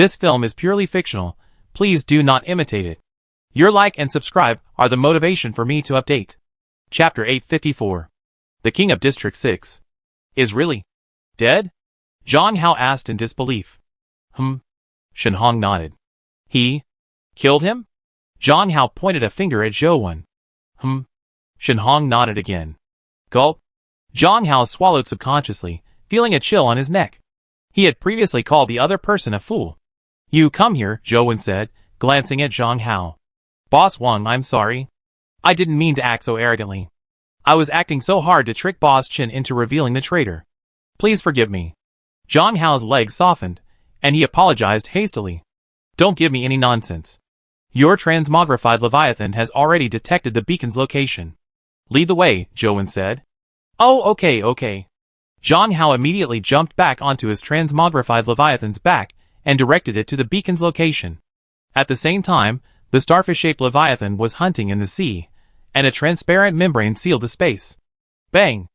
This film is purely fictional. Please do not imitate it. Your like and subscribe are the motivation for me to update. Chapter 854. The King of District 6 is really dead? Zhang Hao asked in disbelief. Shen Hong nodded. He killed him? Zhang Hao pointed a finger at Zhou Wen. Shen Hong nodded again. Gulp. Zhang Hao swallowed subconsciously, feeling a chill on his neck. He had previously called the other person a fool. You come here, Zhou Wen said, glancing at Zhang Hao. Boss Wang, I'm sorry. I didn't mean to act so arrogantly. I was acting so hard to trick Boss Chen into revealing the traitor. Please forgive me. Zhang Hao's legs softened, and he apologized hastily. Don't give me any nonsense. Your transmogrified Leviathan has already detected the beacon's location. Lead the way, Zhou Wen said. Oh, okay. Zhang Hao immediately jumped back onto his transmogrified Leviathan's back and directed it to the beacon's location. At the same time, the starfish-shaped Leviathan was hunting in the sea, and a transparent membrane sealed the space. Bang!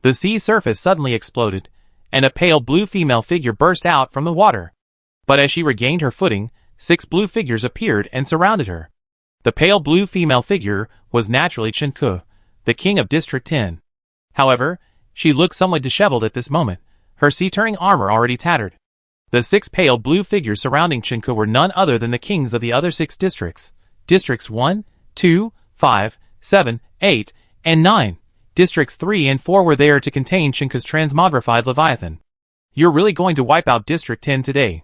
The sea surface suddenly exploded, and a pale blue female figure burst out from the water. But as she regained her footing, 6 blue figures appeared and surrounded her. The pale blue female figure was naturally Chen Ke, the king of District 10. However, she looked somewhat disheveled at this moment, her sea-turning armor already tattered. The 6 pale blue figures surrounding Chen Ke were none other than the kings of the other 6 districts. Districts 1, 2, 5, 7, 8, and 9. Districts 3 and 4 were there to contain Chen Ke's transmogrified Leviathan. You're really going to wipe out District 10 today.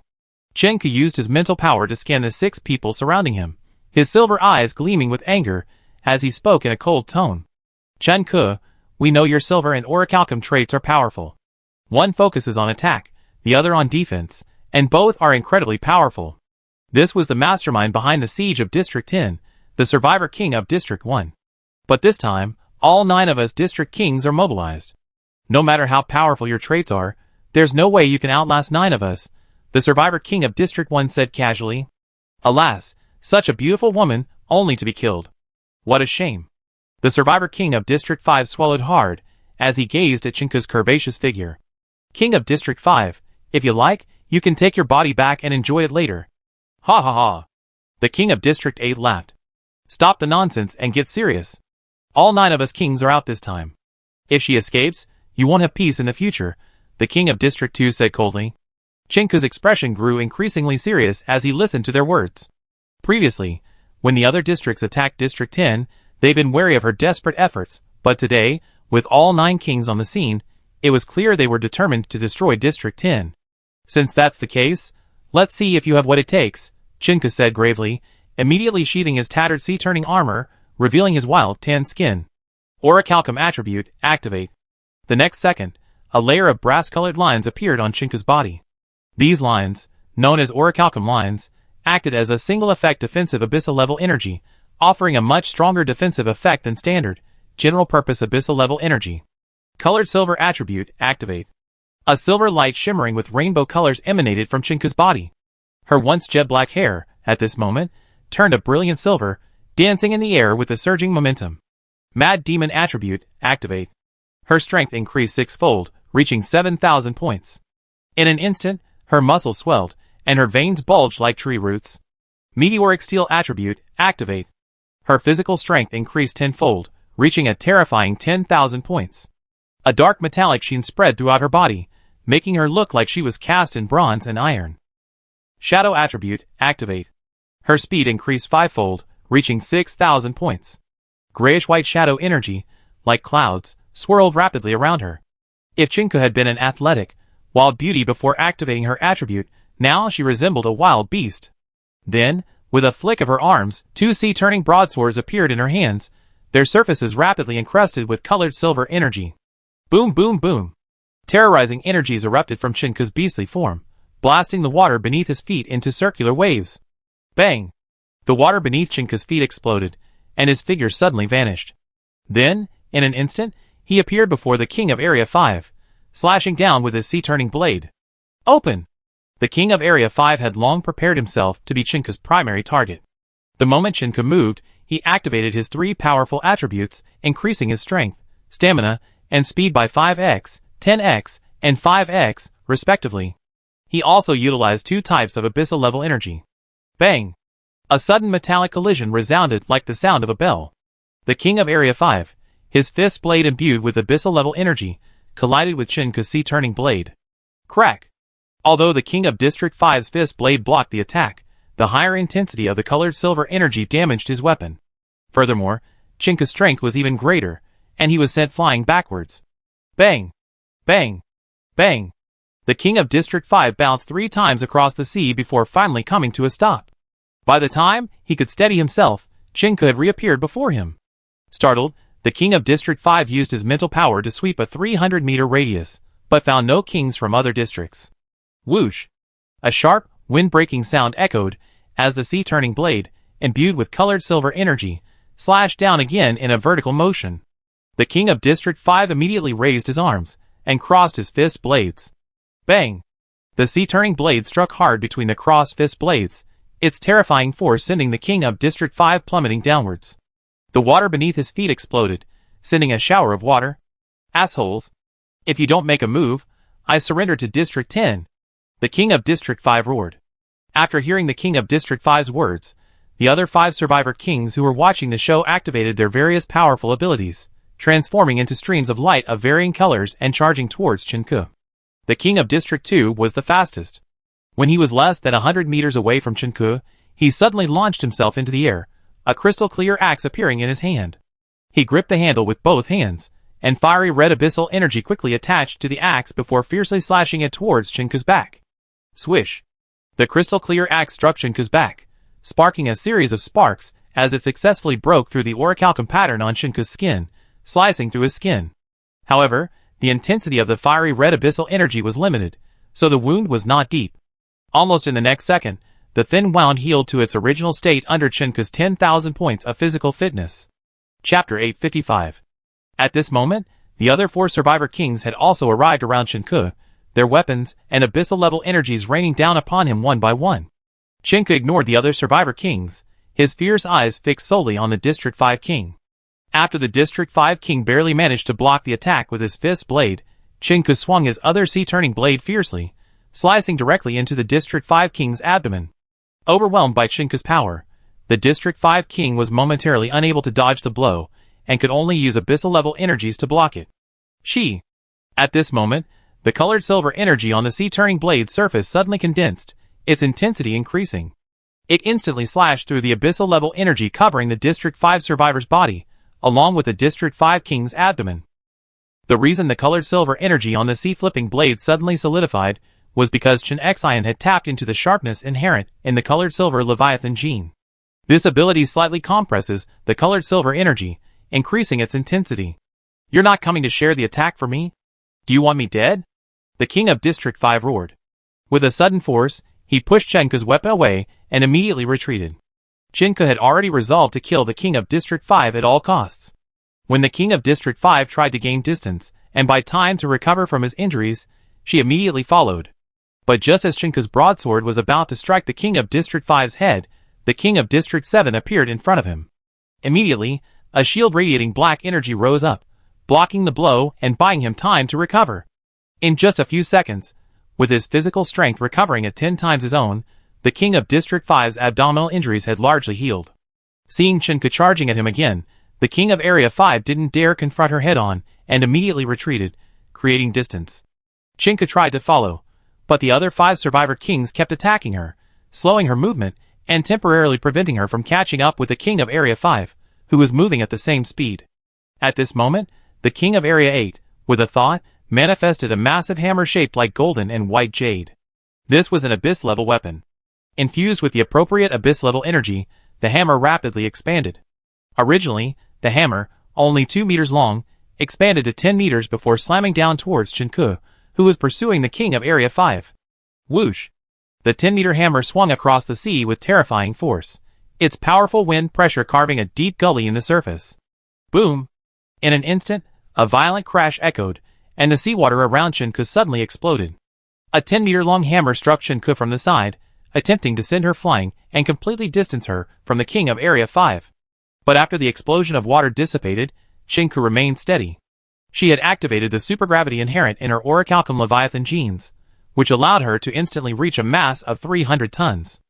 Chen Ke used his mental power to scan the 6 people surrounding him, his silver eyes gleaming with anger, as he spoke in a cold tone. Chen Ke, we know your silver and orichalcum traits are powerful. One focuses on attack, the other on defense, and both are incredibly powerful. This was the mastermind behind the siege of District 10, the survivor king of District 1. But this time, all 9 of us district kings are mobilized. No matter how powerful your traits are, there's no way you can outlast 9 of us, the survivor king of District 1 said casually. Alas, such a beautiful woman, only to be killed. What a shame. The survivor king of District 5 swallowed hard, as he gazed at Chen Ke's curvaceous figure. King of District 5, if you like, you can take your body back and enjoy it later. Ha ha ha. The king of District 8 laughed. Stop the nonsense and get serious. All 9 of us kings are out this time. If she escapes, you won't have peace in the future, the king of District 2 said coldly. Chen Ke's expression grew increasingly serious as he listened to their words. Previously, when the other districts attacked District 10, they'd been wary of her desperate efforts, but today, with all 9 kings on the scene, it was clear they were determined to destroy District 10. Since that's the case, let's see if you have what it takes, Chen Ke said gravely, immediately sheathing his tattered sea-turning armor, revealing his wild tan skin. Orichalcum attribute, activate. The next second, a layer of brass-colored lines appeared on Chen Ke's body. These lines, known as orichalcum lines, acted as a single-effect defensive abyssal-level energy, offering a much stronger defensive effect than standard, general-purpose abyssal-level energy. Colored silver attribute, activate. A silver light shimmering with rainbow colors emanated from Chen Ke's body. Her once jet-black hair, at this moment, turned a brilliant silver, dancing in the air with a surging momentum. Mad Demon attribute, activate. Her strength increased 6-fold, reaching 7,000 points. In an instant, her muscles swelled, and her veins bulged like tree roots. Meteoric Steel attribute, activate. Her physical strength increased 10-fold, reaching a terrifying 10,000 points. A dark metallic sheen spread throughout her body, making her look like she was cast in bronze and iron. Shadow attribute, activate. Her speed increased 5-fold, reaching 6,000 points. Grayish-white shadow energy, like clouds, swirled rapidly around her. If Chen Ke had been an athletic, wild beauty before activating her attribute, now she resembled a wild beast. Then, with a flick of her arms, 2 sea-turning broadswords appeared in her hands, their surfaces rapidly encrusted with colored silver energy. Boom boom boom. Terrorizing energies erupted from Chen Ke's beastly form, blasting the water beneath his feet into circular waves. Bang! The water beneath Chen Ke's feet exploded, and his figure suddenly vanished. Then, in an instant, he appeared before the king of Area 5, slashing down with his sea-turning blade. Open! The king of Area 5 had long prepared himself to be Chen Ke's primary target. The moment Chen Ke moved, he activated his 3 powerful attributes, increasing his strength, stamina, and speed by 5x, 10x, and 5x, respectively. He also utilized two types of abyssal-level energy. Bang! A sudden metallic collision resounded like the sound of a bell. The King of Area 5, his fist blade imbued with abyssal-level energy, collided with Chinku's sea-turning blade. Crack! Although the King of District 5's fist blade blocked the attack, the higher intensity of the colored silver energy damaged his weapon. Furthermore, Chinku's strength was even greater, and he was sent flying backwards. Bang! Bang! Bang! The King of District 5 bounced 3 times across the sea before finally coming to a stop. By the time he could steady himself, Chinku had reappeared before him. Startled, the King of District 5 used his mental power to sweep a 300-meter radius, but found no kings from other districts. Whoosh! A sharp, wind-breaking sound echoed as the sea-turning blade, imbued with colored silver energy, slashed down again in a vertical motion. The King of District 5 immediately raised his arms and crossed his fist blades. Bang! The sea-turning blade struck hard between the crossed fist blades, its terrifying force sending the King of District 5 plummeting downwards. The water beneath his feet exploded, sending a shower of water. Assholes! If you don't make a move, I surrender to District 10. The King of District 5 roared. After hearing the King of District 5's words, the other 5 survivor kings who were watching the show activated their various powerful abilities, transforming into streams of light of varying colors and charging towards Chinku. The King of District 2 was the fastest. When he was less than 100 meters away from Chinku, he suddenly launched himself into the air, a crystal-clear axe appearing in his hand. He gripped the handle with both hands, and fiery red abyssal energy quickly attached to the axe before fiercely slashing it towards Chinku's back. Swish! The crystal-clear axe struck Chinku's back, sparking a series of sparks as it successfully broke through the orichalcum pattern on Chinku's skin, slicing through his skin. However, the intensity of the fiery red abyssal energy was limited, so the wound was not deep. Almost in the next second, the thin wound healed to its original state under Chinku's 10,000 points of physical fitness. Chapter 855. At this moment, the other 4 survivor kings had also arrived around Chinku, their weapons and abyssal-level energies raining down upon him one by one. Chinku ignored the other survivor kings, his fierce eyes fixed solely on the District 5 king. After the District 5 king barely managed to block the attack with his fist blade, Chinku swung his other sea-turning blade fiercely, slicing directly into the District 5 king's abdomen. Overwhelmed by Chinku's power, the District 5 king was momentarily unable to dodge the blow, and could only use abyssal-level energies to block it. At this moment, the colored silver energy on the sea-turning blade's surface suddenly condensed, its intensity increasing. It instantly slashed through the abyssal-level energy covering the District 5 survivor's body, along with the District 5 king's abdomen. The reason the colored silver energy on the sea-flipping blade suddenly solidified was because Chen Xian had tapped into the sharpness inherent in the colored silver Leviathan gene. This ability slightly compresses the colored silver energy, increasing its intensity. You're not coming to share the attack for me? Do you want me dead? The King of District 5 roared. With a sudden force, he pushed Chinku's weapon away and immediately retreated. Chinku had already resolved to kill the King of District 5 at all costs. When the King of District 5 tried to gain distance and buy time to recover from his injuries, she immediately followed. But just as Chinku's broadsword was about to strike the King of District 5's head, the King of District 7 appeared in front of him. Immediately, a shield radiating black energy rose up, blocking the blow and buying him time to recover. In just a few seconds, with his physical strength recovering at 10 times his own, the King of District 5's abdominal injuries had largely healed. Seeing Chinku charging at him again, the King of Area 5 didn't dare confront her head-on and immediately retreated, creating distance. Chinku tried to follow, but the other 5 survivor kings kept attacking her, slowing her movement and temporarily preventing her from catching up with the King of Area 5, who was moving at the same speed. At this moment, the King of Area 8, with a thought, manifested a massive hammer shaped like golden and white jade. This was an abyss-level weapon. Infused with the appropriate abyss-level energy, the hammer rapidly expanded. Originally, the hammer, only 2 meters long, expanded to 10 meters before slamming down towards Chinku, who was pursuing the King of Area 5. Whoosh! The 10-meter hammer swung across the sea with terrifying force, its powerful wind pressure carving a deep gully in the surface. Boom! In an instant, a violent crash echoed, and the seawater around Chinku suddenly exploded. A 10-meter-long hammer struck Chinku from the side, attempting to send her flying and completely distance her from the King of Area 5. But after the explosion of water dissipated, Chinku remained steady. She had activated the supergravity inherent in her orichalcum Leviathan genes, which allowed her to instantly reach a mass of 300 tons.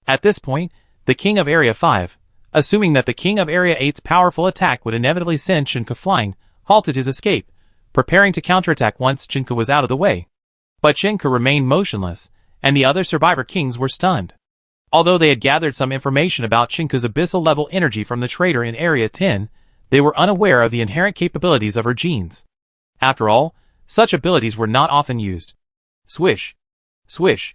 At this point, the King of Area 5, assuming that the King of Area 8's powerful attack would inevitably send Chinka flying, halted his escape, preparing to counterattack once Chinka was out of the way. But Chinka remained motionless, and the other survivor kings were stunned. Although they had gathered some information about Chinka's abyssal-level energy from the trader in Area 10, they were unaware of the inherent capabilities of her genes. After all, such abilities were not often used. Swish! Swish!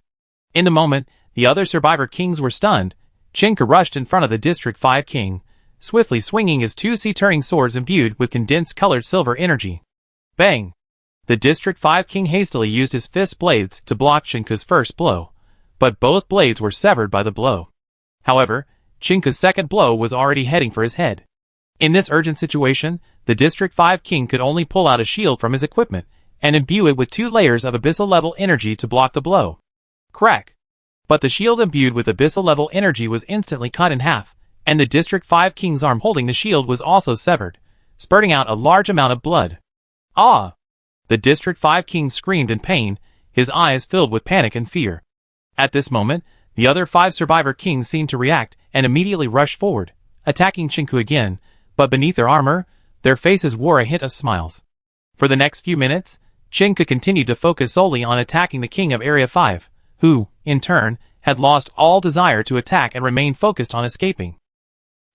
In the moment, the other survivor kings were stunned. Chinka rushed in front of the District 5 king, swiftly swinging his two sea-turning swords imbued with condensed colored silver energy. Bang! The District 5 king hastily used his fist blades to block Chinka's first blow, but both blades were severed by the blow. However, Chinka's second blow was already heading for his head. In this urgent situation, the District 5 king could only pull out a shield from his equipment and imbue it with 2 layers of abyssal-level energy to block the blow. Crack! But the shield imbued with abyssal-level energy was instantly cut in half, and the District 5 king's arm holding the shield was also severed, spurting out a large amount of blood. Ah! The District 5 king screamed in pain, his eyes filled with panic and fear. At this moment, the other 5 survivor kings seemed to react and immediately rushed forward, attacking Chinka again, but beneath their armor, their faces wore a hint of smiles. For the next few minutes, Chinka continued to focus solely on attacking the King of Area 5, who, in turn, had lost all desire to attack and remained focused on escaping.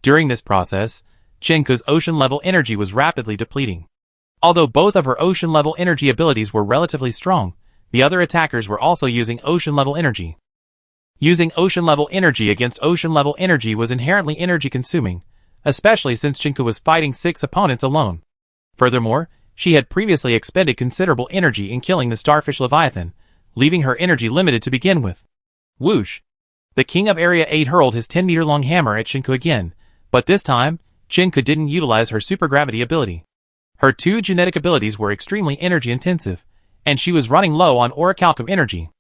During this process, Chinka's ocean-level energy was rapidly depleting. Although both of her ocean-level energy abilities were relatively strong, the other attackers were also using ocean-level energy. Using ocean-level energy against ocean-level energy was inherently energy-consuming, especially since Chinka was fighting 6 opponents alone. Furthermore, she had previously expended considerable energy in killing the starfish Leviathan, leaving her energy limited to begin with. Whoosh! The King of Area 8 hurled his 10-meter-long hammer at Chinka again, but this time, Chinka didn't utilize her supergravity ability. Her 2 genetic abilities were extremely energy-intensive, and she was running low on orichalcum energy.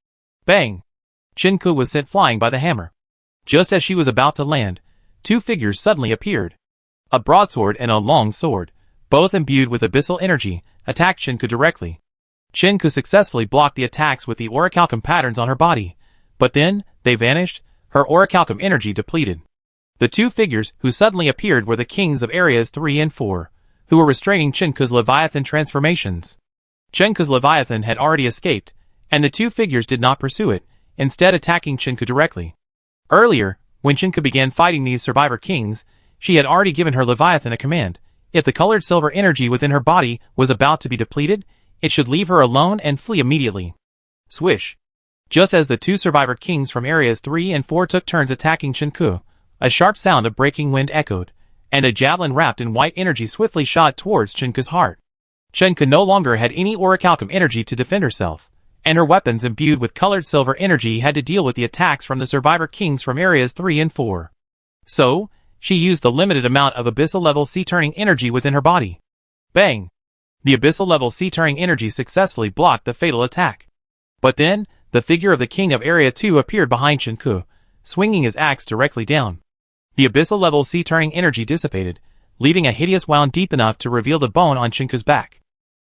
Bang! Chinka was sent flying by the hammer. Just as she was about to land, 2 figures suddenly appeared. A broadsword and a long sword, both imbued with abyssal energy, attacked Chinka directly. Chinka successfully blocked the attacks with the orichalcum patterns on her body, but then, they vanished, her orichalcum energy depleted. The 2 figures who suddenly appeared were the kings of Areas 3 and 4, who were restraining Chinka's Leviathan transformations. Chinka's Leviathan had already escaped, and the 2 figures did not pursue it, instead attacking Chinka directly. Earlier, when Chinka began fighting these survivor kings, she had already given her Leviathan a command. If the colored silver energy within her body was about to be depleted, it should leave her alone and flee immediately. Swish! Just as the 2 survivor kings from Areas 3 and 4 took turns attacking Chinka, a sharp sound of breaking wind echoed, and a javelin wrapped in white energy swiftly shot towards Chinka's heart. Chinka no longer had any orichalcum energy to defend herself, and her weapons imbued with colored silver energy had to deal with the attacks from the survivor kings from Areas 3 and 4. So, she used the limited amount of abyssal-level sea-turning energy within her body. Bang! The abyssal-level sea-turning energy successfully blocked the fatal attack. But then, the figure of the King of Area 2 appeared behind Chinka, swinging his axe directly down. The abyssal-level sea-turning energy dissipated, leaving a hideous wound deep enough to reveal the bone on Chinka's back.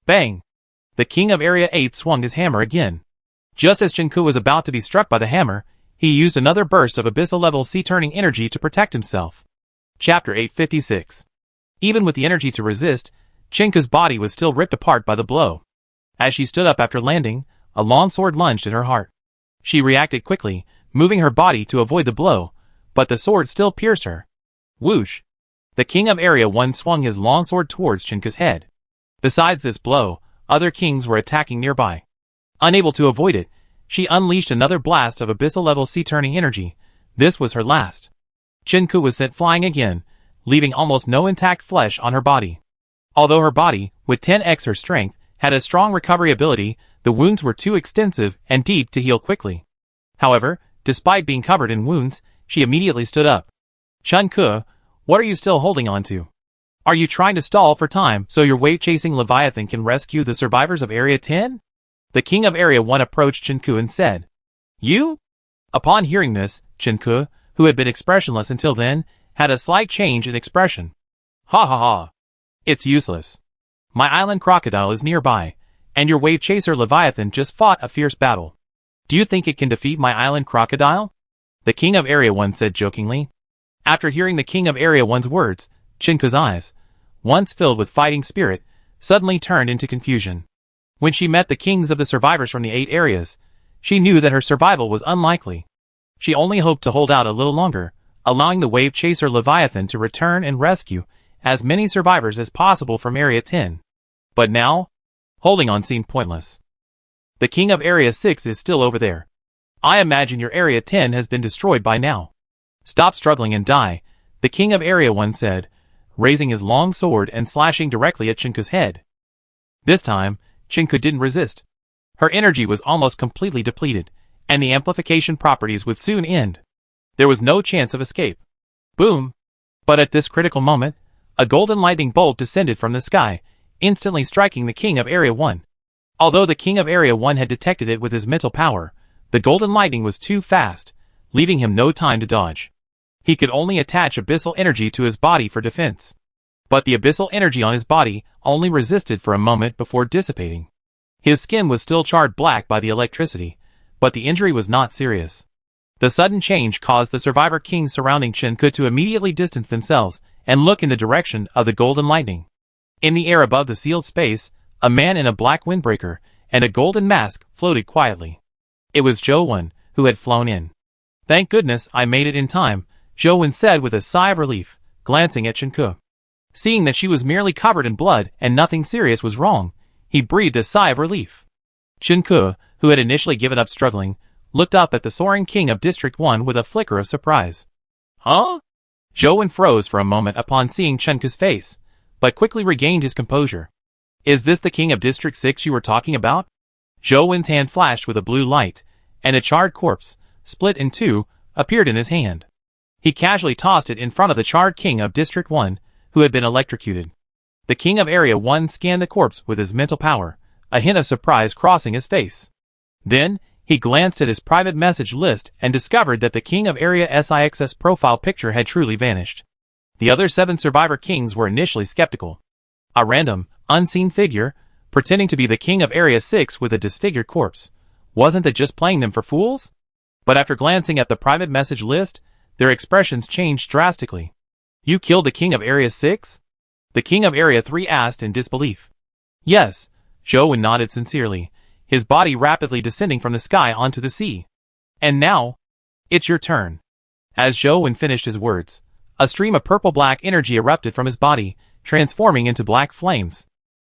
Bang! The King of Area 8 swung his hammer again. Just as Chinka was about to be struck by the hammer, he used another burst of abyssal-level sea-turning energy to protect himself. Chapter 856. Even with the energy to resist, Chinka's body was still ripped apart by the blow. As she stood up after landing, a long sword lunged in her heart. She reacted quickly, moving her body to avoid the blow, but the sword still pierced her. Whoosh! The King of Area 1 swung his long sword towards Chinka's head. Besides this blow, other kings were attacking nearby. Unable to avoid it, she unleashed another blast of abyssal-level sea-turning energy. This was her last. Chinka was sent flying again, leaving almost no intact flesh on her body. Although her body, with 10x her strength, had a strong recovery ability, the wounds were too extensive and deep to heal quickly. However, despite being covered in wounds, she immediately stood up. Chinka, what are you still holding on to? Are you trying to stall for time so your wave-chasing Leviathan can rescue the survivors of Area 10? The King of Area 1 approached Chinka and said, You? Upon hearing this, Chinka, who had been expressionless until then, had a slight change in expression. Ha ha ha. It's useless. My island crocodile is nearby, and your wave-chaser Leviathan just fought a fierce battle. Do you think it can defeat my island crocodile? The King of Area 1 said jokingly. After hearing the King of Area 1's words, Chinku's eyes, once filled with fighting spirit, suddenly turned into confusion. When she met the kings of the survivors from the 8 areas, she knew that her survival was unlikely. She only hoped to hold out a little longer, allowing the wave chaser Leviathan to return and rescue as many survivors as possible from Area 10. But now, holding on seemed pointless. The King of Area 6 is still over there. I imagine your Area 10 has been destroyed by now. Stop struggling and die, the King of Area 1 said, raising his long sword and slashing directly at Chinku's head. This time, Chinku didn't resist. Her energy was almost completely depleted, and the amplification properties would soon end. There was no chance of escape. Boom! But at this critical moment, a golden lightning bolt descended from the sky, instantly striking the King of Area 1. Although the King of Area 1 had detected it with his mental power, the golden lightning was too fast, leaving him no time to dodge. He could only attach abyssal energy to his body for defense. But the abyssal energy on his body only resisted for a moment before dissipating. His skin was still charred black by the electricity, but the injury was not serious. The sudden change caused the survivor kings surrounding Chinku to immediately distance themselves and look in the direction of the golden lightning. In the air above the sealed space, a man in a black windbreaker and a golden mask floated quietly. It was Zhou, who had flown in. Thank goodness I made it in time, Zhou said with a sigh of relief, glancing at Chinku. Seeing that she was merely covered in blood and nothing serious was wrong, he breathed a sigh of relief. Chinku, who had initially given up struggling, looked up at the soaring king of District 1 with a flicker of surprise. Huh? Zhou froze for a moment upon seeing Chinku's face, but quickly regained his composure. Is this the king of District 6 you were talking about? Zhou's hand flashed with a blue light, and a charred corpse, split in two, appeared in his hand. He casually tossed it in front of the charred king of District 1, who had been electrocuted. The king of Area 1 scanned the corpse with his mental power, a hint of surprise crossing his face. Then, he glanced at his private message list and discovered that the king of Area 6's profile picture had truly vanished. The other 7 survivor kings were initially skeptical. A random, unseen figure, pretending to be the king of Area 6 with a disfigured corpse. Wasn't that just playing them for fools? But after glancing at the private message list, their expressions changed drastically. You killed the king of Area 6? The king of Area 3 asked in disbelief. Yes, Zhou nodded sincerely, his body rapidly descending from the sky onto the sea. And now, it's your turn. As Zhou finished his words, a stream of purple-black energy erupted from his body, transforming into black flames.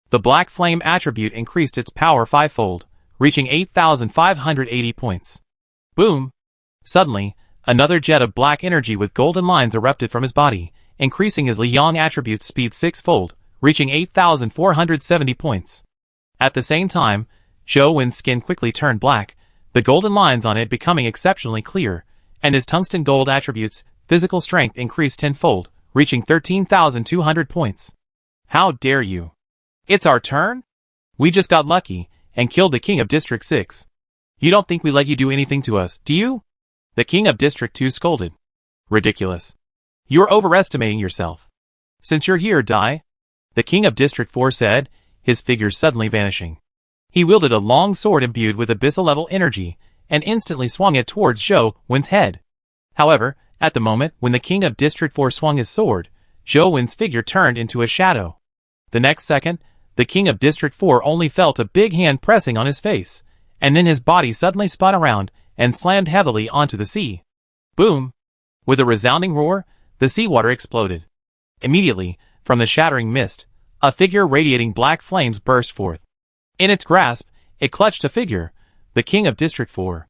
The black flame attribute increased its power 5-fold, reaching 8,580 points. Boom! Suddenly, another jet of black energy with golden lines erupted from his body, increasing his Liang attribute's speed 6-fold, reaching 8,470 points. At the same time, Zhou's skin quickly turned black, the golden lines on it becoming exceptionally clear, and his tungsten gold attribute's physical strength increased 10-fold, reaching 13,200 points. How dare you! It's our turn? We just got lucky, and killed the king of District 6. You don't think we let you do anything to us, do you? The king of District 2 scolded. Ridiculous. You're overestimating yourself. Since you're here, die. The king of District 4 said, his figure suddenly vanishing. He wielded a long sword imbued with abyssal-level energy, and instantly swung it towards Zhou's head. However, at the moment when the king of District 4 swung his sword, Zhou's figure turned into a shadow. The next second, the king of District 4 only felt a big hand pressing on his face, and then his body suddenly spun around and slammed heavily onto the sea. Boom! With a resounding roar, the seawater exploded. Immediately, from the shattering mist, a figure radiating black flames burst forth. In its grasp, it clutched a figure, the king of District 4.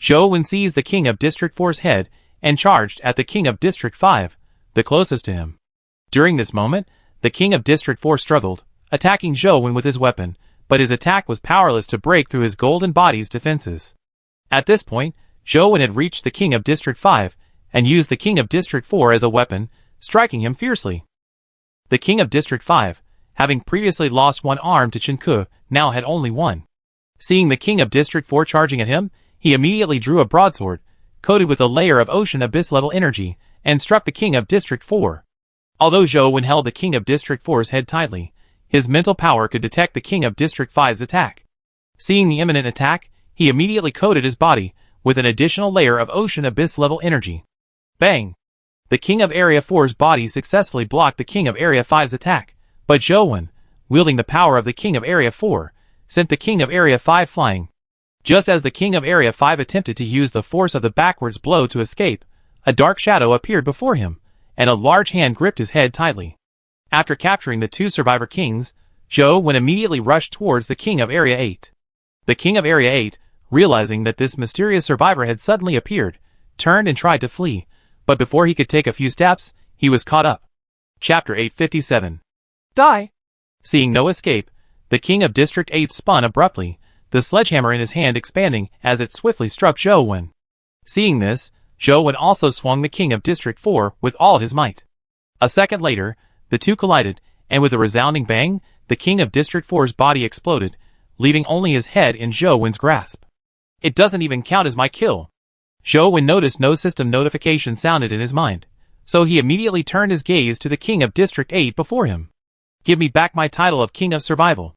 Zhou seized the king of District 4's head and charged at the king of District 5, the closest to him. During this moment, the king of District 4 struggled, attacking Zhou with his weapon, but his attack was powerless to break through his golden body's defenses. At this point, Zhou had reached the king of District 5, and used the king of District 4 as a weapon, striking him fiercely. The king of District 5, having previously lost one arm to Chinku, now had only one. Seeing the king of District 4 charging at him, he immediately drew a broadsword, coated with a layer of ocean abyss-level energy, and struck the king of District 4. Although Zhou held the king of District 4's head tightly, his mental power could detect the king of District 5's attack. Seeing the imminent attack, he immediately coated his body with an additional layer of ocean abyss level energy. Bang! The King of Area 4's body successfully blocked the King of Area 5's attack, but Zhou, wielding the power of the King of Area 4, sent the King of Area 5 flying. Just as the King of Area 5 attempted to use the force of the backwards blow to escape, a dark shadow appeared before him, and a large hand gripped his head tightly. After capturing the two survivor kings, Zhou immediately rushed towards the King of Area 8. The King of Area 8, realizing that this mysterious survivor had suddenly appeared, turned and tried to flee, but before he could take a few steps, he was caught up. Chapter 857. Die! Seeing no escape, the King of District 8 spun abruptly, the sledgehammer in his hand expanding as it swiftly struck Zhou. Seeing this, Zhou also swung the King of District 4 with all his might. A second later, the two collided, and with a resounding bang, the King of District 4's body exploded, leaving only his head in Zhou's grasp. It doesn't even count as my kill. Zhou noticed no system notification sounded in his mind, so he immediately turned his gaze to the King of District 8 before him. Give me back my title of King of Survival.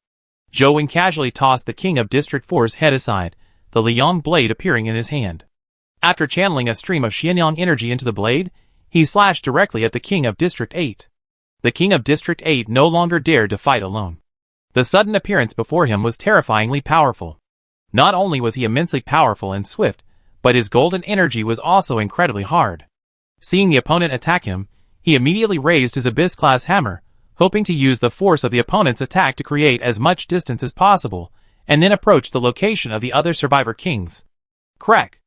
Zhou casually tossed the King of District 4's head aside, the Liang blade appearing in his hand. After channeling a stream of Xianyang energy into the blade, he slashed directly at the King of District 8. The King of District 8 no longer dared to fight alone. The sudden appearance before him was terrifyingly powerful. Not only was he immensely powerful and swift, but his golden energy was also incredibly hard. Seeing the opponent attack him, he immediately raised his Abyss-class hammer, hoping to use the force of the opponent's attack to create as much distance as possible, and then approach the location of the other survivor kings. Crack!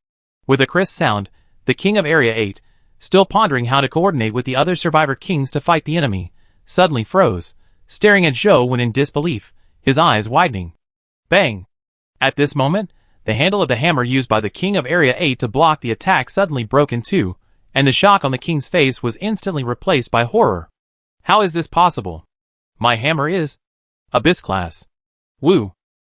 With a crisp sound, the King of Area 8, still pondering how to coordinate with the other survivor kings to fight the enemy, suddenly froze, staring at Zhou in disbelief, his eyes widening. Bang! At this moment, the handle of the hammer used by the King of Area 8 to block the attack suddenly broke in two, and the shock on the king's face was instantly replaced by horror. How is this possible? My hammer is Abyss class. Woo!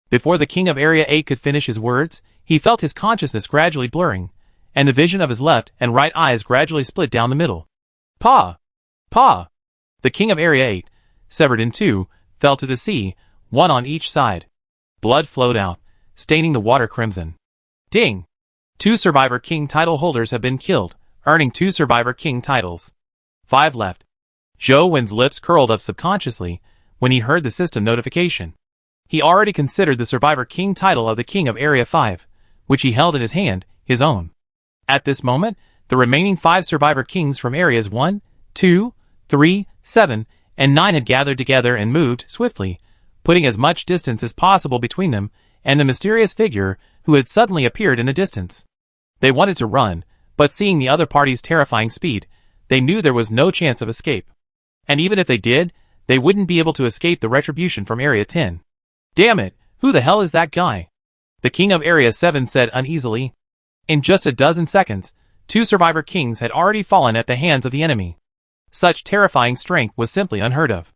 Before the King of Area 8 could finish his words, he felt his consciousness gradually blurring, and the vision of his left and right eyes gradually split down the middle. Pa! Pa! The King of Area 8, severed in two, fell to the sea, one on each side. Blood flowed out, staining the water crimson. Ding! 2 Survivor King title holders have been killed, earning 2 Survivor King titles. 5 left. Zhou lips curled up subconsciously when he heard the system notification. He already considered the Survivor King title of the King of Area 5, which he held in his hand, his own. At this moment, the remaining 5 Survivor Kings from Areas 1, 2, 3, 7, and 9 had gathered together and moved swiftly, putting as much distance as possible between them and the mysterious figure who had suddenly appeared in the distance. They wanted to run, but seeing the other party's terrifying speed, they knew there was no chance of escape. And even if they did, they wouldn't be able to escape the retribution from Area 10. Damn it, who the hell is that guy? The King of Area 7 said uneasily. In just a dozen seconds, 2 Survivor Kings had already fallen at the hands of the enemy. Such terrifying strength was simply unheard of.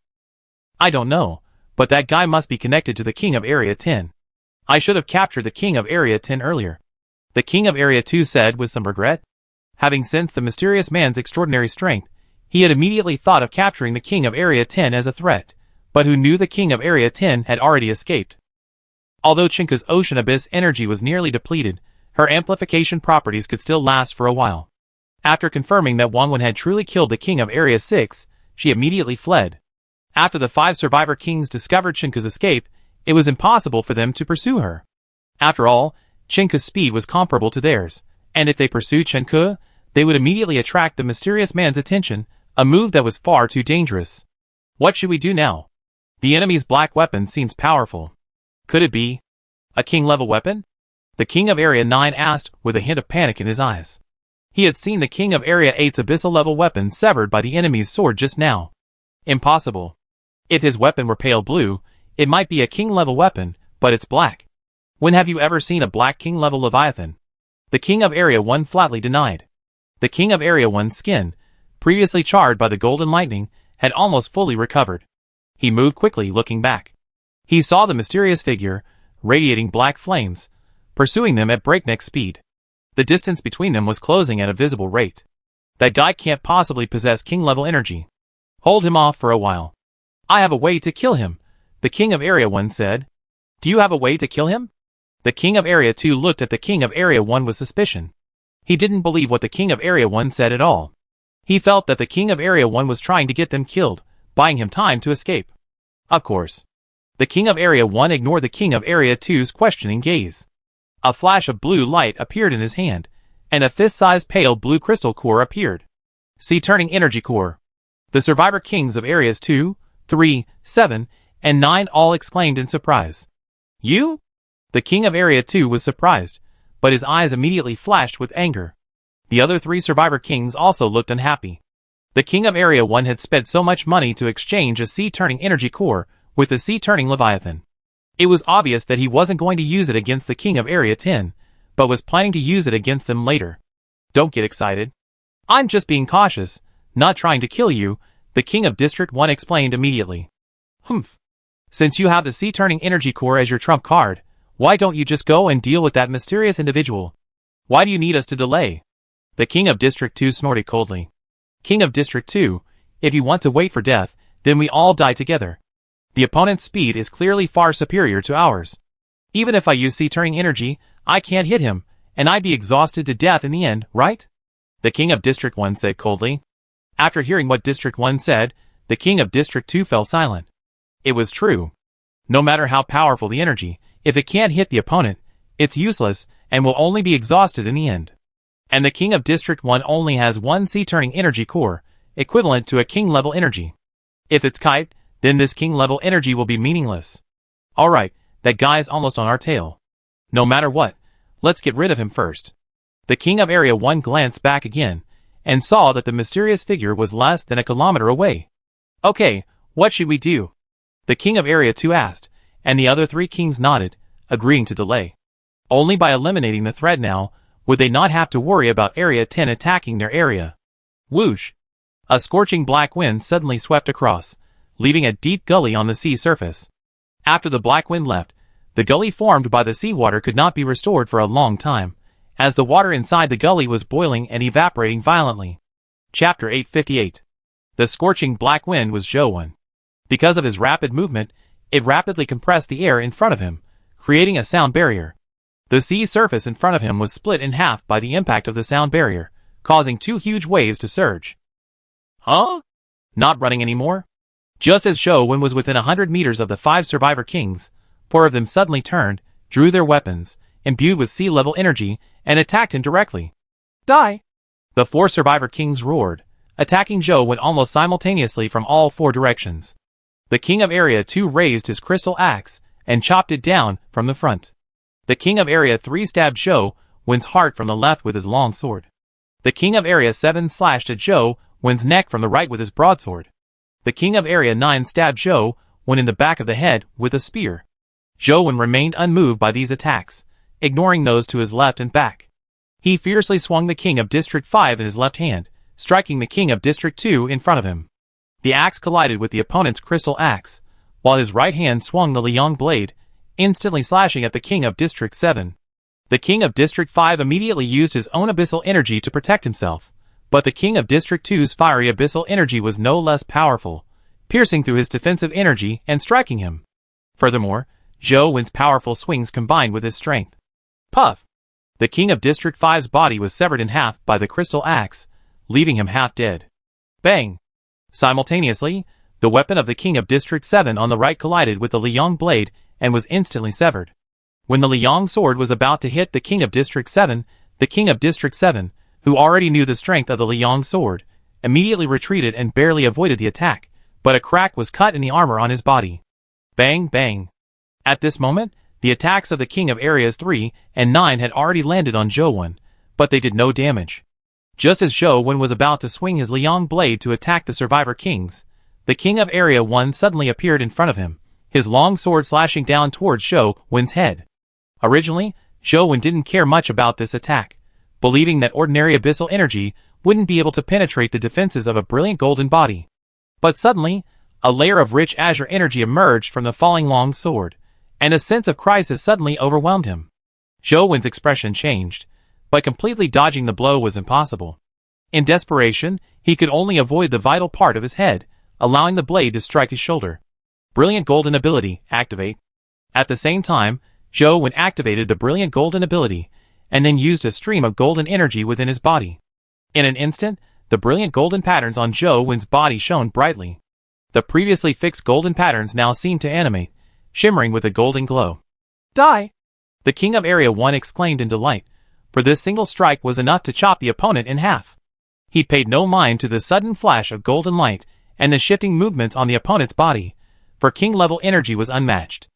I don't know, but that guy must be connected to the King of Area 10. I should have captured the King of Area 10 earlier. The King of Area 2 said with some regret. Having sensed the mysterious man's extraordinary strength, he had immediately thought of capturing the King of Area 10 as a threat, but who knew the King of Area 10 had already escaped. Although Chinka's Ocean Abyss energy was nearly depleted, her amplification properties could still last for a while. After confirming that Wang Wen had truly killed the King of Area 6, she immediately fled. After the 5 Survivor Kings discovered Chinka's escape, it was impossible for them to pursue her. After all, Chinka's speed was comparable to theirs, and if they pursued Chinka, they would immediately attract the mysterious man's attention, a move that was far too dangerous. What should we do now? The enemy's black weapon seems powerful. Could it be a king-level weapon? The King of Area 9 asked with a hint of panic in his eyes. He had seen the King of Area 8's abyssal-level weapon severed by the enemy's sword just now. Impossible. If his weapon were pale blue, it might be a king-level weapon, but it's black. When have you ever seen a black king-level Leviathan? The King of Area 1 flatly denied. The King of Area 1's skin, previously charred by the golden lightning, had almost fully recovered. He moved quickly, looking back. He saw the mysterious figure, radiating black flames, pursuing them at breakneck speed. The distance between them was closing at a visible rate. That guy can't possibly possess king-level energy. Hold him off for a while. I have a way to kill him, the King of Area 1 said. Do you have a way to kill him? The King of Area 2 looked at the King of Area 1 with suspicion. He didn't believe what the King of Area 1 said at all. He felt that the King of Area 1 was trying to get them killed, buying him time to escape. Of course. The King of Area 1 ignored the King of Area 2's questioning gaze. A flash of blue light appeared in his hand, and a fist-sized pale blue crystal core appeared. Sea-turning energy core. The survivor kings of Areas 2, 3, 7, and 9 all exclaimed in surprise. You? The King of Area 2 was surprised, but his eyes immediately flashed with anger. The other 3 survivor kings also looked unhappy. The King of Area 1 had spent so much money to exchange a sea-turning energy core with the sea-turning Leviathan. It was obvious that he wasn't going to use it against the King of Area 10, but was planning to use it against them later. Don't get excited. I'm just being cautious, not trying to kill you, the King of District 1 explained immediately. Humph. Since you have the sea-turning energy core as your trump card, why don't you just go and deal with that mysterious individual? Why do you need us to delay? The King of District 2 snorted coldly. King of District 2, if you want to wait for death, then we all die together. The opponent's speed is clearly far superior to ours. Even if I use sea-turning energy, I can't hit him, and I'd be exhausted to death in the end, right? The King of District 1 said coldly. After hearing what District 1 said, the King of District 2 fell silent. It was true. No matter how powerful the energy, if it can't hit the opponent, it's useless and will only be exhausted in the end. And the King of District 1 only has one sea-turning energy core, equivalent to a king-level energy. If it's kite, then this king-level energy will be meaningless. Alright, that guy's almost on our tail. No matter what, let's get rid of him first. The King of Area 1 glanced back again, and saw that the mysterious figure was less than a kilometer away. Okay, what should we do? The King of Area 2 asked, and the other 3 kings nodded, agreeing to delay. Only by eliminating the threat now, would they not have to worry about Area 10 attacking their area. Whoosh! A scorching black wind suddenly swept across, leaving a deep gully on the sea surface. After the black wind left, the gully formed by the seawater could not be restored for a long time, as the water inside the gully was boiling and evaporating violently. Chapter 858. The scorching black wind was Zhou. Because of his rapid movement, it rapidly compressed the air in front of him, creating a sound barrier. The sea surface in front of him was split in half by the impact of the sound barrier, causing 2 huge waves to surge. Huh? Not running anymore? Just as Zhou was within 100 meters of the 5 survivor kings, 4 of them suddenly turned, drew their weapons, imbued with sea-level energy, and attacked him directly. Die! The 4 survivor kings roared, attacking Zhou almost simultaneously from all 4 directions. The King of Area 2 raised his crystal axe, and chopped it down from the front. The King of Area 3 stabbed Zhou's heart from the left with his long sword. The King of Area 7 slashed at Zhou's neck from the right with his broadsword. The King of Area 9 stabbed Zhou in the back of the head with a spear. Zhou remained unmoved by these attacks, ignoring those to his left and back. He fiercely swung the King of District 5 in his left hand, striking the King of District 2 in front of him. The axe collided with the opponent's crystal axe, while his right hand swung the Liang blade, instantly slashing at the King of District 7. The King of District 5 immediately used his own abyssal energy to protect himself, but the King of District 2's fiery abyssal energy was no less powerful, piercing through his defensive energy and striking him. Furthermore, Zhou's powerful swings combined with his strength. Puff! The King of District 5's body was severed in half by the crystal axe, leaving him half dead. Bang! Simultaneously, the weapon of the King of District 7 on the right collided with the Liang blade and was instantly severed. When the Liang sword was about to hit the King of District 7, the King of District 7, who already knew the strength of the Liang sword, immediately retreated and barely avoided the attack, but a crack was cut in the armor on his body. Bang, bang. At this moment, the attacks of the King of Areas 3 and 9 had already landed on Zhou, but they did no damage. Just as Zhou was about to swing his Liang blade to attack the survivor kings, the King of Area 1 suddenly appeared in front of him, his long sword slashing down towards Zhou's head. Originally, Zhou didn't care much about this attack, believing that ordinary abyssal energy wouldn't be able to penetrate the defenses of a brilliant golden body. But suddenly, a layer of rich azure energy emerged from the falling long sword, and a sense of crisis suddenly overwhelmed him. Zhou's expression changed, but completely dodging the blow was impossible. In desperation, he could only avoid the vital part of his head, allowing the blade to strike his shoulder. Brilliant golden ability, activate. At the same time, Zhou Wen activated the brilliant golden ability, and then used a stream of golden energy within his body. In an instant, the brilliant golden patterns on Zhou Wen's body shone brightly. The previously fixed golden patterns now seemed to animate, shimmering with a golden glow. Die! The King of Area 1 exclaimed in delight, for this single strike was enough to chop the opponent in half. He paid no mind to the sudden flash of golden light and the shifting movements on the opponent's body, for king-level energy was unmatched.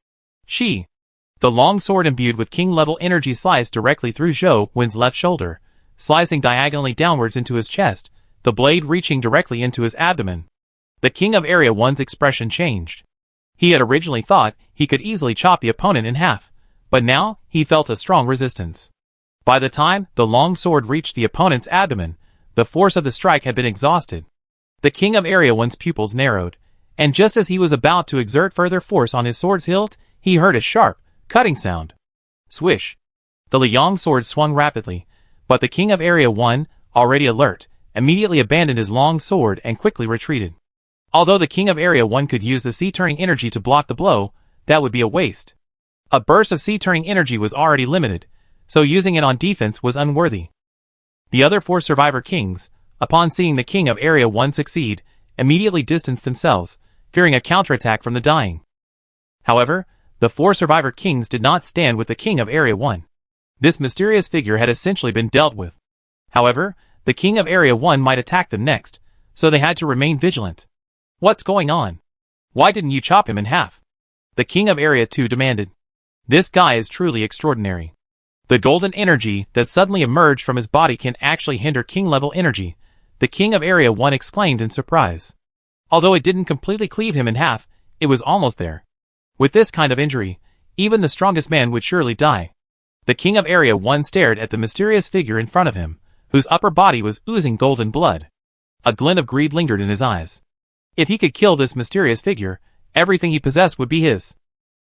The long sword imbued with king-level energy sliced directly through Zhou Wen's left shoulder, slicing diagonally downwards into his chest, the blade reaching directly into his abdomen. The King of Area 1's expression changed. He had originally thought he could easily chop the opponent in half, but now he felt a strong resistance. By the time the long sword reached the opponent's abdomen, the force of the strike had been exhausted. The King of Area 1's pupils narrowed, and just as he was about to exert further force on his sword's hilt, he heard a sharp, cutting sound. Swish! The Liang sword swung rapidly, but the King of Area 1, already alert, immediately abandoned his long sword and quickly retreated. Although the King of Area 1 could use the sea-turning energy to block the blow, that would be a waste. A burst of sea-turning energy was already limited, so using it on defense was unworthy. The other 4 survivor kings, upon seeing the King of Area 1 succeed, immediately distanced themselves, fearing a counterattack from the dying. However, the 4 survivor kings did not stand with the King of Area 1. This mysterious figure had essentially been dealt with. However, the King of Area 1 might attack them next, so they had to remain vigilant. What's going on? Why didn't you chop him in half? The King of Area 2 demanded. This guy is truly extraordinary. The golden energy that suddenly emerged from his body can actually hinder king-level energy, the King of Area 1 exclaimed in surprise. Although it didn't completely cleave him in half, it was almost there. With this kind of injury, even the strongest man would surely die. The King of Area 1 stared at the mysterious figure in front of him, whose upper body was oozing golden blood. A glint of greed lingered in his eyes. If he could kill this mysterious figure, everything he possessed would be his.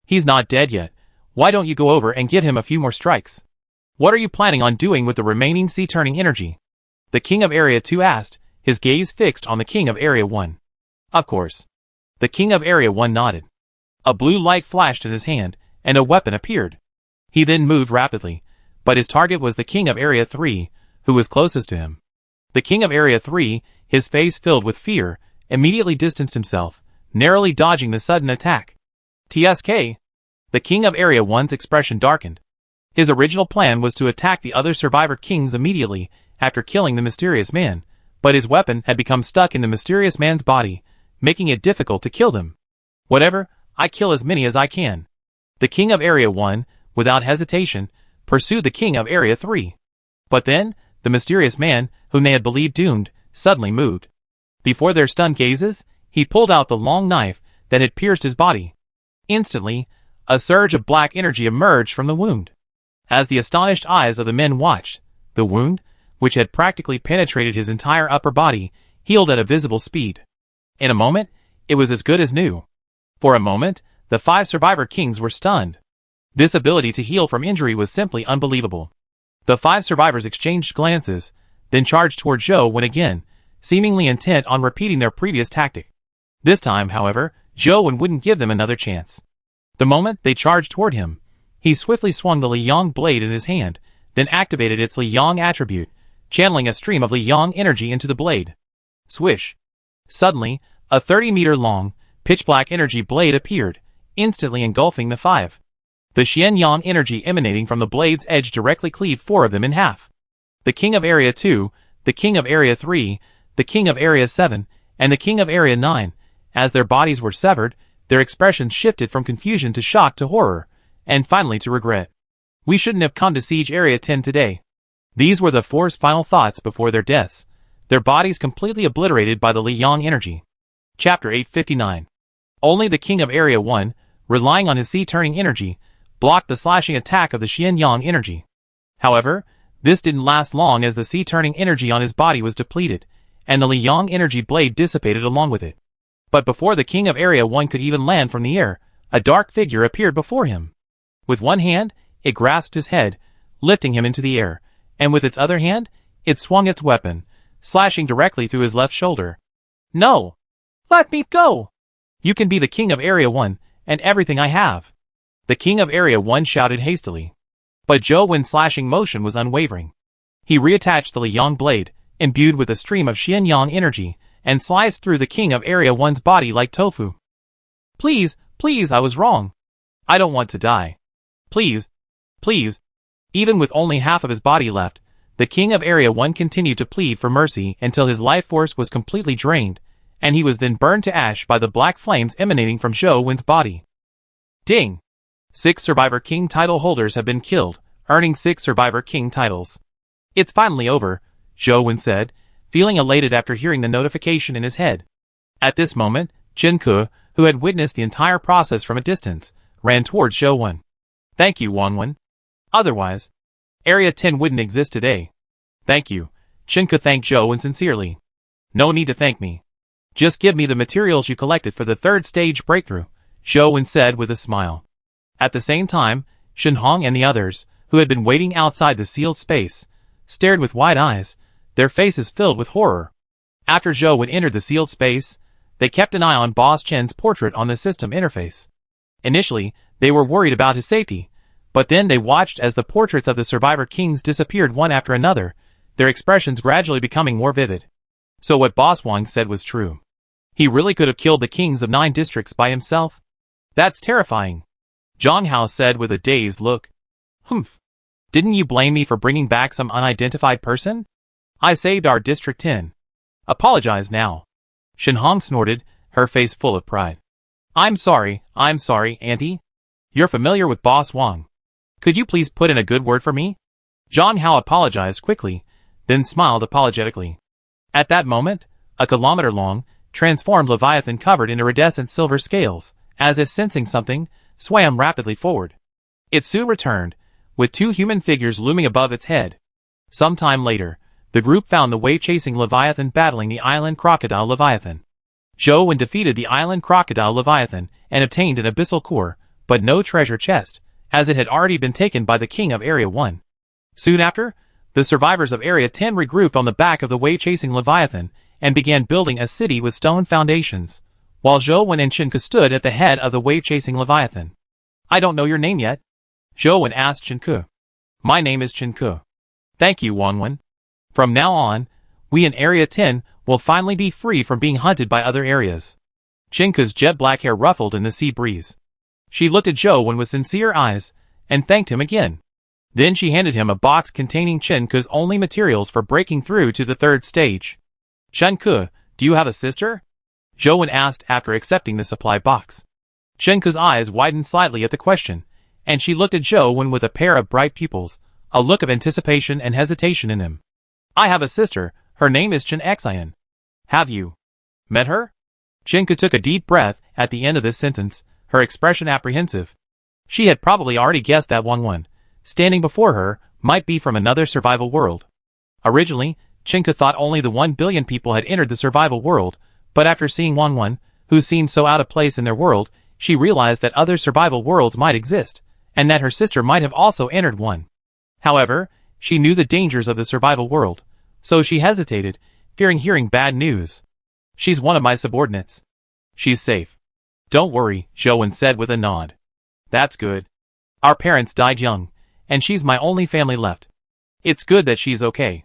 He's not dead yet. Why don't you go over and give him a few more strikes? What are you planning on doing with the remaining sea-turning energy? The King of Area 2 asked, his gaze fixed on the King of Area 1. Of course. The King of Area 1 nodded. A blue light flashed in his hand, and a weapon appeared. He then moved rapidly, but his target was the King of Area 3, who was closest to him. The King of Area 3, his face filled with fear, immediately distanced himself, narrowly dodging the sudden attack. TSK. The King of Area 1's expression darkened. His original plan was to attack the other survivor kings immediately after killing the mysterious man, but his weapon had become stuck in the mysterious man's body, making it difficult to kill them. Whatever, I kill as many as I can. The King of Area 1, without hesitation, pursued the King of Area 3. But then, the mysterious man, whom they had believed doomed, suddenly moved. Before their stunned gazes, he pulled out the long knife that had pierced his body. Instantly, a surge of black energy emerged from the wound. As the astonished eyes of the men watched, the wound, which had practically penetrated his entire upper body, healed at a visible speed. In a moment, it was as good as new. For a moment, the 5 survivor kings were stunned. This ability to heal from injury was simply unbelievable. The 5 survivors exchanged glances, then charged toward Zhou Wen again, seemingly intent on repeating their previous tactic. This time, however, Zhou Wen wouldn't give them another chance. The moment they charged toward him, he swiftly swung the Liang blade in his hand, then activated its Liang attribute, channeling a stream of Liang energy into the blade. Swish! Suddenly, a 30-meter-long, pitch-black energy blade appeared, instantly engulfing the 5. The Xianyang energy emanating from the blade's edge directly cleaved 4 of them in half. The King of Area 2, the King of Area 3, the King of Area 7, and the King of Area 9, as their bodies were severed, their expressions shifted from confusion to shock to horror, and finally to regret. We shouldn't have come to siege Area 10 today. These were the 4's final thoughts before their deaths, their bodies completely obliterated by the Liang energy. Chapter 859. Only the King of Area 1, relying on his sea-turning energy, blocked the slashing attack of the Xianyang energy. However, this didn't last long as the sea-turning energy on his body was depleted, and the Liang energy blade dissipated along with it. But before the King of Area 1 could even land from the air, a dark figure appeared before him. With one hand, it grasped his head, lifting him into the air, and with its other hand, it swung its weapon, slashing directly through his left shoulder. No! Let me go! You can be the King of Area 1, and everything I have. The king of Area 1 shouted hastily. But Zhou Wen's slashing motion was unwavering. He reattached the Liang blade, imbued with a stream of Xianyang energy, and sliced through the king of Area 1's body like tofu. Please, please, I was wrong. I don't want to die. Please, please. Even with only half of his body left, the king of Area 1 continued to plead for mercy until his life force was completely drained, and he was then burned to ash by the black flames emanating from Zhou Wen's body. Ding! 6 Survivor King title holders have been killed, earning 6 Survivor King titles. It's finally over, Zhou Wen said, feeling elated after hearing the notification in his head. At this moment, Chen Ke, who had witnessed the entire process from a distance, ran towards Zhou Wen. Thank you, Wangwen. Otherwise, Area 10 wouldn't exist today. Thank you. Chen Ke thanked Zhou Wen sincerely. No need to thank me. Just give me the materials you collected for the 3rd stage breakthrough, Zhou Wen said with a smile. At the same time, Shen Hong and the others, who had been waiting outside the sealed space, stared with wide eyes, their faces filled with horror. After Zhou Wen entered the sealed space, they kept an eye on Boss Chen's portrait on the system interface. Initially, they were worried about his safety, but then they watched as the portraits of the Survivor Kings disappeared one after another, their expressions gradually becoming more vivid. So what Boss Wang said was true. He really could have killed the kings of 9 districts by himself? That's terrifying. Zhang Hao said with a dazed look. Humph. Didn't you blame me for bringing back some unidentified person? I saved our District 10. Apologize now. Shen Hong snorted, her face full of pride. I'm sorry, Auntie. You're familiar with Boss Wang. Could you please put in a good word for me? Zhang Hao apologized quickly, then smiled apologetically. At that moment, a kilometer-long, transformed Leviathan covered in iridescent silver scales, as if sensing something, swam rapidly forward. It soon returned, with 2 human figures looming above its head. Some time later, the group found the wave-chasing Leviathan battling the island crocodile Leviathan. Zhou Wen defeated the island crocodile Leviathan and obtained an abyssal core, but no treasure chest, as it had already been taken by the king of Area 1. Soon after, the survivors of Area 10 regrouped on the back of the wave-chasing Leviathan and began building a city with stone foundations, while Zhou Wen and Chen Ke stood at the head of the wave-chasing Leviathan. I don't know your name yet. Zhou Wen asked Chen Ke. My name is Chen Ke. Thank you, Wangwen. From now on, we in Area 10 will finally be free from being hunted by other areas. Chen Ke's jet-black hair ruffled in the sea breeze. She looked at Zhou Wen with sincere eyes, and thanked him again. Then she handed him a box containing Chen Ke's only materials for breaking through to the 3rd stage. Chen Ke, do you have a sister? Zhou Wen asked after accepting the supply box. Chen Ke's eyes widened slightly at the question, and she looked at Zhou Wen with a pair of bright pupils, a look of anticipation and hesitation in them. I have a sister, her name is Chen Xian. Have you met her? Chen Ke took a deep breath at the end of this sentence, her expression apprehensive. She had probably already guessed that Wangwen, standing before her, might be from another survival world. Originally, Chen Ke thought only the 1 billion people had entered the survival world, but after seeing Wangwen, who seemed so out of place in their world, she realized that other survival worlds might exist, and that her sister might have also entered one. However, she knew the dangers of the survival world, so she hesitated, fearing hearing bad news. She's one of my subordinates. She's safe. Don't worry, Zhou Wen said with a nod. That's good. Our parents died young, and she's my only family left. It's good that she's okay.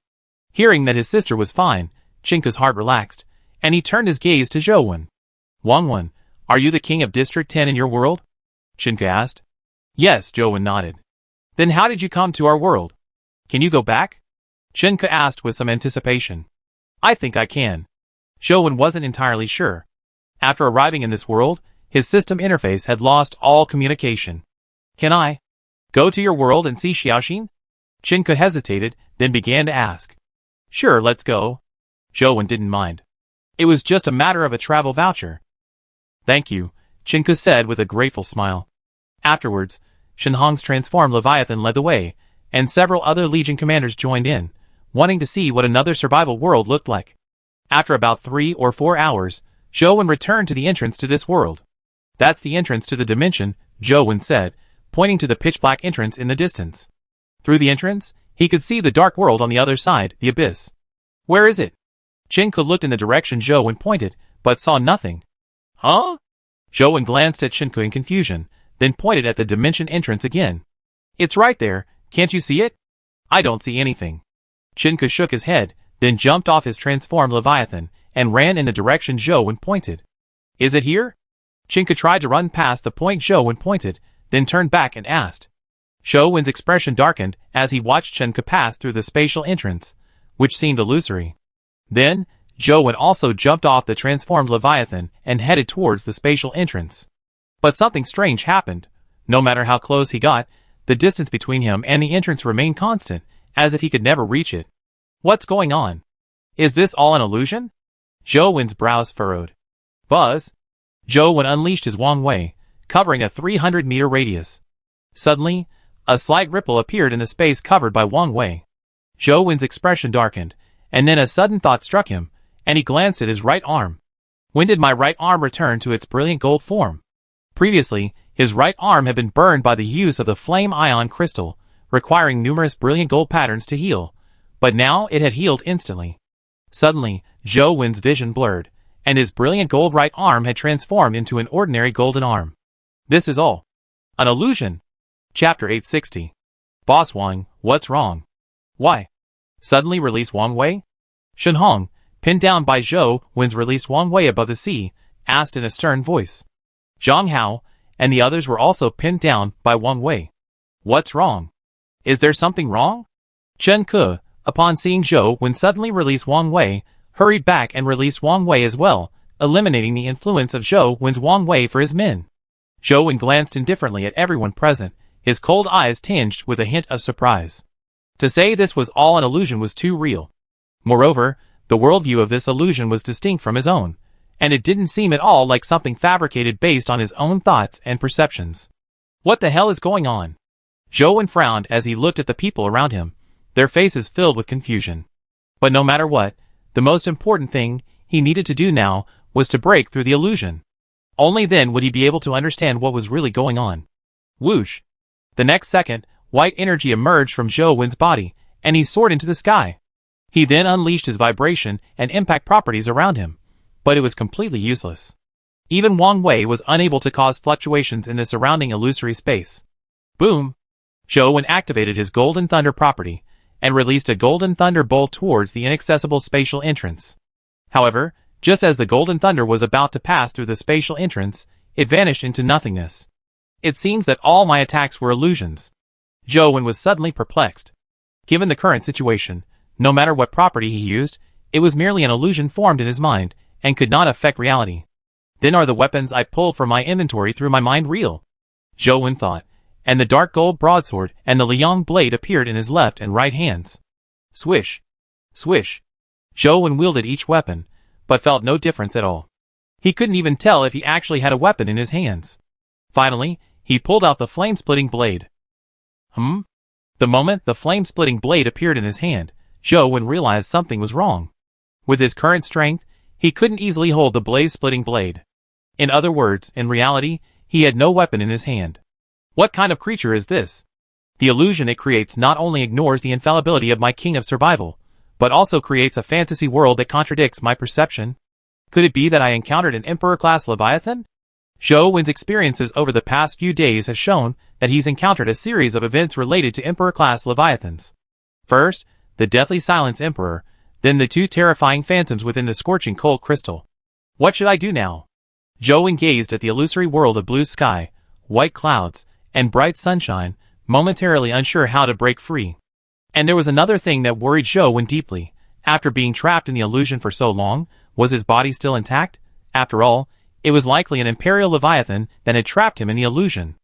Hearing that his sister was fine, Chen Ke's heart relaxed, and he turned his gaze to Zhou Wen. Wangwen, are you the king of District 10 in your world? Chen Ke asked. Yes, Zhou Wen nodded. Then how did you come to our world? Can you go back? Chen Ke asked with some anticipation. I think I can. Zhou Wen wasn't entirely sure. After arriving in this world, his system interface had lost all communication. Can I go to your world and see Xiaoxin? Chen Ke hesitated, then began to ask. Sure, let's go. Zhou Wen didn't mind. It was just a matter of a travel voucher. Thank you, Chen Ke said with a grateful smile. Afterwards, Shen Hong's transformed Leviathan led the way, and several other Legion commanders joined in, wanting to see what another survival world looked like. After about 3 or 4 hours, Zhou Wen returned to the entrance to this world. That's the entrance to the dimension, Zhou Wen said, pointing to the pitch-black entrance in the distance. Through the entrance, he could see the dark world on the other side, the abyss. Where is it? Chen Ke looked in the direction Zhou Wen pointed, but saw nothing. Huh? Zhou Wen glanced at Chen Ke in confusion, then pointed at the dimension entrance again. It's right there, can't you see it? I don't see anything. Chinka shook his head, then jumped off his transformed Leviathan, and ran in the direction Zhou Wen pointed. Is it here? Chinka tried to run past the point Zhou Wen pointed, then turned back and asked. Zhou Wen's expression darkened as he watched Chinka pass through the spatial entrance, which seemed illusory. Then, Zhou Wen also jumped off the transformed Leviathan and headed towards the spatial entrance. But something strange happened. No matter how close he got, the distance between him and the entrance remained constant, as if he could never reach it. What's going on? Is this all an illusion? Zhou Wen's brows furrowed. Buzz! Zhou Wen unleashed his Wang Wei, covering a 300-meter radius. Suddenly, a slight ripple appeared in the space covered by Wang Wei. Zhou Wen's expression darkened, and then a sudden thought struck him, and he glanced at his right arm. When did my right arm return to its brilliant gold form? Previously, his right arm had been burned by the use of the flame ion crystal, requiring numerous brilliant gold patterns to heal, but now it had healed instantly. Suddenly, Zhou Wen's vision blurred, and his brilliant gold right arm had transformed into an ordinary golden arm. This is all an illusion. Chapter 860. Boss Wang, what's wrong? Why? Suddenly release Wang Wei? Shen Hong, pinned down by Zhou Wen's released Wang Wei above the sea, asked in a stern voice. Zhang Hao and the others were also pinned down by Wang Wei. What's wrong? Is there something wrong? Chen Ke, upon seeing Zhou Wen suddenly release Wang Wei, hurried back and released Wang Wei as well, eliminating the influence of Zhou Wen's Wang Wei for his men. Zhou Wen glanced indifferently at everyone present, his cold eyes tinged with a hint of surprise. To say this was all an illusion was too real. Moreover, the worldview of this illusion was distinct from his own, and it didn't seem at all like something fabricated based on his own thoughts and perceptions. What the hell is going on? Zhou Wen frowned as he looked at the people around him, their faces filled with confusion. But no matter what, the most important thing he needed to do now was to break through the illusion. Only then would he be able to understand what was really going on. Whoosh! The next second, white energy emerged from Zhou Wen's body, and he soared into the sky. He then unleashed his vibration and impact properties around him, but it was completely useless. Even Wang Wei was unable to cause fluctuations in the surrounding illusory space. Boom! Zhou Wen activated his Golden Thunder property, and released a Golden Thunder bolt towards the inaccessible spatial entrance. However, just as the Golden Thunder was about to pass through the spatial entrance, it vanished into nothingness. It seems that all my attacks were illusions. Zhou Wen was suddenly perplexed. Given the current situation, no matter what property he used, it was merely an illusion formed in his mind, and could not affect reality. Then are the weapons I pulled from my inventory through my mind real? Zhou Wen thought, and the dark gold broadsword and the Liang blade appeared in his left and right hands. Swish! Swish! Zhou Wen wielded each weapon, but felt no difference at all. He couldn't even tell if he actually had a weapon in his hands. Finally, he pulled out the flame-splitting blade. The moment the flame-splitting blade appeared in his hand, Zhou Wen realized something was wrong. With his current strength, he couldn't easily hold the blaze-splitting blade. In other words, in reality, he had no weapon in his hand. What kind of creature is this? The illusion it creates not only ignores the infallibility of my king of survival, but also creates a fantasy world that contradicts my perception. Could it be that I encountered an Emperor-class Leviathan? Zhou Wen's experiences over the past few days have shown that he's encountered a series of events related to Emperor-class Leviathans. First, the Deathly Silence Emperor, then the two terrifying phantoms within the scorching cold crystal. What should I do now? Zhou Wen gazed at the illusory world of blue sky, white clouds, and bright sunshine, momentarily unsure how to break free. And there was another thing that worried Zhou Wen deeply. After being trapped in the illusion for so long, was his body still intact? After all, it was likely an Imperial Leviathan that had trapped him in the illusion.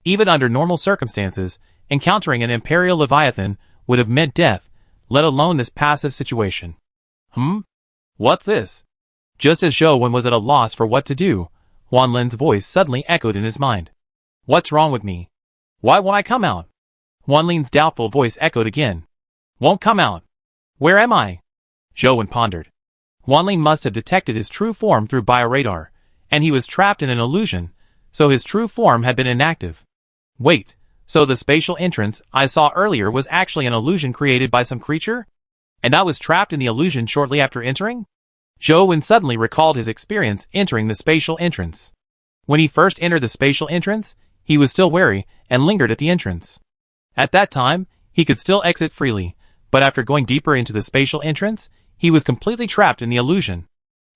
Even under normal circumstances, encountering an Imperial Leviathan would have meant death, let alone this passive situation. What's this? Just as Zhou Wen was at a loss for what to do, Huan Lin's voice suddenly echoed in his mind. What's wrong with me? Why won't I come out? Huan Lin's doubtful voice echoed again. Won't come out. Where am I? Zhou Wen pondered. Huan Lin must have detected his true form through bioradar, and he was trapped in an illusion, so his true form had been inactive. Wait, so the spatial entrance I saw earlier was actually an illusion created by some creature? And I was trapped in the illusion shortly after entering? Zhou Wen suddenly recalled his experience entering the spatial entrance. When he first entered the spatial entrance, he was still wary and lingered at the entrance. At that time, he could still exit freely, but after going deeper into the spatial entrance, he was completely trapped in the illusion.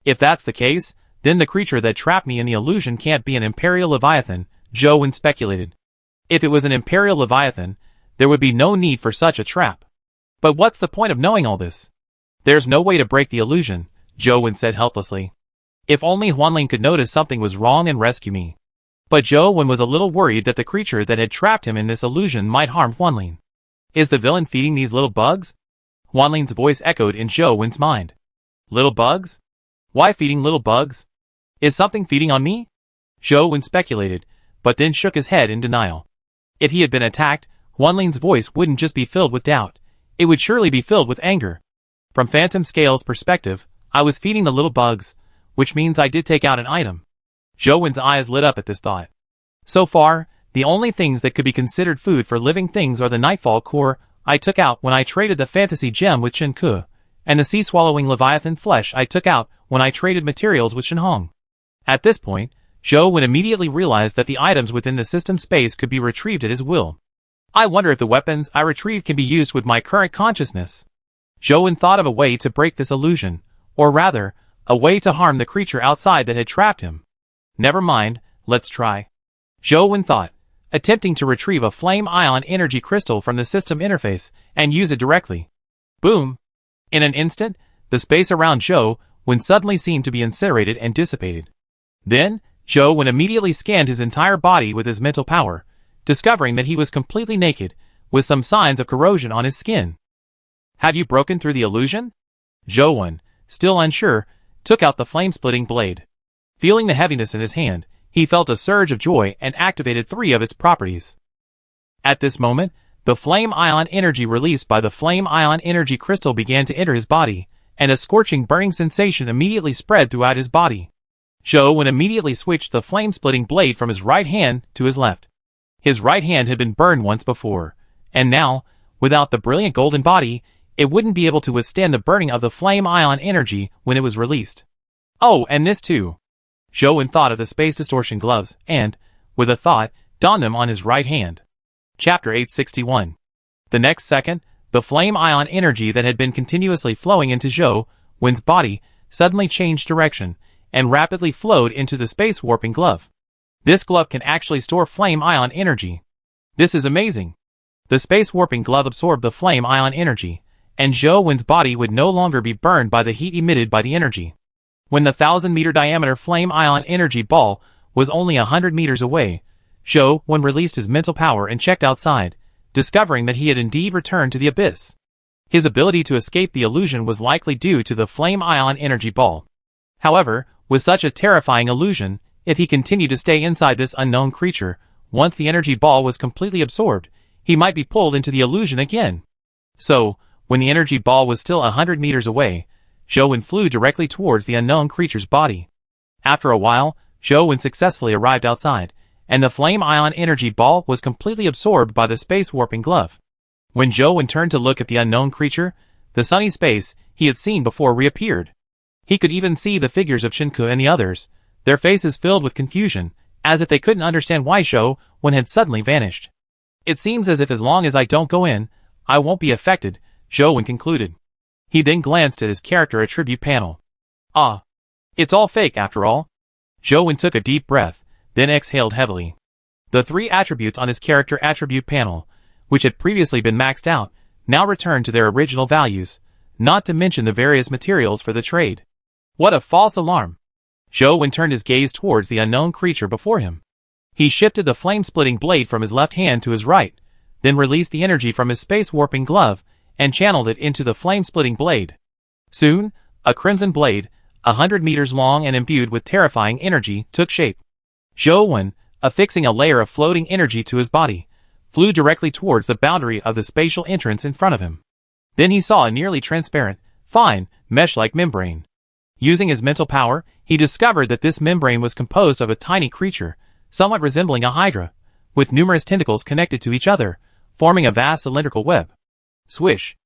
If that's the case, then the creature that trapped me in the illusion can't be an Imperial Leviathan, Zhou speculated. If it was an Imperial Leviathan, there would be no need for such a trap. But what's the point of knowing all this? There's no way to break the illusion, Zhou said helplessly. If only Huanling could notice something was wrong and rescue me. But Zhou was a little worried that the creature that had trapped him in this illusion might harm Huanling. Is the villain feeding these little bugs? Huanling's voice echoed in Zhou's mind. Little bugs? Why feeding little bugs? Is something feeding on me? Zhou speculated, but then shook his head in denial. If he had been attacked, Huanling's voice wouldn't just be filled with doubt. It would surely be filled with anger. From Phantom Scale's perspective, I was feeding the little bugs, which means I did take out an item. Zhou's eyes lit up at this thought. So far, the only things that could be considered food for living things are the Nightfall core I took out when I traded the fantasy gem with Shenke, and the sea-swallowing Leviathan flesh I took out when I traded materials with Shenhong. At this point, Zhou immediately realized that the items within the system space could be retrieved at his will. I wonder if the weapons I retrieved can be used with my current consciousness. Zhou thought of a way to break this illusion, or rather, a way to harm the creature outside that had trapped him. Never mind, let's try. Zhou thought, attempting to retrieve a flame ion energy crystal from the system interface and use it directly. Boom! In an instant, the space around Zhou suddenly seemed to be incinerated and dissipated. Then, Zhou immediately scanned his entire body with his mental power, discovering that he was completely naked, with some signs of corrosion on his skin. Have you broken through the illusion? Zhou, still unsure, took out the flame-splitting blade. Feeling the heaviness in his hand, he felt a surge of joy and activated 3 of its properties. At this moment, the flame ion energy released by the flame ion energy crystal began to enter his body, and a scorching burning sensation immediately spread throughout his body. Zhou immediately switched the flame-splitting blade from his right hand to his left. His right hand had been burned once before, and now, without the brilliant golden body, it wouldn't be able to withstand the burning of the flame ion energy when it was released. Oh, and this too. Zhou thought of the space distortion gloves and, with a thought, donned them on his right hand. Chapter 861. The next second, the flame ion energy that had been continuously flowing into Zhou's body suddenly changed direction and rapidly flowed into the space warping glove. This glove can actually store flame ion energy. This is amazing. The space warping glove absorbed the flame ion energy, and Zhou's body would no longer be burned by the heat emitted by the energy. When the 1,000-meter diameter flame ion energy ball was only 100 meters away, Zhou released his mental power and checked outside, discovering that he had indeed returned to the abyss. His ability to escape the illusion was likely due to the flame ion energy ball. However, with such a terrifying illusion, if he continued to stay inside this unknown creature, once the energy ball was completely absorbed, he might be pulled into the illusion again. So, when the energy ball was still 100 meters away, Zhou flew directly towards the unknown creature's body. After a while, Zhou successfully arrived outside, and the flame ion energy ball was completely absorbed by the space warping glove. When Zhou turned to look at the unknown creature, the sunny space he had seen before reappeared. He could even see the figures of Shenke and the others, their faces filled with confusion, as if they couldn't understand why Zhou had suddenly vanished. It seems as if as long as I don't go in, I won't be affected, Zhou concluded. He then glanced at his character attribute panel. Ah, it's all fake after all. Zhou took a deep breath, then exhaled heavily. The 3 attributes on his character attribute panel, which had previously been maxed out, now returned to their original values, not to mention the various materials for the trade. What a false alarm! Zhou turned his gaze towards the unknown creature before him. He shifted the flame-splitting blade from his left hand to his right, then released the energy from his space-warping glove and channeled it into the flame-splitting blade. Soon, a crimson blade, 100 meters long and imbued with terrifying energy, took shape. Zhou, affixing a layer of floating energy to his body, flew directly towards the boundary of the spatial entrance in front of him. Then he saw a nearly transparent, fine, mesh-like membrane. Using his mental power, he discovered that this membrane was composed of a tiny creature, somewhat resembling a hydra, with numerous tentacles connected to each other, forming a vast cylindrical web. Swish!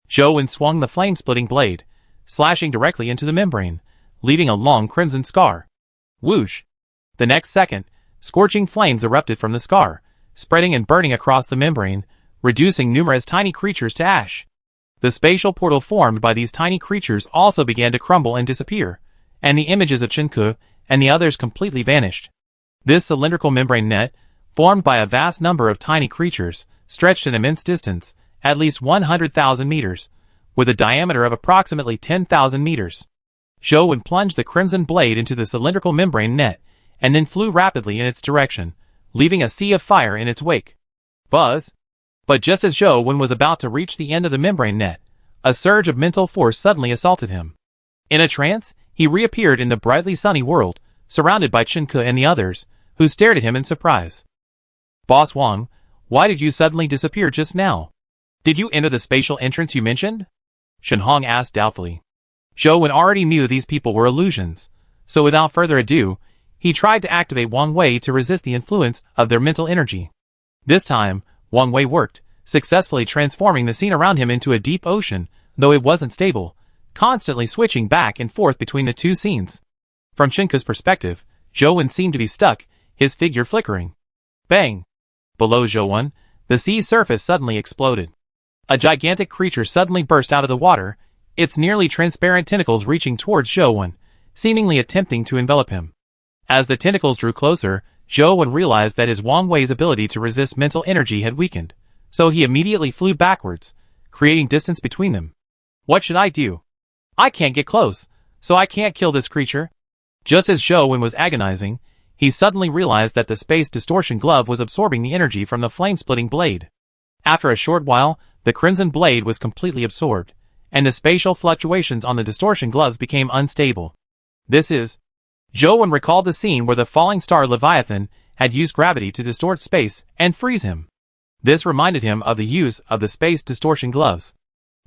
Zhou swung the flame-splitting blade, slashing directly into the membrane, leaving a long crimson scar. Whoosh! The next second, Scorching flames erupted from the scar, spreading and burning across the membrane, reducing numerous tiny creatures to ash. The spatial portal formed by these tiny creatures also began to crumble and disappear, and the images of Chinku and the others completely vanished. This cylindrical membrane net, formed by a vast number of tiny creatures, stretched an immense distance, at least 100,000 meters, with a diameter of approximately 10,000 meters. Zhou plunged the crimson blade into the cylindrical membrane net, and then flew rapidly in its direction, leaving a sea of fire in its wake. Buzz! But just as Zhou was about to reach the end of the membrane net, a surge of mental force suddenly assaulted him. In a trance, he reappeared in the brightly sunny world, surrounded by Chinku and the others, who stared at him in surprise. Boss Wang, why did you suddenly disappear just now? Did you enter the spatial entrance you mentioned? Shenhong asked doubtfully. Zhou already knew these people were illusions, so without further ado, he tried to activate Wang Wei to resist the influence of their mental energy. This time, Wang Wei worked, successfully transforming the scene around him into a deep ocean, though it wasn't stable, constantly switching back and forth between the two scenes. From Chinku's perspective, Zhou seemed to be stuck, his figure flickering. Bang! Below Zhou, the sea's surface suddenly exploded. A gigantic creature suddenly burst out of the water, its nearly transparent tentacles reaching towards Zhou, seemingly attempting to envelop him. As the tentacles drew closer, Zhou realized that his Wang Wei's ability to resist mental energy had weakened, so he immediately flew backwards, creating distance between them. What should I do? I can't get close, so I can't kill this creature. Just as Zhou was agonizing, he suddenly realized that the space distortion glove was absorbing the energy from the flame-splitting blade. After a short while, the crimson blade was completely absorbed, and the spatial fluctuations on the distortion gloves became unstable. This is... Zhou recalled the scene where the falling star Leviathan had used gravity to distort space and freeze him. This reminded him of the use of the space distortion gloves.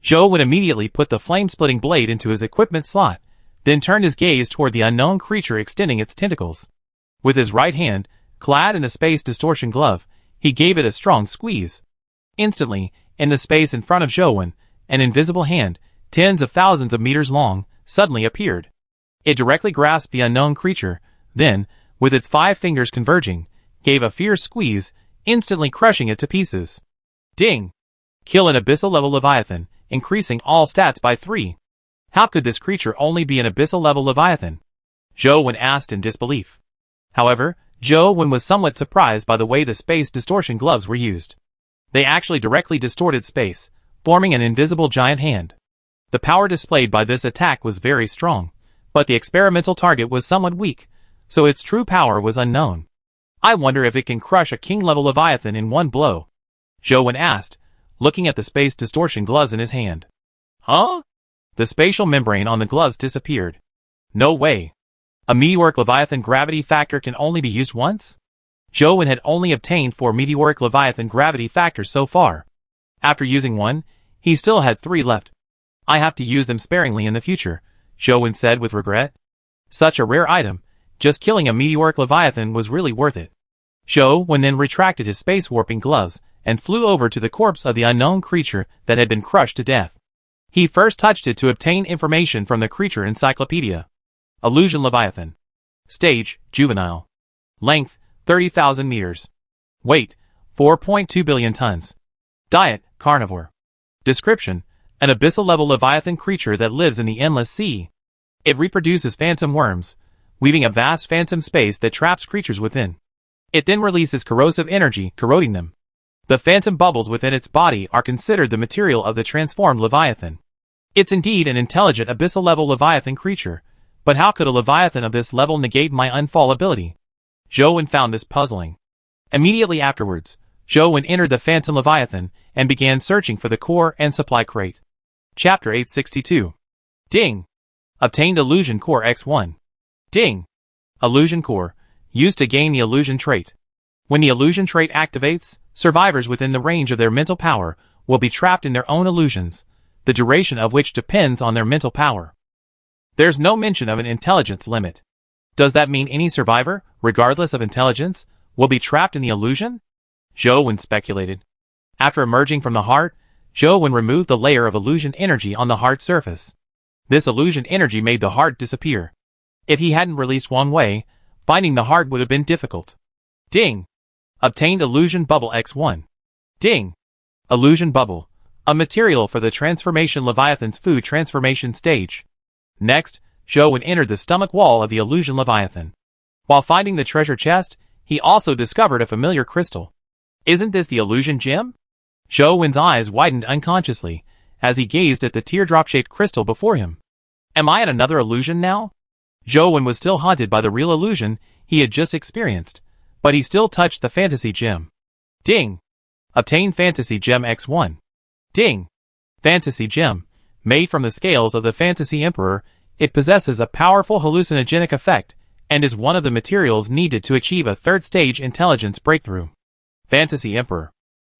Zhou immediately put the flame-splitting blade into his equipment slot, then turned his gaze toward the unknown creature extending its tentacles. With his right hand, clad in the space distortion glove, he gave it a strong squeeze. Instantly, in the space in front of Zhou, an invisible hand, tens of thousands of meters long, suddenly appeared. It directly grasped the unknown creature, then, with its 5 fingers converging, gave a fierce squeeze, instantly crushing it to pieces. Ding! Kill an abyssal-level Leviathan, increasing all stats by 3. How could this creature only be an abyssal-level Leviathan? Zhou asked in disbelief. However, Zhou was somewhat surprised by the way the space distortion gloves were used. They actually directly distorted space, forming an invisible giant hand. The power displayed by this attack was very strong, but the experimental target was somewhat weak, so its true power was unknown. I wonder if it can crush a king-level Leviathan in one blow. Zhou asked, looking at the space distortion gloves in his hand. Huh? The spatial membrane on the gloves disappeared. No way. A meteoric Leviathan gravity factor can only be used once? Zhou had only obtained 4 meteoric Leviathan gravity factors so far. After using one, he still had 3 left. I have to use them sparingly in the future, Zhou said with regret. Such a rare item, just killing a meteoric Leviathan was really worth it. Zhou then retracted his space warping gloves and flew over to the corpse of the unknown creature that had been crushed to death. He first touched it to obtain information from the creature encyclopedia. Illusion Leviathan. Stage, juvenile. Length, 30,000 meters. Weight, 4.2 billion tons. Diet, carnivore. Description, an abyssal-level Leviathan creature that lives in the endless sea. It reproduces phantom worms, weaving a vast phantom space that traps creatures within. It then releases corrosive energy, corroding them. The phantom bubbles within its body are considered the material of the transformed Leviathan. It's indeed an intelligent abyssal-level Leviathan creature, but how could a Leviathan of this level negate my unfall ability? Zhou found this puzzling. Immediately afterwards, Zhou entered the Phantom Leviathan and began searching for the core and supply crate. Chapter 862. Ding! Obtained Illusion Core X1. Ding! Illusion Core, used to gain the illusion trait. When the illusion trait activates, survivors within the range of their mental power will be trapped in their own illusions, the duration of which depends on their mental power. There's no mention of an intelligence limit. Does that mean any survivor, regardless of intelligence, will be trapped in the illusion? Zhou speculated. After emerging from the heart, Zhou removed the layer of illusion energy on the heart's surface. This illusion energy made the heart disappear. If he hadn't released Wang Wei, finding the heart would have been difficult. Ding! Obtained illusion bubble X1. Ding! Illusion bubble. A material for the transformation Leviathan's food transformation stage. Next, Zhou entered the stomach wall of the illusion Leviathan. While finding the treasure chest, he also discovered a familiar crystal. Isn't this the illusion gem? Zhou eyes widened unconsciously as he gazed at the teardrop-shaped crystal before him. Am I at another illusion now? Zhou was still haunted by the real illusion he had just experienced, but he still touched the fantasy gem. Ding! Obtain fantasy gem X1. Ding! Fantasy gem. Made from the scales of the fantasy emperor, it possesses a powerful hallucinogenic effect and is one of the materials needed to achieve a third-stage intelligence breakthrough. Fantasy emperor.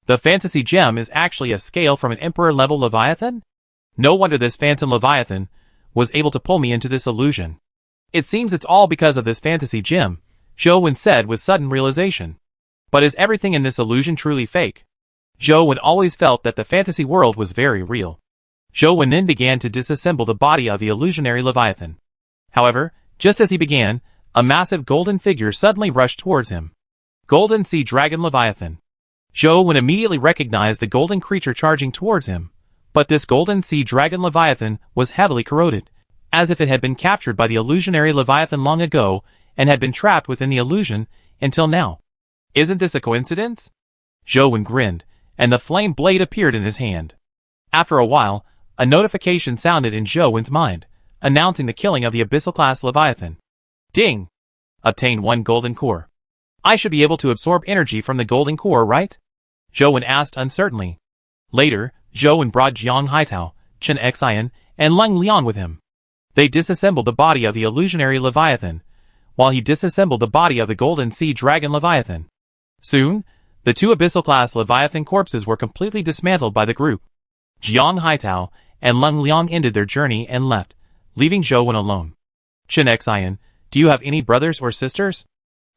The fantasy gem is actually a scale from an emperor-level Leviathan? No wonder this phantom Leviathan was able to pull me into this illusion. It seems it's all because of this fantasy gem, Zhou said with sudden realization. But is everything in this illusion truly fake? Zhou always felt that the fantasy world was very real. Zhou then began to disassemble the body of the illusionary Leviathan. However, just as he began, a massive golden figure suddenly rushed towards him. Golden Sea Dragon Leviathan. Zhou immediately recognized the golden creature charging towards him. But this Golden Sea Dragon Leviathan was heavily corroded, as if it had been captured by the illusionary Leviathan long ago and had been trapped within the illusion until now. Isn't this a coincidence? Zhou grinned, and the flame blade appeared in his hand. After a while, a notification sounded in Zhou's mind, announcing the killing of the Abyssal-class Leviathan. Ding! Obtain 1 golden core. I should be able to absorb energy from the golden core, right? Zhou asked uncertainly. Later, Zhou brought Jiang Haitao, Chen Xian, and Leng Liang with him. They disassembled the body of the illusionary Leviathan, while he disassembled the body of the Golden Sea Dragon Leviathan. Soon, the 2 Abyssal-class Leviathan corpses were completely dismantled by the group. Jiang Haitao and Leng Liang ended their journey and left, leaving Zhou alone. Chen Xian, do you have any brothers or sisters?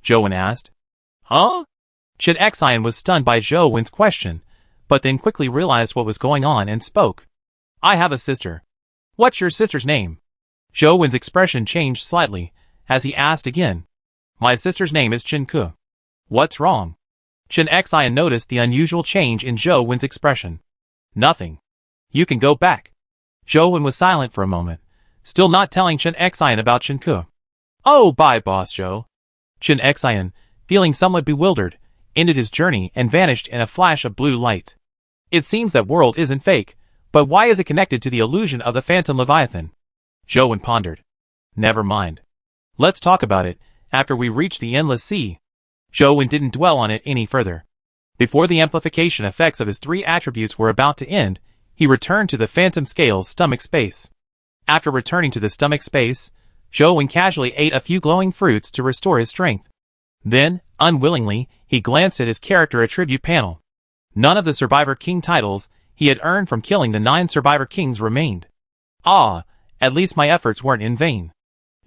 Zhou asked. Huh? Chen Xian was stunned by Zhou's question, but then quickly realized what was going on and spoke. I have a sister. What's your sister's name? Zhou's expression changed slightly as he asked again. My sister's name is Chen Ke. What's wrong? Chen Xian noticed the unusual change in Zhou's expression. Nothing. You can go back. Zhou was silent for a moment, still not telling Chen Xian about Chen Ke. Oh, bye, boss Zhou. Chen Xian, feeling somewhat bewildered, ended his journey and vanished in a flash of blue light. It seems that world isn't fake, but why is it connected to the illusion of the phantom Leviathan? Zhou pondered. Never mind. Let's talk about it after we reach the endless sea. Zhou didn't dwell on it any further. Before the amplification effects of his 3 attributes were about to end, he returned to the phantom scale's stomach space. After returning to the stomach space, Zhou casually ate a few glowing fruits to restore his strength. Then, unwillingly, he glanced at his character attribute panel. None of the Survivor King titles he had earned from killing the 9 Survivor Kings remained. Ah, at least my efforts weren't in vain.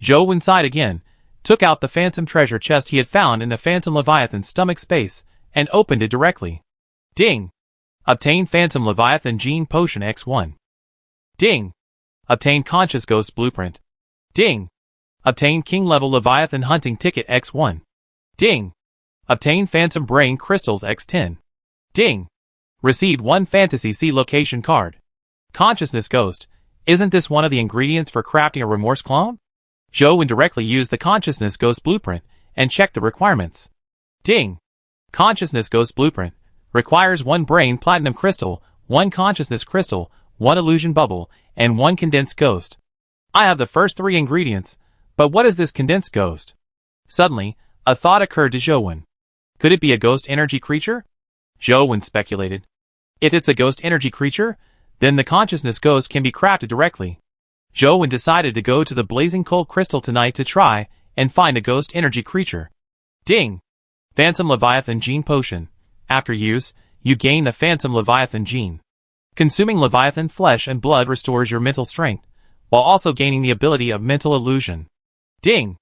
Zhou sighed again, took out the phantom treasure chest he had found in the phantom Leviathan's stomach space, and opened it directly. Ding! Obtain phantom Leviathan gene potion X1. Ding! Obtain conscious ghost blueprint. Ding! Obtain king level Leviathan hunting ticket X1. Ding! Obtain phantom brain crystals X10. Ding! Received 1 fantasy sea location card. Consciousness ghost. Isn't this one of the ingredients for crafting a remorse clone? Zhou indirectly used the consciousness ghost blueprint and checked the requirements. Ding! Consciousness ghost blueprint. Requires 1 brain platinum crystal, 1 consciousness crystal, 1 illusion bubble, and 1 condensed ghost. I have the first 3 ingredients, but what is this condensed ghost? Suddenly, a thought occurred to Zhou. Could it be a ghost energy creature? Zhou speculated. If it's a ghost energy creature, then the consciousness ghost can be crafted directly. Zhou decided to go to the blazing cold crystal tonight to try and find a ghost energy creature. Ding! Phantom Leviathan gene potion. After use, you gain the Phantom Leviathan gene. Consuming Leviathan flesh and blood restores your mental strength, while also gaining the ability of mental illusion. Ding!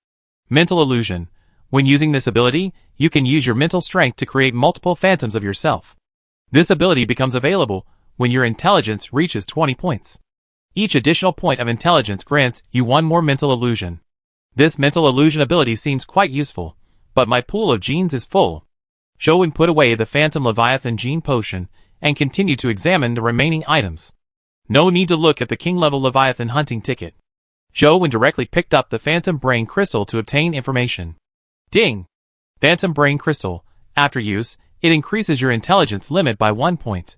Mental illusion. When using this ability, you can use your mental strength to create multiple phantoms of yourself. This ability becomes available when your intelligence reaches 20 points. Each additional point of intelligence grants you 1 more mental illusion. This mental illusion ability seems quite useful, but my pool of genes is full. Zhou put away the Phantom Leviathan gene potion and continued to examine the remaining items. No need to look at the king-level Leviathan hunting ticket. Zhou directly picked up the Phantom Brain Crystal to obtain information. Ding! Phantom Brain Crystal. After use, it increases your intelligence limit by 1 point.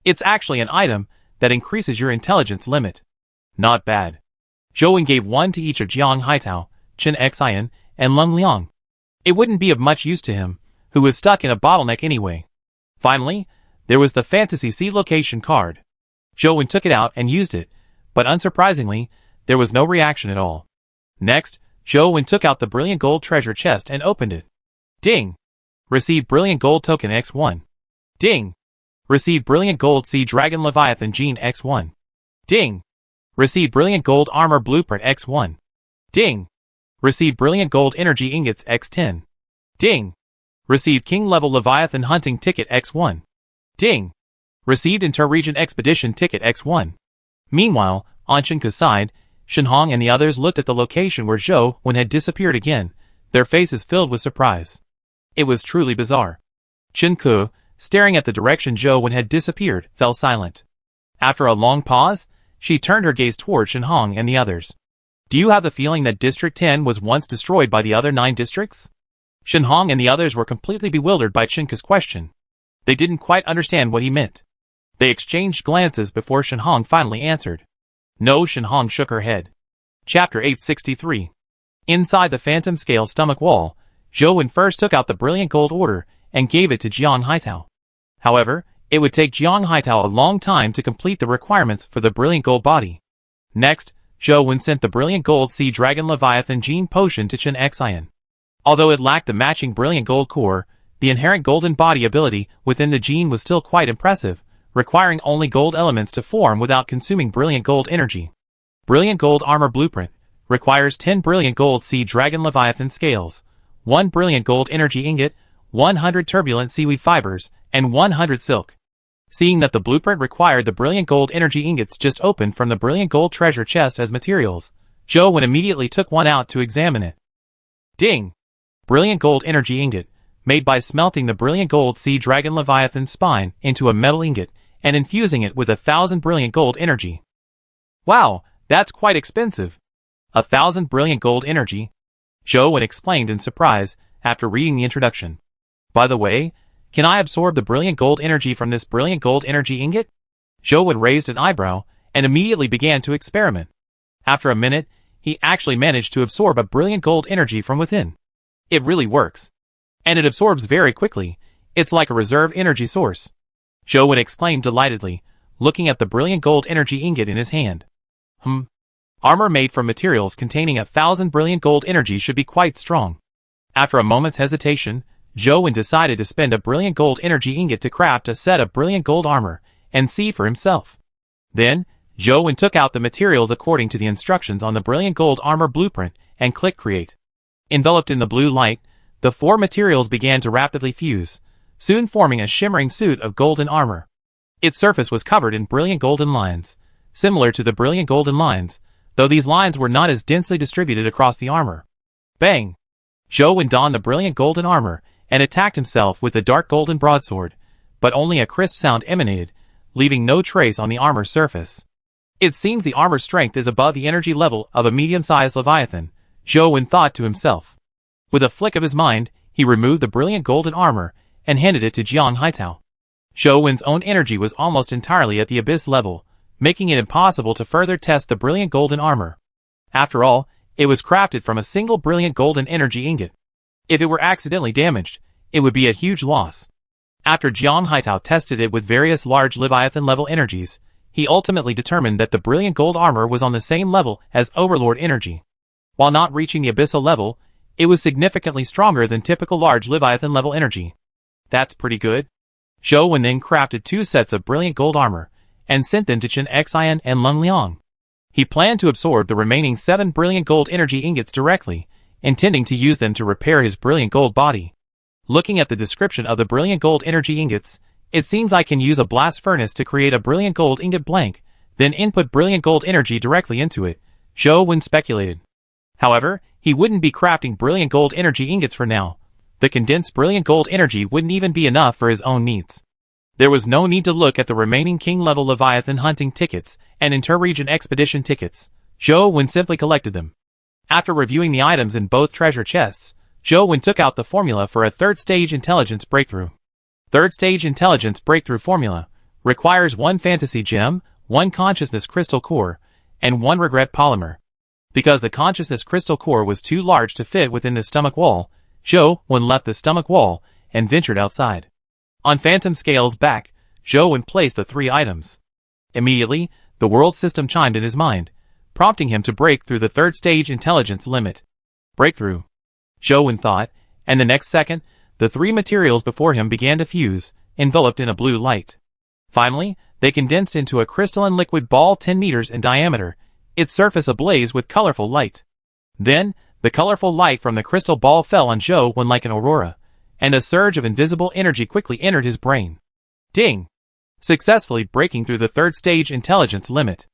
It's actually an item that increases your intelligence limit. Not bad. Zhou gave one to each of Jiang Haitao, Chen Xian, and Leng Liang. It wouldn't be of much use to him, who was stuck in a bottleneck anyway. Finally, there was the Fantasy Seed location card. Zhou took it out and used it, but unsurprisingly, there was no reaction at all. Next, Zhou took out the Brilliant Gold treasure chest and opened it. Ding! Received Brilliant Gold Token X1. Ding! Received Brilliant Gold Sea Dragon Leviathan Gene X1. Ding! Received Brilliant Gold Armor Blueprint X1. Ding! Received Brilliant Gold Energy Ingots X10. Ding! Received King Level Leviathan Hunting Ticket X1. Ding! Received Inter-Region Expedition Ticket X1. Meanwhile, on Shenku's side, Shenhong and the others looked at the location where Zhou had disappeared again, their faces filled with surprise. It was truly bizarre. Shenku, staring at the direction Zhou had disappeared, fell silent. After a long pause, she turned her gaze toward Shenhong and the others. Do you have the feeling that District 10 was once destroyed by the other 9 districts? Shenhong and the others were completely bewildered by Shenku's question. They didn't quite understand what he meant. They exchanged glances before Shenhong finally answered. No, Shenhong shook her head. Chapter 863. Inside the Phantom Scale stomach wall, Zhou first took out the Brilliant Gold Order and gave it to Jiang Haitao. However, it would take Jiang Haitao a long time to complete the requirements for the Brilliant Gold Body. Next, Zhou sent the Brilliant Gold Sea Dragon Leviathan Gene Potion to Chen Xian. Although it lacked the matching Brilliant Gold Core, the inherent Golden Body ability within the gene was still quite impressive, requiring only gold elements to form without consuming Brilliant Gold energy. Brilliant Gold Armor Blueprint requires 10 Brilliant Gold Sea Dragon Leviathan Scales, 1 Brilliant Gold Energy Ingot, 100 Turbulent Seaweed Fibers, and 100 Silk. Seeing that the blueprint required the Brilliant Gold Energy Ingots just opened from the Brilliant Gold Treasure Chest as materials, Zhou immediately took one out to examine it. Ding! Brilliant Gold Energy Ingot, made by smelting the Brilliant Gold Sea Dragon Leviathan spine into a metal ingot and infusing it with 1,000 Brilliant Gold Energy. Wow, that's quite expensive. 1,000 Brilliant Gold Energy? Zhou exclaimed in surprise after reading the introduction. By the way, can I absorb the Brilliant Gold Energy from this Brilliant Gold Energy Ingot? Zhou raised an eyebrow and immediately began to experiment. After a minute, he actually managed to absorb a Brilliant Gold Energy from within. It really works. And it absorbs very quickly. It's like a reserve energy source. Zhou exclaimed delightedly, looking at the Brilliant Gold Energy Ingot in his hand. Armor made from materials containing 1,000 Brilliant Gold Energy should be quite strong. After a moment's hesitation, Zhou decided to spend a Brilliant Gold Energy Ingot to craft a set of Brilliant Gold Armor and see for himself. Then, Zhou took out the materials according to the instructions on the Brilliant Gold Armor Blueprint and clicked Create. Enveloped in the blue light, the 4 materials began to rapidly fuse, soon forming a shimmering suit of golden armor. Its surface was covered in brilliant golden lines, similar to the brilliant golden lines, though these lines were not as densely distributed across the armor. Bang! Zhou donned the brilliant golden armor and attacked himself with the dark golden broadsword, but only a crisp sound emanated, leaving no trace on the armor's surface. It seems the armor's strength is above the energy level of a medium-sized Leviathan, Zhou thought to himself. With a flick of his mind, he removed the brilliant golden armor and handed it to Jiang Haitao. Zhou's own energy was almost entirely at the abyss level, making it impossible to further test the brilliant golden armor. After all, it was crafted from a single brilliant golden energy ingot. If it were accidentally damaged, it would be a huge loss. After Jiang Haitao tested it with various large Leviathan-level energies, he ultimately determined that the brilliant gold armor was on the same level as Overlord energy. While not reaching the abyssal level, it was significantly stronger than typical large Leviathan-level energy. That's pretty good. Zhou then crafted 2 sets of brilliant gold armor, and sent them to Chen Xian and Leng Liang. He planned to absorb the remaining 7 brilliant gold energy ingots directly, intending to use them to repair his brilliant gold body. Looking at the description of the brilliant gold energy ingots, it seems I can use a blast furnace to create a brilliant gold ingot blank, then input brilliant gold energy directly into it, Zhou speculated. However, he wouldn't be crafting brilliant gold energy ingots for now, The condensed brilliant gold energy wouldn't even be enough for his own needs. There was no need to look at the remaining king-level Leviathan hunting tickets and inter-region expedition tickets. Zhou Wen simply collected them. After reviewing the items in both treasure chests, Zhou Wen took out the formula for a third-stage intelligence breakthrough. Third-stage intelligence breakthrough formula requires 1 fantasy gem, 1 consciousness crystal core, and 1 regret polymer. Because the consciousness crystal core was too large to fit within the stomach wall, Zhou Wen left the stomach wall and ventured outside. On Phantom Scale's back, Zhou Wen placed the 3 items. Immediately, the world system chimed in his mind, prompting him to break through the third-stage intelligence limit. Breakthrough, Zhou Wen thought, and the next second, the 3 materials before him began to fuse, enveloped in a blue light. Finally, they condensed into a crystalline liquid ball 10 meters in diameter, its surface ablaze with colorful light. Then, the colorful light from the crystal ball fell on Zhou Wen like an aurora, and a surge of invisible energy quickly entered his brain. Ding! Successfully breaking through the third-stage intelligence limit.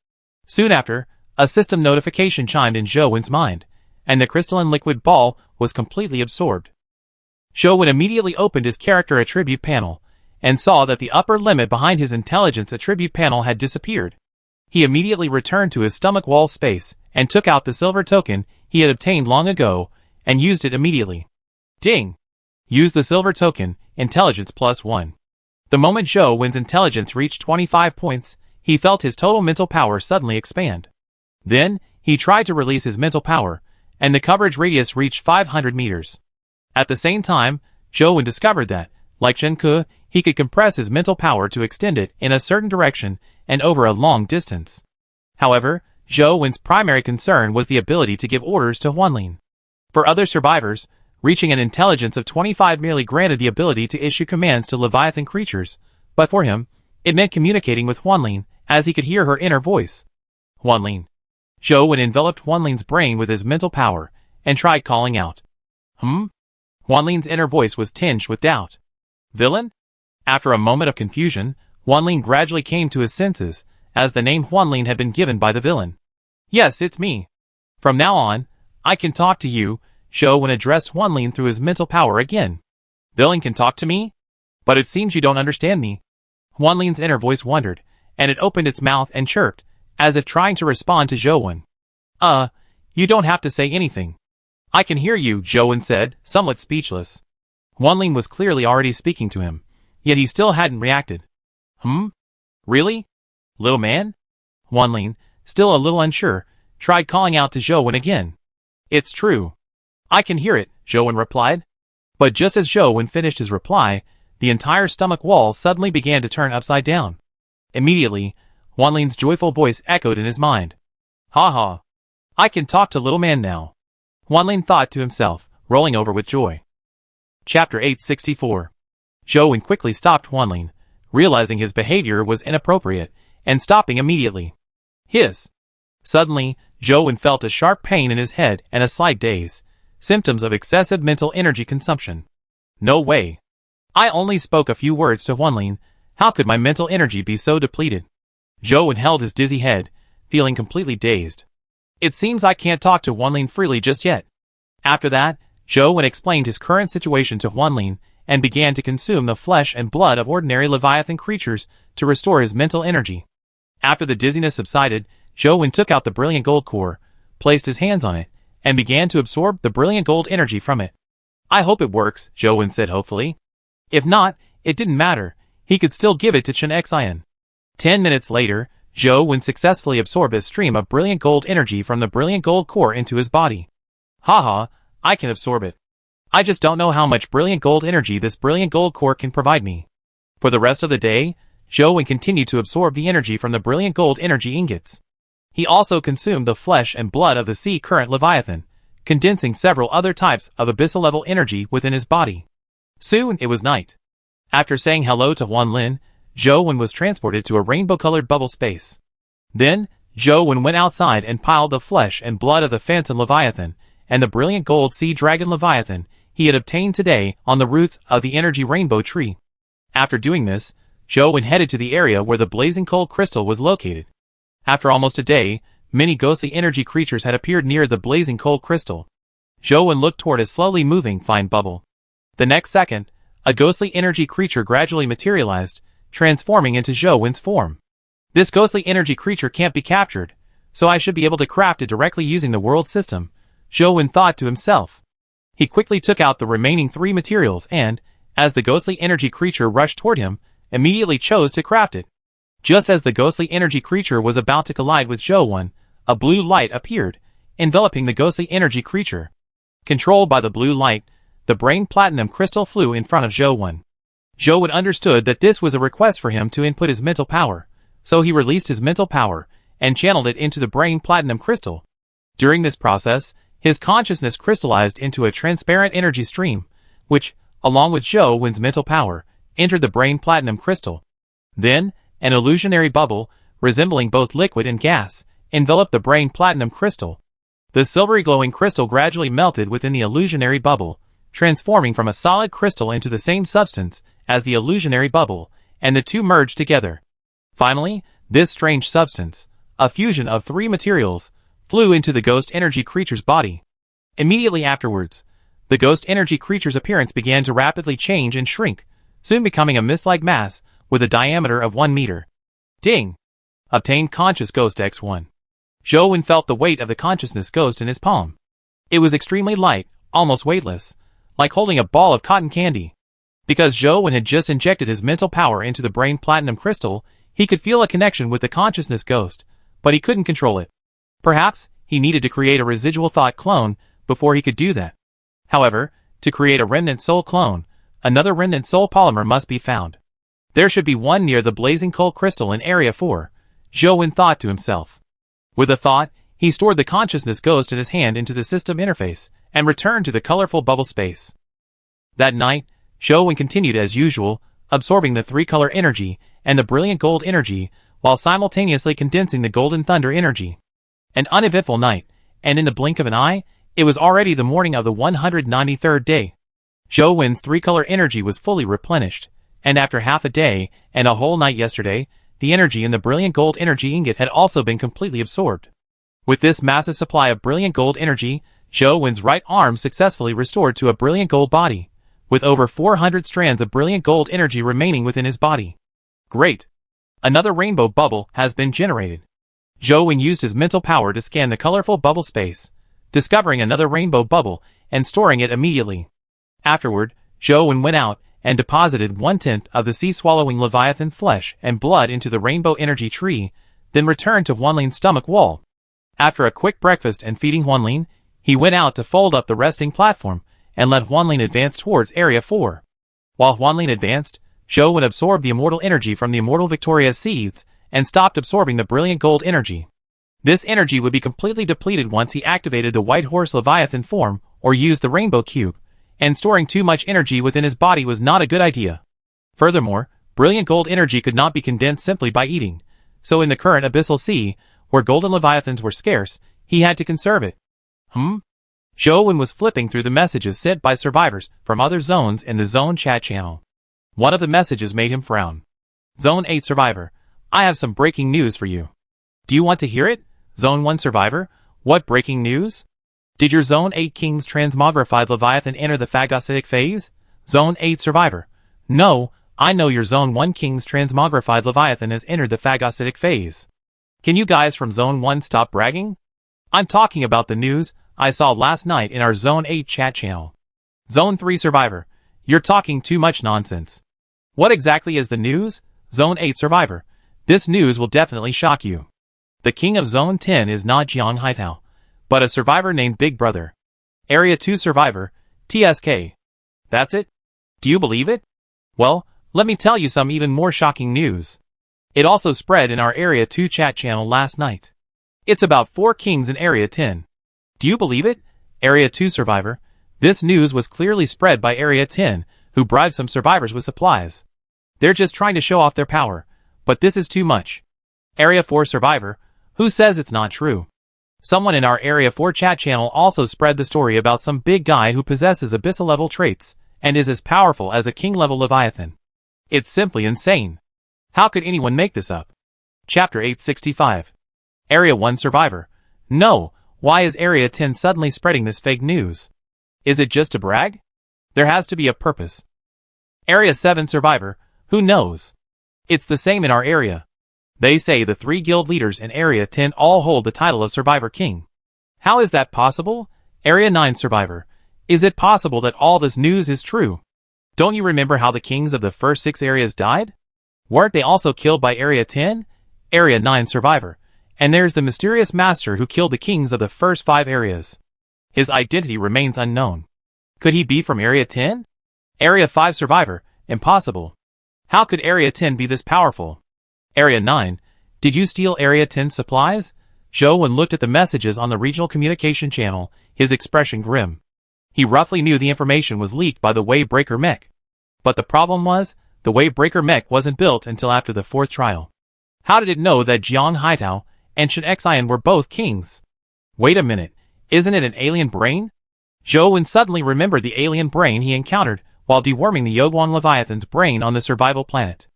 Soon after, a system notification chimed in Zhou Wen's mind, and the crystalline liquid ball was completely absorbed. Zhou Wen immediately opened his character attribute panel, and saw that the upper limit behind his intelligence attribute panel had disappeared. He immediately returned to his stomach wall space, and took out the silver token he had obtained long ago, and used it immediately. Ding! Use the silver token, intelligence +1. The moment Zhou Wen's intelligence reached 25 points, he felt his total mental power suddenly expand. Then, he tried to release his mental power, and the coverage radius reached 500 meters. At the same time, Zhou Wen discovered that, like Chen Ke, he could compress his mental power to extend it in a certain direction and over a long distance. However, Zhou Wen's primary concern was the ability to give orders to Huanlin. For other survivors, reaching an intelligence of 25 merely granted the ability to issue commands to Leviathan creatures, but for him, it meant communicating with Huanlin, as he could hear her inner voice. Huanlin. Zhou Wen enveloped Huanlin's brain with his mental power, and tried calling out. Huanlin's inner voice was tinged with doubt. Villain? After a moment of confusion, Huanlin gradually came to his senses, as the name Huanlin had been given by the villain. Yes, it's me. From now on, I can talk to you, Zhou Wen addressed Huanlin through his mental power again. Villain can talk to me? But it seems you don't understand me. Huanlin's inner voice wondered, and it opened its mouth and chirped, as if trying to respond to Zhou Wen. You don't have to say anything. I can hear you, Zhou Wen said, somewhat speechless. Huanlin was clearly already speaking to him, yet he still hadn't reacted. Really? Little man? Huanlin, still a little unsure, tried calling out to Zhou Wen again. It's true. I can hear it, Zhou Wen replied. But just as Zhou Wen finished his reply, the entire stomach wall suddenly began to turn upside down. Immediately, Huanlin's joyful voice echoed in his mind. Ha ha. I can talk to little man now. Huanlin thought to himself, rolling over with joy. Chapter 864. Zhou Wen quickly stopped Huanlin, realizing his behavior was inappropriate, and stopping immediately. Hiss. Suddenly, Zhou Wen felt a sharp pain in his head and a slight daze, symptoms of excessive mental energy consumption. No way. I only spoke a few words to Huanlin, how could my mental energy be so depleted? Zhou Wen held his dizzy head, feeling completely dazed. It seems I can't talk to Huanlin freely just yet. After that, Zhou Wen explained his current situation to Huanlin, and began to consume the flesh and blood of ordinary Leviathan creatures to restore his mental energy. After the dizziness subsided, Zhou Wen took out the brilliant gold core, placed his hands on it, and began to absorb the brilliant gold energy from it. I hope it works, Zhou Wen said hopefully. If not, it didn't matter, he could still give it to Chen Xian. 10 minutes later, Zhou Wen successfully absorbed a stream of brilliant gold energy from the brilliant gold core into his body. Haha, I can absorb it. I just don't know how much brilliant gold energy this brilliant gold core can provide me. For the rest of the day, Zhou Wen continued to absorb the energy from the brilliant gold energy ingots. He also consumed the flesh and blood of the sea current Leviathan, condensing several other types of abyssal-level energy within his body. Soon it was night. After saying hello to Huanlin, Zhou Wen was transported to a rainbow-colored bubble space. Then, Zhou Wen went outside and piled the flesh and blood of the phantom Leviathan and the brilliant gold sea dragon Leviathan he had obtained today on the roots of the energy rainbow tree. After doing this, Zhou Wen headed to the area where the blazing cold crystal was located. After almost a day, many ghostly energy creatures had appeared near the blazing cold crystal. Zhou Wen looked toward a slowly moving fine bubble. The next second, a ghostly energy creature gradually materialized, transforming into Zhou Wen's form. This ghostly energy creature can't be captured, so I should be able to craft it directly using the world system, Zhou Wen thought to himself. He quickly took out the remaining 3 materials and, as the ghostly energy creature rushed toward him, immediately chose to craft it. Just as the ghostly energy creature was about to collide with Zhou Wen, a blue light appeared, enveloping the ghostly energy creature. Controlled by the blue light, the brain platinum crystal flew in front of Zhou Wen. Zhou Wen understood that this was a request for him to input his mental power, so he released his mental power and channeled it into the brain platinum crystal. During this process, his consciousness crystallized into a transparent energy stream, which, along with Zhou Wen's mental power, entered the brain platinum crystal. Then, an illusionary bubble, resembling both liquid and gas, enveloped the brain platinum crystal. The silvery glowing crystal gradually melted within the illusionary bubble, transforming from a solid crystal into the same substance as the illusionary bubble, and the two merged together. Finally, this strange substance, a fusion of 3 materials, flew into the ghost energy creature's body. Immediately afterwards, the ghost energy creature's appearance began to rapidly change and shrink, soon becoming a mist-like mass with a diameter of 1 meter. Ding! Obtained Conscious Ghost X1. Zhou Wen felt the weight of the consciousness ghost in his palm. It was extremely light, almost weightless, like holding a ball of cotton candy. Because Zhou Wen had just injected his mental power into the brain platinum crystal, he could feel a connection with the consciousness ghost, but he couldn't control it. Perhaps he needed to create a residual thought clone before he could do that. However, to create a remnant soul clone, another remnant soul polymer must be found. There should be one near the blazing coal crystal in Area 4, Zhou Wen thought to himself. With a thought, he stored the consciousness ghost in his hand into the system interface and returned to the colorful bubble space. That night, Zhou Wen continued as usual, absorbing the 3-color energy and the brilliant gold energy while simultaneously condensing the golden thunder energy. An uneventful night, and in the blink of an eye, it was already the morning of the 193rd day. Zhou Wen's 3-color energy was fully replenished, and after half a day and a whole night yesterday, the energy in the brilliant gold energy ingot had also been completely absorbed. With this massive supply of brilliant gold energy, Zhou Wen's right arm successfully restored to a brilliant gold body, with over 400 strands of brilliant gold energy remaining within his body. Great! Another rainbow bubble has been generated. Zhou Wen used his mental power to scan the colorful bubble space, discovering another rainbow bubble and storing it immediately. Afterward, Zhou Wen went out and deposited 1/10 of the sea-swallowing leviathan flesh and blood into the rainbow energy tree, then returned to Huanlin's stomach wall. After a quick breakfast and feeding Huanlin, he went out to fold up the resting platform and let Huanlin advance towards Area 4. While Huanlin advanced, Zhou Wen absorbed the immortal energy from the immortal Victoria's seeds and stopped absorbing the brilliant gold energy. This energy would be completely depleted once he activated the White Horse Leviathan form or used the Rainbow Cube, and storing too much energy within his body was not a good idea. Furthermore, brilliant gold energy could not be condensed simply by eating, so in the current abyssal sea, where golden leviathans were scarce, he had to conserve it. Zhou Wen was flipping through the messages sent by survivors from other zones in the Zone chat channel. One of the messages made him frown. Zone 8 Survivor, I have some breaking news for you. Do you want to hear it? Zone 1 Survivor, what breaking news? Did your Zone 8 King's transmogrified Leviathan enter the phagocytic phase? Zone 8 Survivor, no, I know your Zone 1 King's transmogrified Leviathan has entered the phagocytic phase. Can you guys from Zone 1 stop bragging? I'm talking about the news I saw last night in our Zone 8 chat channel. Zone 3 Survivor, you're talking too much nonsense. What exactly is the news? Zone 8 Survivor, this news will definitely shock you. The king of Zone 10 is not Jiang Haitao, but a survivor named Big Brother. Area 2 Survivor, TSK. That's it? Do you believe it? Well, let me tell you some even more shocking news. It also spread in our Area 2 chat channel last night. It's about 4 kings in Area 10. Do you believe it? Area 2 Survivor, this news was clearly spread by Area 10, who bribed some survivors with supplies. They're just trying to show off their power, but this is too much. Area 4 Survivor, who says it's not true? Someone in our Area 4 chat channel also spread the story about some big guy who possesses abyssal-level traits and is as powerful as a king-level Leviathan. It's simply insane. How could anyone make this up? Chapter 865. Area 1 Survivor. No, why is Area 10 suddenly spreading this fake news? Is it just to brag? There has to be a purpose. Area 7 survivor, who knows? It's the same in our area. They say the 3 guild leaders in Area 10 all hold the title of Survivor King. How is that possible? Area 9 survivor, is it possible that all this news is true? Don't you remember how the kings of the first 6 areas died? Weren't they also killed by Area 10? Area 9 survivor. And there's the mysterious master who killed the kings of the first 5 areas. His identity remains unknown. Could he be from Area 10? Area 5 survivor, impossible. How could Area 10 be this powerful? Area 9, did you steal Area 10's supplies? Zhou looked at the messages on the regional communication channel, his expression grim. He roughly knew the information was leaked by the Wavebreaker mech. But the problem was, the Wavebreaker mech wasn't built until after the 4th trial. How did it know that Jiang Haitao and Shen Xian were both kings? Wait a minute, isn't it an alien brain? Zhou suddenly remembered the alien brain he encountered while deworming the Yogwan Leviathan's brain on the survival planet.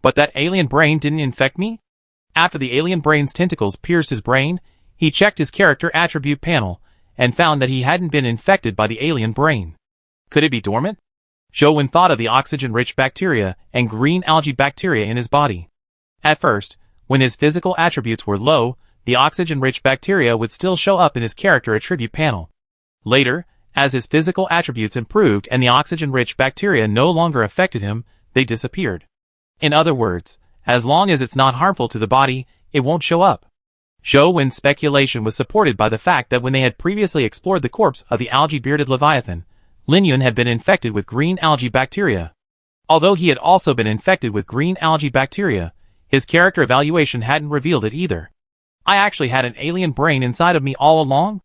But that alien brain didn't infect me? After the alien brain's tentacles pierced his brain, he checked his character attribute panel and found that he hadn't been infected by the alien brain. Could it be dormant? Zhou thought of the oxygen-rich bacteria and green algae bacteria in his body. At first, when his physical attributes were low, the oxygen-rich bacteria would still show up in his character attribute panel. Later, as his physical attributes improved and the oxygen-rich bacteria no longer affected him, they disappeared. In other words, as long as it's not harmful to the body, it won't show up. Zhou speculation was supported by the fact that when they had previously explored the corpse of the algae-bearded Leviathan, Lin Yun had been infected with green algae bacteria. Although he had also been infected with green algae bacteria, his character evaluation hadn't revealed it either. I actually had an alien brain inside of me all along?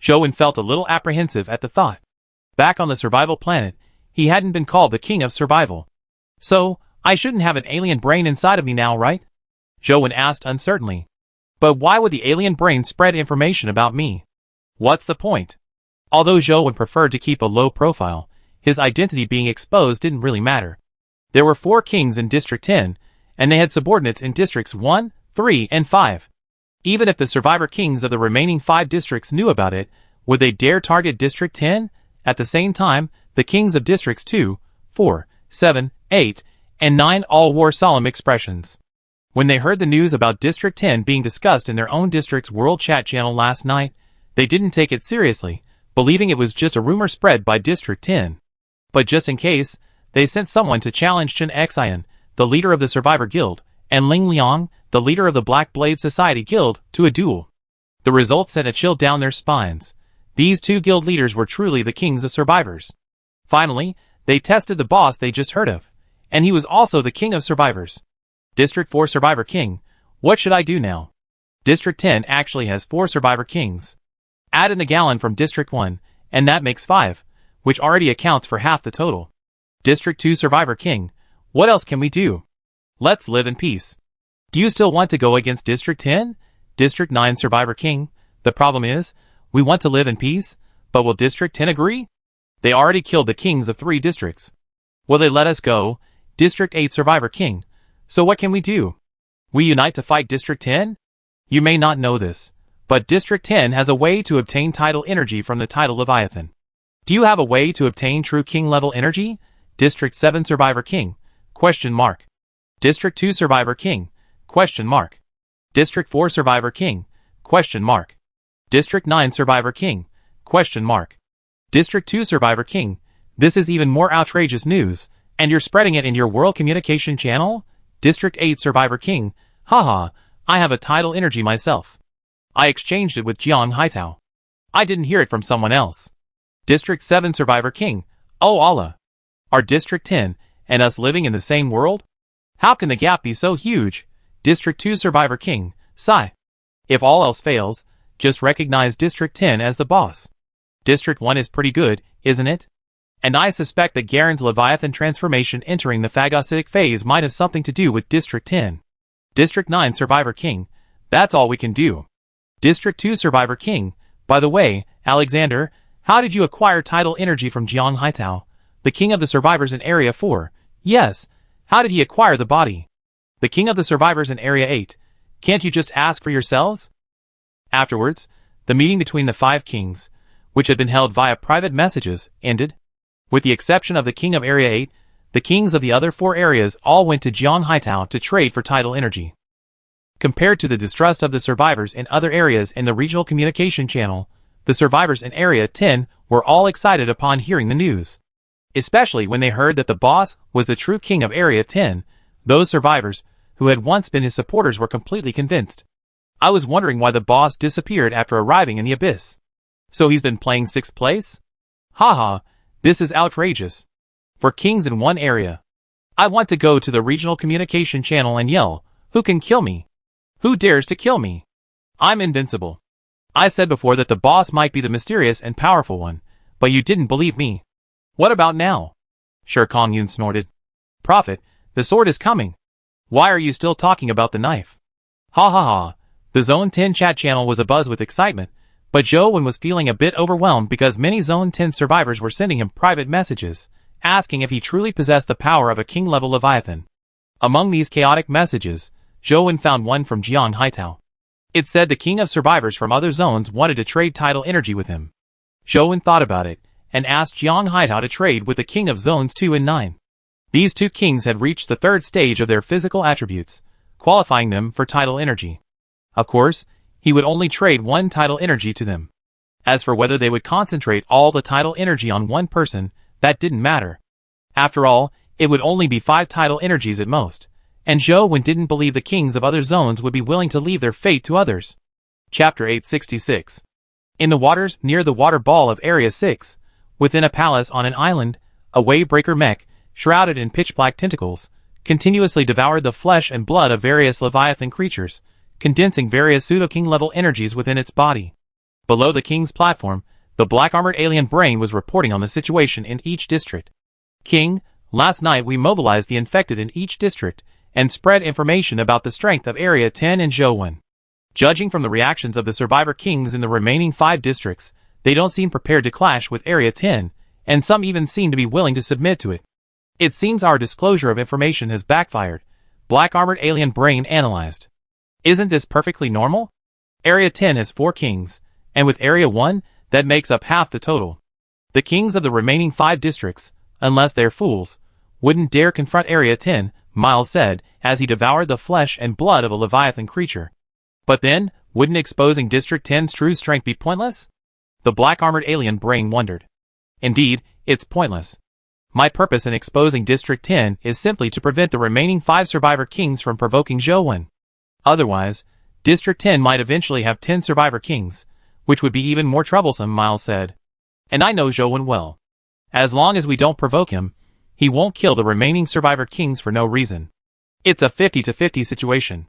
Zhou felt a little apprehensive at the thought. Back on the survival planet, he hadn't been called the king of survival. So, I shouldn't have an alien brain inside of me now, right? Zhou asked uncertainly. But why would the alien brain spread information about me? What's the point? Although Zhou preferred to keep a low profile, his identity being exposed didn't really matter. There were 4 kings in District 10, and they had subordinates in Districts 1, 3, and 5. Even if the survivor kings of the remaining 5 districts knew about it, would they dare target District 10? At the same time, the kings of Districts 2, 4, 7, 8, and 9 all wore solemn expressions. When they heard the news about District 10 being discussed in their own district's world chat channel last night, they didn't take it seriously, believing it was just a rumor spread by District 10. But just in case, they sent someone to challenge Shen Xian, the leader of the Survivor Guild, and Ling Liang, the leader of the Black Blade Society Guild, to a duel. The result sent a chill down their spines. These 2 guild leaders were truly the kings of survivors. Finally, they tested the boss they just heard of, and he was also the king of survivors. District 4 Survivor King, what should I do now? District 10 actually has 4 Survivor Kings. Add in a gallon from District 1, and that makes 5, which already accounts for half the total. District 2 Survivor King, what else can we do? Let's live in peace. Do you still want to go against District 10? District 9 Survivor King, the problem is, we want to live in peace, but will District 10 agree? They already killed the kings of 3 districts. Will they let us go? District 8 Survivor King, so what can we do? We unite to fight District 10? You may not know this, but District 10 has a way to obtain tidal energy from the tidal Leviathan. Do you have a way to obtain true king level energy? District 7 Survivor King, question mark. District 2 Survivor King, question mark. District 4 Survivor King, question mark. District 9 Survivor King, question mark. District 2 Survivor King, this is even more outrageous news, and you're spreading it in your world communication channel? District 8 Survivor King, haha, I have a tidal energy myself. I exchanged it with Jiang Haitao. I didn't hear it from someone else. District 7 Survivor King, oh Allah. Are District 10 and us living in the same world? How can the gap be so huge? District 2 Survivor King, sigh. If all else fails, just recognize District 10 as the boss. District 1 is pretty good, isn't it? And I suspect that Garen's Leviathan transformation entering the phagocytic phase might have something to do with District 10. District 9 Survivor King, that's all we can do. District 2 Survivor King, by the way, Alexander, how did you acquire tidal energy from Jiang Haitao, the king of the survivors in Area 4? Yes, how did he acquire the body? The king of the survivors in Area 8, can't you just ask for yourselves? Afterwards, the meeting between the 5 kings, which had been held via private messages, ended. With the exception of the king of Area 8, the kings of the other 4 areas all went to Jiang Haitao to trade for tidal energy. Compared to the distrust of the survivors in other areas in the regional communication channel, the survivors in Area 10 were all excited upon hearing the news. Especially when they heard that the boss was the true king of Area 10, those survivors, who had once been his supporters, were completely convinced. I was wondering why the boss disappeared after arriving in the abyss. So he's been playing 6th place? Haha, this is outrageous. For kings in one area. I want to go to the regional communication channel and yell, "Who can kill me? Who dares to kill me? I'm invincible." I said before that the boss might be the mysterious and powerful one, but you didn't believe me. What about now? Sure, Kong Yun snorted. Prophet, the sword is coming. Why are you still talking about the knife? Ha ha ha. The Zone 10 chat channel was abuzz with excitement, but Zhou Wen was feeling a bit overwhelmed because many Zone 10 survivors were sending him private messages, asking if he truly possessed the power of a king-level Leviathan. Among these chaotic messages, Zhou Wen found one from Jiang Haitao. It said the king of survivors from other zones wanted to trade tidal energy with him. Zhou Wen thought about it, and asked Jiang Haitao to trade with the king of zones 2 and 9. These 2 kings had reached the 3rd stage of their physical attributes, qualifying them for tidal energy. Of course, he would only trade 1 tidal energy to them. As for whether they would concentrate all the tidal energy on one person, that didn't matter. After all, it would only be 5 tidal energies at most, and Zhou Wen didn't believe the kings of other zones would be willing to leave their fate to others. Chapter 866. In the waters near the water ball of Area 6, within a palace on an island, a wave-breaker mech, shrouded in pitch-black tentacles, continuously devoured the flesh and blood of various Leviathan creatures, condensing various pseudo-king level energies within its body. Below the king's platform, the black-armored alien brain was reporting on the situation in each district. King, last night we mobilized the infected in each district, and spread information about the strength of Area 10 and Zhou Wen. Judging from the reactions of the survivor kings in the remaining 5 districts, they don't seem prepared to clash with Area 10, and some even seem to be willing to submit to it. It seems our disclosure of information has backfired, black-armored alien brain analyzed. Isn't this perfectly normal? Area 10 has 4 kings, and with Area 1, that makes up half the total. The kings of the remaining 5 districts, unless they're fools, wouldn't dare confront Area 10, Miles said, as he devoured the flesh and blood of a Leviathan creature. But then, wouldn't exposing District 10's true strength be pointless? The black-armored alien brain wondered. Indeed, it's pointless. My purpose in exposing District 10 is simply to prevent the remaining 5 survivor kings from provoking Zhou Wen. Otherwise, District 10 might eventually have 10 survivor kings, which would be even more troublesome, Miles said. And I know Zhou Wen well. As long as we don't provoke him, he won't kill the remaining survivor kings for no reason. It's a 50-50 situation.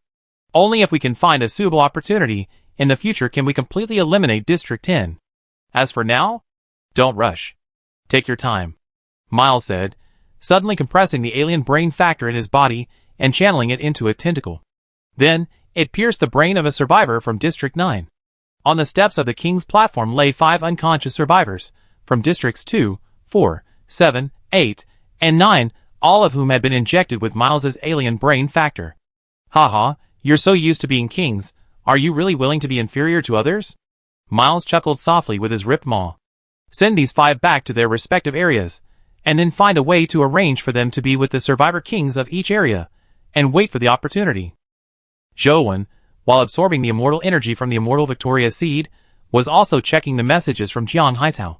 Only if we can find a suitable opportunity in the future can we completely eliminate District 10. As for now, don't rush. Take your time, Miles said, suddenly compressing the alien brain factor in his body and channeling it into a tentacle. Then, it pierced the brain of a survivor from District 9. On the steps of the king's platform lay 5 unconscious survivors, from Districts 2, 4, 7, 8, and 9, all of whom had been injected with Miles's alien brain factor. Haha, you're so used to being kings, are you really willing to be inferior to others? Miles chuckled softly with his ripped maw. Send these 5 back to their respective areas, and then find a way to arrange for them to be with the survivor kings of each area, and wait for the opportunity. Zhou Wen, while absorbing the immortal energy from the immortal Victoria seed, was also checking the messages from Jiang Haitao.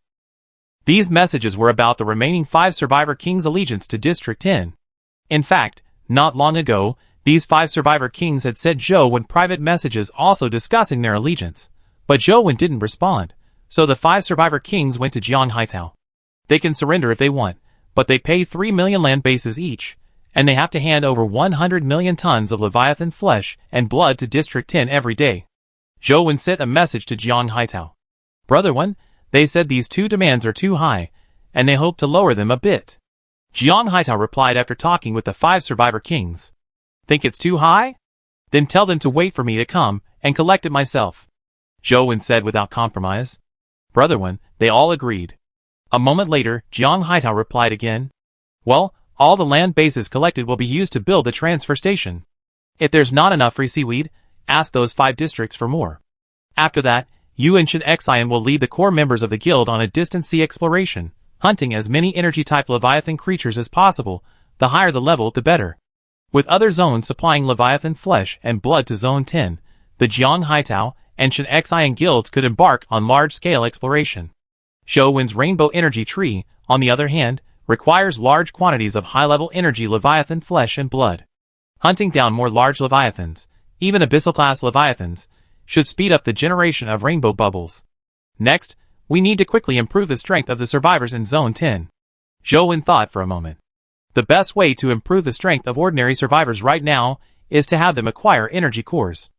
These messages were about the remaining 5 survivor kings' allegiance to District 10. In fact, not long ago, these 5 survivor kings had sent Zhou Wen private messages also discussing their allegiance, but Zhou Wen didn't respond, so the 5 survivor kings went to Jiang Haitao. They can surrender if they want, but they pay 3 million land bases each, and they have to hand over 100 million tons of Leviathan flesh and blood to District 10 every day. Zhou Wen sent a message to Jiang Haitao. Brother Wen, they said these 2 demands are too high, and they hope to lower them a bit. Jiang Haitao replied after talking with the 5 survivor kings. Think it's too high? Then tell them to wait for me to come and collect it myself. Zhou Wen said without compromise. Brother Wen, they all agreed. A moment later, Jiang Haitao replied again. Well, all the land bases collected will be used to build the transfer station. If there's not enough free seaweed, ask those 5 districts for more. After that, you and Shen Xian will lead the core members of the guild on a distant sea exploration, hunting as many energy-type Leviathan creatures as possible. The higher the level, the better. With other zones supplying Leviathan flesh and blood to Zone 10, the Jiang Haitao and Shen Xian guilds could embark on large-scale exploration. Zhou Wen's Rainbow Energy Tree, on the other hand, requires large quantities of high-level energy Leviathan flesh and blood. Hunting down more large Leviathans, even Abyssal-class Leviathans, should speed up the generation of rainbow bubbles. Next, we need to quickly improve the strength of the survivors in Zone 10. Zhou Wen thought for a moment. The best way to improve the strength of ordinary survivors right now is to have them acquire energy cores.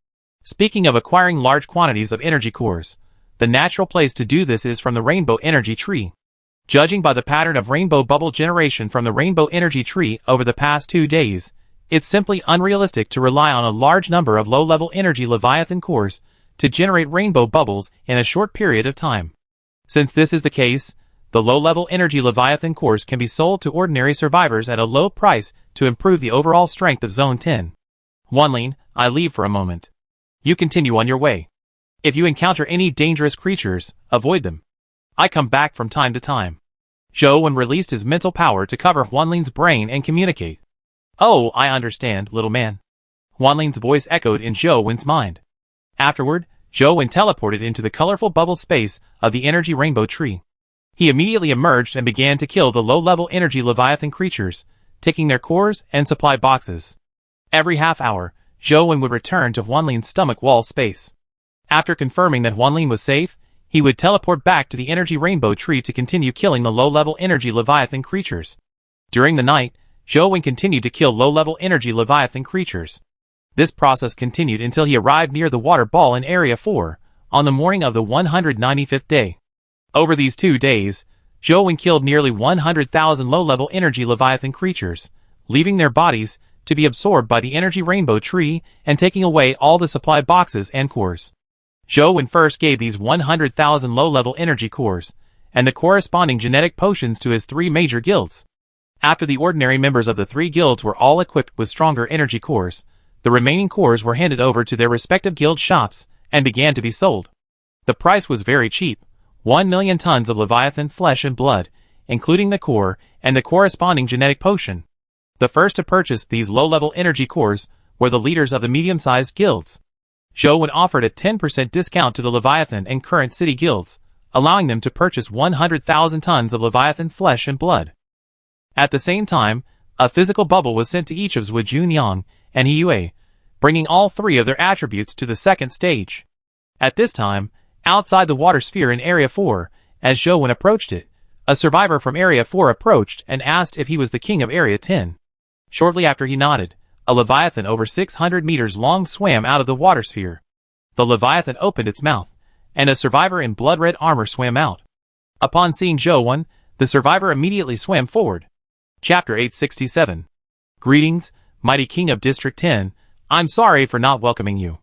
Speaking of acquiring large quantities of energy cores, the natural place to do this is from the Rainbow Energy Tree. Judging by the pattern of rainbow bubble generation from the Rainbow Energy Tree over the past 2 days, it's simply unrealistic to rely on a large number of low-level energy Leviathan cores to generate rainbow bubbles in a short period of time. Since this is the case, the low-level energy Leviathan cores can be sold to ordinary survivors at a low price to improve the overall strength of Zone 10. Wanlin, I leave for a moment. You continue on your way. If you encounter any dangerous creatures, avoid them. I come back from time to time. Zhou Wen released his mental power to cover Wanlin's brain and communicate. Oh, I understand, little man. Wanlin's voice echoed in Zhou Wen's mind. Afterward, Zhou Wen teleported into the colorful bubble space of the energy rainbow tree. He immediately emerged and began to kill the low-level energy Leviathan creatures, taking their cores and supply boxes. Every half hour, Zhou Wen would return to Wanlin's stomach wall space. After confirming that Wanlin was safe, he would teleport back to the energy rainbow tree to continue killing the low-level energy Leviathan creatures. During the night, Zhou Wen continued to kill low-level energy Leviathan creatures. This process continued until he arrived near the water ball in Area 4, on the morning of the 195th day. Over these 2 days, Zhou Wen killed nearly 100,000 low-level energy Leviathan creatures, leaving their bodies to be absorbed by the energy rainbow tree and taking away all the supply boxes and cores. Zhou Wen first gave these 100,000 low-level energy cores, and the corresponding genetic potions to his 3 major guilds. After the ordinary members of the 3 guilds were all equipped with stronger energy cores, the remaining cores were handed over to their respective guild shops and began to be sold. The price was very cheap, 1 million tons of Leviathan flesh and blood, including the core and the corresponding genetic potion. The first to purchase these low-level energy cores were the leaders of the medium-sized guilds. Zhou Wen offered a 10% discount to the Leviathan and current city guilds, allowing them to purchase 100,000 tons of Leviathan flesh and blood. At the same time, a physical bubble was sent to each of Zhu Junyang and He Yue, bringing all 3 of their attributes to the second stage. At this time, outside the water sphere in Area 4, as Zhou Wen approached it, a survivor from Area 4 approached and asked if he was the king of Area 10. Shortly after he nodded, a Leviathan over 600 meters long swam out of the water sphere. The Leviathan opened its mouth, and a survivor in blood-red armor swam out. Upon seeing Zhou Wen, the survivor immediately swam forward. Chapter 867. Greetings, mighty king of District 10, I'm sorry for not welcoming you.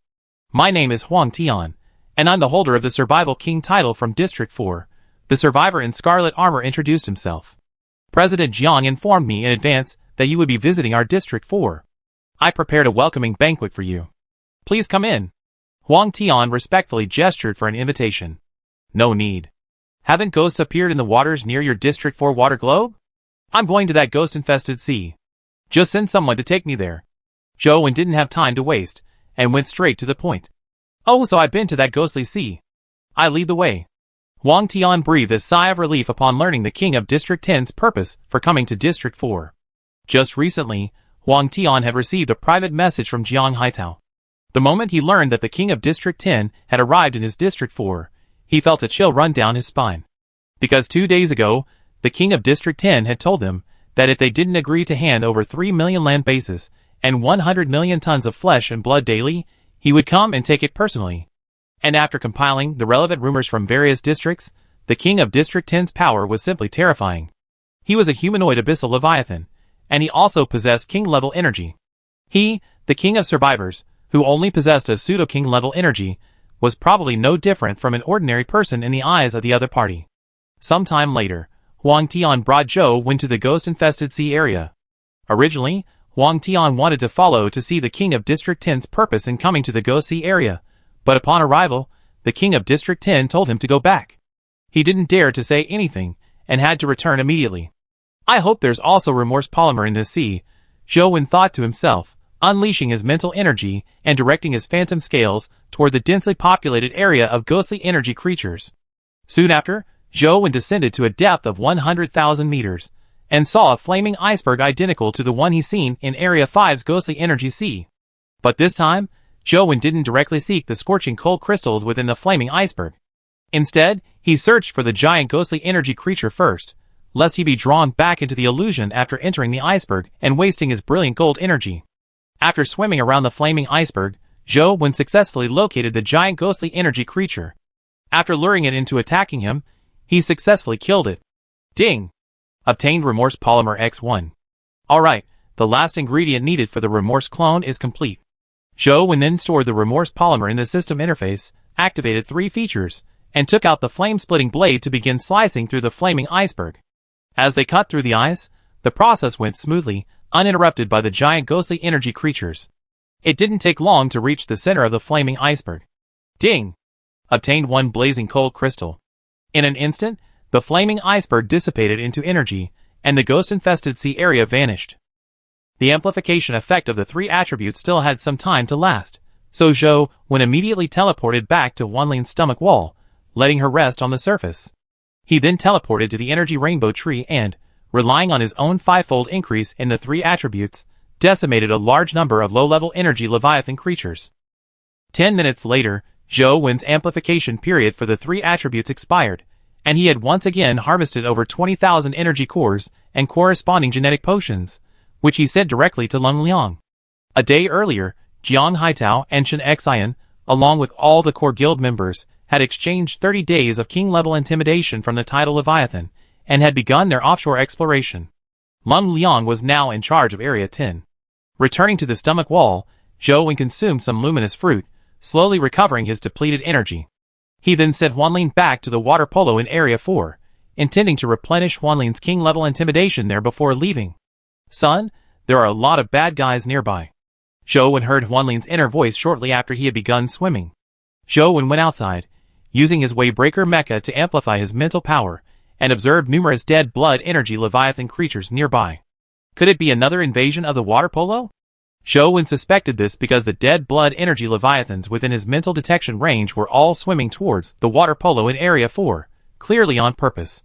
My name is Huang Tian, and I'm the holder of the Survival King title from District 4. The survivor in scarlet armor introduced himself. President Jiang informed me in advance that you would be visiting our District 4. I prepared a welcoming banquet for you. Please come in. Huang Tian respectfully gestured for an invitation. No need. Haven't ghosts appeared in the waters near your District 4 water globe? I'm going to that ghost-infested sea. Just send someone to take me there. Zhou Wen didn't have time to waste, and went straight to the point. Oh, so I've been to that ghostly sea. I lead the way. Huang Tian breathed a sigh of relief upon learning the king of District 10's purpose for coming to District 4. Just recently, Huang Tian had received a private message from Jiang Haitao. The moment he learned that the king of District 10 had arrived in his District 4, he felt a chill run down his spine. Because 2 days ago, the king of District 10 had told them that if they didn't agree to hand over 3 million land bases and 100 million tons of flesh and blood daily, he would come and take it personally. And after compiling the relevant rumors from various districts, the king of District 10's power was simply terrifying. He was a humanoid abyssal Leviathan, and he also possessed king-level energy. He, the king of survivors, who only possessed a pseudo-king level energy, was probably no different from an ordinary person in the eyes of the other party. Sometime later, Huang Tian brought Zhou Wen to the ghost-infested sea area. Originally, Huang Tian wanted to follow to see the king of District 10's purpose in coming to the ghost sea area, but upon arrival, the king of District 10 told him to go back. He didn't dare to say anything, and had to return immediately. I hope there's also remorse polymer in this sea, Zhou thought to himself, unleashing his mental energy and directing his phantom scales toward the densely populated area of ghostly energy creatures. Soon after, Zhou descended to a depth of 100,000 meters, and saw a flaming iceberg identical to the one he seen in Area 5's ghostly energy sea. But this time, Zhou didn't directly seek the scorching cold crystals within the flaming iceberg. Instead, he searched for the giant ghostly energy creature first, lest he be drawn back into the illusion after entering the iceberg and wasting his brilliant gold energy. After swimming around the flaming iceberg, Zhou successfully located the giant ghostly energy creature. After luring it into attacking him, he successfully killed it. Ding! Obtained Remorse Polymer X1. Alright, the last ingredient needed for the Remorse clone is complete. Zhou then stored the Remorse Polymer in the system interface, activated 3 features, and took out the flame-splitting blade to begin slicing through the flaming iceberg. As they cut through the ice, the process went smoothly, uninterrupted by the giant ghostly energy creatures. It didn't take long to reach the center of the flaming iceberg. Ding! Obtained 1 blazing cold crystal. In an instant, the flaming iceberg dissipated into energy, and the ghost-infested sea area vanished. The amplification effect of the 3 attributes still had some time to last, so Zhou immediately teleported back to Wanling's stomach wall, letting her rest on the surface. He then teleported to the energy rainbow tree and, relying on his own 5-fold increase in the 3 attributes, decimated a large number of low-level energy Leviathan creatures. 10 minutes later, Zhou's amplification period for the 3 attributes expired, and he had once again harvested over 20,000 energy cores and corresponding genetic potions, which he sent directly to Lung Liang. A day earlier, Jiang Haitao and Chen Xian, along with all the core guild members, had exchanged 30 days of king-level intimidation from the tidal Leviathan, and had begun their offshore exploration. Lung Liang was now in charge of Area 10. Returning to the stomach wall, Zhou consumed some luminous fruit, slowly recovering his depleted energy. He then sent Wanling back to the water polo in Area 4, intending to replenish Wanling's king-level intimidation there before leaving. Son, there are a lot of bad guys nearby. Zhou heard Wanling's inner voice shortly after he had begun swimming. Zhou went outside, using his Waybreaker mecha to amplify his mental power, and observed numerous dead blood energy Leviathan creatures nearby. Could it be another invasion of the water polo? Zhou suspected this because the dead blood energy Leviathans within his mental detection range were all swimming towards the water polo in Area 4, clearly on purpose.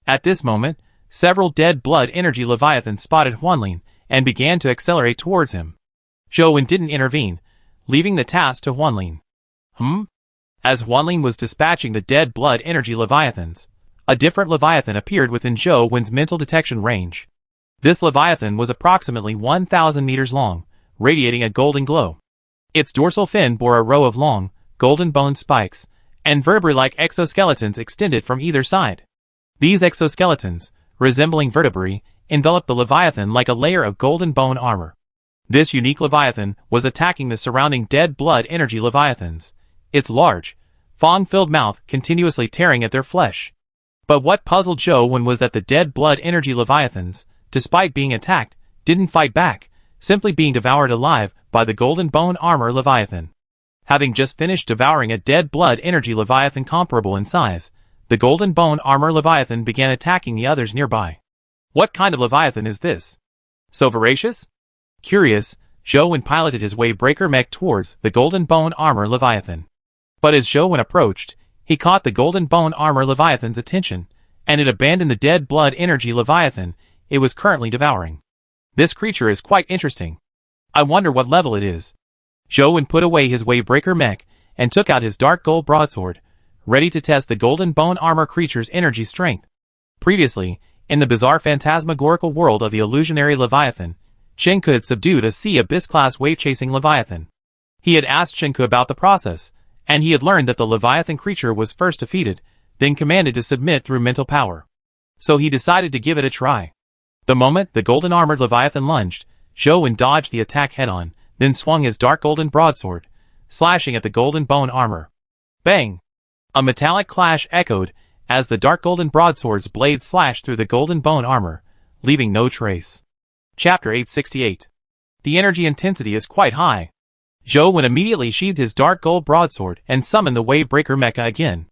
At this moment, several dead blood energy Leviathans spotted Wanling and began to accelerate towards him. Zhou didn't intervene, leaving the task to Wanling. As Wanling was dispatching the dead blood energy Leviathans, a different Leviathan appeared within Zhou's mental detection range. This Leviathan was approximately 1,000 meters long, radiating a golden glow. Its dorsal fin bore a row of long, golden bone spikes, and vertebrae-like exoskeletons extended from either side. These exoskeletons, resembling vertebrae, enveloped the Leviathan like a layer of golden bone armor. This unique Leviathan was attacking the surrounding dead blood energy Leviathans, its large, fang-filled mouth continuously tearing at their flesh. But what puzzled Zhou was that the dead blood energy Leviathans, despite being attacked, didn't fight back, simply being devoured alive by the golden bone armor Leviathan. Having just finished devouring a dead blood energy Leviathan comparable in size, the golden bone armor Leviathan began attacking the others nearby. What kind of Leviathan is this? So voracious? Curious, Zhou piloted his Waybreaker mech towards the golden bone armor Leviathan. But as Zhou approached, he caught the golden bone armor Leviathan's attention, and it abandoned the dead blood energy Leviathan it was currently devouring. This creature is quite interesting. I wonder what level it is. Zhou put away his Waybreaker mech and took out his dark gold broadsword, ready to test the golden bone armor creature's energy strength. Previously, in the bizarre phantasmagorical world of the illusionary Leviathan, Shenke had subdued a Sea Abyss-class wave-chasing Leviathan. He had asked Shenke about the process, and he had learned that the Leviathan creature was first defeated, then commanded to submit through mental power. So he decided to give it a try. The moment the golden-armored Leviathan lunged, Zhou dodged the attack head-on, then swung his dark golden broadsword, slashing at the golden bone armor. Bang! A metallic clash echoed as the dark golden broadsword's blade slashed through the golden bone armor, leaving no trace. Chapter 868. The energy intensity is quite high. Zhou immediately sheathed his dark gold broadsword and summoned the Waybreaker mecha again.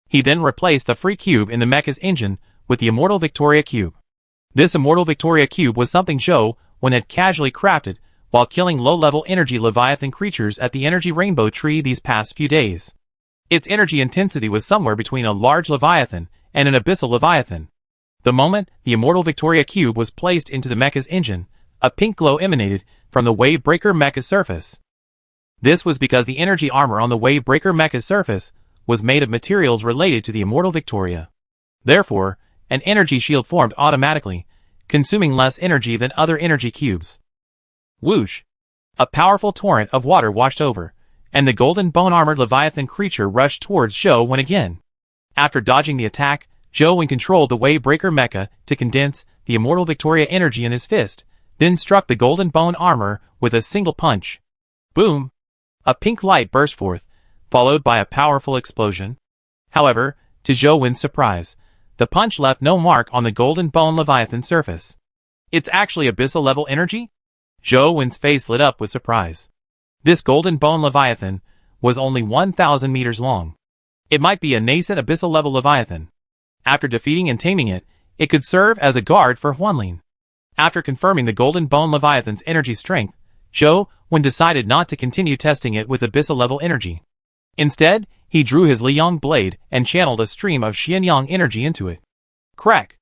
He then replaced the free cube in the mecha's engine with the Immortal Victoria Cube. This Immortal Victoria Cube was something Zhou Wen had casually crafted while killing low-level energy Leviathan creatures at the Energy Rainbow Tree these past few days. Its energy intensity was somewhere between a large Leviathan and an Abyssal Leviathan. The moment the Immortal Victoria Cube was placed into the mecha's engine, a pink glow emanated from the Wavebreaker mecha's surface. This was because the energy armor on the Wavebreaker mecha's surface was made of materials related to the Immortal Victoria. Therefore, an energy shield formed automatically, consuming less energy than other energy cubes. Whoosh! A powerful torrent of water washed over, and the golden bone-armored Leviathan creature rushed towards Zhou Wen again. After dodging the attack, Zhou Wen controlled the Wavebreaker mecha to condense the Immortal Victoria energy in his fist, then struck the golden bone armor with a single punch. Boom! A pink light burst forth, followed by a powerful explosion. However, to Zhou Wen's surprise, the punch left no mark on the golden bone Leviathan surface. It's actually Abyssal level energy? Zhou Wen's face lit up with surprise. This golden bone Leviathan was only 1,000 meters long. It might be a nascent Abyssal level Leviathan. After defeating and taming it, it could serve as a guard for Huanlin. After confirming the golden bone Leviathan's energy strength, Zhou Wen decided not to continue testing it with Abyssal level energy. Instead, he drew his Liyang blade and channeled a stream of Xianyang energy into it. Crack!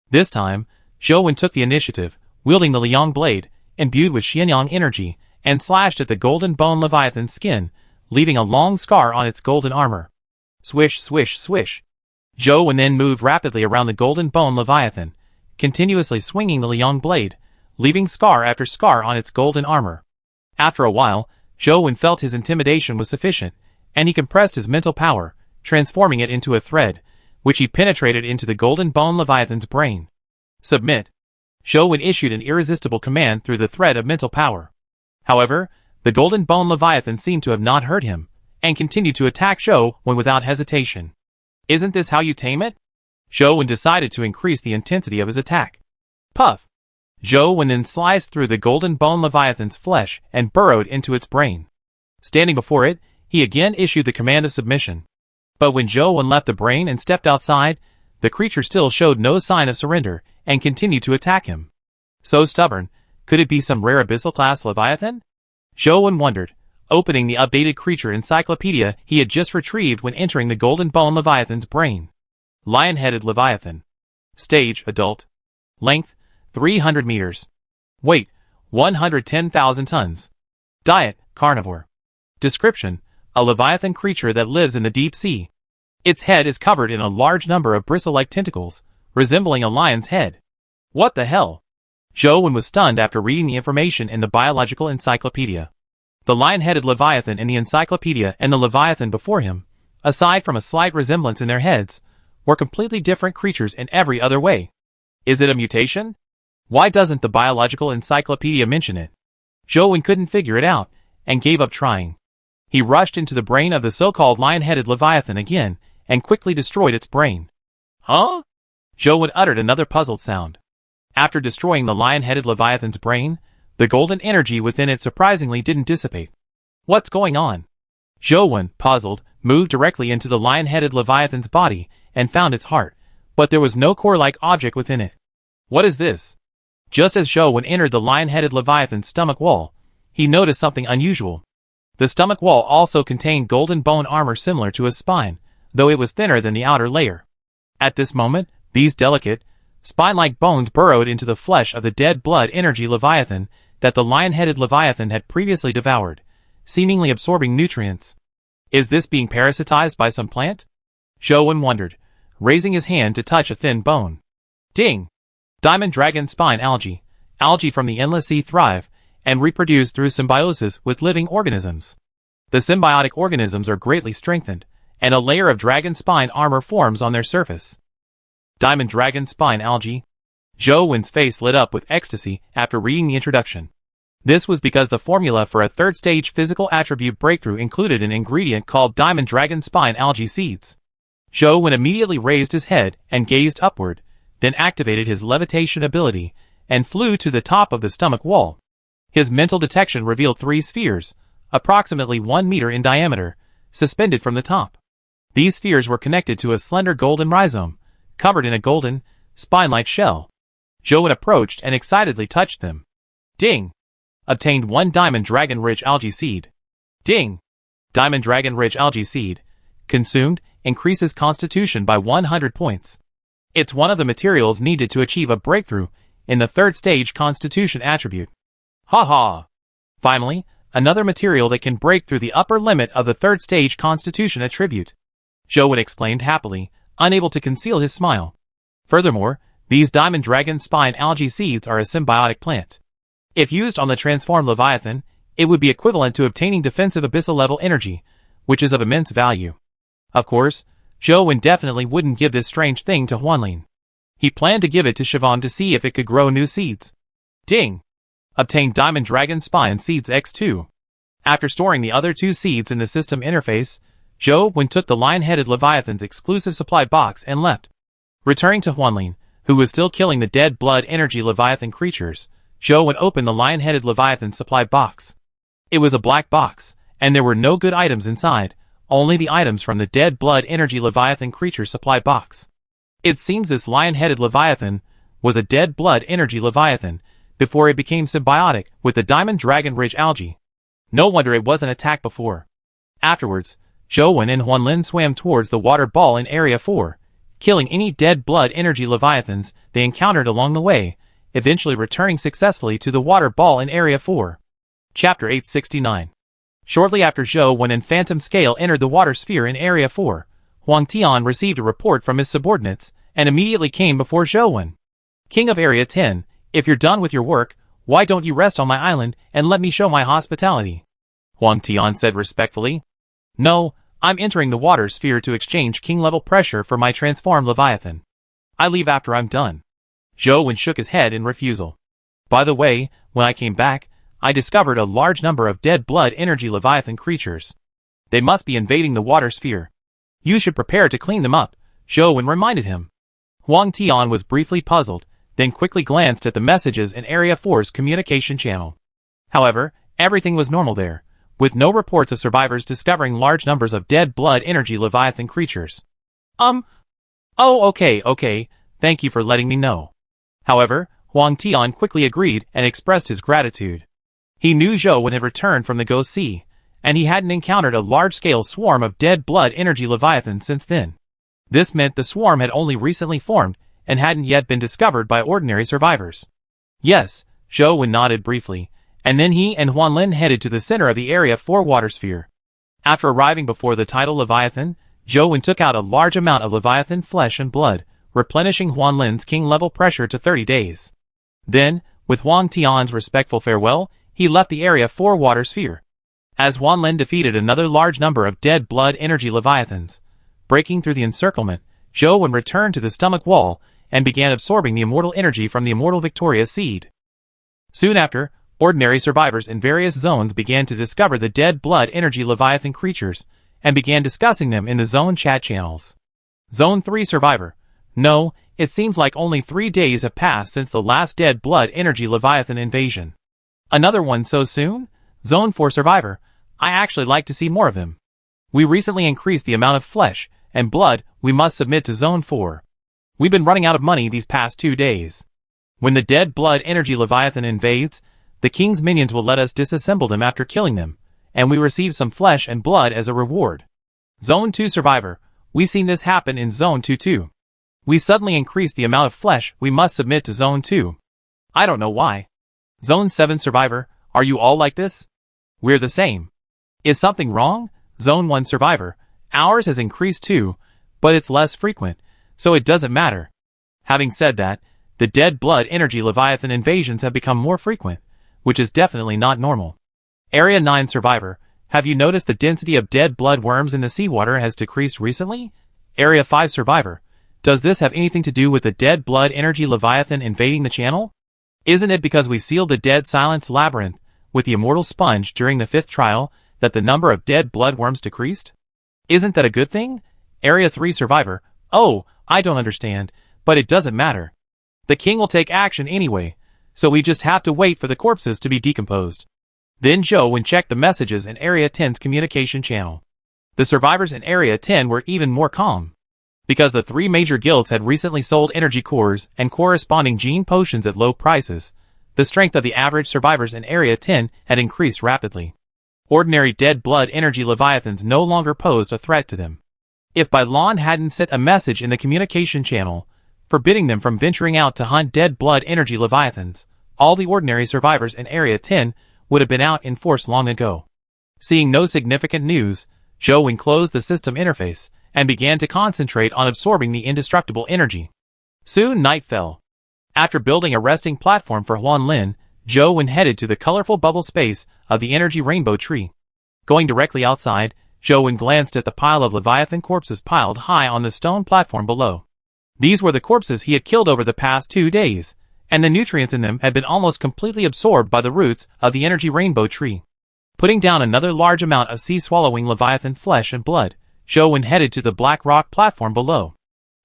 This time, Zhou Wen took the initiative, wielding the Liyang blade, imbued with Xianyang energy, and slashed at the golden bone Leviathan's skin, leaving a long scar on its golden armor. Swish, swish, swish. Zhou Wen then moved rapidly around the golden bone Leviathan, continuously swinging the Liyang blade, leaving scar after scar on its golden armor. After a while, Zhou Wen felt his intimidation was sufficient, and he compressed his mental power, transforming it into a thread, which he penetrated into the golden bone Leviathan's brain. Submit. Zhou Wen issued an irresistible command through the thread of mental power. However, the golden bone Leviathan seemed to have not heard him, and continued to attack Zhou Wen without hesitation. Isn't this how you tame it? Zhou Wen decided to increase the intensity of his attack. Puff! Zhou Wen then sliced through the golden bone Leviathan's flesh and burrowed into its brain. Standing before it, he again issued the command of submission. But when Zhou Wen left the brain and stepped outside, the creature still showed no sign of surrender and continued to attack him. So stubborn, could it be some rare Abyssal-class Leviathan? Zhou Wen wondered, opening the updated creature encyclopedia he had just retrieved when entering the golden bone Leviathan's brain. Lion-headed Leviathan. Stage, adult. Length, 300 meters. Weight, 110,000 tons. Diet, carnivore. Description, a Leviathan creature that lives in the deep sea. Its head is covered in a large number of bristle-like tentacles, resembling a lion's head. What the hell? Zhou Wen was stunned after reading the information in the biological encyclopedia. The lion-headed Leviathan in the encyclopedia and the Leviathan before him, aside from a slight resemblance in their heads, were completely different creatures in every other way. Is it a mutation? Why doesn't the biological encyclopedia mention it? Zhou Wen couldn't figure it out, and gave up trying. He rushed into the brain of the so-called lion-headed Leviathan again, and quickly destroyed its brain. Huh? Zhou Wen uttered another puzzled sound. After destroying the lion-headed Leviathan's brain, the golden energy within it surprisingly didn't dissipate. What's going on? Zhou Wen, puzzled, moved directly into the lion-headed Leviathan's body and found its heart, but there was no core-like object within it. What is this? Just as Zhou Wen entered the lion-headed Leviathan's stomach wall, he noticed something unusual. The stomach wall also contained golden bone armor similar to his spine, though it was thinner than the outer layer. At this moment, these delicate, spine-like bones burrowed into the flesh of the dead blood energy Leviathan that the lion-headed Leviathan had previously devoured, seemingly absorbing nutrients. Is this being parasitized by some plant? Zhou Wen wondered, raising his hand to touch a thin bone. Ding! Diamond dragon spine algae. Algae from the endless sea thrive and reproduce through symbiosis with living organisms. The symbiotic organisms are greatly strengthened, and a layer of dragon spine armor forms on their surface. Diamond dragon spine algae. Zhou Wen's face lit up with ecstasy after reading the introduction. This was because the formula for a third-stage physical attribute breakthrough included an ingredient called diamond dragon spine algae seeds. Zhou Wen immediately raised his head and gazed upward, then activated his levitation ability and flew to the top of the stomach wall. His mental detection revealed 3 spheres, approximately 1 meter in diameter, suspended from the top. These spheres were connected to a slender golden rhizome, covered in a golden, spine-like shell. Zhou approached and excitedly touched them. Ding! Obtained 1 Diamond Dragon-Rich Algae Seed. Ding! Diamond Dragon-Rich Algae Seed. Consumed, increases Constitution by 100 points. It's one of the materials needed to achieve a breakthrough in the 3rd stage Constitution attribute. Haha! Finally, another material that can break through the upper limit of the 3rd stage Constitution attribute. Zhou exclaimed happily, unable to conceal his smile. Furthermore, these Diamond Dragon Spine Algae Seeds are a symbiotic plant. If used on the transformed Leviathan, it would be equivalent to obtaining defensive abyssal level energy, which is of immense value. Of course, Zhou definitely wouldn't give this strange thing to Huanlin. He planned to give it to Siobhan to see if it could grow new seeds. Ding! Obtained Diamond Dragon Spine Seeds X2. After storing the other 2 seeds in the system interface, Zhou took the lion-headed Leviathan's exclusive supply box and left. Returning to Huanlin, who was still killing the dead blood energy Leviathan creatures, Zhou opened the lion-headed Leviathan supply box. It was a black box, and there were no good items inside, only the items from the dead blood energy Leviathan creature supply box. It seems this lion-headed Leviathan was a dead blood energy Leviathan before it became symbiotic with the Diamond Dragon-Rich algae. No wonder it wasn't attacked before. Afterwards, Zhou and Huanlin swam towards the water ball in Area 4, killing any dead blood energy Leviathans they encountered along the way, eventually returning successfully to the water ball in Area 4. Chapter 869. Shortly after Zhou and Phantom Scale entered the water sphere in Area 4, Huang Tian received a report from his subordinates and immediately came before Zhou. King of Area 10, if you're done with your work, why don't you rest on my island and let me show my hospitality? Huang Tian said respectfully. No, I'm entering the water sphere to exchange king-level pressure for my transformed Leviathan. I leave after I'm done. Zhou shook his head in refusal. By the way, when I came back, I discovered a large number of dead blood energy Leviathan creatures. They must be invading the water sphere. You should prepare to clean them up, Zhou reminded him. Huang Tian was briefly puzzled, then quickly glanced at the messages in Area 4's communication channel. However, everything was normal there, with no reports of survivors discovering large numbers of dead blood energy Leviathan creatures. Oh, okay, thank you for letting me know. However, Huang Tian quickly agreed and expressed his gratitude. He knew Zhou had returned from the Ghost Sea, and he hadn't encountered a large-scale swarm of dead blood energy Leviathan since then. This meant the swarm had only recently formed and hadn't yet been discovered by ordinary survivors. Yes, Zhou nodded briefly, and then he and Huanlin headed to the center of the Area 4 water sphere. After arriving before the tidal Leviathan, Zhou took out a large amount of Leviathan flesh and blood, replenishing Huanlin's king-level pressure to 30 days. Then, with Huang Tian's respectful farewell, he left the Area 4 water sphere. As Huanlin defeated another large number of dead blood energy Leviathans, breaking through the encirclement, Zhou returned to the stomach wall and began absorbing the immortal energy from the immortal Victoria seed. Soon after, ordinary survivors in various zones began to discover the dead blood energy Leviathan creatures and began discussing them in the zone chat channels. Zone 3 survivor. No, it seems like only 3 days have passed since the last dead blood energy Leviathan invasion. Another one so soon? Zone 4 survivor. I actually like to see more of him. We recently increased the amount of flesh and blood we must submit to Zone 4. We've been running out of money these past 2 days. When the dead blood energy Leviathan invades, the king's minions will let us disassemble them after killing them, and we receive some flesh and blood as a reward. Zone 2 survivor. We seen this happen in Zone 2 too. We suddenly increased the amount of flesh we must submit to Zone 2. I don't know why. Zone 7 survivor. Are you all like this? We're the same. Is something wrong? Zone 1 survivor. Ours has increased too, but it's less frequent, so it doesn't matter. Having said that, the dead blood energy Leviathan invasions have become more frequent, which is definitely not normal. Area 9 survivor. Have you noticed the density of dead blood worms in the seawater has decreased recently? Area 5 survivor. Does this have anything to do with the dead blood energy Leviathan invading the channel? Isn't it because we sealed the Dead Silence Labyrinth with the immortal sponge during the 5th trial that the number of dead blood worms decreased? Isn't that a good thing? Area 3 survivor. Oh, I don't understand, but it doesn't matter. The king will take action anyway, so we just have to wait for the corpses to be decomposed. Then Zhou checked the messages in Area 10's communication channel. The survivors in Area 10 were even more calm. Because the three major guilds had recently sold energy cores and corresponding gene potions at low prices, the strength of the average survivors in Area 10 had increased rapidly. Ordinary dead blood energy leviathans no longer posed a threat to them. If Bylon hadn't sent a message in the communication channel, forbidding them from venturing out to hunt dead blood energy leviathans, all the ordinary survivors in Area 10 would have been out in force long ago. Seeing no significant news, Zhou closed the system interface and began to concentrate on absorbing the indestructible energy. Soon night fell. After building a resting platform for Huanlin, Zhou headed to the colorful bubble space of the energy rainbow tree. Going directly outside, Zhou glanced at the pile of Leviathan corpses piled high on the stone platform below. These were the corpses he had killed over the past 2 days, and the nutrients in them had been almost completely absorbed by the roots of the energy rainbow tree. Putting down another large amount of sea-swallowing Leviathan flesh and blood, Zhou headed to the black rock platform below.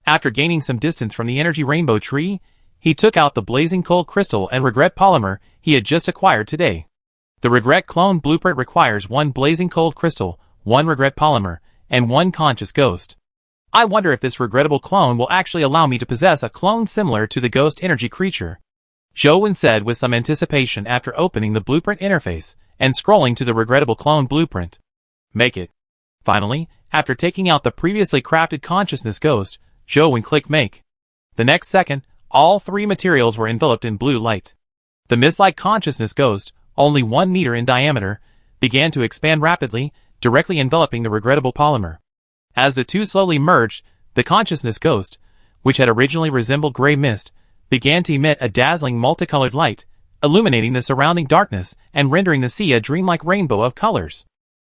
After gaining some distance from the energy rainbow tree, he took out the blazing coal crystal and regret polymer he had just acquired today. The regret clone blueprint requires 1 blazing cold crystal, 1 regret polymer, and 1 conscious ghost. I wonder if this regrettable clone will actually allow me to possess a clone similar to the ghost energy creature, Zhou said with some anticipation after opening the blueprint interface and scrolling to the regrettable clone blueprint. Make it. Finally, after taking out the previously crafted consciousness ghost, Zhou clicked make. The next second, all 3 materials were enveloped in blue light. The mist-like consciousness ghost, only 1 meter in diameter, began to expand rapidly, directly enveloping the regrettable polymer. As the two slowly merged, the consciousness ghost, which had originally resembled gray mist, began to emit a dazzling multicolored light, illuminating the surrounding darkness and rendering the sea a dreamlike rainbow of colors.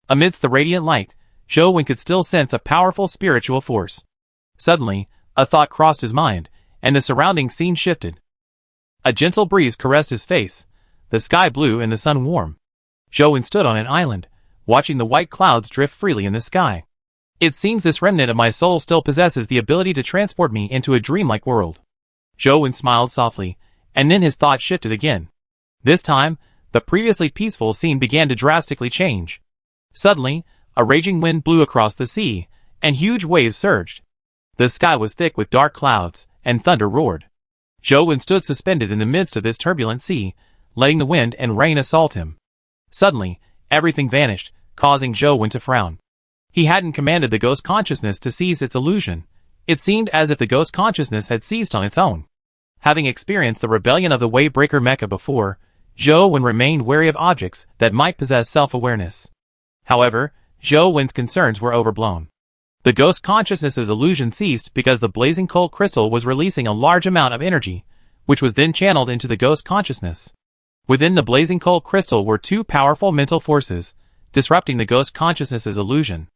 Amidst the radiant light, Zhou could still sense a powerful spiritual force. Suddenly, a thought crossed his mind, and the surrounding scene shifted. A gentle breeze caressed his face, the sky blue and the sun warm. Zhou stood on an island, watching the white clouds drift freely in the sky. It seems this remnant of my soul still possesses the ability to transport me into a dreamlike world. Zhou smiled softly, and then his thought shifted again. This time, the previously peaceful scene began to drastically change. Suddenly, a raging wind blew across the sea, and huge waves surged. The sky was thick with dark clouds, and thunder roared. Zhou stood suspended in the midst of this turbulent sea, letting the wind and rain assault him. Suddenly, everything vanished, causing Zhou to frown. He hadn't commanded the ghost consciousness to cease its illusion. It seemed as if the ghost consciousness had ceased on its own. Having experienced the rebellion of the Wavebreaker Mecha before, Zhou remained wary of objects that might possess self-awareness. However, Zhou concerns were overblown. The ghost consciousness's illusion ceased because the blazing coal crystal was releasing a large amount of energy, which was then channeled into the ghost consciousness. Within the blazing coal crystal were 2 powerful mental forces, disrupting the ghost consciousness's illusion.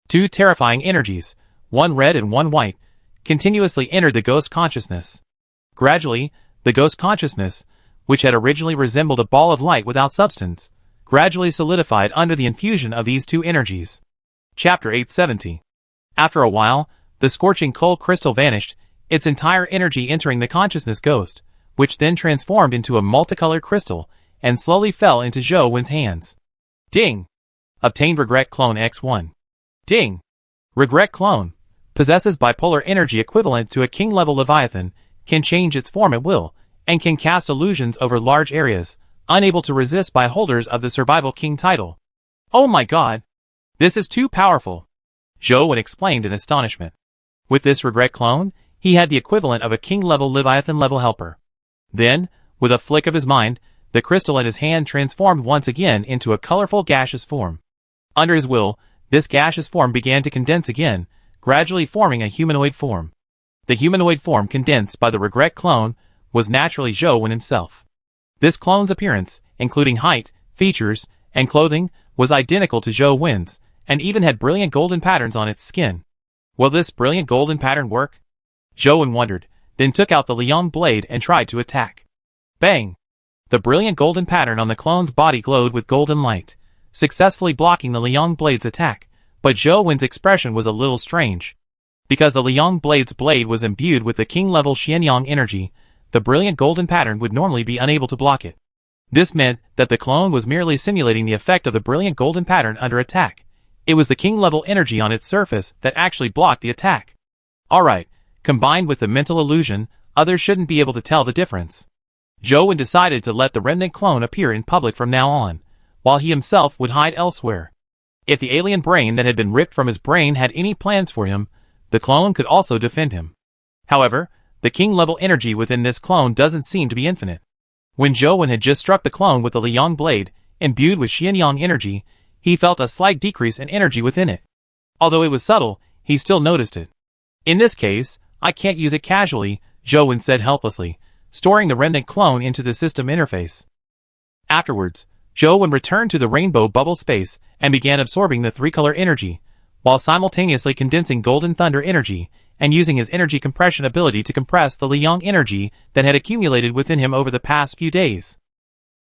2 terrifying energies, 1 red and 1 white, continuously entered the ghost consciousness. Gradually, the ghost consciousness, which had originally resembled a ball of light without substance, gradually solidified under the infusion of these 2 energies. Chapter 870. After a while, the scorching coal crystal vanished, its entire energy entering the consciousness ghost, which then transformed into a multicolored crystal and slowly fell into Zhou hands. Ding! Obtained Regret Clone X1. Ding! Regret Clone possesses bipolar energy equivalent to a king-level Leviathan, can change its form at will, and can cast illusions over large areas, unable to resist by holders of the Survival King title. Oh my god! This is too powerful! Zhou explained in astonishment. With this Regret Clone, he had the equivalent of a king-level Leviathan-level helper. Then, with a flick of his mind, the crystal in his hand transformed once again into a colorful gaseous form. Under his will, this gaseous form began to condense again, gradually forming a humanoid form. The humanoid form condensed by the Regret Clone was naturally Zhou himself. This clone's appearance, including height, features, and clothing, was identical to Zhou and even had brilliant golden patterns on its skin. Will this brilliant golden pattern work? Zhou wondered, then took out the Liang blade and tried to attack. Bang! The brilliant golden pattern on the clone's body glowed with golden light, successfully blocking the Liang blade's attack, but Zhou expression was a little strange. Because the Liang blade's blade was imbued with the king-level Xianyang energy, the brilliant golden pattern would normally be unable to block it. This meant that the clone was merely simulating the effect of the brilliant golden pattern under attack. It was the king-level energy on its surface that actually blocked the attack. Alright, combined with the mental illusion, others shouldn't be able to tell the difference. Zhou decided to let the remnant clone appear in public from now on, while he himself would hide elsewhere. If the alien brain that had been ripped from his brain had any plans for him, the clone could also defend him. However, the king-level energy within this clone doesn't seem to be infinite. When Zhou had just struck the clone with the Liang blade, imbued with Xianyang energy, he felt a slight decrease in energy within it. Although it was subtle, he still noticed it. In this case, I can't use it casually, Zhou said helplessly, storing the remnant clone into the system interface. Afterwards, Zhou returned to the rainbow bubble space and began absorbing the three-color energy, while simultaneously condensing golden thunder energy and using his energy compression ability to compress the Liang energy that had accumulated within him over the past few days.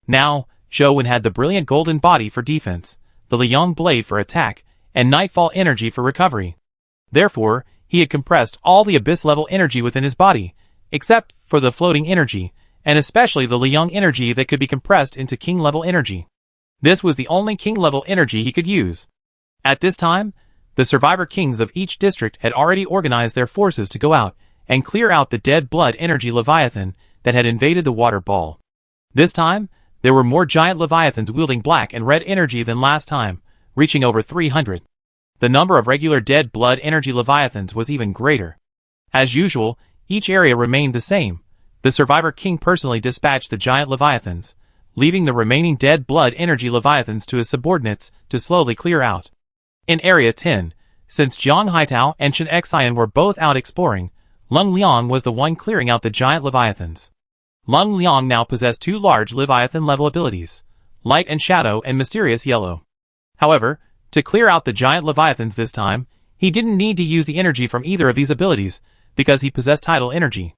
Now, Zhou had the brilliant golden body for defense, the Liang blade for attack, and nightfall energy for recovery. Therefore, he had compressed all the abyss-level energy within his body, except for the floating energy, and especially the Liang energy that could be compressed into king-level energy. This was the only king-level energy he could use. At this time, the survivor kings of each district had already organized their forces to go out and clear out the dead blood energy leviathan that had invaded the water ball. This time, there were more giant leviathans wielding black and red energy than last time, reaching over 300. The number of regular dead blood energy leviathans was even greater. As usual, each area remained the same. The survivor king personally dispatched the giant leviathans, leaving the remaining dead blood energy leviathans to his subordinates to slowly clear out. In Area 10, since Jiang Haitao and Chen Xian were both out exploring, Lung Liang was the one clearing out the giant leviathans. Lung Liang now possessed two large leviathan-level abilities, Light and Shadow and Mysterious Yellow. However, to clear out the giant leviathans this time, he didn't need to use the energy from either of these abilities, because he possessed tidal energy.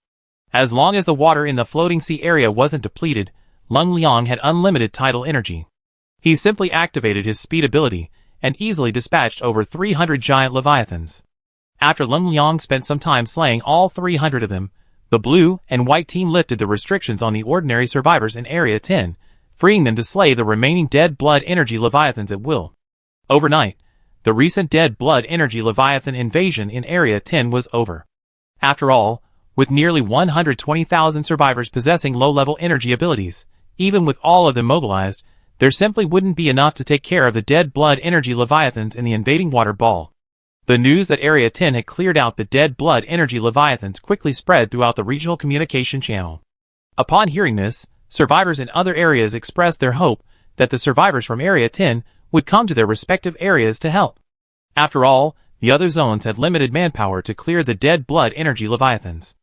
As long as the water in the floating sea area wasn't depleted, Lung Liang had unlimited tidal energy. He simply activated his speed ability, and easily dispatched over 300 giant leviathans. After Lung Liang spent some time slaying all 300 of them, the blue and white team lifted the restrictions on the ordinary survivors in Area 10, freeing them to slay the remaining dead blood energy leviathans at will. Overnight, the recent dead blood energy leviathan invasion in Area 10 was over. After all, with nearly 120,000 survivors possessing low-level energy abilities, even with all of them mobilized, there simply wouldn't be enough to take care of the dead blood energy leviathans in the invading water ball. The news that Area 10 had cleared out the dead blood energy leviathans quickly spread throughout the regional communication channel. Upon hearing this, survivors in other areas expressed their hope that the survivors from Area 10 would come to their respective areas to help. After all, the other zones had limited manpower to clear the dead blood energy leviathans.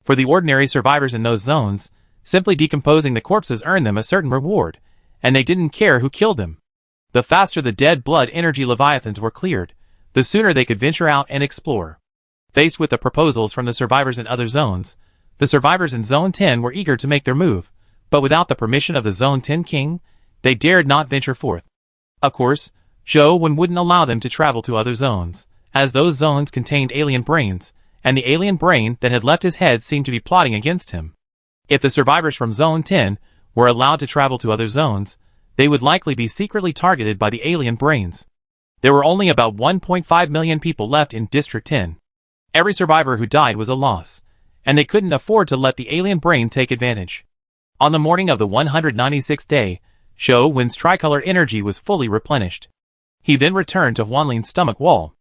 For the ordinary survivors in those zones, simply decomposing the corpses earned them a certain reward, and they didn't care who killed them. The faster the dead blood energy leviathans were cleared, the sooner they could venture out and explore. Faced with the proposals from the survivors in other zones, the survivors in Zone 10 were eager to make their move, but without the permission of the Zone 10 king, they dared not venture forth. Of course, Zhou wouldn't allow them to travel to other zones, as those zones contained alien brains, and the alien brain that had left his head seemed to be plotting against him. If the survivors from Zone 10 were allowed to travel to other zones, they would likely be secretly targeted by the alien brains. There were only about 1.5 million people left in District 10. Every survivor who died was a loss, and they couldn't afford to let the alien brain take advantage. On the morning of the 196th day, Zhou tricolor energy was fully replenished. He then returned to Huanlin's stomach wall.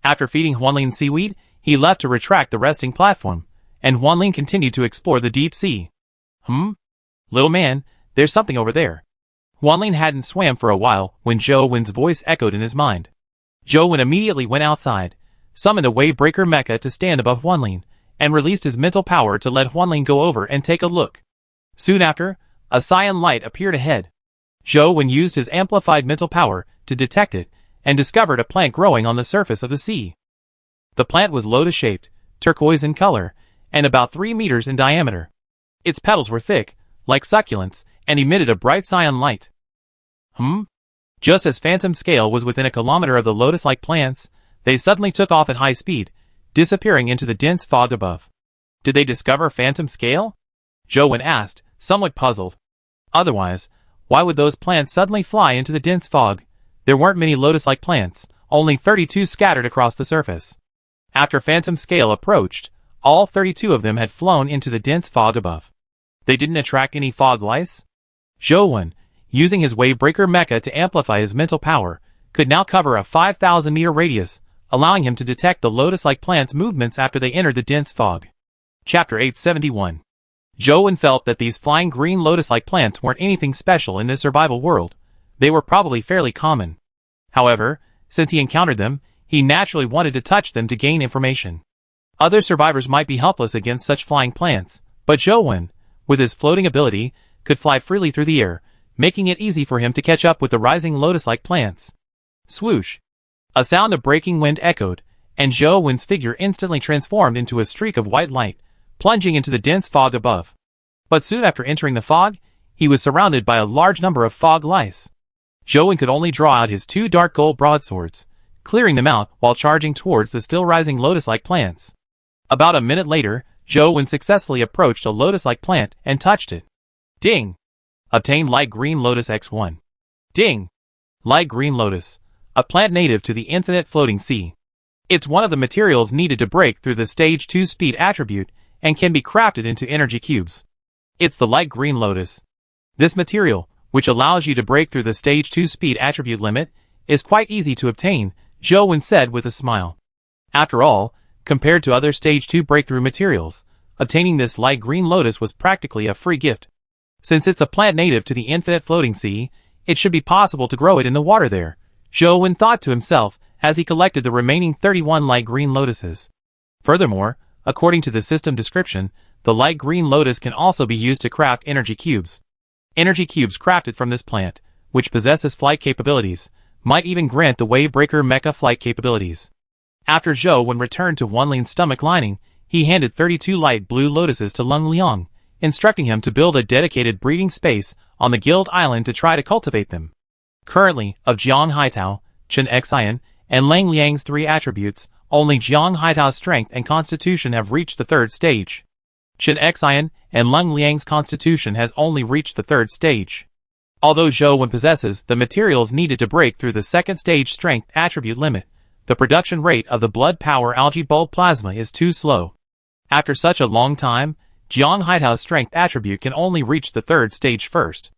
After feeding Huanlin seaweed, he left to retract the resting platform, and Huanlin continued to explore the deep sea. Little man, there's something over there. Huanlin hadn't swam for a while when Zhou's voice echoed in his mind. Zhou immediately went outside, summoned a wave-breaker mecha to stand above Huanlin, and released his mental power to let Huanlin go over and take a look. Soon after, a cyan light appeared ahead. Zhou used his amplified mental power to detect it, and discovered a plant growing on the surface of the sea. The plant was lotus-shaped, turquoise in color, and about 3 meters in diameter. Its petals were thick, like succulents, and emitted a bright cyan light. Just as Phantom Scale was within a kilometer of the lotus-like plants, they suddenly took off at high speed, disappearing into the dense fog above. Did they discover Phantom Scale? Zhou asked, somewhat puzzled. Otherwise, why would those plants suddenly fly into the dense fog? There weren't many lotus-like plants, only 32 scattered across the surface. After Phantom Scale approached, all 32 of them had flown into the dense fog above. They didn't attract any fog lice? Zhou, using his Wavebreaker mecha to amplify his mental power, could now cover a 5,000-meter radius, allowing him to detect the lotus-like plants' movements after they entered the dense fog. Chapter 871. Zhou felt that these flying green lotus-like plants weren't anything special in this survival world. They were probably fairly common. However, since he encountered them, he naturally wanted to touch them to gain information. Other survivors might be helpless against such flying plants, but Zhou, with his floating ability, could fly freely through the air, making it easy for him to catch up with the rising lotus-like plants. Swoosh! A sound of breaking wind echoed, and Zhou's figure instantly transformed into a streak of white light, plunging into the dense fog above. But soon after entering the fog, he was surrounded by a large number of fog lice. Zhou could only draw out his 2 dark gold broadswords, clearing them out while charging towards the still rising lotus-like plants. About a minute later, Zhou successfully approached a lotus-like plant and touched it. Ding! Obtained Light Green Lotus X1. Ding! Light Green Lotus, a plant native to the infinite floating sea. It's one of the materials needed to break through the Stage 2 speed attribute and can be crafted into energy cubes. It's the Light Green Lotus. This material, which allows you to break through the Stage 2 speed attribute limit, is quite easy to obtain, Zhou said with a smile. After all, compared to other Stage 2 breakthrough materials, obtaining this Light Green Lotus was practically a free gift. Since it's a plant native to the infinite floating sea, it should be possible to grow it in the water there, Zhou thought to himself as he collected the remaining 31 light green lotuses. Furthermore, according to the system description, the light green lotus can also be used to craft energy cubes. Energy cubes crafted from this plant, which possesses flight capabilities, might even grant the Wavebreaker mecha flight capabilities. After Zhou returned to Wanling's stomach lining, he handed 32 light blue lotuses to Lung Liang, instructing him to build a dedicated breeding space on the Guild Island to try to cultivate them. Currently, of Jiang Haitao, Chen Xian, and Lang Liang's 3 attributes, only Jiang Haitao's strength and constitution have reached the 3rd stage. Chen Xian and Lung Liang's constitution has only reached the 3rd stage. Although Zhou possesses the materials needed to break through the 2nd stage strength attribute limit, the production rate of the blood power algae bulb plasma is too slow. After such a long time, Jiang Haitao's strength attribute can only reach the 3rd stage first.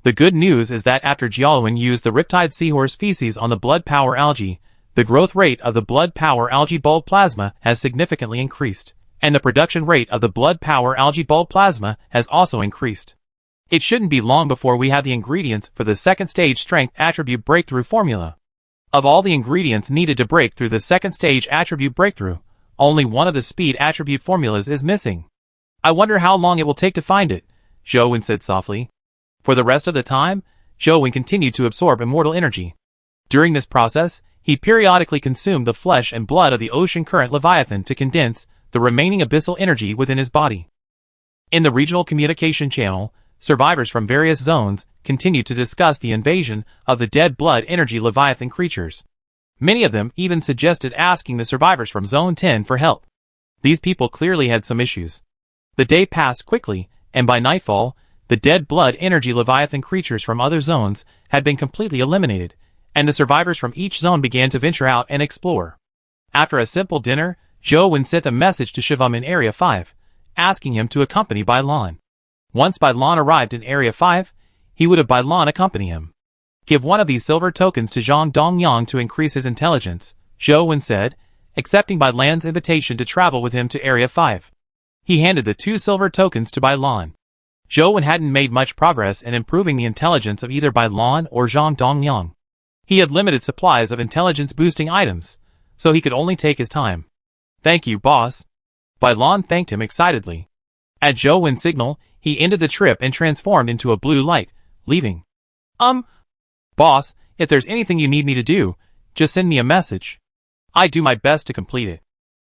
The good news is that after Jiaowen used the Riptide Seahorse feces on the blood power algae, the growth rate of the blood power algae bulb plasma has significantly increased, and the production rate of the blood power algae bulb plasma has also increased. It shouldn't be long before we have the ingredients for the 2nd stage strength attribute breakthrough formula. Of all the ingredients needed to break through the 2nd stage attribute breakthrough, only one of the speed attribute formulas is missing. I wonder how long it will take to find it, Zhou said softly. For the rest of the time, Zhou continued to absorb immortal energy. During this process, he periodically consumed the flesh and blood of the ocean current Leviathan to condense the remaining abyssal energy within his body. In the regional communication channel, survivors from various zones continued to discuss the invasion of the dead blood energy Leviathan creatures. Many of them even suggested asking the survivors from Zone 10 for help. These people clearly had some issues. The day passed quickly, and by nightfall, the dead blood energy Leviathan creatures from other zones had been completely eliminated, and the survivors from each zone began to venture out and explore. After a simple dinner, Zhou sent a message to Shivam in Area 5, asking him to accompany Bai Lan. Once Bai Lan arrived in Area 5, he would have Bai Lan accompany him. Give one of these silver tokens to Zhang Dongyang to increase his intelligence, Zhou said, accepting Bai Lan's invitation to travel with him to Area 5. He handed the 2 silver tokens to Bai Lan. Zhou hadn't made much progress in improving the intelligence of either Bai Lan or Zhang Dongyang. He had limited supplies of intelligence-boosting items, so he could only take his time. Thank you, boss. Bai Lan thanked him excitedly. At Zhou's signal, he ended the trip and transformed into a blue light, leaving. Boss, if there's anything you need me to do, just send me a message. I do my best to complete it.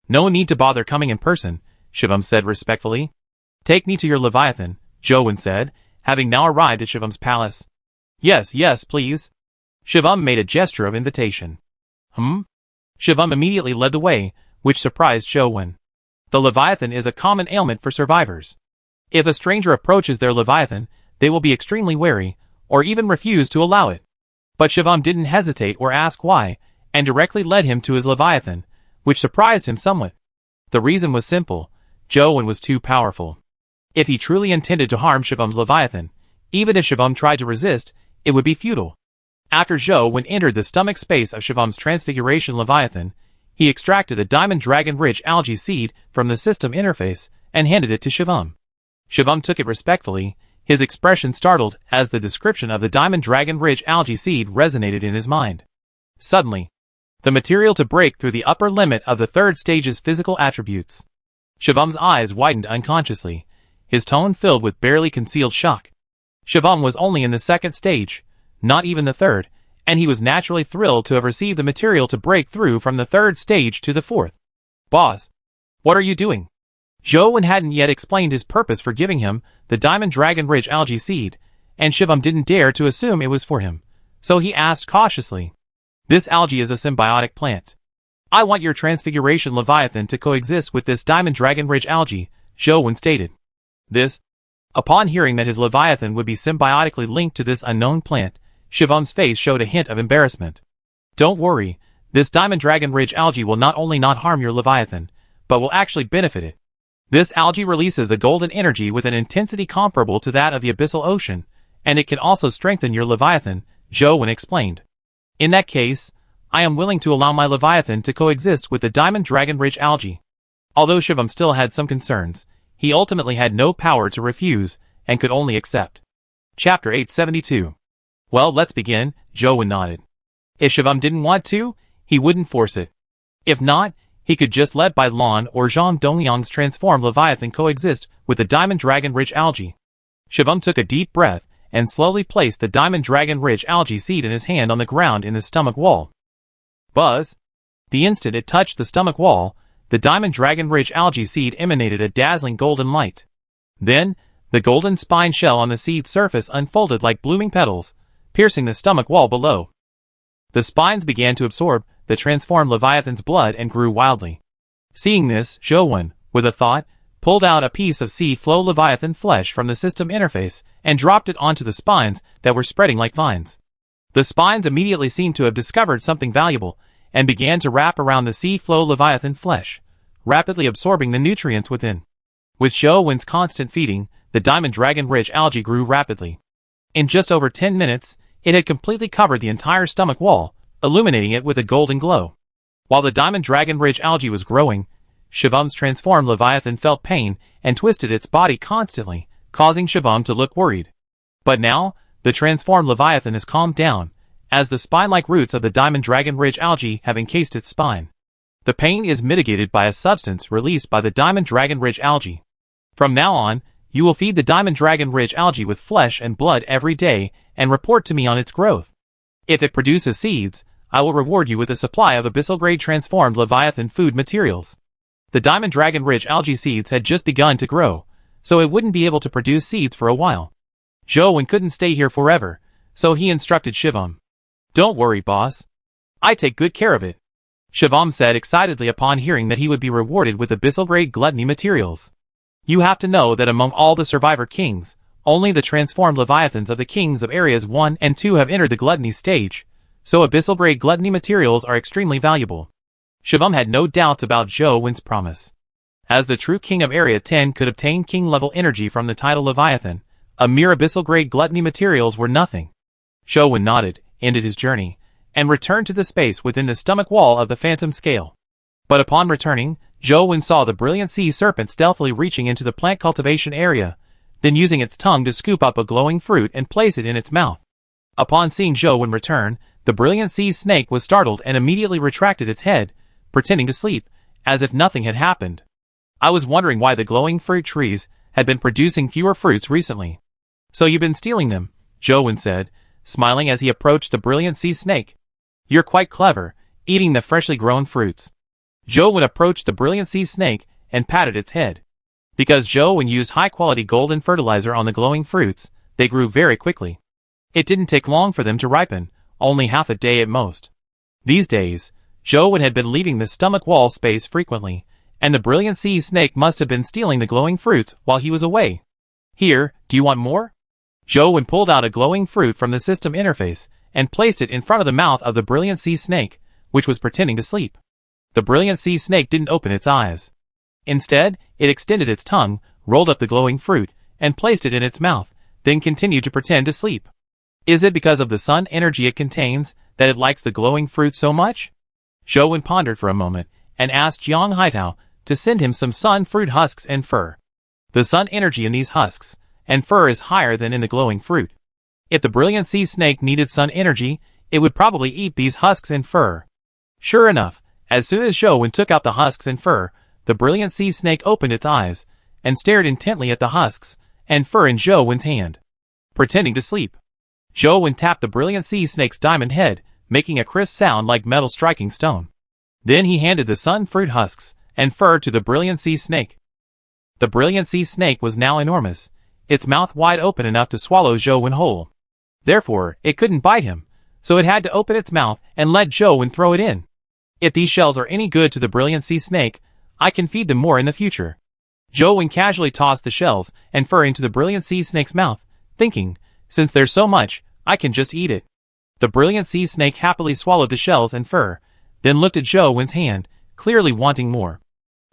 No need to bother coming in person, Shivam said respectfully. Take me to your Leviathan, Zhou said, having now arrived at Shivam's palace. Yes, please. Shivam made a gesture of invitation. Shivam immediately led the way, which surprised Zhou. The Leviathan is a common ailment for survivors. If a stranger approaches their Leviathan, they will be extremely wary, or even refuse to allow it. But Shivam didn't hesitate or ask why, and directly led him to his Leviathan, which surprised him somewhat. The reason was simple: Zhou was too powerful. If he truly intended to harm Shibum's Leviathan, even if Shibum tried to resist, it would be futile. After Zhou entered the stomach space of Shibum's Transfiguration Leviathan, he extracted the Diamond Dragon-Rich Algae Seed from the system interface and handed it to Shibum. Shibum took it respectfully, his expression startled as the description of the Diamond Dragon-Rich Algae Seed resonated in his mind. Suddenly, the material to break through the upper limit of the third stage's physical attributes. Shibum's eyes widened unconsciously, his tone filled with barely concealed shock. Shibum was only in the second stage, not even the third, and he was naturally thrilled to have received the material to break through from the third stage to the fourth. "Boss, what are you doing?" Zhou hadn't yet explained his purpose for giving him the Diamond Dragon-Rich Algae Seed, and Shibum didn't dare to assume it was for him, so he asked cautiously. "This algae is a symbiotic plant. I want your Transfiguration Leviathan to coexist with this Diamond Dragon-Rich algae," Zhou stated. Upon hearing that his Leviathan would be symbiotically linked to this unknown plant, Shibum's face showed a hint of embarrassment. "Don't worry, this Diamond Dragon-Rich algae will not only not harm your Leviathan, but will actually benefit it. This algae releases a golden energy with an intensity comparable to that of the abyssal ocean, and it can also strengthen your Leviathan," Zhou explained. "In that case, I am willing to allow my Leviathan to coexist with the Diamond Dragon-Rich algae." Although Shibum still had some concerns, he ultimately had no power to refuse, and could only accept. Chapter 872. "Well, let's begin," Zhou nodded. If Shibum didn't want to, he wouldn't force it. If not, he could just let Bai Lan or Zhang Dongliang's transformed Leviathan coexist with the Diamond Dragon-Rich algae. Shibum took a deep breath and slowly placed the Diamond Dragon-Rich Algae Seed in his hand on the ground in the stomach wall. Buzz! The instant it touched the stomach wall, the Diamond Dragon-Rich Algae Seed emanated a dazzling golden light. Then, the golden spine shell on the seed's surface unfolded like blooming petals, piercing the stomach wall below. The spines began to absorb the transformed Leviathan's blood and grew wildly. Seeing this, Zhou, with a thought, pulled out a piece of sea flow Leviathan flesh from the system interface and dropped it onto the spines that were spreading like vines. The spines immediately seemed to have discovered something valuable and began to wrap around the sea flow Leviathan flesh, rapidly absorbing the nutrients within. With Zhou's constant feeding, the Diamond Dragon-Rich algae grew rapidly. In just over 10 minutes, it had completely covered the entire stomach wall, illuminating it with a golden glow. While the Diamond Dragon-Rich algae was growing, Shibum's transformed Leviathan felt pain and twisted its body constantly, causing Shibum to look worried. But now, the transformed Leviathan has calmed down, as the spine-like roots of the Diamond Dragon-Rich algae have encased its spine. The pain is mitigated by a substance released by the Diamond Dragon-Rich algae. From now on, you will feed the Diamond Dragon-Rich algae with flesh and blood every day and report to me on its growth. If it produces seeds, I will reward you with a supply of abyssal-grade transformed Leviathan food materials. The Diamond Dragon-Rich algae seeds had just begun to grow, so it wouldn't be able to produce seeds for a while. Zhou couldn't stay here forever, so he instructed Shibum. "Don't worry, boss. I take good care of it," Shibum said excitedly upon hearing that he would be rewarded with abyssal-grade gluttony materials. "You have to know that among all the survivor kings, only the transformed Leviathans of the kings of Areas 1 and 2 have entered the gluttony stage, so abyssal-grade gluttony materials are extremely valuable." Shibum had no doubts about Zhou's promise. As the true king of Area 10 could obtain king-level energy from the tidal Leviathan, a mere abyssal-grade gluttony materials were nothing. Zhou nodded, ended his journey, and returned to the space within the stomach wall of the phantom scale. But upon returning, Zhou saw the brilliant sea serpent stealthily reaching into the plant cultivation area, then using its tongue to scoop up a glowing fruit and place it in its mouth. Upon seeing Zhou return, the brilliant sea snake was startled and immediately retracted its head, pretending to sleep, as if nothing had happened. "I was wondering why the glowing fruit trees had been producing fewer fruits recently." "So you've been stealing them," Zhou said, smiling as he approached the brilliant sea snake. "You're quite clever, eating the freshly grown fruits." Zhou approached the brilliant sea snake and patted its head. Because Zhou used high-quality golden fertilizer on the glowing fruits, they grew very quickly. It didn't take long for them to ripen, only half a day at most. These days, Zhou had been leaving the stomach wall space frequently, and the brilliant sea snake must have been stealing the glowing fruits while he was away. "Here, do you want more?" Zhou pulled out a glowing fruit from the system interface and placed it in front of the mouth of the brilliant sea snake, which was pretending to sleep. The brilliant sea snake didn't open its eyes. Instead, it extended its tongue, rolled up the glowing fruit, and placed it in its mouth, then continued to pretend to sleep. Is it because of the sun energy it contains that it likes the glowing fruit so much? Zhou Wen pondered for a moment and asked Jiang Haitao to send him some sun fruit husks and fur. The sun energy in these husks and fur is higher than in the glowing fruit. If the brilliant sea snake needed sun energy, it would probably eat these husks and fur. Sure enough, as soon as Zhou Wen took out the husks and fur, the brilliant sea snake opened its eyes and stared intently at the husks and fur in Zhou Wen's hand, pretending to sleep. Zhou Wen tapped the brilliant sea snake's diamond head, making a crisp sound like metal striking stone. Then he handed the sun fruit husks and fur to the brilliant sea snake. The brilliant sea snake was now enormous, its mouth wide open enough to swallow Zhou Wen whole. Therefore, it couldn't bite him, so it had to open its mouth and let Zhou Wen throw it in. If these shells are any good to the brilliant sea snake, I can feed them more in the future. Zhou Wen casually tossed the shells and fur into the brilliant sea snake's mouth, thinking, since there's so much, I can just eat it. The brilliant sea snake happily swallowed the shells and fur, then looked at Zhou Wen's hand, clearly wanting more.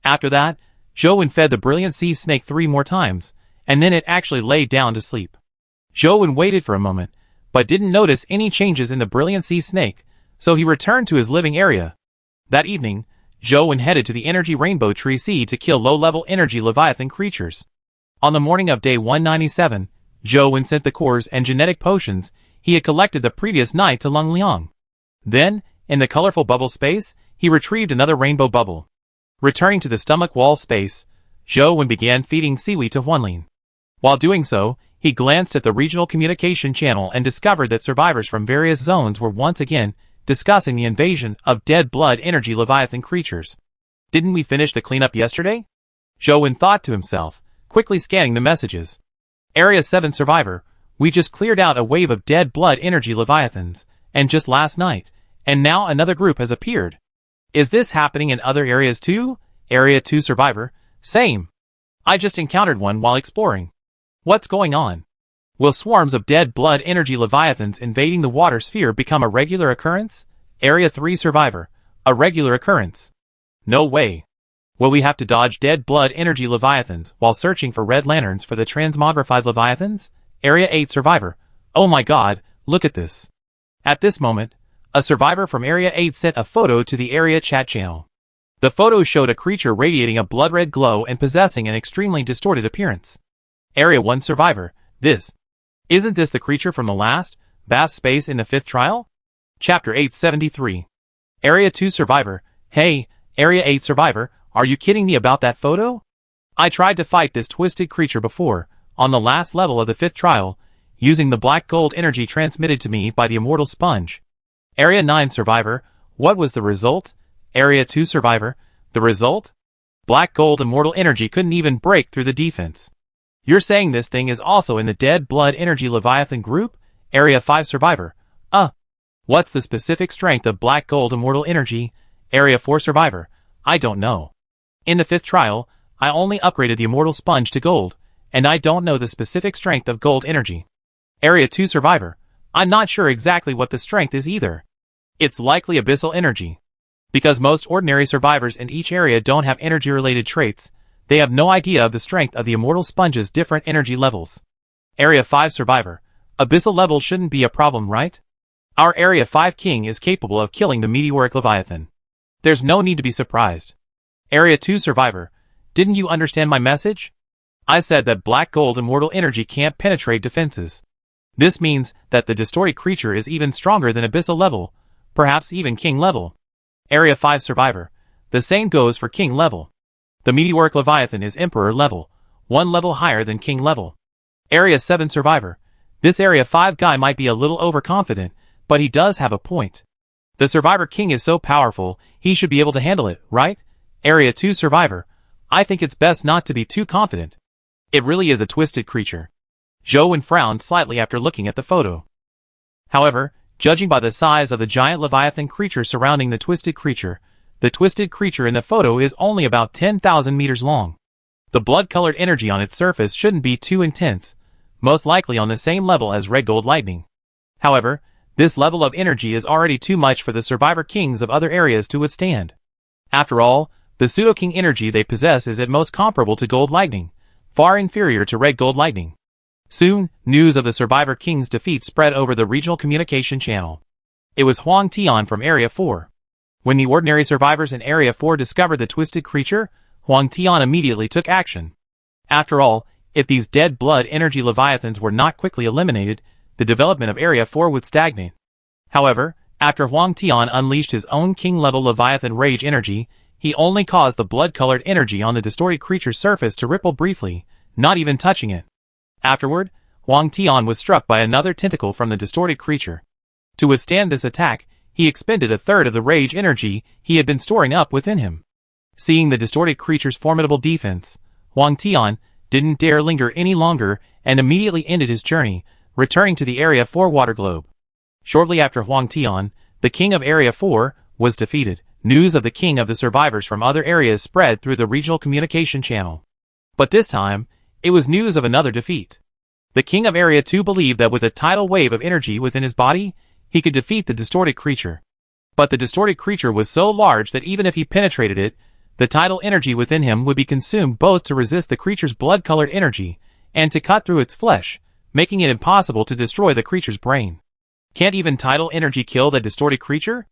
After that, Zhou Wen fed the brilliant sea snake 3 more times, and then it actually lay down to sleep. Zhou Wen waited for a moment, but didn't notice any changes in the brilliant sea snake, so he returned to his living area. That evening, Zhou Wen headed to the energy rainbow tree sea to kill low-level energy leviathan creatures. On the morning of day 197, Zhou Wen sent the cores and genetic potions he had collected the previous night to Lung Liang. Then, in the colorful bubble space, he retrieved another rainbow bubble. Returning to the stomach wall space, Zhou Wen began feeding seaweed to Huanlin. While doing so, he glanced at the regional communication channel and discovered that survivors from various zones were once again discussing the invasion of dead blood energy leviathan creatures. Didn't we finish the cleanup yesterday? Zhou Wen thought to himself, quickly scanning the messages. Area 7 survivor, we just cleared out a wave of dead blood energy leviathans, and just last night, and now another group has appeared. Is this happening in other areas too? Area 2 survivor, same. I just encountered one while exploring. What's going on? Will swarms of dead blood energy leviathans invading the water sphere become a regular occurrence? Area 3 survivor, a regular occurrence. No way. Will we have to dodge dead blood energy leviathans while searching for red lanterns for the transmogrified leviathans? Area 8 survivor, oh my god, look at this. At this moment, a survivor from Area 8 sent a photo to the area chat channel. The photo showed a creature radiating a blood-red glow and possessing an extremely distorted appearance. Area 1 survivor, Isn't this the creature from the last, vast space in the 5th trial? Chapter 873. Area 2 survivor, hey, Area 8 survivor, are you kidding me about that photo? I tried to fight this twisted creature before, on the last level of the 5th trial, using the black gold energy transmitted to me by the immortal sponge. Area 9 survivor, what was the result? Area 2 survivor, the result? Black gold immortal energy couldn't even break through the defense. You're saying this thing is also in the dead blood energy leviathan group? Area 5 survivor, what's the specific strength of black gold immortal energy? Area 4 survivor, I don't know. In the 5th trial, I only upgraded the immortal sponge to gold, and I don't know the specific strength of gold energy. Area 2 survivor, I'm not sure exactly what the strength is either. It's likely abyssal energy. Because most ordinary survivors in each area don't have energy-related traits, they have no idea of the strength of the immortal sponge's different energy levels. Area 5 survivor, abyssal level shouldn't be a problem, right? Our Area 5 king is capable of killing the meteoric leviathan. There's no need to be surprised. Area 2 survivor, didn't you understand my message? I said that black gold immortal energy can't penetrate defenses. This means that the distorted creature is even stronger than abyssal level, perhaps even king level. Area 5 survivor, the same goes for king level. The meteoric leviathan is emperor level, 1 level higher than king level. Area 7 survivor, this Area 5 guy might be a little overconfident, but he does have a point. The survivor king is so powerful, he should be able to handle it, right? Area 2 survivor, I think it's best not to be too confident. It really is a twisted creature. Zhou Wen frowned slightly after looking at the photo. However, judging by the size of the giant leviathan creature surrounding the twisted creature in the photo is only about 10,000 meters long. The blood-colored energy on its surface shouldn't be too intense, most likely on the same level as red gold lightning. However, this level of energy is already too much for the survivor kings of other areas to withstand. After all, the pseudo-king energy they possess is at most comparable to gold lightning, far inferior to red gold lightning. Soon, news of the survivor king's defeat spread over the regional communication channel. It was Huang Tian from Area 4. When the ordinary survivors in Area 4 discovered the twisted creature, Huang Tian immediately took action. After all, if these dead blood energy leviathans were not quickly eliminated, the development of Area 4 would stagnate. However, after Huang Tian unleashed his own king-level leviathan rage energy, he only caused the blood-colored energy on the distorted creature's surface to ripple briefly, not even touching it. Afterward, Huang Tian was struck by another tentacle from the distorted creature. To withstand this attack, he expended a third of the rage energy he had been storing up within him. Seeing the distorted creature's formidable defense, Huang Tian didn't dare linger any longer and immediately ended his journey, returning to the Area 4 water globe. Shortly after Huang Tian, the king of Area 4, was defeated. News of the king of the survivors from other areas spread through the regional communication channel. But this time, it was news of another defeat. The king of Area 2 believed that with a tidal wave of energy within his body, he could defeat the distorted creature. But the distorted creature was so large that even if he penetrated it, the tidal energy within him would be consumed both to resist the creature's blood-colored energy and to cut through its flesh, making it impossible to destroy the creature's brain. Can't even tidal energy kill the distorted creature?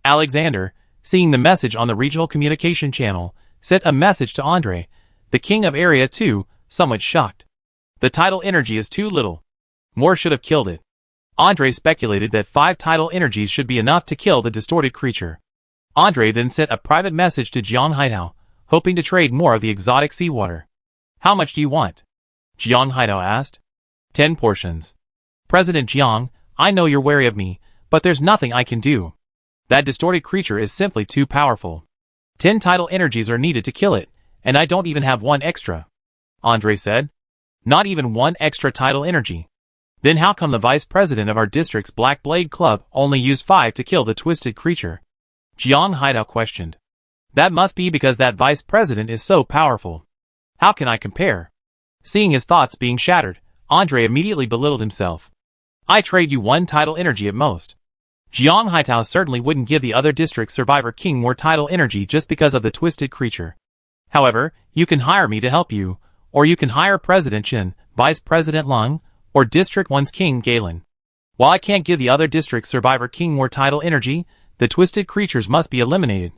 Alexander, seeing the message on the regional communication channel, sent a message to Andre, the king of Area 2, somewhat shocked. The tidal energy is too little. More should have killed it. Andre speculated that 5 tidal energies should be enough to kill the distorted creature. Andre then sent a private message to Jiang Haidao, hoping to trade more of the exotic seawater. How much do you want? Jiang Haidao asked. 10 portions. President Jiang, I know you're wary of me, but there's nothing I can do. That distorted creature is simply too powerful. 10 tidal energies are needed to kill it, and I don't even have 1 extra. Andre said. Not even 1 extra tidal energy. Then how come the vice president of our district's Black Blade Club only used 5 to kill the twisted creature? Jiang Haidao questioned. That must be because that vice president is so powerful. How can I compare? Seeing his thoughts being shattered, Andre immediately belittled himself. I trade you 1 tidal energy at most. Jiang Haidao certainly wouldn't give the other district's survivor king more tidal energy just because of the twisted creature. However, you can hire me to help you, or you can hire President Chen, Vice President Lung, or District 1's King Galen. While I can't give the other district's survivor king more tidal energy, the twisted creatures must be eliminated.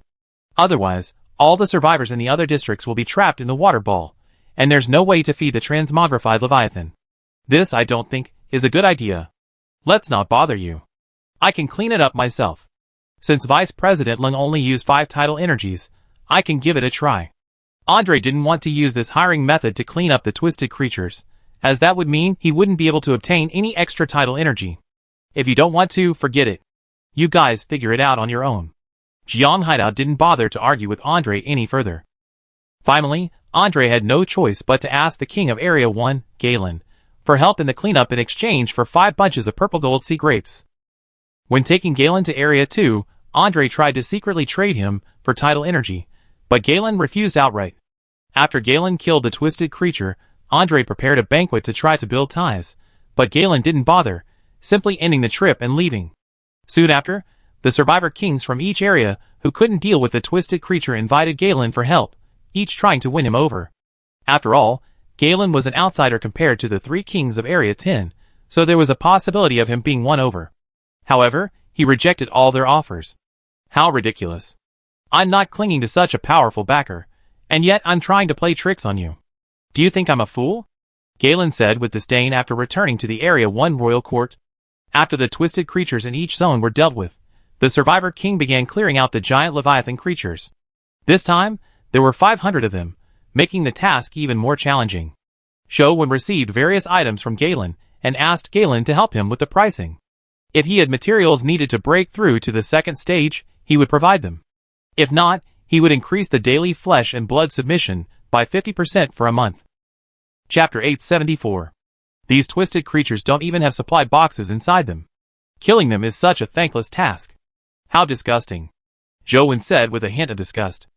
Otherwise, all the survivors in the other districts will be trapped in the water ball, and there's no way to feed the transmogrified Leviathan. This, I don't think, is a good idea. Let's not bother you. I can clean it up myself. Since Vice President Lung only used 5 tidal energies, I can give it a try. Andre didn't want to use this hiring method to clean up the twisted creatures, as that would mean he wouldn't be able to obtain any extra tidal energy. If you don't want to, forget it. You guys figure it out on your own. Jiang Haidao didn't bother to argue with Andre any further. Finally, Andre had no choice but to ask the king of Area 1, Galen, for help in the cleanup in exchange for 5 bunches of purple gold sea grapes. When taking Galen to Area 2, Andre tried to secretly trade him for tidal energy, but Galen refused outright. After Galen killed the twisted creature, Andre prepared a banquet to try to build ties, but Galen didn't bother, simply ending the trip and leaving. Soon after, the survivor kings from each area who couldn't deal with the twisted creature invited Galen for help, each trying to win him over. After all, Galen was an outsider compared to the 3 kings of Area 10, so there was a possibility of him being won over. However, he rejected all their offers. How ridiculous. I'm not clinging to such a powerful backer, and yet I'm trying to play tricks on you. Do you think I'm a fool? Galen said with disdain after returning to the Area 1 royal court. After the twisted creatures in each zone were dealt with, the survivor king began clearing out the giant Leviathan creatures. This time, there were 500 of them, making the task even more challenging. Shou-Wen received various items from Galen and asked Galen to help him with the pricing. If he had materials needed to break through to the second stage, he would provide them. If not, he would increase the daily flesh and blood submission by 50% for a month. Chapter 874. These twisted creatures don't even have supply boxes inside them. Killing them is such a thankless task. How disgusting. Shou-Wen said with a hint of disgust.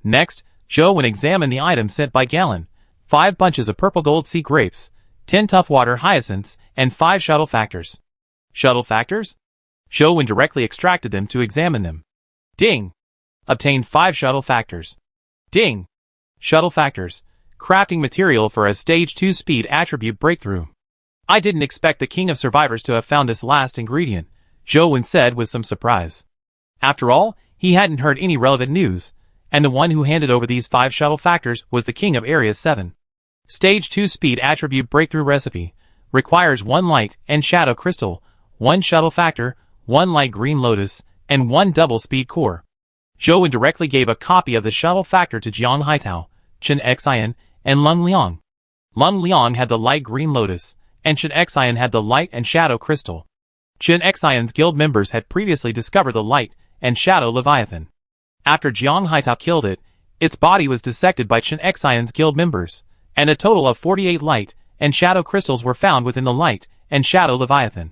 Next, Shou-Wen examined the items sent by Galen: 5 bunches of purple gold sea grapes, 10 tough water hyacinths, and 5 shuttle factors. Shuttle factors? Shou-Wen directly extracted them to examine them. Ding! Obtained 5 shuttle factors. Ding! Shuttle factors. Crafting material for a Stage 2 speed attribute breakthrough. I didn't expect the King of Survivors to have found this last ingredient, Zhou said with some surprise. After all, he hadn't heard any relevant news, and the one who handed over these 5 shuttle factors was the King of Area 7. Stage 2 speed attribute breakthrough recipe. Requires 1 light and shadow crystal, 1 shuttle factor, 1 light green lotus, and 1 double speed core. Zhou directly gave a copy of the shuttle factor to Jiang Haitao, Chen Xian, and Lung Liang. Lung Liang had the light green lotus, and Chen Xian had the light and shadow crystal. Chen Xian's guild members had previously discovered the light and shadow leviathan. After Jiang Haitao killed it, its body was dissected by Chen Xian's guild members, and a total of 48 light and shadow crystals were found within the light and shadow leviathan.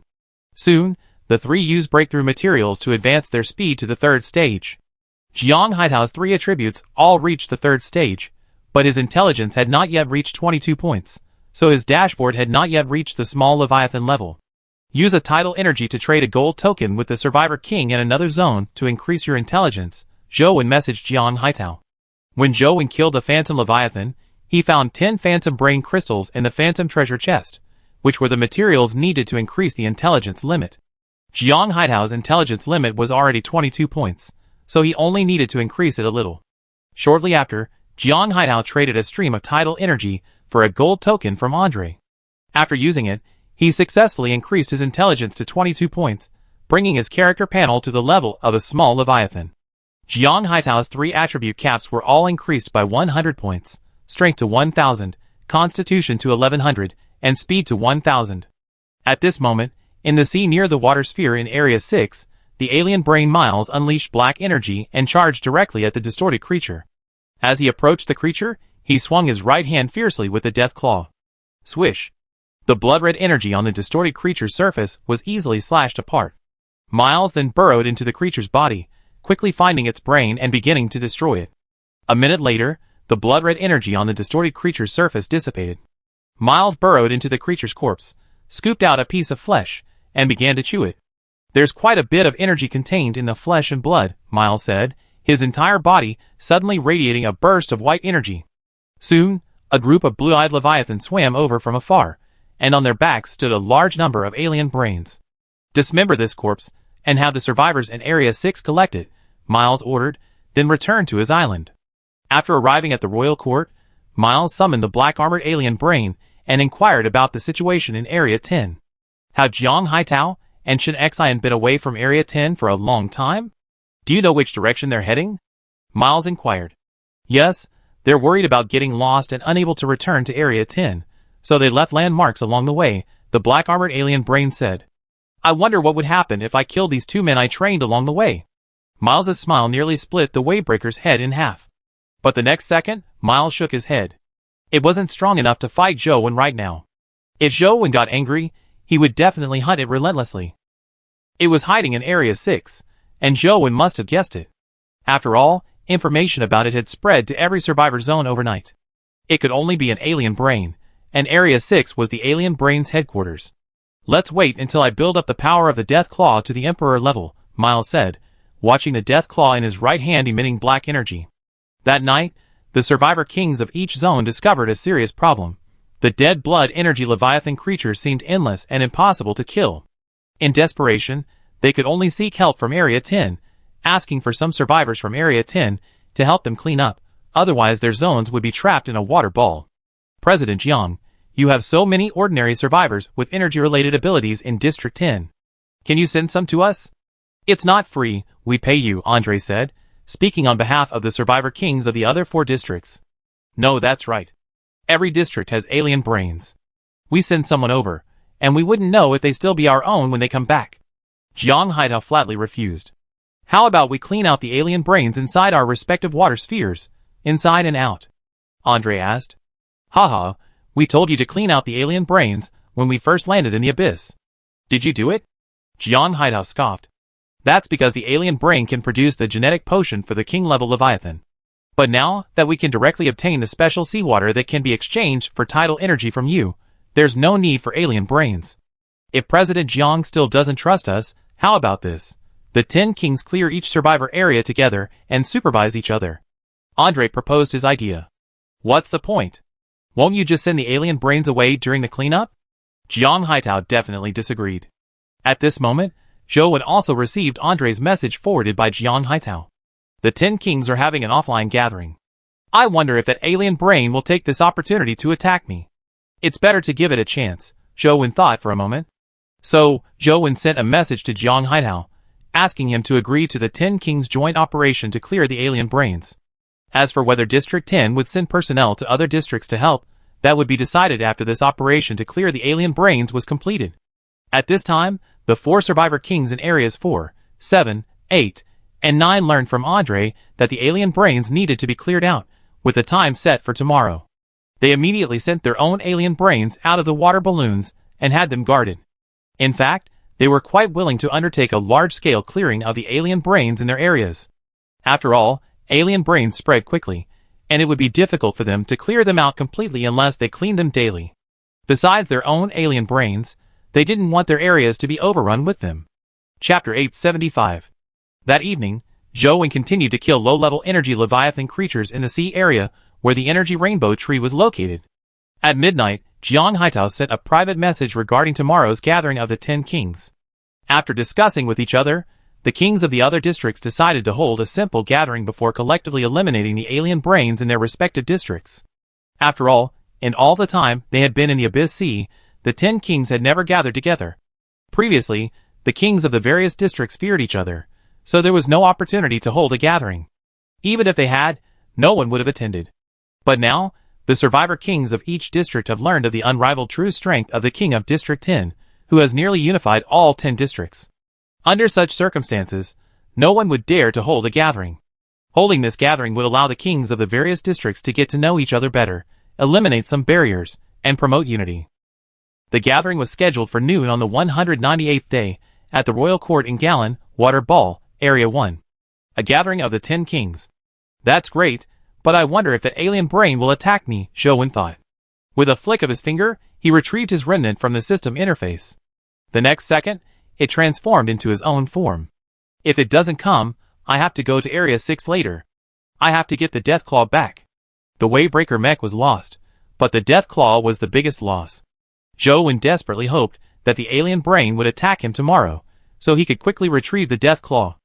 Soon, the 3 used breakthrough materials to advance their speed to the 3rd stage. Jiang Haitao's 3 attributes all reached the 3rd stage, but his intelligence had not yet reached 22 points, so his dashboard had not yet reached the small leviathan level. Use a tidal energy to trade a gold token with the Survivor King in another zone to increase your intelligence, Zhou messaged Jiang Haitao. When Zhou killed the Phantom Leviathan, he found 10 Phantom Brain Crystals in the Phantom Treasure Chest, which were the materials needed to increase the intelligence limit. Jiang Haitao's intelligence limit was already 22 points, so he only needed to increase it a little. Shortly after, Jiang Haitao traded a stream of tidal energy for a gold token from Andre. After using it, he successfully increased his intelligence to 22 points, bringing his character panel to the level of a small leviathan. Jiang Haitao's 3 attribute caps were all increased by 100 points, strength to 1000, constitution to 1100, and speed to 1000. At this moment, in the sea near the water sphere in Area 6, the alien brain Miles unleashed black energy and charged directly at the distorted creature. As he approached the creature, he swung his right hand fiercely with the death claw. Swish! The blood-red energy on the distorted creature's surface was easily slashed apart. Miles then burrowed into the creature's body, quickly finding its brain and beginning to destroy it. A minute later, the blood-red energy on the distorted creature's surface dissipated. Miles burrowed into the creature's corpse, scooped out a piece of flesh, and began to chew it. There's quite a bit of energy contained in the flesh and blood, Miles said, his entire body suddenly radiating a burst of white energy. Soon, a group of blue-eyed leviathans swam over from afar, and on their backs stood a large number of alien brains. Dismember this corpse, and have the survivors in Area 6 collected, Miles ordered, then returned to his island. After arriving at the royal court, Miles summoned the black-armored alien brain and inquired about the situation in Area 10. Have Jiang Haitao and Chen Xian been away from Area 10 for a long time? Do you know which direction they're heading? Miles inquired. Yes, they're worried about getting lost and unable to return to Area 10, so they left landmarks along the way, the black-armored alien brain said. I wonder what would happen if I killed these 2 men I trained along the way. Miles' smile nearly split the Waybreaker's head in half. But the next second, Miles shook his head. It wasn't strong enough to fight Zhou right now. If Zhou got angry, he would definitely hunt it relentlessly. It was hiding in Area 6, and Zhou must have guessed it. After all, information about it had spread to every survivor zone overnight. It could only be an alien brain, and Area 6 was the alien brain's headquarters. Let's wait until I build up the power of the Death Claw to the Emperor level, Miles said, watching the Death Claw in his right hand emitting black energy. That night, the survivor kings of each zone discovered a serious problem. The dead blood energy leviathan creature seemed endless and impossible to kill. In desperation, they could only seek help from Area 10, asking for some survivors from Area 10 to help them clean up, otherwise their zones would be trapped in a water ball. President Jiang, you have so many ordinary survivors with energy-related abilities in District 10. Can you send some to us? It's not free, we pay you, Andre said, speaking on behalf of the survivor kings of the other 4 districts. No, that's right. Every district has alien brains. We send someone over, and we wouldn't know if they still be our own when they come back. Jiang Haitao flatly refused. How about we clean out the alien brains inside our respective water spheres, inside and out? Andre asked. Haha, we told you to clean out the alien brains when we first landed in the abyss. Did you do it? Jiang Haitao scoffed. That's because the alien brain can produce the genetic potion for the king-level Leviathan. But now that we can directly obtain the special seawater that can be exchanged for tidal energy from you, there's no need for alien brains. If President Jiang still doesn't trust us, how about this? The 10 kings clear each survivor area together and supervise each other. Andre proposed his idea. What's the point? Won't you just send the alien brains away during the cleanup? Jiang Haitao definitely disagreed. At this moment, Zhou Wen also received Andre's message forwarded by Jiang Haitao. The 10 kings are having an offline gathering. I wonder if that alien brain will take this opportunity to attack me. It's better to give it a chance, Zhou Wen thought for a moment. So, Zhou Wen sent a message to Jiang Haitao, asking him to agree to the 10 kings joint operation to clear the alien brains. As for whether District 10 would send personnel to other districts to help, that would be decided after this operation to clear the alien brains was completed. At this time, the 4 survivor kings in areas 4, 7, 8, and 9 learned from Andre that the alien brains needed to be cleared out, with a time set for tomorrow. They immediately sent their own alien brains out of the water balloons and had them guarded. In fact, they were quite willing to undertake a large-scale clearing of the alien brains in their areas. After all, alien brains spread quickly, and it would be difficult for them to clear them out completely unless they cleaned them daily. Besides their own alien brains, they didn't want their areas to be overrun with them. Chapter 875. That evening, Zhou Wen continued to kill low-level energy Leviathan creatures in the sea area where the energy rainbow tree was located. At midnight, Jiang Haitao sent a private message regarding tomorrow's gathering of the 10 kings. After discussing with each other, the kings of the other districts decided to hold a simple gathering before collectively eliminating the alien brains in their respective districts. After all, in all the time they had been in the Abyss Sea, the 10 kings had never gathered together. Previously, the kings of the various districts feared each other, so there was no opportunity to hold a gathering. Even if they had, no one would have attended. But now, the survivor kings of each district have learned of the unrivaled true strength of the king of District 10, who has nearly unified all 10 districts. Under such circumstances, no one would dare to hold a gathering. Holding this gathering would allow the kings of the various districts to get to know each other better, eliminate some barriers, and promote unity. The gathering was scheduled for noon on the 198th day, at the Royal Court in Gallon, Water Ball, Area 1. A gathering of the 10 kings. That's great, but I wonder if that alien brain will attack me, Zhou Wen thought. With a flick of his finger, he retrieved his remnant from the system interface. The next second, it transformed into his own form. If it doesn't come, I have to go to Area 6 later. I have to get the Death Claw back. The Waybreaker mech was lost, but the Death Claw was the biggest loss. Zhou Wen desperately hoped that the alien brain would attack him tomorrow, so he could quickly retrieve the Death Claw.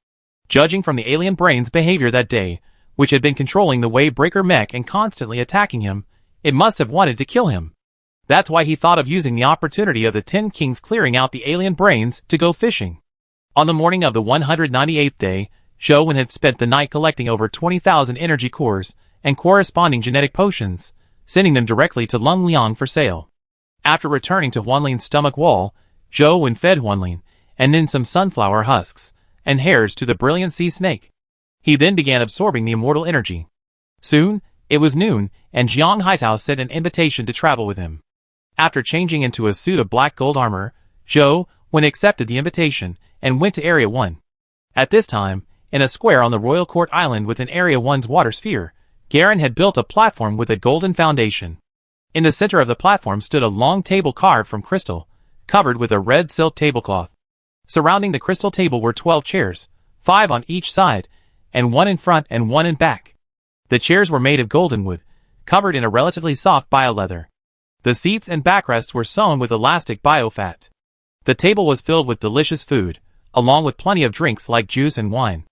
Judging from the alien brain's behavior that day, which had been controlling the Waybreaker mech and constantly attacking him, it must have wanted to kill him. That's why he thought of using the opportunity of the 10 kings clearing out the alien brains to go fishing. On the morning of the 198th day, Zhou Wen had spent the night collecting over 20,000 energy cores and corresponding genetic potions, sending them directly to Lung Liang for sale. After returning to Huanlin's stomach wall, Zhou Wen fed Huanlin, and then some sunflower husks and hairs to the brilliant sea snake. He then began absorbing the immortal energy. Soon, it was noon, and Jiang Haitao sent an invitation to travel with him. After changing into a suit of black gold armor, Zhou Wen accepted the invitation and went to Area 1. At this time, in a square on the Royal Court Island within Area 1's water sphere, Garen had built a platform with a golden foundation. In the center of the platform stood a long table carved from crystal, covered with a red silk tablecloth. Surrounding the crystal table were 12 chairs, 5 on each side, and 1 in front and 1 in back. The chairs were made of golden wood, covered in a relatively soft bio-leather. The seats and backrests were sewn with elastic biofat. The table was filled with delicious food, along with plenty of drinks like juice and wine.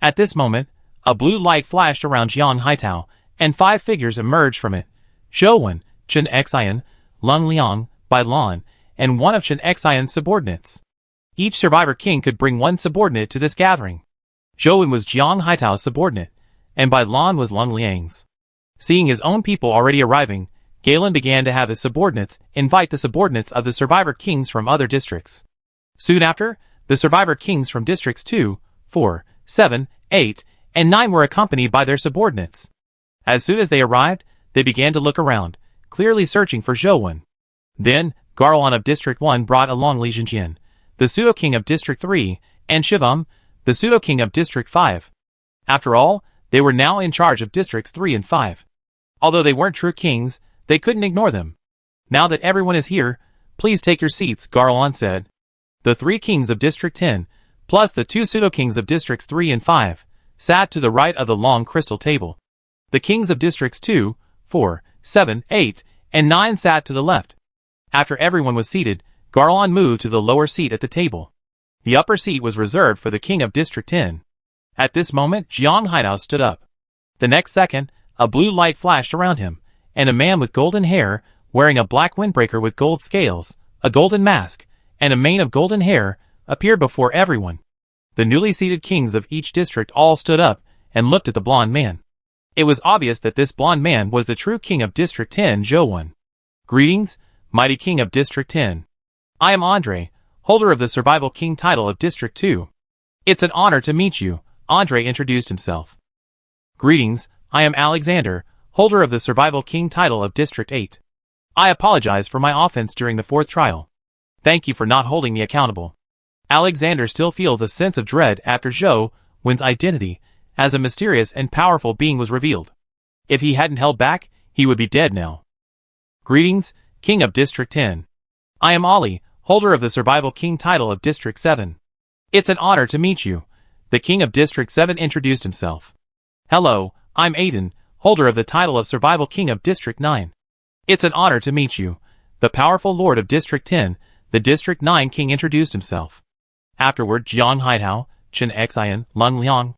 At this moment, a blue light flashed around Jiang Haitao, and 5 figures emerged from it. Zhou Wen, Chen Xian, Lung Liang, Bai Lan, and one of Chen Xian's subordinates. Each survivor king could bring 1 subordinate to this gathering. Zhou Wen was Jiang Haitao's subordinate, and Bai Lan was Lung Liang's. Seeing his own people already arriving, Galen began to have his subordinates invite the subordinates of the survivor kings from other districts. Soon after, the survivor kings from districts 2, 4, 7, 8, and 9 were accompanied by their subordinates. As soon as they arrived, they began to look around, clearly searching for Zhou Wen. Then, Garlon of District 1 brought along Li Zhenjian, the pseudo-king of District 3, and Shivam, the pseudo-king of District 5. After all, they were now in charge of Districts 3 and 5. Although they weren't true kings, they couldn't ignore them. Now that everyone is here, please take your seats, Garlon said. The 3 kings of District 10, plus the two pseudo-kings of Districts 3 and 5, sat to the right of the long crystal table. The kings of Districts 2, 4, 7, 8, and 9 sat to the left. After everyone was seated, Garlon moved to the lower seat at the table. The upper seat was reserved for the king of District 10. At this moment, Jiang Haidao stood up. The next second, a blue light flashed around him, and a man with golden hair, wearing a black windbreaker with gold scales, a golden mask, and a mane of golden hair, appeared before everyone. The newly seated kings of each district all stood up and looked at the blonde man. It was obvious that this blonde man was the true king of District 10, Zhou. Greetings, mighty king of District 10. I am Andre, holder of the Survival King title of District 2. It's an honor to meet you, Andre introduced himself. Greetings, I am Alexander, holder of the Survival King title of District 8. I apologize for my offense during the fourth trial. Thank you for not holding me accountable. Alexander still feels a sense of dread after Zhou Wen's identity as a mysterious and powerful being was revealed. If he hadn't held back, he would be dead now. Greetings, King of District 10. I am Ali, holder of the Survival King title of District 7. It's an honor to meet you. The King of District 7 introduced himself. Hello, I'm Aiden, holder of the title of Survival King of District 9. It's an honor to meet you. The powerful lord of District 10, the District 9 king introduced himself. Afterward, Jiang Haidao, Chen Xian, Lung Liang.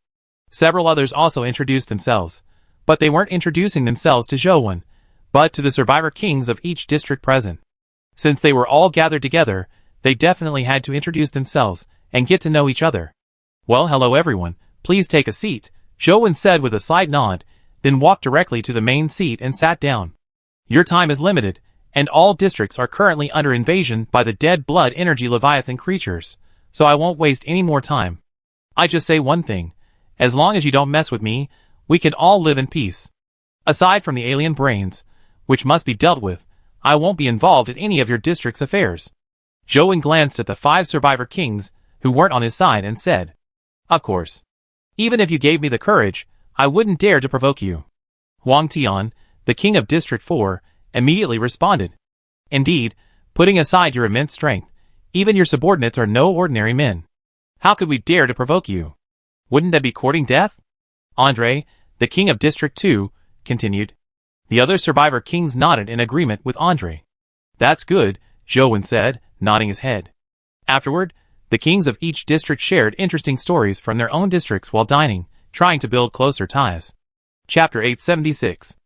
Several others also introduced themselves, but they weren't introducing themselves to Zhou Wen, but to the survivor kings of each district present. Since they were all gathered together, they definitely had to introduce themselves and get to know each other. Well, hello everyone, please take a seat, Zhou Wen said with a slight nod, then walked directly to the main seat and sat down. Your time is limited, and all districts are currently under invasion by the dead blood energy Leviathan creatures, so I won't waste any more time. I just say one thing, as long as you don't mess with me, we can all live in peace. Aside from the alien brains, which must be dealt with, I won't be involved in any of your district's affairs. Zhou Wen glanced at the 5 survivor kings who weren't on his side and said, Of course. Even if you gave me the courage, I wouldn't dare to provoke you. Huang Tian, the king of District 4, immediately responded. Indeed, putting aside your immense strength, even your subordinates are no ordinary men. How could we dare to provoke you? Wouldn't that be courting death? Andre, the king of District 2, continued. The other survivor kings nodded in agreement with Andre. That's good, Zhou Wen said, nodding his head. Afterward, the kings of each district shared interesting stories from their own districts while dining, trying to build closer ties. Chapter 876.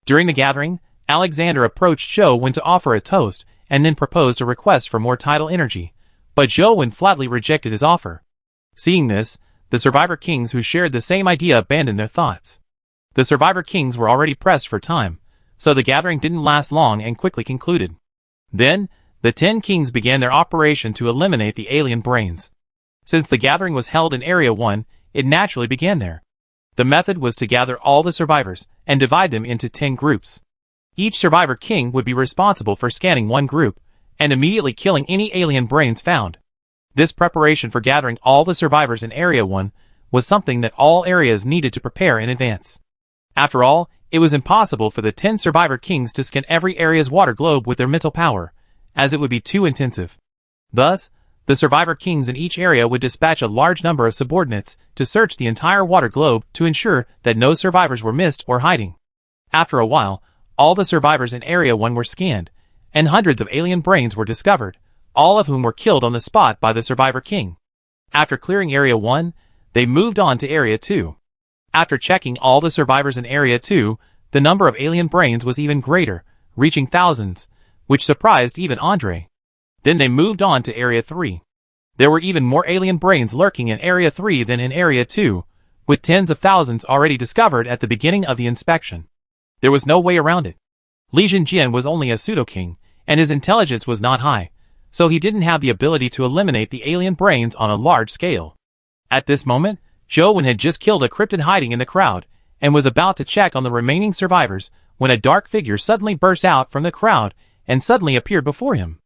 During the gathering, Alexander approached Zhou Wen to offer a toast and then proposed a request for more tidal energy, but Zhou Wen flatly rejected his offer. Seeing this, the survivor kings who shared the same idea abandoned their thoughts. The survivor kings were already pressed for time, so the gathering didn't last long and quickly concluded. Then, the 10 kings began their operation to eliminate the alien brains. Since the gathering was held in Area 1, it naturally began there. The method was to gather all the survivors and divide them into 10 groups. Each survivor king would be responsible for scanning one group and immediately killing any alien brains found. This preparation for gathering all the survivors in Area 1 was something that all areas needed to prepare in advance. After all, it was impossible for the 10 survivor kings to scan every area's water globe with their mental power, as it would be too intensive. Thus, the survivor kings in each area would dispatch a large number of subordinates to search the entire water globe to ensure that no survivors were missed or hiding. After a while, all the survivors in Area 1 were scanned, and hundreds of alien brains were discovered, all of whom were killed on the spot by the survivor king. After clearing Area 1, they moved on to Area 2. After checking all the survivors in Area 2, the number of alien brains was even greater, reaching thousands, which surprised even Andre. Then they moved on to Area 3. There were even more alien brains lurking in Area 3 than in Area 2, with tens of thousands already discovered at the beginning of the inspection. There was no way around it. Li Zhenjian was only a pseudo-king, and his intelligence was not high, so he didn't have the ability to eliminate the alien brains on a large scale. At this moment, Zhou Wen had just killed a cryptid hiding in the crowd, and was about to check on the remaining survivors, when a dark figure suddenly burst out from the crowd and suddenly appeared before him.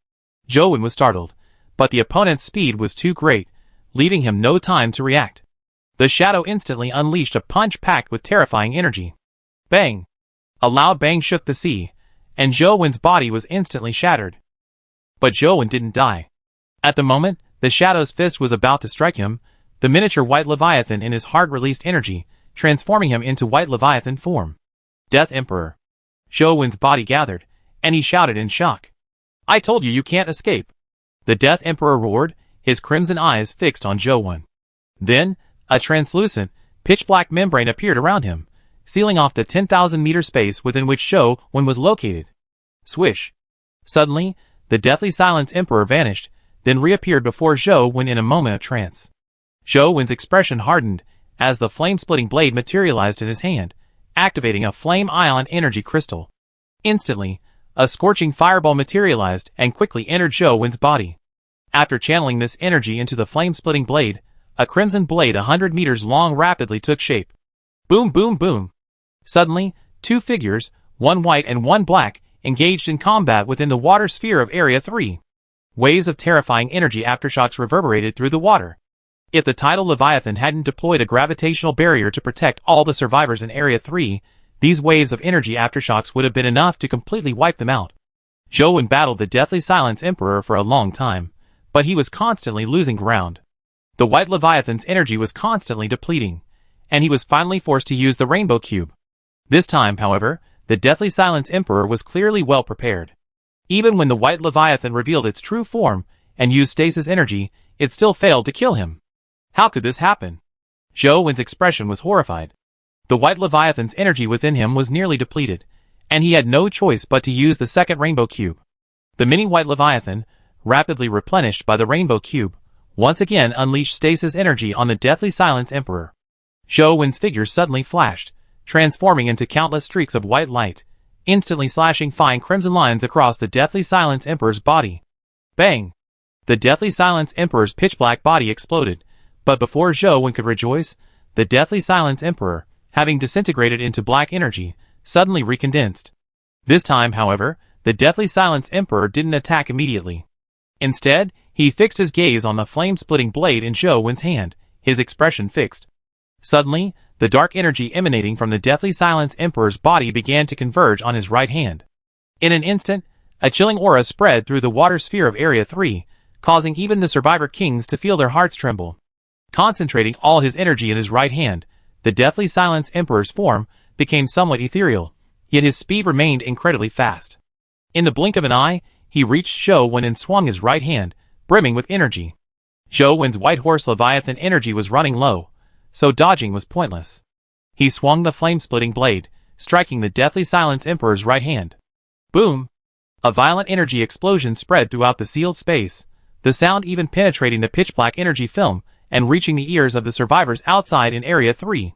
Zhou Wen was startled, but the opponent's speed was too great, leaving him no time to react. The shadow instantly unleashed a punch packed with terrifying energy. Bang! A loud bang shook the sea, and Zhou Wen's body was instantly shattered. But Zhou Wen didn't die. At the moment, the Shadow's fist was about to strike him, the miniature White Leviathan in his heart released energy, transforming him into White Leviathan form. Death Emperor. Zhou Wen's body gathered, and he shouted in shock. I told you can't escape. The Death Emperor roared, his crimson eyes fixed on Zhou Wen. Then, a translucent, pitch-black membrane appeared around him, sealing off the 10,000-meter space within which Zhou Wen was located. Swish. Suddenly, the Deathly Silence Emperor vanished, then reappeared before Zhou Wen in a moment of trance. Zhou Wen's expression hardened as the flame-splitting blade materialized in his hand, activating a flame ion energy crystal. Instantly, a scorching fireball materialized and quickly entered Zhou Wen's body. After channeling this energy into the flame-splitting blade, a crimson blade 100 meters long rapidly took shape. Boom, boom, boom. Suddenly, two figures, one white and one black, engaged in combat within the water sphere of Area 3. Waves of terrifying energy aftershocks reverberated through the water. If the tidal Leviathan hadn't deployed a gravitational barrier to protect all the survivors in Area 3, these waves of energy aftershocks would have been enough to completely wipe them out. Zhou Wen battled the Deathly Silence Emperor for a long time, but he was constantly losing ground. The White Leviathan's energy was constantly depleting, and he was finally forced to use the Rainbow Cube. This time, however, the Deathly Silence Emperor was clearly well prepared. Even when the White Leviathan revealed its true form and used stasis energy, it still failed to kill him. How could this happen? Zhou Wen's expression was horrified. The White Leviathan's energy within him was nearly depleted, and he had no choice but to use the second Rainbow Cube. The mini White Leviathan, rapidly replenished by the Rainbow Cube, once again unleashed stasis energy on the Deathly Silence Emperor. Zhou Wen's figure suddenly flashed, transforming into countless streaks of white light, instantly slashing fine crimson lines across the Deathly Silence Emperor's body. Bang! The Deathly Silence Emperor's pitch-black body exploded, but before Zhou Wen could rejoice, the Deathly Silence Emperor, having disintegrated into black energy, suddenly recondensed. This time, however, the Deathly Silence Emperor didn't attack immediately. Instead, he fixed his gaze on the flame-splitting blade in Zhou Wen's hand, his expression fixed. Suddenly, the dark energy emanating from the Deathly Silence Emperor's body began to converge on his right hand. In an instant, a chilling aura spread through the water sphere of Area 3, causing even the survivor kings to feel their hearts tremble. Concentrating all his energy in his right hand, the Deathly Silence Emperor's form became somewhat ethereal, yet his speed remained incredibly fast. In the blink of an eye, he reached Zhou Wen and swung his right hand, brimming with energy. Zhou Wen's White Horse Leviathan energy was running low, so dodging was pointless. He swung the flame-splitting blade, striking the Deathly Silence Emperor's right hand. Boom! A violent energy explosion spread throughout the sealed space, the sound even penetrating the pitch-black energy film and reaching the ears of the survivors outside in Area 3.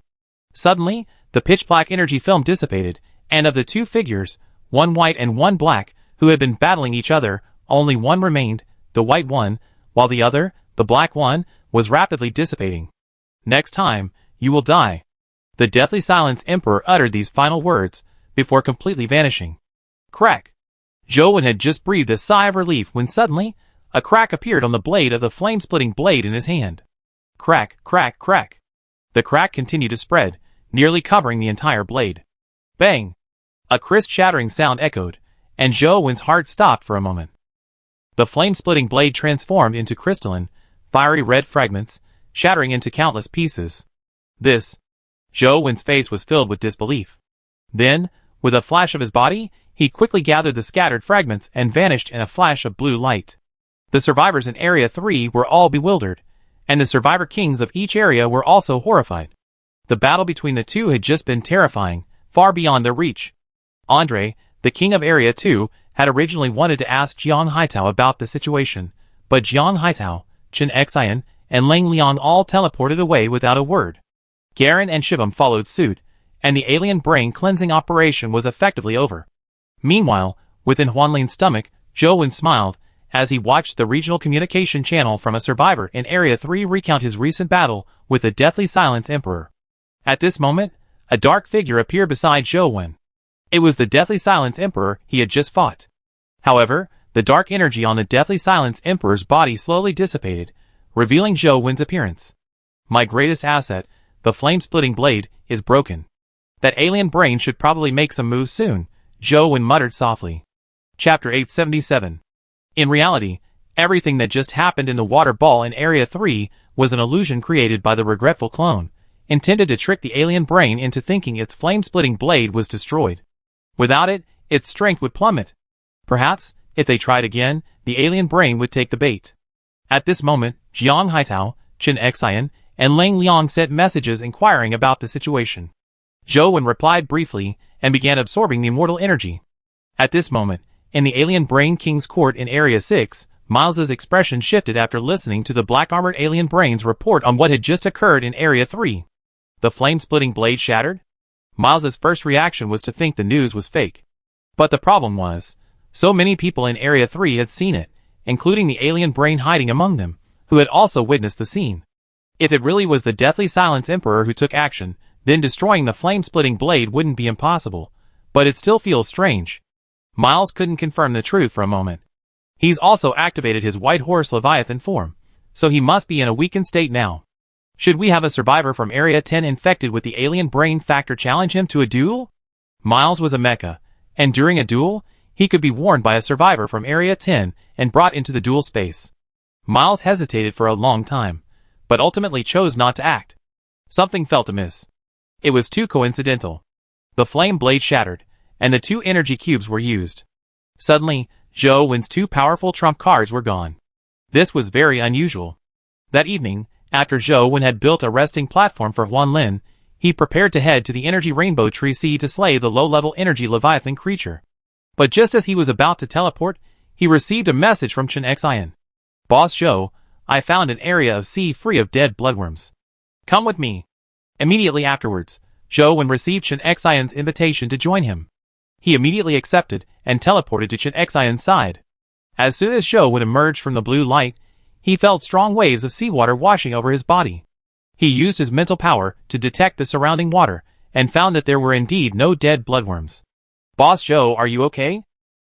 Suddenly, the pitch-black energy film dissipated, and of the two figures, one white and one black, who had been battling each other, only one remained, the white one, while the other, the black one, was rapidly dissipating. Next time, you will die. The Deathly Silence Emperor uttered these final words, before completely vanishing. Crack! Zhou Wen had just breathed a sigh of relief when suddenly, a crack appeared on the blade of the flame-splitting blade in his hand. Crack, crack, crack. The crack continued to spread, nearly covering the entire blade. Bang! A crisp shattering sound echoed, and Zhou Wen's heart stopped for a moment. The flame-splitting blade transformed into crystalline, fiery red fragments, shattering into countless pieces. Zhou Wen's face was filled with disbelief. Then, with a flash of his body, he quickly gathered the scattered fragments and vanished in a flash of blue light. The survivors in Area 3 were all bewildered, and the survivor kings of each area were also horrified. The battle between the two had just been terrifying, far beyond their reach. Andre, the king of Area 2, had originally wanted to ask Jiang Haitao about the situation, but Jiang Haitao, Chen Xian, and Lang Liang all teleported away without a word. Garen and Shivam followed suit, and the alien brain cleansing operation was effectively over. Meanwhile, within Huanlin's stomach, Zhou Wen smiled, as he watched the regional communication channel from a survivor in Area 3 recount his recent battle with the Deathly Silence Emperor. At this moment, a dark figure appeared beside Zhou Wen. It was the Deathly Silence Emperor he had just fought. However, the dark energy on the Deathly Silence Emperor's body slowly dissipated, revealing Zhou Wen's appearance. My greatest asset, the flame-splitting blade, is broken. That alien brain should probably make some moves soon, Zhou Wen muttered softly. Chapter 877. In reality, Everything that just happened in the water ball in Area 3 was an illusion created by the regretful clone, intended to trick the alien brain into thinking its flame-splitting blade was destroyed. Without it, its strength would plummet. Perhaps, if they tried again, the alien brain would take the bait. At this moment, Jiang Haitao, Chen Xian, and Lang Liang sent messages inquiring about the situation. Zhou Wen replied briefly and began absorbing the immortal energy. At this moment, in the alien brain king's court in Area 6, Miles's expression shifted after listening to the black-armored alien brain's report on what had just occurred in Area 3. The flame-splitting blade shattered? Miles's first reaction was to think the news was fake. But the problem was, so many people in Area 3 had seen it, including the alien brain hiding among them, who had also witnessed the scene. If it really was the Deathly Silence Emperor who took action, then destroying the flame-splitting blade wouldn't be impossible, but it still feels strange. Miles couldn't confirm the truth for a moment. He's also activated his White Horse Leviathan form, so he must be in a weakened state now. Should we have a survivor from Area 10 infected with the alien brain factor challenge him to a duel? Miles was a mecha, and during a duel, he could be warned by a survivor from Area 10 and brought into the duel space. Miles hesitated for a long time, but ultimately chose not to act. Something felt amiss. It was too coincidental. The flame blade shattered, and the 2 energy cubes were used. Suddenly, Zhou Wen's 2 powerful trump cards were gone. This was very unusual. That evening, after Zhou Wen had built a resting platform for Huan Lin, he prepared to head to the energy rainbow tree sea to slay the low-level energy Leviathan creature. But just as he was about to teleport, he received a message from Chen Xian. Boss Zhou, I found an area of sea free of dead bloodworms. Come with me. Immediately afterwards, Zhou Wen received Chen Xian's invitation to join him. He immediately accepted and teleported to Chen Xian's side. As soon as Zhou Wen emerged from the blue light, he felt strong waves of seawater washing over his body. He used his mental power to detect the surrounding water and found that there were indeed no dead bloodworms. Boss Zhou, are you okay?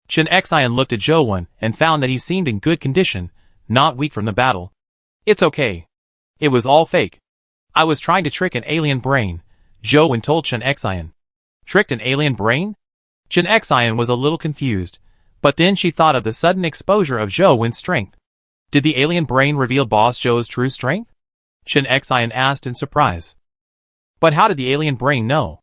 Chen Xian looked at Zhou Wen and found that he seemed in good condition, not weak from the battle. It's okay. It was all fake. I was trying to trick an alien brain, Zhou Wen told Chen Xian. Tricked an alien brain? Chen Xian was a little confused, but then she thought of the sudden exposure of Zhou Wen's strength. Did the alien brain reveal Boss Zhou's true strength? Chen Xian asked in surprise. But how did the alien brain know?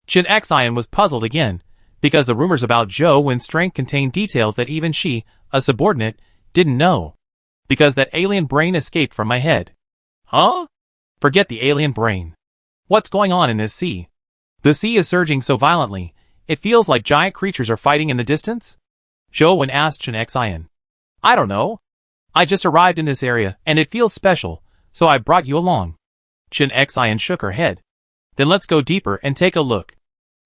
Chen Xian was puzzled again, because the rumors about Zhou Wen's strength contained details that even she, a subordinate, didn't know. Because that alien brain escaped from my head. Huh? Forget the alien brain. What's going on in this sea? The sea is surging so violently, it feels like giant creatures are fighting in the distance? Zhou Wen asked Chen Xian. I don't know. I just arrived in this area, and it feels special, so I brought you along. Chen Xian shook her head. Then let's go deeper and take a look.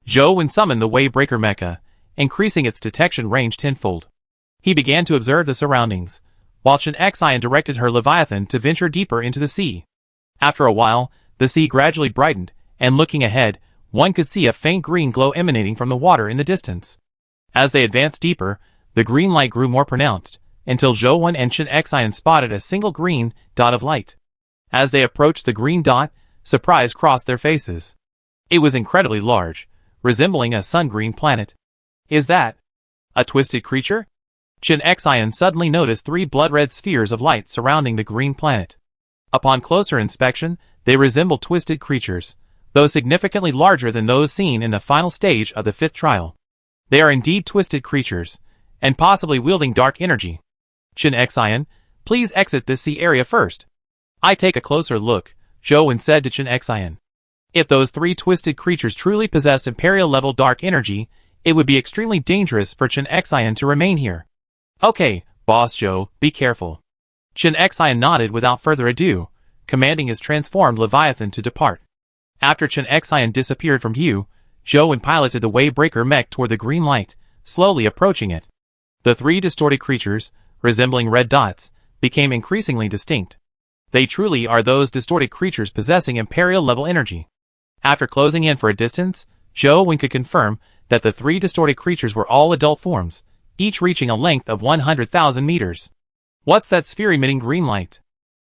Zhou Wen summoned the Wavebreaker mecha, increasing its detection range tenfold. He began to observe the surroundings, while Chen Xian directed her Leviathan to venture deeper into the sea. After a while, the sea gradually brightened, and looking ahead, one could see a faint green glow emanating from the water in the distance. As they advanced deeper, the green light grew more pronounced, until Zhou Wen and Chen Xian spotted a single green dot of light. As they approached the green dot, surprise crossed their faces. It was incredibly large, resembling a sun-green planet. Is that a twisted creature? Chen Xian suddenly noticed 3 blood-red spheres of light surrounding the green planet. Upon closer inspection, they resembled twisted creatures, though significantly larger than those seen in the final stage of the 5th trial. They are indeed twisted creatures, and possibly wielding dark energy. Chen Xian, please exit this sea area first. I take a closer look, Zhou Wen said to Chen Xian. If those 3 twisted creatures truly possessed Imperial-level dark energy, it would be extremely dangerous for Chen Xian to remain here. Okay, Boss Zhou, be careful. Chen Xian nodded without further ado, commanding his transformed Leviathan to depart. After Chen Xian disappeared from view, Zhou Wen piloted the Wavebreaker mech toward the green light, slowly approaching it. The 3 distorted creatures, resembling red dots, became increasingly distinct. They truly are those distorted creatures possessing Imperial-level energy. After closing in for a distance, Zhou Wen could confirm that the 3 distorted creatures were all adult forms, each reaching a length of 100,000 meters. What's that sphere emitting green light?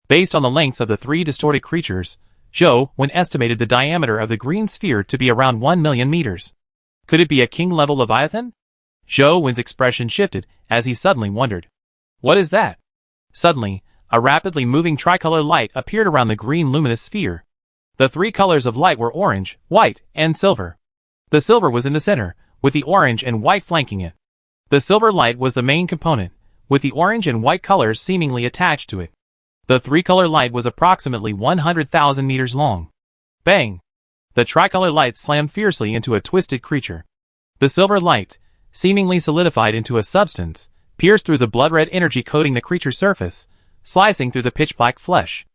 Based on the lengths of the 3 distorted creatures, Zhou Wen estimated the diameter of the green sphere to be around 1 million meters. Could it be a king-level Leviathan? Zhou Wen's expression shifted as he suddenly wondered. What is that? Suddenly, a rapidly moving tricolor light appeared around the green luminous sphere. The three colors of light were orange, white, and silver. The silver was in the center, with the orange and white flanking it. The silver light was the main component, with the orange and white colors seemingly attached to it. The three-color light was approximately 100,000 meters long. Bang! The tricolor light slammed fiercely into a twisted creature. The silver light, seemingly solidified into a substance, pierced through the blood-red energy coating the creature's surface, slicing through the pitch-black flesh.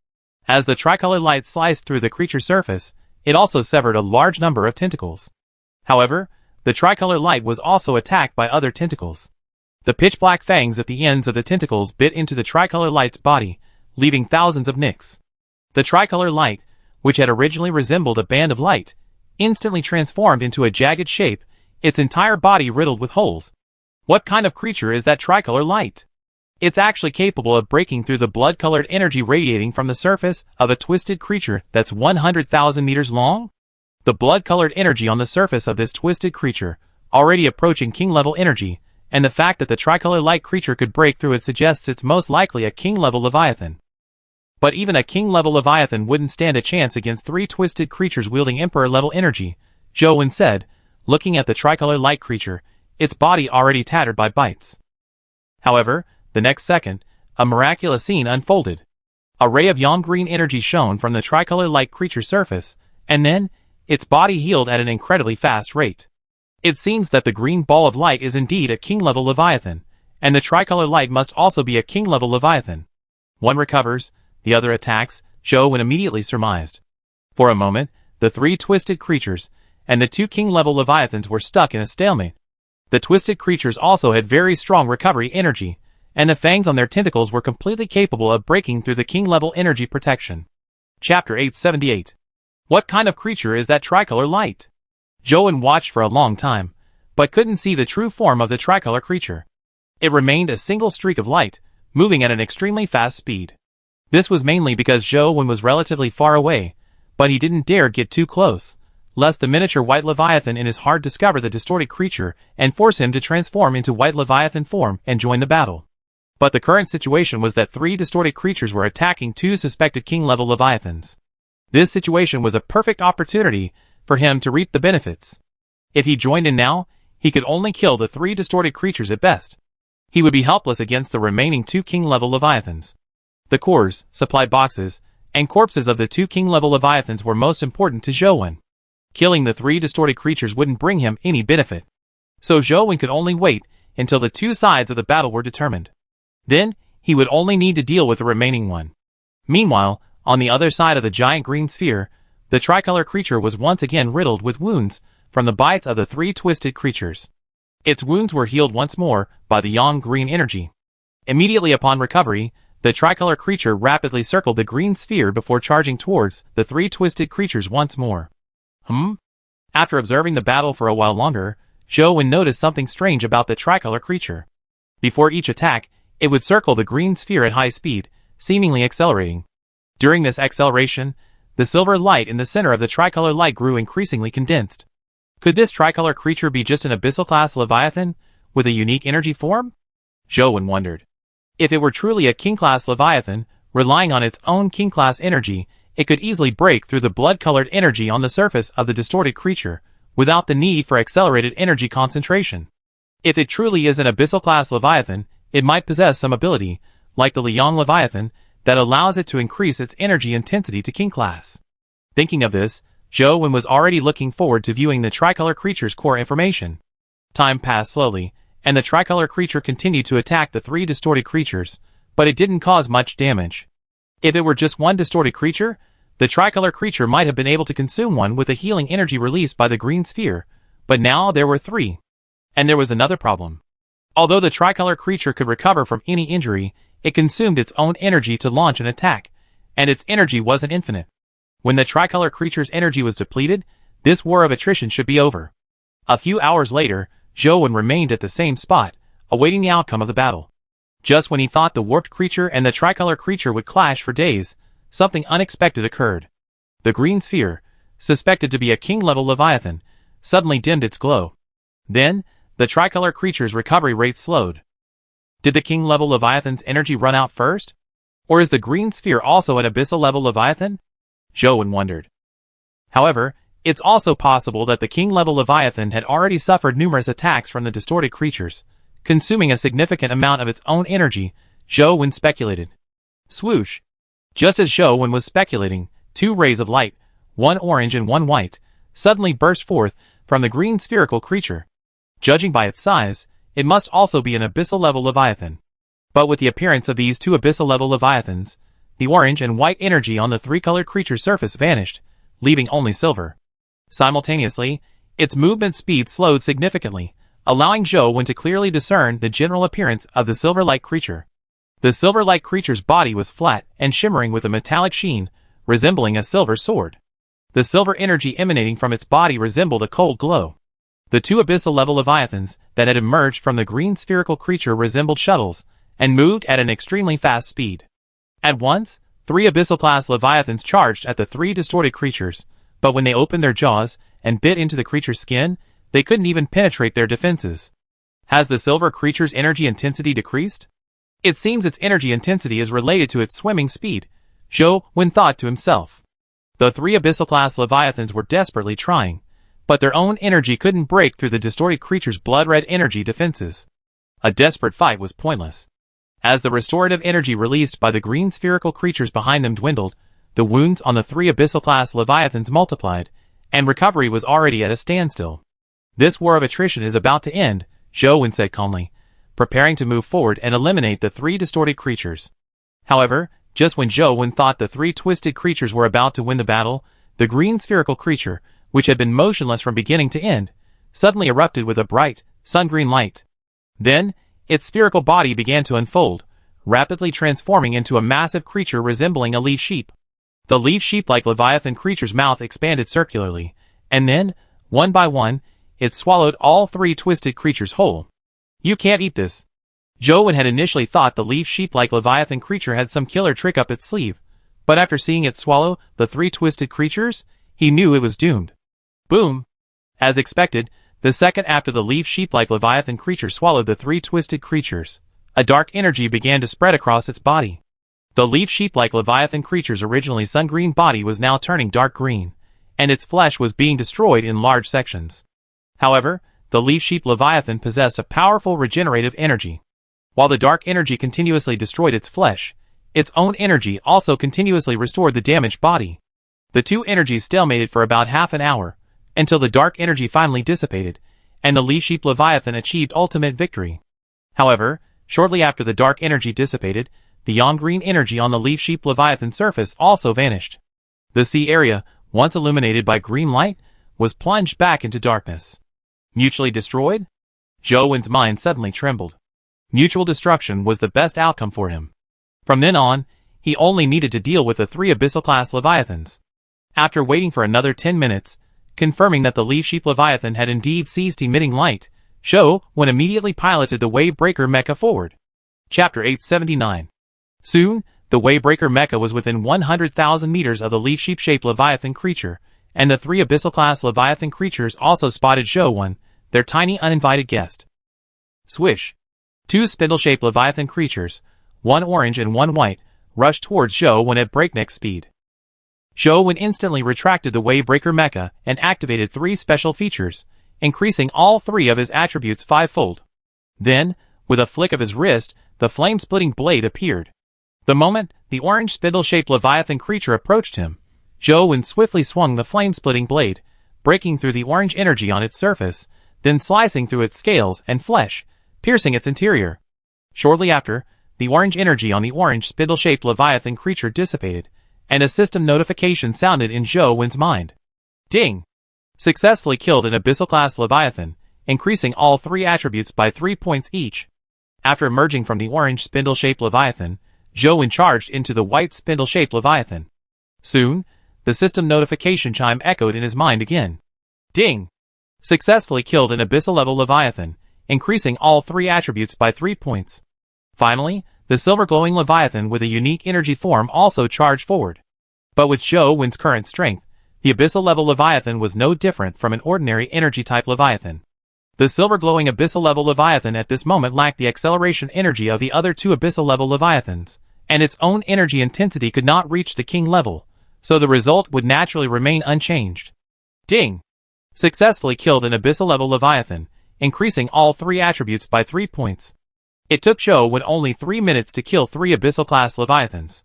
As the tricolor light sliced through the creature's surface, it also severed a large number of tentacles. However, the tricolor light was also attacked by other tentacles. The pitch-black fangs at the ends of the tentacles bit into the tricolor light's body, leaving thousands of nicks. The tricolor light, which had originally resembled a band of light, instantly transformed into a jagged shape, its entire body riddled with holes. What kind of creature is that tricolor light? It's actually capable of breaking through the blood-colored energy radiating from the surface of a twisted creature that's 100,000 meters long? The blood-colored energy on the surface of this twisted creature, already approaching king-level energy, and the fact that the tricolor light creature could break through it suggests it's most likely a king-level Leviathan. But even a king-level Leviathan wouldn't stand a chance against three twisted creatures wielding Emperor-level energy, Zhou said, looking at the tricolor light creature, its body already tattered by bites. However, the next second, a miraculous scene unfolded. A ray of yang green energy shone from the tricolor light creature's surface, and then, its body healed at an incredibly fast rate. It seems that the green ball of light is indeed a king-level Leviathan, and the tricolor light must also be a king-level Leviathan. One recovers, the other attacks, Zhou immediately surmised. For a moment, the three twisted creatures, and the two king-level Leviathans were stuck in a stalemate. The twisted creatures also had very strong recovery energy, and the fangs on their tentacles were completely capable of breaking through the king-level energy protection. Chapter 878. What kind of creature is that tricolor light? Zhou watched for a long time, but couldn't see the true form of the tricolor creature. It remained a single streak of light, moving at an extremely fast speed. This was mainly because Zhou was relatively far away, but he didn't dare get too close, lest the miniature white Leviathan in his heart discover the distorted creature and force him to transform into white Leviathan form and join the battle. But the current situation was that three distorted creatures were attacking two suspected king-level Leviathans. This situation was a perfect opportunity for him to reap the benefits. If he joined in now, he could only kill the three distorted creatures at best. He would be helpless against the remaining two king-level Leviathans. The cores, supply boxes, and corpses of the two king-level Leviathans were most important to Zhou. Killing the three distorted creatures wouldn't bring him any benefit. So Zhou could only wait until the two sides of the battle were determined. Then, he would only need to deal with the remaining one. Meanwhile, on the other side of the giant green sphere, the tricolor creature was once again riddled with wounds from the bites of the three twisted creatures. Its wounds were healed once more by the yang green energy. Immediately upon recovery, the tricolor creature rapidly circled the green sphere before charging towards the three twisted creatures once more. After observing the battle for a while longer, Zhou noticed something strange about the tricolor creature. Before each attack, it would circle the green sphere at high speed, seemingly accelerating. During this acceleration, the silver light in the center of the tricolor light grew increasingly condensed. Could this tricolor creature be just an abyssal-class Leviathan, with a unique energy form? Zhou wondered. If it were truly a king-class Leviathan, relying on its own king-class energy, it could easily break through the blood-colored energy on the surface of the distorted creature, without the need for accelerated energy concentration. If it truly is an abyssal-class Leviathan, it might possess some ability, like the Liang Leviathan, that allows it to increase its energy intensity to king class. Thinking of this, Zhou was already looking forward to viewing the tricolor creature's core information. Time passed slowly, and the tricolor creature continued to attack the three distorted creatures, but it didn't cause much damage. If it were just one distorted creature, the tricolor creature might have been able to consume one with the healing energy released by the green sphere, but now there were three. And there was another problem. Although the tricolor creature could recover from any injury, it consumed its own energy to launch an attack, and its energy wasn't infinite. When the tricolor creature's energy was depleted, this war of attrition should be over. A few hours later, Zhou remained at the same spot, awaiting the outcome of the battle. Just when he thought the warped creature and the tricolor creature would clash for days, something unexpected occurred. The green sphere, suspected to be a king-level Leviathan, suddenly dimmed its glow. Then, the tricolor creature's recovery rate slowed Did the king-level Leviathan's energy run out first? Or is the green sphere also an abyssal-level Leviathan? Zhou wondered. However, it's also possible that the king-level Leviathan had already suffered numerous attacks from the distorted creatures, consuming a significant amount of its own energy, Zhou speculated. Swoosh! Just as Zhou was speculating, two rays of light, one orange and one white, suddenly burst forth from the green spherical creature. Judging by its size, it must also be an abyssal-level Leviathan. But with the appearance of these two abyssal-level Leviathans, the orange and white energy on the three-colored creature's surface vanished, leaving only silver. Simultaneously, its movement speed slowed significantly, allowing Zhou to clearly discern the general appearance of the silver-like creature. The silver-like creature's body was flat and shimmering with a metallic sheen, resembling a silver sword. The silver energy emanating from its body resembled a cold glow. The two abyssal-level Leviathans that had emerged from the green spherical creature resembled shuttles, and moved at an extremely fast speed. At once, three abyssal-class Leviathans charged at the three distorted creatures, but when they opened their jaws and bit into the creature's skin, they couldn't even penetrate their defenses. Has the silver creature's energy intensity decreased? It seems its energy intensity is related to its swimming speed, Zhou thought to himself. The three abyssal-class Leviathans were desperately trying, but their own energy couldn't break through the distorted creature's blood-red energy defenses. A desperate fight was pointless. As the restorative energy released by the green spherical creatures behind them dwindled, the wounds on the three abyssal-class Leviathans multiplied, and recovery was already at a standstill. This war of attrition is about to end, Zhou said calmly, preparing to move forward and eliminate the three distorted creatures. However, just when Zhou thought the three twisted creatures were about to win the battle, the green spherical creature, which had been motionless from beginning to end, suddenly erupted with a bright, sun-green light. Then, its spherical body began to unfold, rapidly transforming into a massive creature resembling a leaf sheep. The leaf sheep-like Leviathan creature's mouth expanded circularly, and then, one by one, it swallowed all three twisted creatures whole. You can't eat this. Zhou had initially thought the leaf sheep-like Leviathan creature had some killer trick up its sleeve, but after seeing it swallow the three twisted creatures, he knew it was doomed. Boom! As expected, the second after the leaf sheep-like Leviathan creature swallowed the three twisted creatures, a dark energy began to spread across its body. The leaf sheep-like Leviathan creature's originally sun-green body was now turning dark green, and its flesh was being destroyed in large sections. However, the leaf sheep Leviathan possessed a powerful regenerative energy. While the dark energy continuously destroyed its flesh, its own energy also continuously restored the damaged body. The two energies stalemated for about half an hour, until the dark energy finally dissipated, and the leaf sheep Leviathan achieved ultimate victory. However, shortly after the dark energy dissipated, the yang-green energy on the leaf sheep Leviathan surface also vanished. The sea area, once illuminated by green light, was plunged back into darkness. Mutually destroyed? Zhou mind suddenly trembled. Mutual destruction was the best outcome for him. From then on, he only needed to deal with the three abyssal-class Leviathans. After waiting for another 10 minutes, confirming that the leaf sheep Leviathan had indeed ceased emitting light, Zhou immediately piloted the Wavebreaker mecha forward. Chapter 879. Soon, the Wavebreaker mecha was within 100,000 meters of the leaf sheep-shaped Leviathan creature, and the three abyssal-class Leviathan creatures also spotted Zhou, their tiny uninvited guest. Swish! Two spindle-shaped Leviathan creatures, one orange and one white, rushed towards Zhou at breakneck speed. Zhou instantly retracted the Wavebreaker mecha and activated three special features, increasing all three of his attributes fivefold. Then, with a flick of his wrist, the flame-splitting blade appeared. The moment the orange spindle-shaped Leviathan creature approached him, Zhou swiftly swung the flame-splitting blade, breaking through the orange energy on its surface, then slicing through its scales and flesh, piercing its interior. Shortly after, the orange energy on the orange spindle-shaped Leviathan creature dissipated, and a system notification sounded in Zhou mind. Ding! Successfully killed an abyssal-class Leviathan, increasing all three attributes by 3 points each. After emerging from the orange spindle-shaped Leviathan, Zhou charged into the white spindle-shaped Leviathan. Soon, the system notification chime echoed in his mind again. Ding! Successfully killed an abyssal-level Leviathan, increasing all three attributes by 3 points. Finally, the silver-glowing Leviathan with a unique energy form also charged forward. But with Zhou's current strength, the abyssal-level Leviathan was no different from an ordinary energy-type Leviathan. The silver-glowing abyssal-level Leviathan at this moment lacked the acceleration energy of the other two abyssal-level Leviathans, and its own energy intensity could not reach the king level, so the result would naturally remain unchanged. Ding! Successfully killed an abyssal-level Leviathan, increasing all three attributes by 3 points. It took Zhou Wen only 3 minutes to kill 3 abyssal-class Leviathans.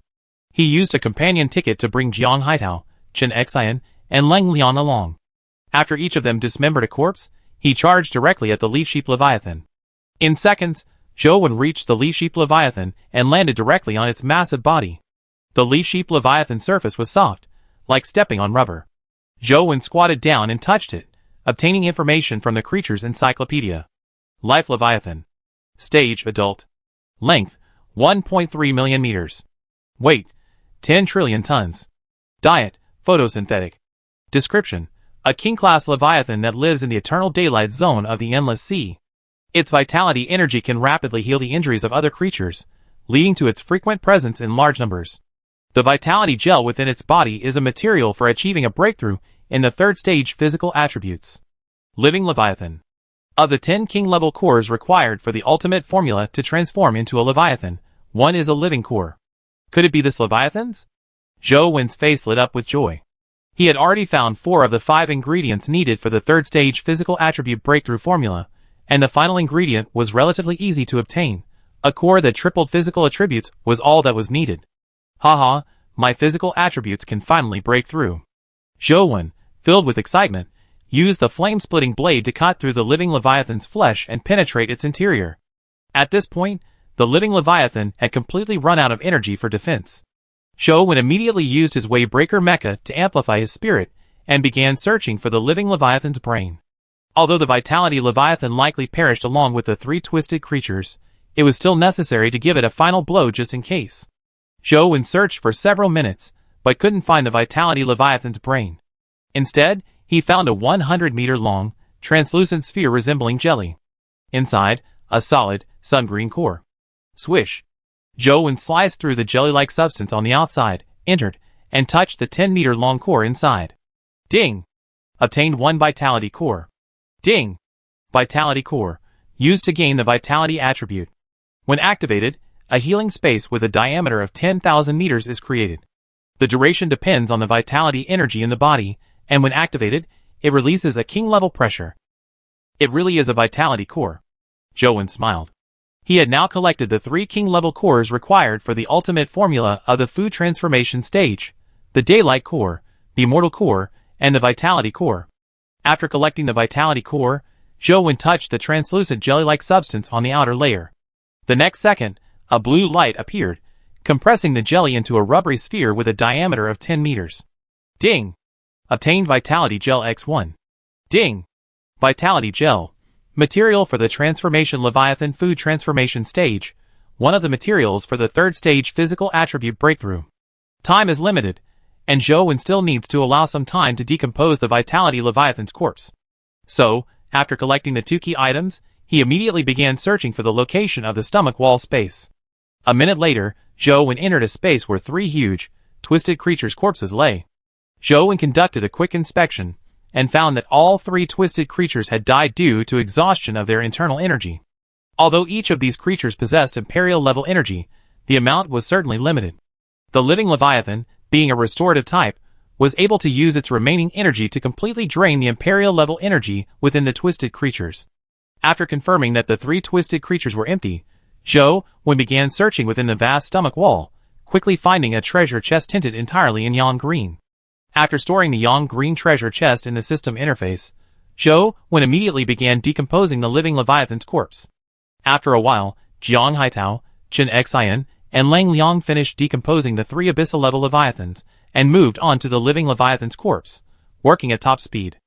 He used a companion ticket to bring Jiang Haitao, Chen Xian, and Leng Liang along. After each of them dismembered a corpse, he charged directly at the Leaf Sheep Leviathan. In seconds, Zhou Wen reached the Leaf Sheep Leviathan and landed directly on its massive body. The Leaf Sheep Leviathan's surface was soft, like stepping on rubber. Zhou Wen squatted down and touched it, obtaining information from the creature's encyclopedia. Life Leviathan. Stage Adult. Length 1.3 million meters. Weight 10 trillion tons. Diet photosynthetic. Description: a king-class Leviathan that lives in the eternal daylight zone of the endless sea. Its vitality energy can rapidly heal the injuries of other creatures, leading to its frequent presence in large numbers. The vitality gel within its body is a material for achieving a breakthrough in the third stage physical attributes. Living Leviathan. Of the 10 king-level cores required for the ultimate formula to transform into a Leviathan, one is a living core. Could it be this Leviathan's? Zhou Wen's face lit up with joy. He had already found 4 of the 5 ingredients needed for the third stage physical attribute breakthrough formula, and the final ingredient was relatively easy to obtain. A core that tripled physical attributes was all that was needed. Haha, my physical attributes can finally break through. Zhou Wen, filled with excitement, used the flame-splitting blade to cut through the living Leviathan's flesh and penetrate its interior. At this point, the living Leviathan had completely run out of energy for defense. Zhou Wen immediately used his Waybreaker mecha to amplify his spirit, and began searching for the living Leviathan's brain. Although the Vitality Leviathan likely perished along with the 3 twisted creatures, it was still necessary to give it a final blow just in case. Zhou Wen searched for several minutes, but couldn't find the Vitality Leviathan's brain. Instead, he found a 100-meter-long, translucent sphere resembling jelly. Inside, a solid, sun-green core. Swish! Zhou Wen sliced through the jelly-like substance on the outside, entered, and touched the 10-meter-long core inside. Ding! Obtained 1 Vitality Core. Ding! Vitality Core, used to gain the Vitality attribute. When activated, a healing space with a diameter of 10,000 meters is created. The duration depends on the vitality energy in the body, and when activated, it releases a king-level pressure. It really is a Vitality Core. Zhou Wen smiled. He had now collected the 3 king-level cores required for the ultimate formula of the food transformation stage: the Daylight Core, the Immortal Core, and the Vitality Core. After collecting the Vitality Core, Zhou Wen touched the translucent jelly-like substance on the outer layer. The next second, a blue light appeared, compressing the jelly into a rubbery sphere with a diameter of 10 meters. Ding! Obtained Vitality Gel X1. Ding! Vitality Gel. Material for the Transformation Leviathan Food Transformation Stage, one of the materials for the third stage physical attribute breakthrough. Time is limited, and Zhou Wen still needs to allow some time to decompose the Vitality Leviathan's corpse. So, after collecting the 2 key items, he immediately began searching for the location of the stomach wall space. A minute later, Zhou Wen entered a space where 3 huge, twisted creatures' corpses lay. Zhou Wen conducted a quick inspection, and found that all 3 twisted creatures had died due to exhaustion of their internal energy. Although each of these creatures possessed Imperial-level energy, the amount was certainly limited. The living Leviathan, being a restorative type, was able to use its remaining energy to completely drain the Imperial-level energy within the twisted creatures. After confirming that the 3 twisted creatures were empty, Zhou Wen began searching within the vast stomach wall, quickly finding a treasure chest tinted entirely in yang green. After storing the yang green treasure chest in the system interface, Zhou Wen immediately began decomposing the living Leviathan's corpse. After a while, Jiang Haitao, Chen Xian, and Leng Liang finished decomposing the 3 abyssal-level Leviathans, and moved on to the living Leviathan's corpse, working at top speed.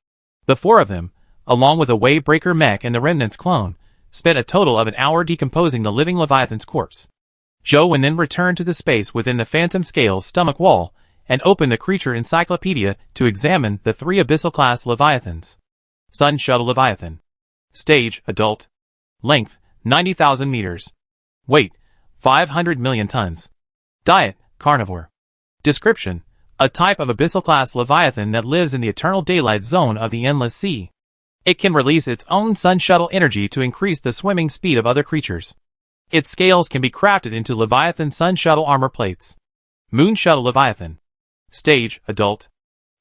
The 4 of them, along with a Waybreaker mech and the Remnant's clone, spent a total of an hour decomposing the living Leviathan's corpse. Zhou Wen then returned to the space within the Phantom Scale's stomach wall, and opened the creature encyclopedia to examine the 3 abyssal-class Leviathans. Sun Shuttle Leviathan. Stage Adult. Length 90,000 meters. Weight 500 million tons. Diet Carnivore. Description: a type of abyssal-class Leviathan that lives in the eternal daylight zone of the endless sea. It can release its own sun shuttle energy to increase the swimming speed of other creatures. Its scales can be crafted into Leviathan Sun Shuttle armor plates. Moon Shuttle Leviathan. Stage, adult.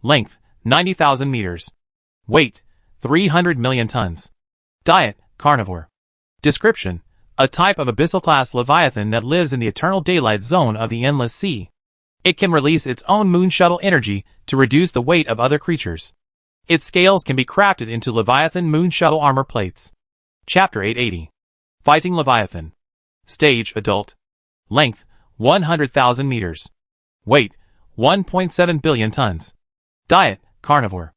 Length, 90,000 meters. Weight, 300 million tons. Diet, carnivore. Description: a type of abyssal-class Leviathan that lives in the eternal daylight zone of the endless sea. It can release its own moon shuttle energy to reduce the weight of other creatures. Its scales can be crafted into Leviathan Moon Shuttle armor plates. Chapter 880. Fighting Leviathan. Stage, adult. Length, 100,000 meters. Weight, 1.7 billion tons. Diet, carnivore.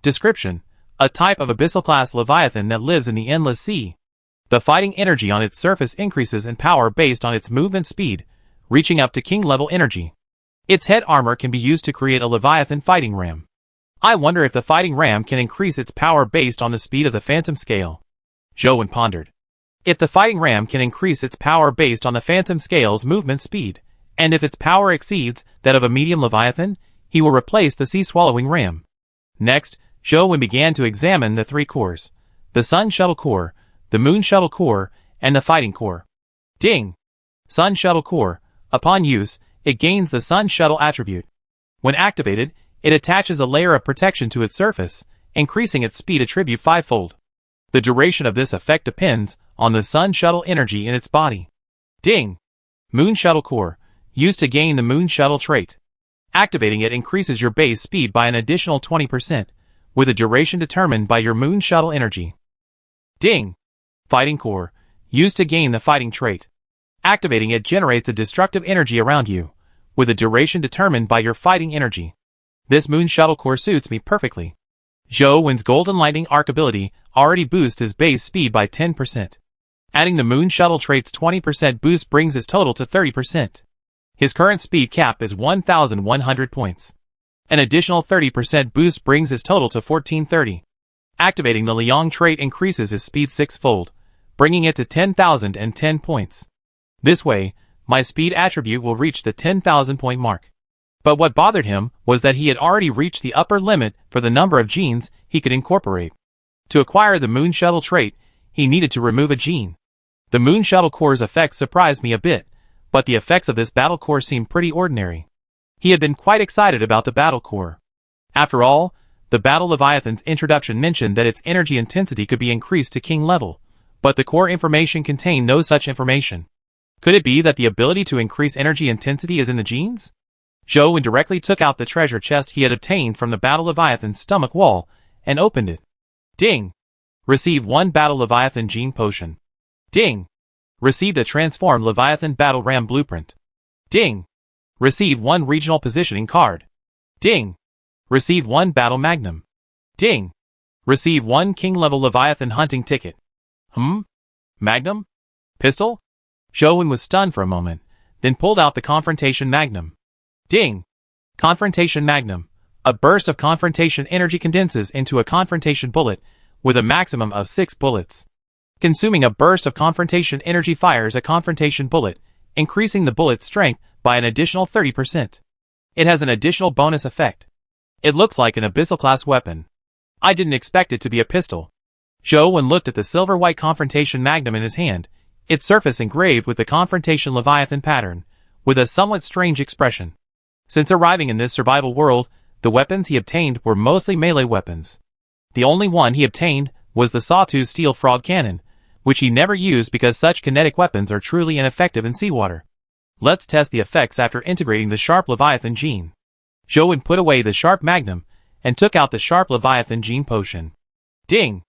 Description: a type of abyssal-class Leviathan that lives in the endless sea. The fighting energy on its surface increases in power based on its movement speed, reaching up to king-level energy. Its head armor can be used to create a Leviathan fighting ram. I wonder if the fighting ram can increase its power based on the speed of the Phantom Scale. Zhou pondered. If the fighting ram can increase its power based on the Phantom Scale's movement speed, and if its power exceeds that of a medium Leviathan, he will replace the sea-swallowing ram. Next, Zhou began to examine the three cores: the Sun Shuttle Core, the Moon Shuttle Core, and the Fighting Core. Ding! Sun Shuttle Core. Upon use, it gains the Sun Shuttle attribute. When activated, it attaches a layer of protection to its surface, increasing its speed attribute fivefold. The duration of this effect depends on the Sun Shuttle energy in its body. Ding! Moon Shuttle Core. Used to gain the Moon Shuttle trait. Activating it increases your base speed by an additional 20%, with a duration determined by your Moon Shuttle energy. Ding! Fighting Core. Used to gain the Fighting trait. Activating it generates a destructive energy around you, with a duration determined by your fighting energy. This Moon Shuttle Core suits me perfectly. Zhou Golden Lightning Arc ability already boosts his base speed by 10%. Adding the Moon Shuttle trait's 20% boost brings his total to 30%. His current speed cap is 1,100 points. An additional 30% boost brings his total to 1,430. Activating the Liang trait increases his speed sixfold, bringing it to 10,010 points. This way, my speed attribute will reach the 10,000 point mark. But what bothered him was that he had already reached the upper limit for the number of genes he could incorporate. To acquire the Moon Shuttle trait, he needed to remove a gene. The Moon Shuttle Core's effects surprised me a bit, but the effects of this battle core seemed pretty ordinary. He had been quite excited about the battle core. After all, the Battle Leviathan's introduction mentioned that its energy intensity could be increased to king level, but the core information contained no such information. Could it be that the ability to increase energy intensity is in the genes? Zhou directly took out the treasure chest he had obtained from the Battle Leviathan's stomach wall and opened it. Ding! Receive 1 Battle Leviathan Gene Potion. Ding! Received a transformed Leviathan Battle Ram Blueprint. Ding! Received 1 Regional Positioning Card. Ding! Receive 1 Battle Magnum. Ding! Receive 1 King-level Leviathan Hunting Ticket. Magnum? Pistol? Zhou was stunned for a moment, then pulled out the Confrontation Magnum. Ding! Confrontation Magnum. A burst of confrontation energy condenses into a confrontation bullet, with a maximum of 6 bullets. Consuming a burst of confrontation energy fires a confrontation bullet, increasing the bullet's strength by an additional 30%. It has an additional bonus effect. It looks like an abyssal-class weapon. I didn't expect it to be a pistol. Zhou looked at the silver-white confrontation magnum in his hand, its surface engraved with the confrontation Leviathan pattern, with a somewhat strange expression. Since arriving in this survival world, the weapons he obtained were mostly melee weapons. The only one he obtained was the Sawtooth Steel Frog Cannon, which he never used because such kinetic weapons are truly ineffective in seawater. Let's test the effects after integrating the Sharp Leviathan Gene. Zhou put away the Sharp Magnum and took out the Sharp Leviathan Gene Potion. Ding!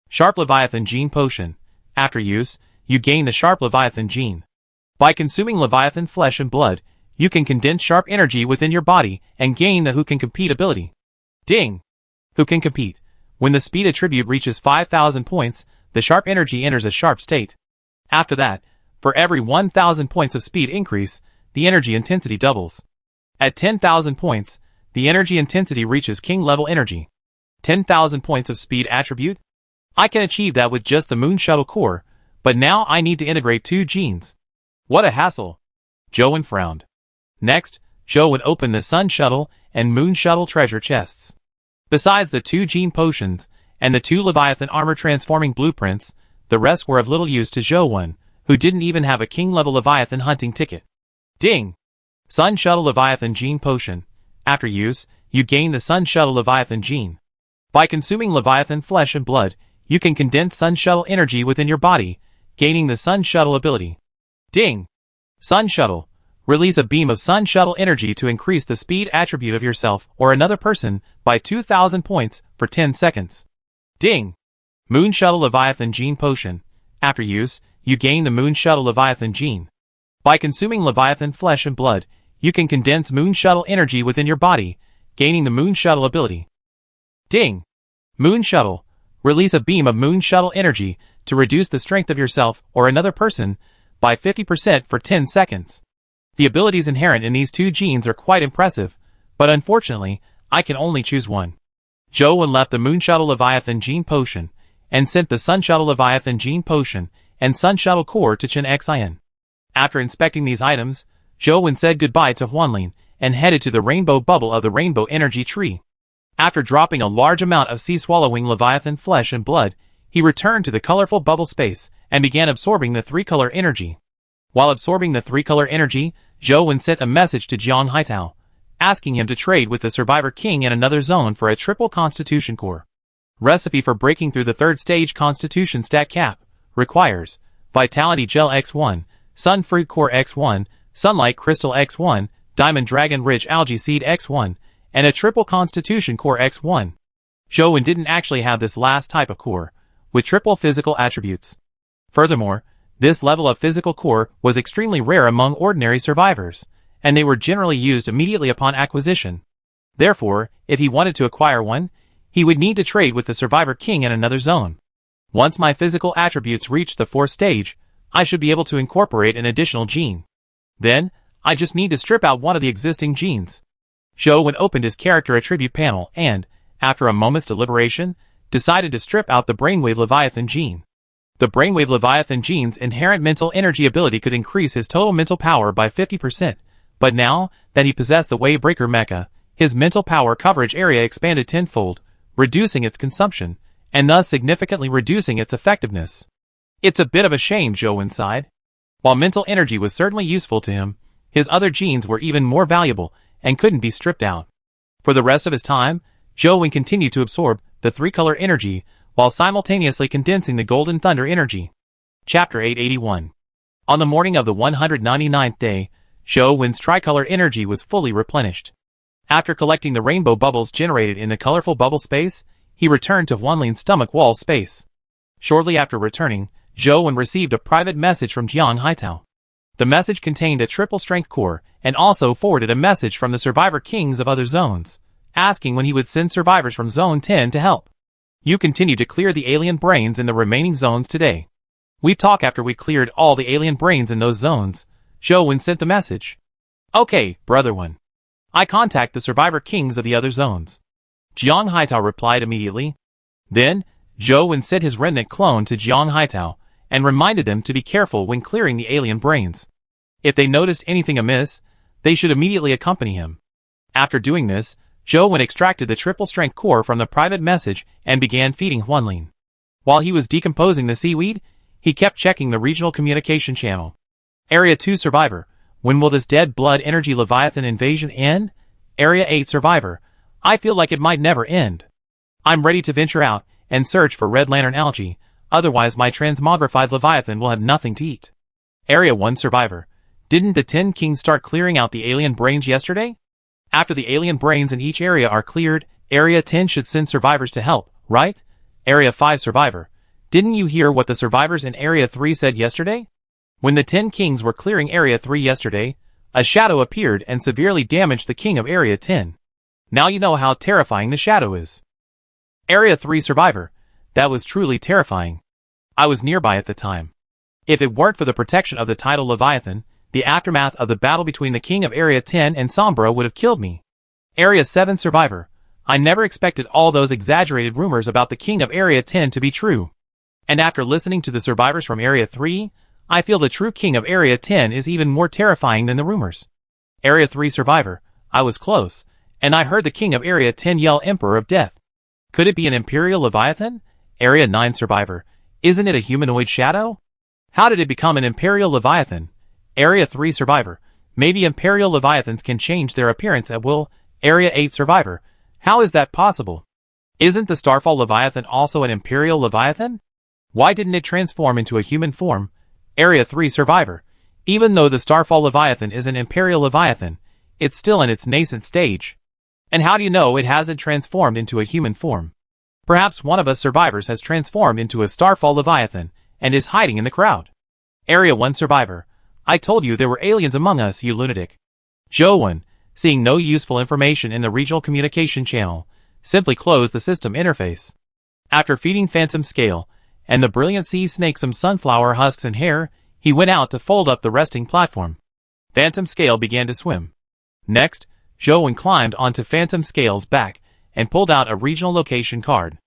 Sharp Leviathan Gene Potion. After use, you gain the Sharp Leviathan Gene. By consuming Leviathan flesh and blood, you can condense sharp energy within your body and gain the Who Can Compete ability. Ding! Who Can Compete. When the speed attribute reaches 5,000 points, the sharp energy enters a sharp state. After that, for every 1,000 points of speed increase, the energy intensity doubles. At 10,000 points, the energy intensity reaches king-level energy. 10,000 points of speed attribute? I can achieve that with just the Moon Shuttle Core, but now I need to integrate 2 genes. What a hassle! Zhou frowned. Next, Zhou opened the Sun Shuttle and Moon Shuttle treasure chests. Besides the 2 gene potions and the 2 Leviathan armor transforming blueprints. The rest were of little use to Zhou, who didn't even have a king-level Leviathan hunting ticket. Ding! Sun Shuttle Leviathan Gene Potion. After use, you gain the Sun Shuttle Leviathan Gene. By consuming Leviathan flesh and blood, you can condense Sun Shuttle energy within your body, gaining the Sun Shuttle ability. Ding! Sun Shuttle. Release a beam of Sun Shuttle energy to increase the speed attribute of yourself or another person by 2,000 points for 10 seconds. Ding! Moon Shuttle Leviathan Gene Potion. After use, you gain the Moon Shuttle Leviathan Gene. By consuming Leviathan flesh and blood, you can condense Moon Shuttle energy within your body, gaining the Moon Shuttle ability. Ding! Moon Shuttle. Release a beam of Moon Shuttle energy to reduce the strength of yourself or another person by 50% for 10 seconds. The abilities inherent in these 2 genes are quite impressive, but unfortunately, I can only choose one. Zhou left the Moon Shuttle Leviathan Gene Potion, and sent the Sun Shuttle Leviathan Gene Potion and Sun Shuttle Core to Chen Xian. After inspecting these items, Zhou said goodbye to Huanlin, and headed to the rainbow bubble of the Rainbow Energy Tree. After dropping a large amount of sea-swallowing Leviathan flesh and blood, he returned to the colorful bubble space, and began absorbing the 3-color energy. While absorbing the 3-color energy, Zhou sent a message to Jiang Haitao, asking him to trade with the Survivor King in another zone for a triple Constitution Core. Recipe for breaking through the 3rd stage Constitution stat cap requires Vitality Gel X1, Sun Fruit Core X1, Sunlight Crystal X1, Diamond Dragon Rich Algae Seed X1, and a triple Constitution Core X1. Zhou didn't actually have this last type of core, with triple physical attributes. Furthermore, this level of physical core was extremely rare among ordinary survivors, and they were generally used immediately upon acquisition. Therefore, if he wanted to acquire one, he would need to trade with the Survivor King in another zone. Once my physical attributes reach the 4th stage, I should be able to incorporate an additional gene. Then, I just need to strip out one of the existing genes. Zhou opened his character attribute panel and, after a moment's deliberation, decided to strip out the Brainwave Leviathan gene. The Brainwave Leviathan gene's inherent mental energy ability could increase his total mental power by 50%, but now that he possessed the Wavebreaker mecha, his mental power coverage area expanded tenfold, reducing its consumption, and thus significantly reducing its effectiveness. It's a bit of a shame, Zhou sighed. While mental energy was certainly useful to him, his other genes were even more valuable and couldn't be stripped out. For the rest of his time, Zhou continued to absorb the 3-color energy while simultaneously condensing the Golden Thunder energy. Chapter 881. On the morning of the 199th day, Zhou's tricolor energy was fully replenished. After collecting the rainbow bubbles generated in the colorful bubble space, he returned to Huanlin's stomach wall space. Shortly after returning, Zhou received a private message from Jiang Haitao. The message contained a triple strength core, and also forwarded a message from the Survivor Kings of other zones, asking when he would send survivors from Zone 10 to help. You continue to clear the alien brains in the remaining zones today. We talk after we cleared all the alien brains in those zones. Zhou sent the message. Okay, brother one. I contact the Survivor Kings of the other zones. Jiang Haitao replied immediately. Then, Zhou sent his remnant clone to Jiang Haitao, and reminded them to be careful when clearing the alien brains. If they noticed anything amiss, they should immediately accompany him. After doing this, Zhou extracted the triple strength core from the private message and began feeding Huanlin. While he was decomposing the seaweed, he kept checking the regional communication channel. Area 2 Survivor, when will this dead blood energy Leviathan invasion end? Area 8 Survivor, I feel like it might never end. I'm ready to venture out and search for Red Lantern algae, otherwise my transmogrified Leviathan will have nothing to eat. Area 1 Survivor, didn't the 10 Kings start clearing out the alien brains yesterday? After the alien brains in each area are cleared, Area 10 should send survivors to help, right? Area 5 Survivor, didn't you hear what the survivors in Area 3 said yesterday? When the 10 Kings were clearing Area 3 yesterday, a shadow appeared and severely damaged the King of Area 10. Now you know how terrifying the shadow is. Area 3 Survivor, that was truly terrifying. I was nearby at the time. If it weren't for the protection of the tidal Leviathan, the aftermath of the battle between the King of Area 10 and Sombra would have killed me. Area 7 Survivor, I never expected all those exaggerated rumors about the King of Area 10 to be true. And after listening to the survivors from Area 3, I feel the true King of Area 10 is even more terrifying than the rumors. Area 3 Survivor, I was close, and I heard the King of Area 10 yell Emperor of Death. Could it be an Imperial Leviathan? Area 9 survivor. Isn't it a humanoid shadow? How did it become an Imperial Leviathan? Area 3 survivor. Maybe Imperial Leviathans can change their appearance at will. Area 8 survivor. How is that possible? Isn't the Starfall Leviathan also an Imperial Leviathan? Why didn't it transform into a human form? Area 3 survivor. Even though the Starfall Leviathan is an Imperial Leviathan, it's still in its nascent stage. And how do you know it hasn't transformed into a human form? Perhaps one of us survivors has transformed into a Starfall Leviathan and is hiding in the crowd. Area 1 survivor. I told you there were aliens among us, you lunatic. Joe1, seeing no useful information in the regional communication channel, simply closed the system interface. After feeding Phantom Scale and the brilliant sea snake some sunflower husks and hair, he went out to fold up the resting platform. Phantom Scale began to swim. Next, Joe1 climbed onto Phantom Scale's back and pulled out a regional location card.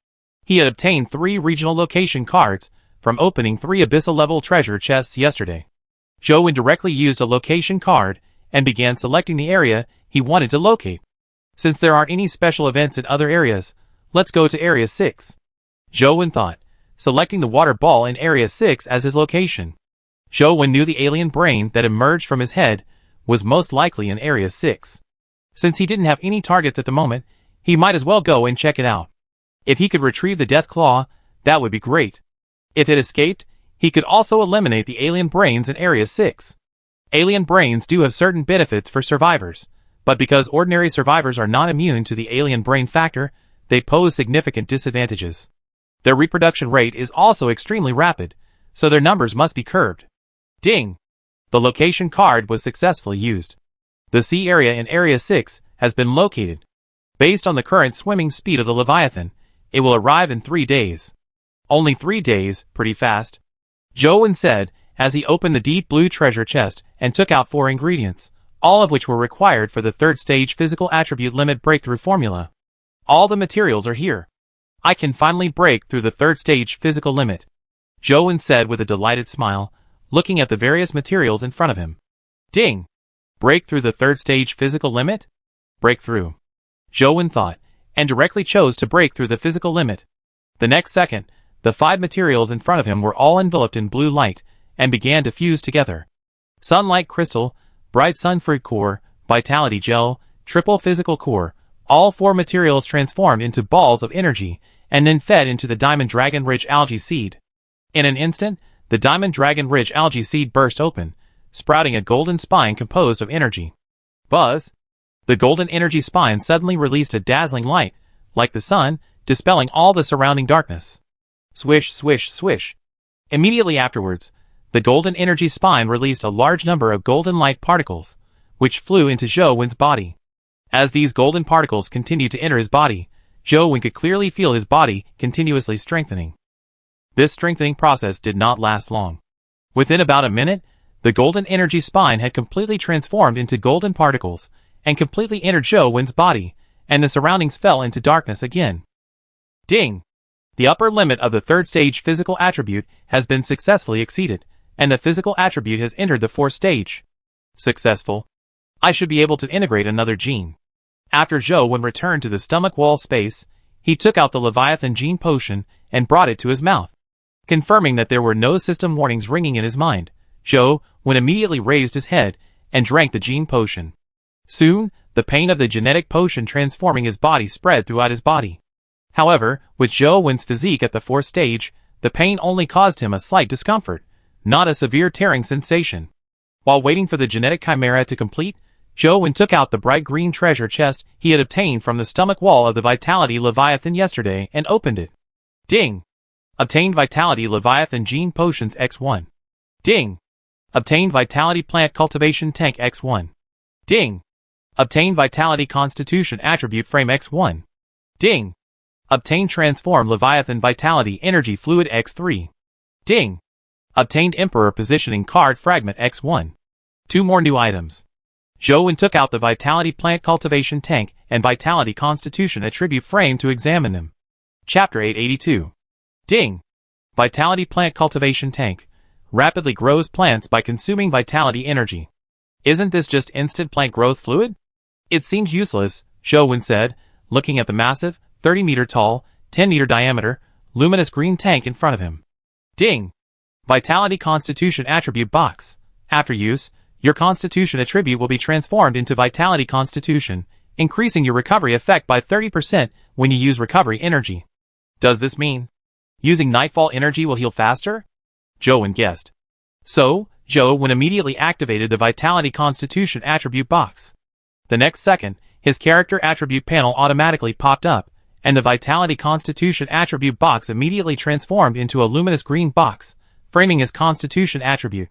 He had obtained 3 regional location cards from opening 3 abyssal-level treasure chests yesterday. Joe1 directly used a location card and began selecting the area he wanted to locate. Since there aren't any special events in other areas, let's go to Area 6. Joe1 thought, selecting the water ball in Area 6 as his location. Joe1 knew the alien brain that emerged from his head was most likely in Area 6. Since he didn't have any targets at the moment, he might as well go and check it out. If he could retrieve the Death Claw, that would be great. If it escaped, he could also eliminate the alien brains in Area 6. Alien brains do have certain benefits for survivors, but because ordinary survivors are not immune to the alien brain factor, they pose significant disadvantages. Their reproduction rate is also extremely rapid, so their numbers must be curbed. Ding! The location card was successfully used. The sea area in Area 6 has been located. Based on the current swimming speed of the Leviathan, it will arrive in 3 days. Only 3 days, pretty fast. Joe1 said, as he opened the deep blue treasure chest and took out 4 ingredients, all of which were required for the 3rd stage physical attribute limit breakthrough formula. All the materials are here. I can finally break through the 3rd stage physical limit. Joe1 said with a delighted smile, looking at the various materials in front of him. Ding! Break through the 3rd stage physical limit? Breakthrough. Joe1 thought, and directly chose to break through the physical limit. The next second, the 5 materials in front of him were all enveloped in blue light and began to fuse together. Sunlight Crystal, Bright Sunfruit Core, Vitality Gel, Triple Physical Core, all 4 materials transformed into balls of energy and then fed into the Diamond Dragon Ridge Algae Seed. In an instant, the Diamond Dragon Ridge Algae Seed burst open, sprouting a golden spine composed of energy. Buzz! The golden energy spine suddenly released a dazzling light, like the sun, dispelling all the surrounding darkness. Swish, swish, swish. Immediately afterwards, the golden energy spine released a large number of golden light particles, which flew into Joe1's body. As these golden particles continued to enter his body, Joe1 could clearly feel his body continuously strengthening. This strengthening process did not last long. Within about a minute, the golden energy spine had completely transformed into golden particles and completely entered Joe1's body, and the surroundings fell into darkness again. Ding! The upper limit of the 3rd stage physical attribute has been successfully exceeded, and the physical attribute has entered the 4th stage. Successful. I should be able to integrate another gene. After Joe1 returned to the stomach wall space, he took out the Leviathan gene potion and brought it to his mouth. Confirming that there were no system warnings ringing in his mind, Joe1 immediately raised his head and drank the gene potion. Soon, the pain of the genetic potion transforming his body spread throughout his body. However, with Joe1's physique at the 4th stage, the pain only caused him a slight discomfort, not a severe tearing sensation. While waiting for the genetic chimera to complete, Joe1 took out the bright green treasure chest he had obtained from the stomach wall of the Vitality Leviathan yesterday and opened it. Ding! Obtained Vitality Leviathan Gene Potions X1. Ding! Obtained Vitality Plant Cultivation Tank X1. Ding! Obtained Vitality Constitution Attribute Frame X1. Ding! Obtained Transform Leviathan Vitality Energy Fluid X3. Ding! Obtained Emperor Positioning Card Fragment X1. 2 more new items. Joe1 took out the Vitality Plant Cultivation Tank and Vitality Constitution Attribute Frame to examine them. Chapter 882. Ding! Vitality Plant Cultivation Tank. Rapidly grows plants by consuming vitality energy. Isn't this just instant plant growth fluid? It seems useless, Joe1 said, looking at the massive, 30-meter-tall, 10-meter diameter, luminous green tank in front of him. Ding! Vitality Constitution Attribute Box. After use, your Constitution attribute will be transformed into Vitality Constitution, increasing your recovery effect by 30% when you use recovery energy. Does this mean using Nightfall energy will heal faster? Joe guessed. So, Joe immediately activated the Vitality Constitution Attribute Box. The next second, his character attribute panel automatically popped up, and the Vitality Constitution Attribute Box immediately transformed into a luminous green box, framing his Constitution attribute.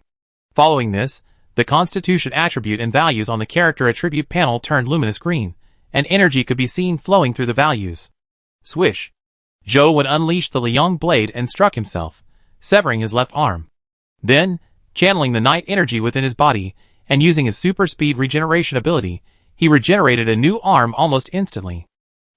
Following this, the Constitution attribute and values on the character attribute panel turned luminous green, and energy could be seen flowing through the values. Swish! Joe would unleash the Liang blade and struck himself, severing his left arm. Then, channeling the night energy within his body, and using his super speed regeneration ability, he regenerated a new arm almost instantly.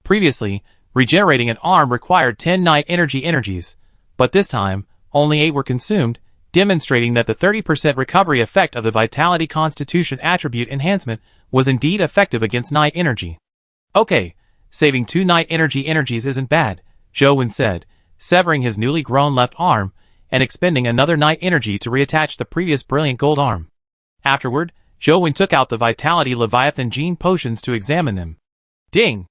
Previously, regenerating an arm required 10 night energies, but this time, only 8 were consumed, demonstrating that the 30% recovery effect of the Vitality Constitution attribute enhancement was indeed effective against night energy. Okay, saving 2 night energies isn't bad, Joe said, severing his newly grown left arm, and expending another night energy to reattach the previous brilliant gold arm. Afterward, Joe took out the Vitality Leviathan Gene Potions to examine them. Ding!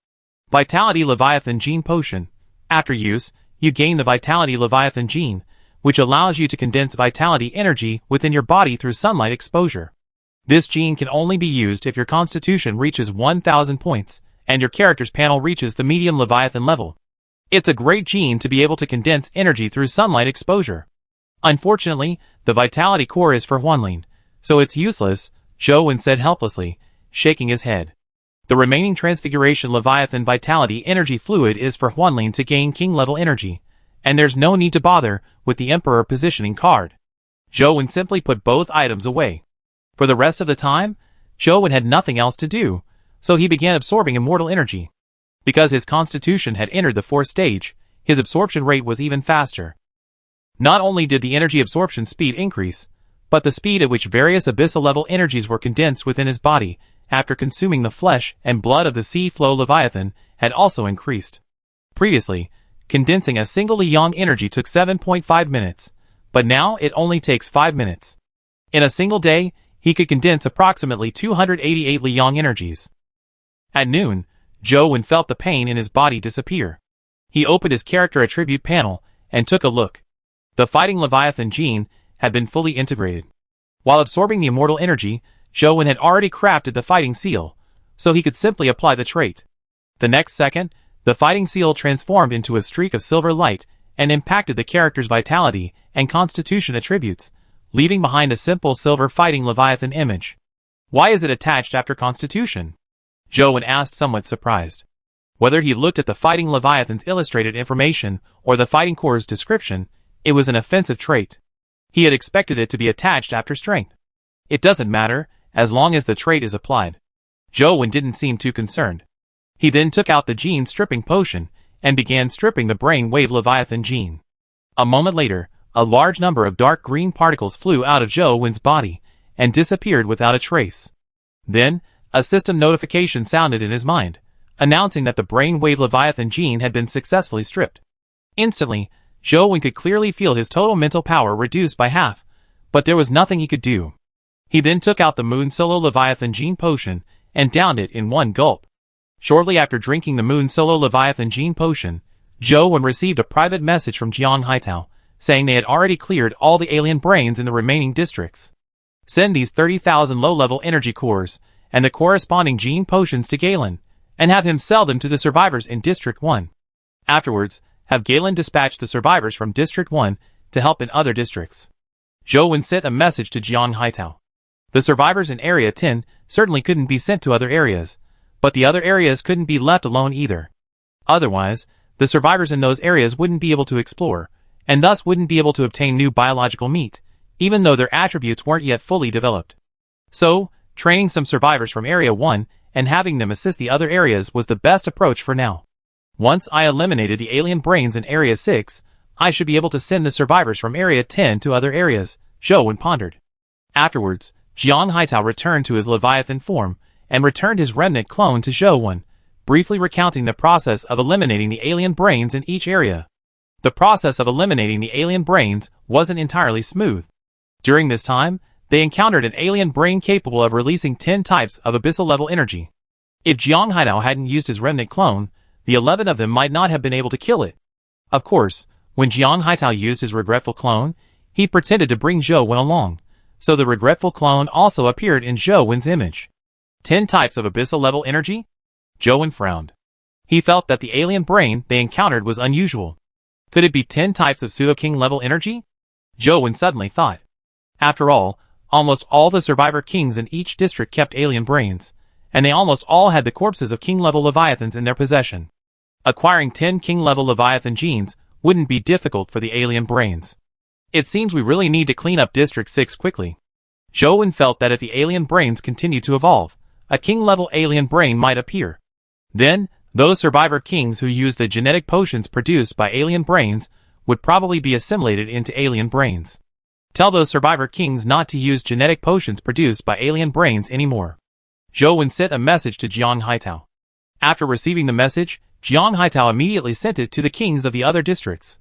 Vitality Leviathan Gene Potion. After use, you gain the Vitality Leviathan Gene, which allows you to condense vitality energy within your body through sunlight exposure. This gene can only be used if your Constitution reaches 1,000 points, and your character's panel reaches the medium Leviathan level. It's a great gene to be able to condense energy through sunlight exposure. Unfortunately, the Vitality Core is for Huanlin, so it's useless, Joe said helplessly, shaking his head. The remaining Transfiguration Leviathan Vitality Energy Fluid is for Huanlin to gain King-level energy, and there's no need to bother with the Emperor Positioning card. Joe simply put both items away. For the rest of the time, Joe had nothing else to do, so he began absorbing immortal energy. Because his Constitution had entered the 4th stage, his absorption rate was even faster. Not only did the energy absorption speed increase, but the speed at which various abyssal-level energies were condensed within his body after consuming the flesh and blood of the Sea Flow Leviathan had also increased. Previously, condensing a single Liang energy took 7.5 minutes, but now it only takes 5 minutes. In a single day, he could condense approximately 288 Liang energies. At noon, Joe felt the pain in his body disappear. He opened his character attribute panel and took a look. The Fighting Leviathan gene had been fully integrated. While absorbing the immortal energy, Joe had already crafted the Fighting Seal, so he could simply apply the trait. The next second, the Fighting Seal transformed into a streak of silver light and impacted the character's vitality and Constitution attributes, leaving behind a simple silver Fighting Leviathan image. Why is it attached after Constitution? Joe asked, somewhat surprised. Whether he looked at the Fighting Leviathan's illustrated information or the Fighting Core's description, it was an offensive trait. He had expected it to be attached after strength. It doesn't matter, as long as the trait is applied. Joe didn't seem too concerned. He then took out the gene stripping potion and began stripping the Brain Wave Leviathan gene. A moment later, a large number of dark green particles flew out of Joe's body and disappeared without a trace. Then, a system notification sounded in his mind, announcing that the Brain Wave Leviathan gene had been successfully stripped. Instantly, Joe could clearly feel his total mental power reduced by half, but there was nothing he could do. He then took out the Moon Solo Leviathan gene potion and downed it in one gulp. Shortly after drinking the Moon Solo Leviathan gene potion, Joe received a private message from Jiang Haitao, saying they had already cleared all the alien brains in the remaining districts. Send these 30,000 low-level energy cores and the corresponding gene potions to Galen, and have him sell them to the survivors in District 1. Afterwards, have Galen dispatch the survivors from District 1 to help in other districts. Joe sent a message to Jiang Haitao. The survivors in Area 10 certainly couldn't be sent to other areas, but the other areas couldn't be left alone either. Otherwise, the survivors in those areas wouldn't be able to explore, and thus wouldn't be able to obtain new biological meat, even though their attributes weren't yet fully developed. So, training some survivors from Area 1 and having them assist the other areas was the best approach for now. Once I eliminated the alien brains in Area 6, I should be able to send the survivors from Area 10 to other areas, Joe pondered. Afterwards, Jiang Haitao returned to his Leviathan form, and returned his remnant clone to Zhou, briefly recounting the process of eliminating the alien brains in each area. The process of eliminating the alien brains wasn't entirely smooth. During this time, they encountered an alien brain capable of releasing 10 types of abyssal-level energy. If Jiang Haitao hadn't used his remnant clone, the 11 of them might not have been able to kill it. Of course, when Jiang Haitao used his regretful clone, he pretended to bring Zhou Wen along, so the regretful clone also appeared in Zhou Wen's image. 10 types of abyssal-level energy? Zhou Wen frowned. He felt that the alien brain they encountered was unusual. Could it be 10 types of pseudo-king-level energy? Zhou Wen suddenly thought. After all, almost all the survivor kings in each district kept alien brains, and they almost all had the corpses of king-level leviathans in their possession. Acquiring 10 king-level leviathan genes wouldn't be difficult for the alien brains. It seems we really need to clean up District 6 quickly. Zhou Wen felt that if the alien brains continue to evolve, a king-level alien brain might appear. Then, those survivor kings who used the genetic potions produced by alien brains would probably be assimilated into alien brains. Tell those survivor kings not to use genetic potions produced by alien brains anymore. Zhou Wen sent a message to Jiang Haitao. After receiving the message, Jiang Haitao immediately sent it to the kings of the other districts.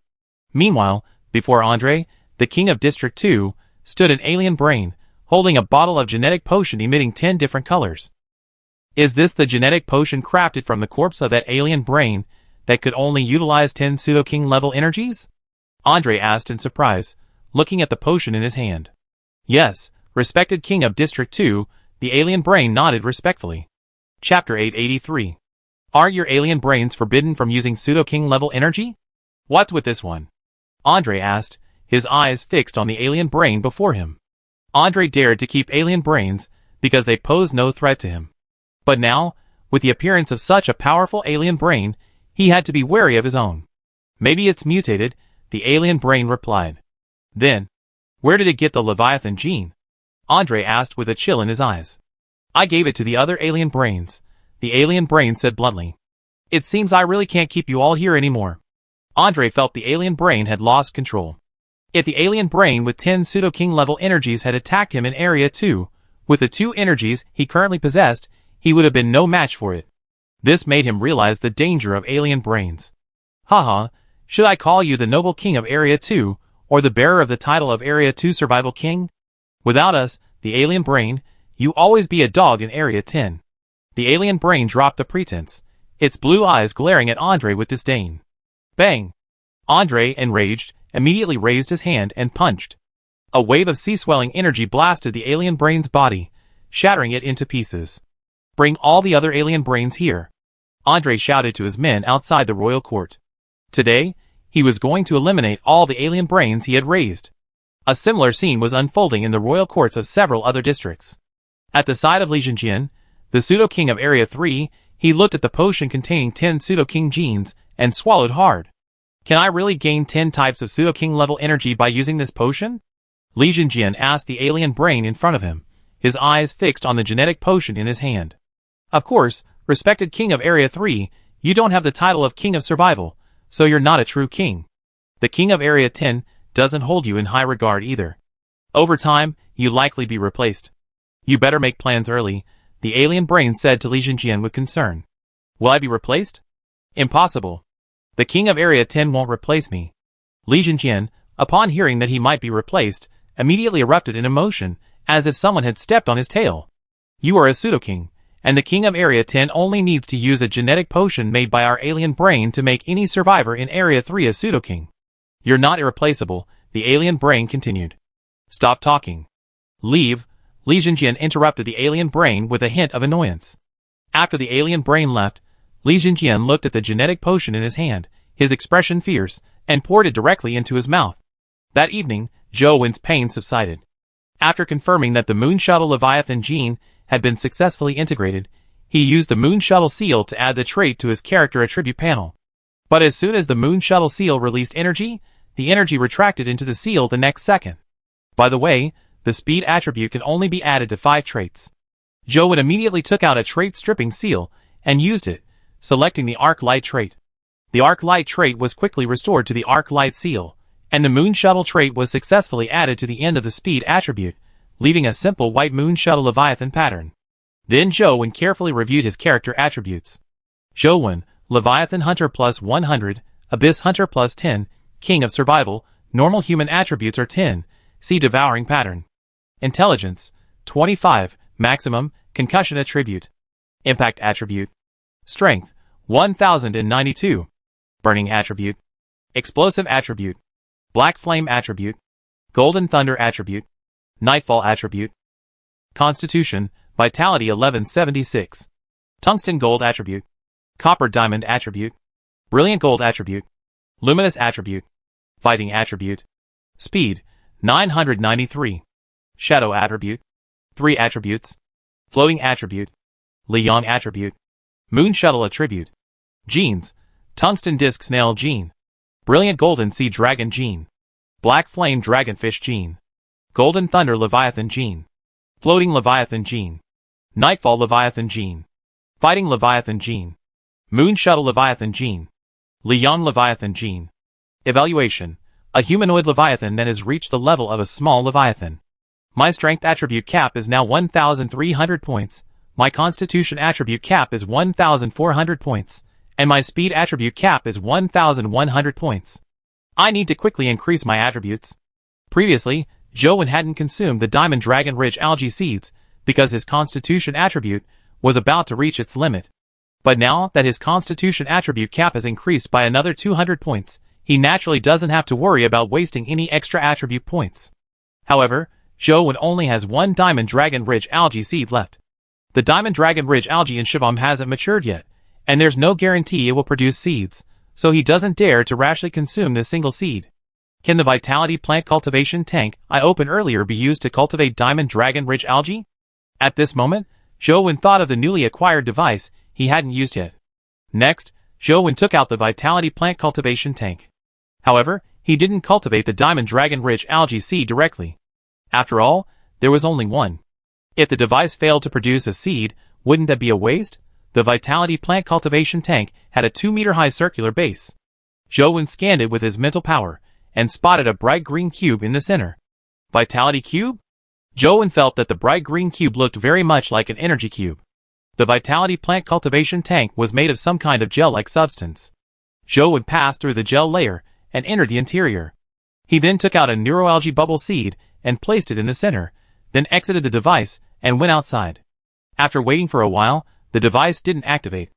Meanwhile, before Andre, the king of District 2, stood an alien brain, holding a bottle of genetic potion emitting 10 different colors. Is this the genetic potion crafted from the corpse of that alien brain that could only utilize 10 pseudo-king level energies? Andre asked in surprise, looking at the potion in his hand. Yes, respected king of District 2, the alien brain nodded respectfully. Chapter 883. Are your alien brains forbidden from using pseudo-king level energy? What's with this one? Andre asked, his eyes fixed on the alien brain before him. Andre dared to keep alien brains because they posed no threat to him. But now, with the appearance of such a powerful alien brain, he had to be wary of his own. Maybe it's mutated, the alien brain replied. Then, where did it get the Leviathan gene? Andre asked with a chill in his eyes. I gave it to the other alien brains, the alien brain said bluntly. It seems I really can't keep you all here anymore. Andre felt the alien brain had lost control. If the alien brain with 10 pseudo-king level energies had attacked him in Area 2, with the 2 energies he currently possessed, he would have been no match for it. This made him realize the danger of alien brains. Haha, should I call you the noble king of Area 2, or the bearer of the title of Area 2 Survival King? Without us, the alien brain, you always be a dog in Area 10. The alien brain dropped the pretense, its blue eyes glaring at Andre with disdain. Bang! Andre, enraged, immediately raised his hand and punched. A wave of sea-swelling energy blasted the alien brain's body, shattering it into pieces. Bring all the other alien brains here. Andre shouted to his men outside the royal court. Today, he was going to eliminate all the alien brains he had raised. A similar scene was unfolding in the royal courts of several other districts. At the side of Li Jinjian, the pseudo-king of Area 3, he looked at the potion containing 10 pseudo-king genes and swallowed hard. Can I really gain 10 types of pseudo-king level energy by using this potion? Li Jinjian asked the alien brain in front of him, his eyes fixed on the genetic potion in his hand. Of course, respected king of Area 3, you don't have the title of king of survival, so you're not a true king. The king of Area 10 doesn't hold you in high regard either. Over time, you'll likely be replaced. You better make plans early, the alien brain said to Li Jinjian with concern. Will I be replaced? Impossible. The king of Area 10 won't replace me. Li Jinjian, upon hearing that he might be replaced, immediately erupted in emotion, as if someone had stepped on his tail. You are a pseudo-king, and the king of Area 10 only needs to use a genetic potion made by our alien brain to make any survivor in Area 3 a pseudo-king. You're not irreplaceable, the alien brain continued. Stop talking. Leave, Li Jinjian interrupted the alien brain with a hint of annoyance. After the alien brain left, Li Jinjian looked at the genetic potion in his hand, his expression fierce, and poured it directly into his mouth. That evening, Zhou Wen's pain subsided. After confirming that the Moon Shuttle Leviathan gene had been successfully integrated, he used the Moon Shuttle seal to add the trait to his character attribute panel. But as soon as the Moon Shuttle seal released energy, the energy retracted into the seal the next second. By the way, the speed attribute can only be added to 5 traits. Zhou Wen immediately took out a trait stripping seal and used it, selecting the Arc Light trait. The Arc Light trait was quickly restored to the Arc Light seal, and the Moon Shuttle trait was successfully added to the end of the speed attribute, leaving a simple white Moon Shuttle Leviathan pattern. Then Zhou Wen carefully reviewed his character attributes. Zhou, Leviathan Hunter plus 100, Abyss Hunter plus 10, King of Survival, normal human attributes are 10, see Devouring Pattern. Intelligence, 25, maximum, Concussion attribute. Impact attribute. Strength, 1092. Burning attribute. Explosive attribute. Black Flame attribute. Golden Thunder attribute. Nightfall attribute. Constitution, Vitality 1176. Tungsten Gold attribute. Copper Diamond attribute. Brilliant Gold attribute. Luminous attribute. Fighting attribute. Speed, 993. Shadow attribute. 3 attributes. Floating attribute. Liang attribute. Moon Shuttle attribute. Genes, Tungsten Disc Snail gene. Brilliant Golden Sea Dragon gene. Black Flame Dragonfish gene. Golden Thunder Leviathan gene. Floating Leviathan gene. Nightfall Leviathan gene. Fighting Leviathan gene. Moon Shuttle Leviathan gene. Liang Leviathan gene. Evaluation. A humanoid Leviathan that has reached the level of a small Leviathan. My strength attribute cap is now 1,300 points, my constitution attribute cap is 1,400 points, and my speed attribute cap is 1,100 points. I need to quickly increase my attributes. Previously, Zhou hadn't consumed the Diamond Dragon Ridge algae seeds because his constitution attribute was about to reach its limit. But now that his constitution attribute cap has increased by another 200 points, he naturally doesn't have to worry about wasting any extra attribute points. However, Zhou only has one Diamond Dragon Ridge algae seed left. The Diamond Dragon Ridge algae in Shivam hasn't matured yet, and there's no guarantee it will produce seeds, so he doesn't dare to rashly consume this single seed. Can the Vitality Plant Cultivation tank I opened earlier be used to cultivate Diamond Dragon Ridge algae? At this moment, Zhou thought of the newly acquired device he hadn't used yet. Next, Zhou took out the Vitality Plant Cultivation tank. However, he didn't cultivate the Diamond Dragon Ridge algae seed directly. After all, there was only one. If the device failed to produce a seed, wouldn't that be a waste? The Vitality Plant Cultivation tank had a 2-meter-high circular base. Zhou scanned it with his mental power, and spotted a bright green cube in the center. Vitality Cube? Zhou felt that the bright green cube looked very much like an energy cube. The Vitality Plant Cultivation tank was made of some kind of gel-like substance. Zhou passed through the gel layer and entered the interior. He then took out a neuroalgae bubble seed and placed it in the center, then exited the device and went outside. After waiting for a while, the device didn't activate.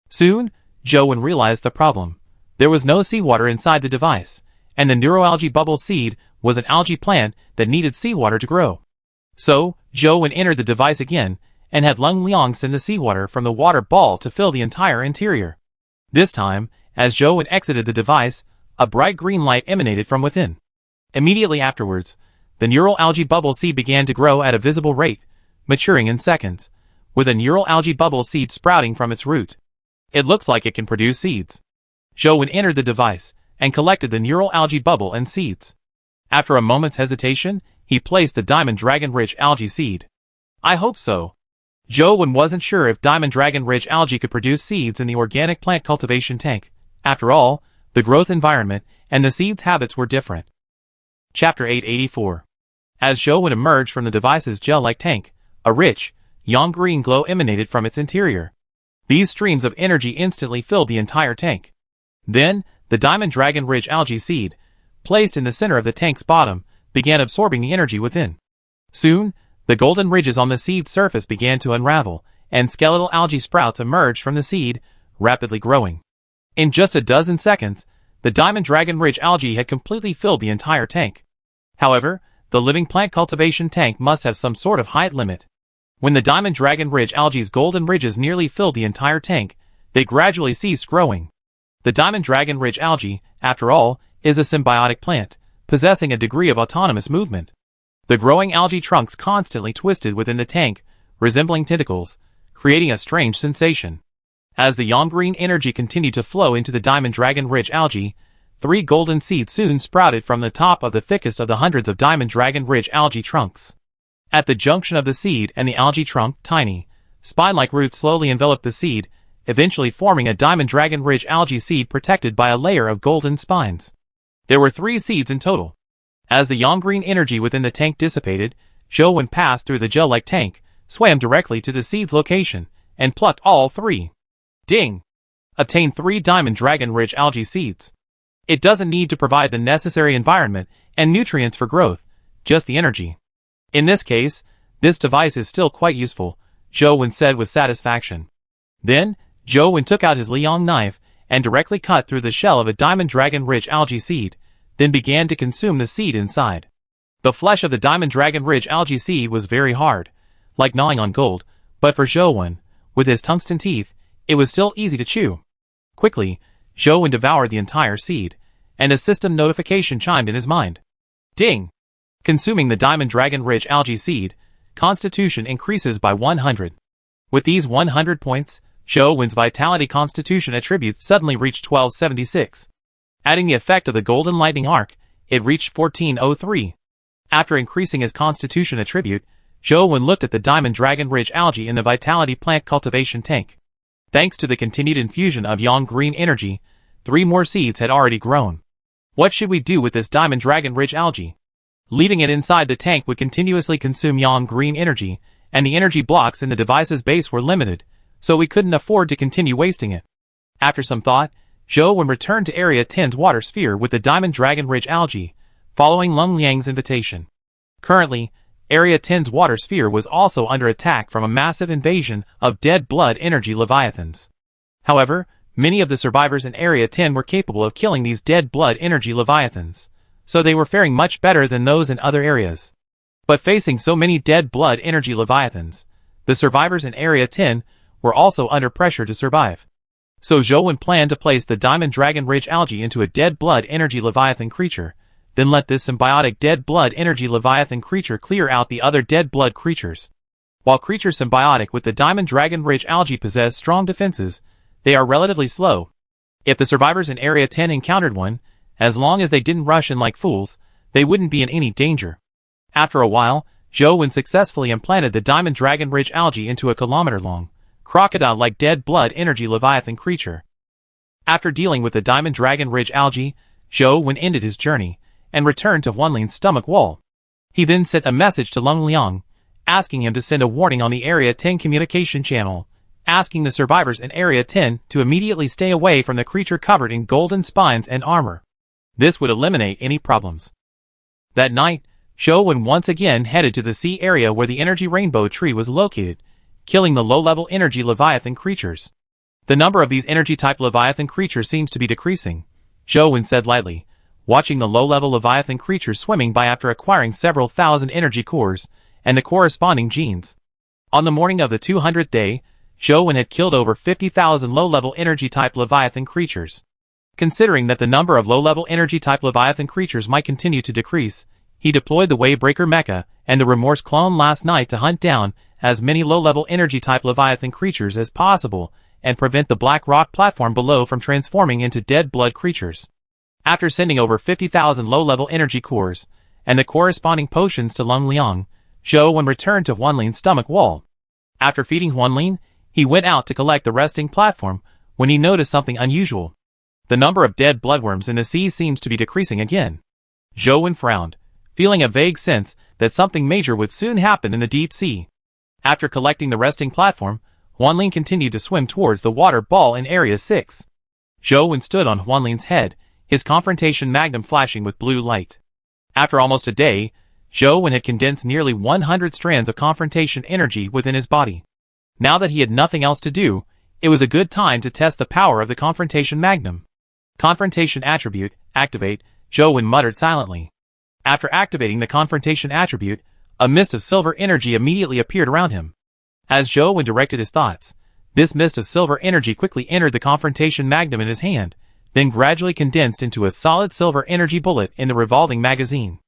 Soon, Zhou realized the problem. There was no seawater inside the device, and the neuroalgae bubble seed was an algae plant that needed seawater to grow. So, Zhou entered the device again, and had Lung Liang send the seawater from the water ball to fill the entire interior. This time, as Zhou exited the device, a bright green light emanated from within. Immediately afterwards, the neural algae bubble seed began to grow at a visible rate, maturing in seconds, with a neural algae bubble seed sprouting from its root. It looks like it can produce seeds. Zhou entered the device, and collected the neural algae bubble and seeds. After a moment's hesitation, he placed the Diamond Dragon Ridge algae seed. I hope so. Zhou wasn't sure if Diamond Dragon Ridge algae could produce seeds in the organic plant cultivation tank. After all, the growth environment and the seed's habits were different. Chapter 884. As Zhou emerged from the device's gel-like tank, a rich, yang green glow emanated from its interior. These streams of energy instantly filled the entire tank. Then, the Diamond Dragon Ridge algae seed, placed in the center of the tank's bottom, began absorbing the energy within. Soon, the golden ridges on the seed's surface began to unravel, and skeletal algae sprouts emerged from the seed, rapidly growing. In just a dozen seconds, the Diamond Dragon Ridge algae had completely filled the entire tank. However, the living plant cultivation tank must have some sort of height limit. When the Diamond Dragon Ridge algae's golden ridges nearly filled the entire tank, they gradually ceased growing. The Diamond Dragon Ridge algae, after all, is a symbiotic plant, possessing a degree of autonomous movement. The growing algae trunks constantly twisted within the tank, resembling tentacles, creating a strange sensation. As the yang green energy continued to flow into the Diamond Dragon Ridge algae, 3 golden seeds soon sprouted from the top of the thickest of the hundreds of Diamond Dragon Ridge algae trunks. At the junction of the seed and the algae trunk, tiny, spine-like roots slowly enveloped the seed, eventually forming a Diamond Dragon Ridge algae seed protected by a layer of golden spines. There were 3 seeds in total. As the yang green energy within the tank dissipated, Zhou passed through the gel-like tank, swam directly to the seed's location, and plucked all 3. Ding! Obtain 3 Diamond Dragon Ridge algae seeds. It doesn't need to provide the necessary environment and nutrients for growth, just the energy. In this case, this device is still quite useful, Zhou Wen said with satisfaction. Then, Zhou Wen took out his Liang knife and directly cut through the shell of a Diamond Dragon Ridge algae seed, then began to consume the seed inside. The flesh of the Diamond Dragon Ridge algae seed was very hard, like gnawing on gold, but for Zhou Wen, with his tungsten teeth, it was still easy to chew. Quickly, Zhou Wen devoured the entire seed, and a system notification chimed in his mind. Ding! Consuming the Diamond Dragon Ridge algae seed, constitution increases by 100. With these 100 points, Zhou Wen's vitality constitution attribute suddenly reached 1276. Adding the effect of the golden lightning arc, it reached 1403. After increasing his constitution attribute, Zhou Wen looked at the Diamond Dragon Ridge algae in the vitality plant cultivation tank. Thanks to the continued infusion of yang green energy, 3 more seeds had already grown. What should we do with this Diamond Dragon Ridge algae? Leaving it inside the tank would continuously consume yang green energy, and the energy blocks in the device's base were limited, so we couldn't afford to continue wasting it. After some thought, Zhou Wen returned to Area 10's water sphere with the Diamond Dragon Ridge algae, following Lung Liang's invitation. Currently, Area 10's water sphere was also under attack from a massive invasion of dead blood energy leviathans. However, many of the survivors in Area 10 were capable of killing these dead blood energy leviathans, so they were faring much better than those in other areas. But facing so many dead blood energy leviathans, the survivors in Area 10 were also under pressure to survive. So Zhou Wen planned to place the Diamond Dragon Ridge algae into a dead blood energy leviathan creature, then let this symbiotic dead blood energy leviathan creature clear out the other dead blood creatures. While creatures symbiotic with the Diamond Dragon Ridge algae possess strong defenses, they are relatively slow. If the survivors in Area 10 encountered one, as long as they didn't rush in like fools, they wouldn't be in any danger. After a while, Zhou Wen successfully implanted the Diamond Dragon Ridge algae into a kilometer-long, crocodile-like dead blood energy leviathan creature. After dealing with the Diamond Dragon Ridge algae, Zhou Wen ended his journey, and returned to Huanlin's stomach wall. He then sent a message to Lung Liang, asking him to send a warning on the Area 10 communication channel, asking the survivors in Area 10 to immediately stay away from the creature covered in golden spines and armor. This would eliminate any problems. That night, Zhou Wen once again headed to the sea area where the energy rainbow tree was located, killing the low-level energy leviathan creatures. The number of these energy-type leviathan creatures seems to be decreasing, Zhou Wen said lightly, watching the low-level leviathan creatures swimming by after acquiring several thousand energy cores and the corresponding genes. On the morning of the 200th day, Zhou Wen had killed over 50,000 low-level energy-type leviathan creatures. Considering that the number of low-level energy-type leviathan creatures might continue to decrease, he deployed the Waybreaker Mecha and the Remorse clone last night to hunt down as many low-level energy-type leviathan creatures as possible and prevent the black rock platform below from transforming into dead blood creatures. After sending over 50,000 low-level energy cores and the corresponding potions to Lung Liang, Zhou Wen returned to Huanlin's stomach wall. After feeding Huanlin, he went out to collect the resting platform when he noticed something unusual. The number of dead bloodworms in the sea seems to be decreasing again. Zhou Wen frowned, feeling a vague sense that something major would soon happen in the deep sea. After collecting the resting platform, Huanlin continued to swim towards the water ball in Area 6. Zhou Wen stood on Huanlin's head, his confrontation magnum flashing with blue light. After almost a day, Zhou Wen had condensed nearly 100 strands of confrontation energy within his body. Now that he had nothing else to do, it was a good time to test the power of the confrontation magnum. Confrontation attribute, activate, Zhou Wen muttered silently. After activating the confrontation attribute, a mist of silver energy immediately appeared around him. As Zhou Wen directed his thoughts, this mist of silver energy quickly entered the confrontation magnum in his hand, then gradually condensed into a solid silver energy bullet in the revolving magazine.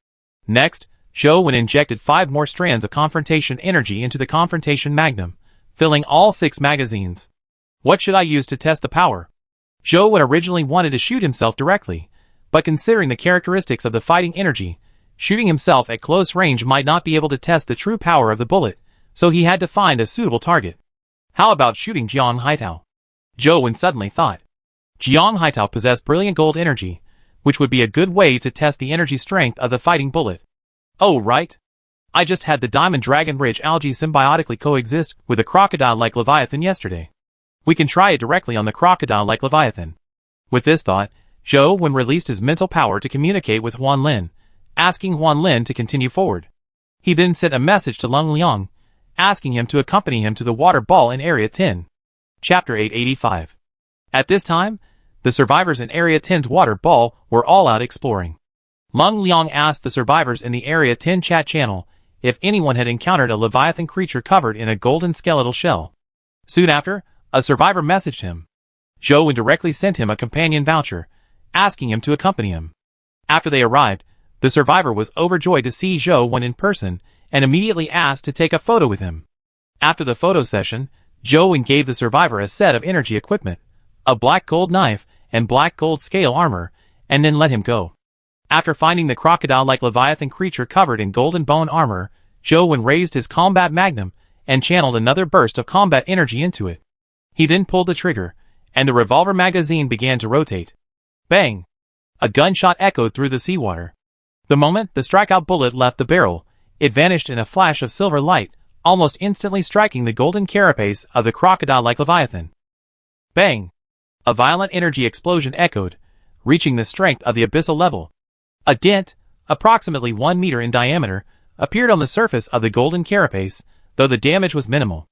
Next, Zhou Wen injected 5 more strands of confrontation energy into the confrontation magnum, filling all 6 magazines. What should I use to test the power? Zhou Wen originally wanted to shoot himself directly, but considering the characteristics of the fighting energy, shooting himself at close range might not be able to test the true power of the bullet, so he had to find a suitable target. How about shooting Jiang Haitao? Zhou Wen suddenly thought. Jiang Haitao possessed brilliant gold energy, which would be a good way to test the energy strength of the fighting bullet. Oh right. I just had the Diamond Dragon Ridge algae symbiotically coexist with a crocodile-like leviathan yesterday. We can try it directly on the crocodile-like Leviathan. With this thought, Zhou Wen released his mental power to communicate with Huan Lin, asking Huan Lin to continue forward. He then sent a message to Lung Liang, asking him to accompany him to the water ball in Area 10. Chapter 885. At this time, the survivors in Area 10's water ball were all out exploring. Lung Liang asked the survivors in the Area 10 chat channel if anyone had encountered a Leviathan creature covered in a golden skeletal shell. Soon after, a survivor messaged him. Zhou Wen directly sent him a companion voucher, asking him to accompany him. After they arrived, the survivor was overjoyed to see Zhou Wen in person and immediately asked to take a photo with him. After the photo session, Zhou Wen gave the survivor a set of energy equipment, a black gold knife, and black gold scale armor, and then let him go. After finding the crocodile-like Leviathan creature covered in golden bone armor, Zhou Wen raised his combat magnum and channeled another burst of combat energy into it. He then pulled the trigger, and the revolver magazine began to rotate. Bang! A gunshot echoed through the seawater. The moment the strikeout bullet left the barrel, it vanished in a flash of silver light, almost instantly striking the golden carapace of the crocodile-like Leviathan. Bang! A violent energy explosion echoed, reaching the strength of the abyssal level. A dent, approximately 1 meter in diameter, appeared on the surface of the golden carapace, though the damage was minimal.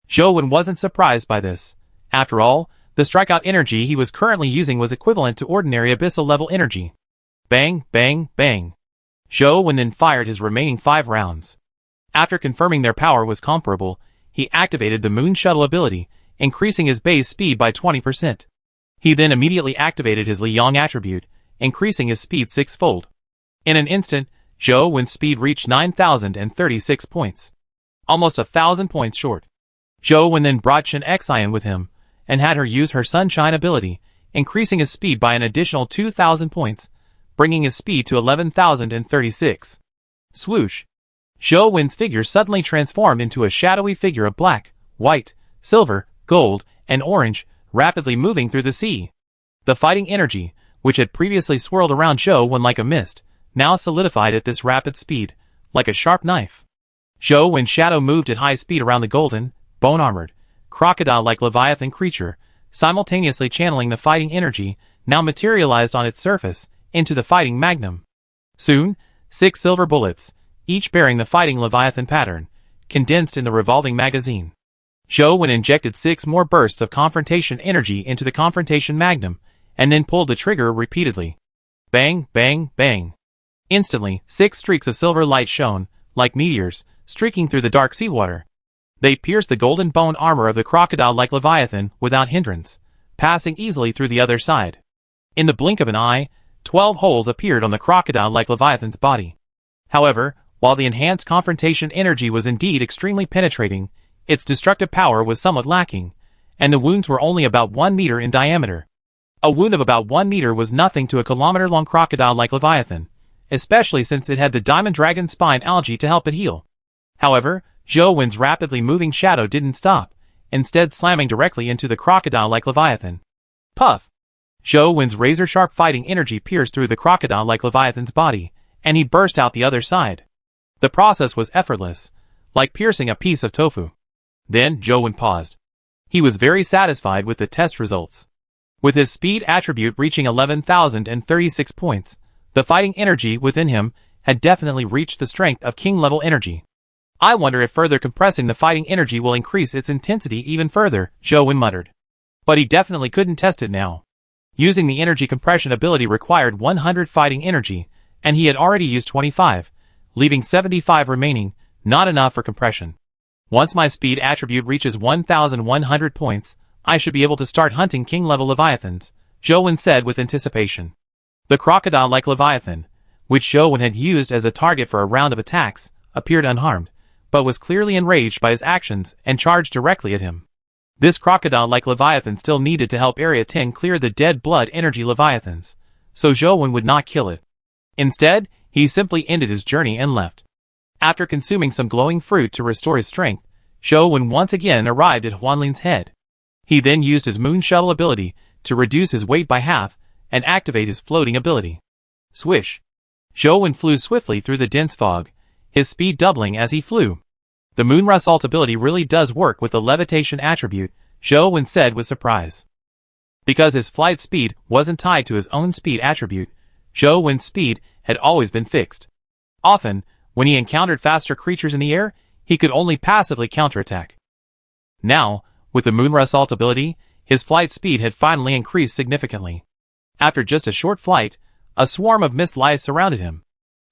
Zhou Wen wasn't surprised by this. After all, the strikeout energy he was currently using was equivalent to ordinary abyssal level energy. Bang, bang, bang. Zhou Wen then fired his remaining 5 rounds. After confirming their power was comparable, he activated the Moon Shuttle ability, increasing his base speed by 20%. He then immediately activated his Liang attribute, increasing his speed 6-fold. In an instant, Zhou Wen's speed reached 9,036 points. Almost 1,000 points short. Zhou Wen then brought Shen Xian with him, and had her use her Sunshine ability, increasing his speed by an additional 2,000 points, bringing his speed to 11,036. Swoosh! Zhou Wen's figure suddenly transformed into a shadowy figure of black, white, silver, gold, and orange, rapidly moving through the sea. The fighting energy, which had previously swirled around Zhou Wen like a mist, now solidified at this rapid speed, like a sharp knife. Zhou Wen's shadow moved at high speed around the golden, bone-armored, crocodile-like Leviathan creature, simultaneously channeling the fighting energy, now materialized on its surface, into the fighting magnum. Soon, 6 silver bullets, each bearing the fighting Leviathan pattern, condensed in the revolving magazine. Zhou Wen injected 6 more bursts of confrontation energy into the confrontation magnum, and then pulled the trigger repeatedly. Bang, bang, bang. Instantly, 6 streaks of silver light shone, like meteors, streaking through the dark seawater. They pierced the golden bone armor of the crocodile-like Leviathan without hindrance, passing easily through the other side. In the blink of an eye, 12 holes appeared on the crocodile-like Leviathan's body. However, while the enhanced confrontation energy was indeed extremely penetrating, its destructive power was somewhat lacking, and the wounds were only about 1 meter in diameter. A wound of about 1 meter was nothing to a kilometer-long crocodile-like Leviathan, especially since it had the diamond dragon spine algae to help it heal. However, Zhou Wen's rapidly moving shadow didn't stop, instead slamming directly into the crocodile-like Leviathan. Puff! Zhou Wen's razor-sharp fighting energy pierced through the crocodile-like Leviathan's body, and he burst out the other side. The process was effortless, like piercing a piece of tofu. Then Zhou Wen paused. He was very satisfied with the test results. With his speed attribute reaching 11,036 points, the fighting energy within him had definitely reached the strength of king-level energy. I wonder if further compressing the fighting energy will increase its intensity even further, Zhou Wen muttered. But he definitely couldn't test it now. Using the energy compression ability required 100 fighting energy, and he had already used 25, leaving 75 remaining, not enough for compression. Once my speed attribute reaches 1,100 points, I should be able to start hunting king-level Leviathans, Zhou Wen said with anticipation. The crocodile-like Leviathan, which Zhou Wen had used as a target for a round of attacks, appeared unharmed, but was clearly enraged by his actions and charged directly at him. This crocodile-like Leviathan still needed to help Area 10 clear the dead blood energy Leviathans, so Zhou Wen would not kill it. Instead, he simply ended his journey and left. After consuming some glowing fruit to restore his strength, Zhou Wen once again arrived at Huanlin's head. He then used his Moon Shuttle ability to reduce his weight by half and activate his floating ability. Swish! Zhou Wen flew swiftly through the dense fog, his speed doubling as he flew. The Moonrush ult ability really does work with the levitation attribute, Zhou Wen said with surprise. Because his flight speed wasn't tied to his own speed attribute, Zhou Wen's speed had always been fixed. Often, when he encountered faster creatures in the air, he could only passively counterattack. Now, with the Moonra Assault ability, his flight speed had finally increased significantly. After just a short flight, a swarm of mist lice surrounded him.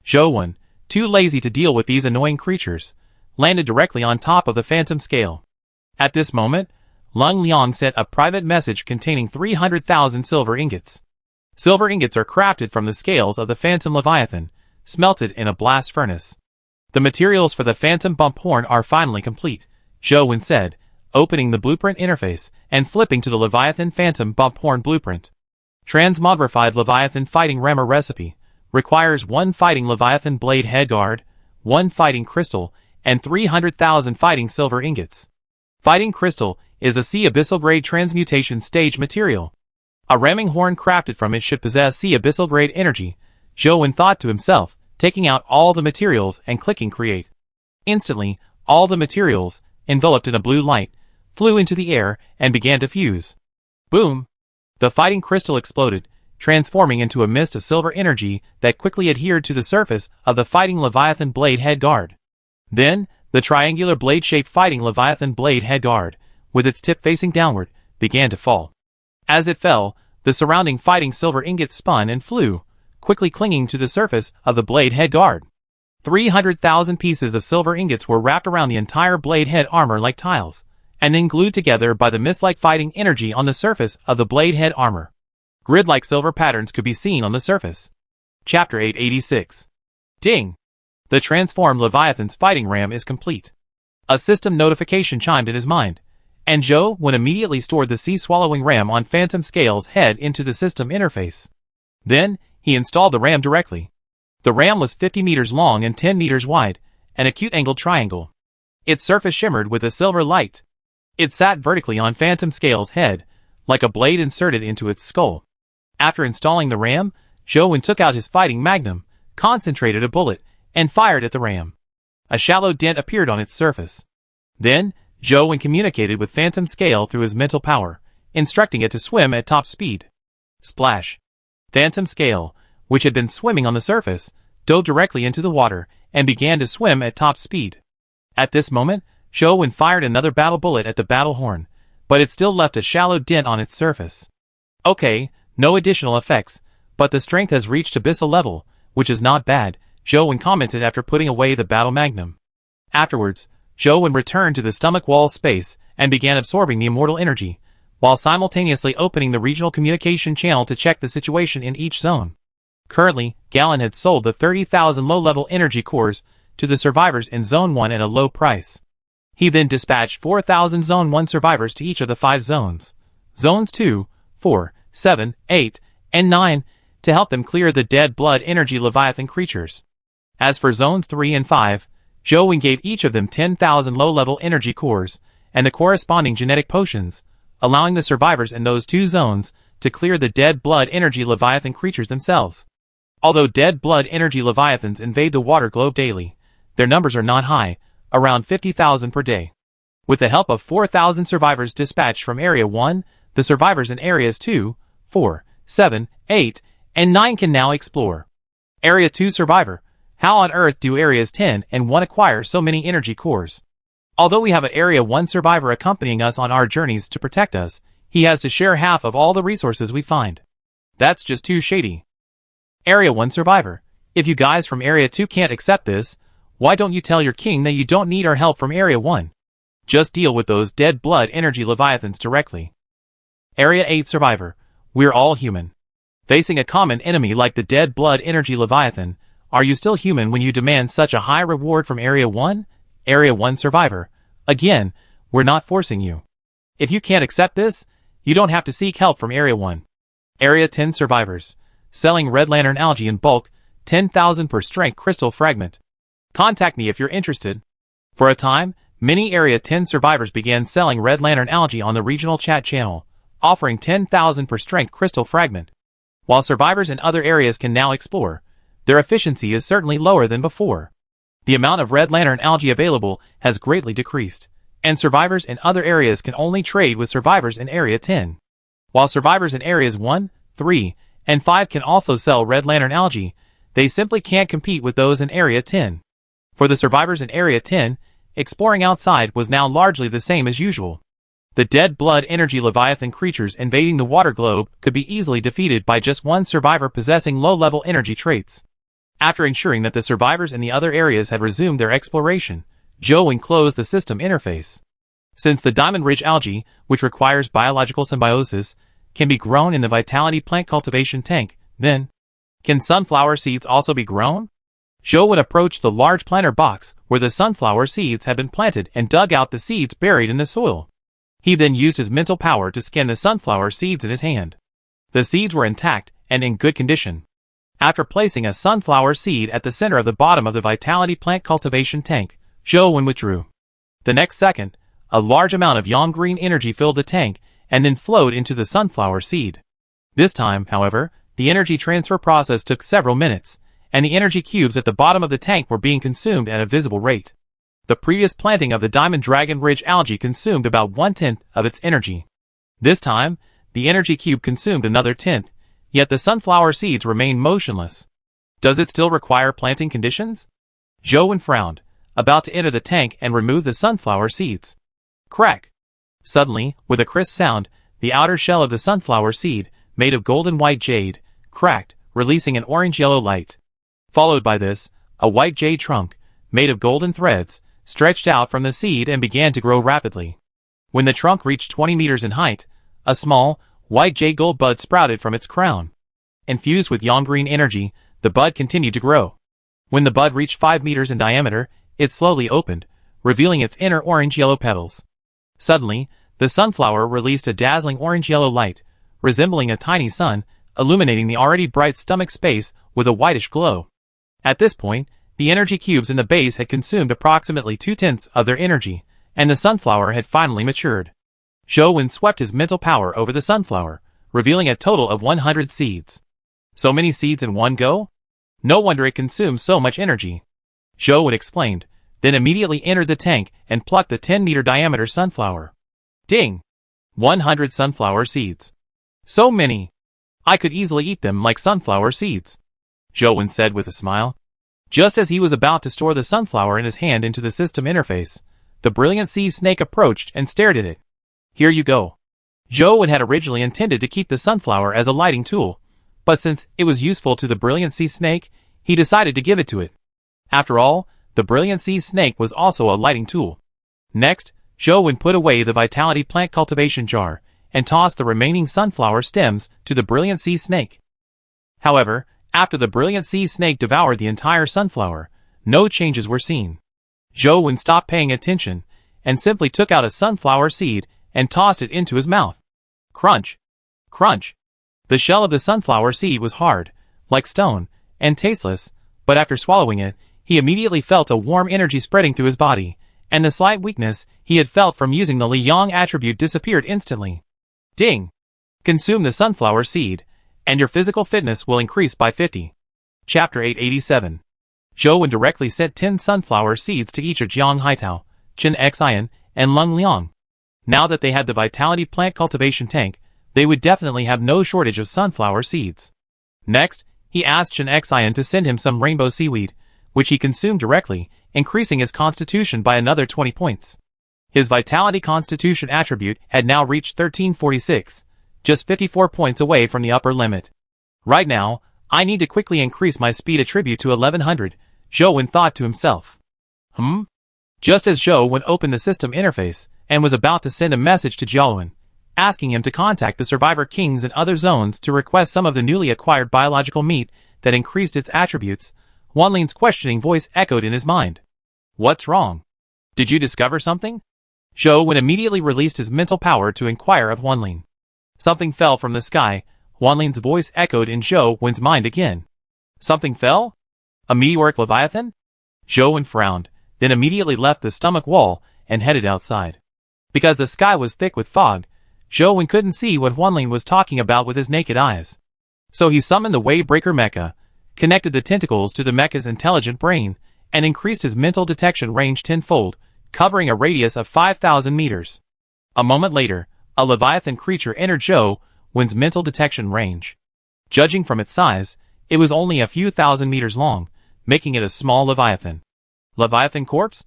Zhou Wen, too lazy to deal with these annoying creatures, landed directly on top of the phantom scale. At this moment, Lung Liang sent a private message containing 300,000 silver ingots. Silver ingots are crafted from the scales of the phantom leviathan, smelted in a blast furnace. The materials for the phantom bump horn are finally complete, Zhou Wen said, opening the blueprint interface and flipping to the leviathan phantom bump horn blueprint. Transmogrified leviathan fighting rammer recipe requires 1 fighting leviathan blade head guard, 1 fighting crystal, and 300,000 fighting silver ingots. Fighting crystal is a C abyssal grade transmutation stage material. A ramming horn crafted from it should possess C abyssal grade energy, Zhou Wen thought to himself, taking out all the materials and clicking create. Instantly, all the materials, enveloped in a blue light, flew into the air and began to fuse. Boom! The fighting crystal exploded, transforming into a mist of silver energy that quickly adhered to the surface of the fighting leviathan blade head guard. Then, the triangular blade-shaped fighting leviathan blade head guard, with its tip facing downward, began to fall. As it fell, the surrounding fighting silver ingots spun and flew, quickly clinging to the surface of the blade head guard. 300,000 pieces of silver ingots were wrapped around the entire blade head armor like tiles, and then glued together by the mist-like fighting energy on the surface of the blade head armor. Grid-like silver patterns could be seen on the surface. Chapter 886. Ding! The transformed Leviathan's fighting ram is complete. A system notification chimed in his mind, and Zhou Wen immediately stored the sea-swallowing ram on Phantom Scale's head into the system interface. Then, he installed the ram directly. The ram was 50 meters long and 10 meters wide, an acute-angled triangle. Its surface shimmered with a silver light. It sat vertically on Phantom Scale's head, like a blade inserted into its skull. After installing the ram, Zhou Wen took out his fighting magnum, concentrated a bullet, and fired at the ram. A shallow dent appeared on its surface. Then, Zhou Wen communicated with Phantom Scale through his mental power, instructing it to swim at top speed. Splash! Phantom Scale, which had been swimming on the surface, dove directly into the water and began to swim at top speed. At this moment, Zhou Wen fired another battle bullet at the battle horn, but it still left a shallow dent on its surface. Okay, no additional effects, but the strength has reached abyssal level, which is not bad, Zhou Wen commented after putting away the battle magnum. Afterwards, Zhou Wen returned to the stomach wall space and began absorbing the immortal energy, while simultaneously opening the regional communication channel to check the situation in each zone. Currently, Galen had sold the 30,000 low-level energy cores to the survivors in Zone 1 at a low price. He then dispatched 4,000 Zone 1 survivors to each of the 5 zones, Zones 2, 4, 7, 8, and 9, to help them clear the dead blood energy Leviathan creatures. As for Zones 3 and 5, Zhou Wen gave each of them 10,000 low-level energy cores and the corresponding genetic potions, allowing the survivors in those 2 zones to clear the dead blood energy Leviathan creatures themselves. Although dead blood energy Leviathans invade the water globe daily, their numbers are not high, around 50,000 per day. With the help of 4,000 survivors dispatched from Area 1, the survivors in Areas 2, 4, 7, 8, and 9 can now explore. Area 2 survivor, how on earth do Areas 10 and 1 acquire so many energy cores? Although we have an Area 1 survivor accompanying us on our journeys to protect us, he has to share half of all the resources we find. That's just too shady. Area 1 survivor, if you guys from Area 2 can't accept this, why don't you tell your king that you don't need our help from Area 1? Just deal with those dead blood energy Leviathans directly. Area 8 survivor, we're all human. Facing a common enemy like the dead blood energy Leviathan, are you still human when you demand such a high reward from Area 1? Area 1 survivor, again, we're not forcing you. If you can't accept this, you don't have to seek help from Area 1. Area 10 survivors, selling Red Lantern algae in bulk, 10,000 per strength crystal fragment. Contact me if you're interested. For a time, many Area 10 survivors began selling Red Lantern algae on the regional chat channel, offering 10,000 per strength crystal fragment. While survivors in other areas can now explore, their efficiency is certainly lower than before. The amount of Red Lantern algae available has greatly decreased, and survivors in other areas can only trade with survivors in Area 10. While survivors in Areas 1, 3, and 5 can also sell Red Lantern algae, they simply can't compete with those in Area 10. For the survivors in Area 10, exploring outside was now largely the same as usual. The dead blood energy Leviathan creatures invading the water globe could be easily defeated by just one survivor possessing low-level energy traits. After ensuring that the survivors in the other areas had resumed their exploration, Joe closed the system interface. Since the Diamond Ridge algae, which requires biological symbiosis, can be grown in the Vitality plant cultivation tank, then, can sunflower seeds also be grown? Joe would approach the large planter box where the sunflower seeds had been planted and dug out the seeds buried in the soil. He then used his mental power to scan the sunflower seeds in his hand. The seeds were intact and in good condition. After placing a sunflower seed at the center of the bottom of the Vitality plant cultivation tank, Joe withdrew. The next second, a large amount of yang green energy filled the tank and then flowed into the sunflower seed. This time, however, the energy transfer process took several minutes, and the energy cubes at the bottom of the tank were being consumed at a visible rate. The previous planting of the Diamond Dragon Ridge algae consumed about 1/10 of its energy. This time, the energy cube consumed another 10th, yet the sunflower seeds remained motionless. Does it still require planting conditions? Joe frowned, about to enter the tank and remove the sunflower seeds. Crack! Suddenly, with a crisp sound, the outer shell of the sunflower seed, made of golden white jade, cracked, releasing an orange-yellow light. Followed by this, a white jade trunk, made of golden threads, stretched out from the seed and began to grow rapidly. When the trunk reached 20 meters in height, a small, white jade gold bud sprouted from its crown. Infused with yang green energy, the bud continued to grow. When the bud reached 5 meters in diameter, it slowly opened, revealing its inner orange-yellow petals. Suddenly, the sunflower released a dazzling orange-yellow light, resembling a tiny sun, illuminating the already bright stomach space with a whitish glow. At this point, the energy cubes in the base had consumed approximately 2/10 of their energy, and the sunflower had finally matured. Joe swept his mental power over the sunflower, revealing a total of 100 seeds. So many seeds in one go? No wonder it consumes so much energy. Joe explained, then immediately entered the tank and plucked the 10-meter diameter sunflower. Ding! 100 sunflower seeds. So many! I could easily eat them like sunflower seeds, Joe said with a smile. Just as he was about to store the sunflower in his hand into the system interface, the brilliant sea snake approached and stared at it. Here you go. Joe had originally intended to keep the sunflower as a lighting tool, but since it was useful to the brilliant sea snake, he decided to give it to it. After all, the brilliant sea snake was also a lighting tool. Next, Joe put away the Vitality plant cultivation jar and tossed the remaining sunflower stems to the brilliant sea snake. However, after the brilliant sea snake devoured the entire sunflower, no changes were seen. Joe stopped paying attention and simply took out a sunflower seed and tossed it into his mouth. Crunch! Crunch! The shell of the sunflower seed was hard, like stone, and tasteless, but after swallowing it, he immediately felt a warm energy spreading through his body, and the slight weakness he had felt from using the Li Yang attribute disappeared instantly. Ding! Consume the sunflower seed, and your physical fitness will increase by 50. Chapter 887. Joe directly sent 10 sunflower seeds to each of Jiang Haitao, Chen Xian, and Lung Liang. Now that they had the Vitality plant cultivation tank, they would definitely have no shortage of sunflower seeds. Next, he asked Chen Xian to send him some rainbow seaweed, which he consumed directly, increasing his constitution by another 20 points. His Vitality Constitution attribute had now reached 1346, just 54 points away from the upper limit. Right now, I need to quickly increase my speed attribute to 1100, Joe thought to himself. Just as Joe opened the system interface and was about to send a message to Jiaowen, asking him to contact the survivor kings in other zones to request some of the newly acquired biological meat that increased its attributes, Wanling's questioning voice echoed in his mind. What's wrong? Did you discover something? Joe immediately released his mental power to inquire of Wanling. Something fell from the sky, Wanling's voice echoed in Zhou mind again. Something fell? A meteoric leviathan? Zhou frowned, then immediately left the stomach wall and headed outside. Because the sky was thick with fog, Zhou couldn't see what Wanling was talking about with his naked eyes. So he summoned the Wavebreaker mecha, connected the tentacles to the mecha's intelligent brain, and increased his mental detection range tenfold, covering a radius of 5,000 meters. A moment later, a Leviathan creature entered Zhou Wen's mental detection range. Judging from its size, it was only a few thousand meters long, making it a small Leviathan. Leviathan corpse?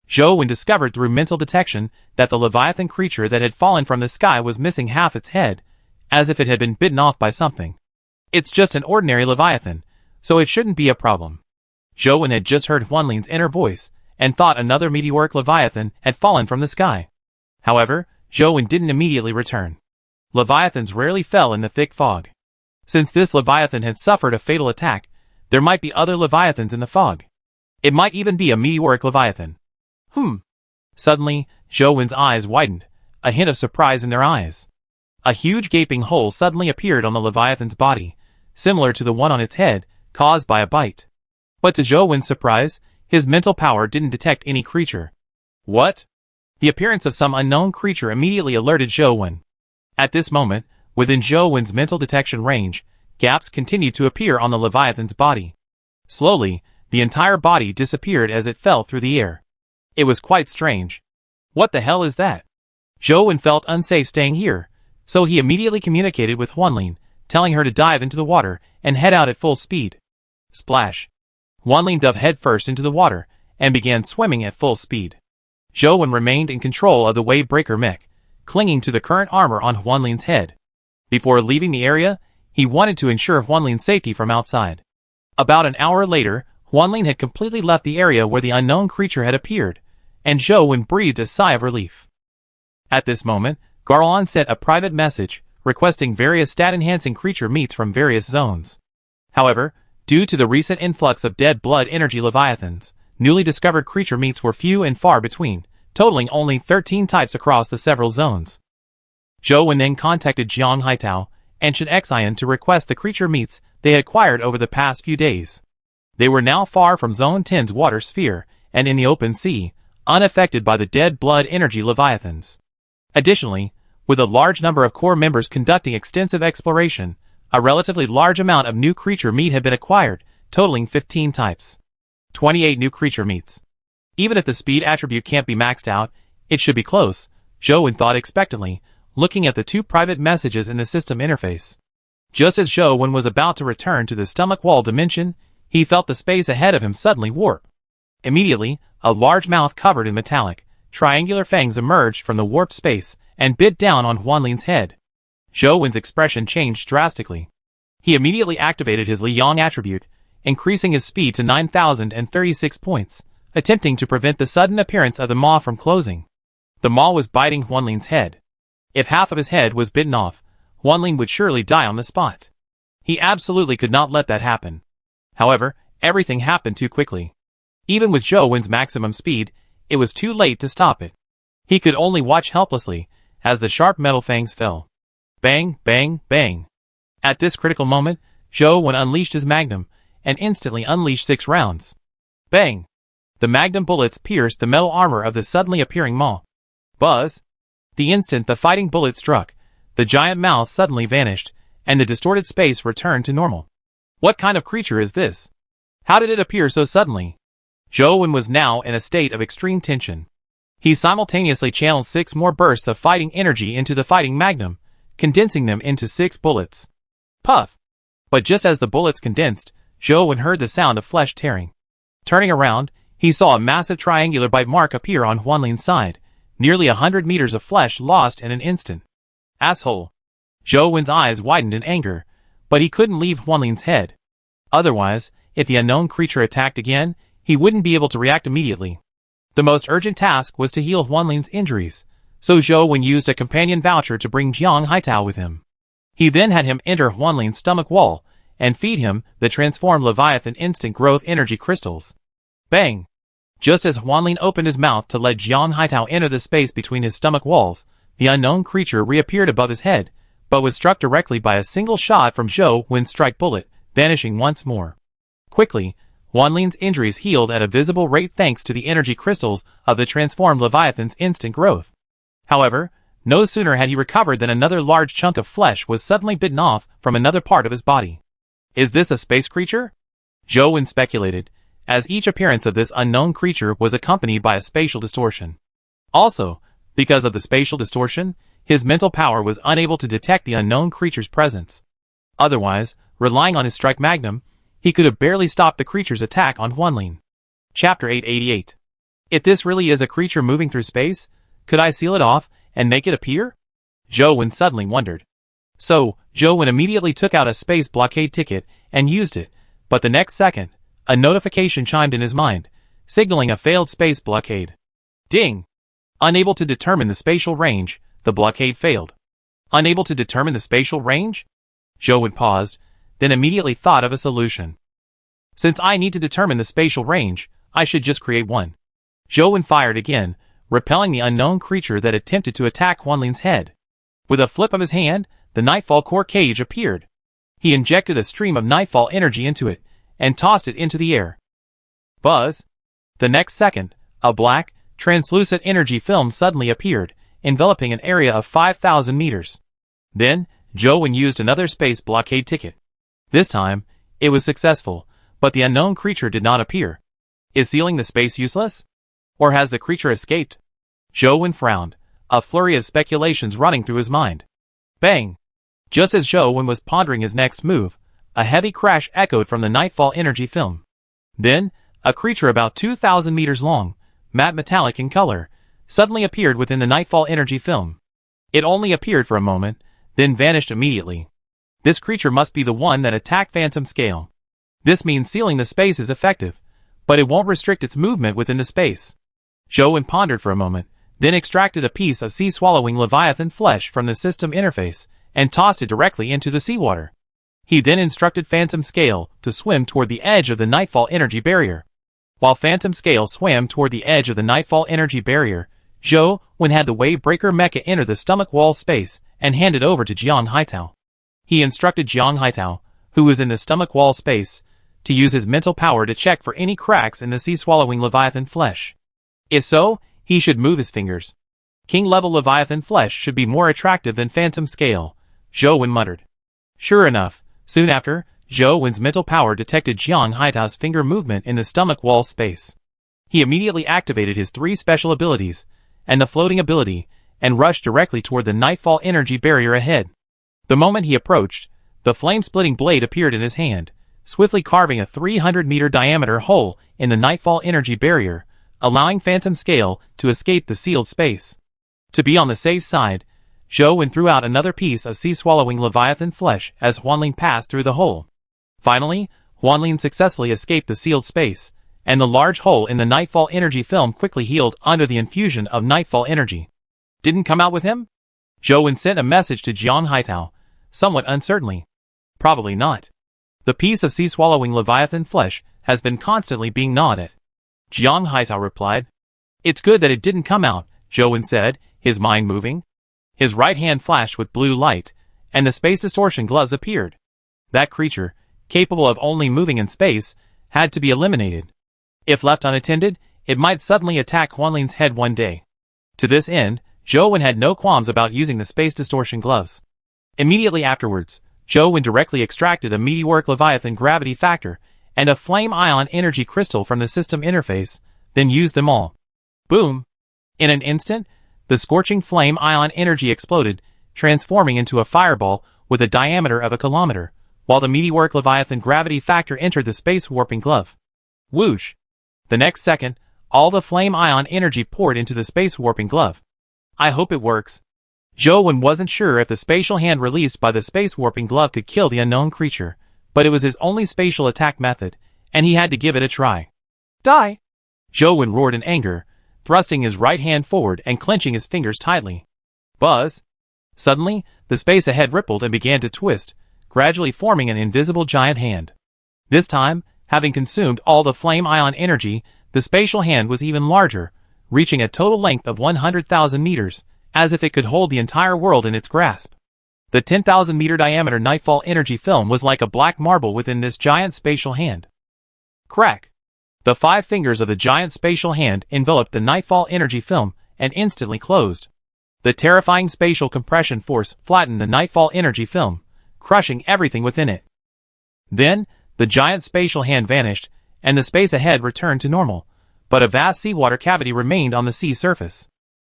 Zhou Wen discovered through mental detection that the Leviathan creature that had fallen from the sky was missing half its head, as if it had been bitten off by something. It's just an ordinary Leviathan, so it shouldn't be a problem. Zhou Wen had just heard Huanling's inner voice, and thought another meteoric Leviathan had fallen from the sky. However, Zhou Wen didn't immediately return. Leviathans rarely fell in the thick fog. Since this Leviathan had suffered a fatal attack, there might be other Leviathans in the fog. It might even be a meteoric Leviathan. Suddenly, Zhou Wen's eyes widened, a hint of surprise in their eyes. A huge gaping hole suddenly appeared on the Leviathan's body, similar to the one on its head, caused by a bite. But to Zhou Wen's surprise, his mental power didn't detect any creature. What? The appearance of some unknown creature immediately alerted Zhou Wen. At this moment, within Zhou Wen's mental detection range, gaps continued to appear on the Leviathan's body. Slowly, the entire body disappeared as it fell through the air. It was quite strange. What the hell is that? Zhou Wen felt unsafe staying here, so he immediately communicated with Huanling, telling her to dive into the water and head out at full speed. Splash. Huanling dove headfirst into the water and began swimming at full speed. Zhou Wen remained in control of the wave breaker mech, clinging to the current armor on Huanling's head. Before leaving the area, he wanted to ensure Huanling's safety from outside. About an hour later, Huanling had completely left the area where the unknown creature had appeared, and Zhou Wen breathed a sigh of relief. At this moment, Garlon sent a private message, requesting various stat-enhancing creature meats from various zones. However, due to the recent influx of dead blood energy Leviathans, newly discovered creature meats were few and far between, totaling only 13 types across the several zones. Zhou Wen then contacted Jiang Haitao, ancient Xian, to request the creature meats they had acquired over the past few days. They were now far from Zone 10's water sphere, and in the open sea, unaffected by the dead blood energy Leviathans. Additionally, with a large number of core members conducting extensive exploration, a relatively large amount of new creature meat had been acquired, totaling 15 types. 28 new creature meats. Even if the speed attribute can't be maxed out, it should be close, Zhou Wen thought expectantly, looking at the two private messages in the system interface. Just as Zhou Wen was about to return to the stomach wall dimension, he felt the space ahead of him suddenly warp. Immediately, a large mouth covered in metallic, triangular fangs emerged from the warped space and bit down on Huanling's head. Zhou Wen's expression changed drastically. He immediately activated his Liyang attribute, increasing his speed to 9,036 points, attempting to prevent the sudden appearance of the maw from closing. The maw was biting Huanling's head. If half of his head was bitten off, Huanling would surely die on the spot. He absolutely could not let that happen. However, everything happened too quickly. Even with Zhou Wen's maximum speed, it was too late to stop it. He could only watch helplessly as the sharp metal fangs fell. Bang, bang, bang. At this critical moment, Zhou Wen unleashed his magnum and instantly unleashed 6 rounds. Bang! The magnum bullets pierced the metal armor of the suddenly appearing maw. Buzz! The instant the fighting bullet struck, the giant mouth suddenly vanished, and the distorted space returned to normal. What kind of creature is this? How did it appear so suddenly? Zhou Wen was now in a state of extreme tension. He simultaneously channeled 6 more bursts of fighting energy into the fighting magnum, condensing them into 6 bullets. Puff! But just as the bullets condensed, Zhou Wen heard the sound of flesh tearing. Turning around, he saw a massive triangular bite mark appear on Huanling's side, nearly 100 meters of flesh lost in an instant. Asshole! Zhou Wen's eyes widened in anger, but he couldn't leave Huanling's head. Otherwise, if the unknown creature attacked again, he wouldn't be able to react immediately. The most urgent task was to heal Huanling's injuries, so Zhou Wen used a companion voucher to bring Jiang Haitao with him. He then had him enter Huanling's stomach wall and feed him the transformed Leviathan instant growth energy crystals. Bang! Just as Huanling opened his mouth to let Jiang Haitao enter the space between his stomach walls, the unknown creature reappeared above his head, but was struck directly by a single shot from Zhou Wen's strike bullet, vanishing once more. Quickly, Huanling's injuries healed at a visible rate thanks to the energy crystals of the transformed Leviathan's instant growth. However, no sooner had he recovered than another large chunk of flesh was suddenly bitten off from another part of his body. Is this a space creature? Zhou Wen speculated, as each appearance of this unknown creature was accompanied by a spatial distortion. Also, because of the spatial distortion, his mental power was unable to detect the unknown creature's presence. Otherwise, relying on his strike magnum, he could have barely stopped the creature's attack on Huanlin. Chapter 888. If this really is a creature moving through space, could I seal it off and make it appear? Zhou Wen suddenly wondered. So, Zhou Wen immediately took out a space blockade ticket and used it, but the next second, a notification chimed in his mind, signaling a failed space blockade. Ding! Unable to determine the spatial range, the blockade failed. Unable to determine the spatial range? Zhou Wen paused, then immediately thought of a solution. Since I need to determine the spatial range, I should just create one. Zhou Wen fired again, repelling the unknown creature that attempted to attack Huanlin's head. With a flip of his hand, the Nightfall core cage appeared. He injected a stream of Nightfall energy into it, and tossed it into the air. Buzz! The next second, a black, translucent energy film suddenly appeared, enveloping an area of 5,000 meters. Then, Zhou Wen used another space blockade ticket. This time, it was successful, but the unknown creature did not appear. Is sealing the space useless? Or has the creature escaped? Zhou Wen frowned, a flurry of speculations running through his mind. Bang! Just as Zhou Wen was pondering his next move, a heavy crash echoed from the Nightfall energy film. Then, a creature about 2,000 meters long, matte metallic in color, suddenly appeared within the Nightfall energy film. It only appeared for a moment, then vanished immediately. This creature must be the one that attacked Phantom Scale. This means sealing the space is effective, but it won't restrict its movement within the space. Zhou Wen pondered for a moment, then extracted a piece of sea-swallowing Leviathan flesh from the system interface and tossed it directly into the seawater. He then instructed Phantom Scale to swim toward the edge of the Nightfall energy barrier. While Phantom Scale swam toward the edge of the Nightfall energy barrier, Zhou Wen had the Wavebreaker mecha enter the stomach wall space and hand it over to Jiang Haitao. He instructed Jiang Haitao, who was in the stomach wall space, to use his mental power to check for any cracks in the sea-swallowing Leviathan flesh. If so, he should move his fingers. King-level Leviathan flesh should be more attractive than Phantom Scale, Zhou Wen muttered. Sure enough, soon after, Zhou Wen's mental power detected Jiang Haitao's finger movement in the stomach wall space. He immediately activated his 3 special abilities, and the floating ability, and rushed directly toward the Nightfall energy barrier ahead. The moment he approached, the flame-splitting blade appeared in his hand, swiftly carving a 300-meter diameter hole in the Nightfall energy barrier, allowing Phantom Scale to escape the sealed space. To be on the safe side, Zhou Wen threw out another piece of sea-swallowing Leviathan flesh as Huanlin passed through the hole. Finally, Huanlin successfully escaped the sealed space, and the large hole in the Nightfall energy film quickly healed under the infusion of Nightfall energy. Didn't come out with him? Zhou Wen sent a message to Jiang Haitao, somewhat uncertainly. Probably not. The piece of sea-swallowing Leviathan flesh has been constantly being gnawed at. Jiang Haitao replied. It's good that it didn't come out, Zhou Wen said, his mind moving. His right hand flashed with blue light, and the space distortion gloves appeared. That creature, capable of only moving in space, had to be eliminated. If left unattended, it might suddenly attack Huanlin's head one day. To this end, Zhou Wen had no qualms about using the space distortion gloves. Immediately afterwards, Zhou Wen directly extracted a meteoric Leviathan gravity factor and a flame ion energy crystal from the system interface, then used them all. Boom! In an instant, the scorching flame ion energy exploded, transforming into a fireball with a diameter of 1 kilometer, while the meteoric Leviathan gravity factor entered the space warping glove. Whoosh! The next second, all the flame ion energy poured into the space warping glove. I hope it works. Zhou Wen wasn't sure if the spatial hand released by the space warping glove could kill the unknown creature, but it was his only spatial attack method, and he had to give it a try. Die! Zhou Wen roared in anger, thrusting his right hand forward and clenching his fingers tightly. Buzz! Suddenly, the space ahead rippled and began to twist, gradually forming an invisible giant hand. This time, having consumed all the flame ion energy, the spatial hand was even larger, reaching a total length of 100,000 meters, as if it could hold the entire world in its grasp. The 10,000 meter diameter Nightfall energy film was like a black marble within this giant spatial hand. Crack! The 5 fingers of the giant spatial hand enveloped the Nightfall energy film and instantly closed. The terrifying spatial compression force flattened the Nightfall energy film, crushing everything within it. Then, the giant spatial hand vanished, and the space ahead returned to normal, but a vast seawater cavity remained on the sea surface.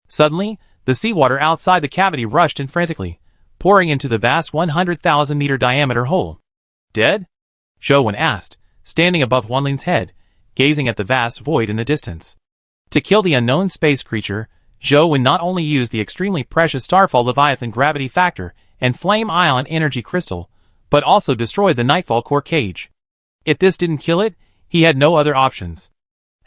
Suddenly, the seawater outside the cavity rushed in frantically, pouring into the vast 100,000-meter diameter hole. Dead? Zhou Wen asked, standing above Huanling's head, gazing at the vast void in the distance. To kill the unknown space creature, Zhou Wen not only used the extremely precious Starfall Leviathan gravity factor and flame ion energy crystal, but also destroyed the Nightfall core cage. If this didn't kill it, he had no other options.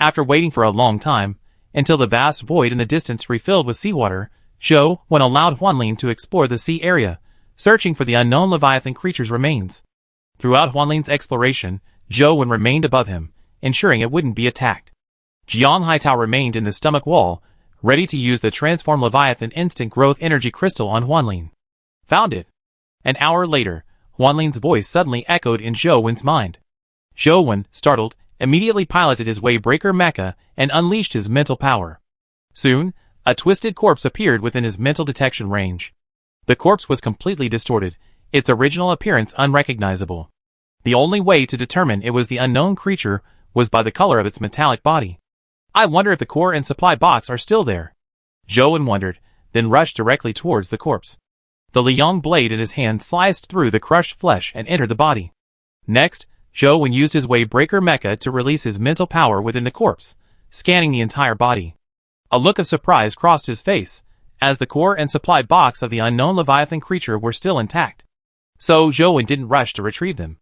After waiting for a long time, until the vast void in the distance refilled with seawater, Zhou Wen allowed Huanling to explore the sea area, searching for the unknown Leviathan creature's remains. Throughout Huanling's exploration, Zhou Wen remained above him, ensuring it wouldn't be attacked. Jiang Haitao remained in the stomach wall, ready to use the transformed Leviathan instant growth energy crystal on Huanling. Found it. An hour later, Huanling's voice suddenly echoed in Zhou Wen's mind. Zhou Wen, startled, immediately piloted his Waybreaker mecha and unleashed his mental power. Soon, a twisted corpse appeared within his mental detection range. The corpse was completely distorted, its original appearance unrecognizable. The only way to determine it was the unknown creature was by the color of its metallic body. I wonder if the core and supply box are still there. Zhou Wen wondered, then rushed directly towards the corpse. The Liang blade in his hand sliced through the crushed flesh and entered the body. Next, Zhou Wen used his Waybreaker mecha to release his mental power within the corpse, scanning the entire body. A look of surprise crossed his face, as the core and supply box of the unknown Leviathan creature were still intact. So Zhou Wen didn't rush to retrieve them.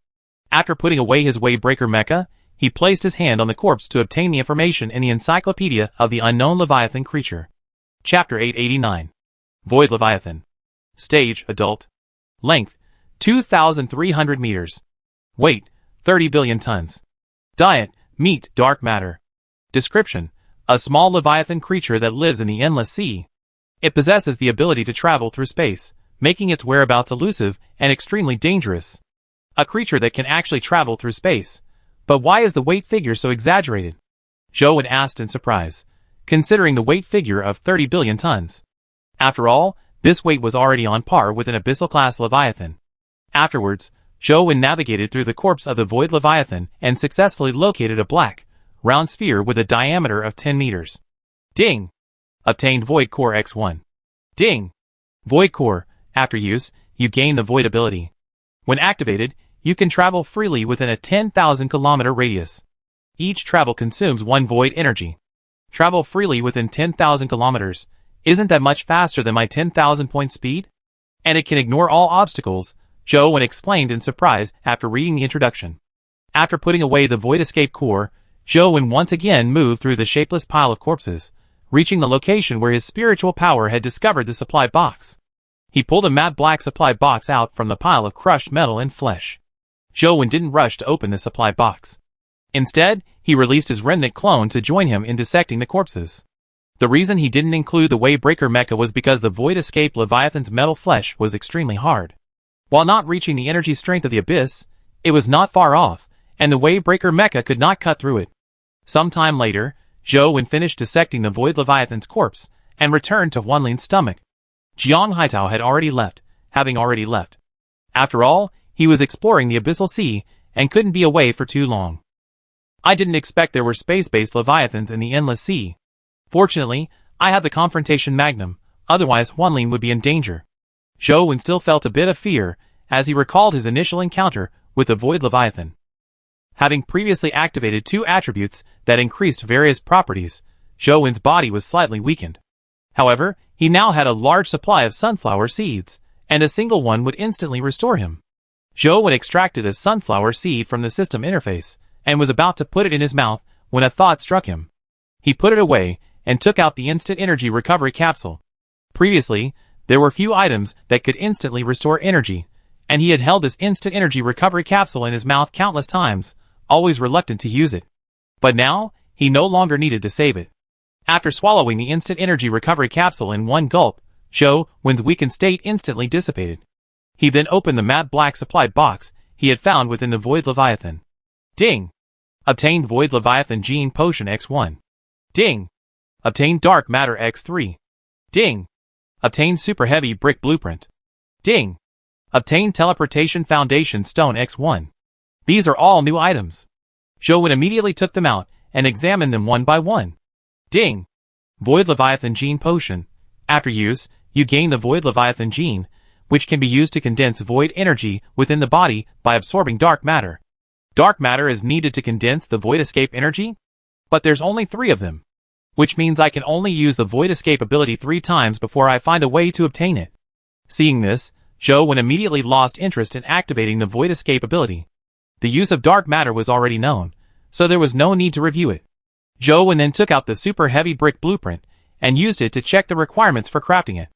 After putting away his Waybreaker mecha, he placed his hand on the corpse to obtain the information in the encyclopedia of the unknown Leviathan creature. Chapter 889. Void Leviathan. Stage, Adult. Length, 2,300 meters. Weight, 30 billion tons. Diet, meat, dark matter. Description, a small Leviathan creature that lives in the endless sea. It possesses the ability to travel through space, making its whereabouts elusive and extremely dangerous. A creature that can actually travel through space. But why is the weight figure so exaggerated? Zhou Wen asked in surprise, considering the weight figure of 30 billion tons. After all, this weight was already on par with an abyssal-class Leviathan. Afterwards, Zhou Wen navigated through the corpse of the Void Leviathan and successfully located a black, round sphere with a diameter of 10 meters. Ding! Obtained Void Core X1. Ding! Void Core, after use, you gain the Void ability. When activated, you can travel freely within a 10,000 kilometer radius. Each travel consumes 1 void energy. Travel freely within 10,000 kilometers. Isn't that much faster than my 10,000 point speed? And it can ignore all obstacles, Zhou Wen explained in surprise after reading the introduction. After putting away the Void Escape Core, Zhou Wen once again moved through the shapeless pile of corpses, reaching the location where his spiritual power had discovered the supply box. He pulled a matte black supply box out from the pile of crushed metal and flesh. Zhou Wen didn't rush to open the supply box. Instead, he released his remnant clone to join him in dissecting the corpses. The reason he didn't include the Waybreaker mecha was because the Void Escape Leviathan's metal flesh was extremely hard. While not reaching the energy strength of the abyss, it was not far off, and the Waybreaker mecha could not cut through it. Some time later, Zhou Wen finished dissecting the Void Leviathan's corpse and returned to Huanling's stomach. Jiang Haitao had already left, having already left. After all, he was exploring the abyssal sea and couldn't be away for too long. I didn't expect there were space-based Leviathans in the endless sea. Fortunately, I had the Confrontation Magnum, otherwise Huanling would be in danger. Zhou Wen still felt a bit of fear as he recalled his initial encounter with the Void Leviathan. Having previously activated 2 attributes that increased various properties, Zhou Wen's body was slightly weakened. However, he now had a large supply of sunflower seeds, and a single one would instantly restore him. Zhou Wen extracted a sunflower seed from the system interface, and was about to put it in his mouth when a thought struck him. He put it away, and took out the instant energy recovery capsule. Previously, there were few items that could instantly restore energy, and he had held this instant energy recovery capsule in his mouth countless times, always reluctant to use it. But now, he no longer needed to save it. After swallowing the instant energy recovery capsule in one gulp, Zhou Wen's weakened state instantly dissipated. He then opened the matte black supply box he had found within the Void Leviathan. Ding! Obtained Void Leviathan Gene Potion X1. Ding! Obtained Dark Matter X3. Ding! Obtained Super Heavy Brick Blueprint. Ding! Obtained Teleportation Foundation Stone X1. These are all new items. Zhou immediately took them out and examined them one by one. Ding! Void Leviathan Gene Potion. After use, you gain the Void Leviathan Gene, which can be used to condense void energy within the body by absorbing dark matter. Dark matter is needed to condense the void escape energy, but there's only 3 of them, which means I can only use the void escape ability 3 times before I find a way to obtain it. Seeing this, Zhou immediately lost interest in activating the void escape ability. The use of dark matter was already known, so there was no need to review it. Zhou then took out the Super Heavy Brick Blueprint and used it to check the requirements for crafting it.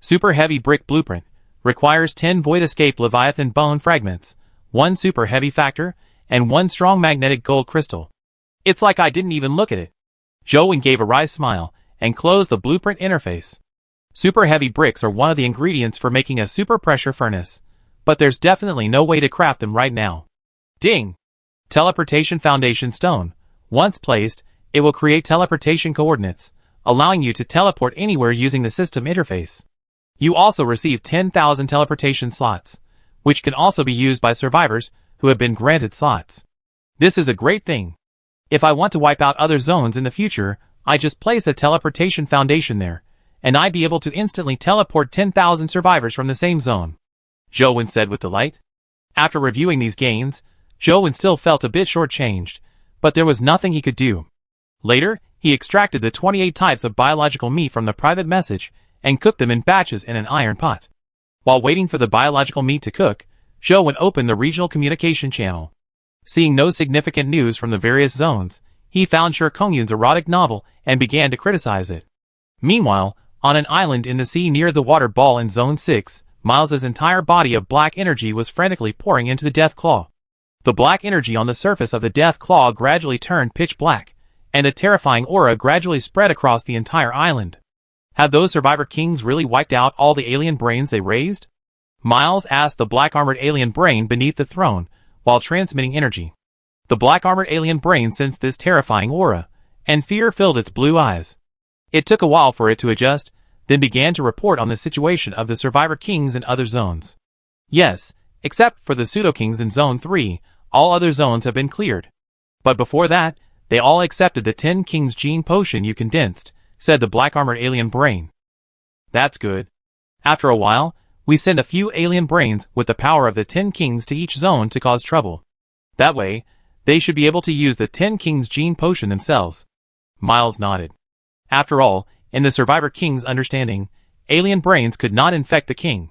Super Heavy Brick Blueprint requires 10 Void Escape Leviathan Bone Fragments, 1 Super Heavy Factor, and 1 Strong Magnetic Gold Crystal. It's like I didn't even look at it. Zhou gave a wry smile and closed the blueprint interface. Super heavy bricks are one of the ingredients for making a super pressure furnace, but there's definitely no way to craft them right now. Ding! Teleportation Foundation Stone. Once placed, it will create teleportation coordinates, allowing you to teleport anywhere using the system interface. You also receive 10,000 teleportation slots, which can also be used by survivors who have been granted slots. This is a great thing. If I want to wipe out other zones in the future, I just place a teleportation foundation there, and I'd be able to instantly teleport 10,000 survivors from the same zone. Zhou said with delight. After reviewing these gains, Zhou still felt a bit shortchanged, but there was nothing he could do. Later, he extracted the 28 types of biological meat from the private message and cooked them in batches in an iron pot. While waiting for the biological meat to cook, Zhou opened the regional communication channel. Seeing no significant news from the various zones, he found Shi Kongyun's erotic novel and began to criticize it. Meanwhile, on an island in the sea near the water ball in Zone 6, Miles's entire body of black energy was frantically pouring into the Death Claw. The black energy on the surface of the Death Claw gradually turned pitch black, and a terrifying aura gradually spread across the entire island. Had those survivor kings really wiped out all the alien brains they raised? Miles asked the black-armored alien brain beneath the throne, while transmitting energy. The black-armored alien brain sensed this terrifying aura, and fear filled its blue eyes. It took a while for it to adjust, then began to report on the situation of the survivor kings in other zones. Yes, except for the pseudo-kings in Zone 3, all other zones have been cleared. But before that, they all accepted the 10 Kings Gene Potion you condensed, said the black-armored alien brain. That's good. After a while, we send a few alien brains with the power of the 10 Kings to each zone to cause trouble. That way, they should be able to use the 10 Kings Gene Potion themselves. Miles nodded. After all, in the survivor king's understanding, alien brains could not infect the king.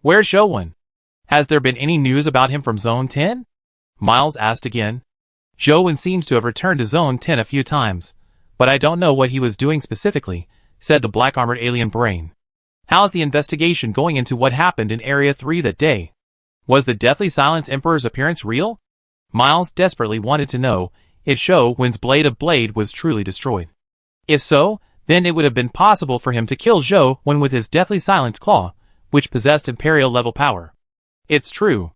Where's Zhou? Has there been any news about him from Zone 10? Miles asked again. Zhou seems to have returned to Zone 10 a few times, but I don't know what he was doing specifically, said the black-armored alien brain. How's the investigation going into what happened in Area 3 that day? Was the Deathly Silence Emperor's appearance real? Miles desperately wanted to know if Zhou's Blade of Blade was truly destroyed. If so, then it would have been possible for him to kill Zhou with his Deathly Silence Claw, which possessed Imperial-level power. It's true.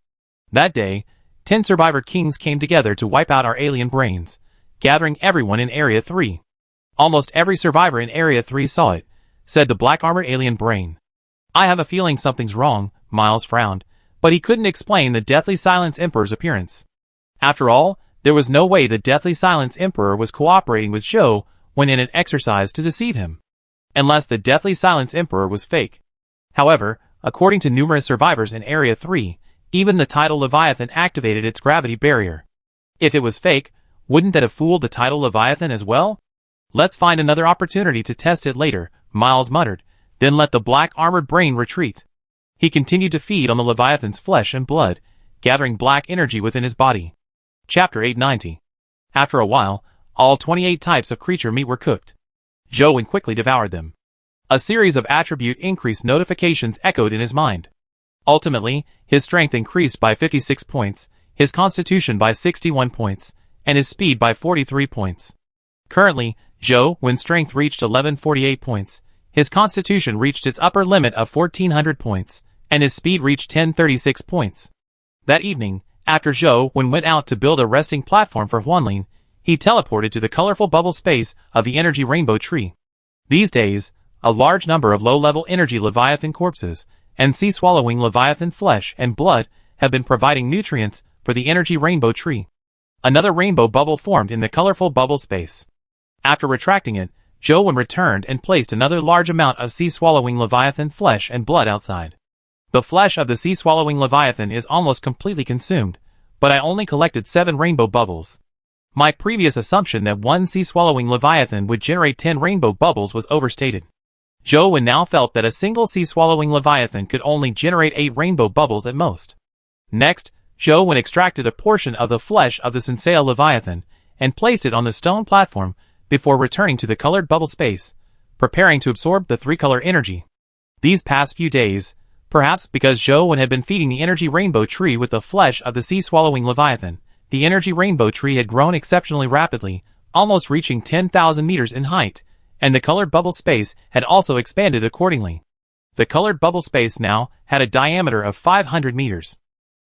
That day, 10 survivor kings came together to wipe out our alien brains, gathering everyone in Area 3. Almost every survivor in Area 3 saw it, said the black-armored alien brain. I have a feeling something's wrong, Miles frowned, but he couldn't explain the Deathly Silence Emperor's appearance. After all, there was no way the Deathly Silence Emperor was cooperating with Zhou when in an exercise to deceive him. Unless the Deathly Silence Emperor was fake. However, according to numerous survivors in Area 3, even the tidal Leviathan activated its gravity barrier. If it was fake, wouldn't that have fooled the tidal Leviathan as well? Let's find another opportunity to test it later, Miles muttered, then let the black-armored brain retreat. He continued to feed on the Leviathan's flesh and blood, gathering black energy within his body. Chapter 890. After a while, all 28 types of creature meat were cooked. Zhou quickly devoured them. A series of attribute increase notifications echoed in his mind. Ultimately, his strength increased by 56 points, his constitution by 61 points, and his speed by 43 points. Currently, Zhou's strength reached 1148 points, his constitution reached its upper limit of 1400 points, and his speed reached 1036 points. That evening, after Zhou went out to build a resting platform for Huanlin, he teleported to the colorful bubble space of the energy rainbow tree. These days, a large number of low-level energy Leviathan corpses and sea-swallowing Leviathan flesh and blood have been providing nutrients for the energy rainbow tree. Another rainbow bubble formed in the colorful bubble space. After retracting it, Zhou returned and placed another large amount of sea-swallowing leviathan flesh and blood outside. The flesh of the sea-swallowing leviathan is almost completely consumed, but I only collected 7 rainbow bubbles. My previous assumption that one sea-swallowing leviathan would generate 10 rainbow bubbles was overstated. Zhou now felt that a single sea-swallowing leviathan could only generate 8 rainbow bubbles at most. Next, Zhou extracted a portion of the flesh of the Senseo leviathan and placed it on the stone platform before returning to the colored bubble space, preparing to absorb the 3-color energy. These past few days, perhaps because Zhou had been feeding the energy rainbow tree with the flesh of the sea-swallowing leviathan, the energy rainbow tree had grown exceptionally rapidly, almost reaching 10,000 meters in height, and the colored bubble space had also expanded accordingly. The colored bubble space now had a diameter of 500 meters.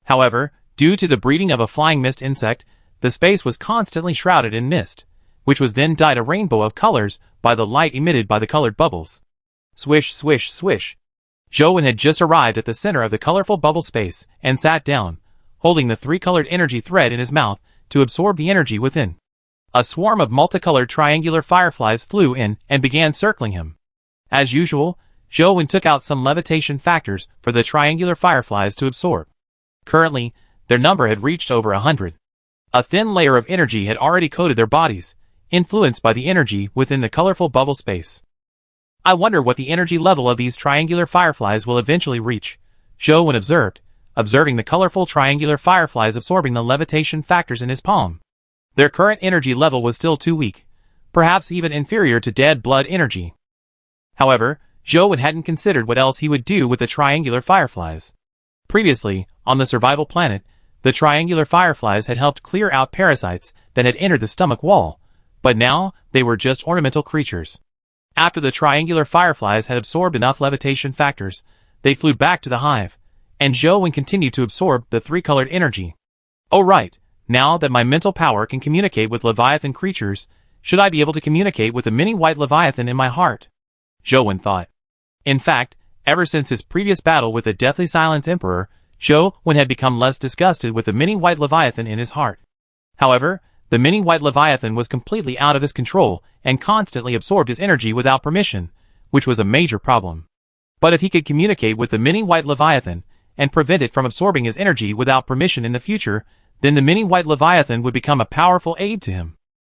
However, due to the breeding of a flying mist insect, the space was constantly shrouded in mist, which was then dyed a rainbow of colors by the light emitted by the colored bubbles. Swish, swish, swish. Zhou had just arrived at the center of the colorful bubble space and sat down, holding the 3-colored energy thread in his mouth to absorb the energy within. A swarm of multicolored triangular fireflies flew in and began circling him. As usual, Zhou took out some levitation factors for the triangular fireflies to absorb. Currently, their number had reached over 100. A thin layer of energy had already coated their bodies, influenced by the energy within the colorful bubble space. I wonder what the energy level of these triangular fireflies will eventually reach, Zhou observing the colorful triangular fireflies absorbing the levitation factors in his palm. Their current energy level was still too weak, perhaps even inferior to dead blood energy. However, Zhou hadn't considered what else he would do with the triangular fireflies. Previously, on the survival planet, the triangular fireflies had helped clear out parasites that had entered the stomach wall, but now they were just ornamental creatures. After the triangular fireflies had absorbed enough levitation factors, they flew back to the hive, and Zhou continued to absorb the 3-colored energy. Oh right, now that my mental power can communicate with leviathan creatures, should I be able to communicate with the mini white leviathan in my heart? Zhou thought. In fact, ever since his previous battle with the Deathly Silence Emperor, Zhou had become less disgusted with the mini white leviathan in his heart. However, the mini white leviathan was completely out of his control and constantly absorbed his energy without permission, which was a major problem. But if he could communicate with the mini white leviathan and prevent it from absorbing his energy without permission in the future, then the mini white leviathan would become a powerful aid to him.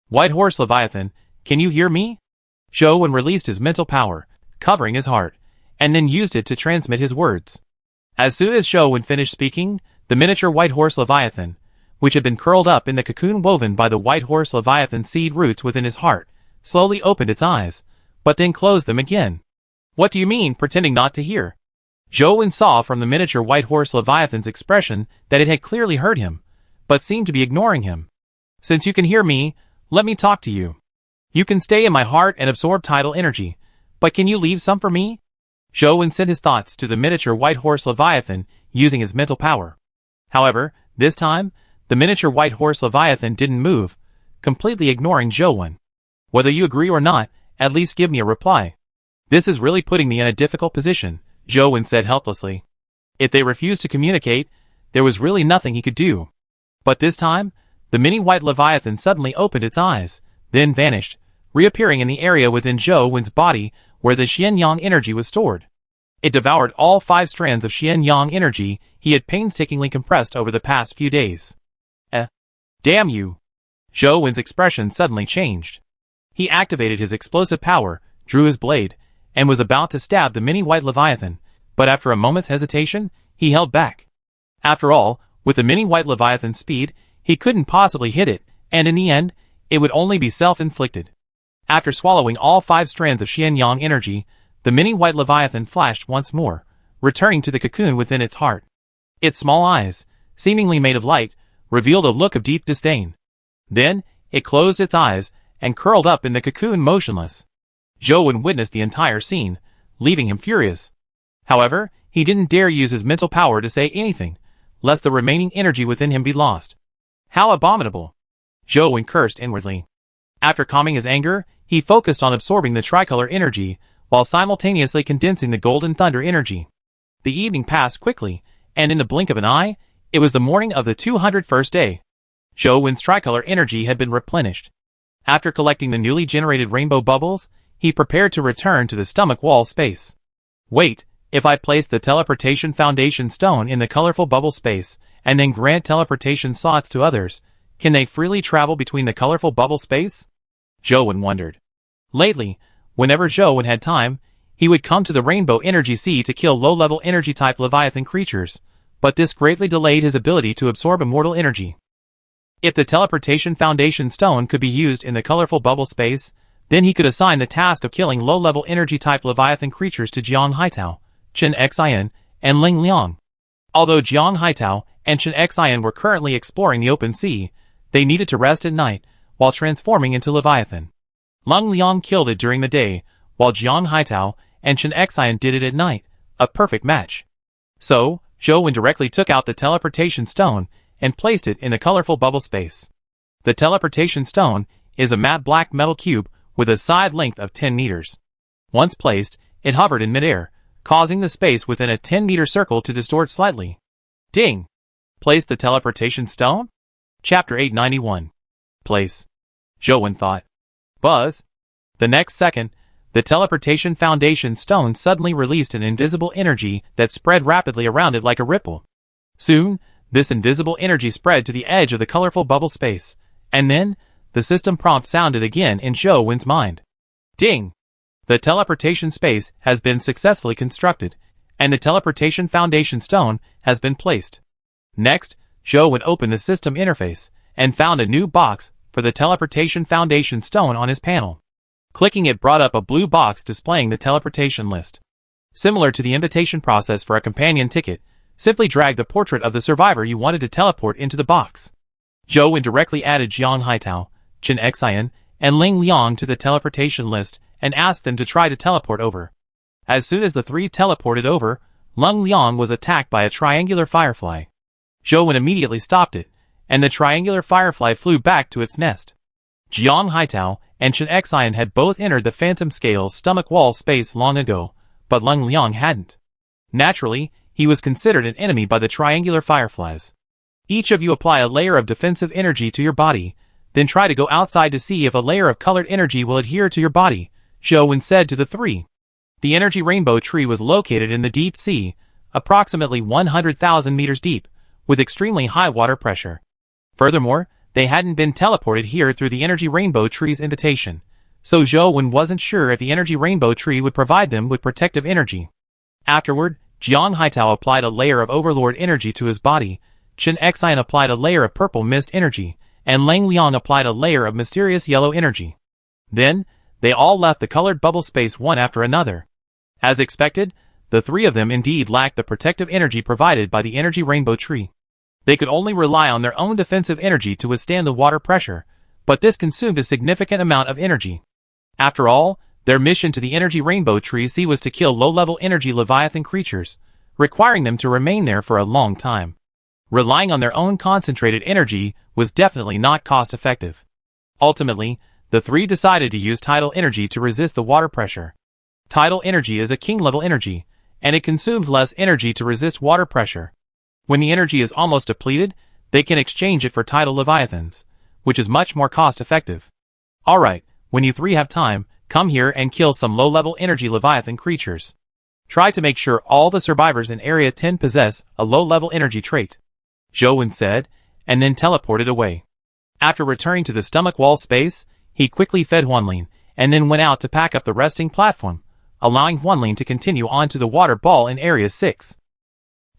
White Horse Leviathan, can you hear me? Zhou released his mental power, covering his heart, and then used it to transmit his words. As soon as Zhou finished speaking, the miniature White Horse Leviathan, which had been curled up in the cocoon woven by the White Horse Leviathan seed roots within his heart, slowly opened its eyes, but then closed them again. What do you mean, pretending not to hear? Zhou saw from the miniature White Horse Leviathan's expression that it had clearly heard him, but seemed to be ignoring him. Since you can hear me, let me talk to you. You can stay in my heart and absorb tidal energy, but can you leave some for me? Zhou sent his thoughts to the miniature White Horse Leviathan using his mental power. However, this time, the miniature White Horse Leviathan didn't move, completely ignoring Zhou. Whether you agree or not, at least give me a reply. This is really putting me in a difficult position, Zhou said helplessly. If they refused to communicate, there was really nothing he could do. But this time, the mini white leviathan suddenly opened its eyes, then vanished, reappearing in the area within Zhou's body where the Xianyang energy was stored. It devoured all 5 strands of Xianyang energy he had painstakingly compressed over the past few days. Damn you! Zhou's expression suddenly changed. He activated his explosive power, drew his blade, and was about to stab the mini white leviathan, but after a moment's hesitation, he held back. After all, with the mini white leviathan's speed, he couldn't possibly hit it, and in the end, it would only be self-inflicted. After swallowing all 5 strands of Xianyang energy, the mini white leviathan flashed once more, returning to the cocoon within its heart. Its small eyes, seemingly made of light, revealed a look of deep disdain. Then, it closed its eyes and curled up in the cocoon motionless. Zhou witnessed the entire scene, leaving him furious. However, he didn't dare use his mental power to say anything, lest the remaining energy within him be lost. How abominable! Zhou cursed inwardly. After calming his anger, he focused on absorbing the tricolor energy, while simultaneously condensing the golden thunder energy. The evening passed quickly, and in the blink of an eye, it was the morning of the 201st day. Zhou Wen's tricolor energy had been replenished. After collecting the newly generated rainbow bubbles, he prepared to return to the stomach wall space. Wait, if I place the teleportation foundation stone in the colorful bubble space, and then grant teleportation slots to others, can they freely travel between the colorful bubble space? Zhou Wen wondered. Lately, whenever Zhou Wen had time, he would come to the Rainbow Energy Sea to kill low-level energy-type Leviathan creatures, but this greatly delayed his ability to absorb immortal energy. If the teleportation foundation stone could be used in the colorful bubble space, then he could assign the task of killing low-level energy-type Leviathan creatures to Jiang Haitao, Chen Xian, and Ling Liang. Although Jiang Haitao and Chen Xian were currently exploring the open sea, they needed to rest at night while transforming into Leviathan. Ling Liang killed it during the day, while Jiang Haitao and Chen Xian did it at night, a perfect match. So, Zhou Wen directly took out the teleportation stone and placed it in the colorful bubble space. The teleportation stone is a matte black metal cube with a side length of 10 meters. Once placed, it hovered in midair, causing the space within a 10-meter circle to distort slightly. Ding! Place the teleportation stone? Chapter 891. Place. Zhou Wen thought. Buzz. The next second, the teleportation foundation stone suddenly released an invisible energy that spread rapidly around it like a ripple. Soon, this invisible energy spread to the edge of the colorful bubble space, and then, the system prompt sounded again in Zhou Wen's mind. Ding! The teleportation space has been successfully constructed, and the teleportation foundation stone has been placed. Next, Zhou Wen opened the system interface, and found a new box for the teleportation foundation stone on his panel. Clicking it brought up a blue box displaying the teleportation list. Similar to the invitation process for a companion ticket, simply drag the portrait of the survivor you wanted to teleport into the box. Zhou Wen directly added Jiang Haitao, Chen Xian, and Ling Liang to the teleportation list and asked them to try to teleport over. As soon as the three teleported over, Ling Liang was attacked by a triangular firefly. Zhou Wen immediately stopped it, and the triangular firefly flew back to its nest. Jiang Haitao and Chen Xian had both entered the Phantom Scale's stomach wall space long ago, but Ling Liang hadn't. Naturally, he was considered an enemy by the triangular fireflies. Each of you apply a layer of defensive energy to your body, then try to go outside to see if a layer of colored energy will adhere to your body, Zhou Wen said to the three. The energy rainbow tree was located in the deep sea, approximately 100,000 meters deep, with extremely high water pressure. Furthermore, they hadn't been teleported here through the energy rainbow tree's invitation, so Zhou Wen wasn't sure if the energy rainbow tree would provide them with protective energy. Afterward, Jiang Haitao applied a layer of overlord energy to his body, Chen Xian applied a layer of purple mist energy, and Ling Liang applied a layer of mysterious yellow energy. Then, they all left the colored bubble space one after another. As expected, the three of them indeed lacked the protective energy provided by the energy rainbow tree. They could only rely on their own defensive energy to withstand the water pressure, but this consumed a significant amount of energy. After all, their mission to the energy rainbow tree sea was to kill low-level energy Leviathan creatures, requiring them to remain there for a long time. Relying on their own concentrated energy was definitely not cost-effective. Ultimately, the three decided to use tidal energy to resist the water pressure. Tidal energy is a king-level energy, and it consumes less energy to resist water pressure. When the energy is almost depleted, they can exchange it for tidal Leviathans, which is much more cost-effective. Alright, when you three have time, come here and kill some low-level energy Leviathan creatures. Try to make sure all the survivors in Area 10 possess a low-level energy trait, Zhou Wen said, and then teleported away. After returning to the stomach wall space, he quickly fed Huanlin, and then went out to pack up the resting platform, allowing Huanlin to continue on to the water ball in Area 6.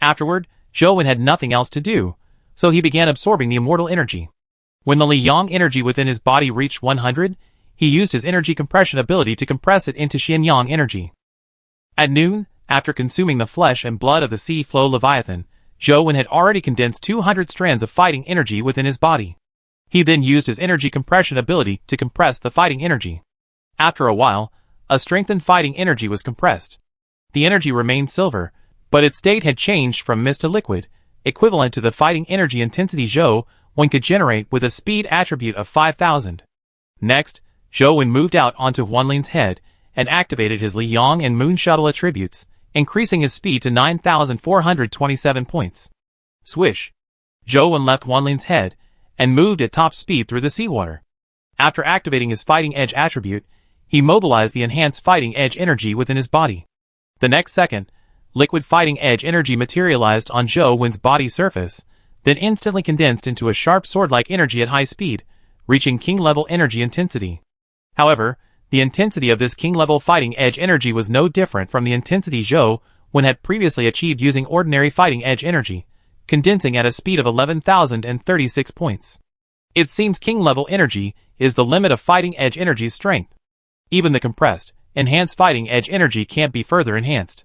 Afterward, Zhou Wen had nothing else to do, so he began absorbing the immortal energy. When the Li Yang energy within his body reached 100, he used his energy compression ability to compress it into Xian Yang energy. At noon, after consuming the flesh and blood of the sea flow Leviathan, Zhou Wen had already condensed 200 strands of fighting energy within his body. He then used his energy compression ability to compress the fighting energy. After a while, a strengthened fighting energy was compressed. The energy remained silver, but its state had changed from mist to liquid, equivalent to the fighting energy intensity Zhou Wen could generate with a speed attribute of 5,000. Next, Zhou Wen moved out onto Huanlin's head and activated his Li Yang and Moon Shuttle attributes, increasing his speed to 9,427 points. Swish! Zhou Wen left Huanlin's head, and moved at top speed through the seawater. After activating his Fighting Edge attribute, he mobilized the enhanced Fighting Edge energy within his body. The next second, liquid Fighting Edge energy materialized on Zhou Wen's body surface, then instantly condensed into a sharp sword-like energy at high speed, reaching king-level energy intensity. However, the intensity of this king-level Fighting Edge energy was no different from the intensity Zhou Wen had previously achieved using ordinary Fighting Edge energy, condensing at a speed of 11,036 points. It seems king-level energy is the limit of Fighting Edge energy's strength. Even the compressed, enhanced Fighting Edge energy can't be further enhanced.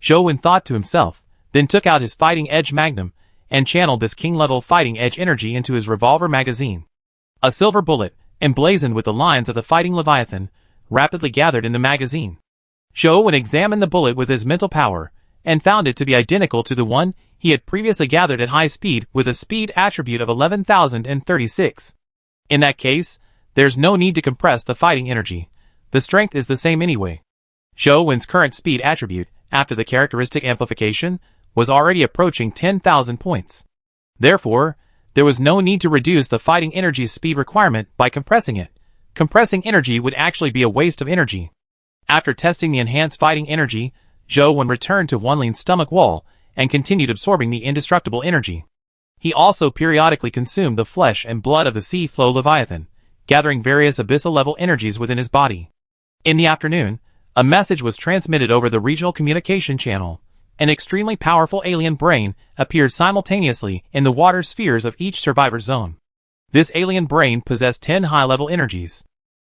Zhou Wen thought to himself, then took out his Fighting Edge Magnum, and channeled this king-level Fighting Edge energy into his revolver magazine. A silver bullet, emblazoned with the lines of the Fighting Leviathan, rapidly gathered in the magazine. Zhou Wen examined the bullet with his mental power, and found it to be identical to the one he had previously gathered at high speed with a speed attribute of 11,036. In that case, there's no need to compress the fighting energy. The strength is the same anyway. Zhou Wen's current speed attribute, after the characteristic amplification, was already approaching 10,000 points. Therefore, there was no need to reduce the fighting energy's speed requirement by compressing it. Compressing energy would actually be a waste of energy. After testing the enhanced fighting energy, Zhou Wen returned to Wanling's stomach wall and continued absorbing the indestructible energy. He also periodically consumed the flesh and blood of the sea flow Leviathan, gathering various abyssal-level energies within his body. In the afternoon, a message was transmitted over the regional communication channel. An extremely powerful alien brain appeared simultaneously in the water spheres of each survivor zone. This alien brain possessed 10 high-level energies.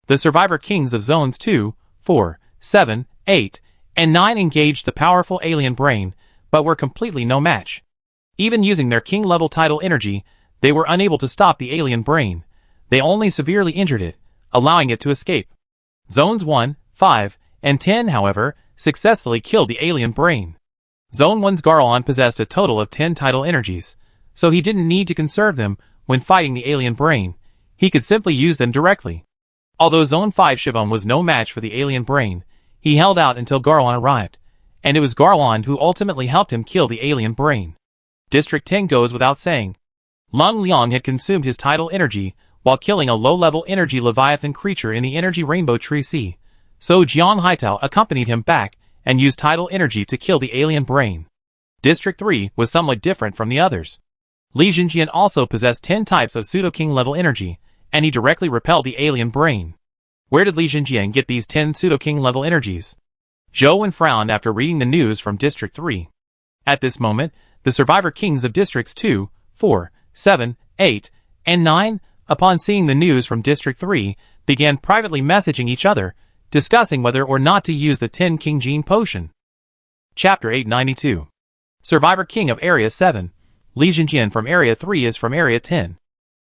The survivor kings of zones 2, 4, 7, 8, and 9 engaged the powerful alien brain, but were completely no match. Even using their king-level title energy, they were unable to stop the alien brain. They only severely injured it, allowing it to escape. Zones 1, 5, and 10, however, successfully killed the alien brain. Zone 1's Garlon possessed a total of 10 title energies, so he didn't need to conserve them when fighting the alien brain. He could simply use them directly. Although Zone 5 Shivon was no match for the alien brain, he held out until Garlon arrived, and it was Garlon who ultimately helped him kill the alien brain. District 10 goes without saying. Lung Liang had consumed his title energy while killing a low-level energy Leviathan creature in the energy Rainbow Tree Sea, so Jiang Haitao accompanied him back and used title energy to kill the alien brain. District 3 was somewhat different from the others. Li Jinjian also possessed 10 types of pseudo-king level energy, and he directly repelled the alien brain. Where did Li Jinjian get these 10 pseudo-king level energies? Zhou Wen frowned after reading the news from District 3. At this moment, the survivor kings of Districts 2, 4, 7, 8, and 9, upon seeing the news from District 3, began privately messaging each other, discussing whether or not to use the 10 King Gene Potion. Chapter 892. Survivor King of Area 7, Li Jinjian from Area 3 is from Area 10.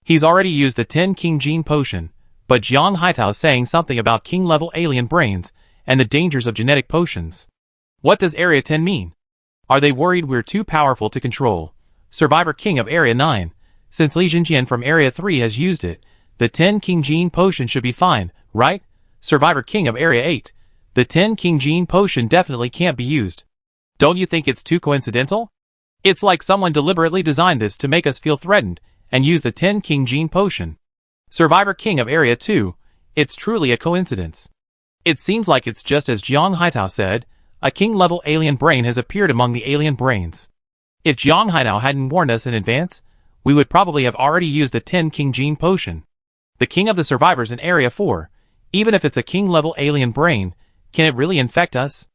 He's already used the 10 King Gene Potion, but Jiang Haitao saying something about king-level alien brains and the dangers of genetic potions. What does Area 10 mean? Are they worried we're too powerful to control? Survivor King of Area 9, since Li Jinjian from Area 3 has used it, the 10 King Gene Potion should be fine, right? Survivor King of Area 8, the 10 King Gene Potion definitely can't be used. Don't you think it's too coincidental? It's like someone deliberately designed this to make us feel threatened, and use the 10 King Gene Potion. Survivor King of Area 2, it's truly a coincidence. It seems like it's just as Jiang Haitao said, a king-level alien brain has appeared among the alien brains. If Jiang Haitao hadn't warned us in advance, we would probably have already used the 10 King Gene Potion. The king of the survivors in Area 4, even if it's a king-level alien brain, can it really infect us?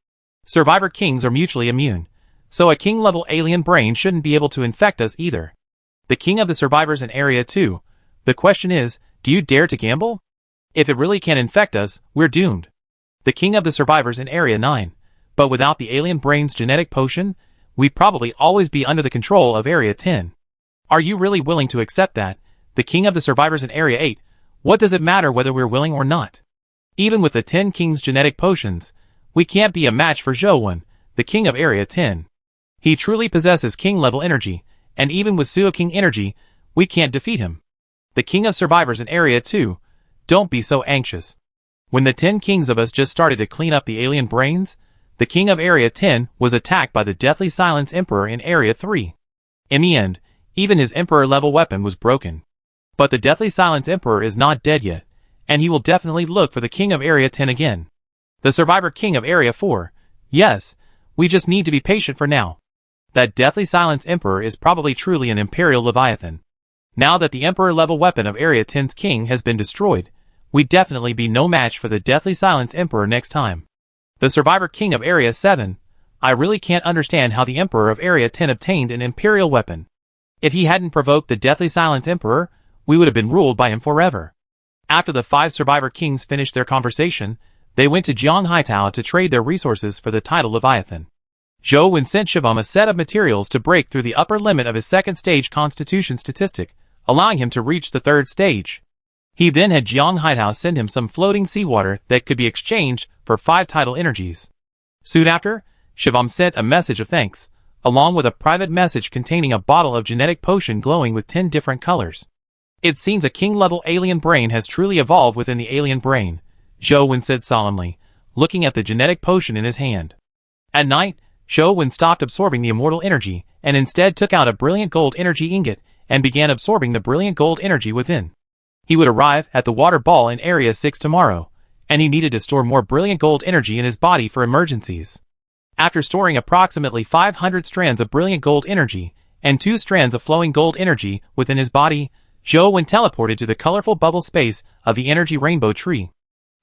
Survivor kings are mutually immune, so a king-level alien brain shouldn't be able to infect us either. The king of the survivors in Area 2, the question is, do you dare to gamble? If it really can infect us, we're doomed. The king of the survivors in Area 9, but without the alien brain's genetic potion, we'd probably always be under the control of Area 10. Are you really willing to accept that? The king of the survivors in Area 8, what does it matter whether we're willing or not? Even with the 10 kings genetic potions, we can't be a match for Zhou Wen, the king of Area 10. He truly possesses king-level energy, and even with pseudo-king energy, we can't defeat him. The king of survivors in Area 2, don't be so anxious. When the 10 kings of us just started to clean up the alien brains, the king of Area 10 was attacked by the Deathly Silence Emperor in Area 3. In the end, even his Emperor-level weapon was broken. But the Deathly Silence Emperor is not dead yet, and he will definitely look for the King of Area 10 again. The survivor King of Area 4. Yes, we just need to be patient for now. That Deathly Silence Emperor is probably truly an Imperial Leviathan. Now that the Emperor-level weapon of Area 10's King has been destroyed, we'd definitely be no match for the Deathly Silence Emperor next time. The survivor King of Area 7. I really can't understand how the Emperor of Area 10 obtained an Imperial weapon. If he hadn't provoked the Deathly Silence Emperor, we would have been ruled by him forever. After the 5 survivor kings finished their conversation, they went to Jiang Haitao to trade their resources for the title Leviathan. Zhou Wen sent Shivam a set of materials to break through the upper limit of his second stage constitution statistic, allowing him to reach the third stage. He then had Jiang Haitao send him some floating seawater that could be exchanged for 5 tidal energies. Soon after, Shivam sent a message of thanks, along with a private message containing a bottle of genetic potion glowing with 10 different colors. It seems a king-level alien brain has truly evolved within the alien brain, Zhou Wen said solemnly, looking at the genetic potion in his hand. At night, Zhou Wen stopped absorbing the immortal energy and instead took out a brilliant gold energy ingot and began absorbing the brilliant gold energy within. He would arrive at the water ball in Area 6 tomorrow, and he needed to store more brilliant gold energy in his body for emergencies. After storing approximately 500 strands of brilliant gold energy and 2 strands of flowing gold energy within his body, Zhou Wen teleported to the colorful bubble space of the energy rainbow tree.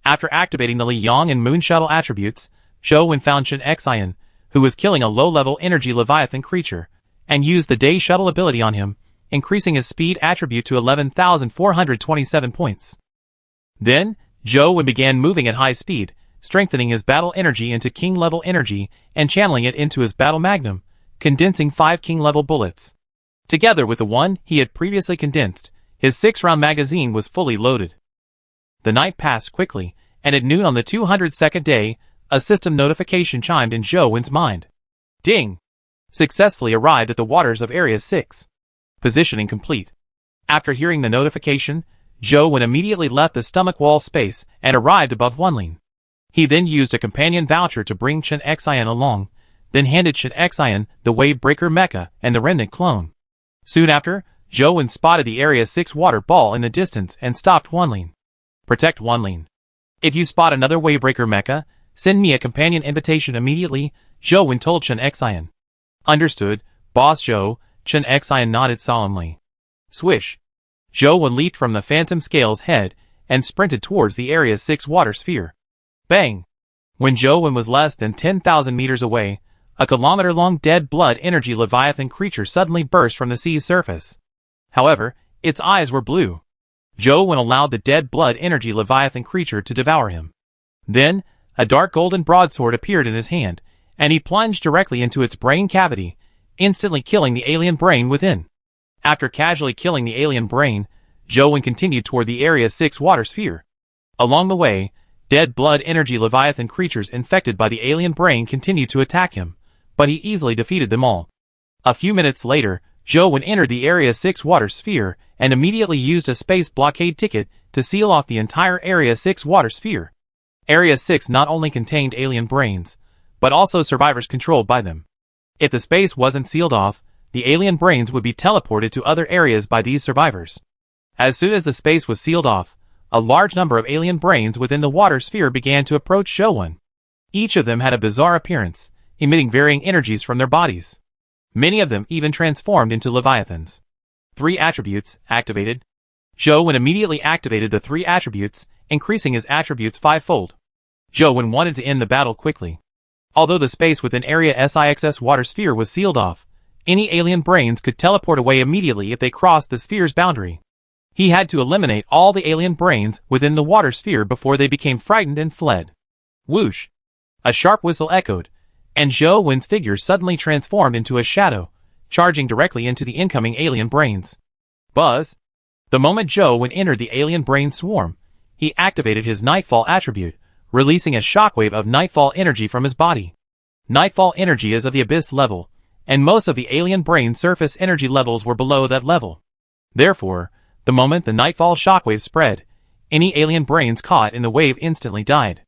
After activating the Li Yang and Moon Shuttle attributes, Zhou Wen found Chen Xian, who was killing a low-level energy Leviathan creature, and used the Day Shuttle ability on him, increasing his speed attribute to 11,427 points. Then, Zhou Wen began moving at high speed, strengthening his battle energy into king-level energy and channeling it into his battle magnum, condensing 5 king-level bullets. Together with the one he had previously condensed, his 6-round magazine was fully loaded. The night passed quickly, and at noon on the 202nd day, a system notification chimed in Zhou Wen's mind. Ding! Successfully arrived at the waters of Area 6. Positioning complete. After hearing the notification, Zhou Wen immediately left the stomach wall space and arrived above Wanlin. He then used a companion voucher to bring Chen Xian along, then handed Chen Xian the Wave Breaker Mecha and the Remnant clone. Soon after, Zhou Wen spotted the Area 6 water ball in the distance and stopped Wanlin. Protect Wanlin. If you spot another Wavebreaker mecha, send me a companion invitation immediately, Zhou Wen told Chen Xian. Understood, Boss Zhou, Chen Xian nodded solemnly. Swish. Zhou Wen leaped from the phantom scale's head and sprinted towards the Area 6 water sphere. Bang! When Zhou Wen was less than 10,000 meters away, a kilometer-long dead blood energy Leviathan creature suddenly burst from the sea's surface. However, its eyes were blue. Zhou Wen allowed the dead blood energy Leviathan creature to devour him. Then, a dark golden broadsword appeared in his hand, and he plunged directly into its brain cavity, instantly killing the alien brain within. After casually killing the alien brain, Zhou Wen continued toward the Area 6 water sphere. Along the way, dead blood energy Leviathan creatures infected by the alien brain continued to attack him, but he easily defeated them all. A few minutes later, Zhou Wen entered the Area 6 water sphere and immediately used a space blockade ticket to seal off the entire Area 6 water sphere. Area 6 not only contained alien brains, but also survivors controlled by them. If the space wasn't sealed off, the alien brains would be teleported to other areas by these survivors. As soon as the space was sealed off, a large number of alien brains within the water sphere began to approach Zhou Wen. Each of them had a bizarre appearance, emitting varying energies from their bodies. Many of them even transformed into Leviathans. 3 attributes activated. Zhou Wen immediately activated the 3 attributes, increasing his attributes 5-fold. Zhou Wen wanted to end the battle quickly. Although the space within Area 6 water sphere was sealed off, any alien brains could teleport away immediately if they crossed the sphere's boundary. He had to eliminate all the alien brains within the water sphere before they became frightened and fled. Whoosh! A sharp whistle echoed, and Zhou Wen's figure suddenly transformed into a shadow, charging directly into the incoming alien brains. Buzz! The moment Zhou Wen entered the alien brain swarm, he activated his Nightfall attribute, releasing a shockwave of Nightfall energy from his body. Nightfall energy is of the Abyss level, and most of the alien brain surface energy levels were below that level. Therefore, the moment the Nightfall shockwave spread, any alien brains caught in the wave instantly died.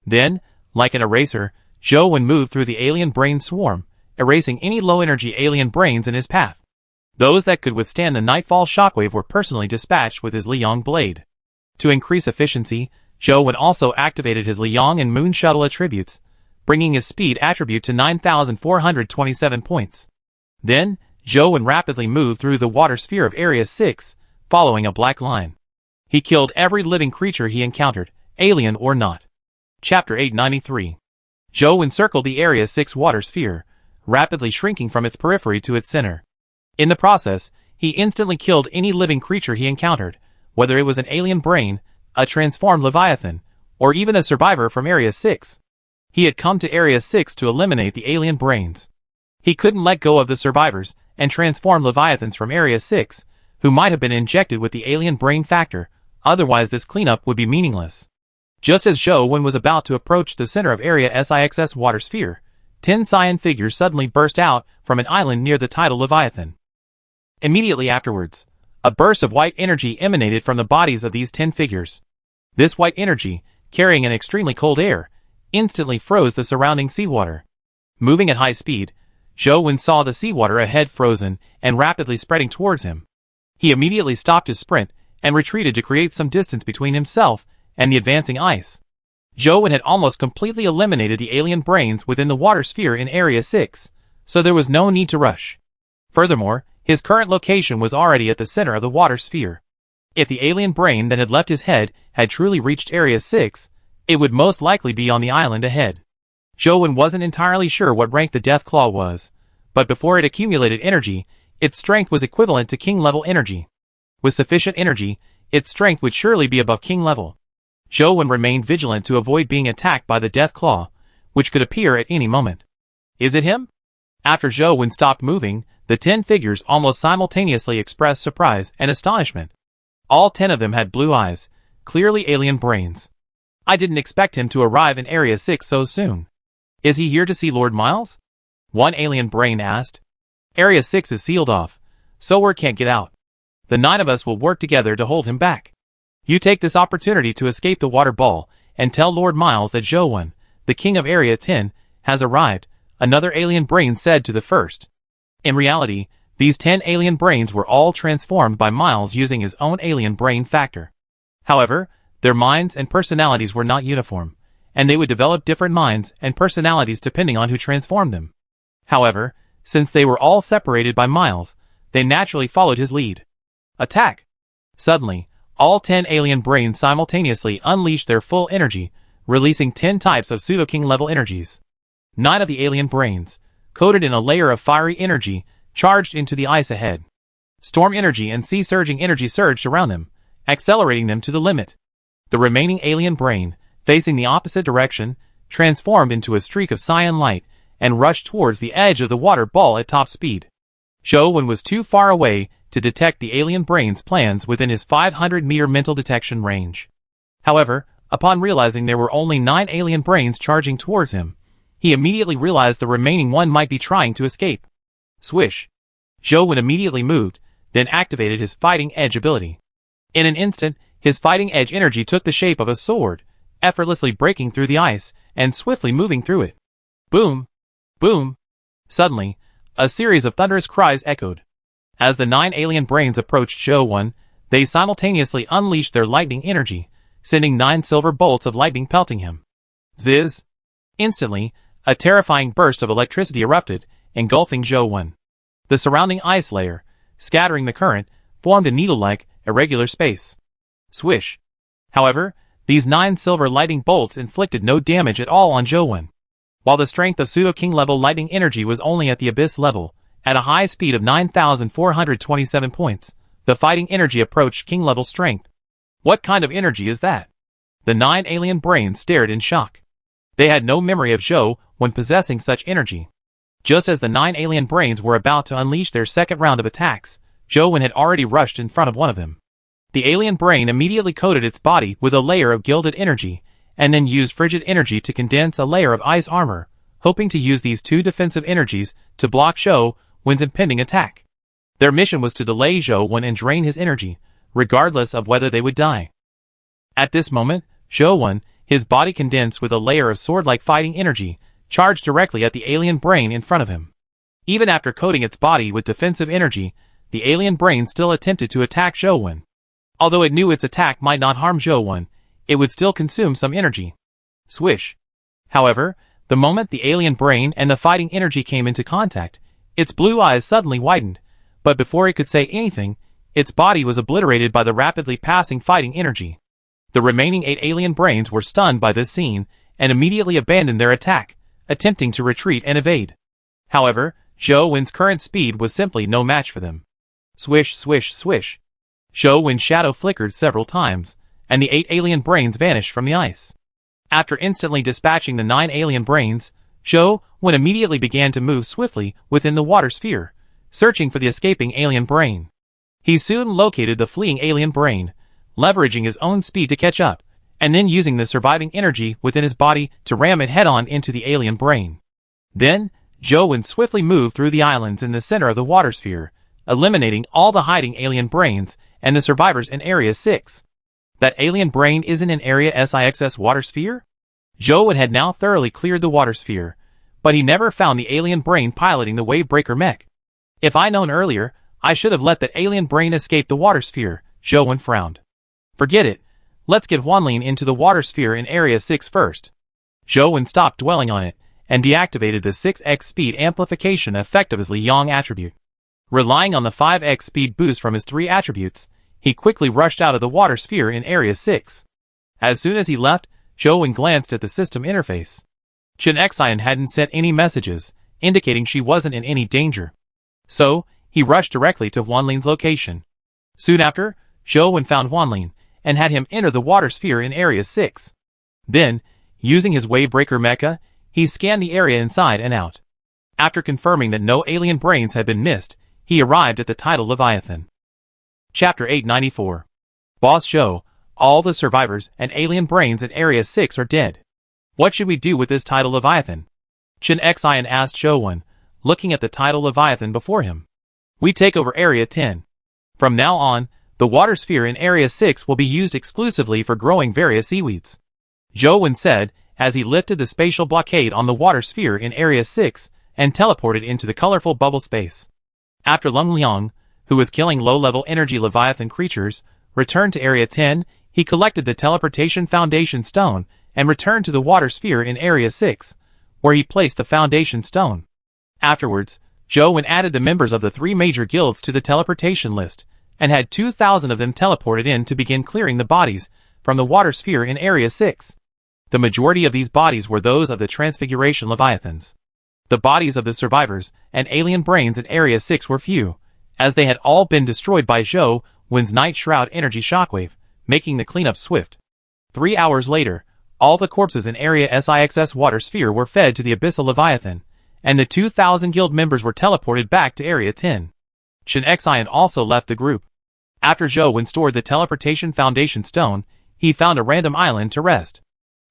Then, like an eraser, Zhou Wen moved through the alien brain swarm, erasing any low-energy alien brains in his path. Those that could withstand the Nightfall shockwave were personally dispatched with his Liang blade. To increase efficiency, Zhou Wen also activated his Liang and Moon Shuttle attributes, bringing his speed attribute to 9,427 points. Then, Zhou Wen rapidly moved through the water sphere of Area 6, following a black line. He killed every living creature he encountered, alien or not. Chapter 893. Zhou encircled the Area 6 water sphere, rapidly shrinking from its periphery to its center. In the process, he instantly killed any living creature he encountered, whether it was an alien brain, a transformed Leviathan, or even a survivor from Area 6. He had come to Area 6 to eliminate the alien brains. He couldn't let go of the survivors and transformed Leviathans from Area 6, who might have been injected with the alien brain factor, otherwise this cleanup would be meaningless. Just as Zhou Wen was about to approach the center of Area 6's water sphere, 10 cyan figures suddenly burst out from an island near the tidal Leviathan. Immediately afterwards, a burst of white energy emanated from the bodies of these 10 figures. This white energy, carrying an extremely cold air, instantly froze the surrounding seawater. Moving at high speed, Zhou Wen saw the seawater ahead frozen and rapidly spreading towards him. He immediately stopped his sprint and retreated to create some distance between himself and the advancing ice. Zhou Wen had almost completely eliminated the alien brains within the water sphere in Area 6, so there was no need to rush. Furthermore, his current location was already at the center of the water sphere. If the alien brain that had left his head had truly reached Area 6, it would most likely be on the island ahead. Zhou Wen wasn't entirely sure what rank the Death Claw was, but before it accumulated energy, its strength was equivalent to King level energy. With sufficient energy, its strength would surely be above King level. Zhou Wen remained vigilant to avoid being attacked by the Death Claw, which could appear at any moment. Is it him? After Zhou Wen stopped moving, the 10 figures almost simultaneously expressed surprise and astonishment. All 10 of them had blue eyes, clearly alien brains. I didn't expect him to arrive in Area 6 so soon. Is he here to see Lord Miles? One alien brain asked. Area 6 is sealed off, so word can't get out. The 9 of us will work together to hold him back. You take this opportunity to escape the water ball and tell Lord Miles that Zhou Wen, the king of Area 10, has arrived, another alien brain said to the first. In reality, these 10 alien brains were all transformed by Miles using his own alien brain factor. However, their minds and personalities were not uniform, and they would develop different minds and personalities depending on who transformed them. However, since they were all separated by Miles, they naturally followed his lead. Attack! Suddenly, all 10 alien brains simultaneously unleashed their full energy, releasing 10 types of pseudo-king level energies. 9 of the alien brains, coated in a layer of fiery energy, charged into the ice ahead. Storm energy and sea surging energy surged around them, accelerating them to the limit. The remaining alien brain, facing the opposite direction, transformed into a streak of cyan light and rushed towards the edge of the water ball at top speed. Zhou Wen was too far away to detect the alien brain's plans within his 500-meter mental detection range. However, upon realizing there were only 9 alien brains charging towards him, he immediately realized the remaining one might be trying to escape. Swish! Zhou Wen immediately moved, then activated his Fighting Edge ability. In an instant, his Fighting Edge energy took the shape of a sword, effortlessly breaking through the ice and swiftly moving through it. Boom! Boom! Suddenly, a series of thunderous cries echoed. As the 9 alien brains approached Zhou Wen, they simultaneously unleashed their lightning energy, sending 9 silver bolts of lightning pelting him. Ziz! Instantly, a terrifying burst of electricity erupted, engulfing Zhou Wen. The surrounding ice layer, scattering the current, formed a needle-like, irregular space. Swish! However, these 9 silver lightning bolts inflicted no damage at all on Zhou Wen. While the strength of pseudo-king level lightning energy was only at the abyss level, at a high speed of 9,427 points, the fighting energy approached king level strength. What kind of energy is that? The 9 alien brains stared in shock. They had no memory of Zhou Wen possessing such energy. Just as the 9 alien brains were about to unleash their second round of attacks, Zhou Wen had already rushed in front of one of them. The alien brain immediately coated its body with a layer of gilded energy, and then used frigid energy to condense a layer of ice armor, hoping to use these 2 defensive energies to block Zhou Wen's impending attack. Their mission was to delay Zhou Wen and drain his energy, regardless of whether they would die. At this moment, Zhou Wen, his body condensed with a layer of sword-like fighting energy, charged directly at the alien brain in front of him. Even after coating its body with defensive energy, the alien brain still attempted to attack Zhou. Although it knew its attack might not harm Zhou, it would still consume some energy. Swish. However, the moment the alien brain and the fighting energy came into contact, its blue eyes suddenly widened, but before it could say anything, its body was obliterated by the rapidly passing fighting energy. The remaining 8 alien brains were stunned by this scene and immediately abandoned their attack, attempting to retreat and evade. However, Zhou current speed was simply no match for them. Swish, swish, swish. Zhou shadow flickered several times, and the 8 alien brains vanished from the ice. After instantly dispatching the 9 alien brains, Zhou immediately began to move swiftly within the water sphere, searching for the escaping alien brain. He soon located the fleeing alien brain, leveraging his own speed to catch up, and then using the surviving energy within his body to ram it head-on into the alien brain. Then, Zhou swiftly moved through the islands in the center of the water sphere, eliminating all the hiding alien brains and the survivors in Area 6. That alien brain isn't in Area 6's water sphere? Zhou had now thoroughly cleared the water sphere, but he never found the alien brain piloting the Wavebreaker mech. If I'd known earlier, I should have let that alien brain escape the water sphere, Zhou frowned. Forget it, let's get Wanlin into the water sphere in Area 6 first. Zhou stopped dwelling on it, and deactivated the 6x speed amplification effect of his Liang attribute. Relying on the 5x speed boost from his 3 attributes, he quickly rushed out of the water sphere in Area 6. As soon as he left, Zhou glanced at the system interface. Chen Xian hadn't sent any messages, indicating she wasn't in any danger. So, he rushed directly to Wanlin's location. Soon after, Zhou found Wanlin, and had him enter the water sphere in Area 6. Then, using his Wavebreaker mecha, he scanned the area inside and out. After confirming that no alien brains had been missed, he arrived at the tidal Leviathan. Chapter 894. Boss Zhou, all the survivors and alien brains in Area 6 are dead. What should we do with this tidal Leviathan? Chen Xian asked Zhou, looking at the tidal Leviathan before him. We take over Area 10. From now on, the water sphere in Area 6 will be used exclusively for growing various seaweeds. Zhou said, as he lifted the spatial blockade on the water sphere in Area 6 and teleported into the colorful bubble space. After Lung Liang, who was killing low-level energy Leviathan creatures, returned to Area 10, he collected the teleportation foundation stone and returned to the water sphere in Area 6, where he placed the foundation stone. Afterwards, Zhou added the members of the 3 major guilds to the teleportation list, and had 2,000 of them teleported in to begin clearing the bodies from the water sphere in Area 6. The majority of these bodies were those of the Transfiguration Leviathans. The bodies of the survivors and alien brains in Area 6 were few, as they had all been destroyed by Zhou's Night Shroud energy shockwave, making the cleanup swift. 3 hours later, all the corpses in Area 6's water sphere were fed to the Abyssal Leviathan, and the 2,000 guild members were teleported back to Area 10. Chen Xian also left the group. After Zhou stored the teleportation foundation stone, he found a random island to rest.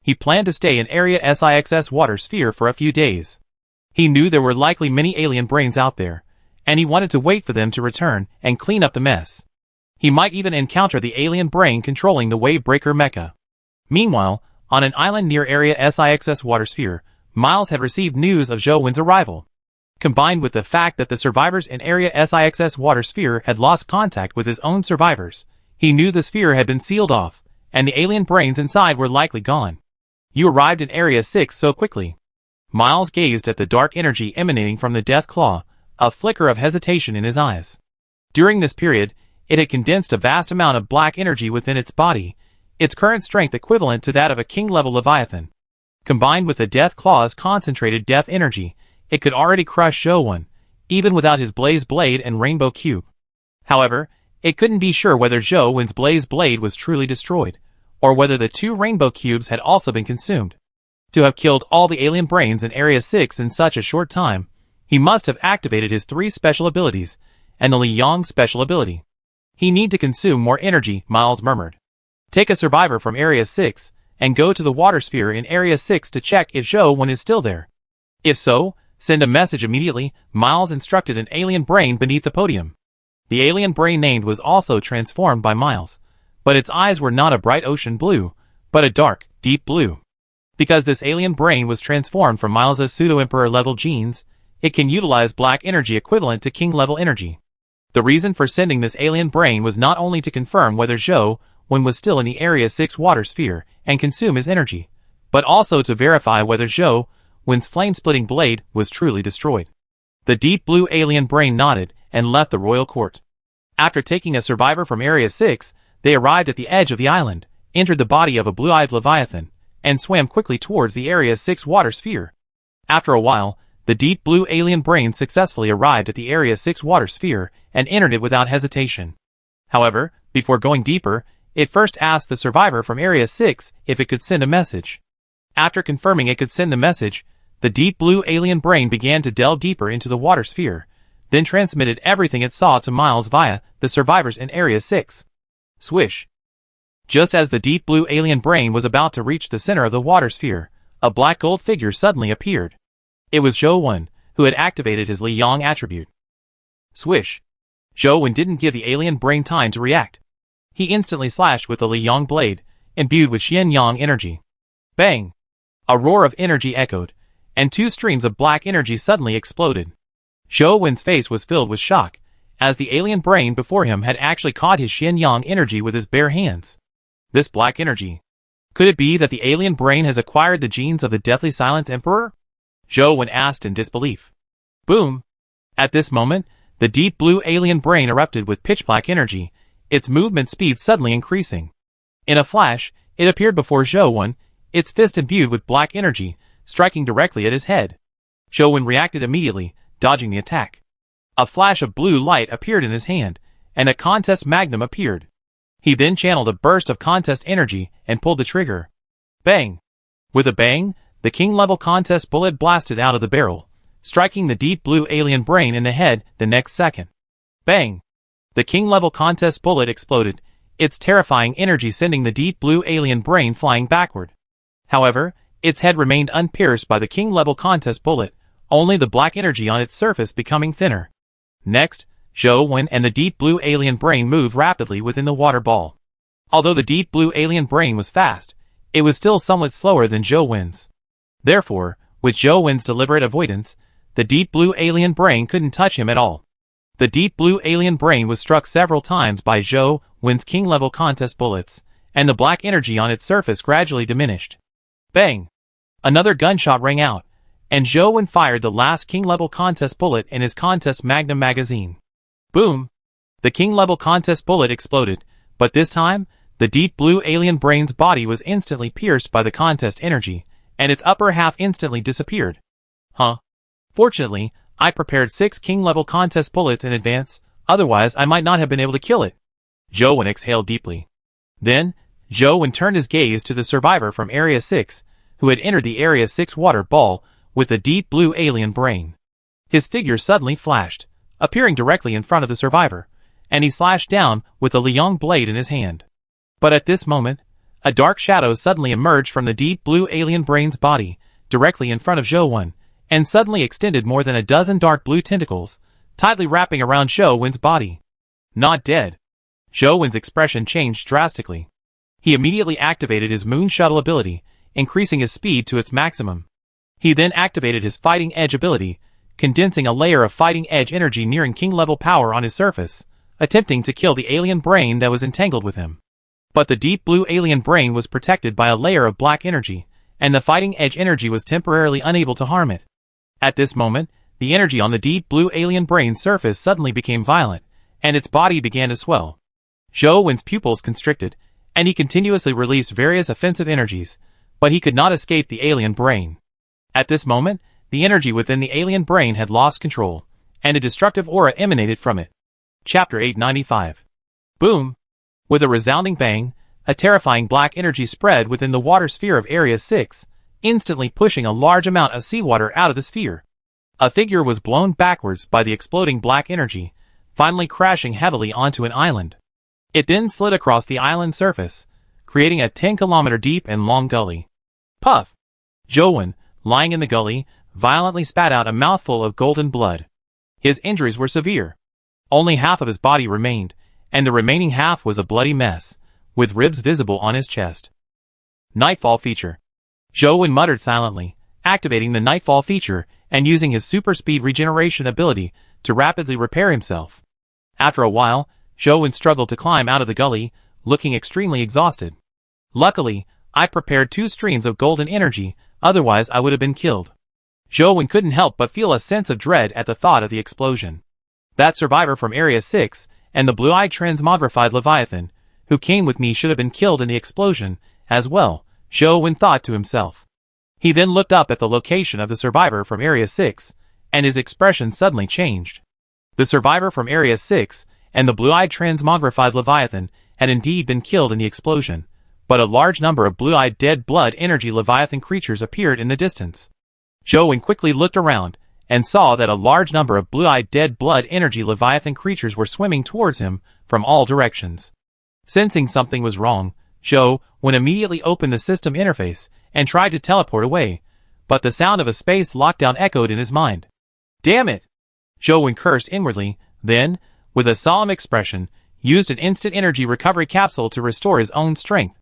He planned to stay in Area 6's water sphere for a few days. He knew there were likely many alien brains out there, and he wanted to wait for them to return and clean up the mess. He might even encounter the alien brain controlling the Wavebreaker mecha. Meanwhile, on an island near Area 6's water sphere, Miles had received news of Zhou's arrival. Combined with the fact that the survivors in Area 6's water sphere had lost contact with his own survivors, he knew the sphere had been sealed off, and the alien brains inside were likely gone. You arrived in Area 6 so quickly. Miles gazed at the dark energy emanating from the Death Claw, a flicker of hesitation in his eyes. During this period, it had condensed a vast amount of black energy within its body, its current strength equivalent to that of a king-level Leviathan. Combined with the Death Claw's concentrated death energy, it could already crush Zhou, even without his Blaze Blade and Rainbow Cube. However, it couldn't be sure whether Zhou's Blaze Blade was truly destroyed, or whether the 2 Rainbow Cubes had also been consumed. To have killed all the alien brains in Area 6 in such a short time, he must have activated his 3 special abilities, and the Liang special ability. He need to consume more energy, Miles murmured. Take a survivor from Area 6, and go to the water sphere in Area 6 to check if Zhou is still there. If so, send a message immediately, Miles instructed an alien brain beneath the podium. The alien brain named was also transformed by Miles, but its eyes were not a bright ocean blue, but a dark, deep blue. Because this alien brain was transformed from Miles' pseudo-emperor level genes, it can utilize black energy equivalent to king level energy. The reason for sending this alien brain was not only to confirm whether Zhou Wen was still in the Area 6 water sphere and consume his energy, but also to verify whether Zhou Wen's flame-splitting blade was truly destroyed. The deep blue alien brain nodded and left the royal court. After taking a survivor from Area 6, they arrived at the edge of the island, entered the body of a blue-eyed leviathan, and swam quickly towards the Area 6 water sphere. After a while, the deep blue alien brain successfully arrived at the Area 6 water sphere and entered it without hesitation. However, before going deeper, it first asked the survivor from Area 6 if it could send a message. After confirming it could send the message, the deep blue alien brain began to delve deeper into the water sphere, then transmitted everything it saw to Miles via the survivors in Area 6. Swish. Just as the deep blue alien brain was about to reach the center of the water sphere, a black gold figure suddenly appeared. It was Zhou Wen, who had activated his Li Yang attribute. Swish. Zhou Wen didn't give the alien brain time to react. He instantly slashed with the Li Yang blade, imbued with Xian Yang energy. Bang! A roar of energy echoed, and two streams of black energy suddenly exploded. Zhou Wen's face was filled with shock, as the alien brain before him had actually caught his Xian Yang energy with his bare hands. This black energy. Could it be that the alien brain has acquired the genes of the Deathly Silence Emperor? Zhou Wen asked in disbelief. Boom! At this moment, the deep blue alien brain erupted with pitch-black energy, its movement speed suddenly increasing. In a flash, it appeared before Zhou Wen, its fist imbued with black energy, striking directly at his head. Zhou Wen reacted immediately, dodging the attack. A flash of blue light appeared in his hand, and a contest magnum appeared. He then channeled a burst of contest energy and pulled the trigger. Bang! With a bang, the king-level contest bullet blasted out of the barrel, striking the deep blue alien brain in the head the next second. Bang! The king-level contest bullet exploded, its terrifying energy sending the deep blue alien brain flying backward. However, its head remained unpierced by the king-level contest bullet, only the black energy on its surface becoming thinner. Next, Zhou Wen and the deep blue alien brain moved rapidly within the water ball. Although the deep blue alien brain was fast, it was still somewhat slower than Zhou Wen's. Therefore, with Zhou Wen's deliberate avoidance, the deep blue alien brain couldn't touch him at all. The deep blue alien brain was struck several times by Zhou Wen's king-level contest bullets, and the black energy on its surface gradually diminished. Bang! Another gunshot rang out, and Zhou Wen fired the last king-level contest bullet in his contest magnum magazine. Boom! The king-level contest bullet exploded, but this time, the deep blue alien brain's body was instantly pierced by the contest energy, and its upper half instantly disappeared. Huh? Fortunately, I prepared 6 king-level contest bullets in advance, otherwise I might not have been able to kill it. Zhou Wen exhaled deeply. Then, Zhou Wen turned his gaze to the survivor from Area 6, who had entered the Area 6 water ball with the deep blue alien brain. His figure suddenly flashed, appearing directly in front of the survivor, and he slashed down with the Li Yang blade in his hand. But at this moment, a dark shadow suddenly emerged from the deep blue alien brain's body, directly in front of Zhou Wen, and suddenly extended more than a dozen dark blue tentacles, tightly wrapping around Zhou Wen's body. Not dead. Zhou Wen's expression changed drastically. He immediately activated his Moon Shuttle ability, increasing his speed to its maximum. He then activated his Fighting Edge ability, condensing a layer of Fighting Edge energy nearing king-level power on his surface, attempting to kill the alien brain that was entangled with him. But the deep blue alien brain was protected by a layer of black energy, and the Fighting Edge energy was temporarily unable to harm it. At this moment, the energy on the deep blue alien brain's surface suddenly became violent, and its body began to swell. Zhou Wen's pupils constricted, and he continuously released various offensive energies, but he could not escape the alien brain. At this moment, the energy within the alien brain had lost control, and a destructive aura emanated from it. Chapter 895. Boom! With a resounding bang, a terrifying black energy spread within the water sphere of Area 6, instantly pushing a large amount of seawater out of the sphere. A figure was blown backwards by the exploding black energy, finally crashing heavily onto an island. It then slid across the island's surface, creating a 10-kilometer deep and long gully. Puff! Zhou Wen, lying in the gully, violently spat out a mouthful of golden blood. His injuries were severe. Only half of his body remained, and the remaining half was a bloody mess, with ribs visible on his chest. Nightfall feature. Zhou Wen muttered silently, activating the Nightfall feature and using his super speed regeneration ability to rapidly repair himself. After a while, Zhou struggled to climb out of the gully, looking extremely exhausted. Luckily, I prepared 2 streams of golden energy, otherwise I would have been killed. Zhou couldn't help but feel a sense of dread at the thought of the explosion. That survivor from Area 6, and the blue-eyed transmogrified Leviathan, who came with me should have been killed in the explosion, as well, Zhou thought to himself. He then looked up at the location of the survivor from Area 6, and his expression suddenly changed. The survivor from Area 6, and the blue-eyed transmogrified Leviathan, had indeed been killed in the explosion, but a large number of blue-eyed dead blood energy Leviathan creatures appeared in the distance. Zhou quickly looked around, and saw that a large number of blue-eyed dead blood energy Leviathan creatures were swimming towards him from all directions. Sensing something was wrong, Zhou immediately opened the system interface and tried to teleport away, but the sound of a space lockdown echoed in his mind. Damn it! Zhou cursed inwardly, then, with a solemn expression, used an instant energy recovery capsule to restore his own strength.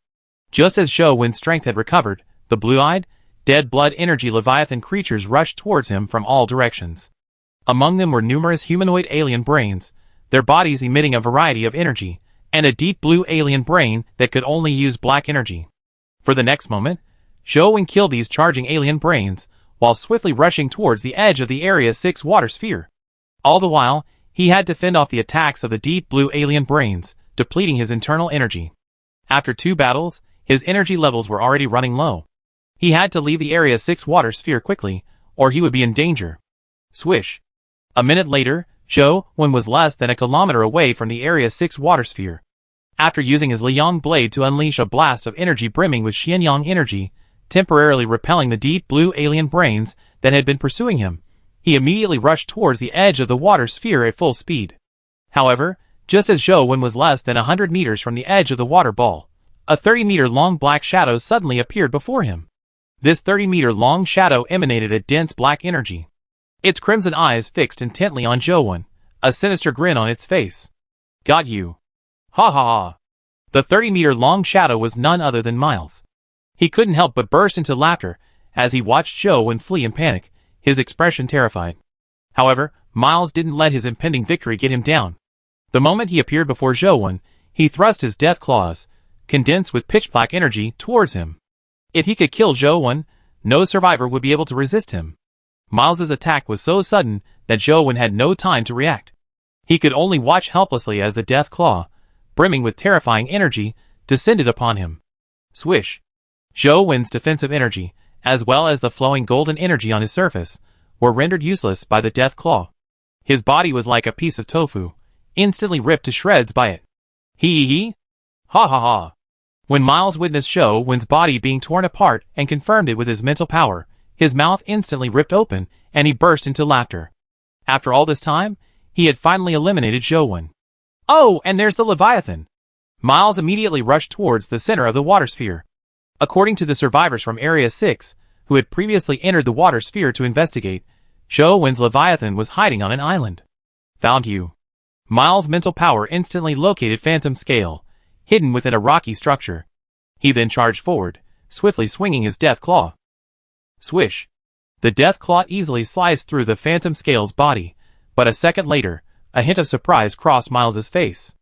Just as Zhou's strength had recovered, the blue-eyed, dead blood energy Leviathan creatures rushed towards him from all directions. Among them were numerous humanoid alien brains, their bodies emitting a variety of energy, and a deep blue alien brain that could only use black energy. For the next moment, Zhou killed these charging alien brains, while swiftly rushing towards the edge of the Area 6 water sphere. All the while, he had to fend off the attacks of the deep blue alien brains, depleting his internal energy. After 2 battles, his energy levels were already running low. He had to leave the Area 6 water sphere quickly, or he would be in danger. Swish. A minute later, Zhou was less than a kilometer away from the Area 6 water sphere. After using his Liang blade to unleash a blast of energy brimming with Xianyang energy, temporarily repelling the deep blue alien brains that had been pursuing him, he immediately rushed towards the edge of the water sphere at full speed. However, just as Zhou was less than 100 meters from the edge of the water ball, a 30-meter-long black shadow suddenly appeared before him. This 30-meter-long shadow emanated a dense black energy. Its crimson eyes fixed intently on Zhou, a sinister grin on its face. Got you. Ha ha ha. The 30-meter-long shadow was none other than Miles. He couldn't help but burst into laughter as he watched Zhou flee in panic, his expression terrified. However, Miles didn't let his impending victory get him down. The moment he appeared before Zhou, he thrust his death claws, condensed with pitch-black energy, towards him. If he could kill Zhou, no survivor would be able to resist him. Miles's attack was so sudden that Zhou had no time to react. He could only watch helplessly as the death claw, brimming with terrifying energy, descended upon him. Swish. Zhou's defensive energy, as well as the flowing golden energy on his surface, were rendered useless by the death claw. His body was like a piece of tofu, instantly ripped to shreds by it. Hee. Ha ha ha. When Miles witnessed Zhou's body being torn apart and confirmed it with his mental power, his mouth instantly ripped open, and he burst into laughter. After all this time, he had finally eliminated Zhou. Oh, and there's the Leviathan! Miles immediately rushed towards the center of the water sphere. According to the survivors from Area 6, who had previously entered the water sphere to investigate, Zhou's Leviathan was hiding on an island. Found you. Miles' mental power instantly located Phantom Scale, hidden within a rocky structure. He then charged forward, swiftly swinging his death claw. Swish. The death claw easily sliced through the Phantom Scale's body, but a second later, a hint of surprise crossed Miles's face.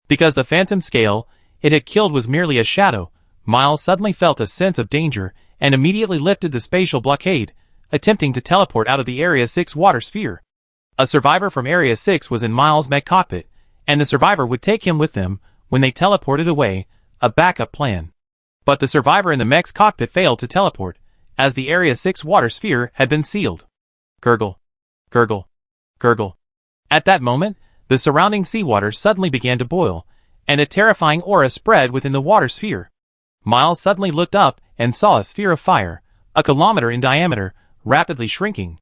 Because the Phantom Scale it had killed was merely a shadow, Miles suddenly felt a sense of danger and immediately lifted the spatial blockade, attempting to teleport out of the Area 6 water sphere. A survivor from Area 6 was in Miles' mech cockpit, and the survivor would take him with them when they teleported away, a backup plan. But the survivor in the mech's cockpit failed to teleport, as the Area 6 water sphere had been sealed. Gurgle. Gurgle. Gurgle. At that moment, the surrounding seawater suddenly began to boil, and a terrifying aura spread within the water sphere. Miles suddenly looked up and saw a sphere of fire, a kilometer in diameter, rapidly shrinking.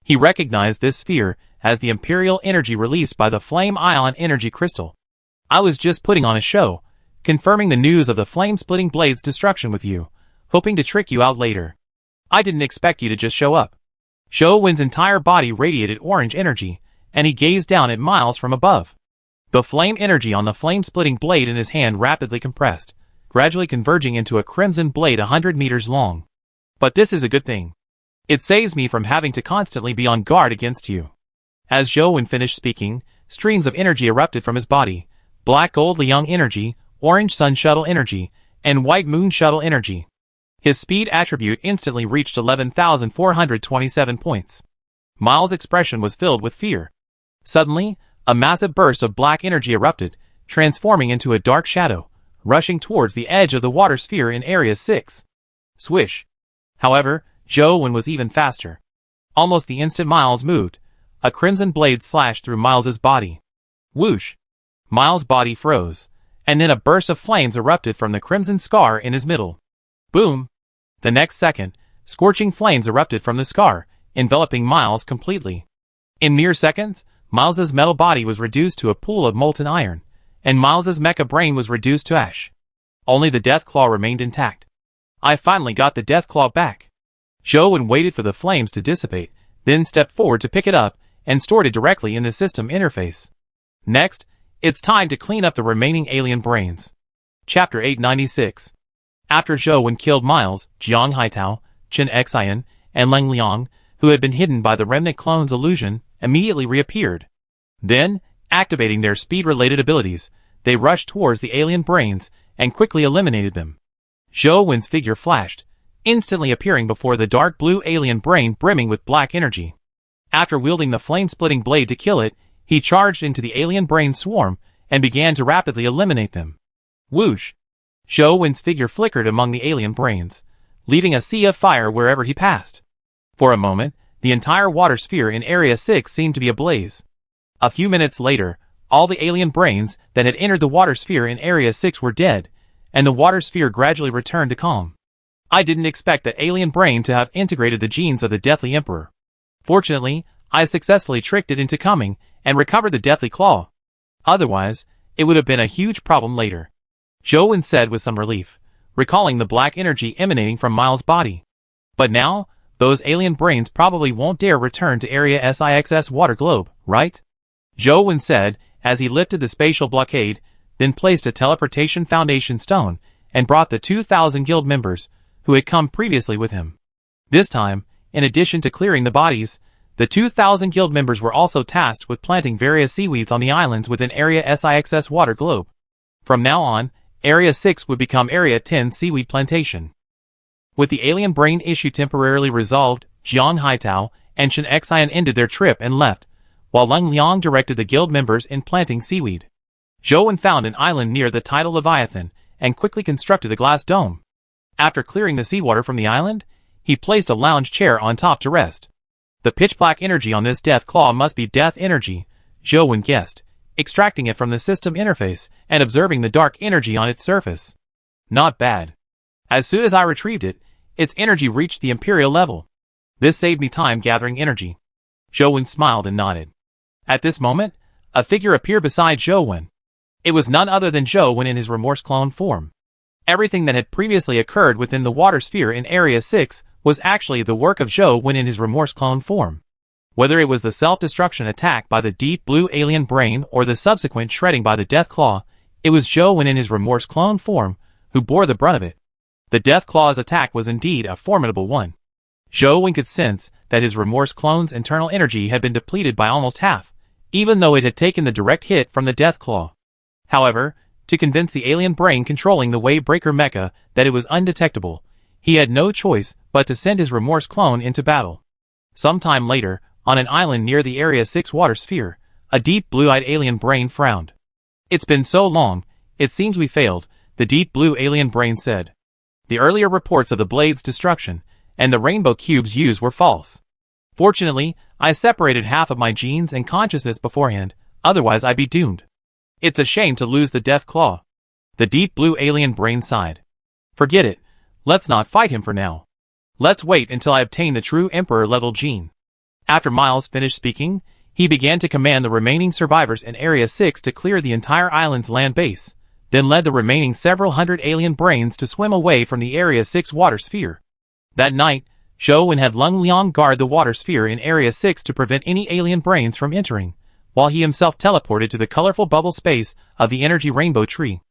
He recognized this sphere as the Imperial energy released by the Flame Ion energy crystal. I was just putting on a show, confirming the news of the flame-splitting blade's destruction with you, hoping to trick you out later. I didn't expect you to just show up. Zhou's entire body radiated orange energy, and he gazed down at Miles from above. The flame energy on the flame-splitting blade in his hand rapidly compressed, gradually converging into a crimson blade 100 meters long. But this is a good thing. It saves me from having to constantly be on guard against you. As Zhou finished speaking, streams of energy erupted from his body: black gold Liang energy, orange sun shuttle energy, and white moon shuttle energy. His speed attribute instantly reached 11,427 points. Miles' expression was filled with fear. Suddenly, a massive burst of black energy erupted, transforming into a dark shadow, rushing towards the edge of the water sphere in Area 6. Swish! However, Zhou Wen was even faster. Almost the instant Miles moved, a crimson blade slashed through Miles's body. Whoosh! Miles' body froze, and then a burst of flames erupted from the crimson scar in his middle. Boom! The next second, scorching flames erupted from the scar, enveloping Miles completely. In mere seconds, Miles's metal body was reduced to a pool of molten iron, and Miles's mecha brain was reduced to ash. Only the Death Claw remained intact. I finally got the Death Claw back. Zhou Wen waited for the flames to dissipate, then stepped forward to pick it up and stored it directly in the system interface. Next, it's time to clean up the remaining alien brains. Chapter 896. After Zhou Wen killed Miles, Jiang Haitao, Chen Xian, and Leng Liang, who had been hidden by the remnant clone's illusion, immediately reappeared. Then, activating their speed-related abilities, they rushed towards the alien brains and quickly eliminated them. Zhou Wen's figure flashed, instantly appearing before the dark blue alien brain brimming with black energy. After wielding the flame-splitting blade to kill it, he charged into the alien brain swarm and began to rapidly eliminate them. Whoosh! Zhou Wen's figure flickered among the alien brains, leaving a sea of fire wherever he passed. For a moment, the entire water sphere in Area 6 seemed to be ablaze. A few minutes later, all the alien brains that had entered the water sphere in Area 6 were dead, and the water sphere gradually returned to calm. I didn't expect that alien brain to have integrated the genes of the Deathly Emperor. Fortunately, I successfully tricked it into coming and recovered the Deathly Claw. Otherwise, it would have been a huge problem later. Zhou Wen said with some relief, recalling the black energy emanating from Miles' body. But now, those alien brains probably won't dare return to Area SIX's water globe, right? Zhou Wen said, as he lifted the spatial blockade, then placed a teleportation foundation stone, and brought the 2,000 guild members, who had come previously with him. This time, in addition to clearing the bodies, the 2,000 guild members were also tasked with planting various seaweeds on the islands within Area SIX's water globe. From now on, Area 6 would become Area 10 Seaweed Plantation. With the alien brain issue temporarily resolved, Jiang Haitao and Chen Xian ended their trip and left, while Leng Liang directed the guild members in planting seaweed. Zhou Wen found an island near the tidal Leviathan and quickly constructed a glass dome. After clearing the seawater from the island, he placed a lounge chair on top to rest. The pitch-black energy on this Death Claw must be death energy, Zhou Wen guessed, extracting it from the system interface and observing the dark energy on its surface. Not bad. As soon as I retrieved it, its energy reached the Imperial level. This saved me time gathering energy. Zhou Wen smiled and nodded. At this moment, a figure appeared beside Zhou Wen. It was none other than Zhou Wen in his remorse clone form. Everything that had previously occurred within the water sphere in Area 6 was actually the work of Zhou Wen in his remorse clone form. Whether it was the self-destruction attack by the deep blue alien brain or the subsequent shredding by the Death Claw, it was Zhou Wen in his remorse clone form who bore the brunt of it. The Death Claw's attack was indeed a formidable one. Zhou Wen could sense that his remorse clone's internal energy had been depleted by almost half, even though it had taken the direct hit from the Death Claw. However, to convince the alien brain controlling the Wave Breaker mecha that it was undetectable, he had no choice but to send his remorse clone into battle. Sometime later, on an island near the Area 6 water sphere, a deep blue-eyed alien brain frowned. "It's been so long, it seems we failed," the deep blue alien brain said. "The earlier reports of the blade's destruction and the rainbow cubes used were false. Fortunately, I separated half of my genes and consciousness beforehand, otherwise I'd be doomed. It's a shame to lose the Death Claw." The deep blue alien brain sighed. "Forget it. Let's not fight him for now. Let's wait until I obtain the true Emperor-level gene." After Miles finished speaking, he began to command the remaining survivors in Area 6 to clear the entire island's land base, then led the remaining several hundred alien brains to swim away from the Area 6 water sphere. That night, Zhou Wen had Leng Liang guard the water sphere in Area 6 to prevent any alien brains from entering, while he himself teleported to the colorful bubble space of the energy rainbow tree.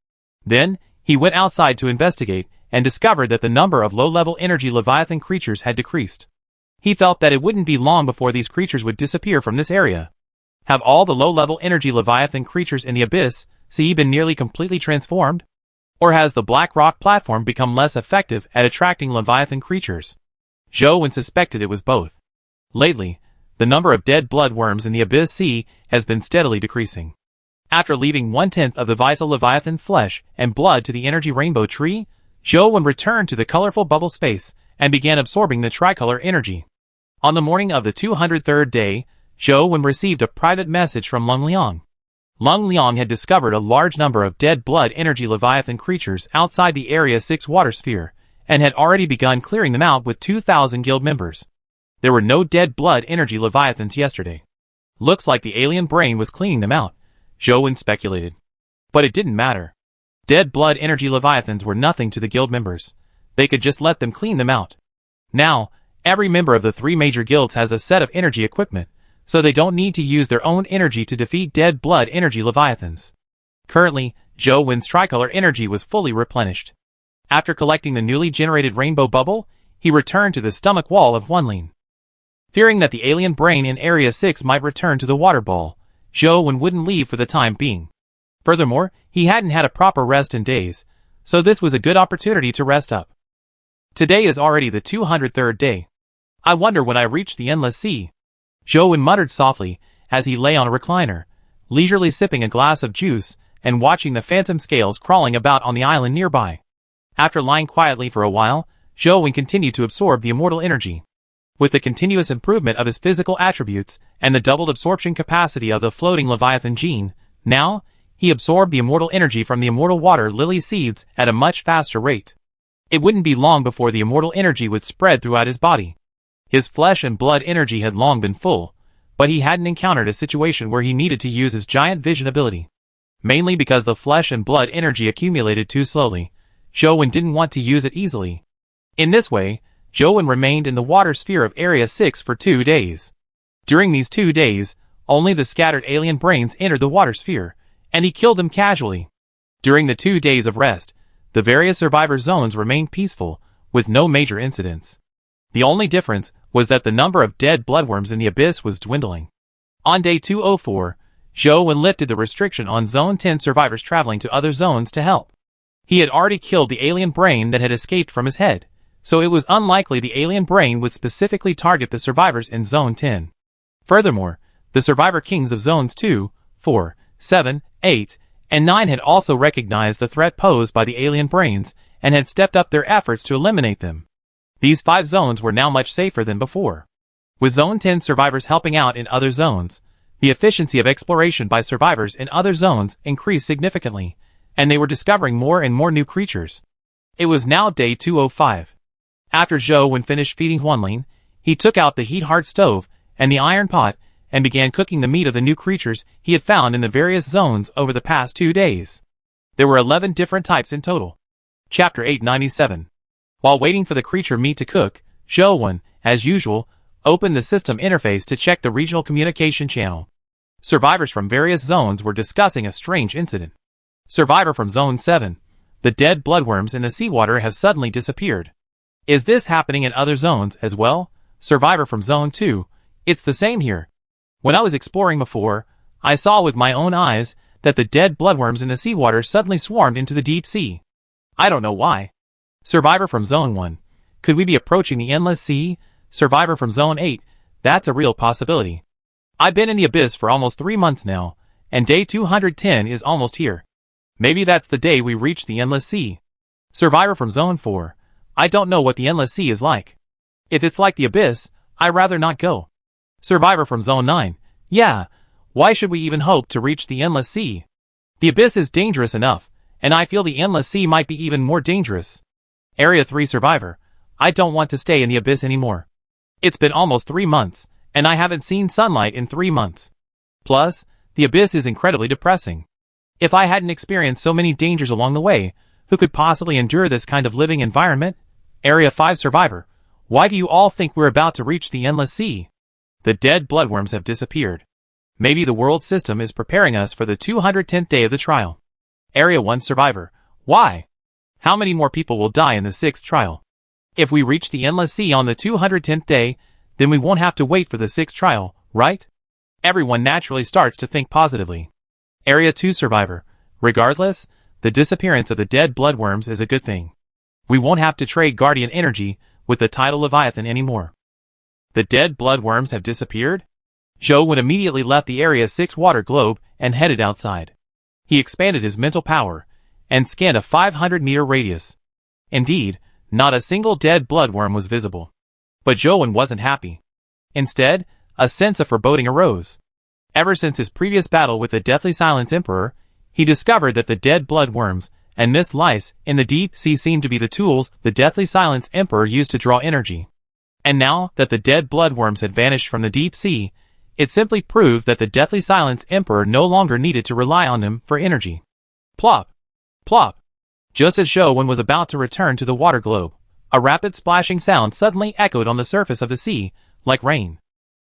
Then, he went outside to investigate and discovered that the number of low-level energy Leviathan creatures had decreased. He felt that it wouldn't be long before these creatures would disappear from this area. Have all the low-level energy Leviathan creatures in the Abyss Sea been nearly completely transformed? Or has the Black Rock platform become less effective at attracting Leviathan creatures? Zhou suspected it was both. Lately, the number of dead bloodworms in the Abyss Sea has been steadily decreasing. After leaving 1/10 of the vital Leviathan flesh and blood to the energy rainbow tree, Zhou returned to the colorful bubble space and began absorbing the tricolor energy. On the morning of the 203rd day, Zhou received a private message from Lung Liang. Lung Liang had discovered a large number of dead blood energy Leviathan creatures outside the Area 6 water sphere, and had already begun clearing them out with 2,000 guild members. There were no dead blood energy Leviathans yesterday. Looks like the alien brain was cleaning them out, Zhou speculated. But it didn't matter. Dead blood energy Leviathans were nothing to the guild members. They could just let them clean them out. Now, every member of the 3 major guilds has a set of energy equipment, so they don't need to use their own energy to defeat dead blood energy Leviathans. Currently, Zhou tricolor energy was fully replenished. After collecting the newly generated rainbow bubble, he returned to the stomach wall of Wenlin. Fearing that the alien brain in Area 6 might return to the water ball, Zhou wouldn't leave for the time being. Furthermore, he hadn't had a proper rest in days, so this was a good opportunity to rest up. Today is already the 203rd day. I wonder when I reach the endless sea. Zhou muttered softly as he lay on a recliner, leisurely sipping a glass of juice and watching the phantom scales crawling about on the island nearby. After lying quietly for a while, Zhou continued to absorb the immortal energy. With the continuous improvement of his physical attributes and the doubled absorption capacity of the floating Leviathan gene, now, he absorbed the immortal energy from the immortal water lily seeds at a much faster rate. It wouldn't be long before the immortal energy would spread throughout his body. His flesh and blood energy had long been full, but he hadn't encountered a situation where he needed to use his giant vision ability. Mainly because the flesh and blood energy accumulated too slowly, Zhou didn't want to use it easily. In this way, Zhou remained in the water sphere of Area 6 for 2 days. During these 2 days, only the scattered alien brains entered the water sphere, and he killed them casually. During the 2 days of rest, the various survivor zones remained peaceful, with no major incidents. The only difference was that the number of dead bloodworms in the abyss was dwindling. On day 204, Zhou lifted the restriction on Zone 10 survivors traveling to other zones to help. He had already killed the alien brain that had escaped from his head, so it was unlikely the alien brain would specifically target the survivors in Zone 10. Furthermore, the survivor kings of Zones 2, 4, 7, 8, and 9 had also recognized the threat posed by the alien brains and had stepped up their efforts to eliminate them. These 5 zones were now much safer than before. With Zone 10 survivors helping out in other zones, the efficiency of exploration by survivors in other zones increased significantly, and they were discovering more and more new creatures. It was now day 205. After Zhou finished feeding Huanlin, he took out the heat-hard stove and the iron pot and began cooking the meat of the new creatures he had found in the various zones over the past 2 days. There were 11 different types in total. Chapter 897. While waiting for the creature meat to cook, Zhou, as usual, opened the system interface to check the regional communication channel. Survivors from various zones were discussing a strange incident. Survivor from Zone 7. The dead bloodworms in the seawater have suddenly disappeared. Is this happening in other zones as well? Survivor from Zone 2. It's the same here. When I was exploring before, I saw with my own eyes that the dead bloodworms in the seawater suddenly swarmed into the deep sea. I don't know why. Survivor from Zone 1. Could we be approaching the endless sea? Survivor from Zone 8. That's a real possibility. I've been in the abyss for almost 3 months now, and day 210 is almost here. Maybe that's the day we reach the endless sea. Survivor from Zone 4. I don't know what the endless sea is like. If it's like the abyss, I'd rather not go. Survivor from Zone 9. Yeah, why should we even hope to reach the endless sea? The abyss is dangerous enough, and I feel the endless sea might be even more dangerous. Area 3 Survivor. I don't want to stay in the abyss anymore. It's been almost 3 months, and I haven't seen sunlight in 3 months. Plus, the abyss is incredibly depressing. If I hadn't experienced so many dangers along the way, who could possibly endure this kind of living environment? Area 5 Survivor. Why do you all think we're about to reach the endless sea? The dead bloodworms have disappeared. Maybe the world system is preparing us for the 210th day of the trial. Area 1 Survivor. Why? How many more people will die in the 6th trial? If we reach the endless sea on the 210th day, then we won't have to wait for the 6th trial, right? Everyone naturally starts to think positively. Area 2 survivor. Regardless, the disappearance of the dead bloodworms is a good thing. We won't have to trade guardian energy with the tidal Leviathan anymore. The dead bloodworms have disappeared? Zhou immediately left the Area 6 water globe and headed outside. He expanded his mental power and scanned a 500-meter radius. Indeed, not a single dead bloodworm was visible. But Zhou wasn't happy. Instead, a sense of foreboding arose. Ever since his previous battle with the Deathly Silence Emperor, he discovered that the dead bloodworms and mist lice in the deep sea seemed to be the tools the Deathly Silence Emperor used to draw energy. And now that the dead bloodworms had vanished from the deep sea, it simply proved that the Deathly Silence Emperor no longer needed to rely on them for energy. Plop! Plop! Just as Zhou was about to return to the water globe, a rapid splashing sound suddenly echoed on the surface of the sea, like rain.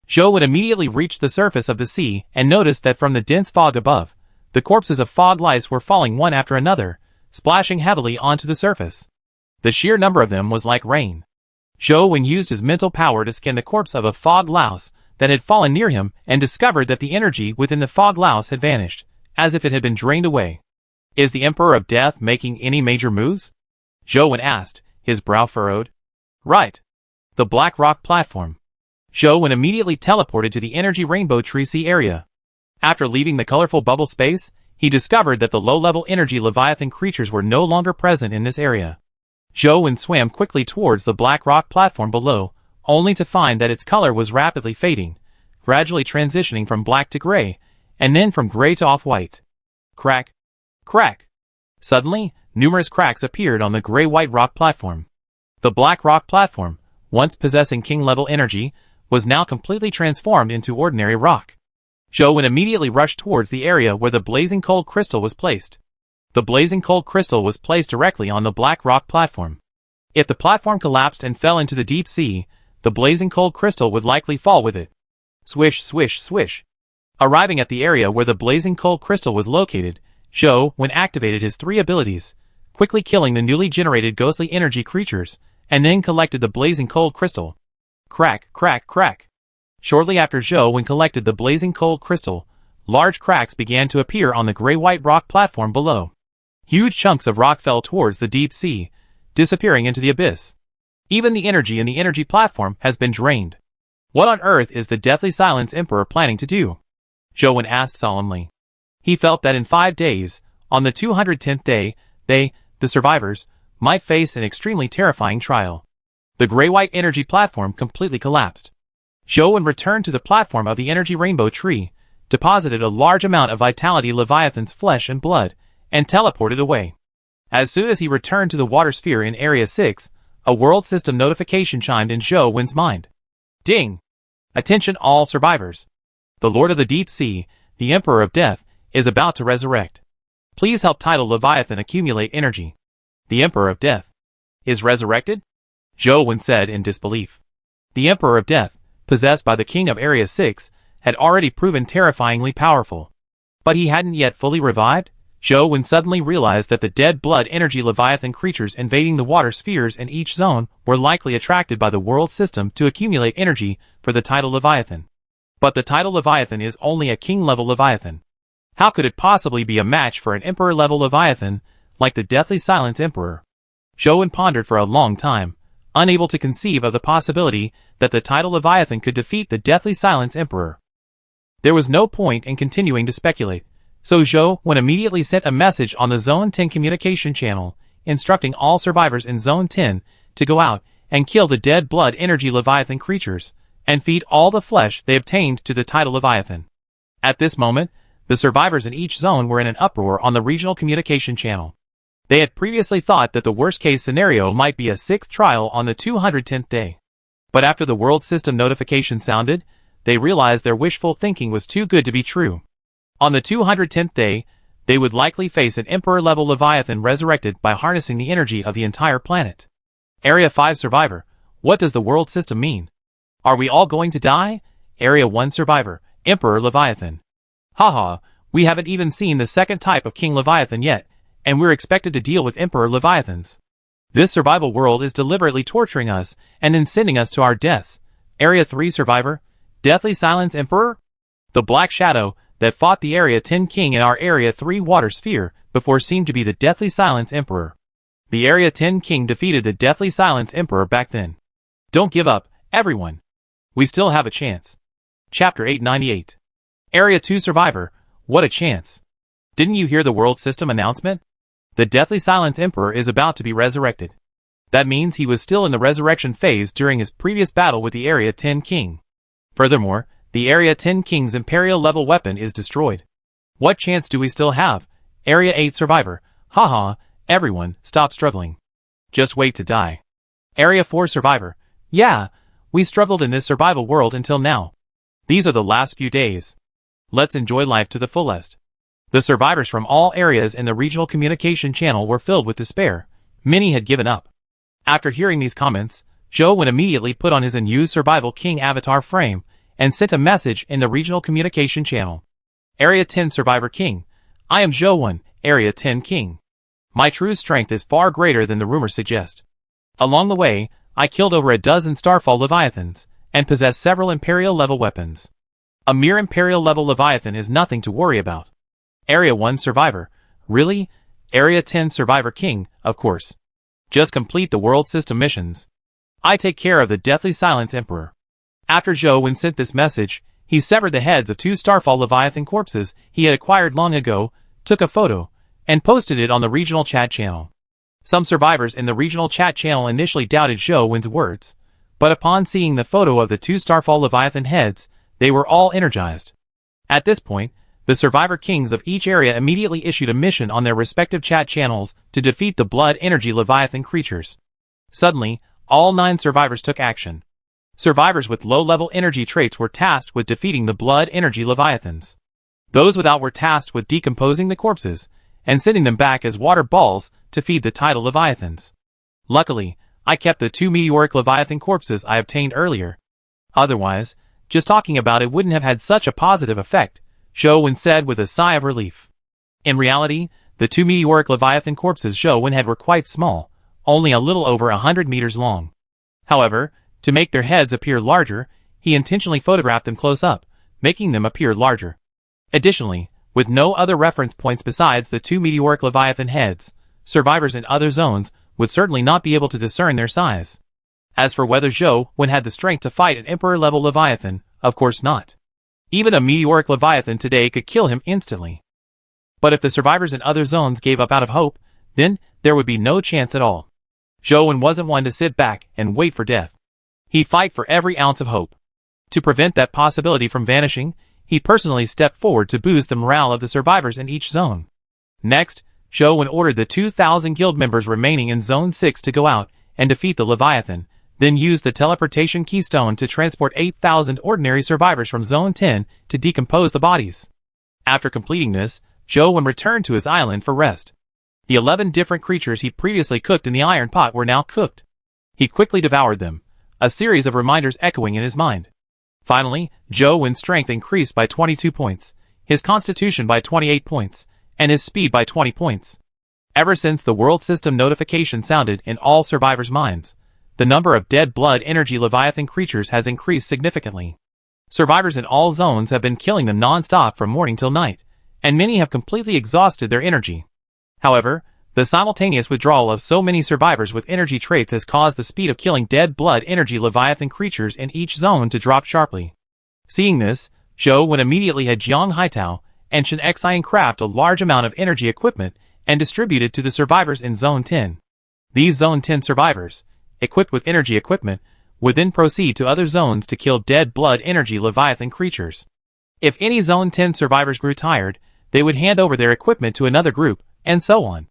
Zhou immediately reached the surface of the sea and noticed that from the dense fog above, the corpses of fog lice were falling one after another, splashing heavily onto the surface. The sheer number of them was like rain. Zhou used his mental power to scan the corpse of a fog louse that had fallen near him and discovered that the energy within the fog louse had vanished, as if it had been drained away. Is the Emperor of Death making any major moves? Zhou asked, his brow furrowed. Right. The Black Rock Platform. Zhou immediately teleported to the Energy Rainbow Tree Sea area. After leaving the colorful bubble space, he discovered that the low-level energy Leviathan creatures were no longer present in this area. Zhou swam quickly towards the Black Rock Platform below, only to find that its color was rapidly fading, gradually transitioning from black to gray, and then from gray to off-white. Crack! Crack! Suddenly, numerous cracks appeared on the gray-white rock platform. The Black Rock Platform, once possessing king-level energy, was now completely transformed into ordinary rock. Zhou immediately rushed towards the area where the blazing cold crystal was placed. The blazing cold crystal was placed directly on the Black Rock Platform. If the platform collapsed and fell into the deep sea, the blazing cold crystal would likely fall with it. Swish, swish, swish. Arriving at the area where the blazing cold crystal was located, Zhou activated his 3 abilities, quickly killing the newly generated ghostly energy creatures, and then collected the blazing cold crystal. Crack, crack, crack. Shortly after Zhou collected the blazing cold crystal, large cracks began to appear on the gray-white rock platform below. Huge chunks of rock fell towards the deep sea, disappearing into the abyss. Even the energy in the energy platform has been drained. What on earth is the Deathly Silence Emperor planning to do? Zhou asked solemnly. He felt that in 5 days, on the 210th day, they, the survivors, might face an extremely terrifying trial. The gray-white energy platform completely collapsed. Zhou returned to the platform of the Energy Rainbow Tree, deposited a large amount of Vitality Leviathan's flesh and blood, and teleported away. As soon as he returned to the water sphere in Area 6, a world system notification chimed in Zhou's mind. Ding! Attention all survivors. The Lord of the Deep Sea, the Emperor of Death, is about to resurrect. Please help tidal Leviathan accumulate energy. The Emperor of Death is resurrected? Zhou said in disbelief. The Emperor of Death, possessed by the King of Area 6, had already proven terrifyingly powerful. But he hadn't yet fully revived? Zhou suddenly realized that the dead blood energy Leviathan creatures invading the water spheres in each zone were likely attracted by the world system to accumulate energy for the tidal Leviathan. But the tidal Leviathan is only a king-level Leviathan. How could it possibly be a match for an Emperor-level Leviathan like the Deathly Silence Emperor? Zhou pondered for a long time, unable to conceive of the possibility that the tidal Leviathan could defeat the Deathly Silence Emperor. There was no point in continuing to speculate, so Zhou immediately sent a message on the Zone 10 communication channel, instructing all survivors in Zone 10 to go out and kill the dead blood energy Leviathan creatures, and feed all the flesh they obtained to the tidal Leviathan. At this moment, the survivors in each zone were in an uproar on the regional communication channel. They had previously thought that the worst-case scenario might be a 6th trial on the 210th day. But after the world system notification sounded, they realized their wishful thinking was too good to be true. On the 210th day, they would likely face an Emperor-level Leviathan resurrected by harnessing the energy of the entire planet. Area 5 Survivor, what does the world system mean? Are we all going to die? Area 1 Survivor, Emperor Leviathan. Haha, we haven't even seen the second type of King Leviathan yet, and we're expected to deal with Emperor Leviathans. This survival world is deliberately torturing us and then sending us to our deaths. Area 3 Survivor, Deathly Silence Emperor? The black shadow that fought the Area 10 King in our Area 3 water sphere before seemed to be the Deathly Silence Emperor. The Area 10 King defeated the Deathly Silence Emperor back then. Don't give up, everyone. We still have a chance. Chapter 898. Area 2 Survivor, what a chance. Didn't you hear the world system announcement? The Deathly Silence Emperor is about to be resurrected. That means he was still in the resurrection phase during his previous battle with the Area 10 King. Furthermore, the Area 10 King's Imperial level weapon is destroyed. What chance do we still have? Area 8 Survivor, haha, everyone, stop struggling. Just wait to die. Area 4 Survivor, yeah, we struggled in this survival world until now. These are the last few days. Let's enjoy life to the fullest. The survivors from all areas in the regional communication channel were filled with despair. Many had given up. After hearing these comments, Zhou Wen immediately put on his unused Survival King avatar frame and sent a message in the regional communication channel. Area 10 Survivor King, I am Zhou Wen, Area 10 King. My true strength is far greater than the rumors suggest. Along the way, I killed over a dozen Starfall Leviathans and possess several Imperial level weapons. A mere Imperial level Leviathan is nothing to worry about. Area 1 Survivor, really? Area 10 Survivor King, of course. Just complete the world system missions. I take care of the Deathly Silence Emperor. After Zhou Wen sent this message, he severed the heads of 2 Starfall Leviathan corpses he had acquired long ago, took a photo, and posted it on the regional chat channel. Some survivors in the regional chat channel initially doubted Zhou Wen's words, but upon seeing the photo of the 2 Starfall Leviathan heads, they were all energized. At this point, the Survivor Kings of each area immediately issued a mission on their respective chat channels to defeat the Blood Energy Leviathan creatures. Suddenly, all 9 survivors took action. Survivors with low-level energy traits were tasked with defeating the Blood Energy Leviathans. Those without were tasked with decomposing the corpses and sending them back as water balls to feed the tidal Leviathans. Luckily, I kept the 2 meteoric Leviathan corpses I obtained earlier. Otherwise, just talking about it wouldn't have had such a positive effect, Zhou Wen said with a sigh of relief. In reality, the 2 meteoric Leviathan corpses Zhou Wen had were quite small, only a little over 100 meters long. However, to make their heads appear larger, he intentionally photographed them close up, making them appear larger. Additionally, with no other reference points besides the 2 meteoric Leviathan heads, survivors in other zones would certainly not be able to discern their size. As for whether Zhou Wen had the strength to fight an Emperor-level Leviathan, of course not. Even a meteoric Leviathan today could kill him instantly. But if the survivors in other zones gave up out of hope, then there would be no chance at all. Zhou Wen wasn't one to sit back and wait for death. He'd fight for every ounce of hope. To prevent that possibility from vanishing, he personally stepped forward to boost the morale of the survivors in each zone. Next, Zhou Wen ordered the 2,000 guild members remaining in Zone 6 to go out and defeat the Leviathan, then used the teleportation keystone to transport 8,000 ordinary survivors from Zone 10 to decompose the bodies. After completing this, Zhou Wen returned to his island for rest. The 11 different creatures he previously cooked in the iron pot were now cooked. He quickly devoured them, a series of reminders echoing in his mind. Finally, Zhou Wen's strength increased by 22 points, his constitution by 28 points, and his speed by 20 points. Ever since the world system notification sounded in all survivors' minds, the number of dead blood energy Leviathan creatures has increased significantly. Survivors in all zones have been killing them non-stop from morning till night, and many have completely exhausted their energy. However, the simultaneous withdrawal of so many survivors with energy traits has caused the speed of killing dead blood energy Leviathan creatures in each zone to drop sharply. Seeing this, Zhou Wen immediately had Jiang Haitao and Shen Xian craft a large amount of energy equipment and distribute it to the survivors in Zone 10. These Zone 10 survivors, equipped with energy equipment, would then proceed to other zones to kill dead blood energy Leviathan creatures. If any Zone 10 survivors grew tired, they would hand over their equipment to another group, and so on.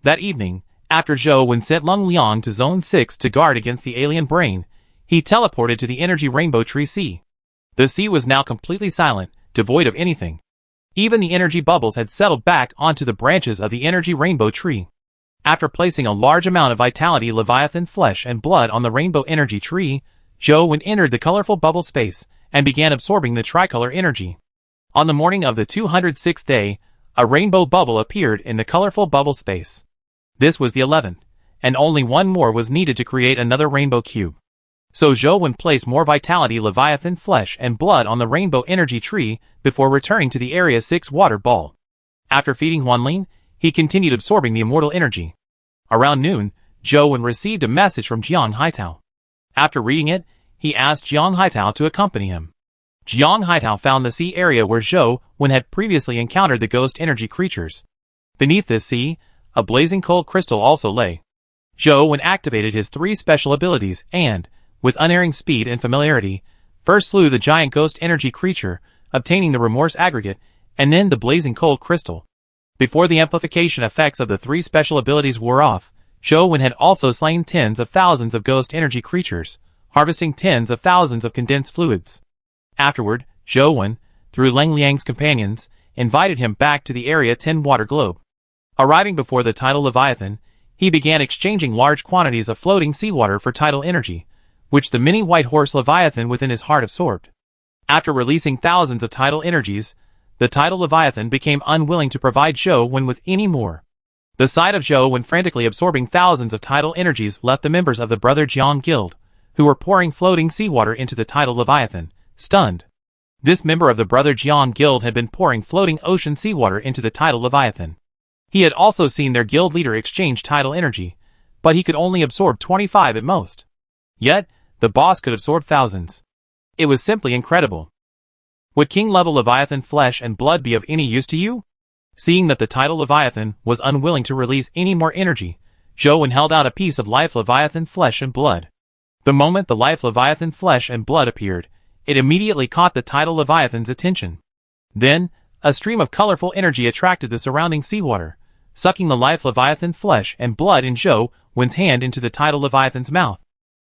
That evening, after Zhou Wen sent Lung Liang to Zone 6 to guard against the alien brain, he teleported to the energy rainbow tree sea. The sea was now completely silent, devoid of anything. Even the energy bubbles had settled back onto the branches of the energy rainbow tree. After placing a large amount of vitality Leviathan flesh and blood on the rainbow energy tree, Zhou Wen entered the colorful bubble space and began absorbing the tricolor energy. On the morning of the 206th day, a rainbow bubble appeared in the colorful bubble space. This was the 11th, and only one more was needed to create another rainbow cube. So Zhou placed more vitality Leviathan flesh and blood on the rainbow energy tree before returning to the Area 6 water ball. After feeding Huanlin, he continued absorbing the immortal energy. Around noon, Zhou received a message from Jiang Haitao. After reading it, he asked Jiang Haitao to accompany him. Jiang Haitao found the sea area where Zhou had previously encountered the ghost energy creatures. Beneath this sea, a blazing cold crystal also lay. Zhou activated his 3 special abilities and, with unerring speed and familiarity, first slew the giant ghost energy creature, obtaining the remorse aggregate, and then the blazing cold crystal. Before the amplification effects of the 3 special abilities wore off, Zhou had also slain tens of thousands of ghost energy creatures, harvesting tens of thousands of condensed fluids. Afterward, Zhou, through Lang Liang's companions, invited him back to the Area 10 water globe. Arriving before the tidal Leviathan, he began exchanging large quantities of floating seawater for tidal energy, which the mini white horse Leviathan within his heart absorbed. After releasing thousands of tidal energies, the tidal Leviathan became unwilling to provide Zhou with any more. The sight of Zhou frantically absorbing thousands of tidal energies left the members of the Brother Jiang Guild, who were pouring floating seawater into the tidal Leviathan, stunned. This member of the Brother Jiang Guild had been pouring floating ocean seawater into the tidal Leviathan. He had also seen their guild leader exchange tidal energy, but he could only absorb 25 at most. Yet, the boss could absorb thousands. It was simply incredible. Would king-level Leviathan flesh and blood be of any use to you? Seeing that the tidal Leviathan was unwilling to release any more energy, Zhou held out a piece of life Leviathan flesh and blood. The moment the life Leviathan flesh and blood appeared, it immediately caught the tidal Leviathan's attention. Then, a stream of colorful energy attracted the surrounding seawater, sucking the life Leviathan flesh and blood in Zhou's hand into the tidal Leviathan's mouth.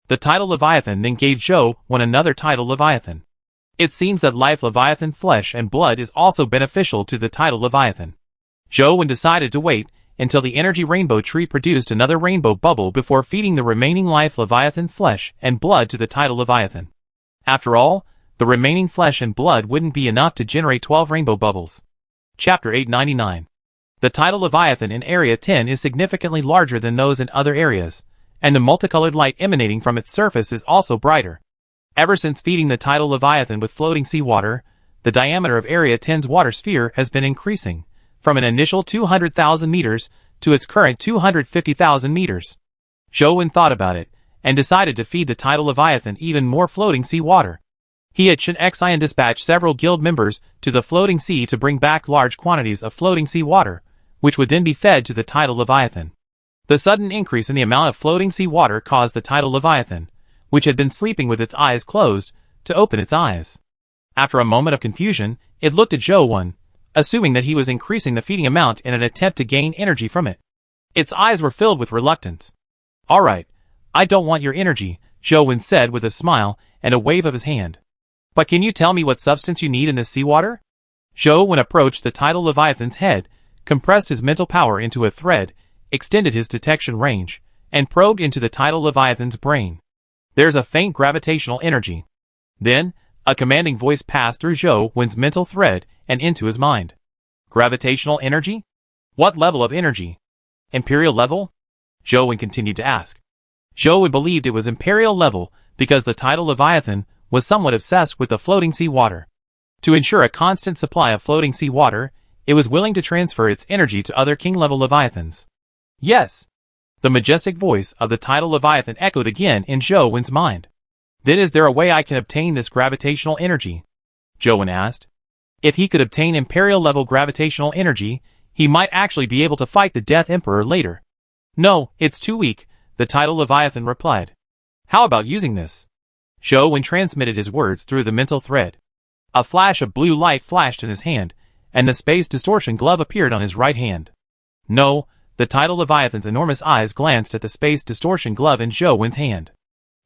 The tidal Leviathan then gave Zhou another tidal Leviathan. It seems that life Leviathan flesh and blood is also beneficial to the tidal Leviathan. Zhou decided to wait until the energy rainbow tree produced another rainbow bubble before feeding the remaining life Leviathan flesh and blood to the tidal Leviathan. After all, the remaining flesh and blood wouldn't be enough to generate 12 rainbow bubbles. Chapter 899. The tidal Leviathan in Area 10 is significantly larger than those in other areas, and the multicolored light emanating from its surface is also brighter. Ever since feeding the tidal Leviathan with floating seawater, the diameter of Area 10's water sphere has been increasing, from an initial 200,000 meters to its current 250,000 meters. Zhou thought about it, and decided to feed the tidal Leviathan even more floating seawater. He had Shen Xian dispatch several guild members to the floating sea to bring back large quantities of floating seawater, which would then be fed to the tidal Leviathan. The sudden increase in the amount of floating seawater caused the tidal Leviathan, which had been sleeping with its eyes closed, to open its eyes. After a moment of confusion, it looked at Zhou, assuming that he was increasing the feeding amount in an attempt to gain energy from it. Its eyes were filled with reluctance. "All right, I don't want your energy," Zhou said with a smile and a wave of his hand. "But can you tell me what substance you need in this seawater?" Zhou approached the tidal Leviathan's head, compressed his mental power into a thread, extended his detection range, and probed into the tidal Leviathan's brain. "There's a faint gravitational energy." Then, a commanding voice passed through Zhou's mental thread and into his mind. "Gravitational energy? What level of energy? Imperial level?" Zhou continued to ask. Zhou believed it was Imperial level because the tidal Leviathan was somewhat obsessed with the floating sea water. To ensure a constant supply of floating sea water, it was willing to transfer its energy to other king-level Leviathans. "Yes." The majestic voice of the tidal Leviathan echoed again in Zhou's mind. "Then is there a way I can obtain this gravitational energy?" Zhou asked. If he could obtain Imperial-level gravitational energy, he might actually be able to fight the Death Emperor later. "No, it's too weak," the tidal Leviathan replied. "How about using this?" Zhou transmitted his words through the mental thread. A flash of blue light flashed in his hand, and the space distortion glove appeared on his right hand. "No," the tidal Leviathan's enormous eyes glanced at the space distortion glove in Zhou's hand.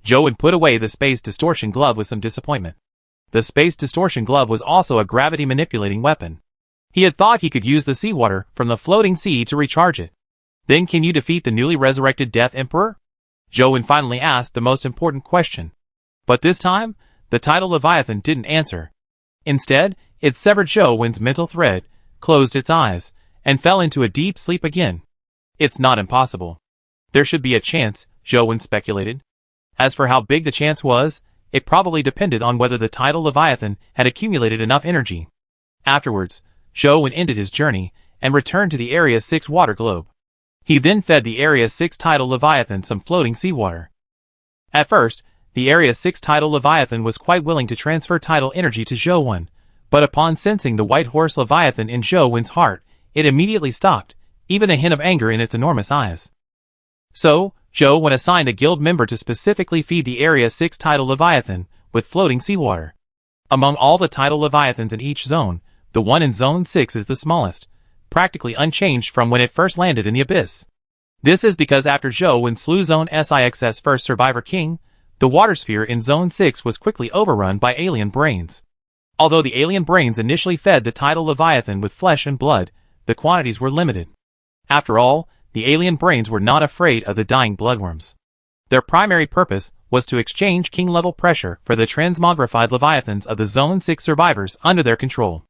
Zhou put away the space distortion glove with some disappointment. The space distortion glove was also a gravity manipulating weapon. He had thought he could use the seawater from the floating sea to recharge it. "Then can you defeat the newly resurrected Death Emperor?" Zhou finally asked the most important question. But this time, the tidal Leviathan didn't answer. Instead, it severed Zhou's mental thread, closed its eyes, and fell into a deep sleep again. "It's not impossible. There should be a chance," Zhou speculated. As for how big the chance was, it probably depended on whether the tidal Leviathan had accumulated enough energy. Afterwards, Zhou ended his journey and returned to the Area 6 water globe. He then fed the Area 6 tidal Leviathan some floating seawater. At first, the Area 6 tidal Leviathan was quite willing to transfer tidal energy to Zhou, but upon sensing the white horse Leviathan in Zhou's heart, it immediately stopped, even a hint of anger in its enormous eyes. So, Zhou assigned a guild member to specifically feed the Area 6 tidal Leviathan with floating seawater. Among all the tidal Leviathans in each zone, the one in Zone 6 is the smallest, practically unchanged from when it first landed in the abyss. This is because after Zhou slew Zone 6's first survivor king, the water sphere in Zone 6 was quickly overrun by alien brains. Although the alien brains initially fed the tidal Leviathan with flesh and blood, the quantities were limited. After all, the alien brains were not afraid of the dying bloodworms. Their primary purpose was to exchange king-level pressure for the transmogrified Leviathans of the Zone 6 survivors under their control.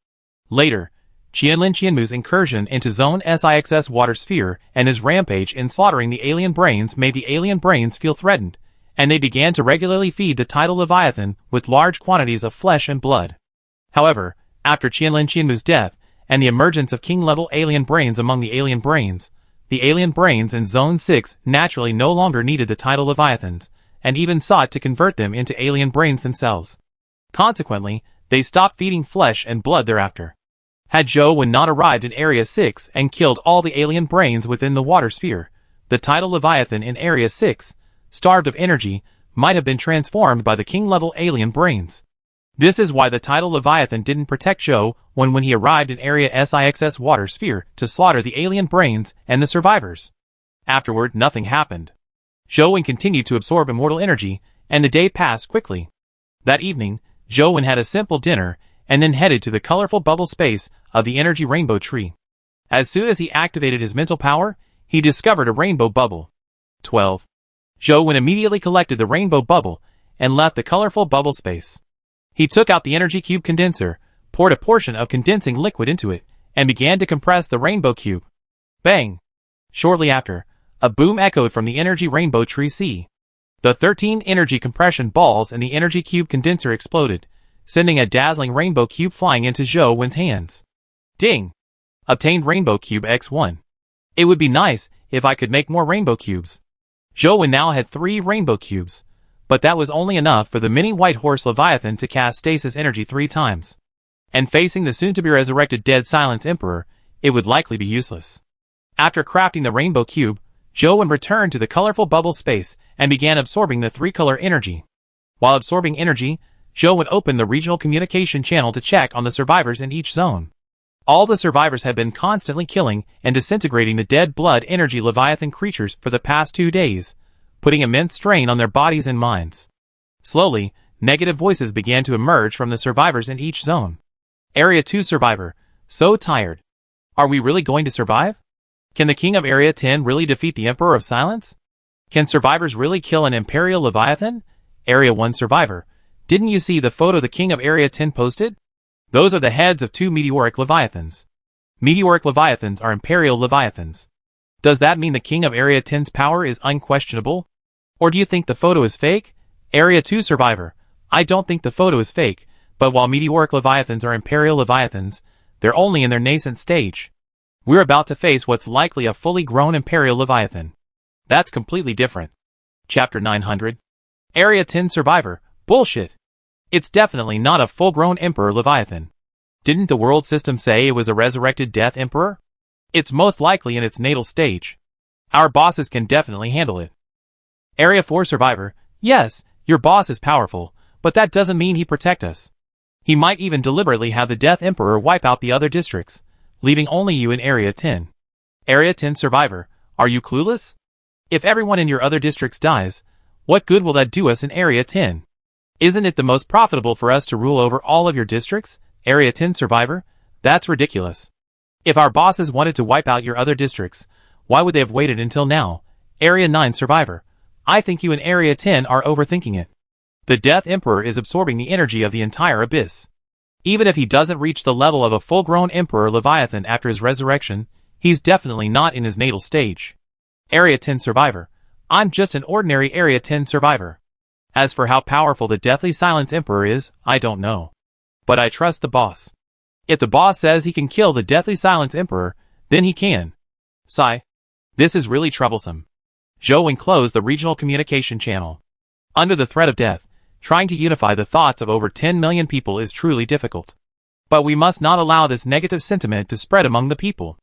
Later, Qianmu's incursion into Zone 6's water sphere and his rampage in slaughtering the alien brains made the alien brains feel threatened, and they began to regularly feed the tidal Leviathan with large quantities of flesh and blood. However, after Qianmu's death and the emergence of king-level alien brains among the alien brains in Zone 6 naturally no longer needed the tidal Leviathans, and even sought to convert them into alien brains themselves. Consequently, they stopped feeding flesh and blood thereafter. Had Zhou not arrived in Area 6 and killed all the alien brains within the water sphere, the tidal Leviathan in Area 6, starved of energy, might have been transformed by the king-level alien brains. This is why the tidal Leviathan didn't protect Zhou when he arrived in Area 6's water sphere to slaughter the alien brains and the survivors. Afterward, nothing happened. Zhou continued to absorb immortal energy, and the day passed quickly. That evening, Zhou had a simple dinner, and then headed to the colorful bubble space of the energy rainbow tree. As soon as he activated his mental power, he discovered a rainbow bubble. 12. Zhou immediately collected the rainbow bubble and left the colorful bubble space. He took out the energy cube condenser, poured a portion of condensing liquid into it, and began to compress the rainbow cube. Bang! Shortly after, a boom echoed from the energy rainbow tree C. The 13 energy compression balls in the energy cube condenser exploded, sending a dazzling rainbow cube flying into Zhou's hands. Ding! Obtained rainbow cube X1. It would be nice if I could make more rainbow cubes. Zhou now had 3 rainbow cubes, but that was only enough for the mini white horse Leviathan to cast stasis energy 3 times. And facing the soon-to-be-resurrected dead Silence Emperor, it would likely be useless. After crafting the rainbow cube, Zhou returned to the colorful bubble space and began absorbing the 3-color energy. While absorbing energy, Zhou opened the regional communication channel to check on the survivors in each zone. All the survivors had been constantly killing and disintegrating the dead blood energy Leviathan creatures for the past 2 days, putting immense strain on their bodies and minds. Slowly, negative voices began to emerge from the survivors in each zone. Area 2 survivor, so tired. Are we really going to survive? Can the king of Area 10 really defeat the Emperor of Silence? Can survivors really kill an Imperial Leviathan? Area 1 survivor, didn't you see the photo the king of Area 10 posted? Those are the heads of 2 meteoric Leviathans. Meteoric Leviathans are Imperial Leviathans. Does that mean the king of Area 10's power is unquestionable? Or do you think the photo is fake? Area 2 survivor, I don't think the photo is fake, but while meteoric Leviathans are Imperial Leviathans, they're only in their nascent stage. We're about to face what's likely a fully grown Imperial Leviathan. That's completely different. Chapter 900. Area 10 survivor, bullshit. It's definitely not a full-grown Emperor Leviathan. Didn't the world system say it was a resurrected Death Emperor? It's most likely in its natal stage. Our bosses can definitely handle it. Area 4 survivor, yes, your boss is powerful, but that doesn't mean he protect us. He might even deliberately have the Death Emperor wipe out the other districts, leaving only you in Area 10. Area 10 survivor, are you clueless? If everyone in your other districts dies, what good will that do us in Area 10? Isn't it the most profitable for us to rule over all of your districts? Area 10 survivor, that's ridiculous. If our bosses wanted to wipe out your other districts, why would they have waited until now? Area 9 survivor, I think you in Area 10 are overthinking it. The Death Emperor is absorbing the energy of the entire abyss. Even if he doesn't reach the level of a full-grown Emperor Leviathan after his resurrection, he's definitely not in his natal stage. Area 10 survivor, I'm just an ordinary Area 10 survivor. As for how powerful the Deathly Silence Emperor is, I don't know. But I trust the boss. If the boss says he can kill the Deathly Silence Emperor, then he can. Sigh. This is really troublesome. Zhou Wen closed the regional communication channel. Under the threat of death, trying to unify the thoughts of over 10 million people is truly difficult. But we must not allow this negative sentiment to spread among the people.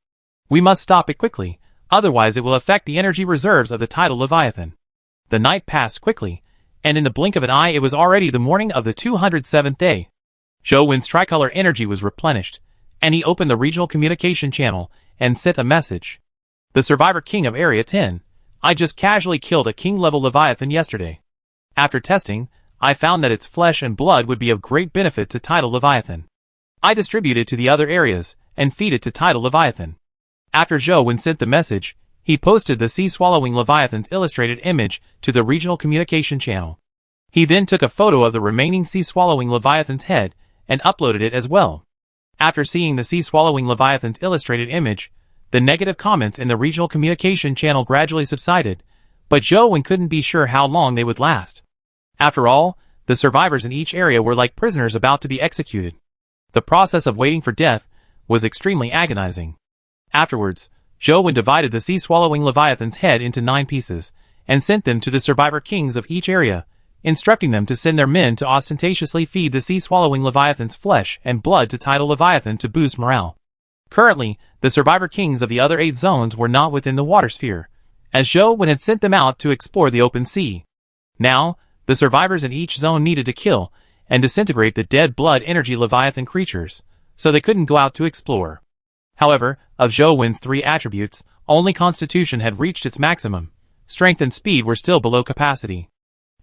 We must stop it quickly, otherwise it will affect the energy reserves of the tidal Leviathan. The night passed quickly, and in the blink of an eye it was already the morning of the 207th day. Zhou Wen's tricolor energy was replenished, and he opened the regional communication channel and sent a message. The Survivor King of Area 10, I just casually killed a king-level Leviathan yesterday. After testing, I found that its flesh and blood would be of great benefit to tidal Leviathan. I distributed to the other areas and feed it to tidal Leviathan. After Zhou Wen sent the message, he posted the sea-swallowing Leviathan's illustrated image to the regional communication channel. He then took a photo of the remaining sea-swallowing Leviathan's head and uploaded it as well. After seeing the sea-swallowing Leviathan's illustrated image, the negative comments in the regional communication channel gradually subsided, but Zhou Wen couldn't be sure how long they would last. After all, the survivors in each area were like prisoners about to be executed. The process of waiting for death was extremely agonizing. Afterwards, Zhou Wen divided the sea-swallowing Leviathan's head into 9 pieces, and sent them to the survivor kings of each area, instructing them to send their men to ostentatiously feed the sea-swallowing Leviathan's flesh and blood to tidal Leviathan to boost morale. Currently, the survivor kings of the other 8 zones were not within the water sphere, as Zhou Wen had sent them out to explore the open sea. Now, the survivors in each zone needed to kill and disintegrate the dead blood energy Leviathan creatures, so they couldn't go out to explore. However, of Zhou Wen's 3 attributes, only Constitution had reached its maximum. Strength and speed were still below capacity.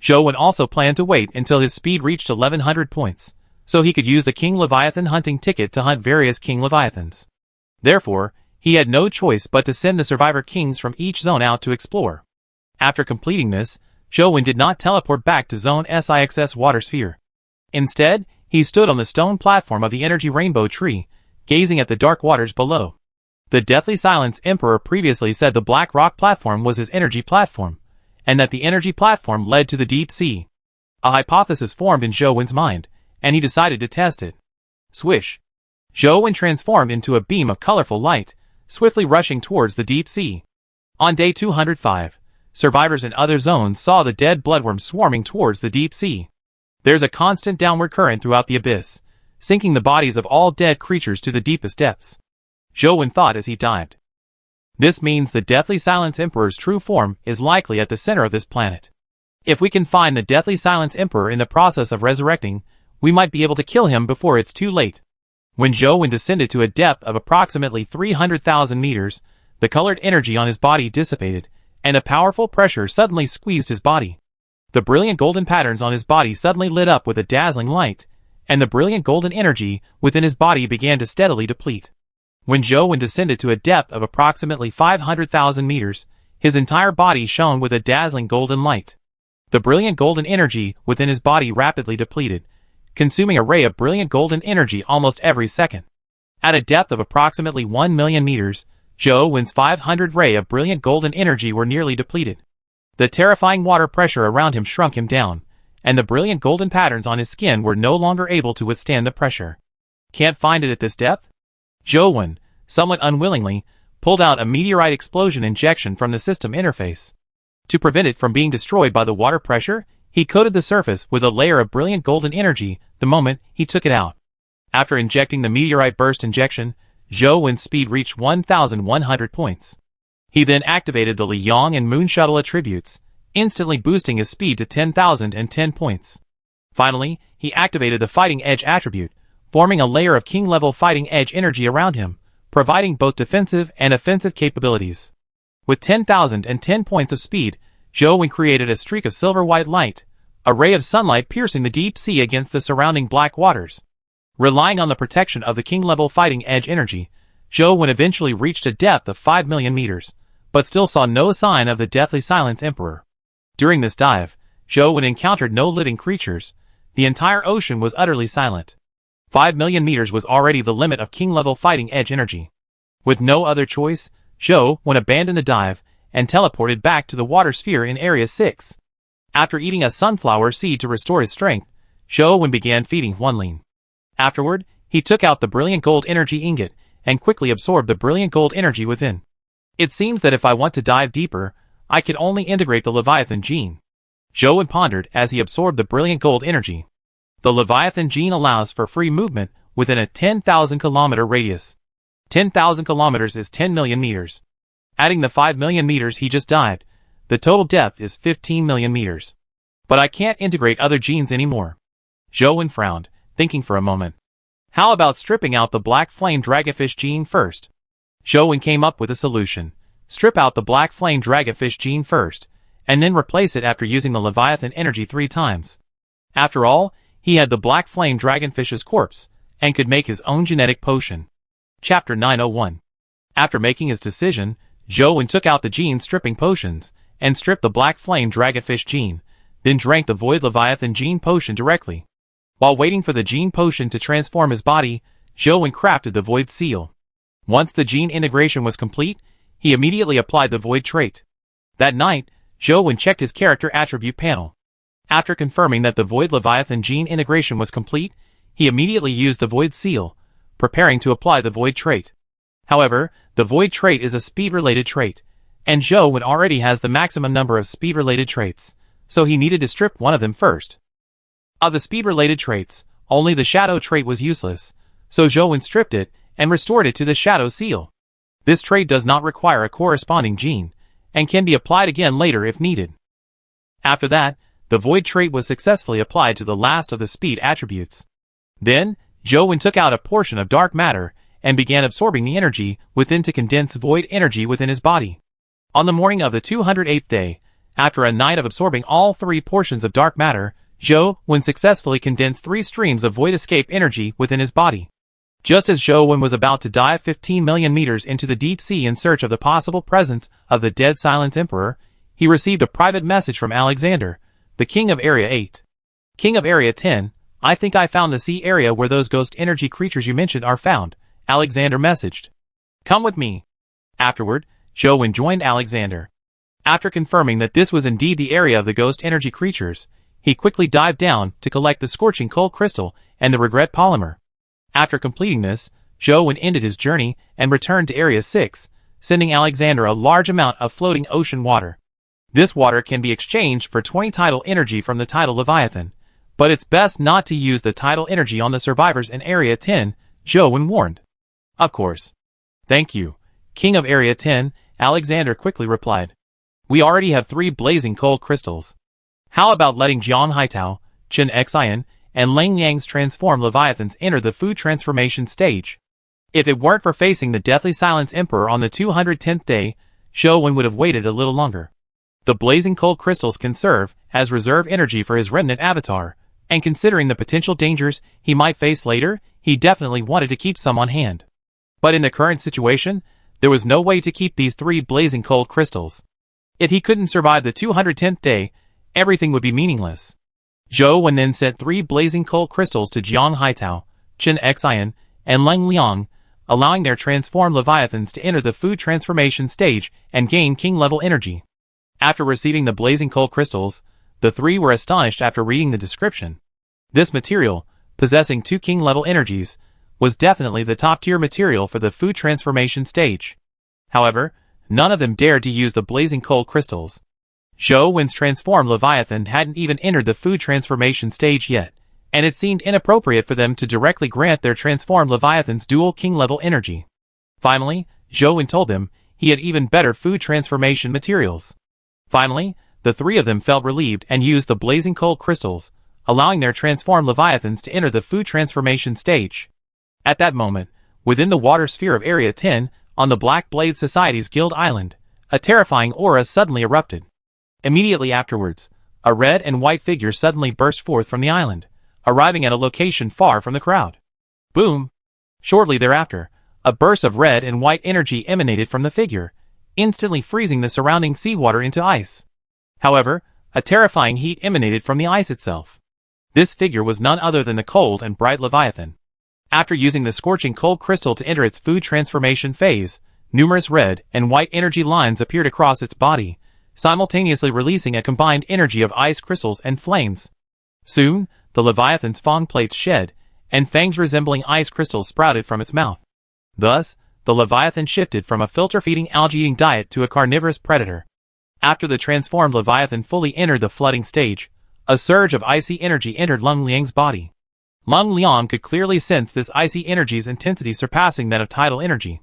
Zhou Wen also planned to wait until his speed reached 1100 points, so he could use the King Leviathan hunting ticket to hunt various King Leviathans. Therefore, he had no choice but to send the survivor kings from each zone out to explore. After completing this, Zhou Wen did not teleport back to Zone SIXS water sphere. Instead, he stood on the stone platform of the energy rainbow tree, gazing at the dark waters below. The Deathly Silence Emperor previously said the black rock platform was his energy platform, and that the energy platform led to the deep sea. A hypothesis formed in Zhou Wen's mind, and he decided to test it. Swish! Zhou Wen transformed into a beam of colorful light, swiftly rushing towards the deep sea. On day 205, survivors in other zones saw the dead bloodworms swarming towards the deep sea. There's a constant downward current throughout the abyss, sinking the bodies of all dead creatures to the deepest depths. Zhou Wen thought as he dived. This means the Deathly Silence Emperor's true form is likely at the center of this planet. If we can find the Deathly Silence Emperor in the process of resurrecting, we might be able to kill him before it's too late. When Zhou Wen descended to a depth of approximately 300,000 meters, the colored energy on his body dissipated, and a powerful pressure suddenly squeezed his body. The brilliant golden patterns on his body suddenly lit up with a dazzling light, and the brilliant golden energy within his body began to steadily deplete. When Zhou Wen descended to a depth of approximately 500,000 meters, his entire body shone with a dazzling golden light. The brilliant golden energy within his body rapidly depleted, consuming a ray of brilliant golden energy almost every second. At a depth of approximately 1 million meters, Zhou Wen's 500 ray of brilliant golden energy were nearly depleted. The terrifying water pressure around him shrunk him down, and the brilliant golden patterns on his skin were no longer able to withstand the pressure. Can't find it at this depth? Zhou Wen, somewhat unwillingly, pulled out a meteorite explosion injection from the system interface. To prevent it from being destroyed by the water pressure, he coated the surface with a layer of brilliant golden energy the moment he took it out. After injecting the meteorite burst injection, Zhou Wen's speed reached 1,100 points. He then activated the Liang and Moon Shuttle attributes, instantly boosting his speed to 10,010 points. Finally, he activated the Fighting Edge attribute, forming a layer of king-level Fighting Edge energy around him, providing both defensive and offensive capabilities. With 10,010 points of speed, Zhou Wen created a streak of silver-white light, a ray of sunlight piercing the deep sea against the surrounding black waters. Relying on the protection of the king-level Fighting Edge energy, Zhou Wen eventually reached a depth of 5 million meters, but still saw no sign of the Deathly Silence Emperor. During this dive, Zhou Wen encountered no living creatures. The entire ocean was utterly silent. 5 million meters was already the limit of king-level Fighting Edge energy. With no other choice, Zhou Wen abandoned the dive and teleported back to the water sphere in Area 6. After eating a sunflower seed to restore his strength, Zhou began feeding Huanlin. Afterward, he took out the brilliant gold energy ingot and quickly absorbed the brilliant gold energy within. It seems that if I want to dive deeper, I can only integrate the Leviathan gene. Zhou pondered as he absorbed the brilliant gold energy. The Leviathan gene allows for free movement within a 10,000 kilometer radius. 10,000 kilometers is 10 million meters. Adding the 5 million meters he just dived, the total depth is 15 million meters. But I can't integrate other genes anymore. Zhou frowned, thinking for a moment. How about stripping out the black flame dragonfish gene first? Zhou came up with a solution. Strip out the black flame dragonfish gene first, and then replace it after using the Leviathan energy 3 times. After all, he had the black flame dragonfish's corpse, and could make his own genetic potion. Chapter 901. After making his decision, Zhou took out the gene stripping potions, and stripped the black flame dragonfish gene, then drank the void Leviathan gene potion directly. While waiting for the gene potion to transform his body, Zhou crafted the void seal. Once the gene integration was complete, he immediately applied the void trait. That night, Zhou checked his character attribute panel. After confirming that the void Leviathan gene integration was complete, he immediately used the void seal, preparing to apply the void trait. However, the void trait is a speed-related trait, and Zhou already has the maximum number of speed-related traits, so he needed to strip one of them first. Of the speed-related traits, only the shadow trait was useless, so Zhou stripped it and restored it to the shadow seal. This trait does not require a corresponding gene, and can be applied again later if needed. After that, the void trait was successfully applied to the last of the speed attributes. Then, Zhou took out a portion of dark matter and began absorbing the energy within to condense void energy within his body. On the morning of the 208th day, after a night of absorbing all 3 portions of dark matter, Zhou successfully condensed 3 streams of void escape energy within his body. Just as Zhou was about to dive 15 million meters into the deep sea in search of the possible presence of the dead Silence Emperor, he received a private message from Alexander, the King of Area 8. King of Area 10, I think I found the sea area where those ghost energy creatures you mentioned are found, Alexander messaged. Come with me. Afterward, Zhou joined Alexander. After confirming that this was indeed the area of the ghost energy creatures, he quickly dived down to collect the scorching coal crystal and the regret polymer. After completing this, Zhou ended his journey and returned to Area 6, sending Alexander a large amount of floating ocean water. This water can be exchanged for 20 tidal energy from the tidal Leviathan, but it's best not to use the tidal energy on the survivors in Area 10, Zhou warned. Of course. Thank you, King of Area 10, Alexander quickly replied. We already have 3 blazing coal crystals. How about letting Jiang Haitao, Chen Xian, and Lang Yang's transformed Leviathans enter the food transformation stage? If it weren't for facing the deathly Silence Emperor on the 210th day, Zhou would have waited a little longer. The blazing coal crystals can serve as reserve energy for his remnant avatar, and considering the potential dangers he might face later, he definitely wanted to keep some on hand. But in the current situation, there was no way to keep these 3 blazing coal crystals. If he couldn't survive the 210th day, everything would be meaningless. Zhou then sent 3 blazing coal crystals to Jiang Haitao, Chen Xian, and Lang Liang, allowing their transformed Leviathans to enter the food transformation stage and gain king-level energy. After receiving the blazing coal crystals, the 3 were astonished after reading the description. This material, possessing 2 king-level energies, was definitely the top-tier material for the food transformation stage. However, none of them dared to use the blazing coal crystals. Zhou's transformed Leviathan hadn't even entered the food transformation stage yet, and it seemed inappropriate for them to directly grant their transformed Leviathans dual king-level energy. Finally, Zhou told them he had even better food transformation materials. Finally, the 3 of them felt relieved and used the blazing coal crystals, allowing their transformed Leviathans to enter the food transformation stage. At that moment, within the water sphere of Area 10, on the Black Blade Society's Guild Island, a terrifying aura suddenly erupted. Immediately afterwards, a red and white figure suddenly burst forth from the island, arriving at a location far from the crowd. Boom! Shortly thereafter, a burst of red and white energy emanated from the figure, instantly freezing the surrounding seawater into ice. However, a terrifying heat emanated from the ice itself. This figure was none other than the cold and bright Leviathan. After using the scorching cold crystal to enter its food transformation phase, numerous red and white energy lines appeared across its body, simultaneously releasing a combined energy of ice crystals and flames. Soon, the Leviathan's fang plates shed, and fangs resembling ice crystals sprouted from its mouth. Thus, the Leviathan shifted from a filter-feeding algae-eating diet to a carnivorous predator. After the transformed Leviathan fully entered the flooding stage, a surge of icy energy entered Lung Liang's body. Lung Liang could clearly sense this icy energy's intensity surpassing that of tidal energy.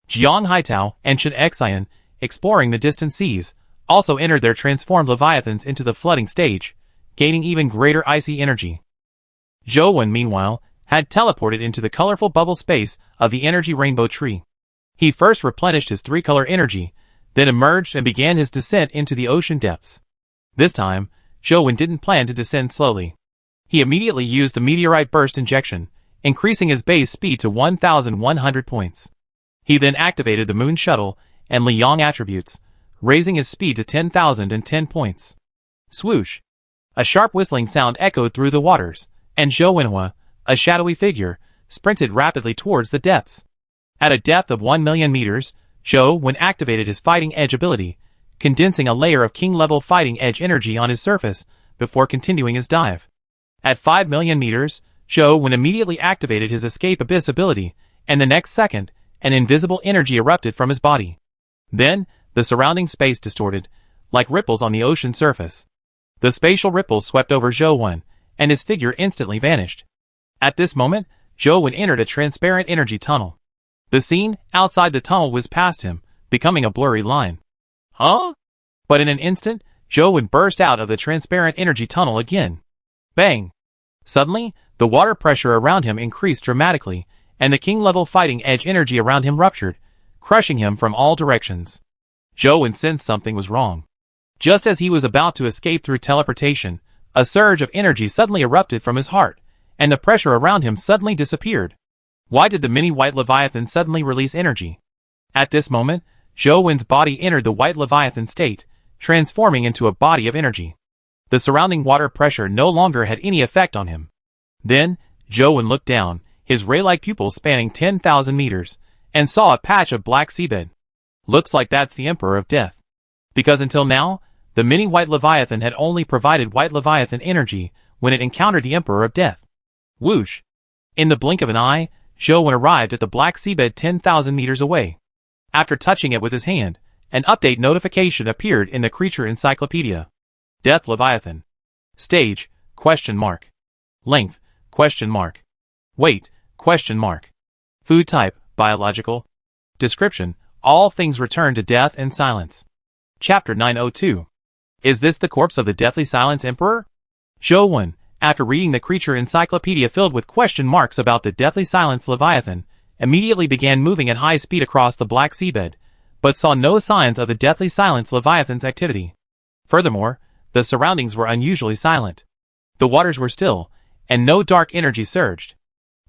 Jiang Haitao and Shen Xian, exploring the distant seas, also entered their transformed Leviathans into the flooding stage, gaining even greater icy energy. Zhou Wen, meanwhile, had teleported into the colorful bubble space of the energy rainbow tree. He first replenished his three-color energy, then emerged and began his descent into the ocean depths. This time, Zhou Wen didn't plan to descend slowly. He immediately used the meteorite burst injection, increasing his base speed to 1,100 points. He then activated the moon shuttle and Liang attributes, raising his speed to 10,010 points. Swoosh! A sharp whistling sound echoed through the waters, and Zhou Wenhua, a shadowy figure, sprinted rapidly towards the depths. At a depth of 1,000,000 meters, Zhou Wen activated his fighting edge ability, condensing a layer of king-level fighting edge energy on his surface before continuing his dive. At 5,000,000 meters, Zhou Wen immediately activated his escape abyss ability, and the next second, an invisible energy erupted from his body. Then, the surrounding space distorted, like ripples on the ocean surface. The spatial ripples swept over Zhou Wen, and his figure instantly vanished. At this moment, Zhou Wen entered a transparent energy tunnel. The scene outside the tunnel whizzed past him, becoming a blurry line. Huh? But in an instant, Zhou Wen burst out of the transparent energy tunnel again. Bang! Suddenly, the water pressure around him increased dramatically, and the king-level fighting edge energy around him ruptured, crushing him from all directions. Zhou Wen sensed something was wrong. Just as he was about to escape through teleportation, a surge of energy suddenly erupted from his heart, and the pressure around him suddenly disappeared. Why did the mini-white Leviathan suddenly release energy? At this moment, Zhou Wen's body entered the white Leviathan state, transforming into a body of energy. The surrounding water pressure no longer had any effect on him. Then, Zhou Wen looked down, his ray-like pupils spanning 10,000 meters, and saw a patch of black seabed. Looks like that's the Emperor of Death. Because until now, the mini-white Leviathan had only provided white Leviathan energy when it encountered the Emperor of Death. Whoosh! In the blink of an eye, Zhou Wen arrived at the black seabed 10,000 meters away. After touching it with his hand, an update notification appeared in the creature encyclopedia. Death Leviathan. Stage, ? Length, ? Weight, ? Food type, biological. Description, all things return to death and silence. Chapter 902. Is this the corpse of the Deathly Silence Emperor? Zhou Wen, after reading the creature encyclopedia filled with question marks about the Deathly Silence Leviathan, immediately began moving at high speed across the black seabed, but saw no signs of the Deathly Silence Leviathan's activity. Furthermore, the surroundings were unusually silent. The waters were still, and no dark energy surged.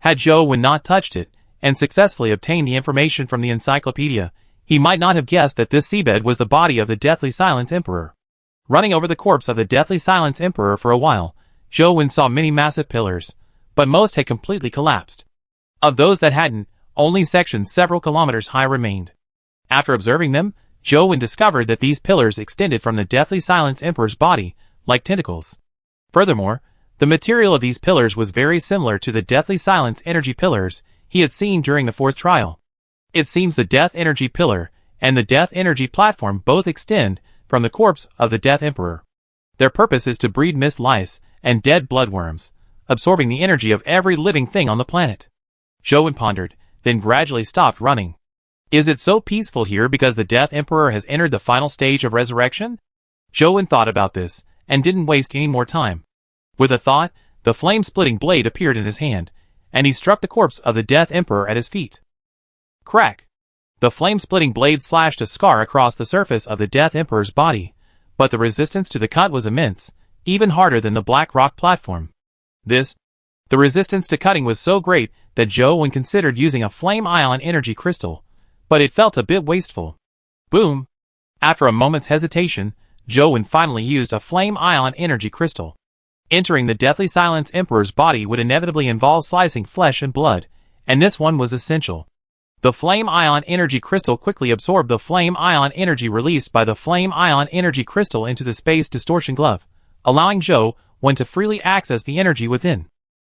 Had Zhou Wen not touched it, and successfully obtained the information from the encyclopedia, he might not have guessed that this seabed was the body of the Deathly Silence Emperor. Running over the corpse of the Deathly Silence Emperor for a while, Zhou Wen saw many massive pillars, but most had completely collapsed. Of those that hadn't, only sections several kilometers high remained. After observing them, Zhou Wen discovered that these pillars extended from the Deathly Silence Emperor's body, like tentacles. Furthermore, the material of these pillars was very similar to the Deathly Silence energy pillars he had seen during the fourth trial. It seems the Death Energy Pillar and the Death Energy Platform both extend from the corpse of the Death Emperor. Their purpose is to breed mist lice and dead bloodworms, absorbing the energy of every living thing on the planet. Zhou Wen pondered, then gradually stopped running. Is it so peaceful here because the Death Emperor has entered the final stage of resurrection? Zhou Wen thought about this, and didn't waste any more time. With a thought, the flame-splitting blade appeared in his hand, and he struck the corpse of the Death Emperor at his feet. Crack! The flame-splitting blade slashed a scar across the surface of the Death Emperor's body, but the resistance to the cut was immense, even harder than the black rock platform. The resistance to cutting was so great that Zhou Wen considered using a flame-ion energy crystal, but it felt a bit wasteful. Boom! After a moment's hesitation, Zhou Wen finally used a flame-ion energy crystal. Entering the Deathly Silence Emperor's body would inevitably involve slicing flesh and blood, and this one was essential. The flame ion energy crystal quickly absorbed the flame ion energy released by the flame ion energy crystal into the space distortion glove, allowing Zhou Wen to freely access the energy within.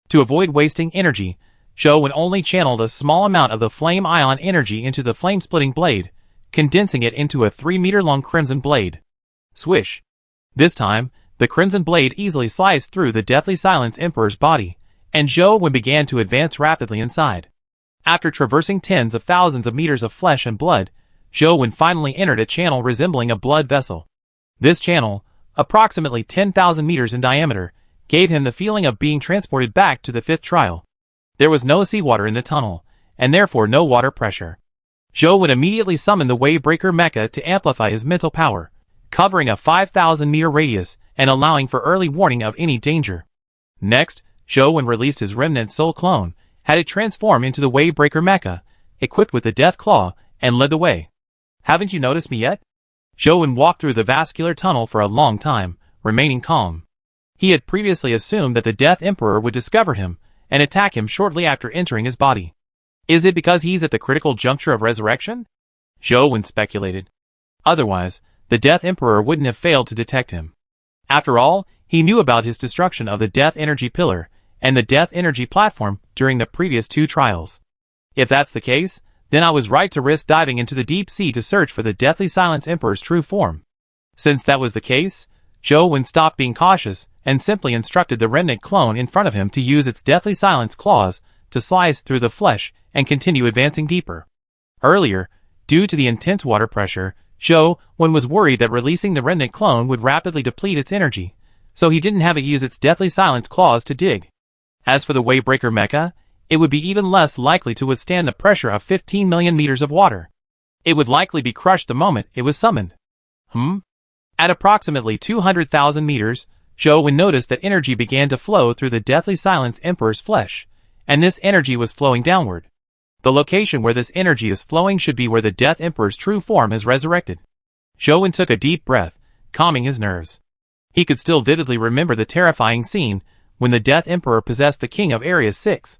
To avoid wasting energy, Zhou Wen only channeled a small amount of the flame ion energy into the flame-splitting blade, condensing it into a 3-meter-long crimson blade. Swish! This time, the crimson blade easily sliced through the Deathly Silence Emperor's body, and Zhou Wen began to advance rapidly inside. After traversing tens of thousands of meters of flesh and blood, Zhou Wen finally entered a channel resembling a blood vessel. This channel, approximately 10,000 meters in diameter, gave him the feeling of being transported back to the 5th trial. There was no seawater in the tunnel, and therefore no water pressure. Zhou Wen immediately summoned the Wavebreaker Mecha to amplify his mental power, covering a 5,000-meter radius and allowing for early warning of any danger. Next, Zhou Wen released his remnant soul clone, had it transform into the Wavebreaker Mecha, equipped with the Death Claw, and led the way. Haven't you noticed me yet? Zhou Wen walked through the vascular tunnel for a long time, remaining calm. He had previously assumed that the Death Emperor would discover him and attack him shortly after entering his body. Is it because he's at the critical juncture of resurrection? Zhou Wen speculated. Otherwise, the Death Emperor wouldn't have failed to detect him. After all, he knew about his destruction of the Death Energy Pillar and the Death Energy Platform during the previous 2 trials. If that's the case, then I was right to risk diving into the deep sea to search for the Deathly Silence Emperor's true form. Since that was the case, Zhou Wen stopped being cautious and simply instructed the remnant clone in front of him to use its Deathly Silence claws to slice through the flesh and continue advancing deeper. Earlier, due to the intense water pressure, Zhou Wen was worried that releasing the remnant clone would rapidly deplete its energy, so he didn't have it use its Deathly Silence claws to dig. As for the Wavebreaker Mecha, it would be even less likely to withstand the pressure of 15 million meters of water. It would likely be crushed the moment it was summoned. At approximately 200,000 meters, Zhou Wen noticed that energy began to flow through the Deathly Silence Emperor's flesh, and this energy was flowing downward. The location where this energy is flowing should be where the Death Emperor's true form is resurrected. Zhou Wen took a deep breath, calming his nerves. He could still vividly remember the terrifying scene when the Death Emperor possessed the King of Area 6.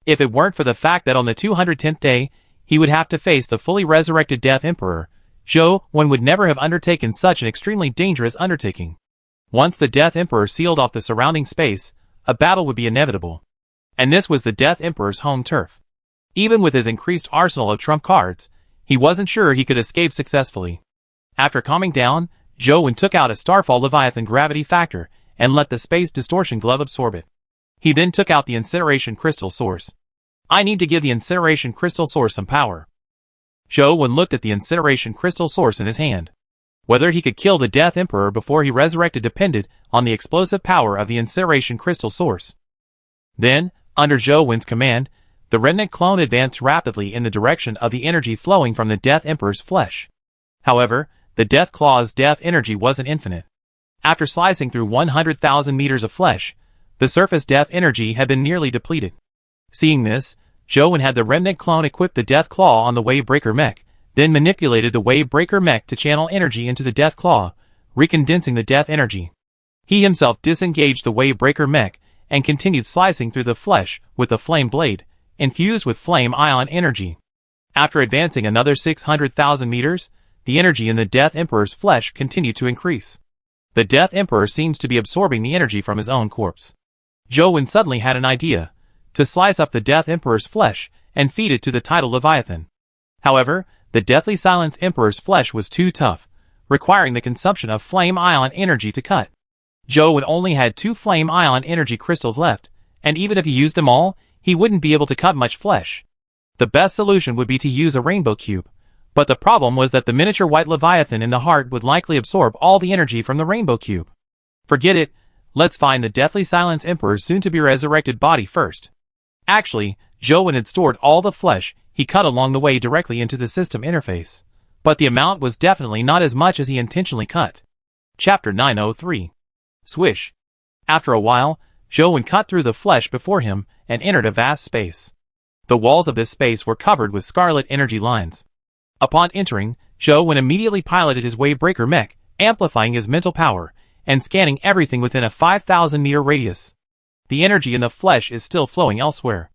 If it weren't for the fact that on the 210th day, he would have to face the fully resurrected Death Emperor, Zhou Wen would never have undertaken such an extremely dangerous undertaking. Once the Death Emperor sealed off the surrounding space, a battle would be inevitable. And this was the Death Emperor's home turf. Even with his increased arsenal of trump cards, he wasn't sure he could escape successfully. After calming down, Zhou Wen took out a Starfall Leviathan gravity factor and let the space distortion glove absorb it. He then took out the incineration crystal source. I need to give the incineration crystal source some power. Zhou Wen looked at the incineration crystal source in his hand. Whether he could kill the Death Emperor before he resurrected depended on the explosive power of the incineration crystal source. Then, under Zhou Wen's command, the remnant clone advanced rapidly in the direction of the energy flowing from the Death Emperor's flesh. However, the Death Claw's death energy wasn't infinite. After slicing through 100,000 meters of flesh, the surface death energy had been nearly depleted. Seeing this, Zhou Wen had the remnant clone equip the Death Claw on the Wavebreaker Mech, then manipulated the Wavebreaker Mech to channel energy into the Death Claw, recondensing the death energy. He himself disengaged the Wavebreaker Mech and continued slicing through the flesh with the flame blade, infused with flame ion energy. After advancing another 600,000 meters, the energy in the Death Emperor's flesh continued to increase. The Death Emperor seems to be absorbing the energy from his own corpse. Zhou Wen suddenly had an idea, to slice up the Death Emperor's flesh and feed it to the tidal Leviathan. However, the Deathly Silence Emperor's flesh was too tough, requiring the consumption of flame ion energy to cut. Zhou Wen only had 2 flame ion energy crystals left, and even if he used them all, he wouldn't be able to cut much flesh. The best solution would be to use a rainbow cube, but the problem was that the miniature white Leviathan in the heart would likely absorb all the energy from the rainbow cube. Forget it, let's find the Deathly Silence Emperor's soon-to-be-resurrected body first. Actually, Zhou Wen had stored all the flesh he cut along the way directly into the system interface, but the amount was definitely not as much as he intentionally cut. Chapter 903. Swish. After a while, Zhou Wen cut through the flesh before him and entered a vast space. The walls of this space were covered with scarlet energy lines. Upon entering, Zhou Wen immediately piloted his Wavebreaker Mech, amplifying his mental power, and scanning everything within a 5,000-meter radius. The energy in the flesh is still flowing elsewhere.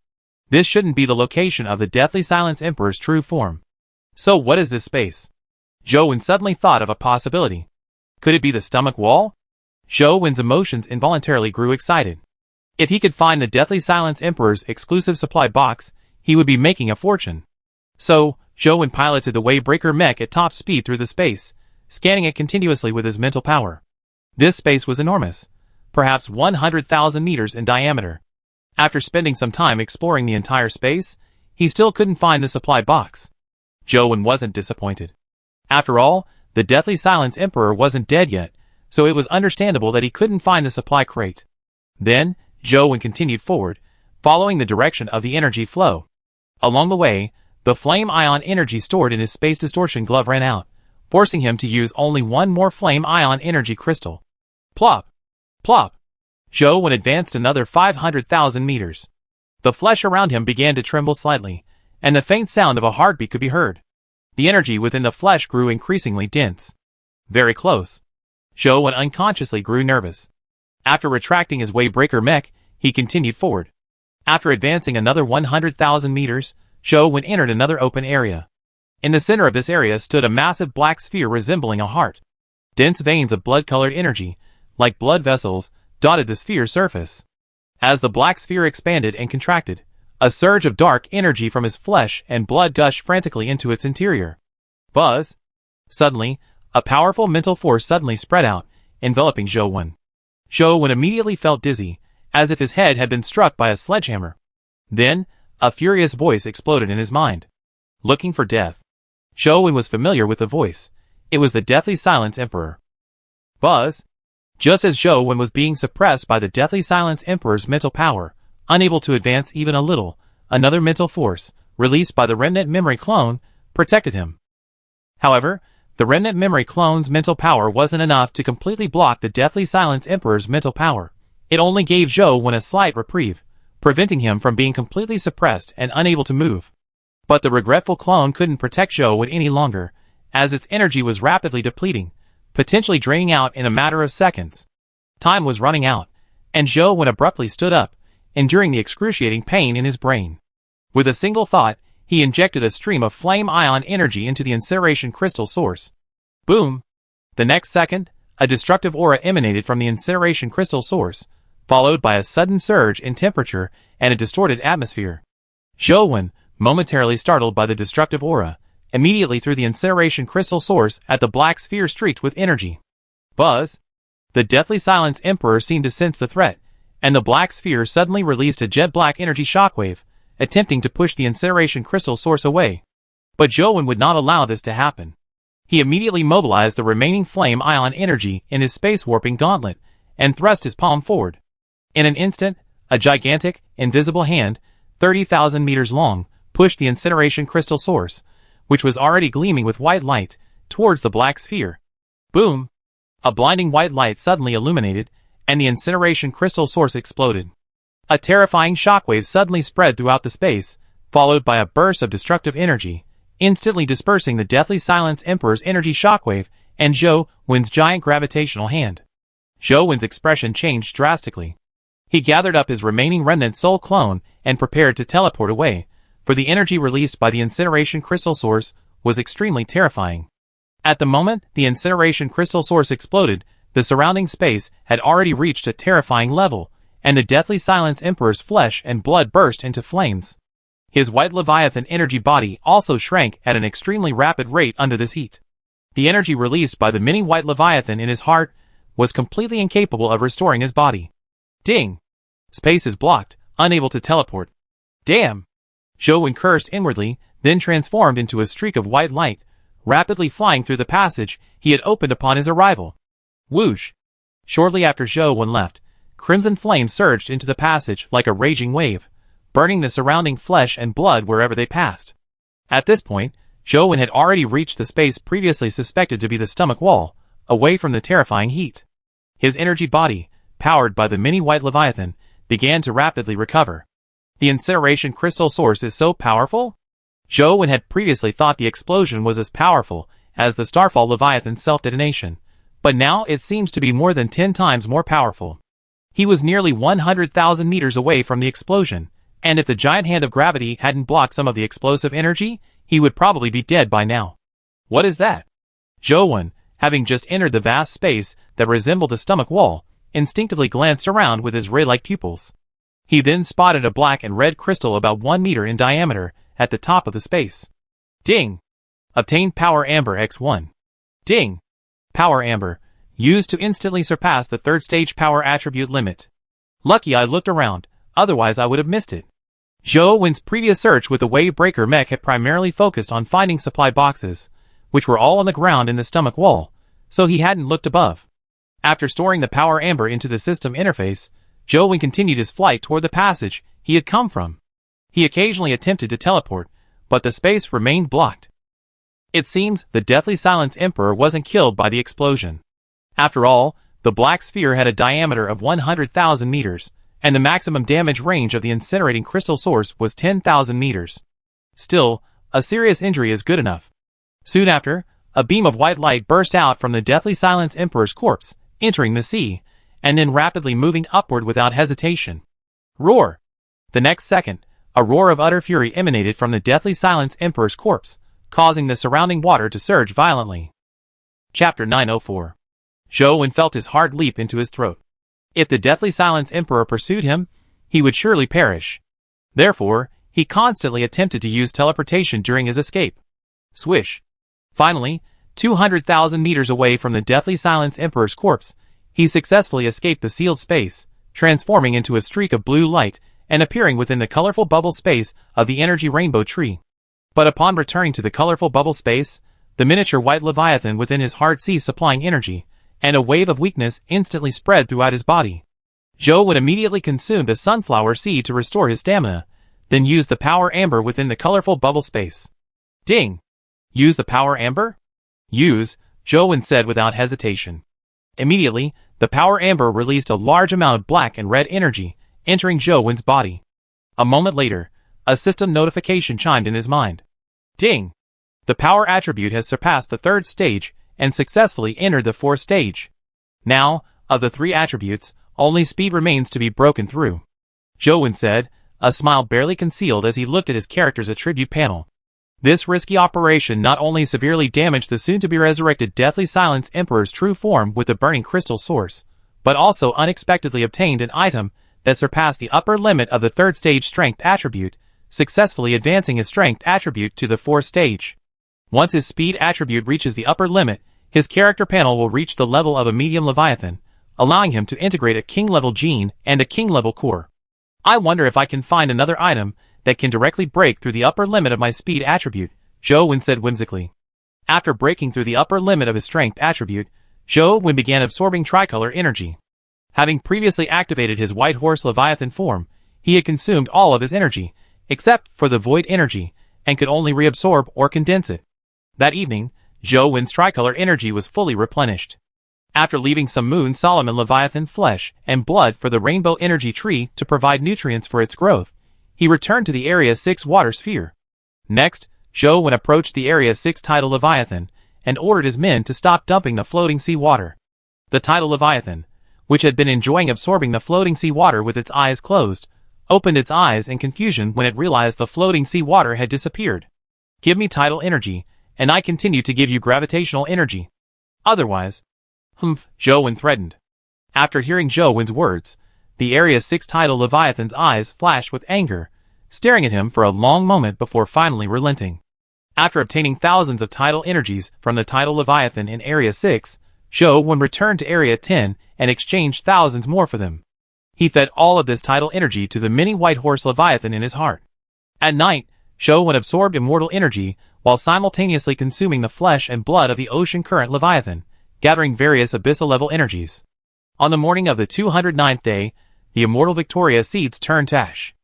This shouldn't be the location of the Deathly Silence Emperor's true form. So what is this space? Zhou Wen suddenly thought of a possibility. Could it be the stomach wall? Zhou Wen's emotions involuntarily grew excited. If he could find the Deathly Silence Emperor's exclusive supply box, he would be making a fortune. So, Zhou Wen piloted the Waybreaker mech at top speed through the space, scanning it continuously with his mental power. This space was enormous, perhaps 100,000 meters in diameter. After spending some time exploring the entire space, he still couldn't find the supply box. Zhou Wen wasn't disappointed. After all, the Deathly Silence Emperor wasn't dead yet, so it was understandable that he couldn't find the supply crate. Then, Zhou Wen continued forward, following the direction of the energy flow. Along the way, the flame ion energy stored in his space distortion glove ran out, forcing him to use only one more flame ion energy crystal. Plop! Plop! Zhou Wen advanced another 500,000 meters. The flesh around him began to tremble slightly, and the faint sound of a heartbeat could be heard. The energy within the flesh grew increasingly dense. Very close. Zhou Wen unconsciously grew nervous. After retracting his Waybreaker mech, he continued forward. After advancing another 100,000 meters, Zhou Wen entered another open area. In the center of this area stood a massive black sphere resembling a heart. Dense veins of blood-colored energy, like blood vessels, dotted the sphere's surface. As the black sphere expanded and contracted, a surge of dark energy from his flesh and blood gushed frantically into its interior. Buzz! Suddenly, a powerful mental force suddenly spread out, enveloping Zhou Wen. Zhou Wen immediately felt dizzy, as if his head had been struck by a sledgehammer. Then, a furious voice exploded in his mind. Looking for death. Zhou Wen was familiar with the voice. It was the Deathly Silence Emperor. Buzz! Just as Zhou Wen was being suppressed by the Deathly Silence Emperor's mental power, unable to advance even a little, another mental force, released by the Remnant Memory Clone, protected him. However, the Remnant Memory Clone's mental power wasn't enough to completely block the Deathly Silence Emperor's mental power. It only gave Zhou Wen a slight reprieve, preventing him from being completely suppressed and unable to move. But the regretful clone couldn't protect Zhou Wen any longer, as its energy was rapidly depleting, potentially draining out in a matter of seconds. Time was running out, and Zhou Wen abruptly stood up, enduring the excruciating pain in his brain. With a single thought, he injected a stream of flame ion energy into the incineration crystal source. Boom! The next second, a destructive aura emanated from the incineration crystal source, followed by a sudden surge in temperature and a distorted atmosphere. Zhou Wen, momentarily startled by the destructive aura, immediately threw the incineration crystal source at the black sphere streaked with energy. Buzz! The Deathly Silence Emperor seemed to sense the threat, and the black sphere suddenly released a jet-black energy shockwave, attempting to push the incineration crystal source away. But Zhou Wen would not allow this to happen. He immediately mobilized the remaining flame ion energy in his space-warping gauntlet, and thrust his palm forward. In an instant, a gigantic, invisible hand, 30,000 meters long, pushed the incineration crystal source, which was already gleaming with white light, towards the black sphere. Boom! A blinding white light suddenly illuminated, and the incineration crystal source exploded. A terrifying shockwave suddenly spread throughout the space, followed by a burst of destructive energy, instantly dispersing the Deathly Silence Emperor's energy shockwave and Zhou Wen's giant gravitational hand. Zhou Wen's expression changed drastically. He gathered up his remaining remnant soul clone and prepared to teleport away, for the energy released by the incineration crystal source was extremely terrifying. At the moment the incineration crystal source exploded, the surrounding space had already reached a terrifying level, and the Deathly Silence Emperor's flesh and blood burst into flames. His white Leviathan energy body also shrank at an extremely rapid rate under this heat. The energy released by the mini white Leviathan in his heart was completely incapable of restoring his body. Ding! Space is blocked, unable to teleport. Damn! Zhou Wen cursed inwardly, then transformed into a streak of white light, rapidly flying through the passage he had opened upon his arrival. Whoosh! Shortly after Zhou Wen left, crimson flame surged into the passage like a raging wave, burning the surrounding flesh and blood wherever they passed. At this point, Zhou Wen had already reached the space previously suspected to be the stomach wall, away from the terrifying heat. His energy body, powered by the mini white Leviathan, began to rapidly recover. The incineration crystal source is so powerful? Zhou Wen had previously thought the explosion was as powerful as the Starfall Leviathan self-detonation, but now it seems to be more than 10 times more powerful. He was nearly 100,000 meters away from the explosion, And if the giant hand of gravity hadn't blocked some of the explosive energy, he would probably be dead by now. What is that? Zhou, having just entered the vast space that resembled a stomach wall, instinctively glanced around with his ray-like pupils. He then spotted a black and red crystal about 1 meter in diameter at the top of the space. Ding! Obtained Power Amber X1. Ding! Power Amber, used to instantly surpass the 3rd stage power attribute limit. Lucky I looked around, otherwise I would have missed it. Zhou previous search with the Wave Breaker mech had primarily focused on finding supply boxes, which were all on the ground in the stomach wall, so he hadn't looked above. After storing the Power Amber into the system interface, Zhou continued his flight toward the passage he had come from. He occasionally attempted to teleport, but the space remained blocked. It seems the Deathly Silence Emperor wasn't killed by the explosion. After all, the black sphere had a diameter of 100,000 meters, and the maximum damage range of the incinerating crystal source was 10,000 meters. Still, a serious injury is good enough. Soon after, a beam of white light burst out from the Deathly Silence Emperor's corpse, entering the sea, and then rapidly moving upward without hesitation. Roar! The next second, a roar of utter fury emanated from the Deathly Silence Emperor's corpse, causing the surrounding water to surge violently. Chapter 904. Zhou felt his heart leap into his throat. If the Deathly Silence Emperor pursued him, he would surely perish. Therefore, he constantly attempted to use teleportation during his escape. Swish! Finally, 200,000 meters away from the Deathly Silence Emperor's corpse, he successfully escaped the sealed space, transforming into a streak of blue light and appearing within the colorful bubble space of the energy rainbow tree. But upon returning to the colorful bubble space, the miniature white leviathan within his heart ceased supplying energy, and a wave of weakness instantly spread throughout his body. Zhou immediately consumed a sunflower seed to restore his stamina, then used the Power Amber within the colorful bubble space. Ding! Use the Power Amber? Use, Zhou said without hesitation. Immediately, the Power Amber released a large amount of black and red energy, entering Zhou's body. A moment later, a system notification chimed in his mind. Ding! The power attribute has surpassed the 3rd stage and successfully entered the 4th stage. Now, of the 3 attributes, only speed remains to be broken through. Zhou said, a smile barely concealed as he looked at his character's attribute panel. This risky operation not only severely damaged the soon-to-be-resurrected Deathly Silence Emperor's true form with the burning crystal source, but also unexpectedly obtained an item that surpassed the upper limit of the 3rd stage strength attribute, successfully advancing his strength attribute to the 4th stage. Once his speed attribute reaches the upper limit, his character panel will reach the level of a medium leviathan, allowing him to integrate a king-level gene and a king-level core. I wonder if I can find another item that can directly break through the upper limit of my speed attribute, Zhou said whimsically. After breaking through the upper limit of his strength attribute, Zhou began absorbing tricolor energy. Having previously activated his white horse leviathan form, he had consumed all of his energy, except for the void energy, and could only reabsorb or condense it. That evening, Zhou's tricolor energy was fully replenished. After leaving some Moon Solomon leviathan flesh and blood for the rainbow energy tree to provide nutrients for its growth, he returned to the Area 6 water sphere. Next, Zhou approached the Area 6 tidal leviathan and ordered his men to stop dumping the floating sea water. The tidal leviathan, which had been enjoying absorbing the floating sea water with its eyes closed, opened its eyes in confusion when it realized the floating sea water had disappeared. Give me tidal energy, and I continue to give you gravitational energy. Otherwise, Zhou threatened. After hearing Zhou's words, the Area 6 tidal leviathan's eyes flashed with anger, staring at him for a long moment before finally relenting. After obtaining thousands of tidal energies from the tidal leviathan in Area 6, Zhou returned to Area 10 and exchanged thousands more for them. He fed all of this tidal energy to the mini white horse leviathan in his heart. At night, Zhou absorbed immortal energy while simultaneously consuming the flesh and blood of the ocean current leviathan, gathering various abyssal-level energies. On the morning of the 209th day, the immortal Victoria seeds turned to ash.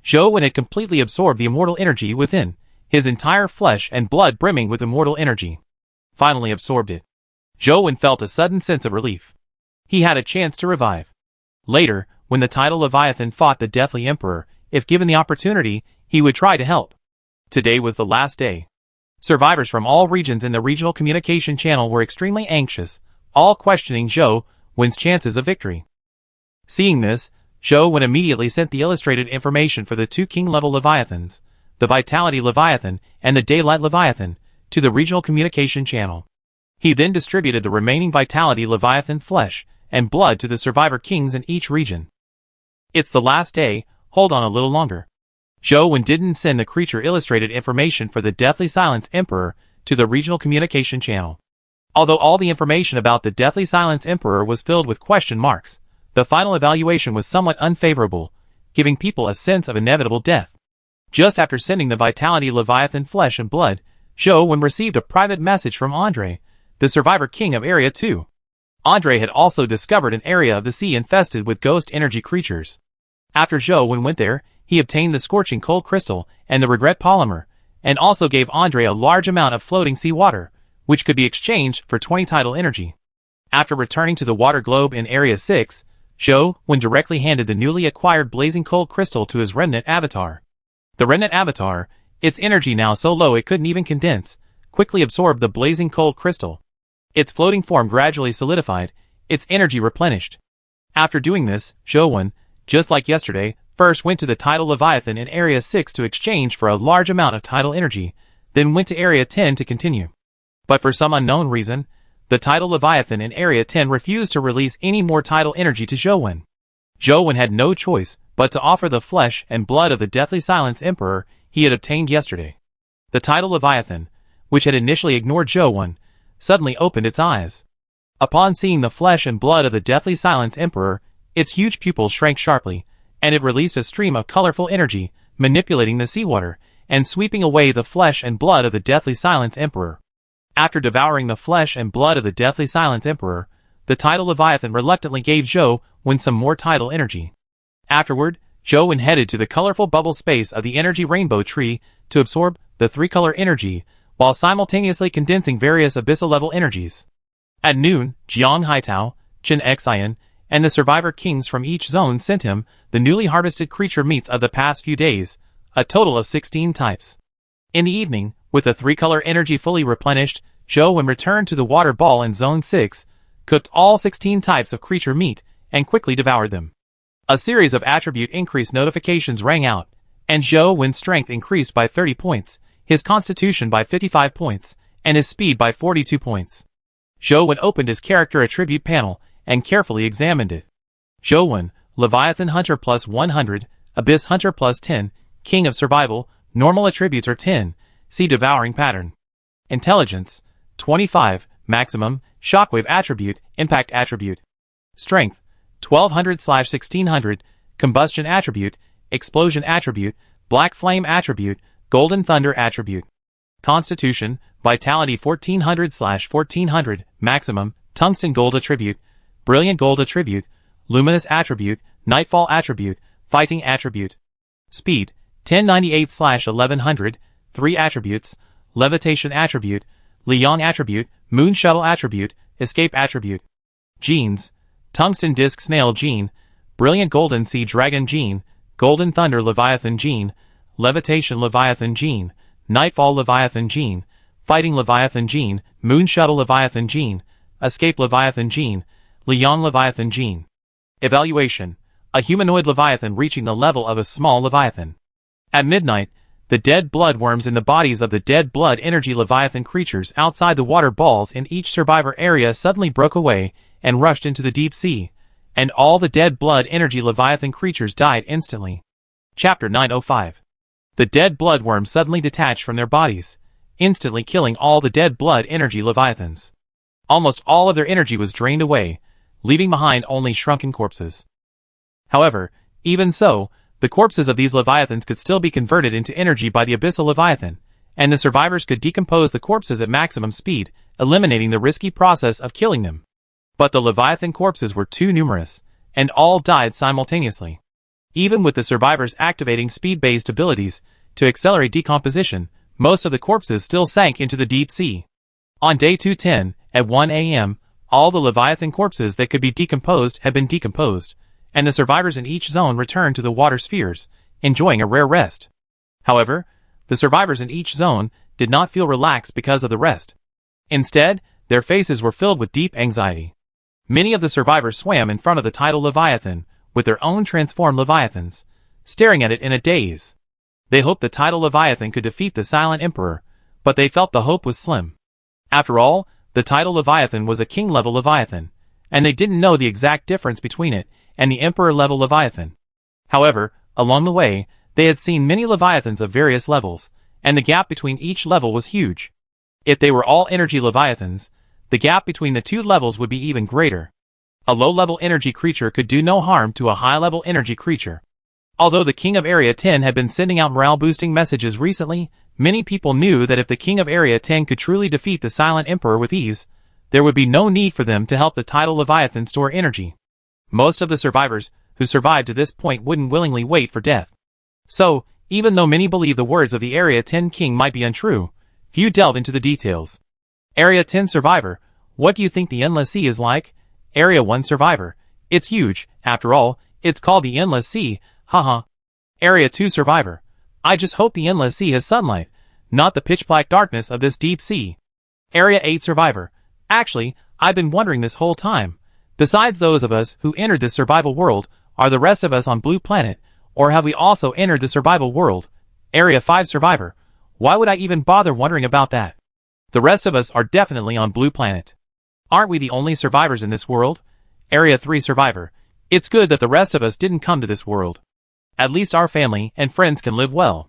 Zhou had completely absorbed the immortal energy within, his entire flesh and blood brimming with immortal energy. Finally absorbed it. Zhou felt a sudden sense of relief. He had a chance to revive. Later, when the tidal leviathan fought the Deathly Emperor, if given the opportunity, he would try to help. Today was the last day. Survivors from all regions in the regional communication channel were extremely anxious, all questioning Zhou's chances of victory. Seeing this, Zhou immediately sent the illustrated information for the two king-level Leviathans, the Vitality Leviathan and the Daylight Leviathan, to the regional communication channel. He then distributed the remaining Vitality Leviathan flesh and blood to the survivor kings in each region. It's the last day, hold on a little longer. Zhou didn't send the creature illustrated information for the Deathly Silence Emperor to the regional communication channel. Although all the information about the Deathly Silence Emperor was filled with question marks, the final evaluation was somewhat unfavorable, giving people a sense of inevitable death. Just after sending the Vitality Leviathan flesh and blood, Zhou received a private message from Andre, the survivor king of Area 2. Andre had also discovered an area of the sea infested with ghost energy creatures. After Zhou went there, he obtained the Scorching Cold Crystal and the Regret Polymer, and also gave Andre a large amount of floating sea water, which could be exchanged for 20 tidal energy. After returning to the water globe in Area 6, Zhou directly handed the newly acquired Blazing Cold Crystal to his Remnant Avatar. The Remnant Avatar, its energy now so low it couldn't even condense, quickly absorbed the Blazing Cold Crystal. Its floating form gradually solidified, its energy replenished. After doing this, Zhou, just like yesterday, first went to the Tidal Leviathan in Area 6 to exchange for a large amount of tidal energy, then went to Area 10 to continue. But for some unknown reason, the Tidal Leviathan in Area 10 refused to release any more tidal energy to Zhou. Zhou had no choice but to offer the flesh and blood of the Deathly Silence Emperor he had obtained yesterday. The Tidal Leviathan, which had initially ignored Zhou, suddenly opened its eyes. Upon seeing the flesh and blood of the Deathly Silence Emperor, its huge pupils shrank sharply, and it released a stream of colorful energy, manipulating the seawater, and sweeping away the flesh and blood of the Deathly Silence Emperor. After devouring the flesh and blood of the Deathly Silence Emperor, the Tidal Leviathan reluctantly gave Zhou some more tidal energy. Afterward, Zhou headed to the colorful bubble space of the energy rainbow tree to absorb the three-color energy, while simultaneously condensing various abyssal-level energies. At noon, Jiang Haitao, Chen Xian, and the survivor kings from each zone sent him the newly harvested creature meats of the past few days, a total of 16 types. In the evening, with the three-color energy fully replenished, Zhou returned to the water ball in Zone 6, cooked all 16 types of creature meat, and quickly devoured them. A series of attribute increase notifications rang out, and Zhou's strength increased by 30 points, his constitution by 55 points, and his speed by 42 points. Zhou opened his character attribute panel and carefully examined it. Zhou, Leviathan Hunter plus 100, Abyss Hunter plus 10, King of Survival, normal attributes are 10, see Devouring Pattern. Intelligence, 25, maximum, Shockwave attribute, Impact attribute. Strength, 1200/1600, Combustion attribute, Explosion attribute, Black Flame attribute, Golden Thunder attribute. Constitution, Vitality 1400/1400, maximum, Tungsten Gold attribute, Brilliant Gold attribute, Luminous attribute, Nightfall attribute, Fighting attribute. Speed, 1098/1100, 3 attributes, Levitation attribute, Liang attribute, Moon Shuttle attribute, Escape attribute. Genes, Tungsten Disc Snail gene, Brilliant Golden Sea Dragon gene, Golden Thunder Leviathan gene, Levitation Leviathan gene, Nightfall Leviathan gene, Fighting Leviathan gene, Moon Shuttle Leviathan gene, Escape Leviathan gene, Liang Leviathan gene. Evaluation, a humanoid Leviathan reaching the level of a small Leviathan. At midnight, the dead blood worms in the bodies of the dead blood energy Leviathan creatures outside the water balls in each survivor area suddenly broke away and rushed into the deep sea, and all the dead blood energy Leviathan creatures died instantly. Chapter 905. The dead blood worms suddenly detached from their bodies, instantly killing all the dead blood energy Leviathans. Almost all of their energy was drained away, leaving behind only shrunken corpses. However, even so, the corpses of these Leviathans could still be converted into energy by the Abyssal Leviathan, and the survivors could decompose the corpses at maximum speed, eliminating the risky process of killing them. But the Leviathan corpses were too numerous, and all died simultaneously. Even with the survivors activating speed-based abilities to accelerate decomposition, most of the corpses still sank into the deep sea. On day 210, at 1 a.m., all the Leviathan corpses that could be decomposed had been decomposed, and the survivors in each zone returned to the water spheres, enjoying a rare rest. However, the survivors in each zone did not feel relaxed because of the rest. Instead, their faces were filled with deep anxiety. Many of the survivors swam in front of the tidal Leviathan, with their own transformed leviathans, staring at it in a daze. They hoped the tidal leviathan could defeat the silent emperor, but they felt the hope was slim. After all, the tidal leviathan was a king-level leviathan, and they didn't know the exact difference between it and the emperor-level leviathan. However, along the way, they had seen many leviathans of various levels, and the gap between each level was huge. If they were all energy leviathans, the gap between the two levels would be even greater. A low-level energy creature could do no harm to a high-level energy creature. Although the King of Area 10 had been sending out morale-boosting messages recently, many people knew that if the King of Area 10 could truly defeat the Silent Emperor with ease, there would be no need for them to help the tidal leviathan store energy. Most of the survivors who survived to this point wouldn't willingly wait for death. So, even though many believe the words of the Area 10 King might be untrue, few delve into the details. Area 10 Survivor, what do you think the Endless Sea is like? Area 1 Survivor, it's huge, after all, it's called the Endless Sea, haha. Area 2 Survivor, I just hope the Endless Sea has sunlight, not the pitch-black darkness of this deep sea. Area 8 Survivor, actually, I've been wondering this whole time. Besides those of us who entered this survival world, are the rest of us on Blue Planet, or have we also entered the survival world? Area 5 Survivor, why would I even bother wondering about that? The rest of us are definitely on Blue Planet. Aren't we the only survivors in this world? Area 3 Survivor, it's good that the rest of us didn't come to this world. At least our family and friends can live well.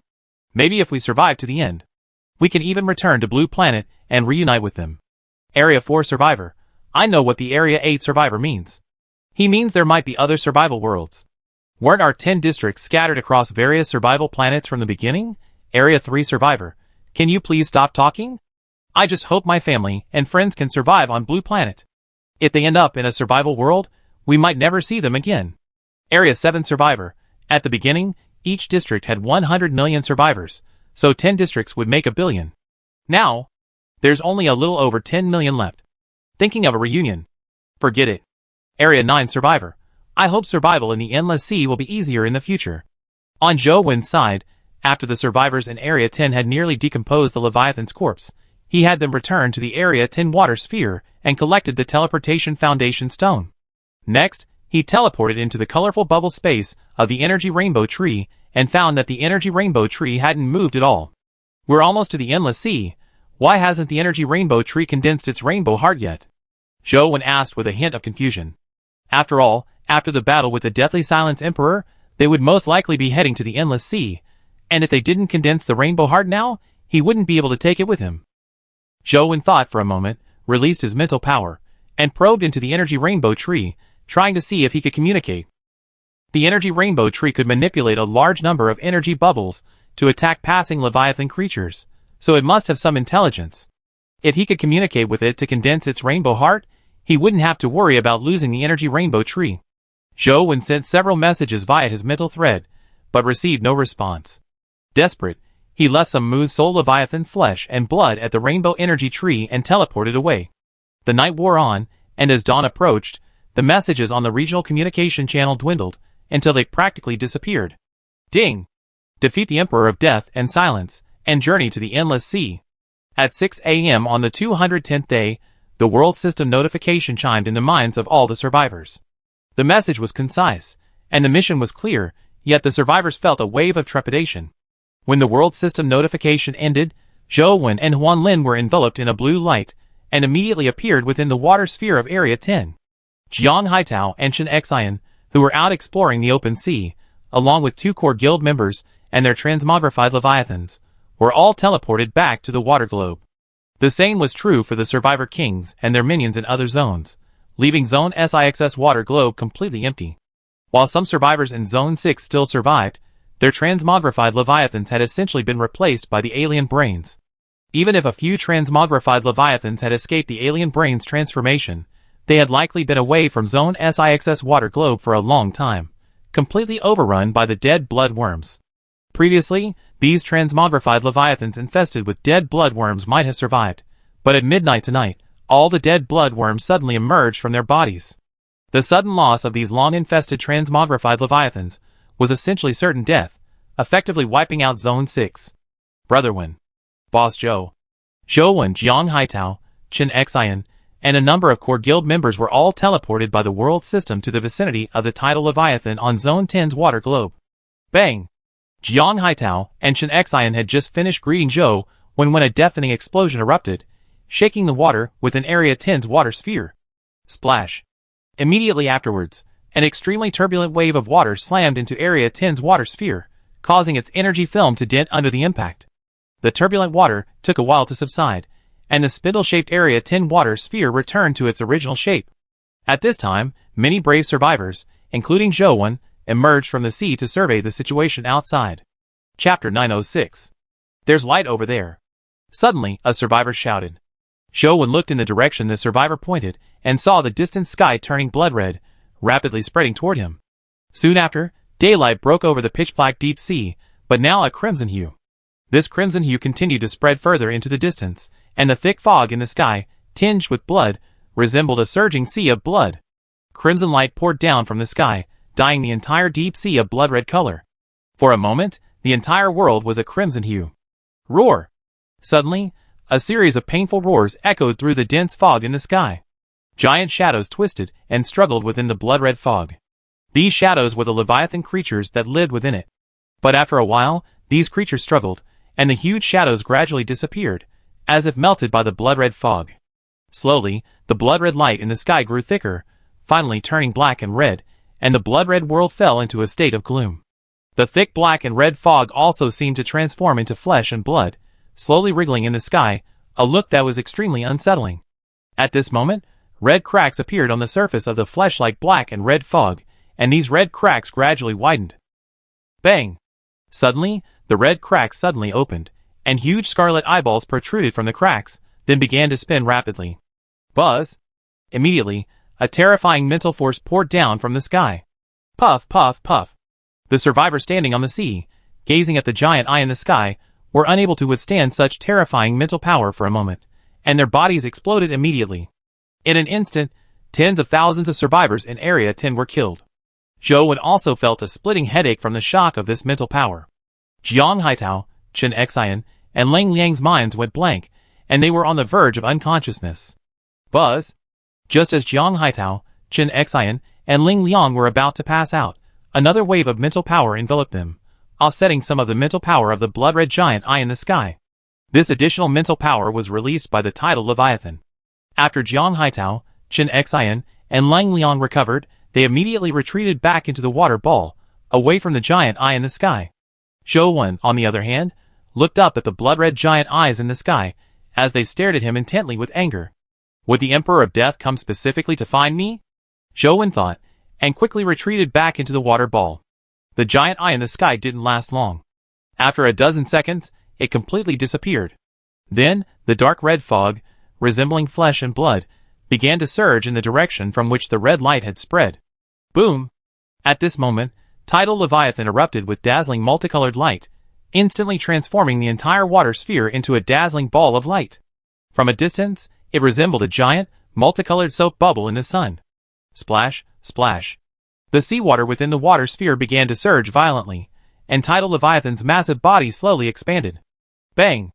Maybe if we survive to the end, we can even return to Blue Planet and reunite with them. Area 4 Survivor, I know what the Area 8 Survivor means. He means there might be other survival worlds. Weren't our 10 districts scattered across various survival planets from the beginning? Area 3 Survivor, can you please stop talking? I just hope my family and friends can survive on Blue Planet. If they end up in a survival world, we might never see them again. Area 7 Survivor, at the beginning, each district had 100 million survivors, so 10 districts would make a billion. Now, there's only a little over 10 million left. Thinking of a reunion? Forget it. Area 9 Survivor, I hope survival in the Endless Sea will be easier in the future. On Zhou Wen's side, after the survivors in Area 10 had nearly decomposed the Leviathan's corpse, he had them return to the Area 10 water sphere and collected the Teleportation Foundation Stone. Next, he teleported into the colorful bubble space of the Energy Rainbow Tree and found that the Energy Rainbow Tree hadn't moved at all. We're almost to the Endless Sea. Why hasn't the Energy Rainbow Tree condensed its rainbow heart yet? Zhou Wen asked with a hint of confusion. After all, after the battle with the Deathly Silence Emperor, they would most likely be heading to the Endless Sea, and if they didn't condense the rainbow heart now, he wouldn't be able to take it with him. Zhou Wen thought for a moment, released his mental power, and probed into the Energy Rainbow Tree, trying to see if he could communicate. The Energy Rainbow Tree could manipulate a large number of energy bubbles to attack passing Leviathan creatures, so it must have some intelligence. If he could communicate with it to condense its rainbow heart, he wouldn't have to worry about losing the Energy Rainbow Tree. Zhou Wen sent several messages via his mental thread, but received no response. Desperate, he left some Moon Soul Leviathan flesh and blood at the Rainbow Energy Tree and teleported away. The night wore on, and as dawn approached, the messages on the regional communication channel dwindled, until they practically disappeared. Ding! Defeat the Emperor of Death and Silence, and journey to the Endless Sea. At 6 a.m. on the 210th day, the World System notification chimed in the minds of all the survivors. The message was concise, and the mission was clear, yet the survivors felt a wave of trepidation. When the World System notification ended, Zhou Wen and Huan Lin were enveloped in a blue light, and immediately appeared within the water sphere of Area 10. Jiang Haitao and Chen Xian, who were out exploring the open sea, along with 2 core guild members and their transmogrified leviathans, were all teleported back to the water globe. The same was true for the survivor kings and their minions in other zones, leaving Zone SIX's water globe completely empty. While some survivors in Zone 6 still survived, their transmogrified leviathans had essentially been replaced by the alien brains. Even if a few transmogrified leviathans had escaped the alien brains transformation, they had likely been away from Zone SIX's water globe for a long time, completely overrun by the dead blood worms. Previously, these transmogrified leviathans infested with dead blood worms might have survived, but at midnight tonight, all the dead blood worms suddenly emerged from their bodies. The sudden loss of these long-infested transmogrified leviathans was essentially certain death, effectively wiping out Zone 6. Brother Wen, Boss Zhou, Zhou Wen, Jiang Haitao, Chen Xian, and a number of core guild members were all teleported by the world system to the vicinity of the tidal Leviathan on Zone 10's water globe. Bang! Jiang Haitao and Chen Xian had just finished greeting Zhou when a deafening explosion erupted, shaking the water within Area 10's water sphere. Splash! Immediately afterwards, an extremely turbulent wave of water slammed into Area 10's water sphere, causing its energy film to dent under the impact. The turbulent water took a while to subside, and the spindle-shaped Area 10 water sphere returned to its original shape. At this time, many brave survivors, including Zhou, emerged from the sea to survey the situation outside. Chapter 906. There's light over there. Suddenly, a survivor shouted. Zhou looked in the direction the survivor pointed and saw the distant sky turning blood-red, rapidly spreading toward him. Soon after, daylight broke over the pitch-black deep sea, but now a crimson hue. This crimson hue continued to spread further into the distance, and the thick fog in the sky, tinged with blood, resembled a surging sea of blood. Crimson light poured down from the sky, dyeing the entire deep sea a blood-red color. For a moment, the entire world was a crimson hue. Roar! Suddenly, a series of painful roars echoed through the dense fog in the sky. Giant shadows twisted and struggled within the blood-red fog. These shadows were the Leviathan creatures that lived within it. But after a while, these creatures struggled, and the huge shadows gradually disappeared, as if melted by the blood-red fog. Slowly, the blood-red light in the sky grew thicker, finally turning black and red, and the blood-red world fell into a state of gloom. The thick black and red fog also seemed to transform into flesh and blood, slowly wriggling in the sky, a look that was extremely unsettling. At this moment, red cracks appeared on the surface of the flesh-like black and red fog, and these red cracks gradually widened. Bang! Suddenly, the red cracks suddenly opened, and huge scarlet eyeballs protruded from the cracks, then began to spin rapidly. Buzz! Immediately, a terrifying mental force poured down from the sky. Puff, puff, puff. The survivors standing on the sea, gazing at the giant eye in the sky, were unable to withstand such terrifying mental power for a moment, and their bodies exploded immediately. In an instant, tens of thousands of survivors in Area 10 were killed. Zhou also felt a splitting headache from the shock of this mental power. Jiang Haitao, Chen Xian, and Lang Liang's minds went blank, and they were on the verge of unconsciousness. Buzz! Just as Jiang Haitao, Chen Xian, and Ling Liang were about to pass out, another wave of mental power enveloped them, offsetting some of the mental power of the blood-red giant eye in the sky. This additional mental power was released by the tidal Leviathan. After Jiang Haitao, Chen Xian, and Lang Liang recovered, they immediately retreated back into the water ball, away from the giant eye in the sky. Zhou, on the other hand, looked up at the blood-red giant eyes in the sky, as they stared at him intently with anger. Would the Emperor of Death come specifically to find me? Zhou thought, and quickly retreated back into the water ball. The giant eye in the sky didn't last long. After a dozen seconds, it completely disappeared. Then, the dark red fog, resembling flesh and blood, began to surge in the direction from which the red light had spread. Boom! At this moment, tidal Leviathan erupted with dazzling multicolored light, instantly transforming the entire water sphere into a dazzling ball of light. From a distance, it resembled a giant, multicolored soap bubble in the sun. Splash, splash. The seawater within the water sphere began to surge violently, and tidal Leviathan's massive body slowly expanded. Bang!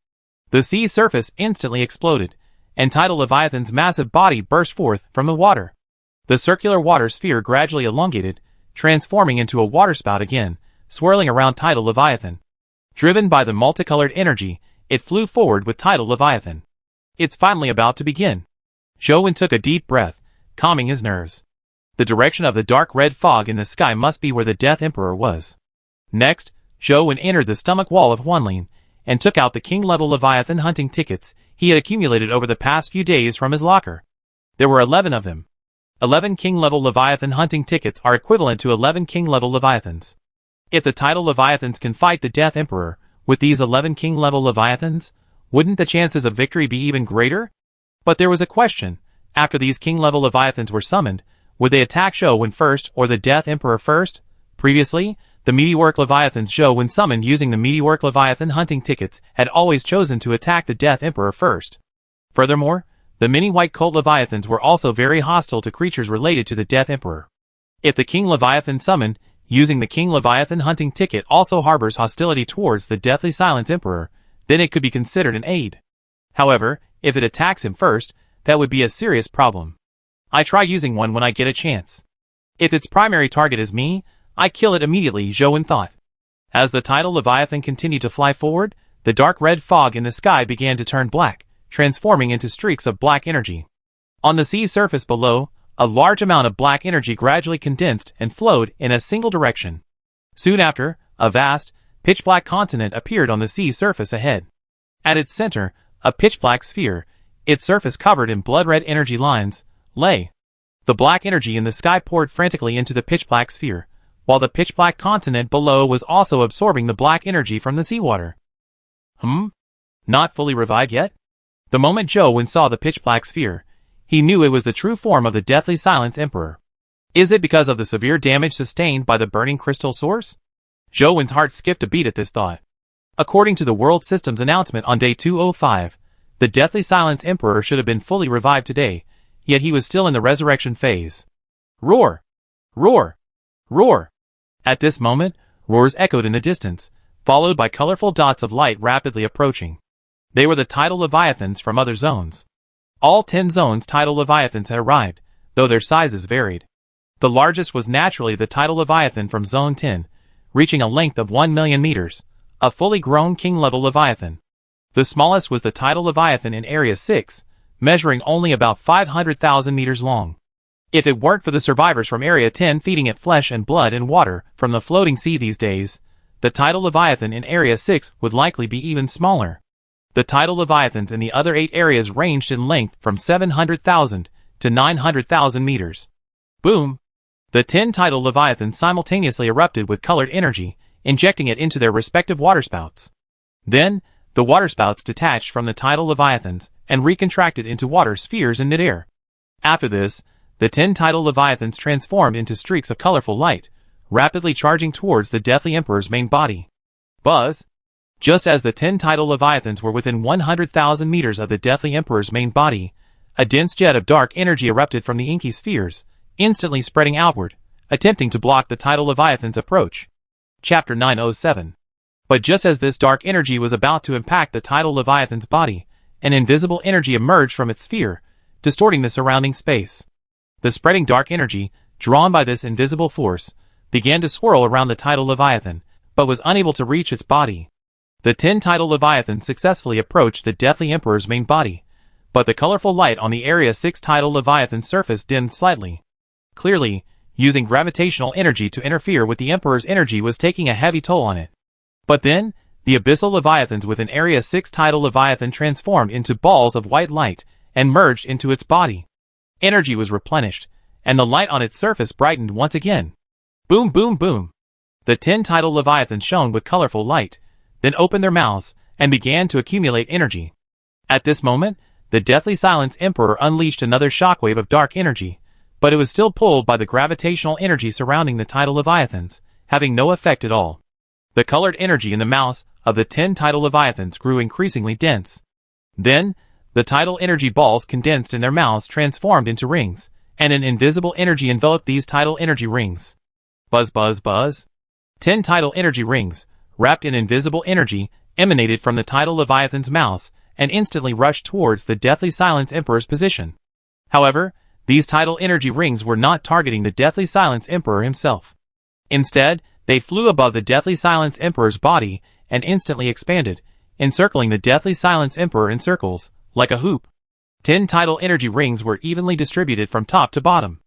The sea surface instantly exploded, and tidal Leviathan's massive body burst forth from the water. The circular water sphere gradually elongated, transforming into a waterspout again, swirling around tidal Leviathan. Driven by the multicolored energy, it flew forward with tidal Leviathan. It's finally about to begin. Zhou took a deep breath, calming his nerves. The direction of the dark red fog in the sky must be where the Death Emperor was. Next, Zhou entered the stomach wall of Huanlin, and took out the king-level Leviathan hunting tickets he had accumulated over the past few days from his locker. There were 11 of them. 11 king-level Leviathan hunting tickets are equivalent to 11 king-level Leviathans. If the tidal Leviathans can fight the Death Emperor with these 11 king-level Leviathans, wouldn't the chances of victory be even greater? But there was a question. After these king-level Leviathans were summoned, would they attack Zhou first or the Death Emperor first? Previously, the meteoric Leviathans Zhou summoned using the meteoric Leviathan hunting tickets had always chosen to attack the Death Emperor first. Furthermore, the many white cult Leviathans were also very hostile to creatures related to the Death Emperor. If the King Leviathan summoned, using the King Leviathan hunting ticket also harbors hostility towards the Deathly Silence Emperor, then it could be considered an aid. However, if it attacks him first, that would be a serious problem. I try using one when I get a chance. If its primary target is me, I kill it immediately, Zhou thought. As the tidal leviathan continued to fly forward, the dark red fog in the sky began to turn black, transforming into streaks of black energy. On the sea surface below, a large amount of black energy gradually condensed and flowed in a single direction. Soon after, a vast, pitch-black continent appeared on the sea surface ahead. At its center, a pitch-black sphere, its surface covered in blood-red energy lines, lay. The black energy in the sky poured frantically into the pitch-black sphere, while the pitch-black continent below was also absorbing the black energy from the seawater. Not fully revived yet? The moment Zhou saw the pitch-black sphere, he knew it was the true form of the Deathly Silence Emperor. Is it because of the severe damage sustained by the burning crystal source? Zhou's heart skipped a beat at this thought. According to the World Systems announcement on day 205, the Deathly Silence Emperor should have been fully revived today, yet he was still in the resurrection phase. Roar! Roar! Roar! At this moment, roars echoed in the distance, followed by colorful dots of light rapidly approaching. They were the tidal leviathans from other zones. All 10 zones tidal leviathans had arrived, though their sizes varied. The largest was naturally the tidal leviathan from Zone 10, reaching a length of 1 million meters, a fully grown king-level leviathan. The smallest was the tidal leviathan in Area 6, measuring only about 500,000 meters long. If it weren't for the survivors from Area 10 feeding it flesh and blood and water from the floating sea these days, the tidal leviathan in Area 6 would likely be even smaller. The tidal leviathans in the other 8 areas ranged in length from 700,000 to 900,000 meters. Boom! The 10 tidal leviathans simultaneously erupted with colored energy, injecting it into their respective waterspouts. Then, the waterspouts detached from the tidal leviathans and recontracted into water spheres in midair. After this, the 10 tidal leviathans transformed into streaks of colorful light, rapidly charging towards the Deathly Emperor's main body. Buzz! Just as the 10 tidal leviathans were within 100,000 meters of the Deathly Emperor's main body, a dense jet of dark energy erupted from the inky spheres, instantly spreading outward, attempting to block the tidal leviathan's approach. Chapter 907. But just as this dark energy was about to impact the tidal leviathan's body, an invisible energy emerged from its sphere, distorting the surrounding space. The spreading dark energy, drawn by this invisible force, began to swirl around the tidal leviathan, but was unable to reach its body. The 10 tidal leviathans successfully approached the Deathly Emperor's main body, but the colorful light on the Area 6 tidal leviathan surface dimmed slightly. Clearly, using gravitational energy to interfere with the Emperor's energy was taking a heavy toll on it. But then, the abyssal leviathans within Area 6 tidal leviathan transformed into balls of white light and merged into its body. Energy was replenished, and the light on its surface brightened once again. Boom, boom, boom! The 10 tidal leviathans shone with colorful light, then opened their mouths and began to accumulate energy. At this moment, the Deathly Silence Emperor unleashed another shockwave of dark energy, but it was still pulled by the gravitational energy surrounding the tidal leviathans, having no effect at all. The colored energy in the mouths of the 10 tidal leviathans grew increasingly dense. Then, the tidal energy balls condensed in their mouths transformed into rings, and an invisible energy enveloped these tidal energy rings. Buzz, buzz, buzz. 10 tidal energy rings, wrapped in invisible energy, emanated from the tidal leviathan's mouths and instantly rushed towards the Deathly Silence Emperor's position. However, these tidal energy rings were not targeting the Deathly Silence Emperor himself. Instead, they flew above the Deathly Silence Emperor's body and instantly expanded, encircling the Deathly Silence Emperor in circles, like a hoop. 10 tidal energy rings were evenly distributed from top to bottom.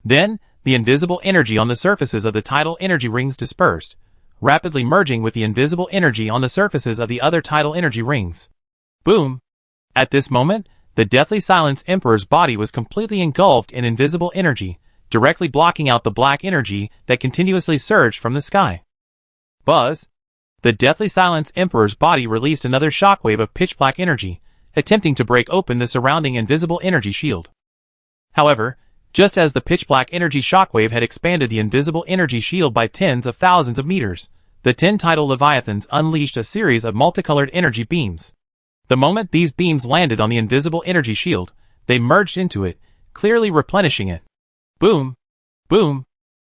Then, the invisible energy on the surfaces of the tidal energy rings dispersed, rapidly merging with the invisible energy on the surfaces of the other tidal energy rings. Boom! At this moment, the Deathly Silence Emperor's body was completely engulfed in invisible energy, directly blocking out the black energy that continuously surged from the sky. Buzz! The Deathly Silence Emperor's body released another shockwave of pitch-black energy, attempting to break open the surrounding invisible energy shield. However, just as the pitch-black energy shockwave had expanded the invisible energy shield by tens of thousands of meters, the 10 tidal leviathans unleashed a series of multicolored energy beams. The moment these beams landed on the invisible energy shield, they merged into it, clearly replenishing it. Boom! Boom!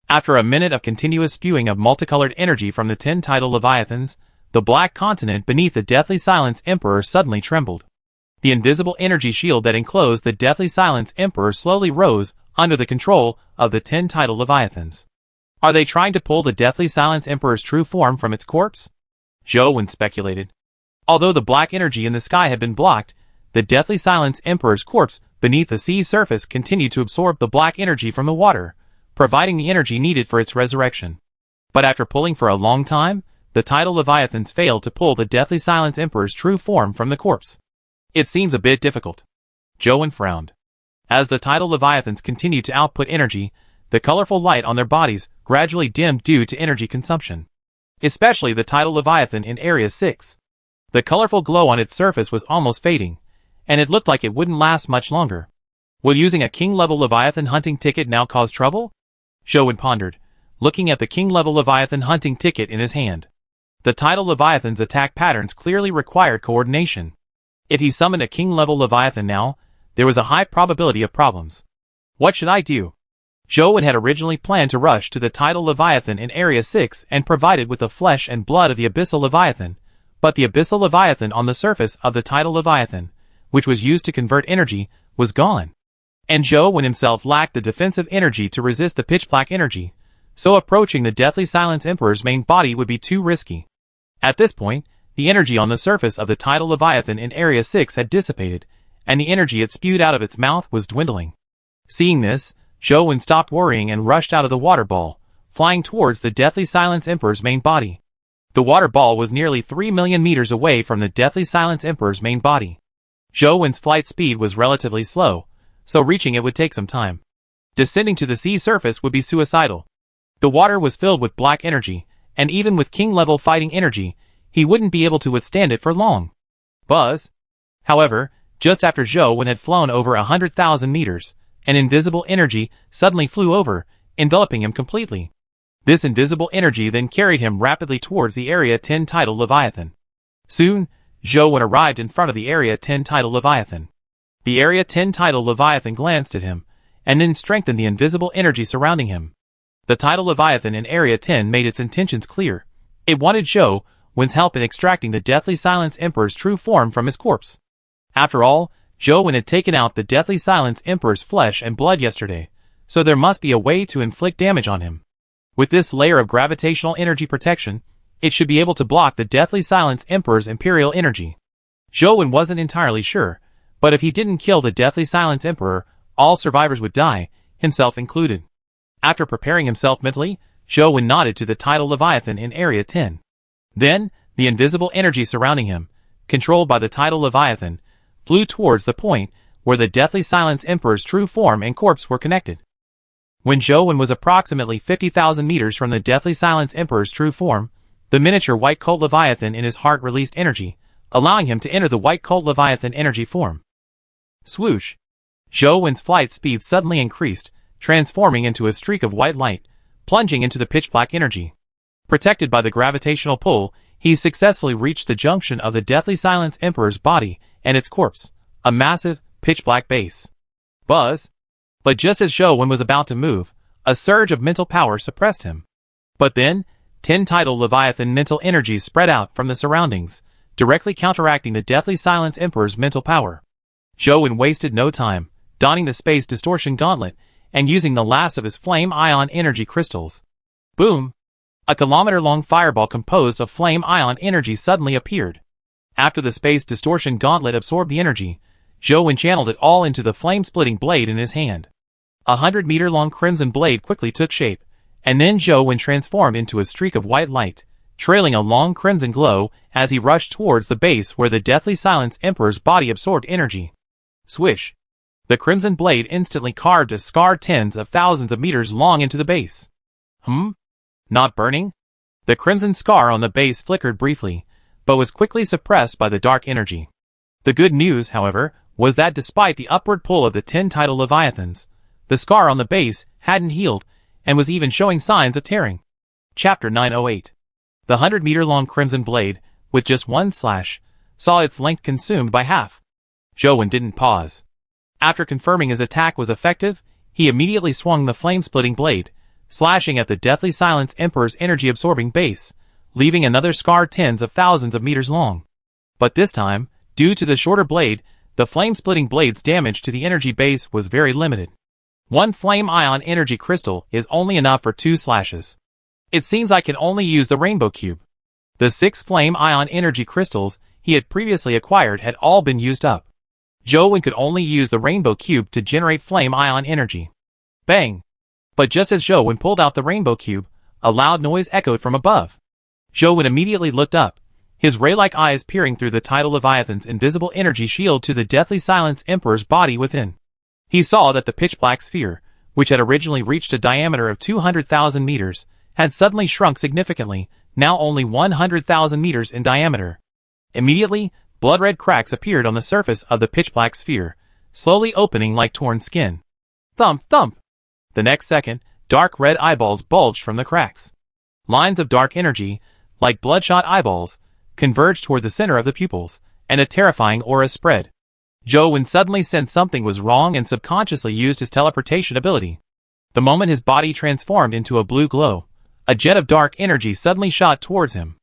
After a minute of continuous spewing of multicolored energy from the 10 tidal leviathans, the black continent beneath the Deathly Silence Emperor suddenly trembled. The invisible energy shield that enclosed the Deathly Silence Emperor slowly rose under the control of the 10 tidal leviathans. Are they trying to pull the Deathly Silence Emperor's true form from its corpse? Zhou speculated. Although the black energy in the sky had been blocked, the Deathly Silence Emperor's corpse beneath the sea surface continued to absorb the black energy from the water, providing the energy needed for its resurrection. But after pulling for a long time, the tidal leviathans failed to pull the Deathly Silence Emperor's true form from the corpse. It seems a bit difficult. Zhou frowned. As the tidal leviathans continued to output energy, the colorful light on their bodies gradually dimmed due to energy consumption. Especially the tidal leviathan in Area 6. The colorful glow on its surface was almost fading, and it looked like it wouldn't last much longer. Will using a king-level leviathan hunting ticket now cause trouble? Zhou pondered, looking at the king-level leviathan hunting ticket in his hand. The tidal leviathan's attack patterns clearly required coordination. If he summoned a king-level leviathan now, there was a high probability of problems. What should I do? Zhou had originally planned to rush to the tidal leviathan in Area 6 and provide it with the flesh and blood of the abyssal leviathan, but the abyssal leviathan on the surface of the tidal leviathan, which was used to convert energy, was gone. And Zhou himself lacked the defensive energy to resist the pitch black energy, so approaching the Deathly Silence Emperor's main body would be too risky. At this point, the energy on the surface of the tidal leviathan in Area 6 had dissipated, and the energy it spewed out of its mouth was dwindling. Seeing this, Zhou stopped worrying and rushed out of the water ball, flying towards the Deathly Silence Emperor's main body. The water ball was nearly 3 million meters away from the Deathly Silence Emperor's main body. Zhou's flight speed was relatively slow, so reaching it would take some time. Descending to the sea surface would be suicidal. The water was filled with black energy, and even with king-level fighting energy, he wouldn't be able to withstand it for long. Buzz! However, just after Zhou had flown over 100,000 meters, an invisible energy suddenly flew over, enveloping him completely. This invisible energy then carried him rapidly towards the Area 10 tidal leviathan. Soon, Zhou arrived in front of the Area 10 tidal leviathan. The Area 10 tidal leviathan glanced at him, and then strengthened the invisible energy surrounding him. The tidal leviathan in Area 10 made its intentions clear. It wanted Zhou's help in extracting the Deathly Silence Emperor's true form from his corpse. After all, Zhou had taken out the Deathly Silence Emperor's flesh and blood yesterday, so there must be a way to inflict damage on him. With this layer of gravitational energy protection, it should be able to block the Deathly Silence Emperor's imperial energy. Zhou wasn't entirely sure, but if he didn't kill the Deathly Silence Emperor, all survivors would die, himself included. After preparing himself mentally, Zhou nodded to the tidal leviathan in Area 10. Then, the invisible energy surrounding him, controlled by the tidal leviathan, flew towards the point where the Deathly Silence Emperor's true form and corpse were connected. When Zhou was approximately 50,000 meters from the Deathly Silence Emperor's true form, the miniature white colt leviathan in his heart released energy, allowing him to enter the white colt leviathan energy form. Swoosh! Zhou's flight speed suddenly increased, transforming into a streak of white light, plunging into the pitch-black energy. Protected by the gravitational pull, he successfully reached the junction of the Deathly Silence Emperor's body and its corpse, a massive, pitch-black base. Buzz! But just as Zhou was about to move, a surge of mental power suppressed him. But then, 10 tidal leviathan mental energies spread out from the surroundings, directly counteracting the Deathly Silence Emperor's mental power. Zhou wasted no time, donning the space distortion gauntlet, and using the last of his flame ion energy crystals. Boom! A kilometer-long fireball composed of flame ion energy suddenly appeared. After the space distortion gauntlet absorbed the energy, Zhou channeled it all into the flame-splitting blade in his hand. 100-meter-long crimson blade quickly took shape, and then Zhou transformed into a streak of white light, trailing a long crimson glow as he rushed towards the base where the Deathly Silence Emperor's body absorbed energy. Swish! The crimson blade instantly carved a scar tens of thousands of meters long into the base. Not burning? The crimson scar on the base flickered briefly, but was quickly suppressed by the dark energy. The good news, however, was that despite the upward pull of the 10 tidal leviathans, the scar on the base hadn't healed, and was even showing signs of tearing. Chapter 908. The 100-meter-long crimson blade, with just one slash, saw its length consumed by half. Zhou didn't pause. After confirming his attack was effective, he immediately swung the flame-splitting blade, slashing at the Deathly Silence Emperor's energy-absorbing base, leaving another scar tens of thousands of meters long. But this time, due to the shorter blade, The flame-splitting blade's damage to the energy base was very limited. One flame-ion energy crystal is only enough for 2 slashes. It seems I can only use the rainbow cube. The 6 flame-ion energy crystals he had previously acquired had all been used up. Zhou could only use the rainbow cube to generate flame-ion energy. Bang! But just as Zhou pulled out the rainbow cube, a loud noise echoed from above. Zhou immediately looked up, his ray-like eyes peering through the tidal Leviathan's invisible energy shield to the deathly silence Emperor's body within. He saw that the pitch-black sphere, which had originally reached a diameter of 200,000 meters, had suddenly shrunk significantly, now only 100,000 meters in diameter. Immediately, blood-red cracks appeared on the surface of the pitch-black sphere, slowly opening like torn skin. Thump, thump! The next second, dark red eyeballs bulged from the cracks. Lines of dark energy, like bloodshot eyeballs, converged toward the center of the pupils, and a terrifying aura spread. Zhou suddenly sensed something was wrong and subconsciously used his teleportation ability. The moment his body transformed into a blue glow, a jet of dark energy suddenly shot towards him.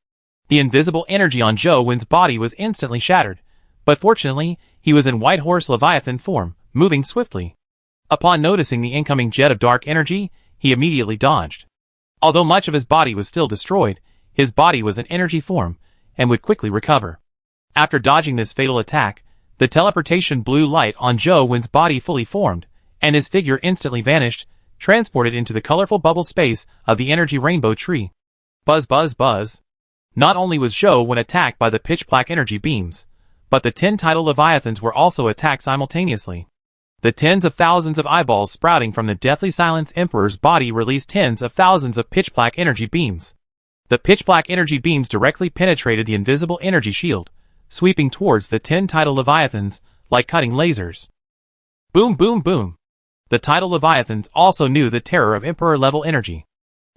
The invisible energy on Zhou's body was instantly shattered, but fortunately, he was in White Horse Leviathan form, moving swiftly. Upon noticing the incoming jet of dark energy, he immediately dodged. Although much of his body was still destroyed, his body was in energy form, and would quickly recover. After dodging this fatal attack, the teleportation blue light on Zhou's body fully formed, and his figure instantly vanished, transported into the colorful bubble space of the energy rainbow tree. Buzz buzz buzz. Not only was Zhou attacked by the pitch-black energy beams, but the 10 tidal Leviathans were also attacked simultaneously. The tens of thousands of eyeballs sprouting from the deathly silence Emperor's body released tens of thousands of pitch-black energy beams. The pitch-black energy beams directly penetrated the invisible energy shield, sweeping towards the 10 tidal Leviathans like cutting lasers. Boom boom boom. The tidal Leviathans also knew the terror of Emperor-level energy.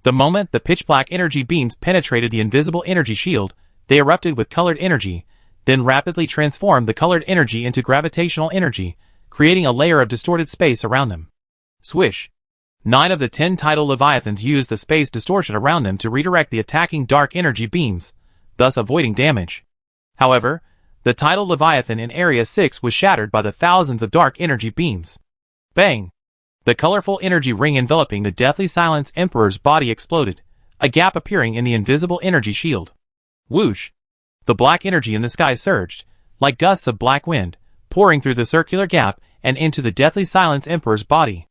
The moment the pitch-black energy beams penetrated the invisible energy shield, they erupted with colored energy, then rapidly transformed the colored energy into gravitational energy, creating a layer of distorted space around them. Swish! 9 of the 10 tidal Leviathans used the space distortion around them to redirect the attacking dark energy beams, thus avoiding damage. However, the tidal Leviathan in Area 6 was shattered by the thousands of dark energy beams. Bang! The colorful energy ring enveloping the deathly silence Emperor's body exploded, a gap appearing in the invisible energy shield. Whoosh! The black energy in the sky surged, like gusts of black wind, pouring through the circular gap and into the deathly silence Emperor's body.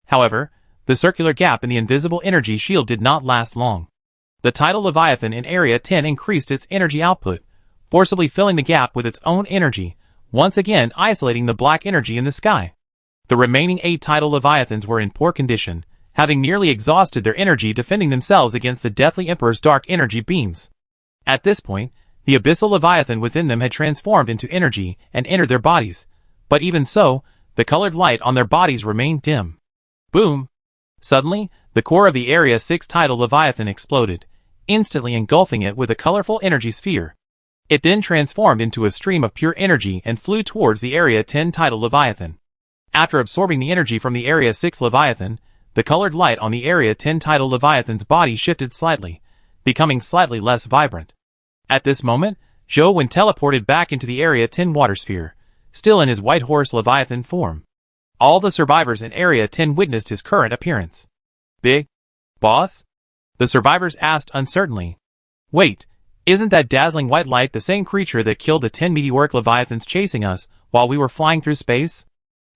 However, the circular gap in the invisible energy shield did not last long. The tidal Leviathan in Area 10 increased its energy output, forcibly filling the gap with its own energy, once again isolating the black energy in the sky. The remaining 8 tidal Leviathans were in poor condition, having nearly exhausted their energy defending themselves against the deathly Emperor's dark energy beams. At this point, the abyssal Leviathan within them had transformed into energy and entered their bodies, but even so, the colored light on their bodies remained dim. Boom! Suddenly, the core of the Area 6 tidal Leviathan exploded, instantly engulfing it with a colorful energy sphere. It then transformed into a stream of pure energy and flew towards the Area 10 tidal Leviathan. After absorbing the energy from the Area 6 Leviathan, the colored light on the Area 10 tidal Leviathan's body shifted slightly, becoming slightly less vibrant. At this moment, Zhou teleported back into the Area 10 water sphere, still in his White Horse Leviathan form. All the survivors in Area 10 witnessed his current appearance. Big Boss? The survivors asked uncertainly. Wait, isn't that dazzling white light the same creature that killed the 10 meteoric Leviathans chasing us while we were flying through space?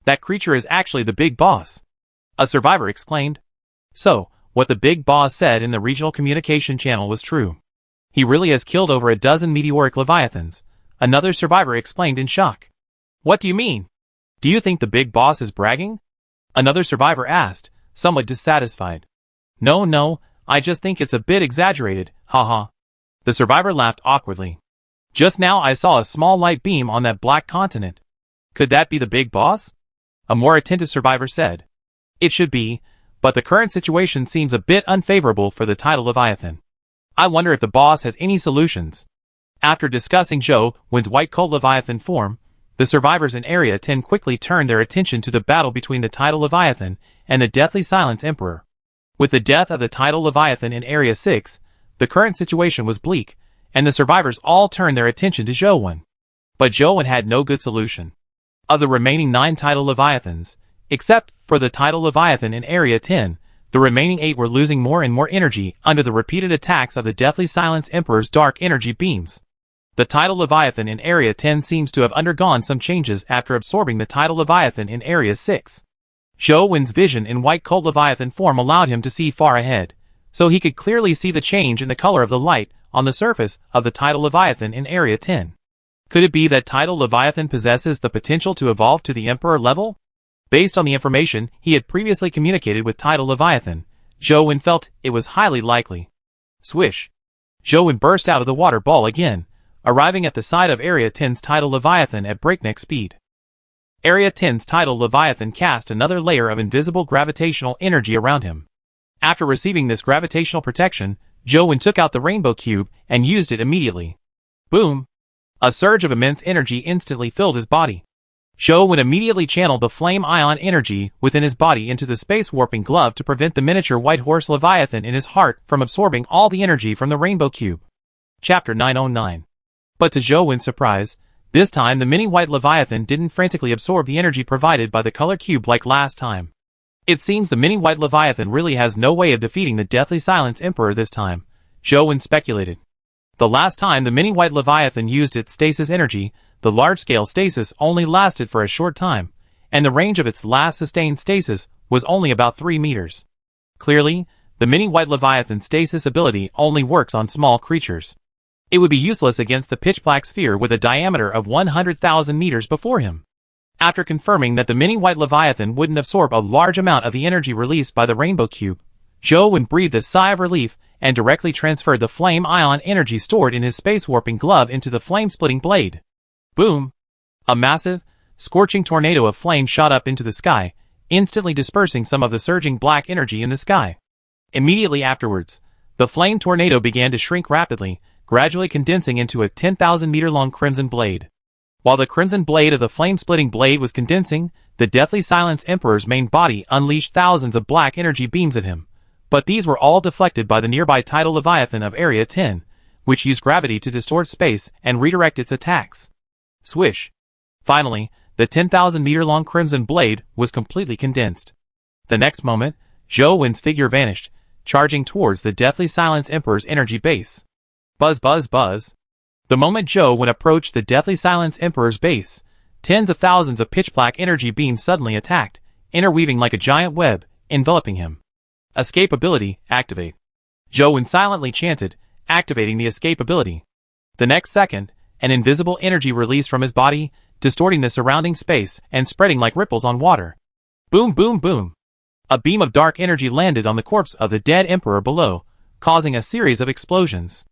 That creature is actually the Big Boss. A survivor exclaimed. So, what the Big Boss said in the regional communication channel was true. He really has killed over a dozen meteoric Leviathans, another survivor explained in shock. What do you mean? Do you think the Big Boss is bragging? Another survivor asked, somewhat dissatisfied. No, I just think it's a bit exaggerated, haha. The survivor laughed awkwardly. Just now I saw a small light beam on that black continent. Could that be the Big Boss? A more attentive survivor said. It should be, but the current situation seems a bit unfavorable for the tidal Leviathan. I wonder if the boss has any solutions. After discussing Zhou's white cold Leviathan form, the survivors in Area 10 quickly turned their attention to the battle between the tidal Leviathan and the deathly silence Emperor. With the death of the tidal Leviathan in Area 6, the current situation was bleak, and the survivors all turned their attention to Zhou. But Zhou had no good solution. Of the remaining 9 tidal leviathans, except for the tidal leviathan in Area 10, the remaining 8 were losing more and more energy under the repeated attacks of the Deathly Silence Emperor's dark energy beams. The tidal leviathan in Area 10 seems to have undergone some changes after absorbing the tidal leviathan in Area 6. Zhou Wen's vision in white cult leviathan form allowed him to see far ahead, so he could clearly see the change in the color of the light on the surface of the tidal leviathan in Area 10. Could it be that tidal leviathan possesses the potential to evolve to the Emperor level? Based on the information he had previously communicated with tidal leviathan, Zhou Wen felt it was highly likely. Swish! Zhou Wen burst out of the water ball again, arriving at the side of Area 10's tidal leviathan at breakneck speed. Area 10's tidal leviathan cast another layer of invisible gravitational energy around him. After receiving this gravitational protection, Zhou Wen took out the rainbow cube and used it immediately. Boom! A surge of immense energy instantly filled his body. Zhou Wen immediately channeled the flame ion energy within his body into the space warping glove to prevent the miniature white horse leviathan in his heart from absorbing all the energy from the rainbow cube. Chapter 909. But to Zhou Wen's surprise, this time the mini white leviathan didn't frantically absorb the energy provided by the color cube like last time. It seems the mini white leviathan really has no way of defeating the Deathly Silence Emperor this time, Zhou Wen speculated. The last time the mini white leviathan used its stasis energy, the large-scale stasis only lasted for a short time, and the range of its last sustained stasis was only about 3 meters. Clearly, the mini white leviathan stasis ability only works on small creatures. It would be useless against the pitch-black sphere with a diameter of 100,000 meters before him. After confirming that the mini white leviathan wouldn't absorb a large amount of the energy released by the rainbow cube, Zhou Wen breathed a sigh of relief and directly transferred the flame ion energy stored in his space warping glove into the flame-splitting blade. Boom! A massive, scorching tornado of flame shot up into the sky, instantly dispersing some of the surging black energy in the sky. Immediately afterwards, the flame tornado began to shrink rapidly, gradually condensing into a 10,000-meter-long crimson blade. While the crimson blade of the flame-splitting blade was condensing, the Deathly Silence Emperor's main body unleashed thousands of black energy beams at him, but these were all deflected by the nearby tidal leviathan of Area 10, which used gravity to distort space and redirect its attacks. Swish! Finally, the 10,000-meter-long crimson blade was completely condensed. The next moment, Zhou Wen's figure vanished, charging towards the Deathly Silence Emperor's energy base. Buzz buzz buzz. The moment Zhou Wen approached the Deathly Silence Emperor's base, tens of thousands of pitch-black energy beams suddenly attacked, interweaving like a giant web, enveloping him. Escape ability, activate. Zhou Wen silently chanted, activating the escape ability. The next second, an invisible energy released from his body, distorting the surrounding space and spreading like ripples on water. Boom boom boom. A beam of dark energy landed on the corpse of the dead emperor below, causing a series of explosions.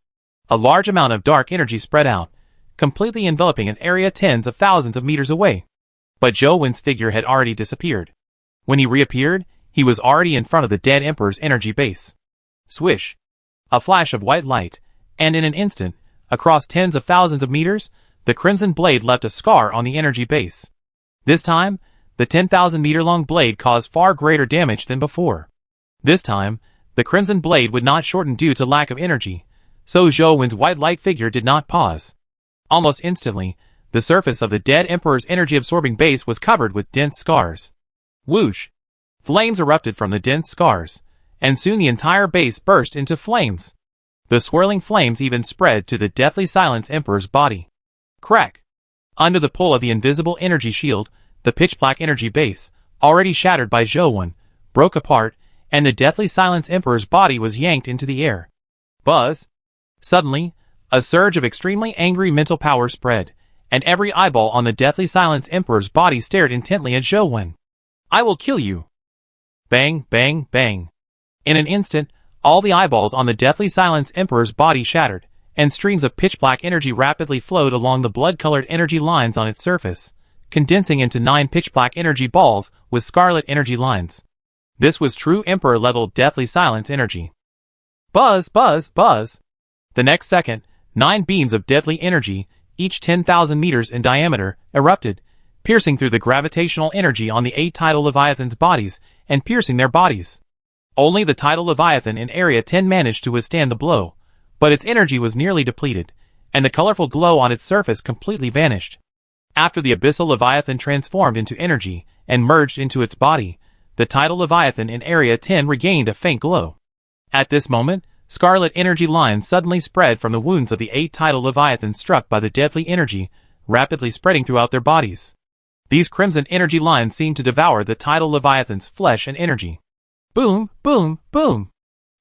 A large amount of dark energy spread out, completely enveloping an area tens of thousands of meters away. But Zhou Wen's figure had already disappeared. When he reappeared, he was already in front of the dead emperor's energy base. Swish! A flash of white light, and in an instant, across tens of thousands of meters, the crimson blade left a scar on the energy base. This time, the 10,000-meter-long blade caused far greater damage than before. This time, the crimson blade would not shorten due to lack of energy, so Zhou Wen's white light figure did not pause. Almost instantly, the surface of the dead emperor's energy-absorbing base was covered with dense scars. Whoosh! Flames erupted from the dense scars, and soon the entire base burst into flames. The swirling flames even spread to the Deathly Silence Emperor's body. Crack! Under the pull of the invisible energy shield, the pitch-black energy base, already shattered by Zhou Wen, broke apart, and the Deathly Silence Emperor's body was yanked into the air. Buzz! Suddenly, a surge of extremely angry mental power spread, and every eyeball on the Deathly Silence Emperor's body stared intently at Zhou Wen. I will kill you! Bang, bang, bang. In an instant, all the eyeballs on the Deathly Silence Emperor's body shattered, and streams of pitch-black energy rapidly flowed along the blood-colored energy lines on its surface, condensing into 9 pitch-black energy balls with scarlet energy lines. This was true Emperor-level Deathly Silence energy. Buzz, buzz, buzz! The next second, 9 beams of deadly energy, each 10,000 meters in diameter, erupted, piercing through the gravitational energy on the 8 tidal leviathans' bodies and piercing their bodies. Only the tidal leviathan in Area 10 managed to withstand the blow, but its energy was nearly depleted, and the colorful glow on its surface completely vanished. After the abyssal Leviathan transformed into energy and merged into its body, the tidal Leviathan in Area 10 regained a faint glow. At this moment, scarlet energy lines suddenly spread from the wounds of the 8 tidal Leviathans struck by the deadly energy, rapidly spreading throughout their bodies. These crimson energy lines seemed to devour the tidal Leviathan's flesh and energy. Boom, boom, boom!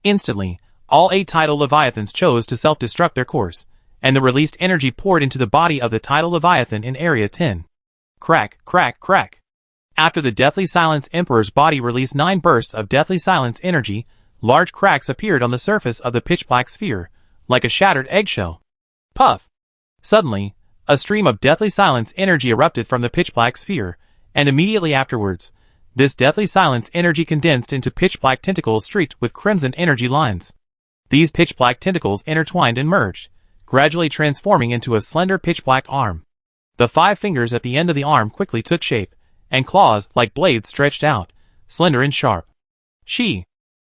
Instantly, all 8 tidal Leviathans chose to self-destruct their course, and the released energy poured into the body of the tidal Leviathan in Area 10. Crack, crack, crack! After the Deathly Silence Emperor's body released 9 bursts of Deathly Silence energy, large cracks appeared on the surface of the pitch-black sphere, like a shattered eggshell. Puff! Suddenly, a stream of Deathly Silence energy erupted from the pitch-black sphere, and immediately afterwards, this Deathly Silence energy condensed into pitch-black tentacles streaked with crimson energy lines. These pitch-black tentacles intertwined and merged, gradually transforming into a slender pitch-black arm. The 5 fingers at the end of the arm quickly took shape, and claws, like blades, stretched out, slender and sharp.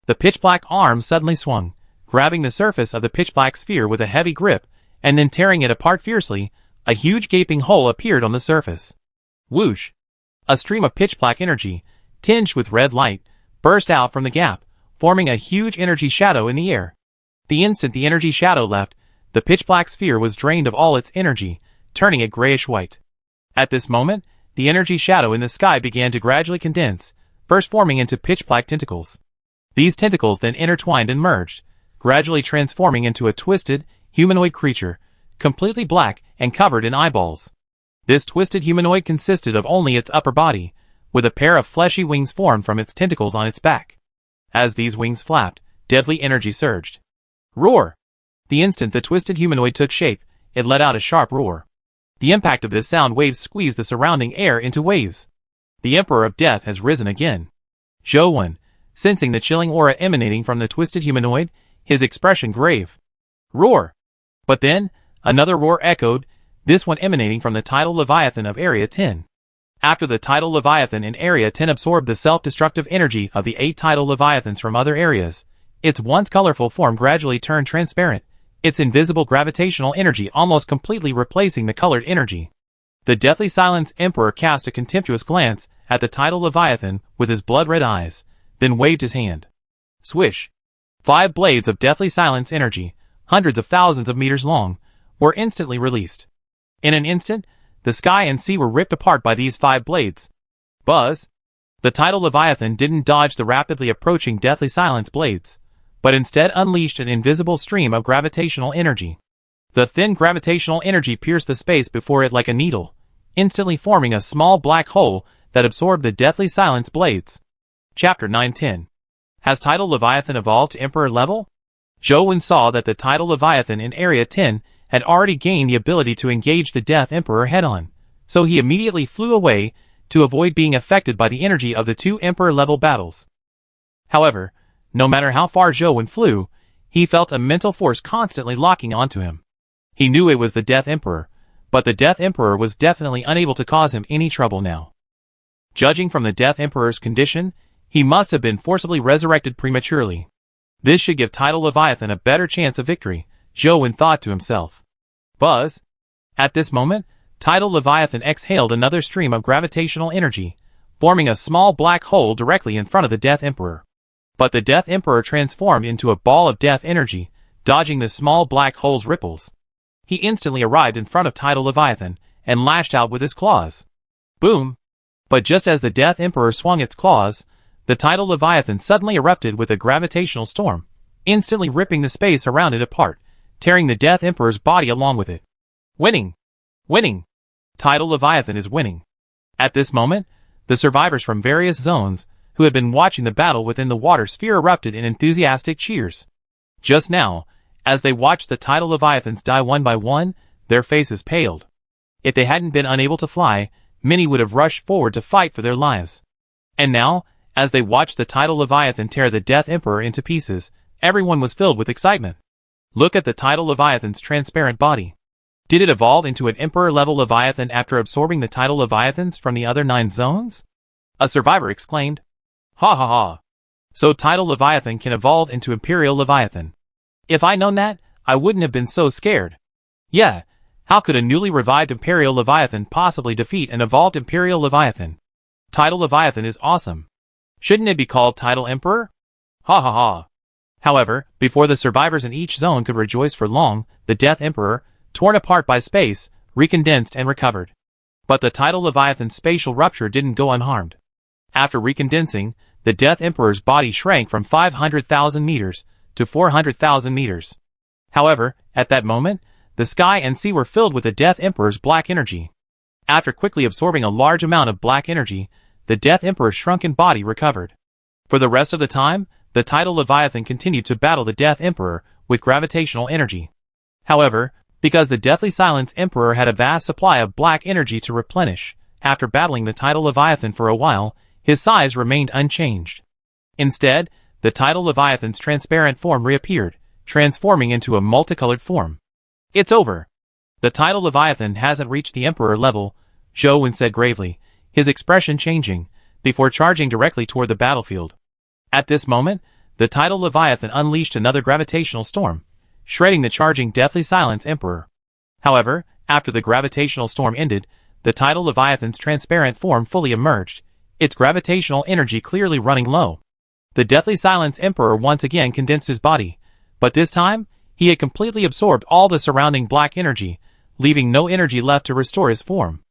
The pitch-black arm suddenly swung, grabbing the surface of the pitch-black sphere with a heavy grip, and then tearing it apart fiercely. A huge gaping hole appeared on the surface. Whoosh! A stream of pitch-black energy, tinged with red light, burst out from the gap, forming a huge energy shadow in the air. The instant the energy shadow left, the pitch-black sphere was drained of all its energy, turning it grayish-white. At this moment, the energy shadow in the sky began to gradually condense, first forming into pitch-black tentacles. These tentacles then intertwined and merged, gradually transforming into a twisted, humanoid creature, completely black and covered in eyeballs. This twisted humanoid consisted of only its upper body, with a pair of fleshy wings formed from its tentacles on its back. As these wings flapped, deadly energy surged. Roar! The instant the twisted humanoid took shape, it let out a sharp roar. The impact of this sound wave squeezed the surrounding air into waves. The Emperor of Death has risen again. Zhou, sensing the chilling aura emanating from the twisted humanoid, his expression grave. Roar! But then, another roar echoed, this one emanating from the tidal Leviathan of Area 10. After the tidal Leviathan in Area 10 absorbed the self-destructive energy of the 8 tidal Leviathans from other areas, its once colorful form gradually turned transparent, its invisible gravitational energy almost completely replacing the colored energy. The Deathly Silence Emperor cast a contemptuous glance at the tidal Leviathan with his blood-red eyes, then waved his hand. Swish! 5 blades of Deathly Silence energy, hundreds of thousands of meters long, were instantly released. In an instant, the sky and sea were ripped apart by these 5 blades. Buzz! The tidal Leviathan didn't dodge the rapidly approaching Deathly Silence blades, but instead unleashed an invisible stream of gravitational energy. The thin gravitational energy pierced the space before it like a needle, instantly forming a small black hole that absorbed the Deathly Silence blades. Chapter 910. Has tidal Leviathan evolved to Emperor level? Zhou saw that the tidal Leviathan in Area 10 had already gained the ability to engage the Death Emperor head-on, so he immediately flew away to avoid being affected by the energy of the 2 Emperor-level battles. However, no matter how far Zhou flew, he felt a mental force constantly locking onto him. He knew it was the Death Emperor, but the Death Emperor was definitely unable to cause him any trouble now. Judging from the Death Emperor's condition, he must have been forcibly resurrected prematurely. This should give tidal Leviathan a better chance of victory, Zhou thought to himself. Buzz! At this moment, tidal Leviathan exhaled another stream of gravitational energy, forming a small black hole directly in front of the Death Emperor. But the Death Emperor transformed into a ball of death energy, dodging the small black hole's ripples. He instantly arrived in front of tidal Leviathan, and lashed out with his claws. Boom! But just as the Death Emperor swung its claws, the tidal Leviathan suddenly erupted with a gravitational storm, instantly ripping the space around it apart, tearing the Death Emperor's body along with it. Winning! Winning! Tidal Leviathan is winning. At this moment, the survivors from various zones, who had been watching the battle within the water sphere, erupted in enthusiastic cheers. Just now, as they watched the tidal Leviathans die one by one, their faces paled. If they hadn't been unable to fly, many would have rushed forward to fight for their lives. And now, as they watched the tidal Leviathan tear the Death Emperor into pieces, everyone was filled with excitement. Look at the tidal Leviathan's transparent body. Did it evolve into an Emperor-level Leviathan after absorbing the tidal Leviathans from the other 9 zones? A survivor exclaimed. Ha ha ha. So tidal Leviathan can evolve into Imperial Leviathan. If I'd known that, I wouldn't have been so scared. Yeah, How could a newly revived Imperial Leviathan possibly defeat an evolved Imperial Leviathan? Tidal Leviathan is awesome. Shouldn't it be called Tidal Emperor? Ha ha ha. However, before the survivors in each zone could rejoice for long, the Death Emperor, torn apart by space, recondensed and recovered. But the Tidal Leviathan's spatial rupture didn't go unharmed. After recondensing, the Death Emperor's body shrank from 500,000 meters to 400,000 meters. However, at that moment, the sky and sea were filled with the Death Emperor's black energy. After quickly absorbing a large amount of black energy, the Death Emperor's shrunken body recovered. For the rest of the time, the Tidal Leviathan continued to battle the Death Emperor with gravitational energy. However, because the Deathly Silence Emperor had a vast supply of black energy to replenish, after battling the Tidal Leviathan for a while, his size remained unchanged. Instead, the Tidal Leviathan's transparent form reappeared, transforming into a multicolored form. It's over. The Tidal Leviathan hasn't reached the Emperor level, Zhou Wen said gravely, his expression changing, before charging directly toward the battlefield. At this moment, the Tidal Leviathan unleashed another gravitational storm, shredding the charging Deathly Silence Emperor. However, after the gravitational storm ended, the Tidal Leviathan's transparent form fully emerged, its gravitational energy clearly running low. The Deathly Silence Emperor once again condensed his body, but this time, he had completely absorbed all the surrounding black energy, leaving no energy left to restore his form.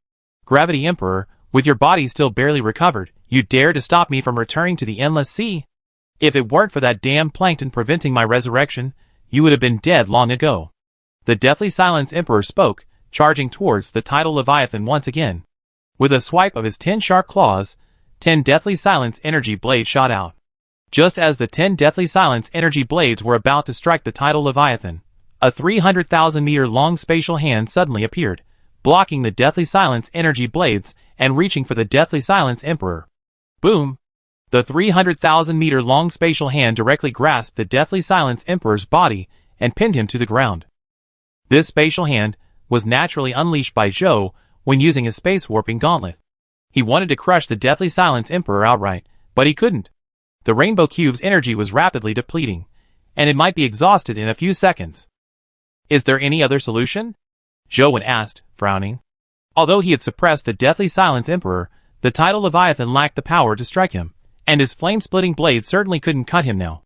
Gravity Emperor, with your body still barely recovered, you dare to stop me from returning to the endless sea? If it weren't for that damn plankton preventing my resurrection, you would have been dead long ago. The Deathly Silence Emperor spoke, charging towards the Tidal Leviathan once again. With a swipe of his 10 sharp claws, 10 Deathly Silence energy blades shot out. Just as the 10 Deathly Silence energy blades were about to strike the Tidal Leviathan, a 300,000-meter-long spatial hand suddenly appeared, blocking the Deathly Silence energy blades and reaching for the Deathly Silence Emperor. Boom! The 300,000-meter-long spatial hand directly grasped the Deathly Silence Emperor's body and pinned him to the ground. This spatial hand was naturally unleashed by Zhou when using his space warping gauntlet. He wanted to crush the Deathly Silence Emperor outright, but he couldn't. The Rainbow Cube's energy was rapidly depleting, and it might be exhausted in a few seconds. Is there any other solution? Zhou Wen asked, frowning. Although he had suppressed the Deathly Silence Emperor, the Tidal Leviathan lacked the power to strike him, and his flame-splitting blade certainly couldn't cut him now.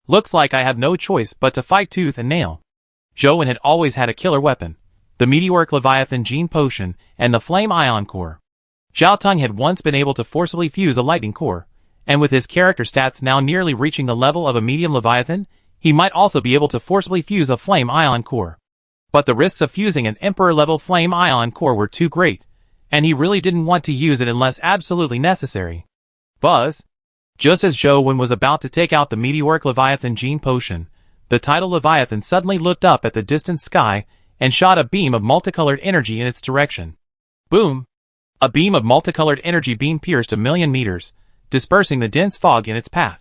Looks like I have no choice but to fight tooth and nail. Zhou Wen had always had a killer weapon, the Meteoric Leviathan Gene Potion and the Flame Ion Core. Zhao Teng had once been able to forcibly fuse a lightning core, and with his character stats now nearly reaching the level of a medium Leviathan, he might also be able to forcibly fuse a Flame Ion Core. But the risks of fusing an Emperor-level Flame Ion Core were too great, and he really didn't want to use it unless absolutely necessary. Buzz! Just as Zhou Wen was about to take out the Meteoric Leviathan Gene Potion, the Tidal Leviathan suddenly looked up at the distant sky and shot a beam of multicolored energy in its direction. Boom! A beam of multicolored energy beam pierced 1,000,000 meters, dispersing the dense fog in its path.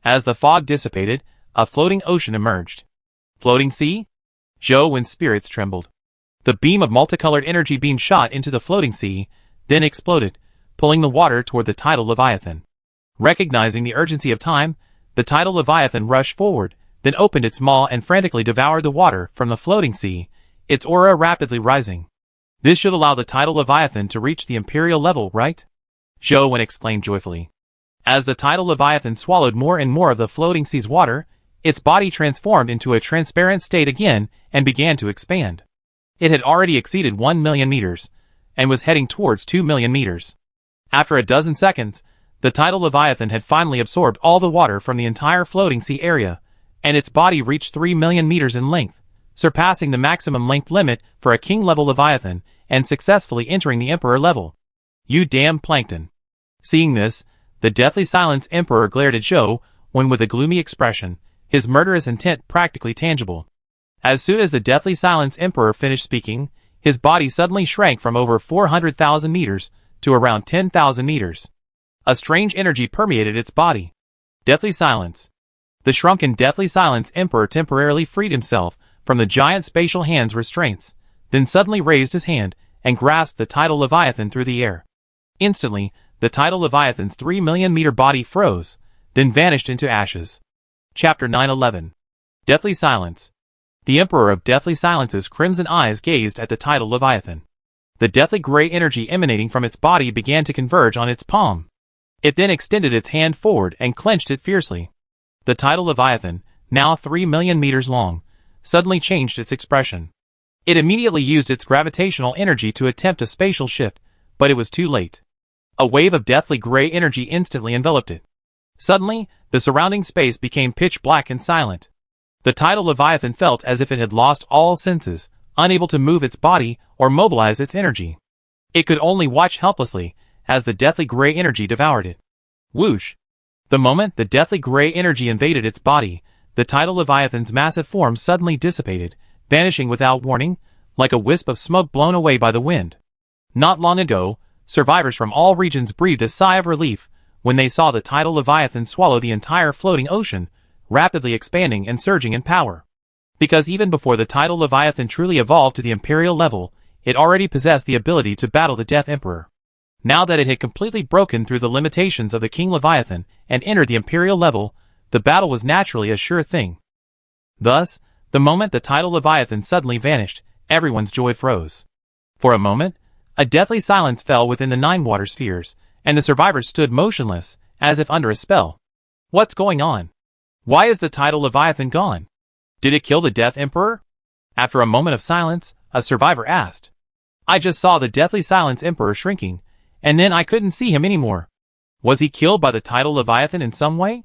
As the fog dissipated, a floating ocean emerged. Floating sea? Zhou Wen's spirits trembled. The beam of multicolored energy beam shot into the floating sea, then exploded, pulling the water toward the Tidal Leviathan. Recognizing the urgency of time, the Tidal Leviathan rushed forward, then opened its maw and frantically devoured the water from the floating sea, its aura rapidly rising. This should allow the Tidal Leviathan to reach the Imperial level, right? Zhou Wen exclaimed joyfully. As the Tidal Leviathan swallowed more and more of the floating sea's water, its body transformed into a transparent state again and began to expand. It had already exceeded 1,000,000 meters, and was heading towards 2,000,000 meters. After a dozen seconds, the Tidal Leviathan had finally absorbed all the water from the entire floating sea area, and its body reached 3,000,000 meters in length, surpassing the maximum length limit for a king-level Leviathan, and successfully entering the Emperor level. You damn plankton! Seeing this, the Deathly Silence Emperor glared at Zhou Wen with a gloomy expression, his murderous intent practically tangible. As soon as the Deathly Silence Emperor finished speaking, his body suddenly shrank from over 400,000 meters to around 10,000 meters. A strange energy permeated its body. Deathly Silence. The shrunken Deathly Silence Emperor temporarily freed himself from the giant spatial hand's restraints, then suddenly raised his hand and grasped the Tidal Leviathan through the air. Instantly, the Tidal Leviathan's 3,000,000-meter body froze, then vanished into ashes. Chapter 911. Deathly Silence. The Emperor of Deathly Silence's crimson eyes gazed at the tidal Leviathan. The deathly gray energy emanating from its body began to converge on its palm. It then extended its hand forward and clenched it fiercely. The tidal Leviathan, now 3 million meters long, suddenly changed its expression. It immediately used its gravitational energy to attempt a spatial shift, but it was too late. A wave of deathly gray energy instantly enveloped it. Suddenly, the surrounding space became pitch black and silent. The tidal Leviathan felt as if it had lost all senses, unable to move its body or mobilize its energy. It could only watch helplessly as the deathly gray energy devoured it. Whoosh! The moment the deathly gray energy invaded its body, the tidal Leviathan's massive form suddenly dissipated, vanishing without warning, like a wisp of smoke blown away by the wind. Not long ago, survivors from all regions breathed a sigh of relief when they saw the tidal Leviathan swallow the entire floating ocean, rapidly expanding and surging in power. Because even before the tidal Leviathan truly evolved to the Imperial level, it already possessed the ability to battle the Death Emperor. Now that it had completely broken through the limitations of the King Leviathan and entered the Imperial level, the battle was naturally a sure thing. Thus, the moment the tidal Leviathan suddenly vanished, everyone's joy froze. For a moment, a deathly silence fell within the 9 water spheres, and the survivors stood motionless, as if under a spell. What's going on? Why is the tidal Leviathan gone? Did it kill the Death Emperor? After a moment of silence, a survivor asked. I just saw the Deathly Silence Emperor shrinking, and then I couldn't see him anymore. Was he killed by the tidal Leviathan in some way?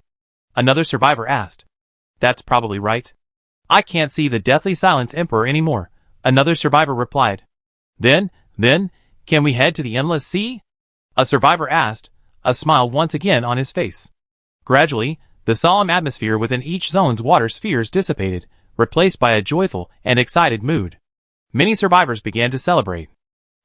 Another survivor asked. That's probably right. I can't see the Deathly Silence Emperor anymore, another survivor replied. Then, can we head to the Endless Sea? A survivor asked, a smile once again on his face. Gradually, the solemn atmosphere within each zone's water spheres dissipated, replaced by a joyful and excited mood. Many survivors began to celebrate.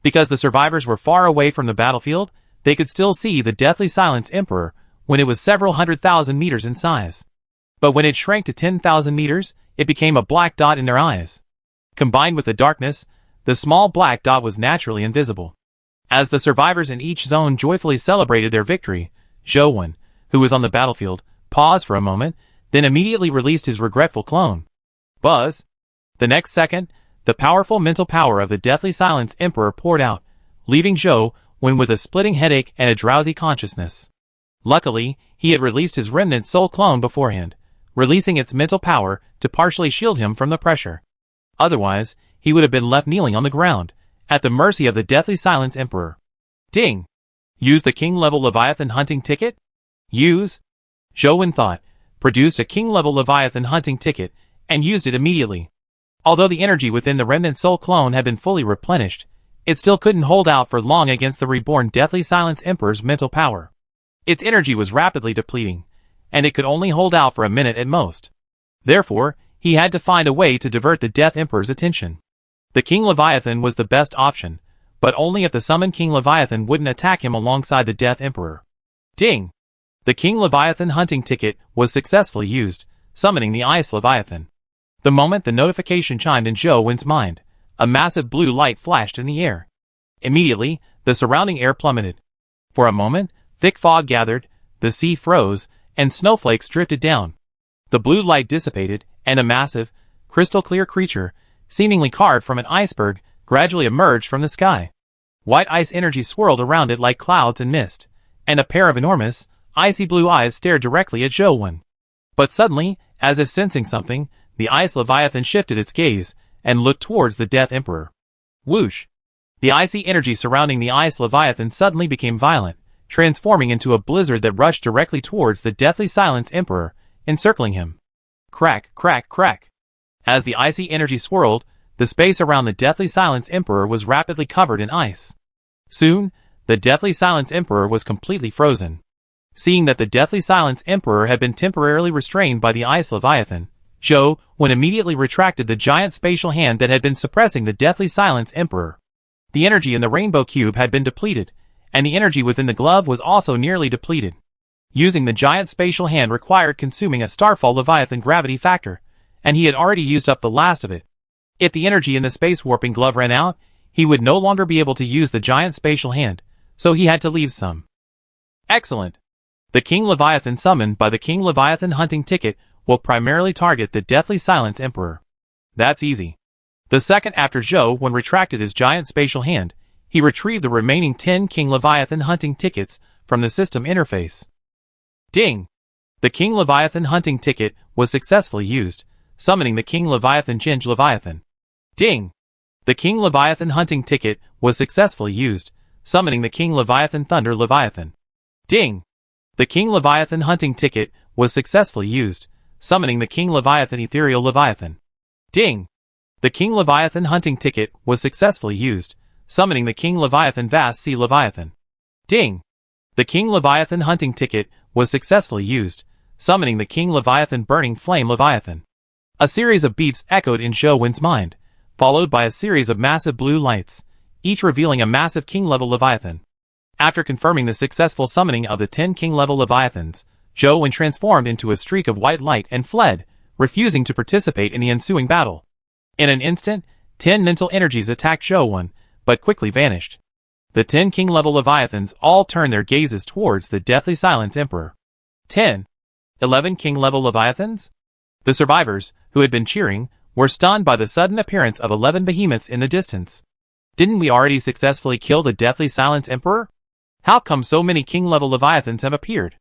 Because the survivors were far away from the battlefield, they could still see the Deathly Silence Emperor when it was several 100,000 meters in size. But when it shrank to 10,000 meters, it became a black dot in their eyes. Combined with the darkness, the small black dot was naturally invisible. As the survivors in each zone joyfully celebrated their victory, Zhou, who was on the battlefield, paused for a moment, then immediately released his regretful clone. Buzz! The next second, the powerful mental power of the Deathly Silence Emperor poured out, leaving Zhou with a splitting headache and a drowsy consciousness. Luckily, he had released his remnant soul clone beforehand, releasing its mental power to partially shield him from the pressure. Otherwise, he would have been left kneeling on the ground, at the mercy of the Deathly Silence Emperor. Ding! Use the King-level Leviathan hunting ticket? Use? Zhou thought, produced a King-level Leviathan hunting ticket, and used it immediately. Although the energy within the remnant soul clone had been fully replenished, it still couldn't hold out for long against the reborn Deathly Silence Emperor's mental power. Its energy was rapidly depleting, and it could only hold out for a minute at most. Therefore, he had to find a way to divert the Death Emperor's attention. The King Leviathan was the best option, but only if the summoned King Leviathan wouldn't attack him alongside the Death Emperor. Ding! The King Leviathan hunting ticket was successfully used, summoning the Ice Leviathan. The moment the notification chimed in Zhou mind, a massive blue light flashed in the air. Immediately, the surrounding air plummeted. For a moment, thick fog gathered, the sea froze, and snowflakes drifted down. The blue light dissipated, and a massive, crystal-clear creature, seemingly carved from an iceberg, gradually emerged from the sky. White ice energy swirled around it like clouds and mist, and a pair of enormous, icy blue eyes stared directly at Zhou. But suddenly, as if sensing something, the Ice Leviathan shifted its gaze, and looked towards the Death Emperor. Whoosh! The icy energy surrounding the Ice Leviathan suddenly became violent, transforming into a blizzard that rushed directly towards the Deathly Silence Emperor, encircling him. Crack, crack, crack! As the icy energy swirled, the space around the Deathly Silence Emperor was rapidly covered in ice. Soon, the Deathly Silence Emperor was completely frozen. Seeing that the Deathly Silence Emperor had been temporarily restrained by the Ice Leviathan, Zhou immediately retracted the giant spatial hand that had been suppressing the Deathly Silence Emperor. The energy in the Rainbow Cube had been depleted, and the energy within the glove was also nearly depleted. Using the giant spatial hand required consuming a Starfall Leviathan gravity factor, and he had already used up the last of it. If the energy in the space warping glove ran out, he would no longer be able to use the giant spatial hand, so he had to leave some. Excellent! The King Leviathan summoned by the King Leviathan hunting ticket will primarily target the Deathly Silence Emperor. That's easy. The second after Zhou Wen retracted his giant spatial hand, he retrieved the remaining 10 King Leviathan hunting tickets from the system interface. Ding! The King Leviathan hunting ticket was successfully used, summoning the King Leviathan Ginge Leviathan. Ding! The King Leviathan hunting ticket was successfully used, summoning the King Leviathan Thunder Leviathan. Ding! The King Leviathan hunting ticket was successfully used, summoning the King Leviathan Ethereal Leviathan. Ding! The King Leviathan hunting ticket was successfully used, summoning the King Leviathan Vast Sea Leviathan. Ding! The King Leviathan hunting ticket was successfully used, summoning the King Leviathan Burning Flame Leviathan. A series of beeps echoed in Zhou Wen's mind, followed by a series of massive blue lights, each revealing a massive King-level Leviathan. After confirming the successful summoning of the 10 King-level Leviathans, Zhou Wen transformed into a streak of white light and fled, refusing to participate in the ensuing battle. In an instant, 10 mental energies attacked Zhou Wen, but quickly vanished. The 10 King-level Leviathans all turned their gazes towards the Deathly Silence Emperor. 10. 11 King-level Leviathans? The survivors, who had been cheering, were stunned by the sudden appearance of 11 behemoths in the distance. Didn't we already successfully kill the Deathly Silence Emperor? How come so many King-level Leviathans have appeared?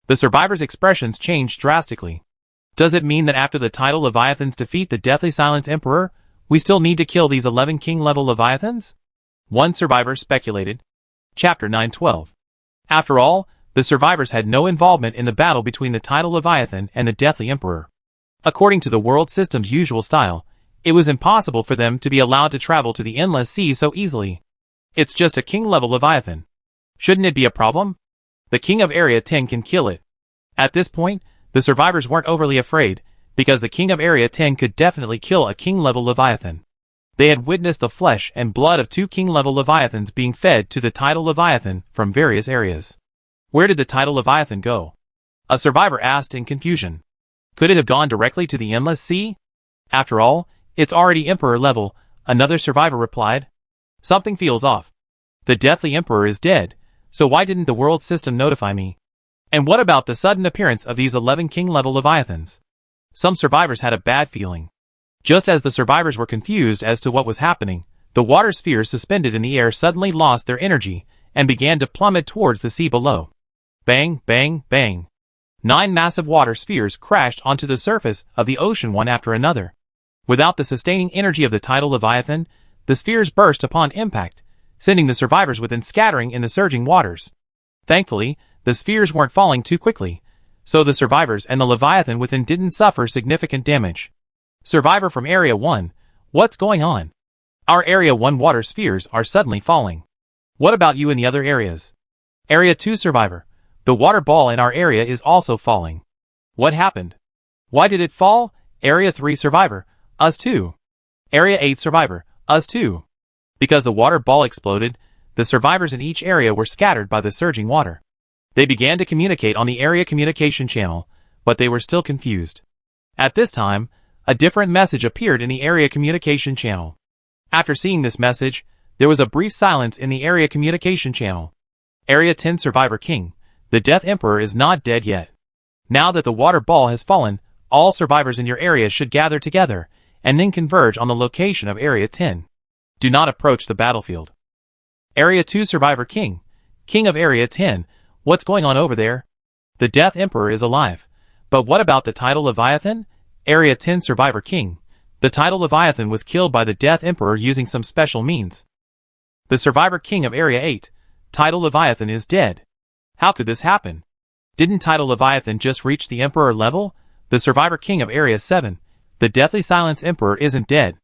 The survivors' expressions changed drastically. Does it mean that after the tidal Leviathans defeat the Deathly Silence Emperor, we still need to kill these 11 King-level Leviathans? One survivor speculated. Chapter 9:12. After all, the survivors had no involvement in the battle between the tidal Leviathan and the Deathly Emperor. According to the world system's usual style, it was impossible for them to be allowed to travel to the Endless Sea so easily. It's just a King-level Leviathan. Shouldn't it be a problem? The King of Area 10 can kill it. At this point, the survivors weren't overly afraid, because the King of Area 10 could definitely kill a King-level Leviathan. They had witnessed the flesh and blood of 2 King-level Leviathans being fed to the tidal Leviathan from various areas. Where did the tidal Leviathan go? A survivor asked in confusion. Could it have gone directly to the Endless Sea? After all, it's already Emperor level, another survivor replied. Something feels off. The Deathly Emperor is dead, so why didn't the world system notify me? And what about the sudden appearance of these 11 King-level Leviathans? Some survivors had a bad feeling. Just as the survivors were confused as to what was happening, the water spheres suspended in the air suddenly lost their energy and began to plummet towards the sea below. Bang, bang, bang. 9 massive water spheres crashed onto the surface of the ocean one after another. Without the sustaining energy of the tidal Leviathan, the spheres burst upon impact, sending the survivors within scattering in the surging waters. Thankfully, the spheres weren't falling too quickly, so the survivors and the Leviathan within didn't suffer significant damage. Survivor from Area 1, what's going on? Our Area 1 water spheres are suddenly falling. What about you in the other areas? Area 2 survivor, the water ball in our area is also falling. What happened? Why did it fall? Area 3 survivor, us too. Area 8 survivor, us too. Because the water ball exploded, the survivors in each area were scattered by the surging water. They began to communicate on the area communication channel, but they were still confused. At this time, a different message appeared in the area communication channel. After seeing this message, there was a brief silence in the area communication channel. Area 10 Survivor King, the Death Emperor is not dead yet. Now that the water ball has fallen, all survivors in your area should gather together, and then converge on the location of Area 10. Do not approach the battlefield. Area 2 Survivor King, King of Area 10, what's going on over there? The Death Emperor is alive. But what about the tidal Leviathan? Area 10 Survivor King, the tidal Leviathan was killed by the Death Emperor using some special means. The Survivor King of Area 8, tidal Leviathan is dead. How could this happen? Didn't tidal Leviathan just reach the Emperor level? The Survivor King of Area 7, the Deathly Silence Emperor isn't dead.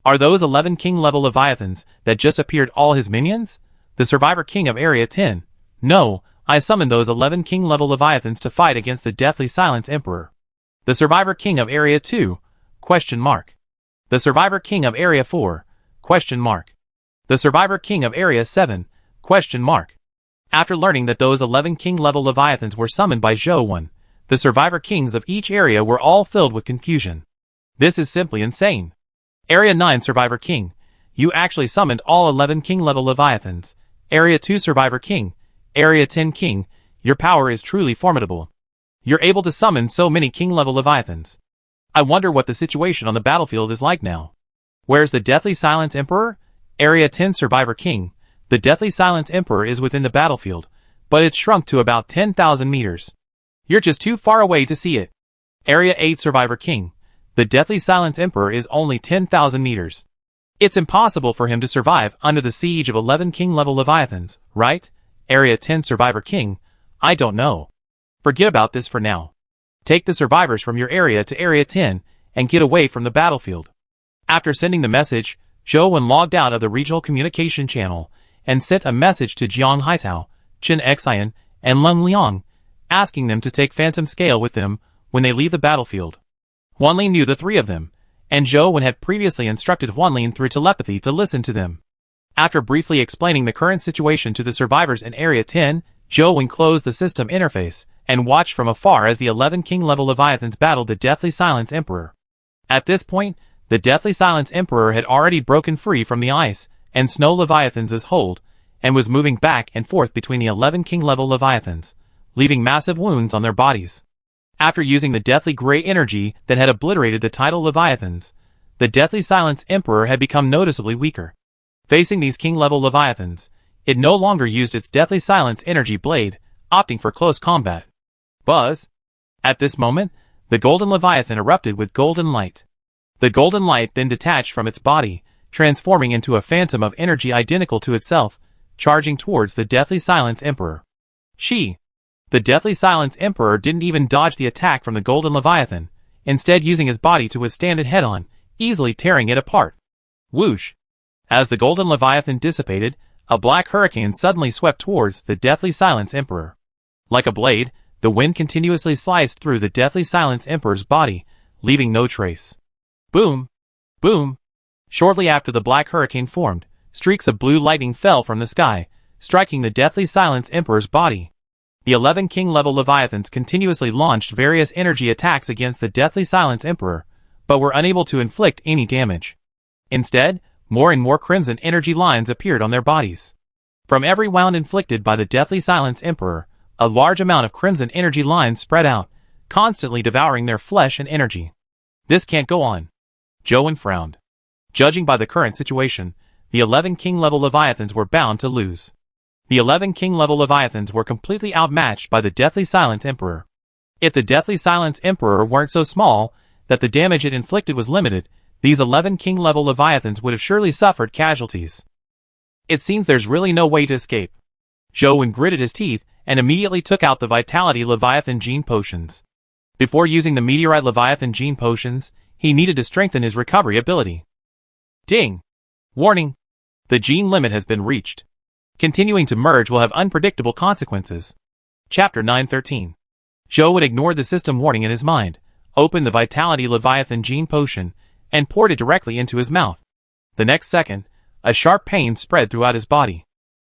Are those 11 King-level Leviathans that just appeared all his minions? The Survivor King of Area 10, no, I summoned those 11 King-level Leviathans to fight against the Deathly Silence Emperor. The Survivor King of Area 2, question mark. The Survivor King of Area 4, question mark. The Survivor King of Area 7, question mark. After learning that those 11 King-level Leviathans were summoned by Zhou Wen, the Survivor Kings of each area were all filled with confusion. This is simply insane. Area 9 Survivor King, you actually summoned all 11 King-level Leviathans. Area 2 Survivor King, Area 10 King, your power is truly formidable. You're able to summon so many King-level Leviathans. I wonder what the situation on the battlefield is like now. Where's the Deathly Silence Emperor? Area 10 Survivor King. The Deathly Silence Emperor is within the battlefield, but it's shrunk to about 10,000 meters. You're just too far away to see it. Area 8 Survivor King. The Deathly Silence Emperor is only 10,000 meters. It's impossible for him to survive under the siege of 11 king-level Leviathans, right? Area 10 Survivor King. I don't know. Forget about this for now. Take the survivors from your area to Area 10 and get away from the battlefield. After sending the message, Zhou Wen logged out of the regional communication channel and sent a message to Jiang Haitao, Chen Xian, and Leng Liang, asking them to take Phantom Scale with them when they leave the battlefield. Huanlin knew the three of them, and Zhou Wen had previously instructed Huanlin through telepathy to listen to them. After briefly explaining the current situation to the survivors in Area 10, Zhou Wen closed the system interface and watched from afar as the 11 king-level Leviathans battled the Deathly Silence Emperor. At this point, the Deathly Silence Emperor had already broken free from the ice and snow Leviathans' hold, and was moving back and forth between the 11 king-level Leviathans, leaving massive wounds on their bodies. After using the deathly gray energy that had obliterated the tidal Leviathans, the Deathly Silence Emperor had become noticeably weaker. Facing these king-level Leviathans, it no longer used its Deathly Silence energy blade, opting for close combat. Buzz! At this moment, the Golden Leviathan erupted with golden light. The golden light then detached from its body, transforming into a phantom of energy identical to itself, charging towards the Deathly Silence Emperor. The Deathly Silence Emperor didn't even dodge the attack from the Golden Leviathan, instead using his body to withstand it head-on, easily tearing it apart. Whoosh! As the Golden Leviathan dissipated, a black hurricane suddenly swept towards the Deathly Silence Emperor. Like a blade, the wind continuously sliced through the Deathly Silence Emperor's body, leaving no trace. Boom! Boom! Shortly after the black hurricane formed, streaks of blue lightning fell from the sky, striking the Deathly Silence Emperor's body. The 11 king-level Leviathans continuously launched various energy attacks against the Deathly Silence Emperor, but were unable to inflict any damage. Instead, more and more crimson energy lines appeared on their bodies. From every wound inflicted by the Deathly Silence Emperor, a large amount of crimson energy lines spread out, constantly devouring their flesh and energy. This can't go on. Zhou Wen frowned. Judging by the current situation, the 11 king-level Leviathans were bound to lose. The 11 king-level Leviathans were completely outmatched by the Deathly Silence Emperor. If the Deathly Silence Emperor weren't so small that the damage it inflicted was limited, these 11 king-level Leviathans would have surely suffered casualties. It seems there's really no way to escape. Zhou Wen gritted his teeth and immediately took out the Vitality Leviathan Gene Potions. Before using the Meteorite Leviathan Gene Potions, he needed to strengthen his recovery ability. Ding! Warning! The gene limit has been reached. Continuing to merge will have unpredictable consequences. Chapter 913. Zhou Wen ignored the system warning in his mind, opened the Vitality Leviathan Gene Potion, and poured it directly into his mouth. The next second, a sharp pain spread throughout his body.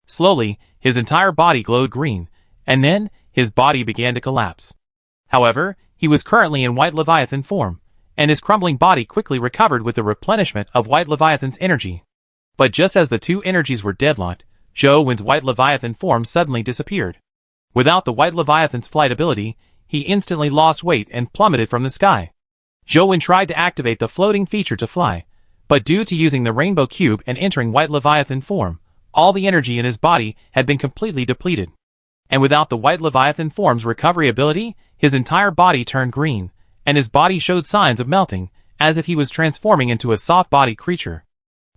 Slowly, his entire body glowed green, and then, his body began to collapse. However, he was currently in White Leviathan form, and his crumbling body quickly recovered with the replenishment of White Leviathan's energy. But just as the two energies were deadlocked, Zhou Wen's White Leviathan form suddenly disappeared. Without the White Leviathan's flight ability, he instantly lost weight and plummeted from the sky. Zhou Wen tried to activate the floating feature to fly, but due to using the Rainbow Cube and entering White Leviathan form, all the energy in his body had been completely depleted. And without the White Leviathan form's recovery ability, his entire body turned green, and his body showed signs of melting, as if he was transforming into a soft-bodied creature.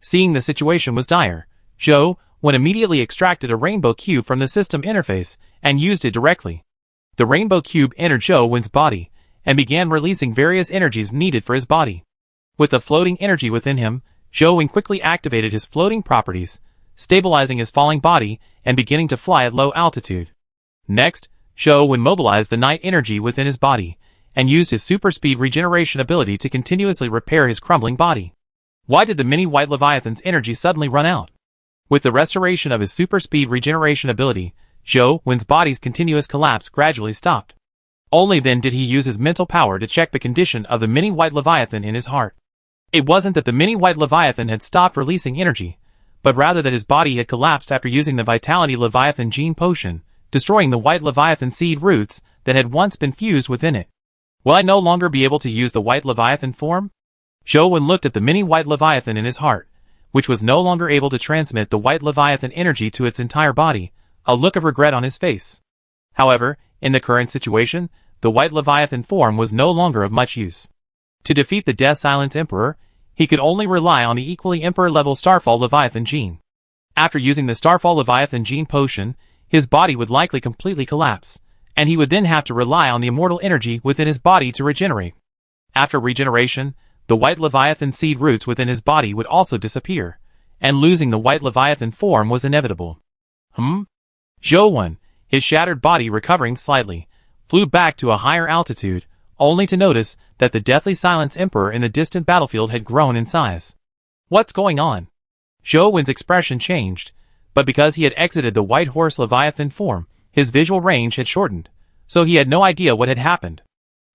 Seeing the situation was dire, Zhou Wen immediately extracted a Rainbow Cube from the system interface and used it directly. The Rainbow Cube entered Zhou Wen's body, and began releasing various energies needed for his body. With the floating energy within him, Zhou Wen quickly activated his floating properties, stabilizing his falling body and beginning to fly at low altitude. Next, Zhou Wen mobilized the night energy within his body, and used his super speed regeneration ability to continuously repair his crumbling body. Why did the mini White Leviathan's energy suddenly run out? With the restoration of his super speed regeneration ability, Zhou Wen's body's continuous collapse gradually stopped. Only then did he use his mental power to check the condition of the mini White Leviathan in his heart. It wasn't that the mini White Leviathan had stopped releasing energy, but rather that his body had collapsed after using the Vitality Leviathan Gene Potion, destroying the White Leviathan seed roots that had once been fused within it. Will I no longer be able to use the white Leviathan form? Zhou looked at the mini white Leviathan in his heart, which was no longer able to transmit the white Leviathan energy to its entire body, a look of regret on his face. However, in the current situation, the white Leviathan form was no longer of much use. To defeat the Death Silence Emperor, he could only rely on the equally Emperor-level Starfall Leviathan gene. After using the Starfall Leviathan gene potion, his body would likely completely collapse, and he would then have to rely on the immortal energy within his body to regenerate. After regeneration, the white Leviathan seed roots within his body would also disappear, and losing the white Leviathan form was inevitable. Zhou, his shattered body recovering slightly, flew back to a higher altitude, only to notice that the Deathly Silence Emperor in the distant battlefield had grown in size. What's going on? Zhou expression changed, but because he had exited the White Horse Leviathan form, his visual range had shortened, so he had no idea what had happened.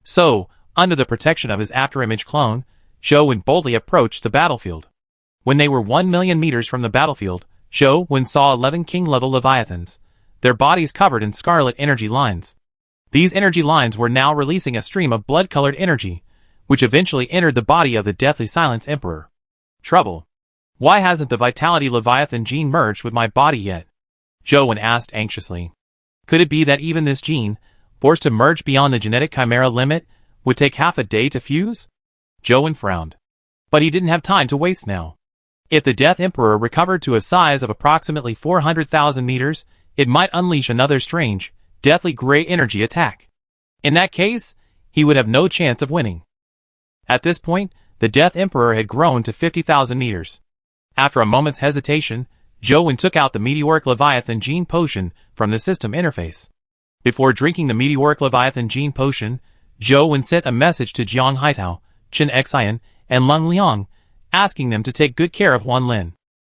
So, under the protection of his afterimage clone, Zhou boldly approached the battlefield. When they were 1 million meters from the battlefield, Zhou saw 11 king-level Leviathans, their bodies covered in scarlet energy lines. These energy lines were now releasing a stream of blood-colored energy, which eventually entered the body of the Deathly Silence Emperor. Trouble. Why hasn't the Vitality Leviathan gene merged with my body yet? Zhou asked anxiously. Could it be that even this gene, forced to merge beyond the genetic chimera limit, would take half a day to fuse? Zhou frowned. But he didn't have time to waste now. If the Death Emperor recovered to a size of approximately 400,000 meters, it might unleash another strange, deathly gray energy attack. In that case, he would have no chance of winning. At this point, the Death Emperor had grown to 50,000 meters. After a moment's hesitation, Zhou took out the Meteoric Leviathan gene potion from the system interface. Before drinking the Meteoric Leviathan gene potion, Zhou sent a message to Jiang Haitao, Chen Xian, and Lung Liang, asking them to take good care of Huan Lin.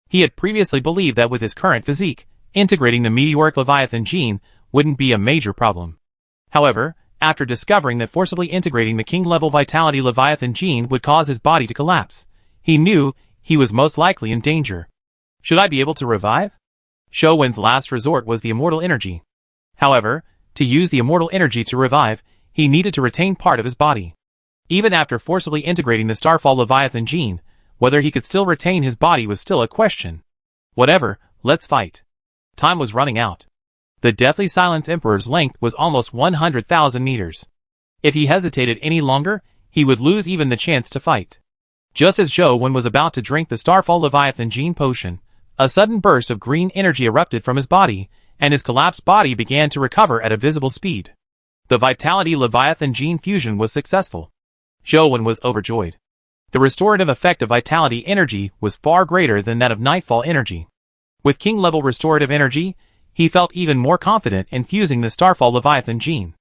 He had previously believed that with his current physique, integrating the Meteoric Leviathan gene wouldn't be a major problem. However, after discovering that forcibly integrating the king-level Vitality Leviathan gene would cause his body to collapse, he knew he was most likely in danger. Should I be able to revive? Zhou last resort was the immortal energy. However, to use the immortal energy to revive, he needed to retain part of his body. Even after forcibly integrating the Starfall Leviathan gene, whether he could still retain his body was still a question. Whatever, let's fight. Time was running out. The Deathly Silence Emperor's length was almost 100,000 meters. If he hesitated any longer, he would lose even the chance to fight. Just as Zhou was about to drink the Starfall Leviathan gene potion, a sudden burst of green energy erupted from his body, and his collapsed body began to recover at a visible speed. The Vitality Leviathan gene fusion was successful. Zhou was overjoyed. The restorative effect of vitality energy was far greater than that of Nightfall energy. With king-level restorative energy, he felt even more confident in fusing the Starfall Leviathan gene.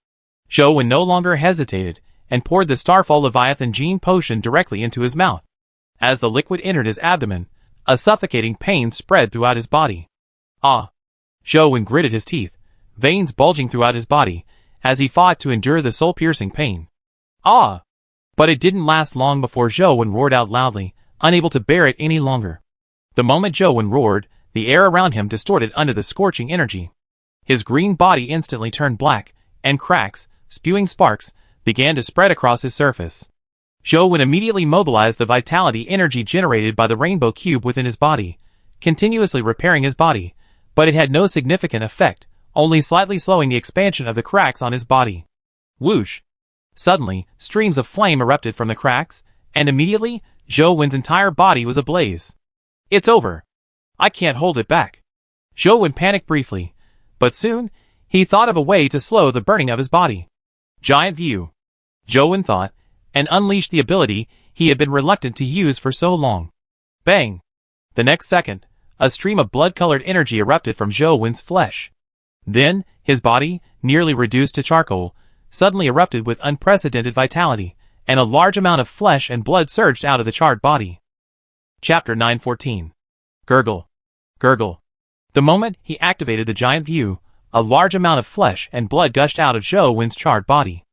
Zhou no longer hesitated, and poured the Starfall Leviathan gene potion directly into his mouth. As the liquid entered his abdomen, a suffocating pain spread throughout his body. Ah! Zhou gritted his teeth, veins bulging throughout his body, as he fought to endure the soul-piercing pain. Ah! But it didn't last long before Zhou roared out loudly, unable to bear it any longer. The moment Zhou roared, the air around him distorted under the scorching energy. His green body instantly turned black, and cracks, spewing sparks, began to spread across his surface. Zhou immediately mobilized the vitality energy generated by the rainbow cube within his body, continuously repairing his body, but it had no significant effect, only slightly slowing the expansion of the cracks on his body. Whoosh! Suddenly, streams of flame erupted from the cracks, and immediately, Zhou's entire body was ablaze. It's over. I can't hold it back. Zhou panicked briefly, but soon, he thought of a way to slow the burning of his body. Giant View. Zhou thought, and unleashed the ability he had been reluctant to use for so long. Bang! The next second, a stream of blood-colored energy erupted from Zhou's flesh. Then, his body, nearly reduced to charcoal, suddenly erupted with unprecedented vitality, and a large amount of flesh and blood surged out of the charred body. Chapter 914. Gurgle. Gurgle. The moment he activated the giant view, a large amount of flesh and blood gushed out of Zhou's charred body.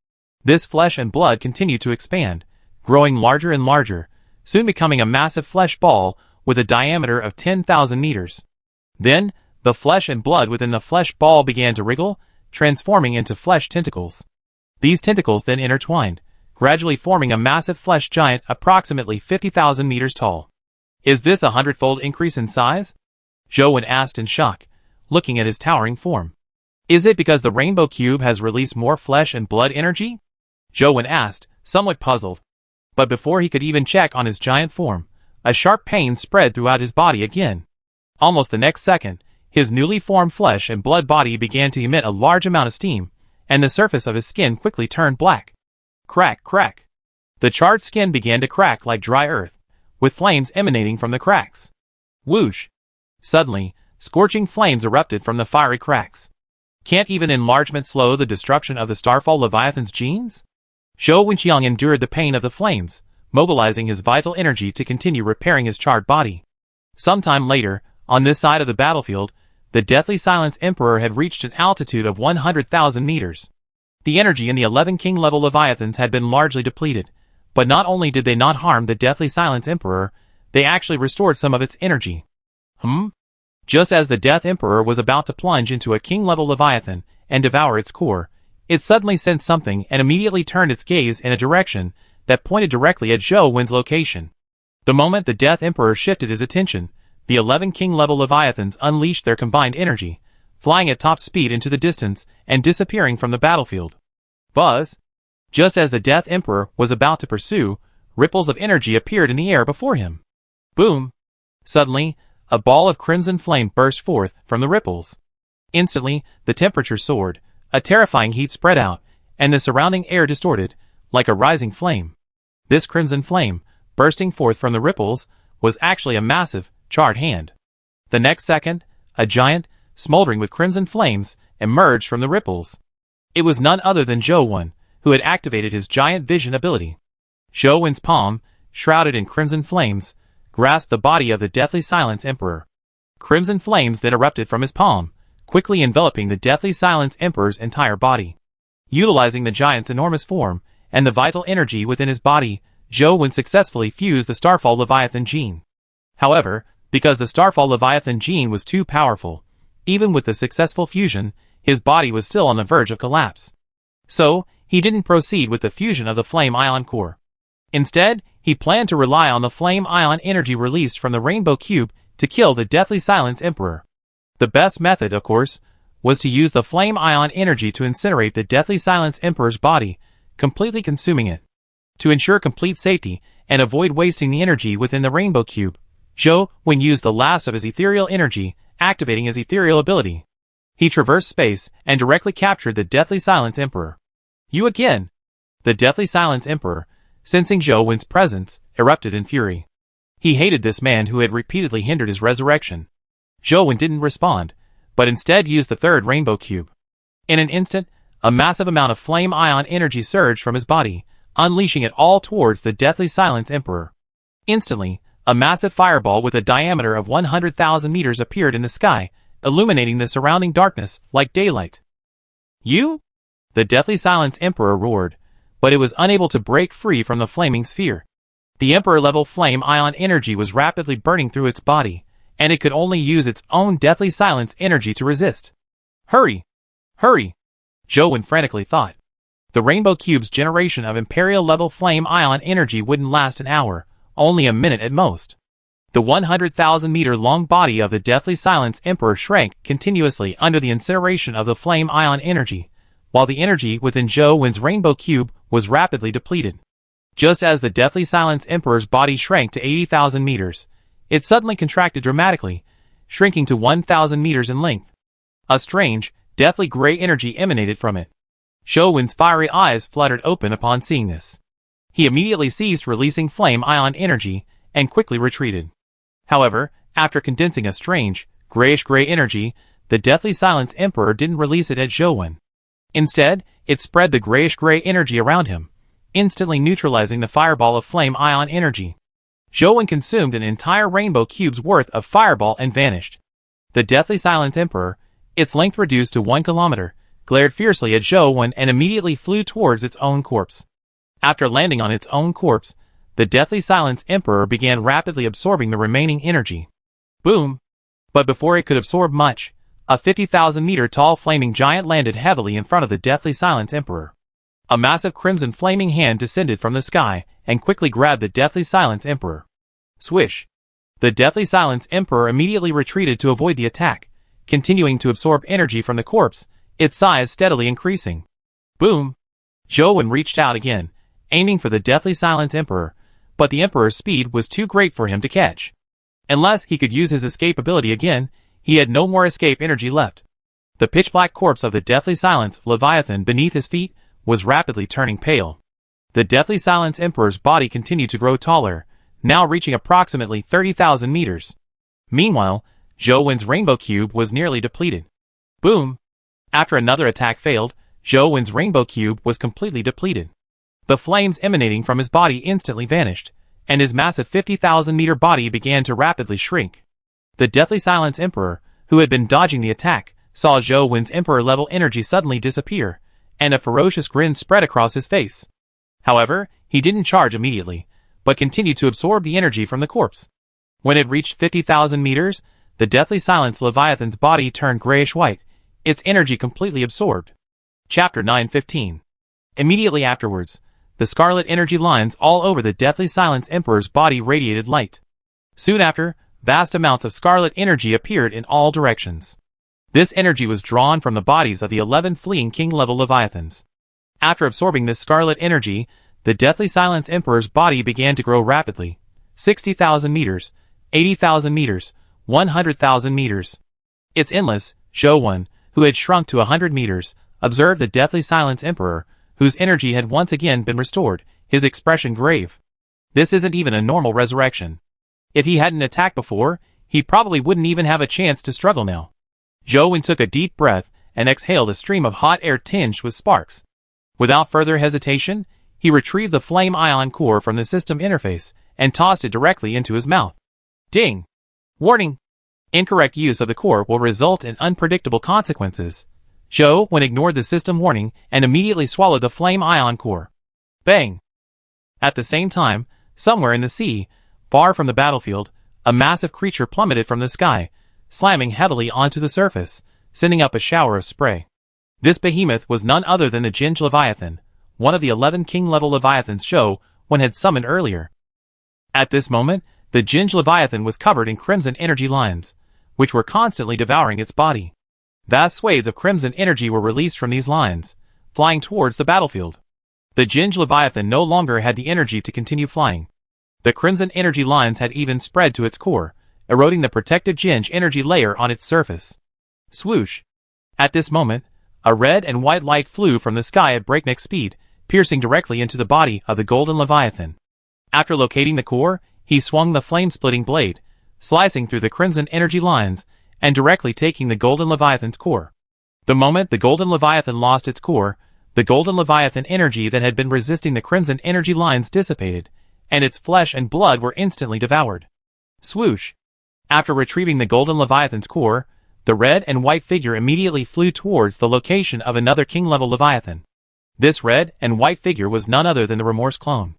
This flesh and blood continued to expand, growing larger and larger, soon becoming a massive flesh ball with a diameter of 10,000 meters. Then, the flesh and blood within the flesh ball began to wriggle, transforming into flesh tentacles. These tentacles then intertwined, gradually forming a massive flesh giant approximately 50,000 meters tall. Is this a 100-fold increase in size? Zhou Wen asked in shock, looking at his towering form. Is it because the rainbow cube has released more flesh and blood energy? Zhou Wen asked, somewhat puzzled. But before he could even check on his giant form, a sharp pain spread throughout his body again. Almost the next second, his newly formed flesh and blood body began to emit a large amount of steam, and the surface of his skin quickly turned black. Crack, crack. The charred skin began to crack like dry earth, with flames emanating from the cracks. Whoosh! Suddenly, scorching flames erupted from the fiery cracks. Can't even enlargement slow the destruction of the Starfall Leviathan's genes? Zhou Wenqiang endured the pain of the flames, mobilizing his vital energy to continue repairing his charred body. Sometime later, on this side of the battlefield, the Deathly Silence Emperor had reached an altitude of 100,000 meters. The energy in the 11 King-level Leviathans had been largely depleted, but not only did they not harm the Deathly Silence Emperor, they actually restored some of its energy. Just as the Death Emperor was about to plunge into a King-level Leviathan and devour its core, it suddenly sensed something and immediately turned its gaze in a direction that pointed directly at Zhou Wen's location. The moment the Death Emperor shifted his attention, the 11 King-level Leviathans unleashed their combined energy, flying at top speed into the distance and disappearing from the battlefield. Buzz! Just as the Death Emperor was about to pursue, ripples of energy appeared in the air before him. Boom! Suddenly, a ball of crimson flame burst forth from the ripples. Instantly, the temperature soared, a terrifying heat spread out, and the surrounding air distorted, like a rising flame. This crimson flame, bursting forth from the ripples, was actually a massive, charred hand. The next second, a giant, smoldering with crimson flames, emerged from the ripples. It was none other than Zhou Wen, who had activated his giant vision ability. Zhou Wen's palm, shrouded in crimson flames, grasped the body of the Deathly Silence Emperor. Crimson flames then erupted from his palm, quickly enveloping the Deathly Silence Emperor's entire body. Utilizing the giant's enormous form and the vital energy within his body, Zhou Wen successfully fused the Starfall Leviathan gene. However, because the Starfall Leviathan gene was too powerful, even with the successful fusion, his body was still on the verge of collapse. So, he didn't proceed with the fusion of the Flame Ion core. Instead, he planned to rely on the Flame Ion energy released from the Rainbow Cube to kill the Deathly Silence Emperor. The best method, of course, was to use the Flame Ion energy to incinerate the Deathly Silence Emperor's body, completely consuming it. To ensure complete safety and avoid wasting the energy within the Rainbow Cube, Zhou Wen used the last of his ethereal energy, activating his ethereal ability. He traversed space and directly captured the Deathly Silence Emperor. You again! The Deathly Silence Emperor, sensing Zhou Wen's presence, erupted in fury. He hated this man who had repeatedly hindered his resurrection. Zhou Wen didn't respond, but instead used the third Rainbow Cube. In an instant, a massive amount of Flame Ion energy surged from his body, unleashing it all towards the Deathly Silence Emperor. Instantly, a massive fireball with a diameter of 100,000 meters appeared in the sky, illuminating the surrounding darkness like daylight. You? The Deathly Silence Emperor roared, but it was unable to break free from the flaming sphere. The Emperor-level Flame Ion energy was rapidly burning through its body, and it could only use its own Deathly Silence energy to resist. Hurry! Hurry! Zhou Wen frantically thought. The Rainbow Cube's generation of Imperial-level Flame Ion energy wouldn't last an hour, only a minute at most. The 100,000-meter-long body of the Deathly Silence Emperor shrank continuously under the incineration of the Flame Ion energy, while the energy within Zhou Wen's Rainbow Cube was rapidly depleted. Just as the Deathly Silence Emperor's body shrank to 80,000 meters, it suddenly contracted dramatically, shrinking to 1,000 meters in length. A strange, deathly gray energy emanated from it. Zhou Wen's fiery eyes fluttered open upon seeing this. He immediately ceased releasing Flame Ion energy and quickly retreated. However, after condensing a strange, grayish-gray energy, the Deathly Silence Emperor didn't release it at Zhou Wen. Instead, it spread the grayish-gray energy around him, instantly neutralizing the fireball of Flame Ion energy. Zhou Wen consumed an entire Rainbow Cube's worth of fireball and vanished. The Deathly Silence Emperor, its length reduced to 1 kilometer, glared fiercely at Zhou Wen and immediately flew towards its own corpse. After landing on its own corpse, the Deathly Silence Emperor began rapidly absorbing the remaining energy. Boom! But before it could absorb much, a 50,000-meter tall flaming giant landed heavily in front of the Deathly Silence Emperor. A massive crimson flaming hand descended from the sky and quickly grabbed the Deathly Silence Emperor. Swish! The Deathly Silence Emperor immediately retreated to avoid the attack, continuing to absorb energy from the corpse, its size steadily increasing. Boom! Zhou Wen reached out again, aiming for the Deathly Silence Emperor, but the Emperor's speed was too great for him to catch. Unless he could use his escape ability again, he had no more escape energy left. The pitch-black corpse of the Deathly Silence Leviathan beneath his feet was rapidly turning pale. The Deathly Silence Emperor's body continued to grow taller, now reaching approximately 30,000 meters. Meanwhile, Zhou Wen's Rainbow Cube was nearly depleted. Boom! After another attack failed, Zhou Wen's Rainbow Cube was completely depleted. The flames emanating from his body instantly vanished, and his massive 50,000-meter body began to rapidly shrink. The Deathly Silence Emperor, who had been dodging the attack, saw Zhou Wen's Emperor-level energy suddenly disappear, and a ferocious grin spread across his face. However, he didn't charge immediately, but continued to absorb the energy from the corpse. When it reached 50,000 meters, the Deathly Silence Leviathan's body turned grayish-white, its energy completely absorbed. Chapter 9:15. Immediately afterwards, the scarlet energy lines all over the Deathly Silence Emperor's body radiated light. Soon after, vast amounts of scarlet energy appeared in all directions. This energy was drawn from the bodies of the 11 fleeing king-level Leviathans. After absorbing this scarlet energy, the Deathly Silence Emperor's body began to grow rapidly. 60,000 meters, 80,000 meters, 100,000 meters. It's endless. Zhou Wen, who had shrunk to 100 meters, observed the Deathly Silence Emperor, whose energy had once again been restored, his expression grave. This isn't even a normal resurrection. If he hadn't attacked before, he probably wouldn't even have a chance to struggle now. Zhou Wen took a deep breath and exhaled a stream of hot air tinged with sparks. Without further hesitation, he retrieved the flame ion core from the system interface and tossed it directly into his mouth. Ding! Warning! Incorrect use of the core will result in unpredictable consequences. Zhou Wen ignored the system warning and immediately swallowed the flame ion core. Bang! At the same time, somewhere in the sea, far from the battlefield, a massive creature plummeted from the sky, slamming heavily onto the surface, sending up a shower of spray. This behemoth was none other than the Jinj Leviathan, one of the 11 king-level Leviathans Zhou Wen had summoned earlier. At this moment, the Jinj Leviathan was covered in crimson energy lines, which were constantly devouring its body. Vast swathes of crimson energy were released from these lines, flying towards the battlefield. The Jinj Leviathan no longer had the energy to continue flying. The crimson energy lines had even spread to its core, eroding the protective Jinj energy layer on its surface. Swoosh! At this moment, a red and white light flew from the sky at breakneck speed, piercing directly into the body of the Golden Leviathan. After locating the core, he swung the flame-splitting blade, slicing through the crimson energy lines, and directly taking the Golden Leviathan's core. The moment the Golden Leviathan lost its core, the Golden Leviathan energy that had been resisting the crimson energy lines dissipated, and its flesh and blood were instantly devoured. Swoosh! After retrieving the Golden Leviathan's core, the red and white figure immediately flew towards the location of another king-level Leviathan. This red and white figure was none other than the Remorse clone.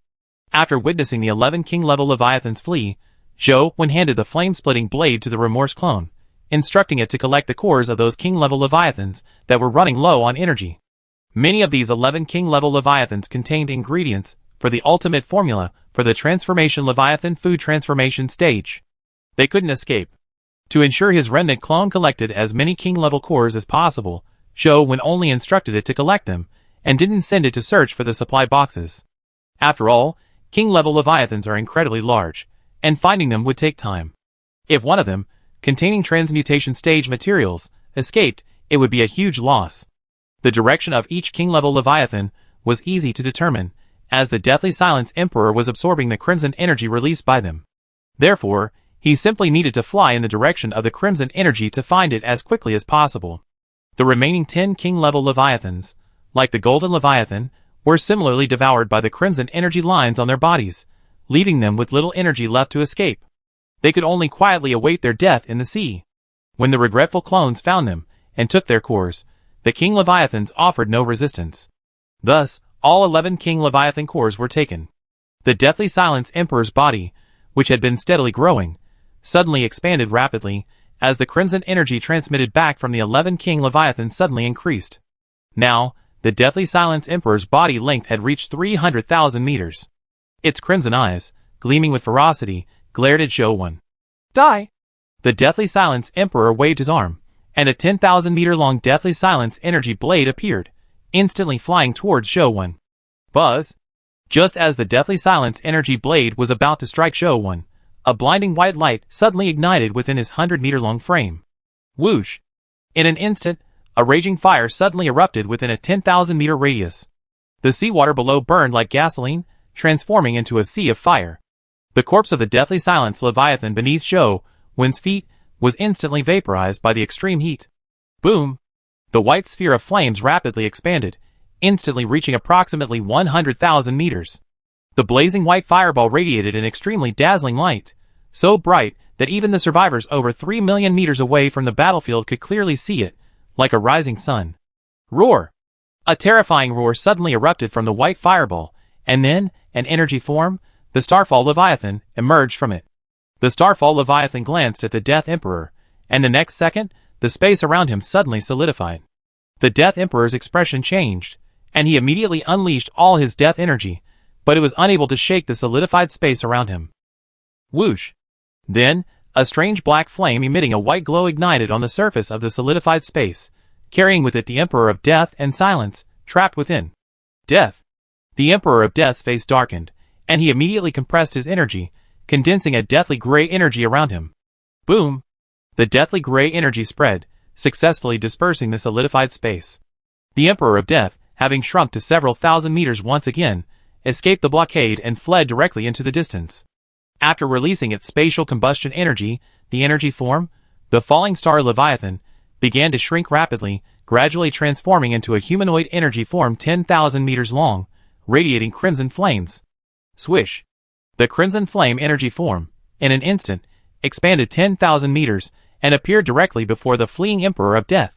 After witnessing the 11 king-level Leviathans flee, Zhou Wen handed the flame-splitting blade to the Remorse clone, instructing it to collect the cores of those king-level Leviathans that were running low on energy. Many of these 11 king-level Leviathans contained ingredients for the ultimate formula for the Transformation Leviathan Food Transformation stage. They couldn't escape. To ensure his remnant clone collected as many king-level cores as possible, Zhou Wen only instructed it to collect them, and didn't send it to search for the supply boxes. After all, king-level Leviathans are incredibly large, and finding them would take time. If one of them, containing transmutation stage materials, escaped, it would be a huge loss. The direction of each king-level Leviathan was easy to determine, as the Deathly Silence Emperor was absorbing the crimson energy released by them. Therefore, he simply needed to fly in the direction of the crimson energy to find it as quickly as possible. The remaining 10 king-level Leviathans, like the Golden Leviathan, were similarly devoured by the crimson energy lines on their bodies, leaving them with little energy left to escape. They could only quietly await their death in the sea. When the regretful clones found them and took their cores, the King Leviathans offered no resistance. Thus, all 11 King Leviathan cores were taken. The Deathly Silence Emperor's body, which had been steadily growing, suddenly expanded rapidly, as the crimson energy transmitted back from the 11 King Leviathans suddenly increased. Now, the deathly silence Emperor's body length had reached 300,000 meters. Its crimson eyes, gleaming with ferocity, glared at Zhou. Die! The deathly silence Emperor waved his arm, and a 10,000-meter-long deathly silence energy blade appeared, instantly flying towards Zhou. Buzz! Just as the deathly silence energy blade was about to strike Zhou, a blinding white light suddenly ignited within his 100-meter-long frame. Whoosh! In an instant, a raging fire suddenly erupted within a 10,000-meter radius. The seawater below burned like gasoline, transforming into a sea of fire. The corpse of the deathly silence Leviathan beneath Zhou's feet was instantly vaporized by the extreme heat. Boom! The white sphere of flames rapidly expanded, instantly reaching approximately 100,000 meters. The blazing white fireball radiated an extremely dazzling light, so bright that even the survivors over 3 million meters away from the battlefield could clearly see it, like a rising sun. Roar! A terrifying roar suddenly erupted from the white fireball, and then, an energy form, the Starfall Leviathan, emerged from it. The Starfall Leviathan glanced at the Death Emperor, and the next second, the space around him suddenly solidified. The Death Emperor's expression changed, and he immediately unleashed all his death energy, but it was unable to shake the solidified space around him. Whoosh! Then, a strange black flame emitting a white glow ignited on the surface of the solidified space, carrying with it the Emperor of Death and Silence, trapped within. Death! The Emperor of Death's face darkened, and he immediately compressed his energy, condensing a deathly gray energy around him. Boom! The deathly gray energy spread, successfully dispersing the solidified space. The Emperor of Death, having shrunk to several thousand meters once again, escaped the blockade and fled directly into the distance. After releasing its spatial combustion energy, the energy form, the falling star Leviathan, began to shrink rapidly, gradually transforming into a humanoid energy form 10,000 meters long, radiating crimson flames. Swish! The crimson flame energy form, in an instant, expanded 10,000 meters, and appeared directly before the fleeing Emperor of Death.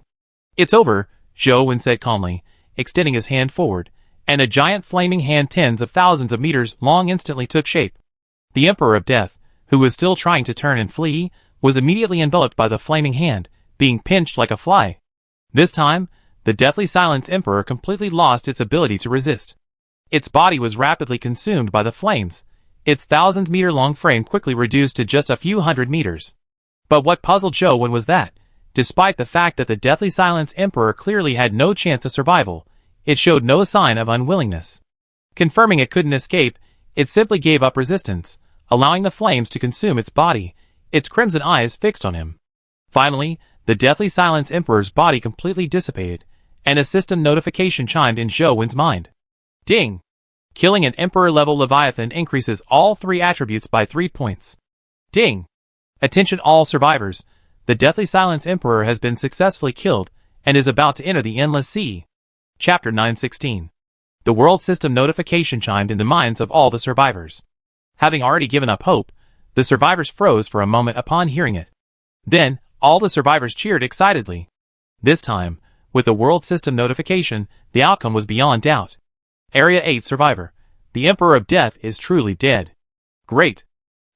It's over, Zhou said calmly, extending his hand forward, and a giant flaming hand tens of thousands of meters long instantly took shape. The Emperor of Death, who was still trying to turn and flee, was immediately enveloped by the flaming hand, being pinched like a fly. This time, the deathly silence Emperor completely lost its ability to resist. Its body was rapidly consumed by the flames, its thousands-meter-long frame quickly reduced to just a few hundred meters. But what puzzled Zhou was that, despite the fact that the deathly silence Emperor clearly had no chance of survival, it showed no sign of unwillingness. Confirming it couldn't escape, it simply gave up resistance, allowing the flames to consume its body, its crimson eyes fixed on him. Finally, the deathly silence Emperor's body completely dissipated, and a system notification chimed in Zhou's mind. Ding! Killing an Emperor-level Leviathan increases all 3 attributes by 3 points. Ding! Attention all survivors, the deathly silence Emperor has been successfully killed, and is about to enter the Endless Sea. Chapter 916. The world system notification chimed in the minds of all the survivors. Having already given up hope, the survivors froze for a moment upon hearing it. Then, all the survivors cheered excitedly. This time, with the world system notification, the outcome was beyond doubt. Area 8 survivor. The Emperor of Death is truly dead. Great.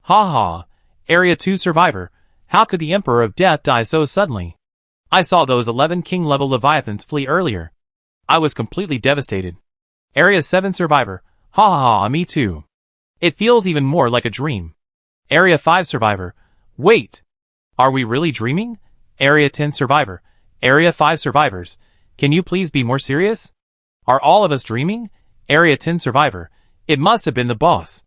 Ha ha. Area 2 survivor. How could the Emperor of Death die so suddenly? I saw those 11 king-level Leviathans flee earlier. I was completely devastated. Area 7 survivor. Ha ha ha, me too. It feels even more like a dream. Area 5 survivor. Wait. Are we really dreaming? Area 10 survivor. Area 5 survivors. Can you please be more serious? Are all of us dreaming? Area 10 survivor. It must have been the boss.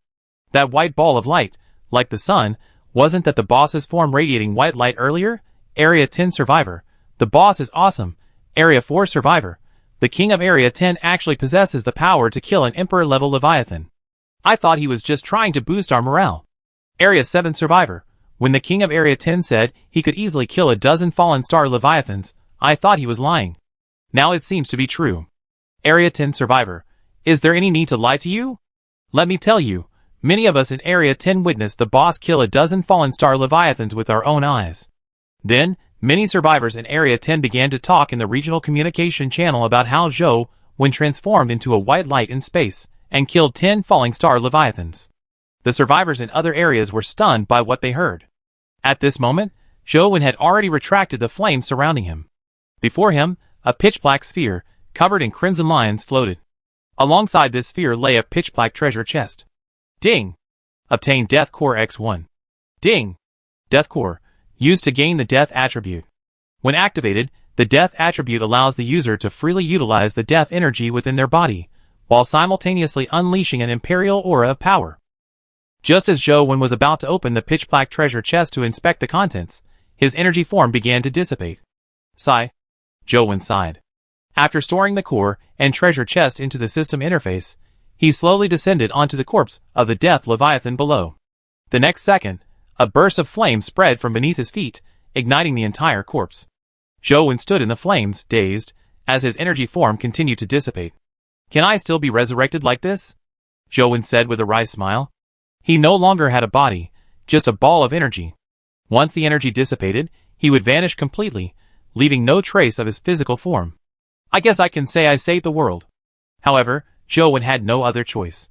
That white ball of light, like the sun, wasn't that the boss's form radiating white light earlier? Area 10 survivor. The boss is awesome. Area 4 survivor. The king of Area 10 actually possesses the power to kill an Emperor-level Leviathan. I thought he was just trying to boost our morale. Area 7 survivor. When the king of Area 10 said he could easily kill a dozen fallen star Leviathans, I thought he was lying. Now it seems to be true. Area 10 survivor. Is there any need to lie to you? Let me tell you, many of us in Area 10 witnessed the boss kill a dozen fallen star Leviathans with our own eyes. Then, many survivors in Area 10 began to talk in the regional communication channel about how Zhou, when transformed into a white light in space, and killed 10 falling star Leviathans. The survivors in other areas were stunned by what they heard. At this moment, Zhou had already retracted the flames surrounding him. Before him, a pitch-black sphere, covered in crimson lines, floated. Alongside this sphere lay a pitch-black treasure chest. Ding! Obtain Death Core X1. Ding! Death Core, used to gain the Death attribute. When activated, the Death attribute allows the user to freely utilize the Death energy within their body, while simultaneously unleashing an imperial aura of power. Just as Zhou Wen was about to open the pitch-black treasure chest to inspect the contents, his energy form began to dissipate. Sigh. Zhou Wen sighed. After storing the core and treasure chest into the system interface, he slowly descended onto the corpse of the Death Leviathan below. The next second, a burst of flame spread from beneath his feet, igniting the entire corpse. Zhou Wen stood in the flames, dazed, as his energy form continued to dissipate. Can I still be resurrected like this? Zhou Wen said with a wry smile. He no longer had a body, just a ball of energy. Once the energy dissipated, he would vanish completely, leaving no trace of his physical form. I guess I can say I saved the world. However, Zhou Wen had no other choice.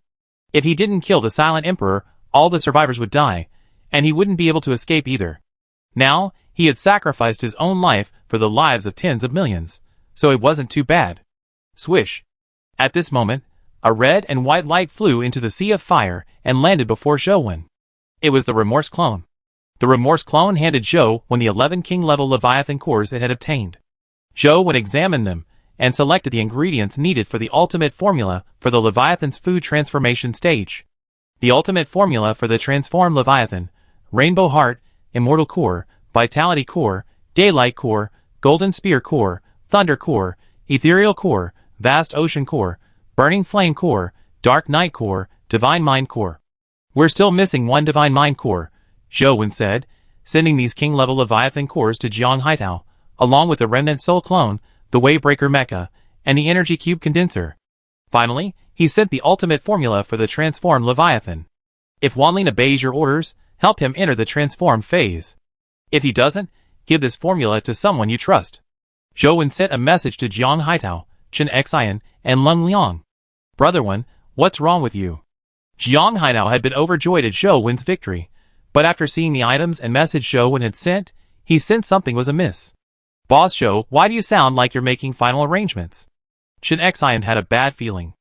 If he didn't kill the Silent Emperor, all the survivors would die, and he wouldn't be able to escape either. Now, he had sacrificed his own life for the lives of tens of millions, so it wasn't too bad. Swish. At this moment, a red and white light flew into the sea of fire and landed before Zhou Wen. It was the Remorse clone. The Remorse clone handed Zhou Wen the 11 king-level Leviathan cores it had obtained. Zhou Wen examined them and selected the ingredients needed for the ultimate formula for the Leviathan's food transformation stage. The ultimate formula for the transformed Leviathan: Rainbow Heart, Immortal Core, Vitality Core, Daylight Core, Golden Spear Core, Thunder Core, Ethereal Core, Vast Ocean Core, Burning Flame Core, Dark Night Core, Divine Mind Core. We're still missing one Divine Mind Core, Zhou Wen said, sending these king-level Leviathan cores to Jiang Haitao, along with the Remnant Soul Clone, the Waybreaker Mecha, and the Energy Cube Condenser. Finally, he sent the ultimate formula for the transformed Leviathan. If Wanlin obeys your orders, help him enter the transformed phase. If he doesn't, give this formula to someone you trust. Zhou Wen sent a message to Jiang Haitao, Chen Xian, and Leng Liang. Brother Wen, what's wrong with you? Jiang Haitao had been overjoyed at Zhou Wen's victory, but after seeing the items and message Zhou Wen had sent, he sensed something was amiss. Boss Zhou, why do you sound like you're making final arrangements? Chen Xian had a bad feeling.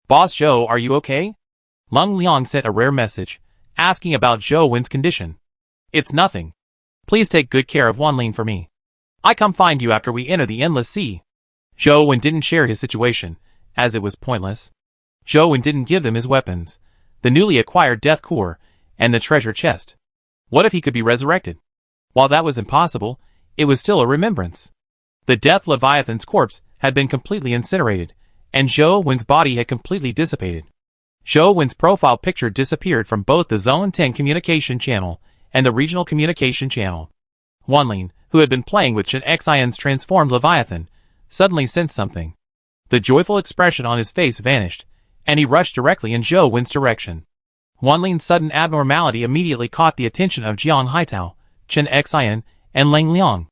Boss Zhou, are you okay? Leng Liang sent a rare message, asking about Zhou Wen's condition. It's nothing. Please take good care of Wanlin for me. I come find you after we enter the Endless Sea. Zhou Wen didn't share his situation, as it was pointless. Zhou Wen didn't give them his weapons, the newly acquired Death Core, and the treasure chest. What if he could be resurrected? While that was impossible, it was still a remembrance. The Death Leviathan's corpse had been completely incinerated, and Zhou Wen's body had completely dissipated. Zhou Wen's profile picture disappeared from both the Zone 10 communication channel and the regional communication channel. Wanlin, who had been playing with Chen Xian's transformed Leviathan, suddenly sensed something. The joyful expression on his face vanished, and he rushed directly in Zhou Wen's direction. Wanlin's sudden abnormality immediately caught the attention of Jiang Haitao, Chen Xian, and Leng Liang.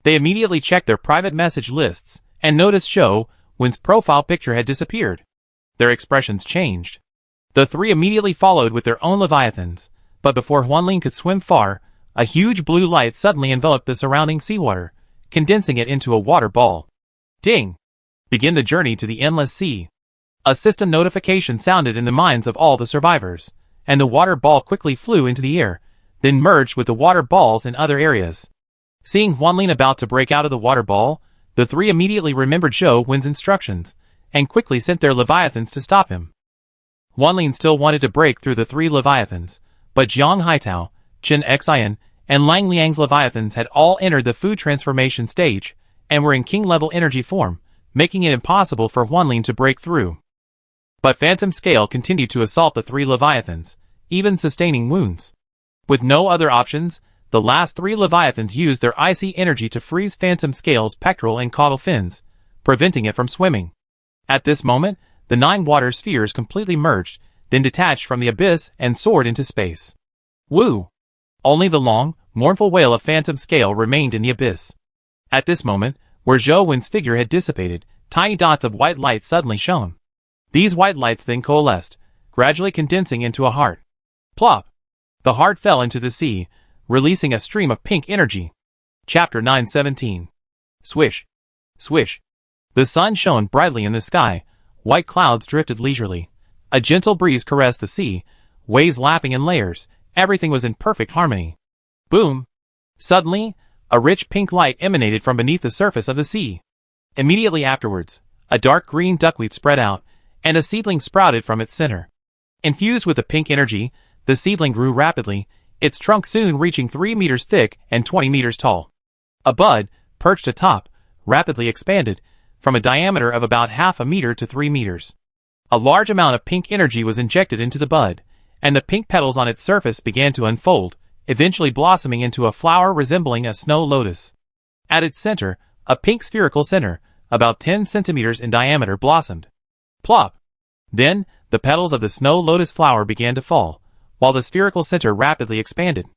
They immediately checked their private message lists and noticed Zhou Wen's profile picture had disappeared. Their expressions changed. The three immediately followed with their own Leviathans, but before Wanlin could swim far, a huge blue light suddenly enveloped the surrounding seawater, condensing it into a water ball. Ding! Begin the journey to the Endless Sea. A system notification sounded in the minds of all the survivors, and the water ball quickly flew into the air, then merged with the water balls in other areas. Seeing Wanlin about to break out of the water ball, the three immediately remembered Zhou Wen's instructions, and quickly sent their Leviathans to stop him. Wanlin still wanted to break through the three Leviathans, but Jiang Haitao, Chen Xian, and Lang Liang's Leviathans had all entered the food transformation stage, and were in king-level energy form, making it impossible for Wanlin to break through. But Phantom Scale continued to assault the three Leviathans, even sustaining wounds. With no other options, the last three Leviathans used their icy energy to freeze Phantom Scale's pectoral and caudal fins, preventing it from swimming. At this moment, the 9 water spheres completely merged, then detached from the abyss and soared into space. Woo! Only the long, mournful wail of Phantom Scale remained in the abyss. At this moment, where Zhou Wen's figure had dissipated, tiny dots of white light suddenly shone. These white lights then coalesced, gradually condensing into a heart. Plop! The heart fell into the sea, releasing a stream of pink energy. Chapter 917. Swish. Swish. The sun shone brightly in the sky, white clouds drifted leisurely. A gentle breeze caressed the sea, waves lapping in layers, everything was in perfect harmony. Boom! Suddenly, a rich pink light emanated from beneath the surface of the sea. Immediately afterwards, a dark green duckweed spread out, and a seedling sprouted from its center. Infused with the pink energy, the seedling grew rapidly, its trunk soon reaching 3 meters thick and 20 meters tall. A bud, perched atop, rapidly expanded, from a diameter of about half a meter to 3 meters. A large amount of pink energy was injected into the bud, and the pink petals on its surface began to unfold, eventually blossoming into a flower resembling a snow lotus. At its center, a pink spherical center, about 10 centimeters in diameter, blossomed. Plop! Then, the petals of the snow lotus flower began to fall, while the spherical center rapidly expanded.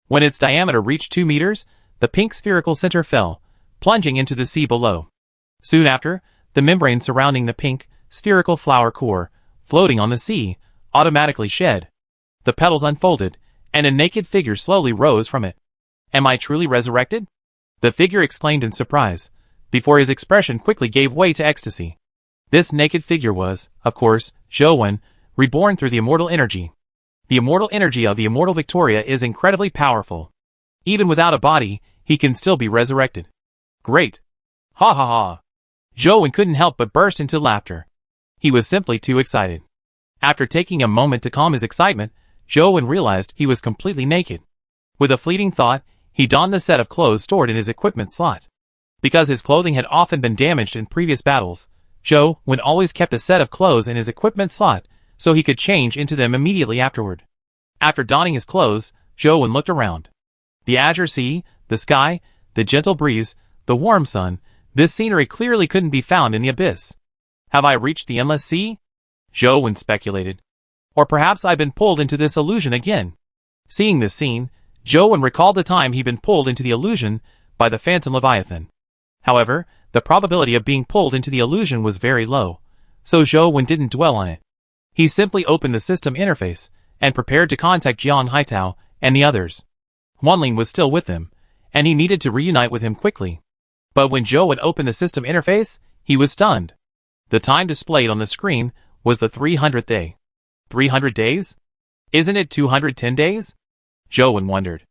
When its diameter reached 2 meters, the pink spherical center fell, plunging into the sea below. Soon after, the membrane surrounding the pink, spherical flower core, floating on the sea, automatically shed. The petals unfolded, and a naked figure slowly rose from it. "Am I truly resurrected?" the figure exclaimed in surprise, before his expression quickly gave way to ecstasy. This naked figure was, of course, Zhou, reborn through the immortal energy. The immortal energy of the immortal Victoria is incredibly powerful. Even without a body, he can still be resurrected. Great! Ha ha ha! Zhou couldn't help but burst into laughter. He was simply too excited. After taking a moment to calm his excitement, Zhou realized he was completely naked. With a fleeting thought, he donned the set of clothes stored in his equipment slot. Because his clothing had often been damaged in previous battles, Zhou always kept a set of clothes in his equipment slot, so he could change into them immediately afterward. After donning his clothes, Zhou looked around. The azure sea, the sky, the gentle breeze, the warm sun, this scenery clearly couldn't be found in the abyss. Have I reached the endless sea? Zhou speculated. Or perhaps I've been pulled into this illusion again. Seeing this scene, Zhou recalled the time he'd been pulled into the illusion by the phantom Leviathan. However, the probability of being pulled into the illusion was very low, so Zhou didn't dwell on it. He simply opened the system interface, and prepared to contact Jiang Haitao and the others. Wanling was still with them, and he needed to reunite with him quickly. But when Zhou opened the system interface, he was stunned. The time displayed on the screen was the 300th day. 300 days? Isn't it 210 days? Zhou wondered.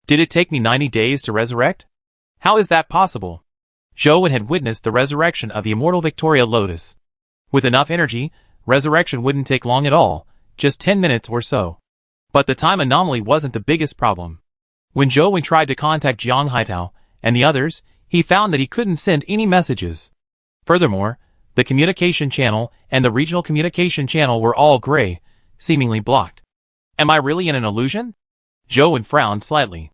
Did it take me 90 days to resurrect? How is that possible? Zhou had witnessed the resurrection of the immortal Victoria Lotus. With enough energy, resurrection wouldn't take long at all, just 10 minutes or so. But the time anomaly wasn't the biggest problem. When Zhou tried to contact Jiang Haitao and the others, he found that he couldn't send any messages. Furthermore, the communication channel and the regional communication channel were all gray, seemingly blocked. Am I really in an illusion? Zhou frowned slightly.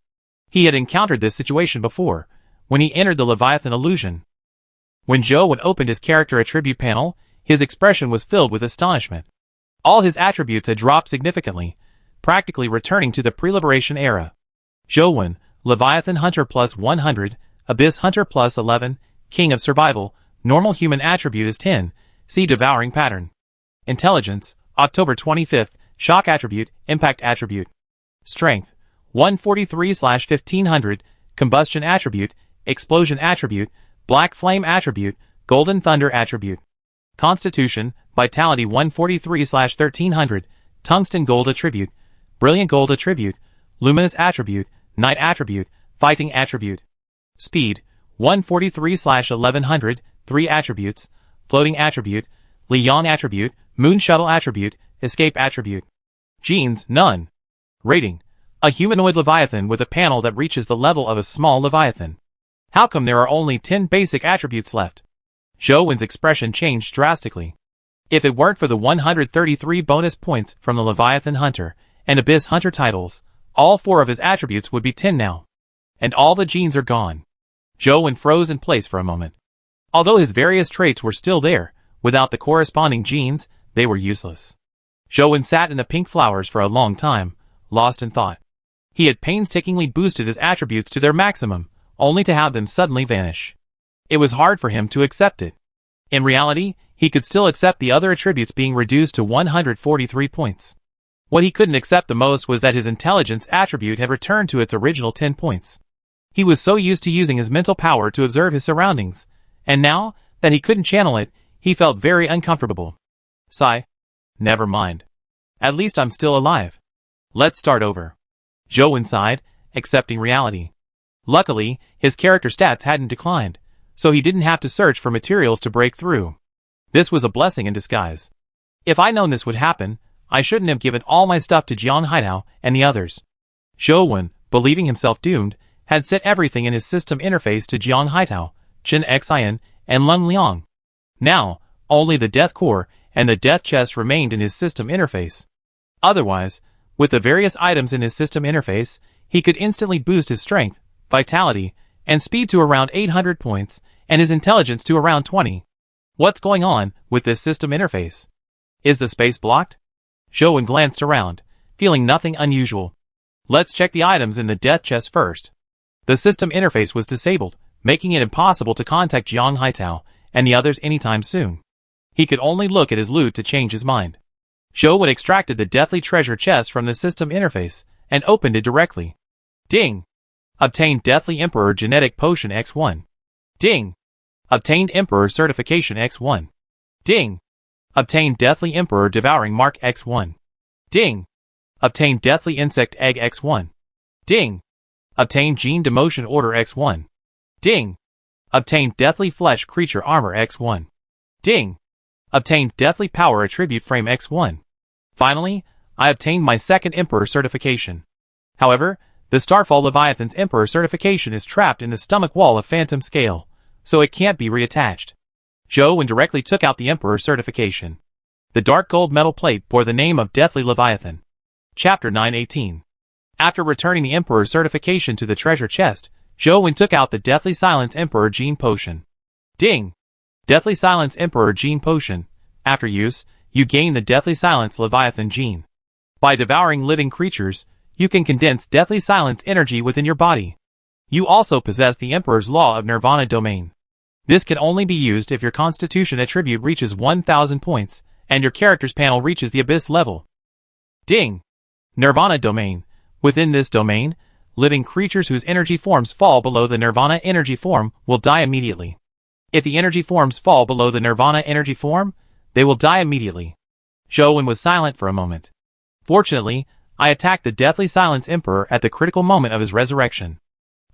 He had encountered this situation before, when he entered the Leviathan illusion. When Zhou opened his character attribute panel, his expression was filled with astonishment. All his attributes had dropped significantly, practically returning to the pre-liberation era. Zhou, Leviathan Hunter plus 100, Abyss Hunter plus 11, King of Survival, Normal Human attribute is 10, see Devouring Pattern. Intelligence, October 25th, Shock attribute, Impact attribute. Strength, 143/1500, Combustion attribute, Explosion attribute, Black Flame attribute, Golden Thunder attribute. Constitution, Vitality 143/1300, Tungsten Gold attribute, Brilliant Gold attribute, Luminous attribute, Night attribute, Fighting attribute. Speed, 143/1100, 3 attributes, Floating attribute, Li Yang attribute, Moon Shuttle attribute, Escape attribute. Genes, none. Rating, a humanoid Leviathan with a panel that reaches the level of a small Leviathan. How come there are only 10 basic attributes left? Zhou's expression changed drastically. If it weren't for the 133 bonus points from the Leviathan Hunter and Abyss Hunter titles, all 4 of his attributes would be 10 now. And all the genes are gone. Zhou froze in place for a moment. Although his various traits were still there, without the corresponding genes, they were useless. Zhou sat in the pink flowers for a long time, lost in thought. He had painstakingly boosted his attributes to their maximum, only to have them suddenly vanish. It was hard for him to accept it. In reality, he could still accept the other attributes being reduced to 143 points. What he couldn't accept the most was that his intelligence attribute had returned to its original 10 points. He was so used to using his mental power to observe his surroundings, and now, that he couldn't channel it, he felt very uncomfortable. Sigh. Never mind. At least I'm still alive. Let's start over. Zhou sighed, accepting reality. Luckily, his character stats hadn't declined, so he didn't have to search for materials to break through. This was a blessing in disguise. If I'd known this would happen, I shouldn't have given all my stuff to Jiang Haitao and the others. Zhou, believing himself doomed, had set everything in his system interface to Jiang Haitao, Chen Xian, and Lung Liang. Now, only the Death Core and the Death Chest remained in his system interface. Otherwise, with the various items in his system interface, he could instantly boost his strength, vitality, and speed to around 800 points, and his intelligence to around 20. What's going on with this system interface? Is the space blocked? Zhou glanced around, feeling nothing unusual. Let's check the items in the Death Chest first. The system interface was disabled, making it impossible to contact Jiang Haitao and the others anytime soon. He could only look at his loot to change his mind. Zhou extracted the deathly treasure chest from the system interface and opened it directly. Ding! Obtained Deathly Emperor Genetic Potion X1. Ding! Obtained Emperor Certification X1. Ding! Obtained Deathly Emperor Devouring Mark X1. Ding! Obtained Deathly Insect Egg X1. Ding! Obtained Gene Demotion Order X1. Ding! Obtained Deathly Flesh Creature Armor X1. Ding! Obtained Deathly Power Attribute Frame X1. Finally, I obtained my second Emperor certification. However, the Starfall Leviathan's Emperor certification is trapped in the stomach wall of Phantom Scale, so it can't be reattached. Zhou directly took out the Emperor certification. The dark gold metal plate bore the name of Deathly Leviathan. Chapter 918. After returning the Emperor certification to the treasure chest, Zhou took out the Deathly Silence Emperor Gene Potion. Ding! Deathly Silence Emperor Gene Potion. After use, you gain the Deathly Silence Leviathan Gene. By devouring living creatures, you can condense Deathly Silence energy within your body. You also possess the Emperor's Law of Nirvana Domain. This can only be used if your Constitution attribute reaches 1000 points, and your character's panel reaches the Abyss level. Ding! Nirvana Domain. Within this domain, living creatures whose energy forms fall below the Nirvana energy form will die immediately. If the energy forms fall below the Nirvana energy form, they will die immediately. Zhou was silent for a moment. Fortunately, I attacked the Deathly Silence Emperor at the critical moment of his resurrection.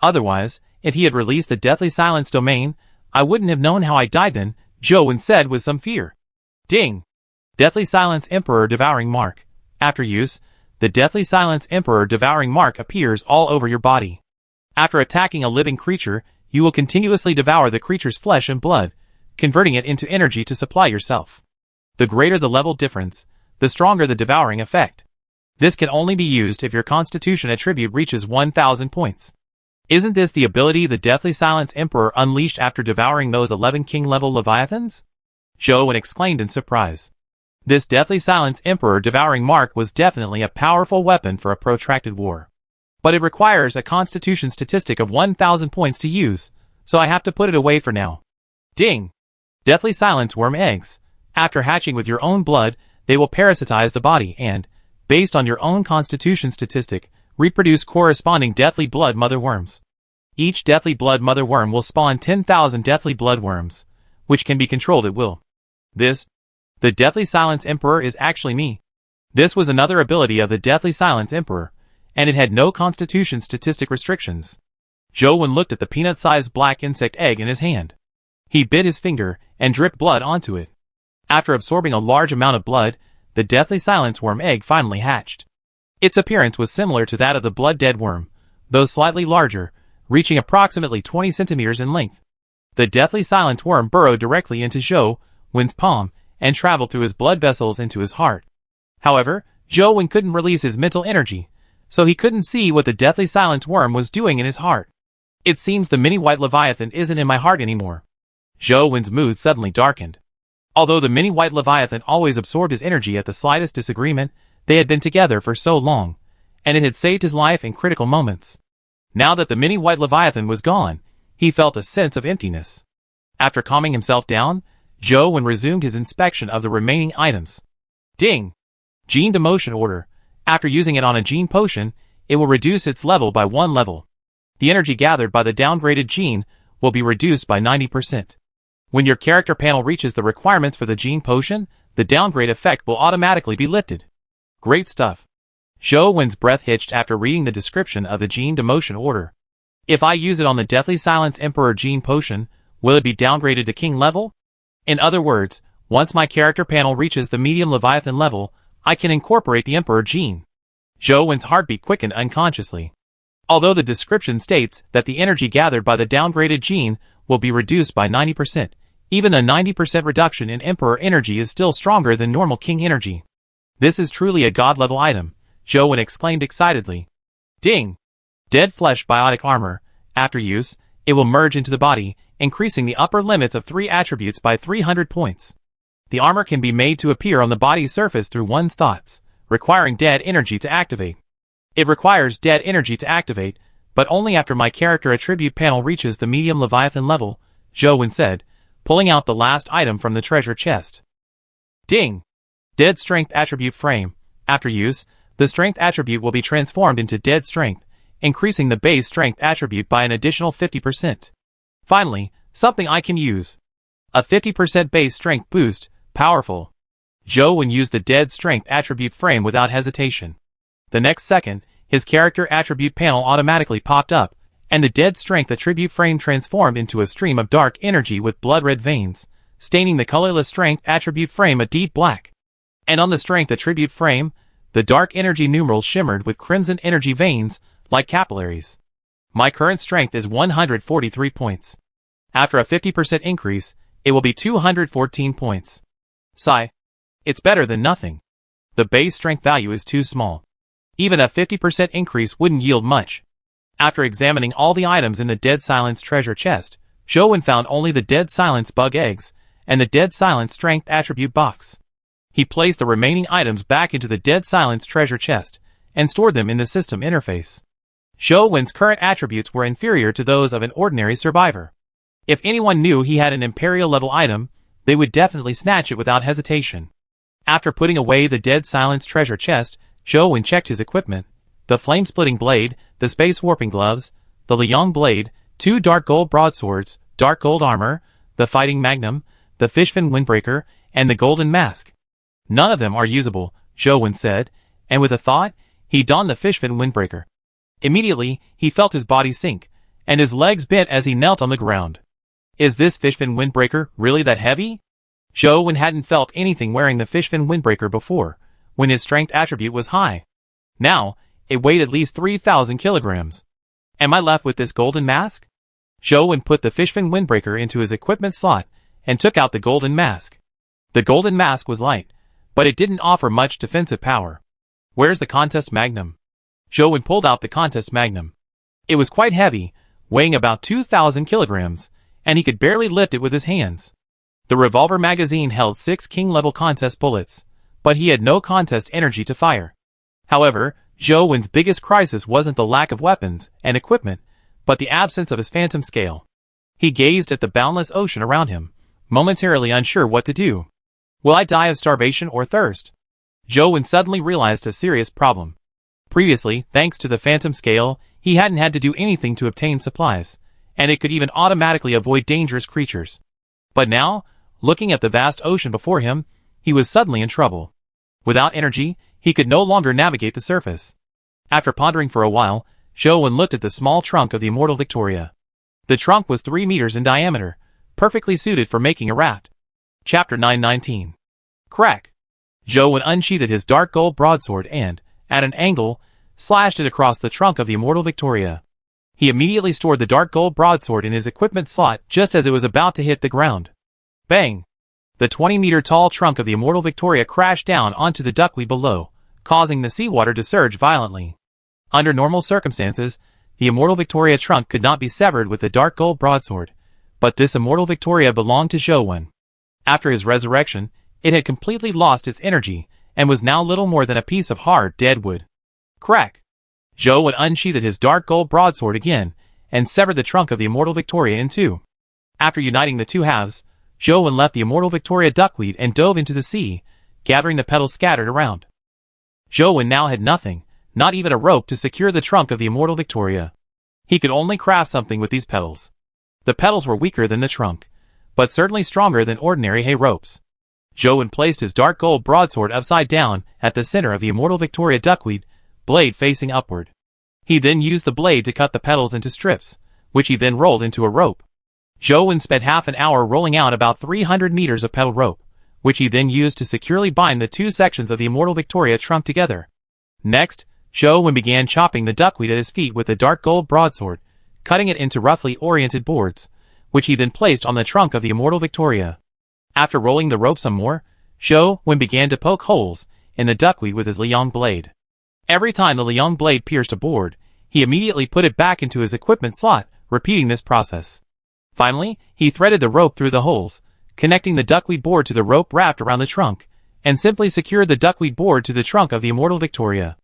Otherwise, if he had released the Deathly Silence domain, I wouldn't have known how I died then, Zhou said with some fear. Ding! Deathly Silence Emperor Devouring Mark. After use, the Deathly Silence Emperor Devouring Mark appears all over your body. After attacking a living creature, you will continuously devour the creature's flesh and blood, converting it into energy to supply yourself. The greater the level difference, the stronger the devouring effect. This can only be used if your Constitution attribute reaches 1000 points. Isn't this the ability the Deathly Silence Emperor unleashed after devouring those 11 king-level Leviathans? Zhou exclaimed in surprise. This Deathly Silence Emperor Devouring Mark was definitely a powerful weapon for a protracted war. But it requires a Constitution statistic of 1000 points to use, so I have to put it away for now. Ding! Deathly Silence Worm Eggs. After hatching with your own blood, they will parasitize the body and, based on your own Constitution statistic, reproduce corresponding Deathly Blood Mother Worms. Each Deathly Blood Mother Worm will spawn 10,000 Deathly Blood Worms, which can be controlled at will. The Deathly Silence Emperor is actually me. This was another ability of the Deathly Silence Emperor, and it had no Constitution statistic restrictions. Zhou looked at the peanut-sized black insect egg in his hand. He bit his finger and dripped blood onto it. After absorbing a large amount of blood, the Deathly Silence Worm egg finally hatched. Its appearance was similar to that of the Blood Dead Worm, though slightly larger, reaching approximately 20 centimeters in length. The Deathly Silence Worm burrowed directly into Zhou's palm and traveled through his blood vessels into his heart. However, Zhou couldn't release his mental energy, so he couldn't see what the Deathly Silence Worm was doing in his heart. It seems the mini-white Leviathan isn't in my heart anymore. Zhou's mood suddenly darkened. Although the mini-white Leviathan always absorbed his energy at the slightest disagreement, they had been together for so long, and it had saved his life in critical moments. Now that the mini-white Leviathan was gone, he felt a sense of emptiness. After calming himself down, Zhou resumed his inspection of the remaining items. Ding! Gene Demotion Order. After using it on a gene potion, it will reduce its level by 1 level. The energy gathered by the downgraded gene will be reduced by 90%. When your character panel reaches the requirements for the gene potion, the downgrade effect will automatically be lifted. Great stuff. Zhou Wen's breath hitched after reading the description of the gene demotion order. If I use it on the Deathly Silence Emperor gene potion, will it be downgraded to king level? In other words, once my character panel reaches the medium Leviathan level, I can incorporate the Emperor gene. Zhou Wen's heartbeat quickened unconsciously. Although the description states that the energy gathered by the downgraded gene will be reduced by 90%, even a 90% reduction in Emperor energy is still stronger than normal king energy. This is truly a god-level item, Zhou Wen exclaimed excitedly. Ding! Dead flesh biotic armor. After use, it will merge into the body, increasing the upper limits of 3 attributes by 300 points. The armor can be made to appear on the body's surface through one's thoughts, requiring dead energy to activate. It requires dead energy to activate, but only after my character attribute panel reaches the medium Leviathan level, Zhou Wen said, pulling out the last item from the treasure chest. Ding! Dead strength attribute frame. After use, the strength attribute will be transformed into dead strength, increasing the base strength attribute by an additional 50%. Finally, something I can use. A 50% base strength boost, powerful. Zhou Wen used the dead strength attribute frame without hesitation. The next second, his character attribute panel automatically popped up, and the dead strength attribute frame transformed into a stream of dark energy with blood-red veins, staining the colorless strength attribute frame a deep black. And on the strength attribute frame, the dark energy numerals shimmered with crimson energy veins, like capillaries. My current strength is 143 points. After a 50% increase, it will be 214 points. Sigh. It's better than nothing. The base strength value is too small. Even a 50% increase wouldn't yield much. After examining all the items in the Dead Silence treasure chest, Zhou Wen found only the Dead Silence bug eggs and the Dead Silence strength attribute box. He placed the remaining items back into the Dead Silence treasure chest and stored them in the system interface. Zhou Wen's current attributes were inferior to those of an ordinary survivor. If anyone knew he had an Imperial level item, they would definitely snatch it without hesitation. After putting away the Dead Silence treasure chest, Zhou Wen checked his equipment: the flame-splitting blade, the space warping gloves, the Liang blade, 2 dark gold broadswords, dark gold armor, the fighting magnum, the fishfin windbreaker, and the golden mask. None of them are usable, Zhou Wen said, and with a thought, he donned the fishfin windbreaker. Immediately, he felt his body sink, and his legs bent as he knelt on the ground. Is this fishfin windbreaker really that heavy? Zhou Wen hadn't felt anything wearing the fishfin windbreaker before, when his strength attribute was high. Now, it weighed at least 3,000 kilograms. Am I left with this golden mask? Zhou Wen put the fishfin windbreaker into his equipment slot and took out the golden mask. The golden mask was light, but it didn't offer much defensive power. Where's the contest magnum? Zhou Wen pulled out the contest magnum. It was quite heavy, weighing about 2,000 kilograms, and he could barely lift it with his hands. The revolver magazine held 6 king-level contest bullets, but he had no contest energy to fire. However, Zhou Wen's biggest crisis wasn't the lack of weapons and equipment, but the absence of his phantom scale. He gazed at the boundless ocean around him, momentarily unsure what to do. Will I die of starvation or thirst? Zhou Wen suddenly realized a serious problem. Previously, thanks to the phantom scale, he hadn't had to do anything to obtain supplies, and it could even automatically avoid dangerous creatures. But now, looking at the vast ocean before him, he was suddenly in trouble. Without energy, he could no longer navigate the surface. After pondering for a while, Zhou Wen looked at the small trunk of the Immortal Victoria. The trunk was 3 meters in diameter, perfectly suited for making a raft. Chapter 919. Crack! Zhou Wen unsheathed his dark gold broadsword and, at an angle, slashed it across the trunk of the Immortal Victoria. He immediately stored the dark gold broadsword in his equipment slot just as it was about to hit the ground. Bang! The 20-meter-tall trunk of the Immortal Victoria crashed down onto the duckweed below, causing the seawater to surge violently. Under normal circumstances, the Immortal Victoria trunk could not be severed with the dark gold broadsword, but this Immortal Victoria belonged to Zhou Wen. After his resurrection, it had completely lost its energy, and was now little more than a piece of hard, dead wood. Crack! Zhou Wen unsheathed his dark gold broadsword again, and severed the trunk of the Immortal Victoria in 2. After uniting the 2 halves, Zhou Wen left the Immortal Victoria duckweed and dove into the sea, gathering the petals scattered around. Zhou Wen now had nothing, not even a rope to secure the trunk of the Immortal Victoria. He could only craft something with these petals. The petals were weaker than the trunk, but certainly stronger than ordinary hay ropes. Zhou placed his dark gold broadsword upside down at the center of the immortal Victoria duckweed, blade facing upward. He then used the blade to cut the petals into strips, which he then rolled into a rope. Zhou spent half an hour rolling out about 300 meters of petal rope, which he then used to securely bind the two sections of the immortal Victoria trunk together. Next, Zhou began chopping the duckweed at his feet with the dark gold broadsword, cutting it into roughly oriented boards, which he then placed on the trunk of the immortal Victoria. After rolling the rope some more, Zhou began to poke holes in the duckweed with his Liang blade. Every time the Liang blade pierced a board, he immediately put it back into his equipment slot, repeating this process. Finally, he threaded the rope through the holes, connecting the duckweed board to the rope wrapped around the trunk, and simply secured the duckweed board to the trunk of the immortal Victoria.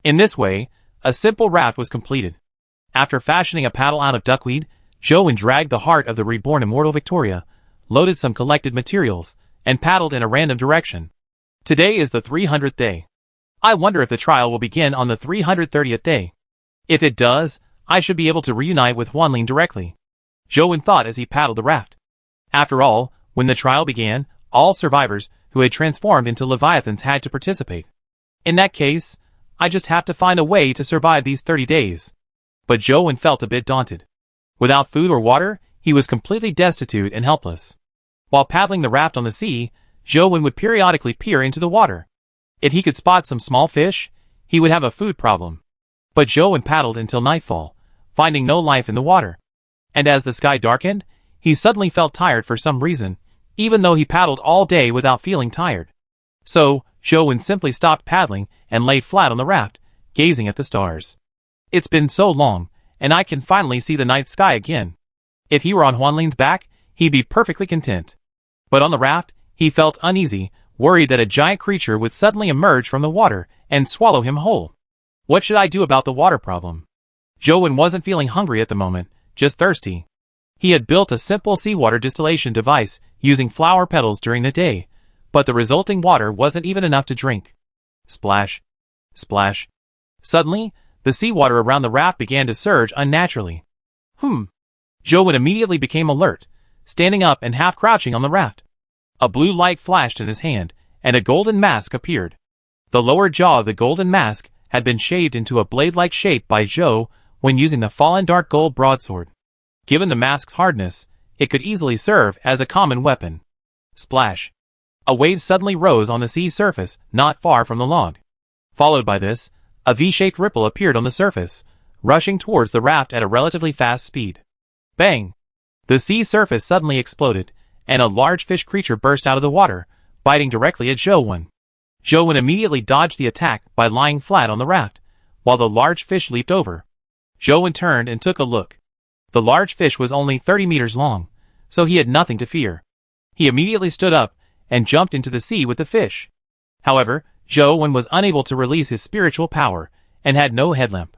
In this way, a simple raft was completed. After fashioning a paddle out of duckweed, Zhou dragged the heart of the reborn immortal Victoria, loaded some collected materials, and paddled in a random direction. Today is the 300th day. I wonder if the trial will begin on the 330th day. If it does, I should be able to reunite with Huanlin directly. Zhou thought as he paddled the raft. After all, when the trial began, all survivors who had transformed into leviathans had to participate. In that case, I just have to find a way to survive these 30 days. But Zhou felt a bit daunted. Without food or water, he was completely destitute and helpless. While paddling the raft on the sea, Zhou would periodically peer into the water. If he could spot some small fish, he would have a food problem. But Zhou paddled until nightfall, finding no life in the water. And as the sky darkened, he suddenly felt tired for some reason, even though he paddled all day without feeling tired. So, Zhou simply stopped paddling and lay flat on the raft, gazing at the stars. It's been so long, and I can finally see the night sky again. If he were on Huanlin's back, he'd be perfectly content. But on the raft, he felt uneasy, worried that a giant creature would suddenly emerge from the water and swallow him whole. What should I do about the water problem? Zhou wasn't feeling hungry at the moment, just thirsty. He had built a simple seawater distillation device using flower petals during the day, but the resulting water wasn't even enough to drink. Splash. Splash. Suddenly, the seawater around the raft began to surge unnaturally. Zhou immediately became alert, standing up and half crouching on the raft. A blue light flashed in his hand, and a golden mask appeared. The lower jaw of the golden mask had been shaved into a blade-like shape by Zhou when using the fallen dark gold broadsword. Given the mask's hardness, it could easily serve as a common weapon. Splash. A wave suddenly rose on the sea surface not far from the log. Followed by this, a V-shaped ripple appeared on the surface, rushing towards the raft at a relatively fast speed. Bang! The sea surface suddenly exploded, and a large fish creature burst out of the water, biting directly at Zhou. Zhou immediately dodged the attack by lying flat on the raft, while the large fish leaped over. Zhou turned and took a look. The large fish was only 30 meters long, so he had nothing to fear. He immediately stood up and jumped into the sea with the fish. However, Zhou was unable to release his spiritual power and had no headlamp.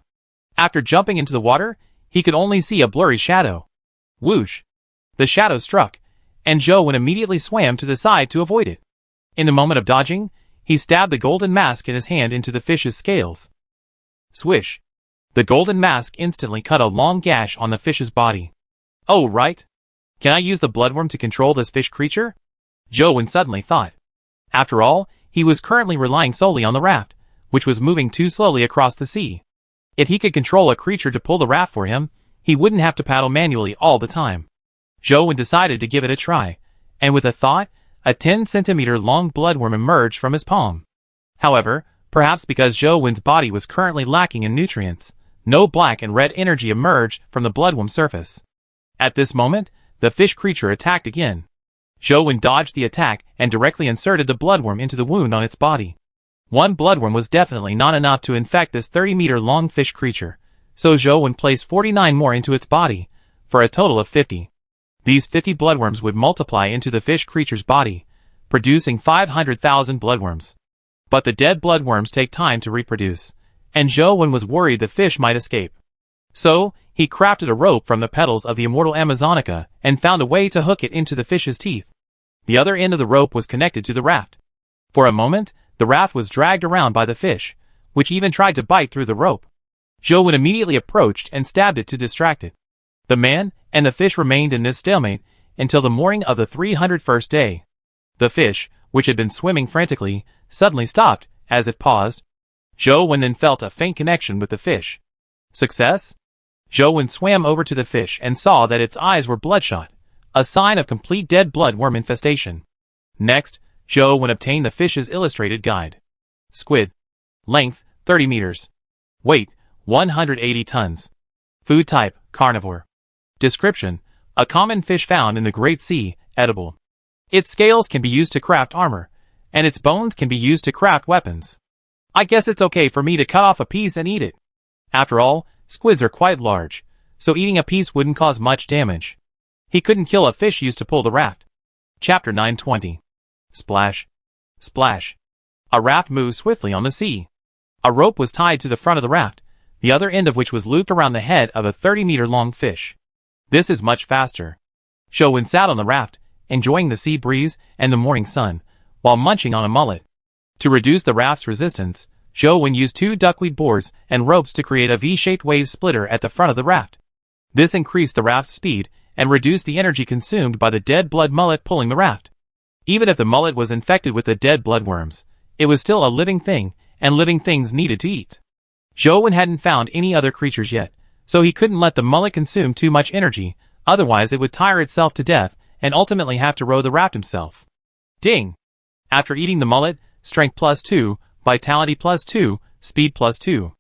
After jumping into the water, he could only see a blurry shadow. Whoosh! The shadow struck, and Zhou immediately swam to the side to avoid it. In the moment of dodging, he stabbed the golden mask in his hand into the fish's scales. Swish! The golden mask instantly cut a long gash on the fish's body. Oh right! Can I use the bloodworm to control this fish creature? Zhou suddenly thought. After all, he was currently relying solely on the raft, which was moving too slowly across the sea. If he could control a creature to pull the raft for him, he wouldn't have to paddle manually all the time. Zhou decided to give it a try, and with a thought, a 10-centimeter long bloodworm emerged from his palm. However, perhaps because Zhou's body was currently lacking in nutrients, no black and red energy emerged from the bloodworm's surface. At this moment, the fish creature attacked again. Zhou dodged the attack and directly inserted the bloodworm into the wound on its body. One bloodworm was definitely not enough to infect this 30-meter-long fish creature, so Zhou placed 49 more into its body, for a total of 50. These 50 bloodworms would multiply into the fish creature's body, producing 500,000 bloodworms. But the dead bloodworms take time to reproduce, and Zhou was worried the fish might escape. So, he crafted a rope from the petals of the immortal Amazonica and found a way to hook it into the fish's teeth. The other end of the rope was connected to the raft. For a moment, the raft was dragged around by the fish, which even tried to bite through the rope. Zhou immediately approached and stabbed it to distract it. The man and the fish remained in this stalemate, until the morning of the 301st day. The fish, which had been swimming frantically, suddenly stopped, as if paused. Zhou Wen then felt a faint connection with the fish. Success? Zhou Wen swam over to the fish and saw that its eyes were bloodshot, a sign of complete dead bloodworm infestation. Next, Zhou Wen obtained the fish's illustrated guide. Squid. Length, 30 meters. Weight, 180 tons. Food type, carnivore. Description: a common fish found in the Great Sea, edible. Its scales can be used to craft armor, and its bones can be used to craft weapons. I guess it's okay for me to cut off a piece and eat it. After all, squids are quite large, so eating a piece wouldn't cause much damage. He couldn't kill a fish used to pull the raft. Chapter 920. Splash. Splash. A raft moved swiftly on the sea. A rope was tied to the front of the raft, the other end of which was looped around the head of a 30-meter-long fish. This is much faster. Zhou Wen sat on the raft, enjoying the sea breeze and the morning sun, while munching on a mullet. To reduce the raft's resistance, Zhou Wen used 2 duckweed boards and ropes to create a V-shaped wave splitter at the front of the raft. This increased the raft's speed and reduced the energy consumed by the dead blood mullet pulling the raft. Even if the mullet was infected with the dead bloodworms, it was still a living thing, and living things needed to eat. Zhou Wen hadn't found any other creatures yet, so he couldn't let the mullet consume too much energy, otherwise it would tire itself to death and ultimately have to row the raft himself. Ding! After eating the mullet, strength +2, vitality +2, speed +2.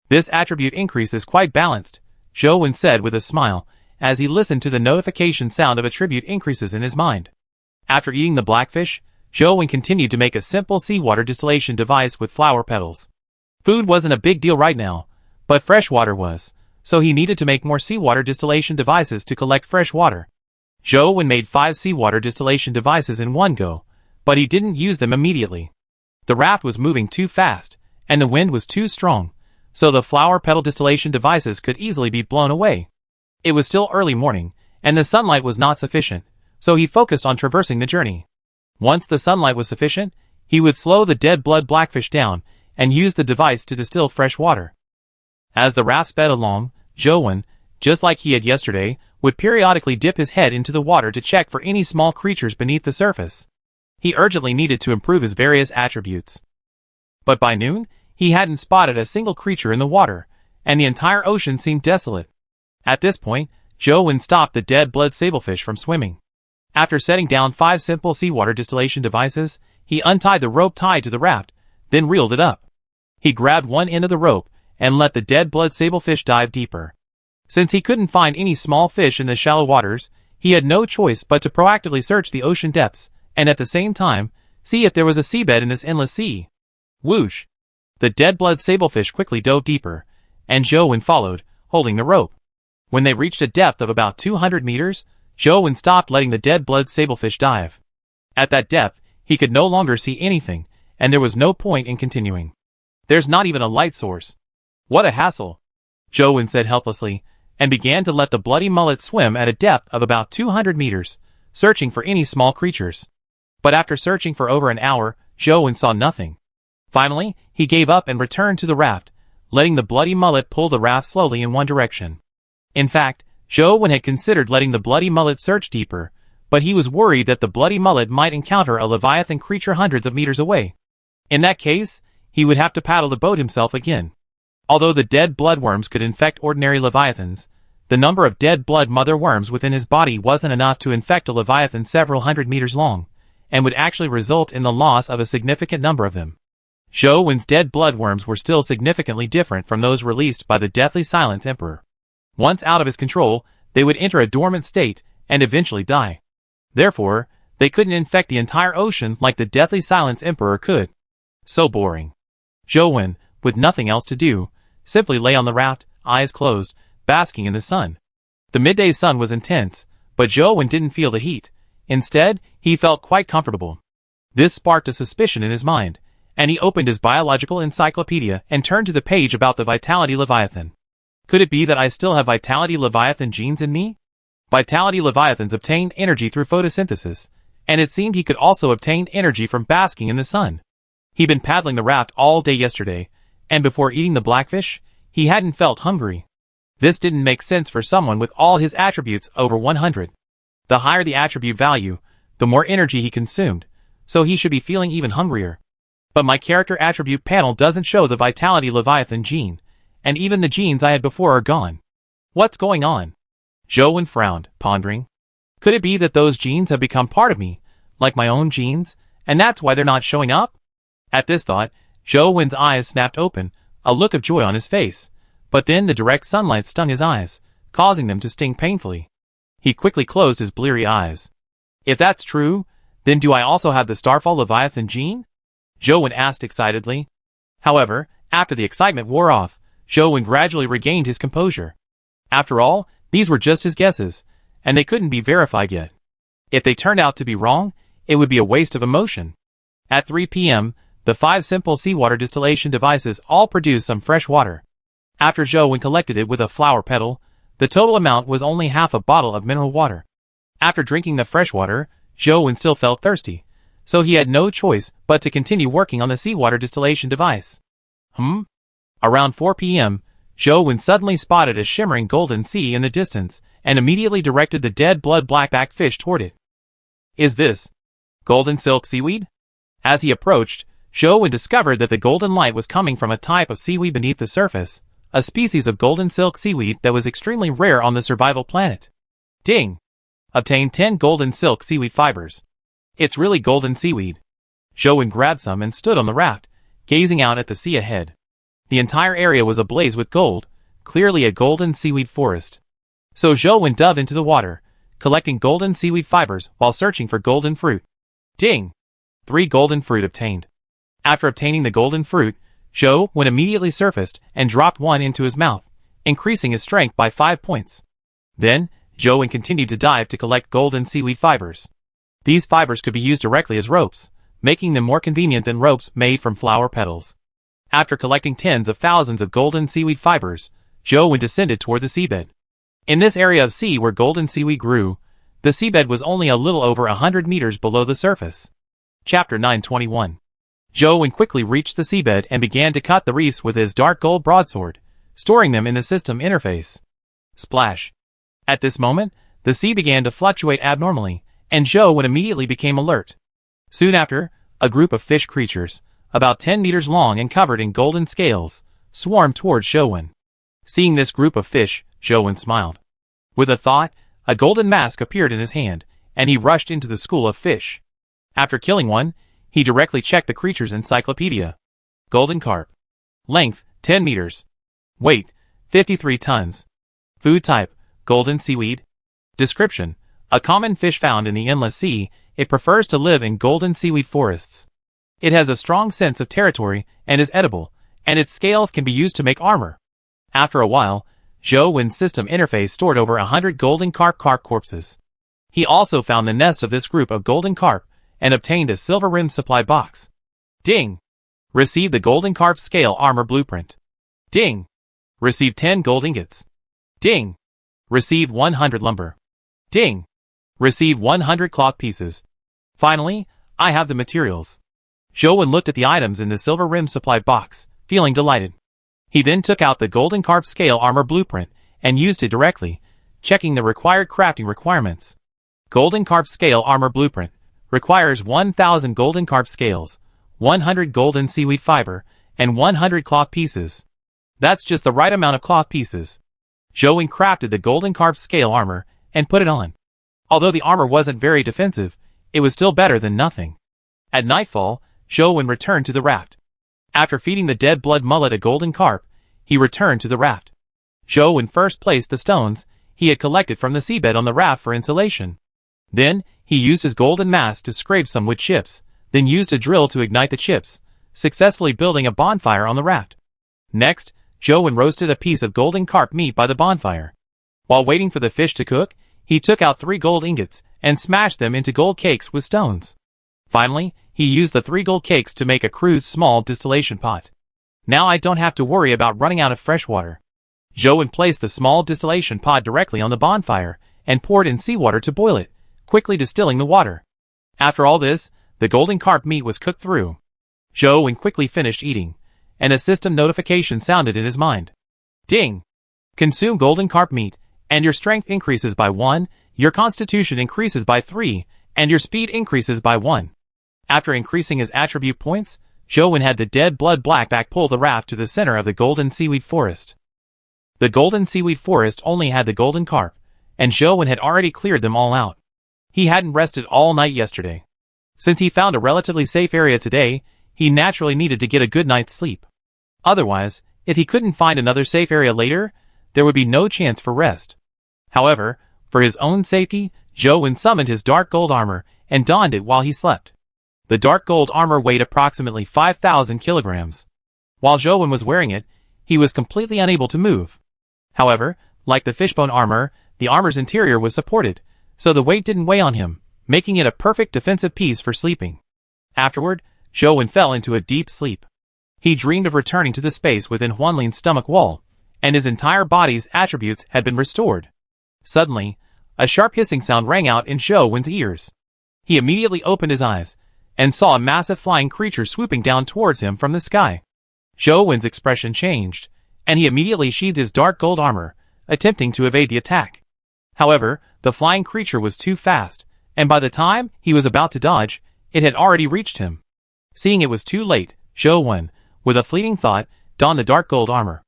This attribute increase is quite balanced, Zhou Wen said with a smile, as he listened to the notification sound of attribute increases in his mind. After eating the blackfish, Zhou Wen continued to make a simple seawater distillation device with flower petals. Food wasn't a big deal right now, but fresh water was, so he needed to make more seawater distillation devices to collect fresh water. Zhou Wen made 5 seawater distillation devices in one go, but he didn't use them immediately. The raft was moving too fast, and the wind was too strong, so the flower petal distillation devices could easily be blown away. It was still early morning, and the sunlight was not sufficient, so he focused on traversing the journey. Once the sunlight was sufficient, he would slow the dead blood blackfish down and use the device to distill fresh water. As the raft sped along, Zhou Wen, just like he had yesterday, would periodically dip his head into the water to check for any small creatures beneath the surface. He urgently needed to improve his various attributes. But by noon, he hadn't spotted a single creature in the water, and the entire ocean seemed desolate. At this point, Zhou Wen stopped the dead blood sablefish from swimming. After setting down 5 simple seawater distillation devices, he untied the rope tied to the raft, then reeled it up. He grabbed one end of the rope and let the dead blood sablefish dive deeper. Since he couldn't find any small fish in the shallow waters, he had no choice but to proactively search the ocean depths, and at the same time, see if there was a seabed in this endless sea. Whoosh! The dead blood sablefish quickly dove deeper, and Zhou Wen followed, holding the rope. When they reached a depth of about 200 meters, Zhou Wen stopped letting the dead blood sablefish dive. At that depth, he could no longer see anything, and there was no point in continuing. There's not even a light source. What a hassle, Zhou Wen said helplessly, and began to let the bloody mullet swim at a depth of about 200 meters, searching for any small creatures. But after searching for over an hour, Zhou Wen saw nothing. Finally, he gave up and returned to the raft, letting the bloody mullet pull the raft slowly in one direction. In fact, Zhou Wen had considered letting the bloody mullet search deeper, but he was worried that the bloody mullet might encounter a leviathan creature hundreds of meters away. In that case, he would have to paddle the boat himself again. Although the dead bloodworms could infect ordinary leviathans, the number of dead blood mother worms within his body wasn't enough to infect a leviathan several hundred meters long, and would actually result in the loss of a significant number of them. Zhou Wen's dead bloodworms were still significantly different from those released by the Deathly Silence Emperor. Once out of his control, they would enter a dormant state and eventually die. Therefore, they couldn't infect the entire ocean like the Deathly Silence Emperor could. So boring. Zhou Wen, with nothing else to do, simply lay on the raft, eyes closed, basking in the sun. The midday sun was intense, but Zhou Wen didn't feel the heat. Instead, he felt quite comfortable. This sparked a suspicion in his mind, and he opened his biological encyclopedia and turned to the page about the Vitality Leviathan. Could it be that I still have Vitality Leviathan genes in me? Vitality Leviathans obtain energy through photosynthesis, and it seemed he could also obtain energy from basking in the sun. He'd been paddling the raft all day yesterday, and before eating the blackfish, he hadn't felt hungry. This didn't make sense for someone with all his attributes over 100. The higher the attribute value, the more energy he consumed, so he should be feeling even hungrier. But my character attribute panel doesn't show the Vitality Leviathan gene, and even the genes I had before are gone. What's going on? Zhou frowned, pondering. Could it be that those genes have become part of me, like my own genes, and that's why they're not showing up? At this thought, Zhou eyes snapped open, a look of joy on his face, but then the direct sunlight stung his eyes, causing them to sting painfully. He quickly closed his bleary eyes. If that's true, then do I also have the Starfall Leviathan gene? Zhou asked excitedly. However, after the excitement wore off, Zhou gradually regained his composure. After all, these were just his guesses, and they couldn't be verified yet. If they turned out to be wrong, it would be a waste of emotion. At 3 p.m., the 5 simple seawater distillation devices all produced some fresh water. After Zhou collected it with a flower petal, the total amount was only half a bottle of mineral water. After drinking the fresh water, Zhou still felt thirsty, so he had no choice but to continue working on the seawater distillation device. Around 4 p.m., Zhou suddenly spotted a shimmering golden sea in the distance and immediately directed the dead blood blackback fish toward it. Is this golden silk seaweed? As he approached, Zhou discovered that the golden light was coming from a type of seaweed beneath the surface, a species of golden silk seaweed that was extremely rare on the survival planet. Ding! Obtained 10 golden silk seaweed fibers. It's really golden seaweed. Zhou grabbed some and stood on the raft, gazing out at the sea ahead. The entire area was ablaze with gold, clearly a golden seaweed forest. So Zhou dove into the water, collecting golden seaweed fibers while searching for golden fruit. Ding! 3 golden fruit obtained. After obtaining the golden fruit, Zhou immediately surfaced and dropped one into his mouth, increasing his strength by 5 points. Then, Zhou continued to dive to collect golden seaweed fibers. These fibers could be used directly as ropes, making them more convenient than ropes made from flower petals. After collecting tens of thousands of golden seaweed fibers, Zhou descended toward the seabed. In this area of sea where golden seaweed grew, the seabed was only a little over 100 meters below the surface. Chapter 921. Zhou quickly reached the seabed and began to cut the reefs with his dark gold broadsword, storing them in the system interface. Splash. At this moment, the sea began to fluctuate abnormally, and Zhou immediately became alert. Soon after, a group of fish creatures, about 10 meters long and covered in golden scales, swarmed towards Zhou. Seeing this group of fish, Zhou smiled. With a thought, a golden mask appeared in his hand, and he rushed into the school of fish. After killing one, he directly checked the creature's encyclopedia. Golden carp. Length, 10 meters. Weight, 53 tons. Food type, golden seaweed. Description: a common fish found in the endless sea, it prefers to live in golden seaweed forests. It has a strong sense of territory and is edible, and its scales can be used to make armor. After a while, Zhou's system interface stored over 100 golden carp corpses. He also found the nest of this group of golden carp and obtained a silver-rimmed supply box. Ding! Received the golden carp scale armor blueprint. Ding! Received 10 gold ingots. Ding! Received 100 lumber. Ding! Received 100 cloth pieces. Finally, I have the materials. Zhou looked at the items in the silver-rimmed supply box, feeling delighted. He then took out the golden carp scale armor blueprint and used it directly, checking the required crafting requirements. Golden carp scale armor blueprint requires 1,000 golden carp scales, 100 golden seaweed fiber, and 100 cloth pieces. That's just the right amount of cloth pieces. Zhou crafted the golden carp scale armor and put it on. Although the armor wasn't very defensive, it was still better than nothing. At nightfall, Zhou returned to the raft. After feeding the dead blood mullet a golden carp, he returned to the raft. Zhou first placed the stones he had collected from the seabed on the raft for insulation. Then, he used his golden mask to scrape some wood chips, then used a drill to ignite the chips, successfully building a bonfire on the raft. Next, Zhou roasted a piece of golden carp meat by the bonfire. While waiting for the fish to cook, he took out 3 gold ingots and smashed them into gold cakes with stones. Finally, he used the 3 gold cakes to make a crude small distillation pot. Now I don't have to worry about running out of fresh water. Zhou placed the small distillation pot directly on the bonfire and poured in seawater to boil it, quickly distilling the water. After all this, the golden carp meat was cooked through. Zhou quickly finished eating, and a system notification sounded in his mind. Ding! Consume golden carp meat, and your strength increases by 1, Your constitution increases by 3, and your speed increases by 1. After increasing his attribute points, Zhou had the dead blood blackback pull the raft to the center of the golden seaweed forest. The golden seaweed forest only had the golden carp, and Zhou had already cleared them all out. He hadn't rested all night yesterday. Since he found a relatively safe area today, he naturally needed to get a good night's sleep. Otherwise, if he couldn't find another safe area later, there would be no chance for rest. However, for his own safety, Zhou summoned his dark gold armor and donned it while he slept. The dark gold armor weighed approximately 5,000 kilograms. While Zhou was wearing it, he was completely unable to move. However, like the fishbone armor, the armor's interior was supported, so the weight didn't weigh on him, making it a perfect defensive piece for sleeping. Afterward, Zhou fell into a deep sleep. He dreamed of returning to the space within Huanlin's stomach wall, and his entire body's attributes had been restored. Suddenly, a sharp hissing sound rang out in Zhou's ears. He immediately opened his eyes, and saw a massive flying creature swooping down towards him from the sky. Zhou's expression changed, and he immediately sheathed his dark gold armor, attempting to evade the attack. However, the flying creature was too fast, and by the time he was about to dodge, it had already reached him. Seeing it was too late, Zhou, with a fleeting thought, donned the dark gold armor.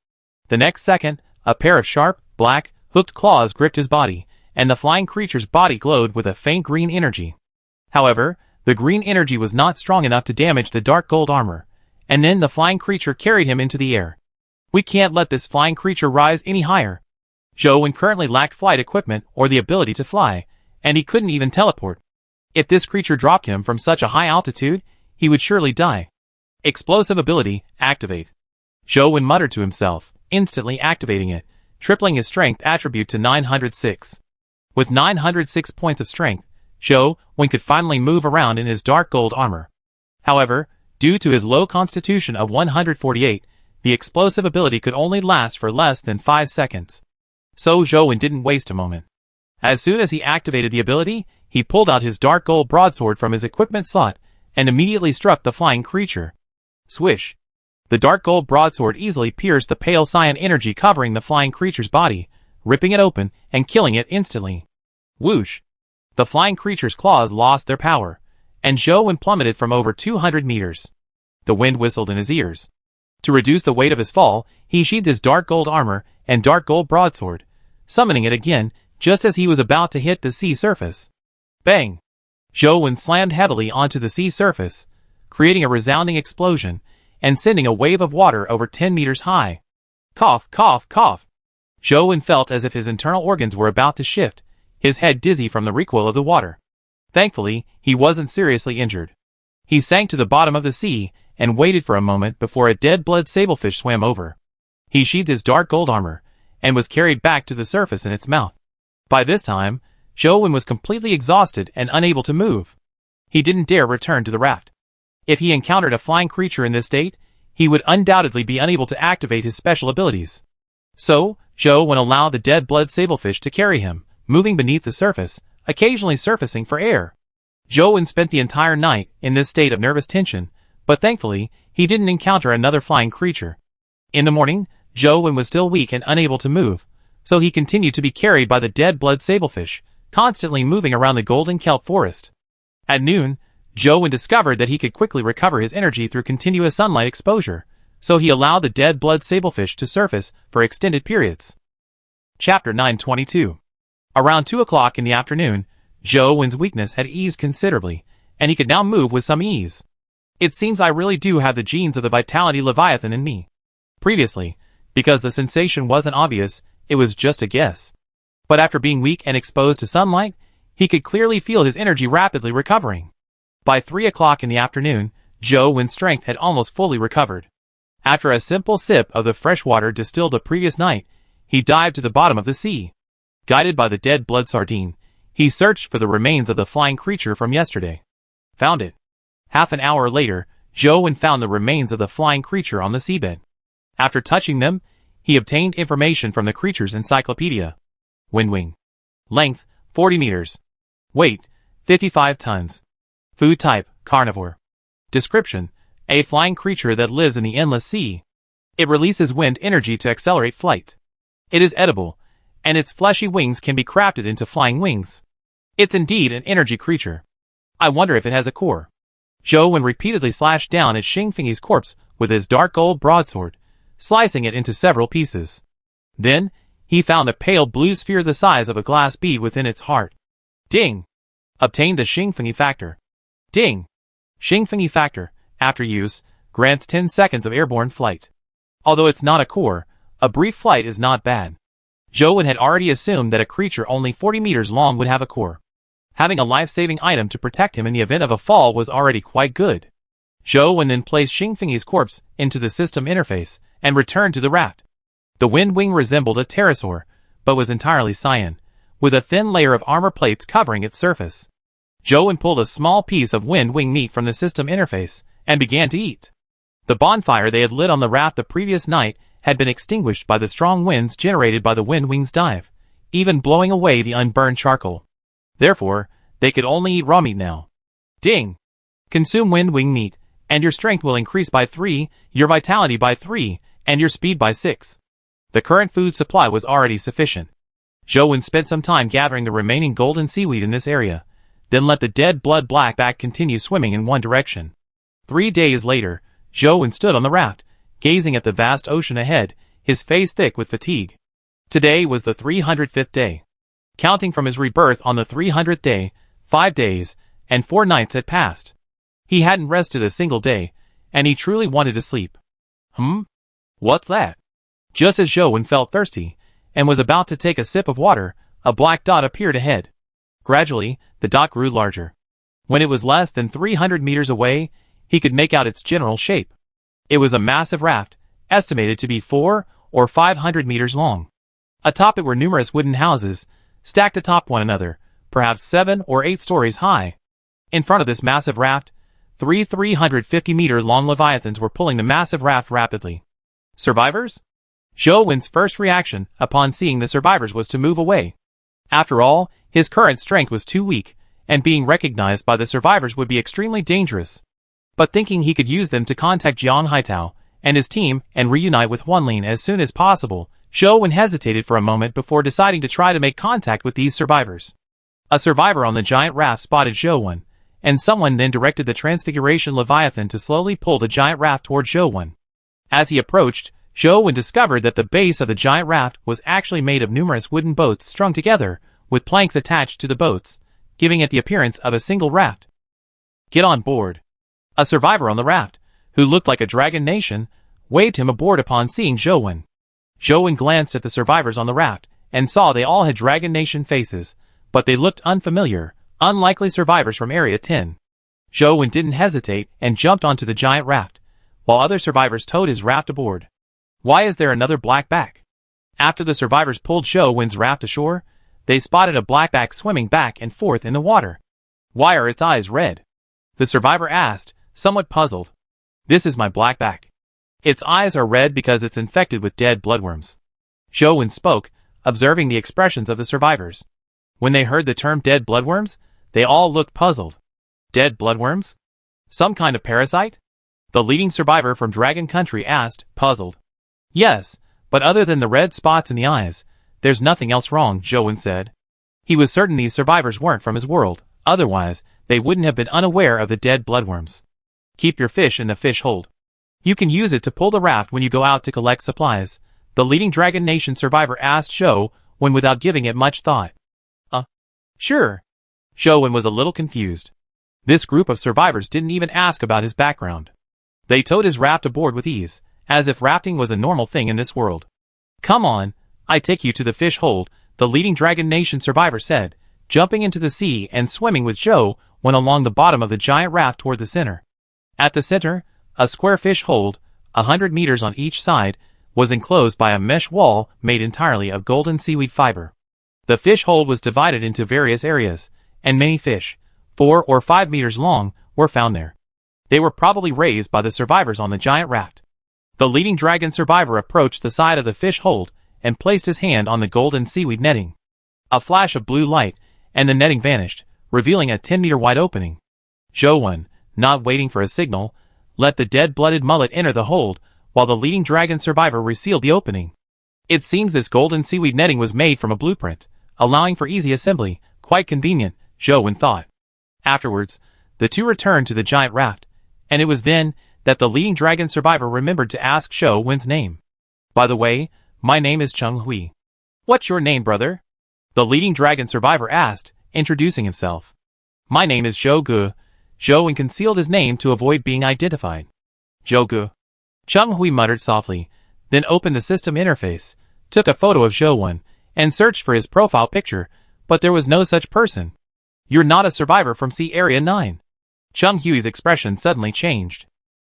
The next second, a pair of sharp, black, hooked claws gripped his body, and the flying creature's body glowed with a faint green energy. However, the green energy was not strong enough to damage the dark gold armor, and then the flying creature carried him into the air. We can't let this flying creature rise any higher. Zhou currently lacked flight equipment or the ability to fly, and he couldn't even teleport. If this creature dropped him from such a high altitude, he would surely die. Explosive ability, activate. Zhou muttered to himself, instantly activating it, tripling his strength attribute to 906. With 906 points of strength, Zhou could finally move around in his dark gold armor. However, due to his low constitution of 148, the explosive ability could only last for less than 5 seconds. So Zhou didn't waste a moment. As soon as he activated the ability, he pulled out his dark gold broadsword from his equipment slot and immediately struck the flying creature. Swish! The dark gold broadsword easily pierced the pale cyan energy covering the flying creature's body, ripping it open and killing it instantly. Whoosh! The flying creature's claws lost their power, and Zhou plummeted from over 200 meters. The wind whistled in his ears. To reduce the weight of his fall, he sheathed his dark gold armor and dark gold broadsword, summoning it again just as he was about to hit the sea surface. Bang! Zhou slammed heavily onto the sea surface, creating a resounding explosion and sending a wave of water over 10 meters high. Cough, cough, cough. Zhou felt as if his internal organs were about to shift, his head dizzy from the recoil of the water. Thankfully, he wasn't seriously injured. He sank to the bottom of the sea and waited for a moment before a dead-blood sablefish swam over. He sheathed his dark gold armor and was carried back to the surface in its mouth. By this time, Zhou was completely exhausted and unable to move. He didn't dare return to the raft. If he encountered a flying creature in this state, he would undoubtedly be unable to activate his special abilities. So, Zhou allowed the dead-blood sablefish to carry him, moving beneath the surface, occasionally surfacing for air. Zhou spent the entire night in this state of nervous tension, but thankfully, he didn't encounter another flying creature. In the morning, Zhou was still weak and unable to move, so he continued to be carried by the dead-blood sablefish, constantly moving around the golden kelp forest. At noon, Zhou discovered that he could quickly recover his energy through continuous sunlight exposure, so he allowed the dead-blood sablefish to surface for extended periods. Chapter 922. Around 2 o'clock in the afternoon, Zhou's weakness had eased considerably, and he could now move with some ease. It seems I really do have the genes of the Vitality Leviathan in me. Previously, because the sensation wasn't obvious, it was just a guess. But after being weak and exposed to sunlight, he could clearly feel his energy rapidly recovering. By 3 o'clock in the afternoon, Zhou's strength had almost fully recovered. After a simple sip of the fresh water distilled the previous night, he dived to the bottom of the sea. Guided by the dead blood sardine, he searched for the remains of the flying creature from yesterday. Found it. Half an hour later, Zhou found the remains of the flying creature on the seabed. After touching them, he obtained information from the creature's encyclopedia. Windwing. Length, 40 meters. Weight, 55 tons. Food type, carnivore. Description, a flying creature that lives in the endless sea. It releases wind energy to accelerate flight. It is edible, and its fleshy wings can be crafted into flying wings. It's indeed an energy creature. I wonder if it has a core. Zhou repeatedly slashed down at Xing Fengyi's corpse with his dark gold broadsword, slicing it into several pieces. Then, he found a pale blue sphere the size of a glass bead within its heart. Ding! Obtained the Xing Fengyi factor. Ding! Xing Fengyi factor, after use, grants 10 seconds of airborne flight. Although it's not a core, a brief flight is not bad. Zhou had already assumed that a creature only 40 meters long would have a core. Having a life-saving item to protect him in the event of a fall was already quite good. Zhou then placed Xing Fengyi's corpse into the system interface and returned to the raft. The wind wing resembled a pterosaur, but was entirely cyan, with a thin layer of armor plates covering its surface. Zhou pulled a small piece of wind wing meat from the system interface and began to eat. The bonfire they had lit on the raft the previous night had been extinguished by the strong winds generated by the wind wing's dive, even blowing away the unburned charcoal. Therefore, they could only eat raw meat now. Ding! Consume wind wing meat, and your strength will increase by 3, your vitality by 3, and your speed by 6. The current food supply was already sufficient. Zhou spent some time gathering the remaining golden seaweed in this area, then let the dead blood blackback continue swimming in one direction. 3 days later, Zhou stood on the raft, gazing at the vast ocean ahead, his face thick with fatigue. Today was the 305th day. Counting from his rebirth on the 300th day, 5 days, and 4 nights had passed. He hadn't rested a single day, and he truly wanted to sleep. What's that? Just as Zhou felt thirsty, and was about to take a sip of water, a black dot appeared ahead. Gradually, the dot grew larger. When it was less than 300 meters away, he could make out its general shape. It was a massive raft, estimated to be 400 or 500 meters long. Atop it were numerous wooden houses, stacked atop one another, perhaps 7 or 8 stories high. In front of this massive raft, 350-meter-long leviathans were pulling the massive raft rapidly. Survivors? Zhou first reaction upon seeing the survivors was to move away. After all, his current strength was too weak, and being recognized by the survivors would be extremely dangerous. But thinking he could use them to contact Jiang Haitao and his team and reunite with Huanlin as soon as possible, Zhou hesitated for a moment before deciding to try to make contact with these survivors. A survivor on the giant raft spotted Zhou, and someone then directed the Transfiguration Leviathan to slowly pull the giant raft toward Zhou. As he approached, Zhou discovered that the base of the giant raft was actually made of numerous wooden boats strung together, with planks attached to the boats, giving it the appearance of a single raft. Get on board. A survivor on the raft, who looked like a dragon nation, waved him aboard upon seeing Zhou. Zhou glanced at the survivors on the raft, and saw they all had Dragon Nation faces, but they looked unfamiliar, unlikely survivors from Area 10. Zhou didn't hesitate and jumped onto the giant raft, while other survivors towed his raft aboard. Why is there another blackback? After the survivors pulled Zhou's raft ashore, they spotted a blackback swimming back and forth in the water. Why are its eyes red? The survivor asked, somewhat puzzled. This is my blackback. Its eyes are red because it's infected with dead bloodworms. Zhou spoke, observing the expressions of the survivors. When they heard the term dead bloodworms, they all looked puzzled. Dead bloodworms? Some kind of parasite? The leading survivor from Dragon Country asked, puzzled. Yes, but other than the red spots in the eyes, there's nothing else wrong, Zhou said. He was certain these survivors weren't from his world, otherwise, they wouldn't have been unaware of the dead bloodworms. Keep your fish in the fish hold. You can use it to pull the raft when you go out to collect supplies, the leading Dragon Nation survivor asked Zhou without giving it much thought. Sure. Zhou was a little confused. This group of survivors didn't even ask about his background. They towed his raft aboard with ease, as if rafting was a normal thing in this world. Come on, I take you to the fish hold, the leading Dragon Nation survivor said, jumping into the sea and swimming with Zhou along the bottom of the giant raft toward the center. At the center, a square fish hold, 100 meters on each side, was enclosed by a mesh wall made entirely of golden seaweed fiber. The fish hold was divided into various areas, and many fish, 4 or 5 meters long, were found there. They were probably raised by the survivors on the giant raft. The leading dragon survivor approached the side of the fish hold and placed his hand on the golden seaweed netting. A flash of blue light, and the netting vanished, revealing a 10-meter wide opening. Zhou, not waiting for a signal, let the dead-blooded mullet enter the hold, while the leading dragon survivor resealed the opening. It seems this golden seaweed netting was made from a blueprint, allowing for easy assembly. Quite convenient, Zhou Wen thought. Afterwards, the two returned to the giant raft, and it was then that the leading dragon survivor remembered to ask Zhou Wen's name. By the way, my name is Cheng Hui. What's your name, brother? The leading dragon survivor asked, introducing himself. My name is Zhou Gu. Zhou Wen concealed his name to avoid being identified. Zhou Gu. Cheng Hui muttered softly, then opened the system interface, took a photo of Zhou Wen, and searched for his profile picture, but there was no such person. You're not a survivor from Sea Area 9. Cheng Hui's expression suddenly changed.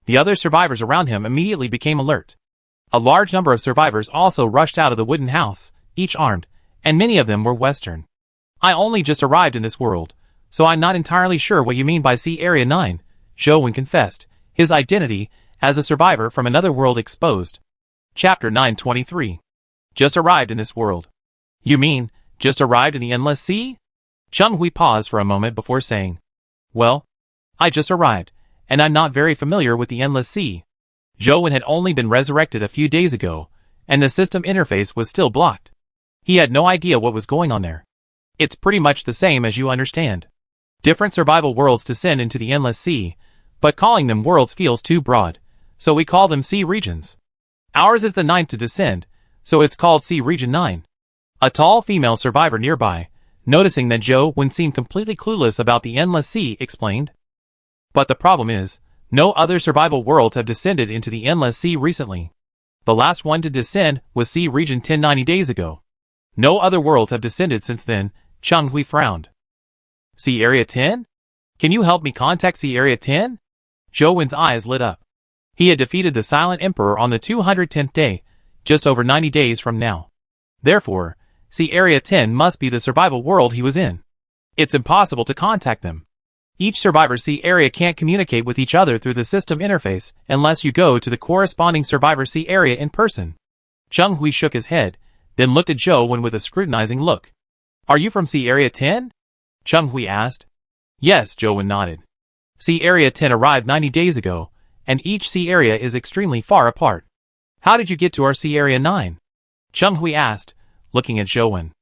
The other survivors around him immediately became alert. A large number of survivors also rushed out of the wooden house, each armed, and many of them were Western. I only just arrived in this world, so I'm not entirely sure what you mean by Sea Area 9, Zhou Wen confessed, his identity as a survivor from another world exposed. Chapter 923. Just arrived in this world. You mean, just arrived in the Endless Sea? Cheng Hui paused for a moment before saying, Well, I just arrived, and I'm not very familiar with the Endless Sea. Zhou Wen had only been resurrected a few days ago, and the system interface was still blocked. He had no idea what was going on there. It's pretty much the same as you understand. Different survival worlds descend into the Endless Sea, but calling them worlds feels too broad, so we call them sea regions. Ours is the ninth to descend, so it's called Sea Region 9. A tall female survivor nearby, noticing that Zhou Wen seemed completely clueless about the Endless Sea, explained. But the problem is, no other survival worlds have descended into the Endless Sea recently. The last one to descend was Sea Region 10 90 days ago. No other worlds have descended since then, Cheng Hui frowned. Sea Area 10? Can you help me contact Sea Area 10? Zhou Wen's eyes lit up. He had defeated the Silent Emperor on the 210th day, just over 90 days from now. Therefore, Sea Area 10 must be the survival world he was in. It's impossible to contact them. Each survivor Sea Area can't communicate with each other through the system interface unless you go to the corresponding survivor Sea Area in person. Cheng Hui shook his head, then looked at Zhou Wen with a scrutinizing look. Are you from Sea Area 10? Cheng Hui asked. Yes, Zhou Wen nodded. Sea Area 10 arrived 90 days ago, and each sea area is extremely far apart. How did you get to our Sea Area 9? Cheng Hui asked, looking at Zhou Wen.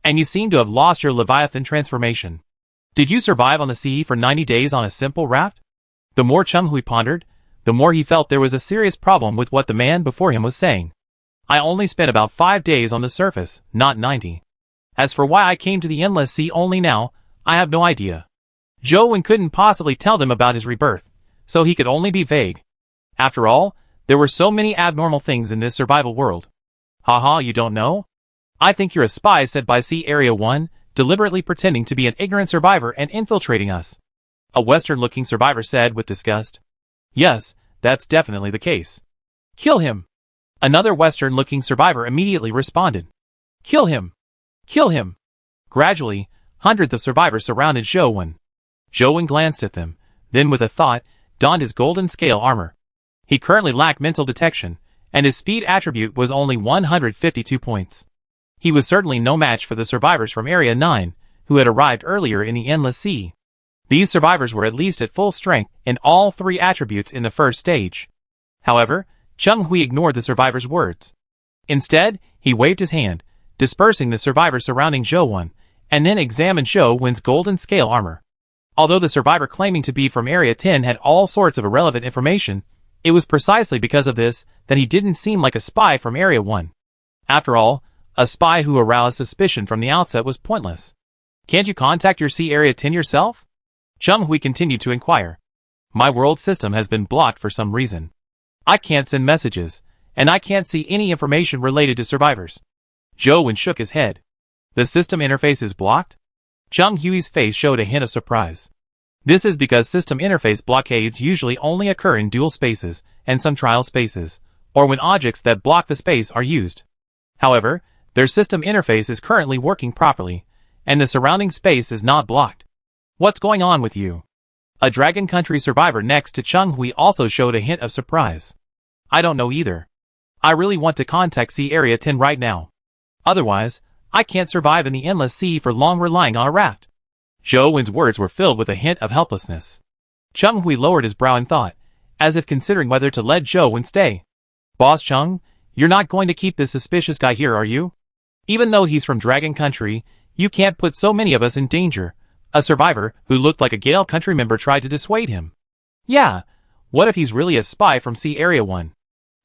And you seem to have lost your Leviathan transformation. Did you survive on the sea for 90 days on a simple raft? The more Cheng Hui pondered, the more he felt there was a serious problem with what the man before him was saying. I only spent about 5 days on the surface, not 90. As for why I came to the Endless Sea only now, I have no idea. Zhou Wen couldn't possibly tell them about his rebirth, so he could only be vague. After all, there were so many abnormal things in this survival world. Haha, you don't know? I think you're a spy sent by Sea Area 1, deliberately pretending to be an ignorant survivor and infiltrating us. A Western-looking survivor said with disgust. Yes, that's definitely the case. Kill him. Another Western-looking survivor immediately responded. Kill him. Kill him. Gradually, hundreds of survivors surrounded Zhou Wen. Zhou Wen glanced at them, then with a thought, donned his golden scale armor. He currently lacked mental detection, and his speed attribute was only 152 points. He was certainly no match for the survivors from Area 9, who had arrived earlier in the Endless Sea. These survivors were at least at full strength in all 3 attributes in the first stage. However, Cheng Hui ignored the survivors' words. Instead, he waved his hand, dispersing the survivors surrounding Zhou Wen, and then examined Zhou Wen's golden scale armor. Although the survivor claiming to be from Area 10 had all sorts of irrelevant information, it was precisely because of this that he didn't seem like a spy from Area 1. After all, a spy who aroused suspicion from the outset was pointless. Can't you contact your Sea Area 10 yourself? Cheng Hui continued to inquire. My world system has been blocked for some reason. I can't send messages, and I can't see any information related to survivors. Zhou Wen shook his head. The system interface is blocked? Cheng Hui's face showed a hint of surprise. This is because system interface blockades usually only occur in dual spaces and some trial spaces, or when objects that block the space are used. However, their system interface is currently working properly, and the surrounding space is not blocked. What's going on with you? A Dragon Country survivor next to Cheng Hui also showed a hint of surprise. I don't know either. I really want to contact Sea Area 10 right now. Otherwise, I can't survive in the Endless Sea for long relying on a raft. Zhou Wen's words were filled with a hint of helplessness. Cheng Hui lowered his brow in thought, as if considering whether to let Zhou Wen stay. Boss Cheng, You're not going to keep this suspicious guy here, are you? Even though he's from Dragon Country, you can't put so many of us in danger. A survivor who looked like a Gale Country member tried to dissuade him. Yeah, what if he's really a spy from Sea Area 1?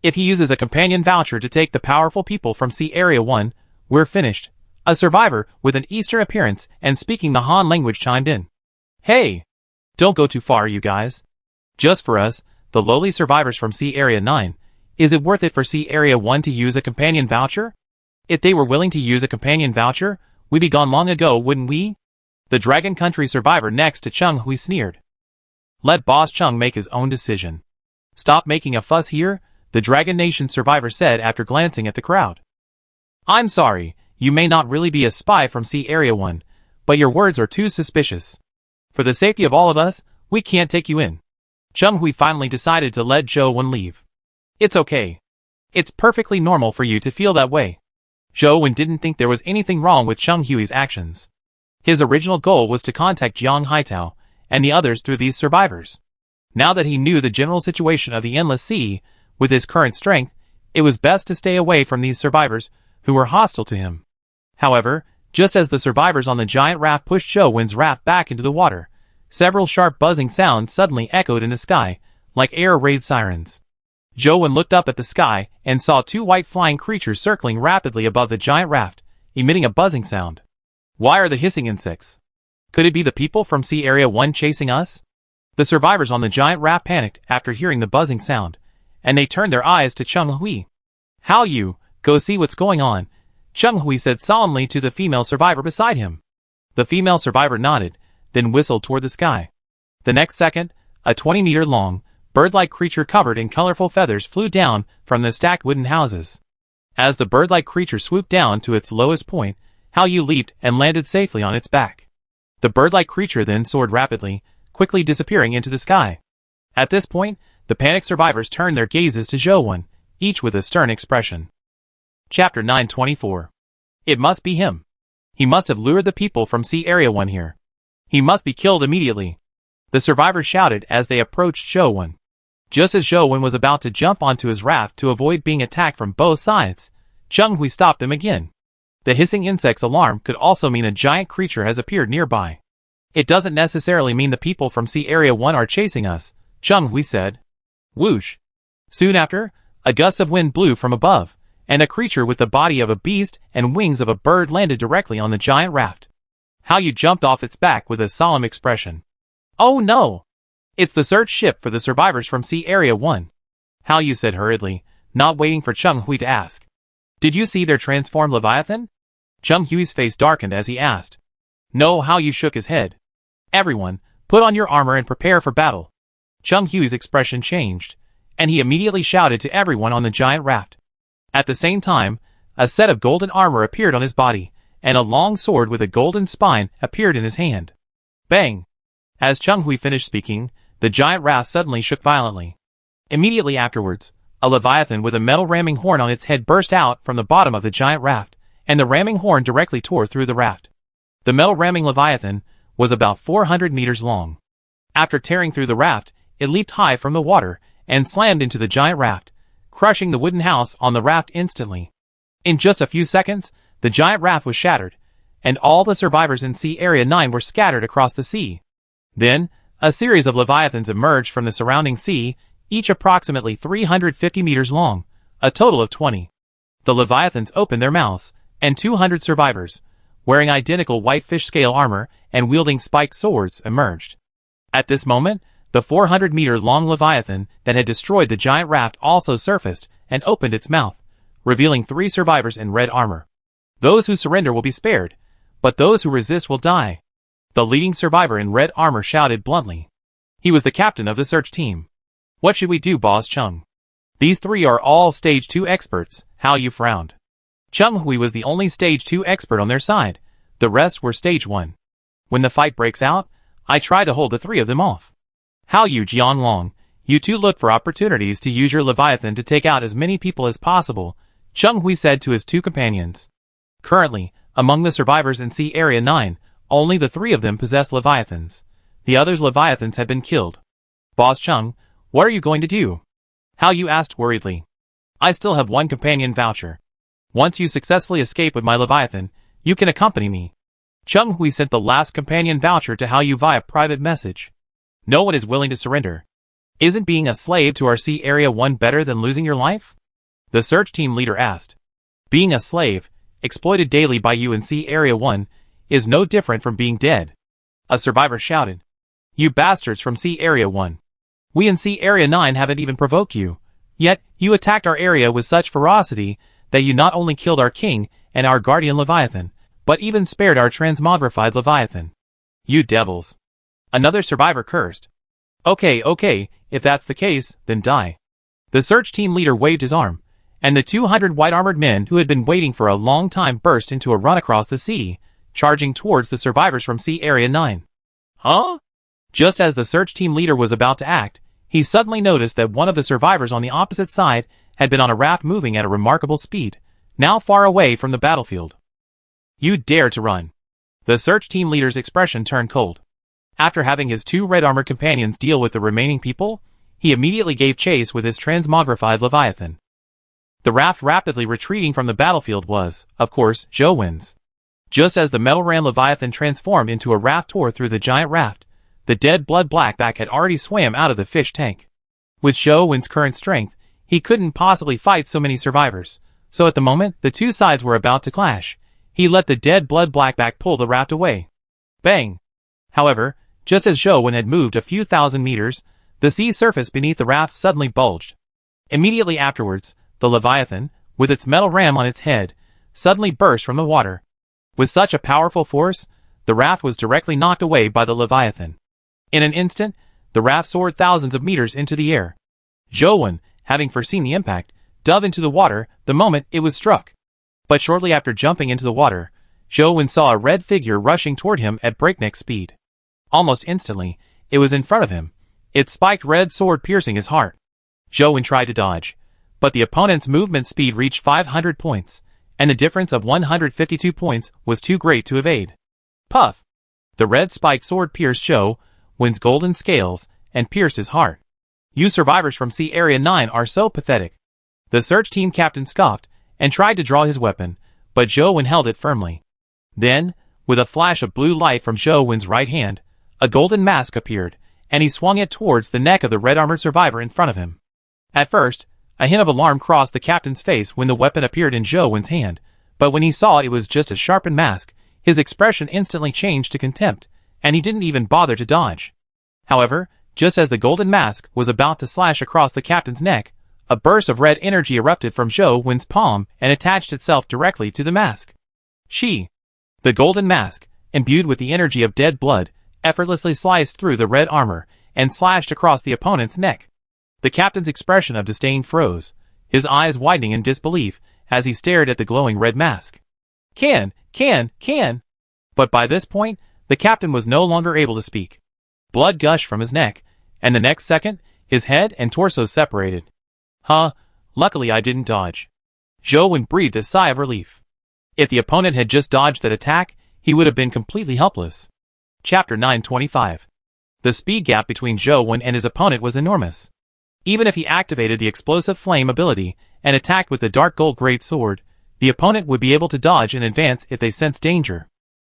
If he uses a companion voucher to take the powerful people from Sea Area 1, we're finished. A survivor with an Eastern appearance and speaking the Han language chimed in. Hey! Don't go too far, you guys. Just for us, the lowly survivors from Sea Area 9, is it worth it for Sea Area 1 to use a companion voucher? If they were willing to use a companion voucher, we'd be gone long ago, wouldn't we? The Dragon Country survivor next to Chung Hui sneered. Let Boss Chung make his own decision. Stop making a fuss here, the Dragon Nation survivor said after glancing at the crowd. I'm sorry, you may not really be a spy from Sea Area 1, but your words are too suspicious. For the safety of all of us, we can't take you in. Chung Hui finally decided to let Zhou Wen leave. It's okay. It's perfectly normal for you to feel that way. Zhou Wen didn't think there was anything wrong with Chung Hui's actions. His original goal was to contact Jiang Haitao and the others through these survivors. Now that he knew the general situation of the Endless Sea, with his current strength, it was best to stay away from these survivors who were hostile to him. However, just as the survivors on the giant raft pushed Zhou Wen's raft back into the water, several sharp buzzing sounds suddenly echoed in the sky, like air raid sirens. Zhou Wen looked up at the sky and saw two white flying creatures circling rapidly above the giant raft, emitting a buzzing sound. Why are the hissing insects? Could it be the people from Sea Area 1 chasing us? The survivors on the giant raft panicked after hearing the buzzing sound, and they turned their eyes to Chung Hui. How you, go see what's going on, Chung Hui said solemnly to the female survivor beside him. The female survivor nodded, then whistled toward the sky. The next second, a 20-meter-long, bird-like creature covered in colorful feathers flew down from the stacked wooden houses. As the bird-like creature swooped down to its lowest point, Hao Yu leaped and landed safely on its back. The bird-like creature then soared rapidly, quickly disappearing into the sky. At this point, the panicked survivors turned their gazes to Zhou Wen, each with a stern expression. Chapter 924. It must be him. He must have lured the people from Sea Area 1 here. He must be killed immediately. The survivors shouted as they approached Zhou Wen. Just as Zhou Wen was about to jump onto his raft to avoid being attacked from both sides, Chung Hui stopped them again. The hissing insect's alarm could also mean a giant creature has appeared nearby. It doesn't necessarily mean the people from Sea Area 1 are chasing us, Chung Hui said. Whoosh! Soon after, a gust of wind blew from above, and a creature with the body of a beast and wings of a bird landed directly on the giant raft. Hao Yu jumped off its back with a solemn expression. Oh no! It's the search ship for the survivors from Sea Area 1. Hao Yu said hurriedly, not waiting for Chung Hui to ask. Did you see their transformed Leviathan? Chung Hui's face darkened as he asked. No, Hao Yu shook his head. Everyone, put on your armor and prepare for battle. Chung Hui's expression changed, and he immediately shouted to everyone on the giant raft. At the same time, a set of golden armor appeared on his body, and a long sword with a golden spine appeared in his hand. Bang! As Chung Hui finished speaking, the giant raft suddenly shook violently. Immediately afterwards, a leviathan with a metal ramming horn on its head burst out from the bottom of the giant raft, and the ramming horn directly tore through the raft. The metal ramming leviathan was about 400 meters long. After tearing through the raft, it leaped high from the water and slammed into the giant raft, crushing the wooden house on the raft instantly. In just a few seconds, the giant raft was shattered, and all the survivors in Sea Area 9 were scattered across the sea. Then, a series of leviathans emerged from the surrounding sea, each approximately 350 meters long, a total of 20. The leviathans opened their mouths, and 200 survivors, wearing identical white fish scale armor and wielding spiked swords, emerged. At this moment, the 400-meter-long leviathan that had destroyed the giant raft also surfaced and opened its mouth, revealing 3 survivors in red armor. Those who surrender will be spared, but those who resist will die. The leading survivor in red armor shouted bluntly. He was the captain of the search team. What should we do, Boss Chung? These 3 are all Stage 2 experts, Hao Yu frowned. Chung Hui was the only Stage 2 expert on their side, the rest were Stage 1. When the fight breaks out, I try to hold the 3 of them off. Hao Yu Jianlong, you 2 look for opportunities to use your Leviathan to take out as many people as possible, Chung Hui said to his 2 companions. Currently, among the survivors in Sea Area 9, only the 3 of them possessed Leviathans. The others' Leviathans had been killed. Boss Chung, what are you going to do? Hao Yu asked worriedly. I still have one companion voucher. Once you successfully escape with my Leviathan, you can accompany me. Chung Hui sent the last companion voucher to Hao Yu via private message. No one is willing to surrender. Isn't being a slave to our Sea Area 1 better than losing your life? The search team leader asked. Being a slave, exploited daily by you in Sea Area 1, is no different from being dead. A survivor shouted. You bastards from Sea Area 1. We in Sea Area 9 haven't even provoked you. Yet, you attacked our area with such ferocity that you not only killed our king and our guardian Leviathan, but even spared our transmogrified Leviathan. You devils. Another survivor cursed. Okay, if that's the case, then die. The search team leader waved his arm, and the 200 white-armored men who had been waiting for a long time burst into a run across the sea, charging towards the survivors from Sea Area 9. Huh? Just as the search team leader was about to act, he suddenly noticed that one of the survivors on the opposite side had been on a raft moving at a remarkable speed, now far away from the battlefield. You dare to run. The search team leader's expression turned cold. After having his two red-armored companions deal with the remaining people, he immediately gave chase with his transmogrified Leviathan. The raft rapidly retreating from the battlefield was, of course, Zhou Wen's. Just as the metal ram Leviathan transformed into a raft tore through the giant raft, the dead blood blackback had already swam out of the fish tank. With Zhou Wen's current strength, he couldn't possibly fight so many survivors, so at the moment the two sides were about to clash, he let the dead blood blackback pull the raft away. Bang! However, just as Zhou Wen had moved a few thousand meters, the sea surface beneath the raft suddenly bulged. Immediately afterwards, the Leviathan, with its metal ram on its head, suddenly burst from the water. With such a powerful force, the raft was directly knocked away by the Leviathan. In an instant, the raft soared thousands of meters into the air. Zhou Wen, having foreseen the impact, dove into the water the moment it was struck. But shortly after jumping into the water, Zhou Wen saw a red figure rushing toward him at breakneck speed. Almost instantly, it was in front of him, its spiked red sword piercing his heart. Zhou Wen tried to dodge, but the opponent's movement speed reached 500 points, and the difference of 152 points was too great to evade. Puff! The red spiked sword pierced Zhou Wen's golden scales and pierced his heart. You survivors from Sea Area 9 are so pathetic. The search team captain scoffed and tried to draw his weapon, but Zhou Wen held it firmly. Then, with a flash of blue light from Zhou Wen's right hand, a golden mask appeared, and he swung it towards the neck of the red-armored survivor in front of him. At first, a hint of alarm crossed the captain's face when the weapon appeared in Zhou Wen's hand, but when he saw it was just a sharpened mask, his expression instantly changed to contempt, and he didn't even bother to dodge. However, just as the golden mask was about to slash across the captain's neck, a burst of red energy erupted from Zhou Wen's palm and attached itself directly to the mask. The golden mask, imbued with the energy of dead blood, effortlessly sliced through the red armor and slashed across the opponent's neck. The captain's expression of disdain froze, his eyes widening in disbelief as he stared at the glowing red mask. Can! But by this point, the captain was no longer able to speak. Blood gushed from his neck, and the next second, his head and torso separated. Luckily I didn't dodge. Zhou Wen breathed a sigh of relief. If the opponent had just dodged that attack, he would have been completely helpless. Chapter 925. The speed gap between Zhou Wen and his opponent was enormous. Even if he activated the explosive flame ability and attacked with the dark gold great sword, the opponent would be able to dodge in advance if they sensed danger.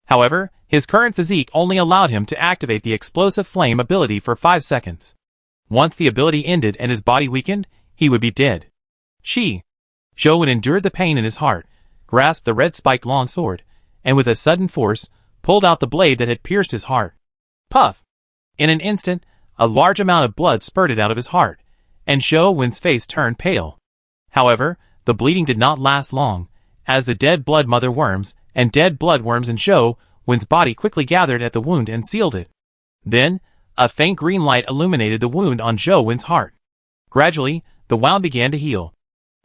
However, his current physique only allowed him to activate the explosive flame ability for 5 seconds. Once the ability ended and his body weakened, he would be dead. Zhou Wen endured the pain in his heart, grasped the red spiked long sword, and with a sudden force, pulled out the blade that had pierced his heart. Puff! In an instant, a large amount of blood spurted out of his heart, and Zhou Wen's face turned pale. However, the bleeding did not last long, as the dead blood mother worms and dead blood worms in Zhou Wen's body quickly gathered at the wound and sealed it. Then, a faint green light illuminated the wound on Zhou Wen's heart. Gradually, the wound began to heal.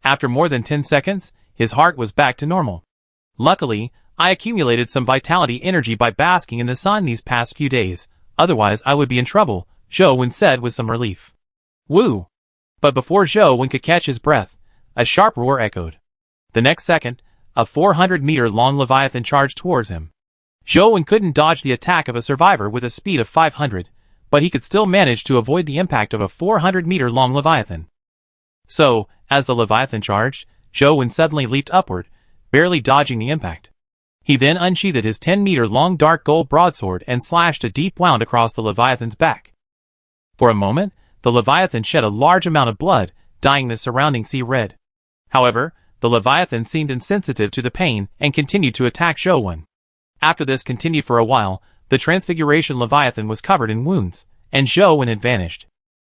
After more than 10 seconds, his heart was back to normal. Luckily, I accumulated some vitality energy by basking in the sun these past few days, otherwise I would be in trouble, Zhou Wen said with some relief. Woo! But before Zhou Wen could catch his breath, a sharp roar echoed. The next second, a 400-meter-long Leviathan charged towards him. Zhou Wen couldn't dodge the attack of a survivor with a speed of 500, but he could still manage to avoid the impact of a 400-meter-long Leviathan. So, As the Leviathan charged, Zhou Wen suddenly leaped upward, barely dodging the impact. He then unsheathed his 10-meter-long dark gold broadsword and slashed a deep wound across the Leviathan's back. For a moment, the Leviathan shed a large amount of blood, dyeing the surrounding sea red. However, the Leviathan seemed insensitive to the pain and continued to attack Zhou Wen. After this continued for a while, the Transfiguration Leviathan was covered in wounds, and Zhou Wen had vanished.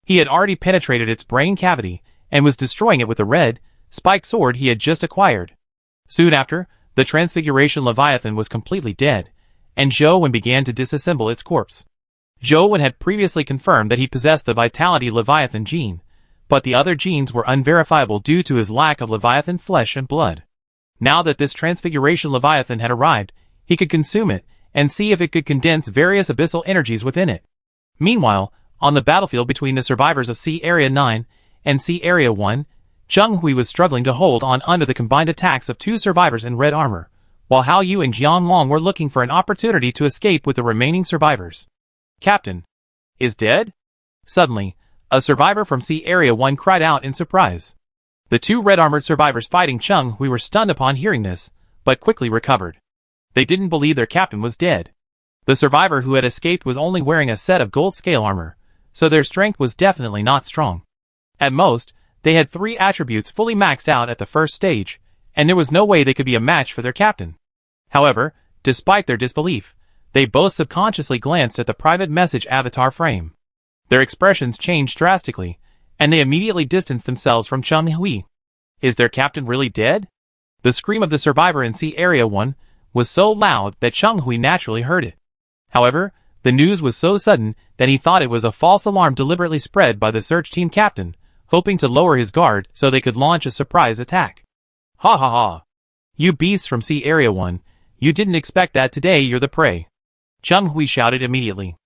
He had already penetrated its brain cavity and was destroying it with the red, spiked sword he had just acquired. Soon after, the Transfiguration Leviathan was completely dead, and Zhou Wen began to disassemble its corpse. Zhou Wen had previously confirmed that he possessed the Vitality Leviathan gene, but the other genes were unverifiable due to his lack of Leviathan flesh and blood. Now that this Transfiguration Leviathan had arrived, he could consume it and see if it could condense various abyssal energies within it. Meanwhile, on the battlefield between the survivors of Sea Area 9 and Sea Area 1, Zheng Hui was struggling to hold on under the combined attacks of two survivors in red armor, while Hao Yu and Jian Long were looking for an opportunity to escape with the remaining survivors. "Captain is dead?" Suddenly, a survivor from Sea Area 1 cried out in surprise. The two red-armored survivors fighting Zheng Hui were stunned upon hearing this, but quickly recovered. They didn't believe their captain was dead. The survivor who had escaped was only wearing a set of gold scale armor, so their strength was definitely not strong. At most, they had 3 attributes fully maxed out at the first stage, and there was no way they could be a match for their captain. However, despite their disbelief, they both subconsciously glanced at the private message avatar frame. Their expressions changed drastically, and they immediately distanced themselves from Zheng Hui. Is their captain really dead? The scream of the survivor in Sea Area 1 was so loud that Zheng Hui naturally heard it. However, the news was so sudden that he thought it was a false alarm deliberately spread by the search team captain, hoping to lower his guard so they could launch a surprise attack. "Ha ha ha! You beasts from Sea Area 1, you didn't expect that today you're the prey," Zheng Hui shouted immediately.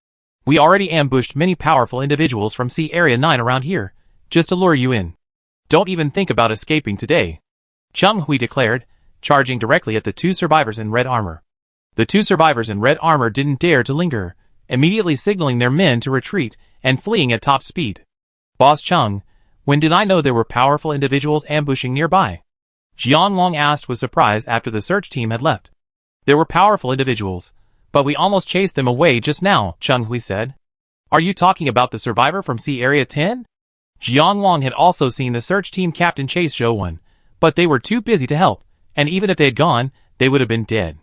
"We already ambushed many powerful individuals from Sea Area 9 around here, just to lure you in. Don't even think about escaping today," Zheng Hui declared, charging directly at the two survivors in red armor. The two survivors in red armor didn't dare to linger, immediately signaling their men to retreat and fleeing at top speed. "Boss Cheng, when did I know there were powerful individuals ambushing nearby?" Jian Long asked with surprise after the search team had left. "There were powerful individuals, but we almost chased them away just now," Zheng Hui said. "Are you talking about the survivor from Sea Area 10? Jian Long had also seen the search team captain chase Zhou Wen, but they were too busy to help, and even if they had gone, they would have been dead.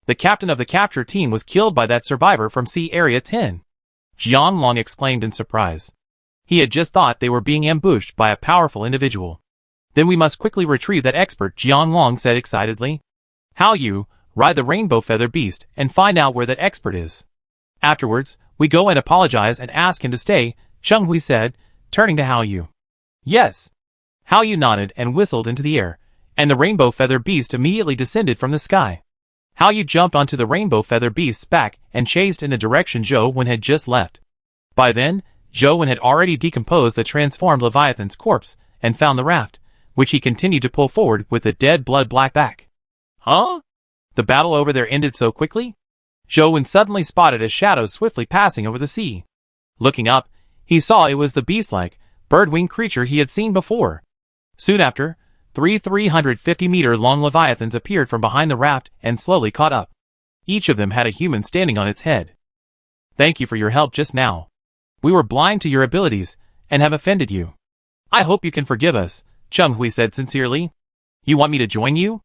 The captain of the capture team was killed by that survivor from Sea Area 10. Jian Long exclaimed in surprise. He had just thought they were being ambushed by a powerful individual. "Then we must quickly retrieve that expert," Jian Long said excitedly. "Hao Yu, ride the rainbow feather beast and find out where that expert is. Afterwards, we go and apologize and ask him to stay," Zheng Hui said, turning to Hao Yu. "Yes." Hao Yu nodded and whistled into the air, and the rainbow feather beast immediately descended from the sky. Hao Yu jumped onto the rainbow feather beast's back and chased in the direction Zhou Wen had just left. By then, Zhou Wen had already decomposed the transformed Leviathan's corpse and found the raft, which he continued to pull forward with the dead blood-black back. "Huh? The battle over there ended so quickly?" Zhou Wen suddenly spotted a shadow swiftly passing over the sea. Looking up, he saw it was the beast-like, bird-winged creature he had seen before. Soon after, 350-meter-long Leviathans appeared from behind the raft and slowly caught up. Each of them had a human standing on its head. "Thank you for your help just now. We were blind to your abilities and have offended you. I hope you can forgive us," Zheng Hui said sincerely. "You want me to join you?"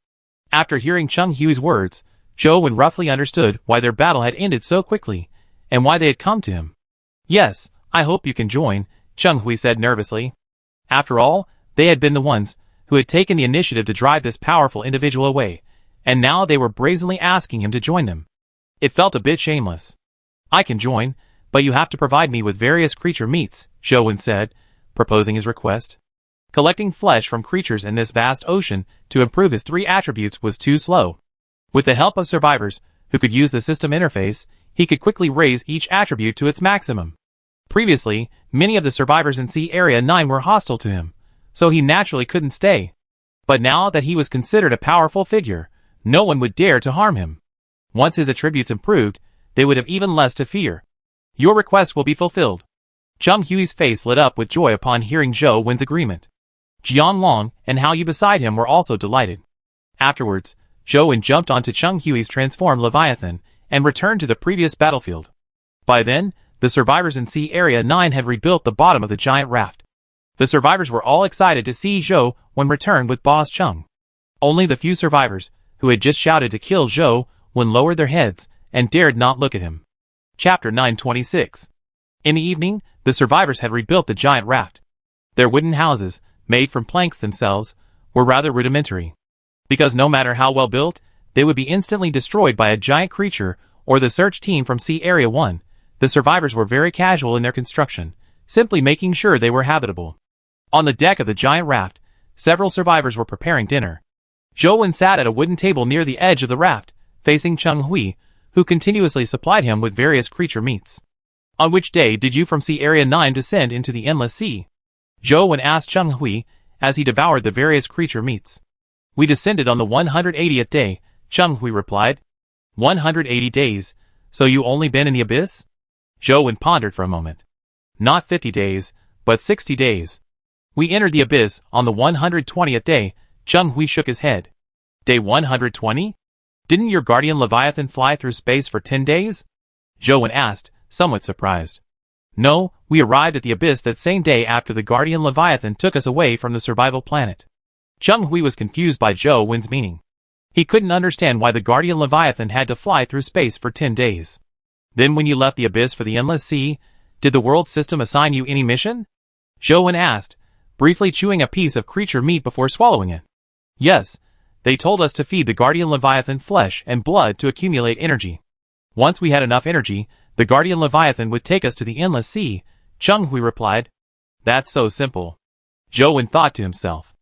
After hearing Zheng Hui's words, Zhou Wen roughly understood why their battle had ended so quickly, and why they had come to him. "Yes, I hope you can join," Zheng Hui said nervously. After all, they had been the ones who had taken the initiative to drive this powerful individual away, and now they were brazenly asking him to join them. It felt a bit shameless. "I can join, but you have to provide me with various creature meats," Zhou Wen said, proposing his request. Collecting flesh from creatures in this vast ocean to improve his 3 attributes was too slow. With the help of survivors who could use the system interface, he could quickly raise each attribute to its maximum. Previously, many of the survivors in Sea Area 9 were hostile to him, so he naturally couldn't stay. But now that he was considered a powerful figure, no one would dare to harm him. Once his attributes improved, they would have even less to fear. "Your request will be fulfilled." Zheng Hui's face lit up with joy upon hearing Zhou Wen's agreement. Jian Long and Hao Yu beside him were also delighted. Afterwards, Zhou Wen jumped onto Cheng Hui's transformed Leviathan and returned to the previous battlefield. By then, the survivors in Sea Area 9 had rebuilt the bottom of the giant raft. The survivors were all excited to see Zhou Wen return with Boss Cheng. Only the few survivors, who had just shouted to kill Zhou Wen, lowered their heads and dared not look at him. Chapter 926. In the evening, the survivors had rebuilt the giant raft. Their wooden houses, made from planks themselves, were rather rudimentary. Because no matter how well built, they would be instantly destroyed by a giant creature or the search team from Sea Area 1, the survivors were very casual in their construction, simply making sure they were habitable. On the deck of the giant raft, several survivors were preparing dinner. Zhou Wen sat at a wooden table near the edge of the raft, facing Cheng Hui, who continuously supplied him with various creature meats. On which day did you from Sea Area 9 descend into the Endless Sea? Zhou Wen asked Cheng Hui, as he devoured the various creature meats. We descended on the 180th day, Cheng Hui replied. 180 days, so you only been in the abyss? Zhou Wen pondered for a moment. Not 50 days, but 60 days. We entered the abyss on the 120th day, Cheng Hui shook his head. Day 120? Didn't your guardian Leviathan fly through space for 10 days? Zhou Wen asked, somewhat surprised. No, we arrived at the abyss that same day after the guardian Leviathan took us away from the survival planet. Cheng Hui was confused by Zhou Wen's meaning. He couldn't understand why the guardian Leviathan had to fly through space for 10 days. Then when you left the abyss for the Endless Sea, did the world system assign you any mission? Zhou Wen asked, briefly chewing a piece of creature meat before swallowing it. Yes, they told us to feed the guardian Leviathan flesh and blood to accumulate energy. Once we had enough energy, the guardian Leviathan would take us to the Endless Sea, Cheng Hui replied. That's so simple. Zhou Wen thought to himself.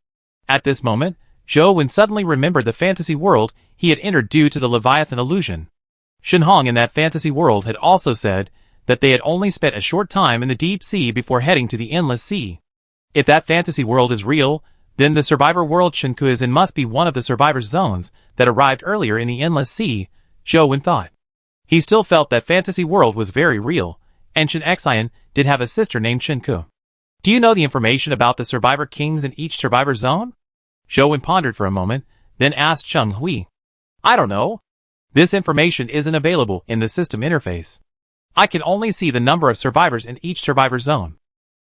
At this moment, Zhou Wen suddenly remembered the fantasy world he had entered due to the Leviathan illusion. Shen Hong in that fantasy world had also said that they had only spent a short time in the deep sea before heading to the Endless Sea. If that fantasy world is real, then the survivor world Shenku is in must be one of the survivors' zones that arrived earlier in the Endless Sea, Zhou Wen thought. He still felt that fantasy world was very real, and Shen Xian did have a sister named Shenku. Do you know the information about the survivor kings in each survivor zone? Zhou Wen pondered for a moment, then asked Cheng Hui. I don't know. This information isn't available in the system interface. I can only see the number of survivors in each survivor zone.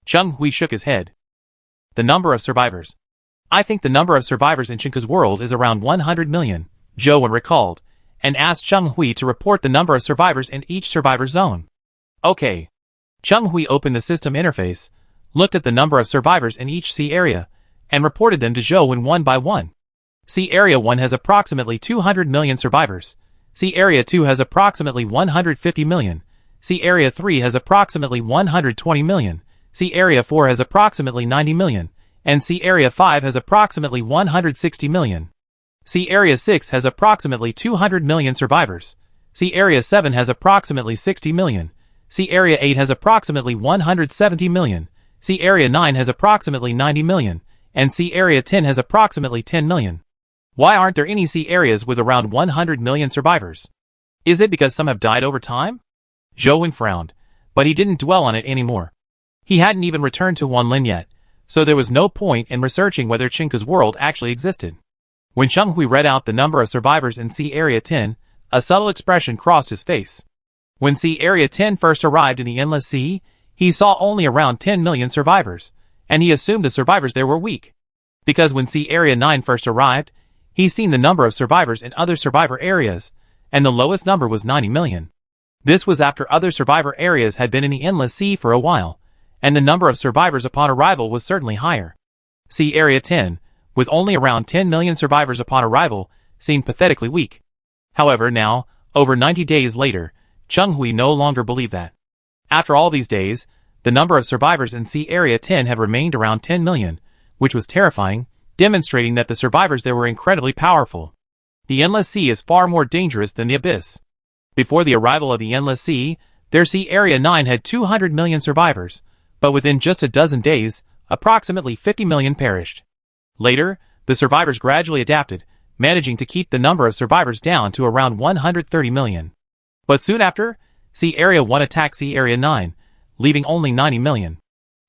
Cheng Hui shook his head. The number of survivors. I think the number of survivors in Shenku's world is around 100 million, Zhou Wen recalled, and asked Cheng Hui to report the number of survivors in each survivor zone. Okay. Cheng Hui opened the system interface, looked at the number of survivors in each sea area, and reported them to Zhou Wen one by one. Sea Area 1 has approximately 200 million survivors. Sea Area 2 has approximately 150 million. Sea Area 3 has approximately 120 million. Sea Area 4 has approximately 90 million. And Sea Area 5 has approximately 160 million. Sea Area 6 has approximately 200 million survivors. Sea Area 7 has approximately 60 million. Sea Area 8 has approximately 170 million. Sea Area 9 has approximately 90 million. And Sea Area 10 has approximately 10 million. Why aren't there any sea areas with around 100 million survivors? Is it because some have died over time? Zhou Wen frowned, but he didn't dwell on it anymore. He hadn't even returned to Wanlin yet, so there was no point in researching whether Shenku's world actually existed. When Cheng Hui read out the number of survivors in Sea Area 10, a subtle expression crossed his face. When Sea Area 10 first arrived in the Endless Sea, he saw only around 10 million survivors, and he assumed the survivors there were weak. Because when Sea Area 9 first arrived, he's seen the number of survivors in other survivor areas, and the lowest number was 90 million. This was after other survivor areas had been in the Endless Sea for a while, and the number of survivors upon arrival was certainly higher. Sea Area 10, with only around 10 million survivors upon arrival, seemed pathetically weak. However, now, over 90 days later, Cheng Hui no longer believed that. After all these days, the number of survivors in Sea Area 10 had remained around 10 million, which was terrifying, demonstrating that the survivors there were incredibly powerful. The Endless Sea is far more dangerous than the Abyss. Before the arrival of the Endless Sea, their Sea Area 9 had 200 million survivors, but within just a dozen days, approximately 50 million perished. Later, the survivors gradually adapted, managing to keep the number of survivors down to around 130 million. But soon after, Sea Area 1 attacked Sea Area 9, leaving only 90 million.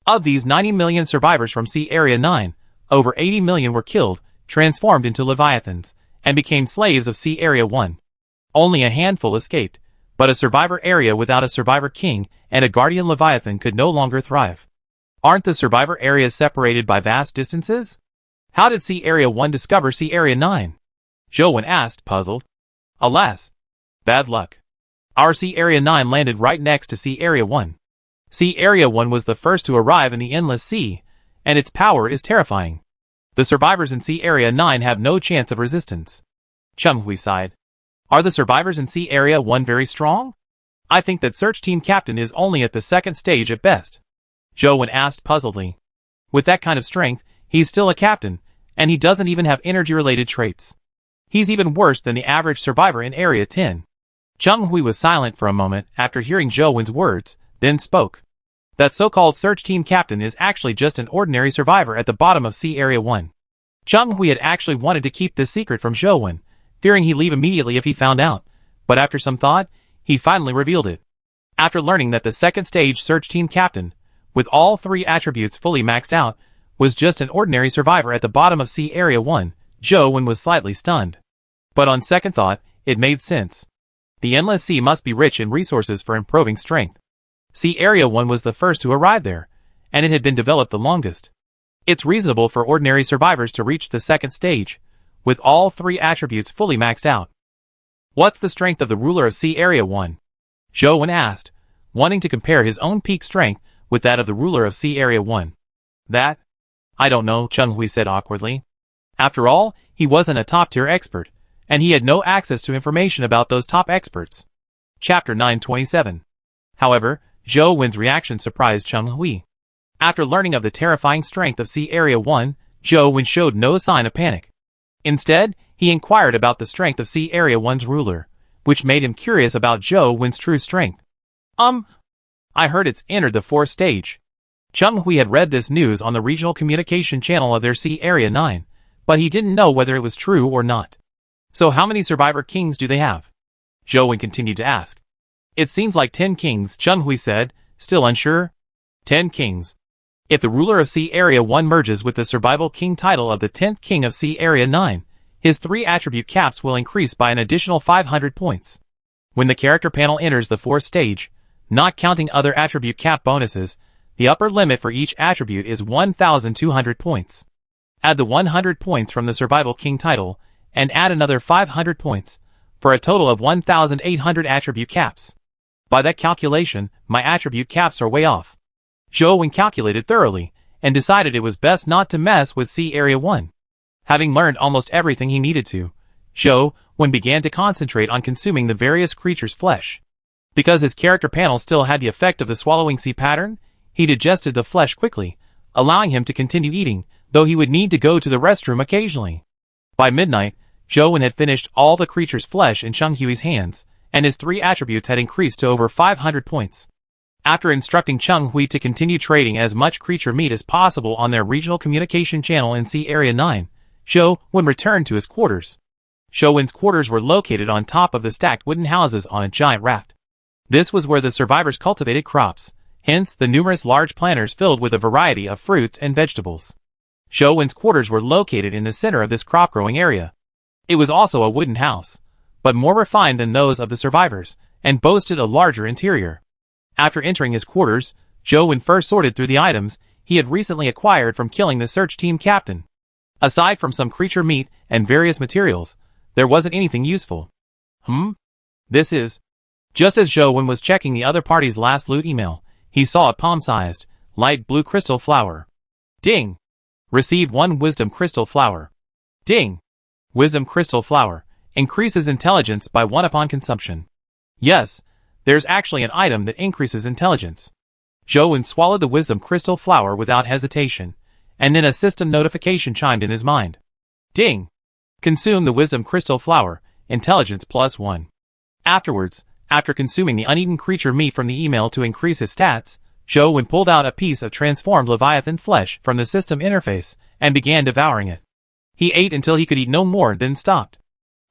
Of these 90 million survivors from Sea Area 9, Over 80 million were killed, transformed into leviathans, and became slaves of Sea Area 1. Only a handful escaped, but a survivor area without a survivor king and a guardian leviathan could no longer thrive. Aren't the survivor areas separated by vast distances? How did Sea Area 1 discover Sea Area 9? Jowen asked, puzzled. Alas, bad luck. Our Sea Area 9 landed right next to Sea Area 1. Sea Area 1 was the first to arrive in the Endless Sea, and its power is terrifying. The survivors in Sea Area 9 have no chance of resistance. Chumhui sighed. Are the survivors in Sea Area 1 very strong? I think that Search Team Captain is only at the second stage at best. Jowen asked puzzledly. With that kind of strength, he's still a captain, and he doesn't even have energy-related traits. He's even worse than the average survivor in Area 10. Chumhui was silent for a moment after hearing Jowen's words, then spoke. That so-called Search Team Captain is actually just an ordinary survivor at the bottom of Sea Area 1. Chumhui had actually wanted to keep this secret from Jowen, fearing he'd leave immediately if he found out, but after some thought, he finally revealed it. After learning that the second stage Search Team Captain, with all 3 attributes fully maxed out, was just an ordinary survivor at the bottom of Sea Area 1, Jowen was slightly stunned. But on second thought, it made sense. The Endless Sea must be rich in resources for improving strength. Sea Area 1 was the first to arrive there, and it had been developed the longest. It's reasonable for ordinary survivors to reach the second stage, with all 3 attributes fully maxed out. What's the strength of the ruler of Sea Area 1? Jowen asked, wanting to compare his own peak strength with that of the ruler of Sea Area 1. That? I don't know, Chumhui said awkwardly. After all, he wasn't a top-tier expert, and he had no access to information about those top experts. Chapter 927. However, Jowen's reaction surprised Chumhui. After learning of the terrifying strength of Sea Area 1, Jowen showed no sign of panic. Instead, he inquired about the strength of Sea Area 1's ruler, which made him curious about Jowen's true strength. I heard it's entered the 4th stage. Chumhui had read this news on the regional communication channel of their Sea Area 9, but he didn't know whether it was true or not. So how many survivor kings do they have? Jowen continued to ask. It seems like 10 kings, Chumhui said, still unsure. 10 kings. If the ruler of Sea Area 1 merges with the survival king title of the 10th king of Sea Area 9, his 3 attribute caps will increase by an additional 500 points. When the character panel enters the 4th stage, not counting other attribute cap bonuses, the upper limit for each attribute is 1,200 points. Add the 100 points from the survival king title, and add another 500 points, for a total of 1,800 attribute caps. By that calculation, my attribute caps are way off. Jowen calculated thoroughly, and decided it was best not to mess with Sea Area 1. Having learned almost everything he needed to, Jowen began to concentrate on consuming the various creatures' flesh. Because his character panel still had the effect of the swallowing sea pattern, he digested the flesh quickly, allowing him to continue eating, though he would need to go to the restroom occasionally. By midnight, Jowen had finished all the creature's flesh in Chunghui's hands, and his 3 attributes had increased to over 500 points. After instructing Chunghui to continue trading as much creature meat as possible on their regional communication channel in Sea Area 9, Jowen returned to his quarters. Jowen's quarters were located on top of the stacked wooden houses on a giant raft. This was where the survivors cultivated crops, hence the numerous large planters filled with a variety of fruits and vegetables. Jowen's quarters were located in the center of this crop-growing area. It was also a wooden house, but more refined than those of the survivors, and boasted a larger interior. After entering his quarters, Jowen first sorted through the items he had recently acquired from killing the search team captain. Aside from some creature meat and various materials, there wasn't anything useful. This is... Just as Jowen was checking the other party's last loot email, he saw a palm-sized, light blue crystal flower. Ding! Received 1 wisdom crystal flower. Ding! Wisdom crystal flower. Increases intelligence by 1 upon consumption. Yes, there's actually an item that increases intelligence. Jowen swallowed the wisdom crystal flower without hesitation, and then a system notification chimed in his mind. Ding! Consume the wisdom crystal flower, intelligence +1. Afterwards, after consuming the uneaten creature meat from the email to increase his stats, Jowen pulled out a piece of transformed leviathan flesh from the system interface and began devouring it. He ate until he could eat no more, then stopped.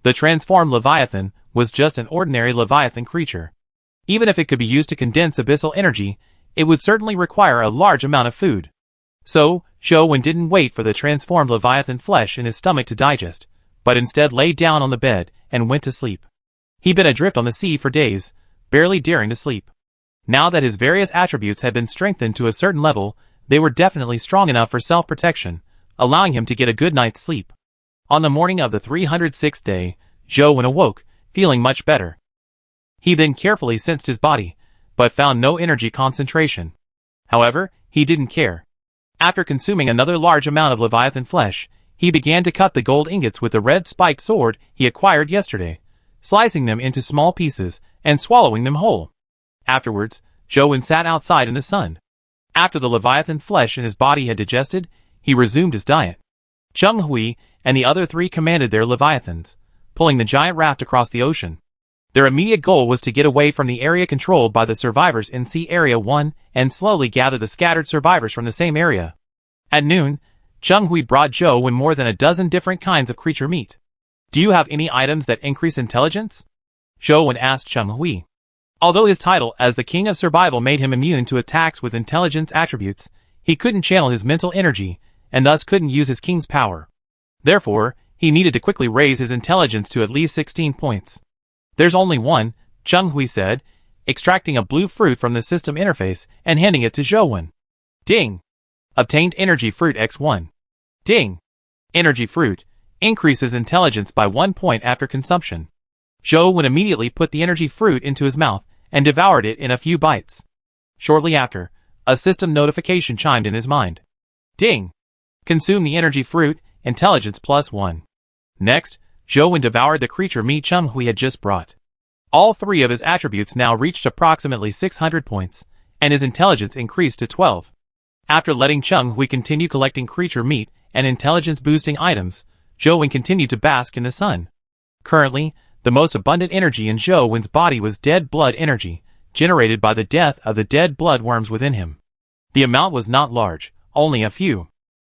The transformed leviathan was just an ordinary leviathan creature. Even if it could be used to condense abyssal energy, it would certainly require a large amount of food. So, Zhou didn't wait for the transformed Leviathan flesh in his stomach to digest, but instead lay down on the bed and went to sleep. He'd been adrift on the sea for days, barely daring to sleep. Now that his various attributes had been strengthened to a certain level, they were definitely strong enough for self-protection, allowing him to get a good night's sleep. On the morning of the 306th day, Zhou awoke, feeling much better. He then carefully sensed his body, but found no energy concentration. However, he didn't care. After consuming another large amount of Leviathan flesh, he began to cut the gold ingots with the red spiked sword he acquired yesterday, slicing them into small pieces and swallowing them whole. Afterwards, Zhou sat outside in the sun. After the Leviathan flesh in his body had digested, he resumed his diet. Cheng Hui and the other three commanded their Leviathans, pulling the giant raft across the ocean. Their immediate goal was to get away from the area controlled by the survivors in Sea Area 1 and slowly gather the scattered survivors from the same area. At noon, Cheng Hui brought Zhou more than a dozen different kinds of creature meat. "Do you have any items that increase intelligence?" Zhou asked Cheng Hui. Although his title as the King of Survival made him immune to attacks with intelligence attributes, he couldn't channel his mental energy, and thus couldn't use his king's power. Therefore, he needed to quickly raise his intelligence to at least 16 points. "There's only one," Cheng Hui said, extracting a blue fruit from the system interface and handing it to Zhou. Ding! Obtained Energy Fruit X1. Ding! Energy Fruit increases intelligence by 1 point after consumption. Zhou immediately put the energy fruit into his mouth and devoured it in a few bites. Shortly after, a system notification chimed in his mind. Ding! Consume the energy fruit, intelligence +1. Next, Zhou devoured the creature meat Cheng Hui had just brought. All three of his attributes now reached approximately 600 points, and his intelligence increased to 12. After letting Cheng Hui continue collecting creature meat and intelligence-boosting items, Zhou continued to bask in the sun. Currently, the most abundant energy in Zhou's body was dead blood energy, generated by the death of the dead blood worms within him. The amount was not large, only a few.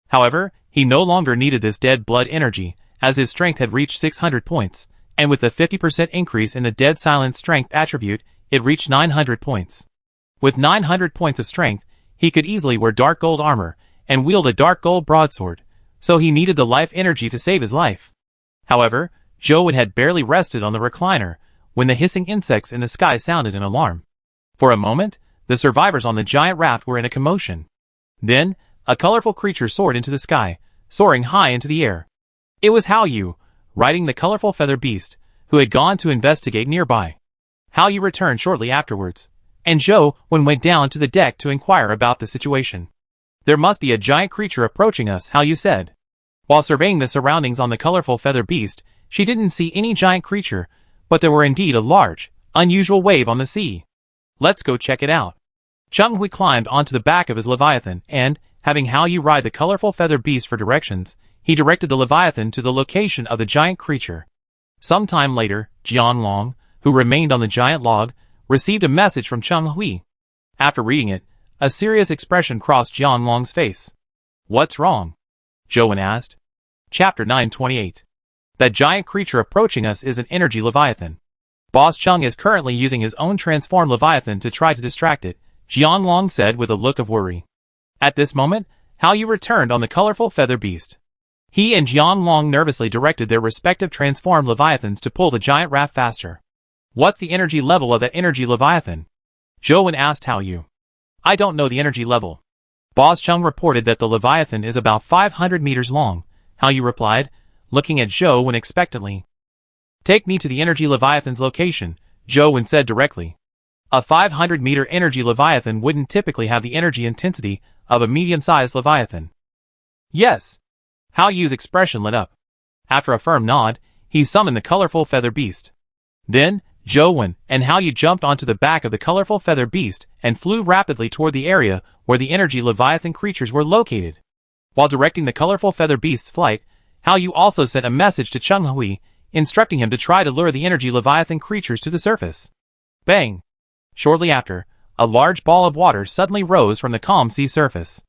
However, he no longer needed this dead blood energy, as his strength had reached 600 points, and with a 50% increase in the dead silent strength attribute, it reached 900 points. With 900 points of strength, he could easily wear dark gold armor and wield a dark gold broadsword, so he needed the life energy to save his life. However, Zhou had barely rested on the recliner when the hissing insects in the sky sounded an alarm. For a moment, the survivors on the giant raft were in a commotion. Then, a colorful creature soared into the sky, soaring high into the air. It was Hao Yu, riding the colorful feather beast, who had gone to investigate nearby. Hao Yu returned shortly afterwards, and Zhou went down to the deck to inquire about the situation. "There must be a giant creature approaching us," Hao Yu said. While surveying the surroundings on the colorful feather beast, she didn't see any giant creature, but there were indeed a large, unusual wave on the sea. "Let's go check it out." Cheng Hui climbed onto the back of his Leviathan and, having Hao Yu ride the colorful feather beast for directions, he directed the Leviathan to the location of the giant creature. Some time later, Jianlong, who remained on the giant log, received a message from Cheng Hui. After reading it, a serious expression crossed Jianlong's face. "What's wrong?" Zhou asked. Chapter 928. That giant creature approaching us is an energy Leviathan. Boss Cheng is currently using his own transformed Leviathan to try to distract it, Jianlong said with a look of worry. At this moment, Hao Yu returned on the colorful feather beast. He and Jianlong nervously directed their respective transformed Leviathans to pull the giant raft faster. "What's the energy level of that energy Leviathan?" Zhou asked Hao Yu. "I don't know the energy level." Boss Cheng reported that the Leviathan is about 500 meters long, Hao Yu replied, looking at Zhou expectantly. "Take me to the energy Leviathan's location," Zhou said directly. A 500-meter energy Leviathan wouldn't typically have the energy intensity of a medium-sized Leviathan. "Yes." Hao Yu's expression lit up. After a firm nod, he summoned the colorful feather beast. Then, Zhou and Hao Yu jumped onto the back of the colorful feather beast and flew rapidly toward the area where the energy Leviathan creatures were located. While directing the colorful feather beast's flight, Hao Yu also sent a message to Cheng Hui, instructing him to try to lure the energy Leviathan creatures to the surface. Bang! Shortly after, a large ball of water suddenly rose from the calm sea surface.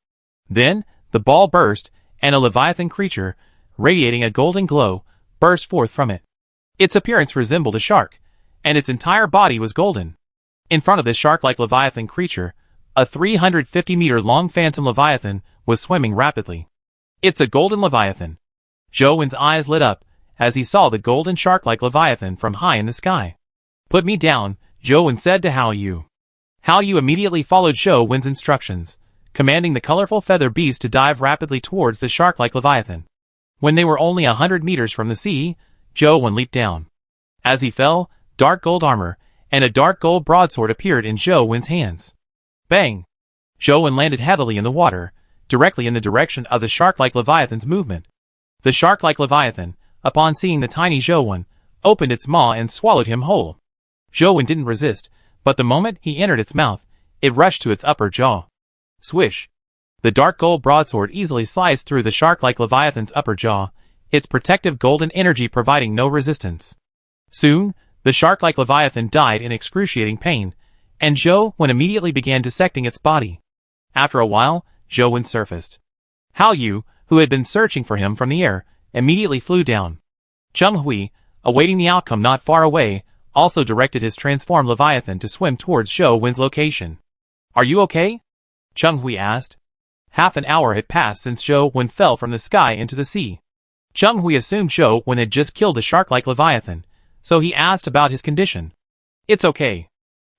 Then, the ball burst, and a Leviathan creature, radiating a golden glow, burst forth from it. Its appearance resembled a shark, and its entire body was golden. In front of this shark-like Leviathan creature, a 350-meter-long phantom Leviathan was swimming rapidly. It's a golden leviathan. Zhou Wen's eyes lit up as he saw the golden shark-like leviathan from high in the sky. Put me down, Zhou Wen said to Hao Yu. Hao Yu immediately followed Zhou Wen's instructions, commanding the colorful feather beast to dive rapidly towards the shark-like leviathan. When they were only 100 meters from the sea, Zhou Wen leaped down. As he fell, dark gold armor and a dark gold broadsword appeared in Zhou Wen's hands. Bang! Zhou Wen landed heavily in the water, directly in the direction of the shark-like leviathan's movement. The shark-like leviathan, upon seeing the tiny Zhou Wen, opened its maw and swallowed him whole. Zhou Wen didn't resist, but the moment he entered its mouth, it rushed to its upper jaw. Swish! The dark gold broadsword easily sliced through the shark-like leviathan's upper jaw, its protective golden energy providing no resistance. Soon, the shark-like leviathan died in excruciating pain, and Zhou Wen immediately began dissecting its body. After a while, Zhou Wen surfaced. Hao Yu, who had been searching for him from the air, immediately flew down. Cheng Hui, awaiting the outcome not far away, also directed his transformed leviathan to swim towards Zhou Wen's location. Are you okay? Cheng Hui asked. Half an hour had passed since Zhou Wen fell from the sky into the sea. Cheng Hui assumed Zhou Wen had just killed the shark-like leviathan, so he asked about his condition. It's okay.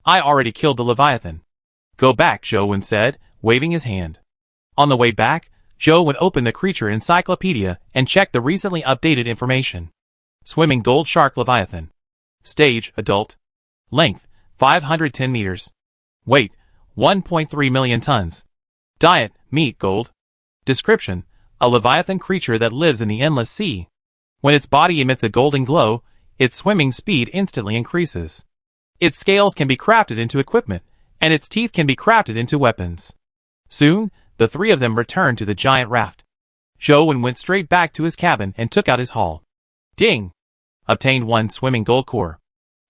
I already killed the leviathan. Go back, Zhou Wen said, waving his hand. On the way back, Zhou Wen opened the creature encyclopedia and checked the recently updated information. Swimming gold shark leviathan. Stage, adult. Length, 510 meters. Weight, 1.3 million tons. Diet, meat, gold. Description, a leviathan creature that lives in the endless sea. When its body emits a golden glow, its swimming speed instantly increases. Its scales can be crafted into equipment, and its teeth can be crafted into weapons. Soon, the three of them returned to the giant raft. Zhou Wen went straight back to his cabin and took out his haul. Ding! Obtained 1 swimming gold core.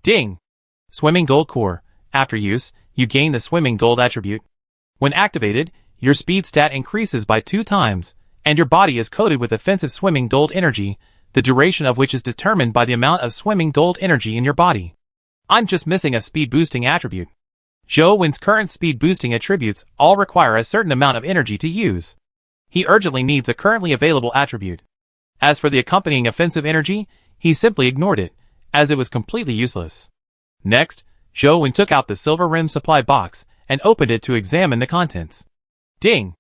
Ding! Swimming gold core. After use, you gain the swimming gold attribute. When activated, your speed stat increases by 2 times, and your body is coated with offensive swimming gold energy, the duration of which is determined by the amount of swimming gold energy in your body. I'm just missing a speed boosting attribute. Zhou Wen's current speed boosting attributes all require a certain amount of energy to use. He urgently needs a currently available attribute. As for the accompanying offensive energy, he simply ignored it, as it was completely useless. Next, Zhou Wen took out the silver rim supply box and opened it to examine the contents. Ding!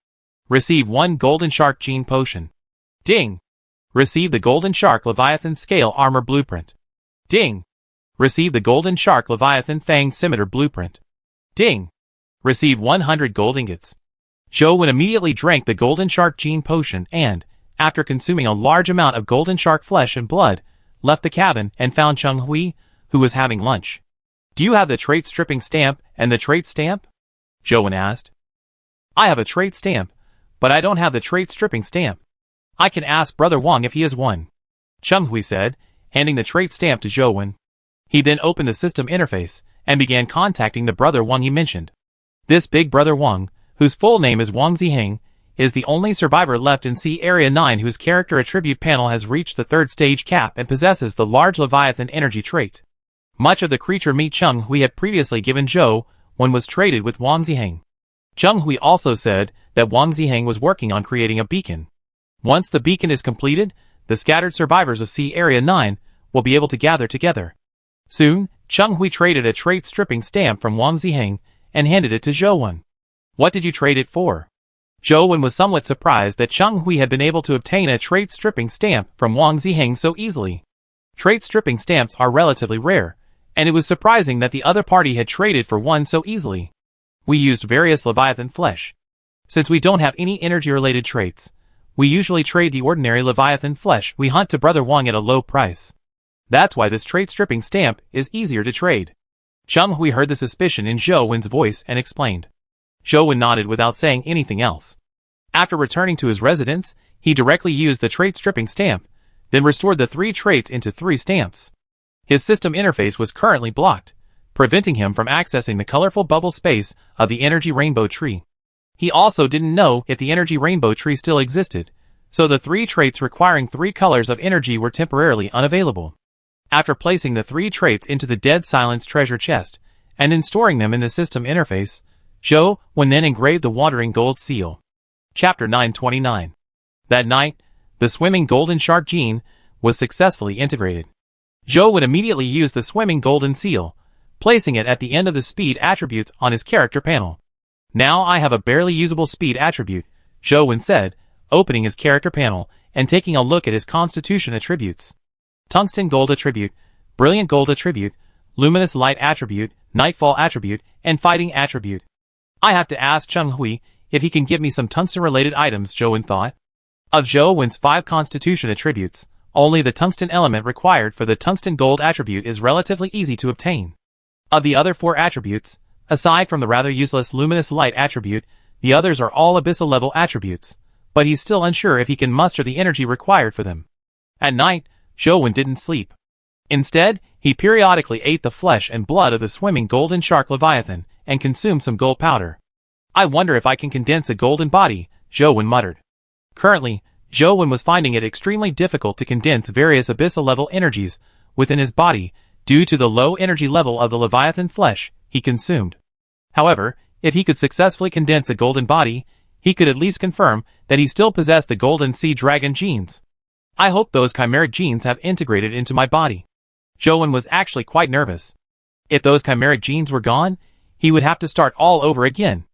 Receive 1 golden shark gene potion. Ding! Receive the golden shark leviathan scale armor blueprint. Ding! Receive the golden shark leviathan fang scimitar blueprint. Ding! Receive 100 gold ingots. Zhou Wen immediately drank the golden shark gene potion and, after consuming a large amount of golden shark flesh and blood, left the cabin and found Cheng Hui, who was having lunch. Do you have the trait stripping stamp and the trait stamp? Zhou Wen asked. I have a trait stamp, but I don't have the trait stripping stamp. I can ask Brother Wang if he has one. Cheng Hui said, handing the trait stamp to Zhou Wen. He then opened the system interface and began contacting the Brother Wang he mentioned. This big Brother Wang, whose full name is Wang Ziheng, is the only survivor left in Sea Area 9 whose character attribute panel has reached the 3rd stage cap and possesses the large Leviathan energy trait. Much of the creature meat Cheng Hui had previously given Zhou Wen was traded with Wang Ziheng. Cheng Hui also said that Wang Ziheng was working on creating a beacon. Once the beacon is completed, the scattered survivors of Sea Area 9 will be able to gather together. Soon, Cheng Hui traded a trait stripping stamp from Wang Ziheng and handed it to Zhou Wen. What did you trade it for? Zhou Wen was somewhat surprised that Cheng Hui had been able to obtain a trait stripping stamp from Wang Ziheng so easily. Trait stripping stamps are relatively rare, and it was surprising that the other party had traded for one so easily. We used various Leviathan flesh. Since we don't have any energy-related traits, we usually trade the ordinary Leviathan flesh we hunt to Brother Wang at a low price. That's why this trait stripping stamp is easier to trade. Cheng Hui heard the suspicion in Zhou Wen's voice and explained. Zhou Wen nodded without saying anything else. After returning to his residence, he directly used the trait stripping stamp, then restored the 3 traits into 3 stamps. His system interface was currently blocked, preventing him from accessing the colorful bubble space of the energy rainbow tree. He also didn't know if the energy rainbow tree still existed, so the 3 traits requiring 3 colors of energy were temporarily unavailable. After placing the 3 traits into the Dead Silence treasure chest, and then storing them in the system interface, Zhou Wen then engraved the wandering gold seal. Chapter 929. That night, the swimming golden shark gene was successfully integrated. Zhou would immediately use the swimming golden seal, placing it at the end of the speed attributes on his character panel. Now I have a barely usable speed attribute, Zhou said, opening his character panel and taking a look at his constitution attributes. Tungsten gold attribute, brilliant gold attribute, luminous light attribute, nightfall attribute, and fighting attribute. I have to ask Cheng Hui if he can give me some tungsten-related items, Zhou thought. Of Zhou 5 constitution attributes, only the tungsten element required for the tungsten gold attribute is relatively easy to obtain. Of the other 4 attributes, aside from the rather useless luminous light attribute, the others are all abyssal level attributes, but he's still unsure if he can muster the energy required for them. At night, Zhou didn't sleep. Instead, he periodically ate the flesh and blood of the swimming golden shark leviathan and consumed some gold powder. I wonder if I can condense a golden body, Zhou muttered. Currently, Zhou was finding it extremely difficult to condense various abyssal level energies within his body due to the low energy level of the leviathan flesh he consumed. However, if he could successfully condense a golden body, he could at least confirm that he still possessed the golden sea dragon genes. I hope those chimeric genes have integrated into my body. Zhou was actually quite nervous. If those chimeric genes were gone, he would have to start all over again.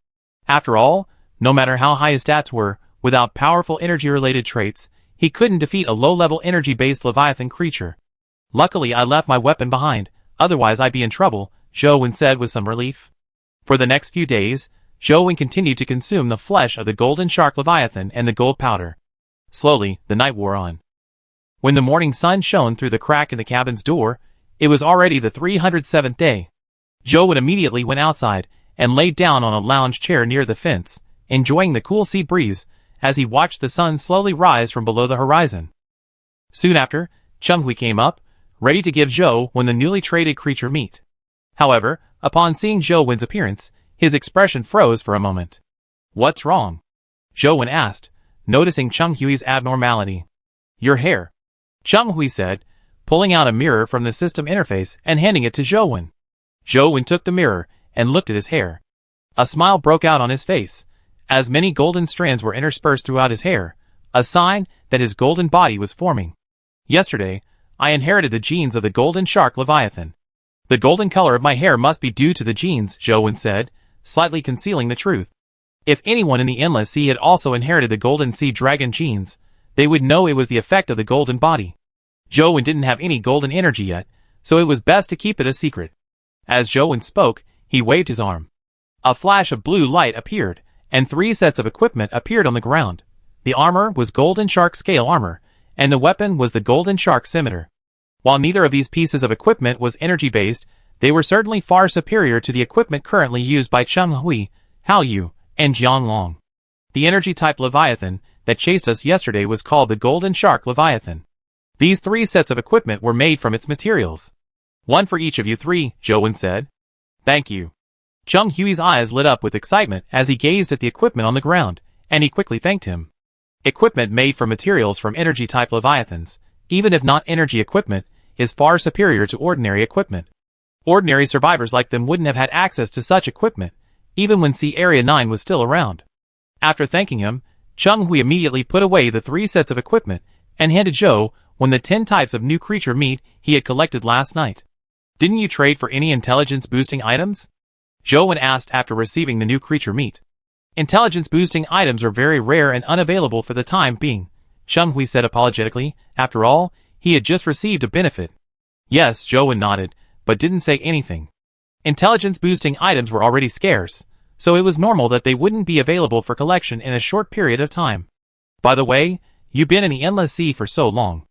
After all, no matter how high his stats were, without powerful energy-related traits, he couldn't defeat a low-level energy-based leviathan creature. Luckily I left my weapon behind, otherwise I'd be in trouble, Zhou said with some relief. For the next few days, Zhou continued to consume the flesh of the golden shark leviathan and the gold powder. Slowly, the night wore on. When the morning sun shone through the crack in the cabin's door, it was already the 307th day. Zhou immediately went outside and laid down on a lounge chair near the fence, enjoying the cool sea breeze as he watched the sun slowly rise from below the horizon. Soon after, Cheng Hui came up, ready to give Zhou the newly traded creature meat. However, upon seeing Zhou's appearance, his expression froze for a moment. "What's wrong?" Zhou asked, noticing Cheng Hui's abnormality. "Your hair," Cheng Hui said, pulling out a mirror from the system interface and handing it to Zhou. Zhou took the mirror and looked at his hair. A smile broke out on his face, as many golden strands were interspersed throughout his hair, a sign that his golden body was forming. "Yesterday, I inherited the genes of the golden shark leviathan. The golden color of my hair must be due to the genes," Zhou said, slightly concealing the truth. If anyone in the Endless Sea had also inherited the golden sea dragon genes, they would know it was the effect of the golden body. Zhou didn't have any golden energy yet, so it was best to keep it a secret. As Zhou spoke, he waved his arm. A flash of blue light appeared, and 3 sets of equipment appeared on the ground. The armor was golden shark scale armor, and the weapon was the golden shark scimitar. While neither of these pieces of equipment was energy-based, they were certainly far superior to the equipment currently used by Cheng Hui, Hao Yu, and Jiang Long. The energy-type leviathan that chased us yesterday was called the golden shark leviathan. These 3 sets of equipment were made from its materials. "One for each of you 3, Zhou said. "Thank you." Cheng Hui's eyes lit up with excitement as he gazed at the equipment on the ground, and he quickly thanked him. Equipment made from materials from energy-type leviathans, even if not energy equipment, is far superior to ordinary equipment. Ordinary survivors like them wouldn't have had access to such equipment, even when Sea Area 9 was still around. After thanking him, Cheng Hui immediately put away the 3 sets of equipment and handed Zhou the 10 types of new creature meat he had collected last night. "Didn't you trade for any intelligence-boosting items?" Zhou asked after receiving the new creature meat. "Intelligence-boosting items are very rare and unavailable for the time being," Cheng Hui said apologetically. After all, he had just received a benefit. Yes, Zhou nodded, but didn't say anything. Intelligence-boosting items were already scarce, so it was normal that they wouldn't be available for collection in a short period of time. "By the way, you've been in the Endless Sea for so long.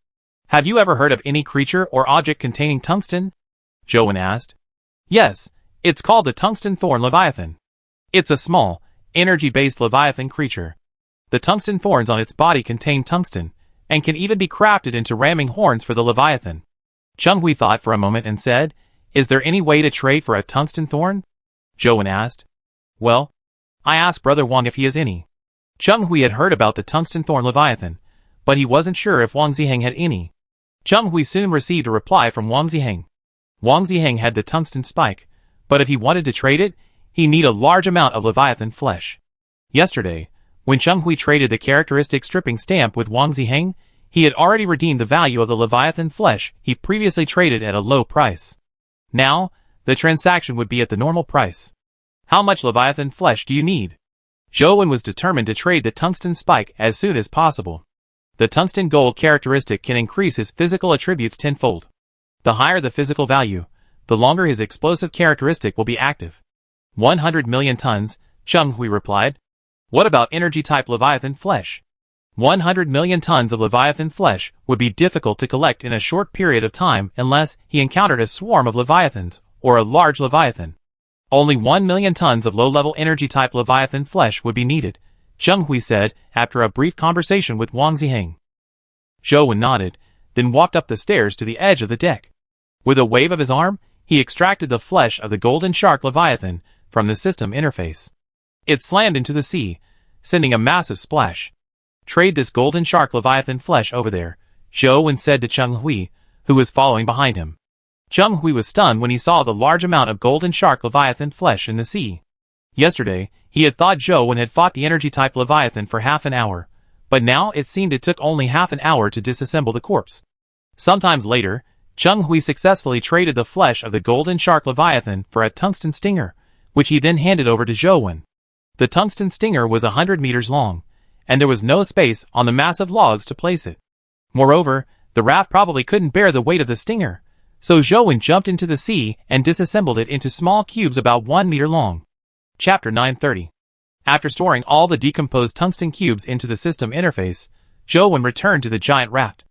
Have you ever heard of any creature or object containing tungsten?" Zhou asked. "Yes, it's called the tungsten thorn leviathan. It's a small, energy-based leviathan creature. The tungsten thorns on its body contain tungsten, and can even be crafted into ramming horns for the leviathan." Cheng Hui thought for a moment and said, "Is there any way to trade for a tungsten thorn?" Zhou asked. "Well, I asked Brother Wang if he has any." Cheng Hui had heard about the tungsten thorn leviathan, but he wasn't sure if Wang Ziheng had any. Cheng Hui soon received a reply from Wang Ziheng. Wang Ziheng had the tungsten spike, but if he wanted to trade it, he needed a large amount of leviathan flesh. Yesterday, When Cheng Hui traded the characteristic stripping stamp with Wang Ziheng, he had already redeemed the value of the Leviathan flesh he previously traded at a low price. Now, the transaction would be at the normal price. How much Leviathan flesh do you need? Zhou Wen was determined to trade the tungsten spike as soon as possible. The tungsten gold characteristic can increase his physical attributes tenfold. The higher the physical value, the longer his explosive characteristic will be active. 100 million tons, Cheng Hui replied. What about energy-type Leviathan flesh? 100 million tons of Leviathan flesh would be difficult to collect in a short period of time unless he encountered a swarm of Leviathans, or a large Leviathan. Only 1 million tons of low-level energy-type Leviathan flesh would be needed, Cheng Hui said after a brief conversation with Wang Ziheng. Zhou Wen nodded, then walked up the stairs to the edge of the deck. With a wave of his arm, he extracted the flesh of the golden shark Leviathan from the system interface. It slammed into the sea, sending a massive splash. Trade this golden shark Leviathan flesh over there, Zhou Wen said to Cheng Hui, who was following behind him. Cheng Hui was stunned when he saw the large amount of golden shark Leviathan flesh in the sea. Yesterday, he had thought Zhou Wen had fought the energy-type Leviathan for half an hour, but now it seemed it took only half an hour to disassemble the corpse. Sometimes later, Cheng Hui successfully traded the flesh of the golden shark Leviathan for a tungsten stinger, which he then handed over to Zhou Wen. The tungsten stinger was 100 meters long, and there was no space on the massive logs to place it. Moreover, the raft probably couldn't bear the weight of the stinger, so Zhou Wen jumped into the sea and disassembled it into small cubes about 1 meter long. Chapter 930. After storing all the decomposed tungsten cubes into the system interface, Zhou Wen returned to the giant raft.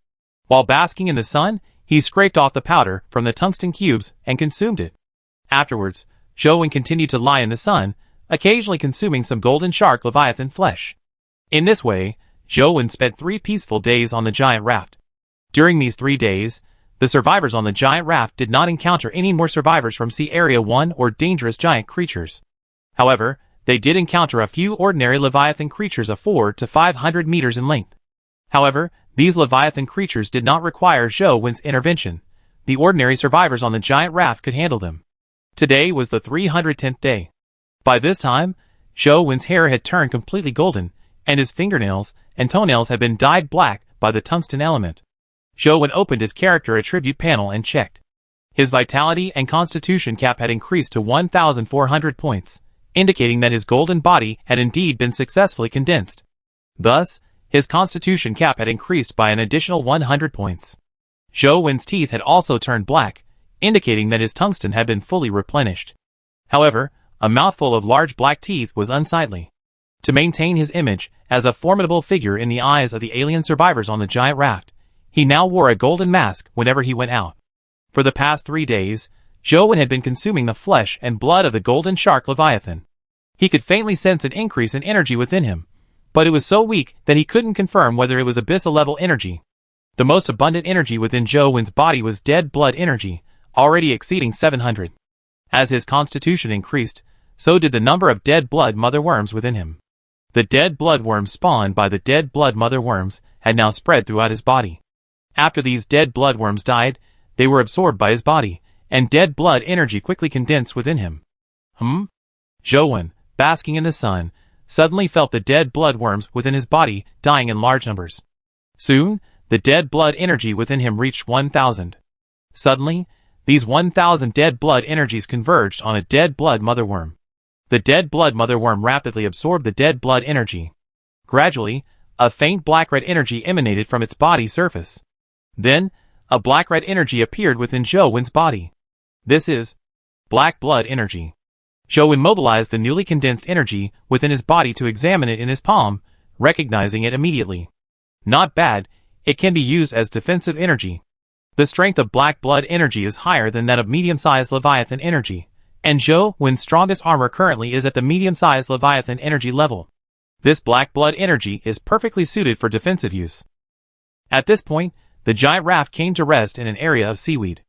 While basking in the sun, he scraped off the powder from the tungsten cubes and consumed it. Afterwards, Zhou Wen continued to lie in the sun, occasionally consuming some golden shark Leviathan flesh. In this way, Zhou Wen spent 3 peaceful days on the giant raft. During these 3 days, the survivors on the giant raft did not encounter any more survivors from Sea Area 1 or dangerous giant creatures. However, they did encounter a few ordinary Leviathan creatures of 400 to 500 meters in length. However, these Leviathan creatures did not require Zhou Wen's intervention. The ordinary survivors on the giant raft could handle them. Today was the 310th day. By this time, Zhou Wen's hair had turned completely golden, and his fingernails and toenails had been dyed black by the tungsten element. Zhou Wen opened his character attribute panel and checked. His vitality and constitution cap had increased to 1,400 points, indicating that his golden body had indeed been successfully condensed. Thus, his constitution cap had increased by an additional 100 points. Zhou Wen's teeth had also turned black, indicating that his tungsten had been fully replenished. However, a mouthful of large black teeth was unsightly. To maintain his image as a formidable figure in the eyes of the alien survivors on the giant raft, he now wore a golden mask whenever he went out. For the past 3 days, Zhou Wen had been consuming the flesh and blood of the golden shark Leviathan. He could faintly sense an increase in energy within him, but it was so weak that he couldn't confirm whether it was abyssal-level energy. The most abundant energy within Zhou Wen's body was dead blood energy, already exceeding 700. As his constitution increased, so did the number of dead blood mother worms within him. The dead blood worms spawned by the dead blood mother worms had now spread throughout his body. After these dead blood worms died, they were absorbed by his body, and dead blood energy quickly condensed within him. Zhou Wen, basking in the sun, suddenly felt the dead blood worms within his body dying in large numbers. Soon, the dead blood energy within him reached 1,000. Suddenly, these 1,000 dead blood energies converged on a dead blood mother worm. The dead blood mother worm rapidly absorbed the dead blood energy. Gradually, a faint black-red energy emanated from its body surface. Then, a black-red energy appeared within Zhou Wen's body. This is black blood energy. Zhou Wen mobilized the newly condensed energy within his body to examine it in his palm, recognizing it immediately. Not bad, it can be used as defensive energy. The strength of black blood energy is higher than that of medium-sized Leviathan energy, and Zhou Wen's strongest armor currently is at the medium-sized Leviathan energy level. This black blood energy is perfectly suited for defensive use. At this point, the giant raft came to rest in an area of seaweed.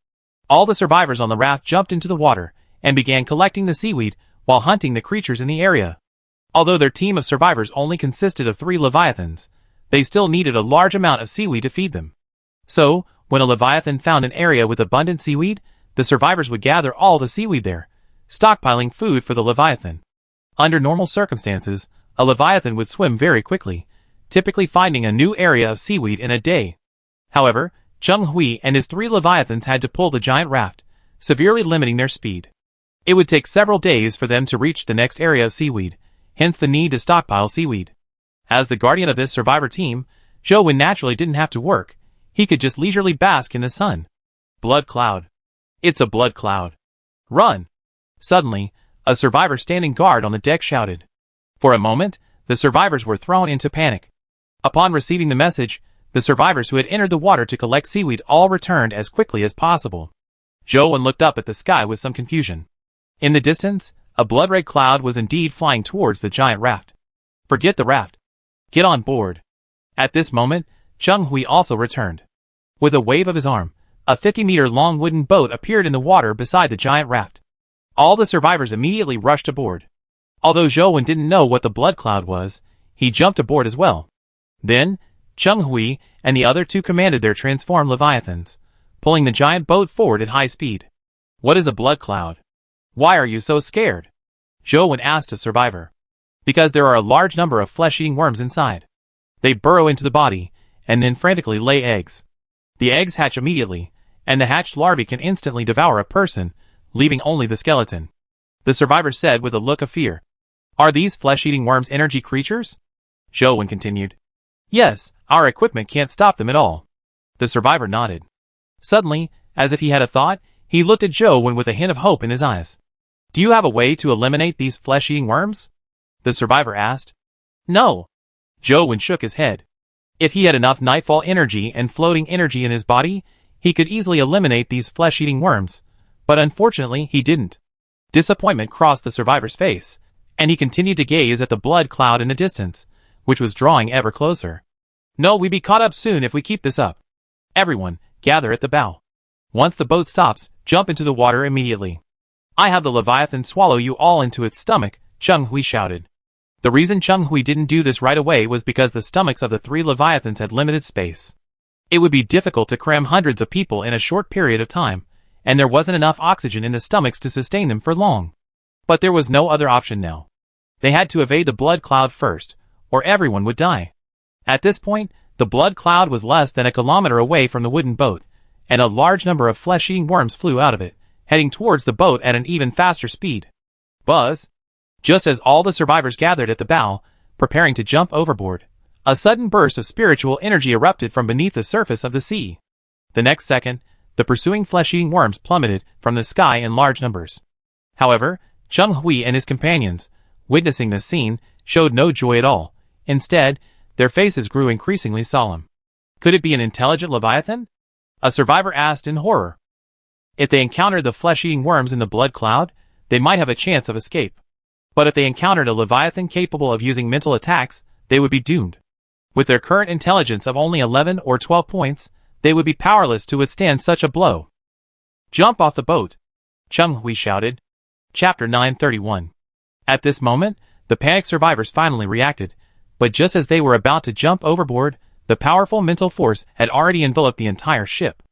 All the survivors on the raft jumped into the water and began collecting the seaweed while hunting the creatures in the area. Although their team of survivors only consisted of 3 Leviathans, they still needed a large amount of seaweed to feed them. So, when a Leviathan found an area with abundant seaweed, the survivors would gather all the seaweed there, stockpiling food for the Leviathan. Under normal circumstances, a leviathan would swim very quickly, typically finding a new area of seaweed in a day. However, Chung Hui and his 3 leviathans had to pull the giant raft, severely limiting their speed. It would take several days for them to reach the next area of seaweed, hence the need to stockpile seaweed. As the guardian of this survivor team, Zhou Wen naturally didn't have to work. He could just leisurely bask in the sun. Blood cloud. It's a blood cloud. Run! Suddenly, a survivor standing guard on the deck shouted. For a moment, the survivors were thrown into panic. Upon receiving the message, the survivors who had entered the water to collect seaweed all returned as quickly as possible. Zhou Wen looked up at the sky with some confusion. In the distance, a blood-red cloud was indeed flying towards the giant raft. Forget the raft. Get on board. At this moment, Chung Hui also returned. With a wave of his arm, a 50-meter-long wooden boat appeared in the water beside the giant raft. All the survivors immediately rushed aboard. Although Zhou Wen didn't know what the blood cloud was, he jumped aboard as well. Then, Chung Hui and the other 2 commanded their transformed leviathans, pulling the giant boat forward at high speed. What is a blood cloud? Why are you so scared? Zhou Wen asked a survivor. Because there are a large number of flesh-eating worms inside. They burrow into the body, and then frantically lay eggs. The eggs hatch immediately, and the hatched larvae can instantly devour a person, leaving only the skeleton. The survivor said with a look of fear. Are these flesh-eating worms energy creatures? Zhou Wen continued. Yes, our equipment can't stop them at all. The survivor nodded. Suddenly, as if he had a thought, he looked at Zhou Wen with a hint of hope in his eyes. Do you have a way to eliminate these flesh-eating worms? The survivor asked. No. Zhou Wen shook his head. If he had enough nightfall energy and floating energy in his body, he could easily eliminate these flesh-eating worms, but unfortunately he didn't. Disappointment crossed the survivor's face, and he continued to gaze at the blood cloud in the distance, which was drawing ever closer. No, we'd be caught up soon if we keep this up. Everyone, gather at the bow. Once the boat stops, jump into the water immediately. I have the Leviathan swallow you all into its stomach, Chung Hui shouted. The reason Chung Hui didn't do this right away was because the stomachs of the 3 Leviathans had limited space. It would be difficult to cram hundreds of people in a short period of time, and there wasn't enough oxygen in the stomachs to sustain them for long. But there was no other option now. They had to evade the blood cloud first, or everyone would die. At this point, the blood cloud was less than a kilometer away from the wooden boat, and a large number of flesh-eating worms flew out of it, heading towards the boat at an even faster speed. Buzz! Just as all the survivors gathered at the bow, preparing to jump overboard, a sudden burst of spiritual energy erupted from beneath the surface of the sea. The next second, the pursuing flesh-eating worms plummeted from the sky in large numbers. However, Chung Hui and his companions, witnessing this scene, showed no joy at all. Instead, their faces grew increasingly solemn. Could it be an intelligent Leviathan? A survivor asked in horror. If they encountered the flesh-eating worms in the blood cloud, they might have a chance of escape. But if they encountered a Leviathan capable of using mental attacks, they would be doomed. With their current intelligence of only 11 or 12 points, they would be powerless to withstand such a blow. Jump off the boat! Chung Hui shouted. Chapter 931. At this moment, the panicked survivors finally reacted, but just as they were about to jump overboard, the powerful mental force had already enveloped the entire ship.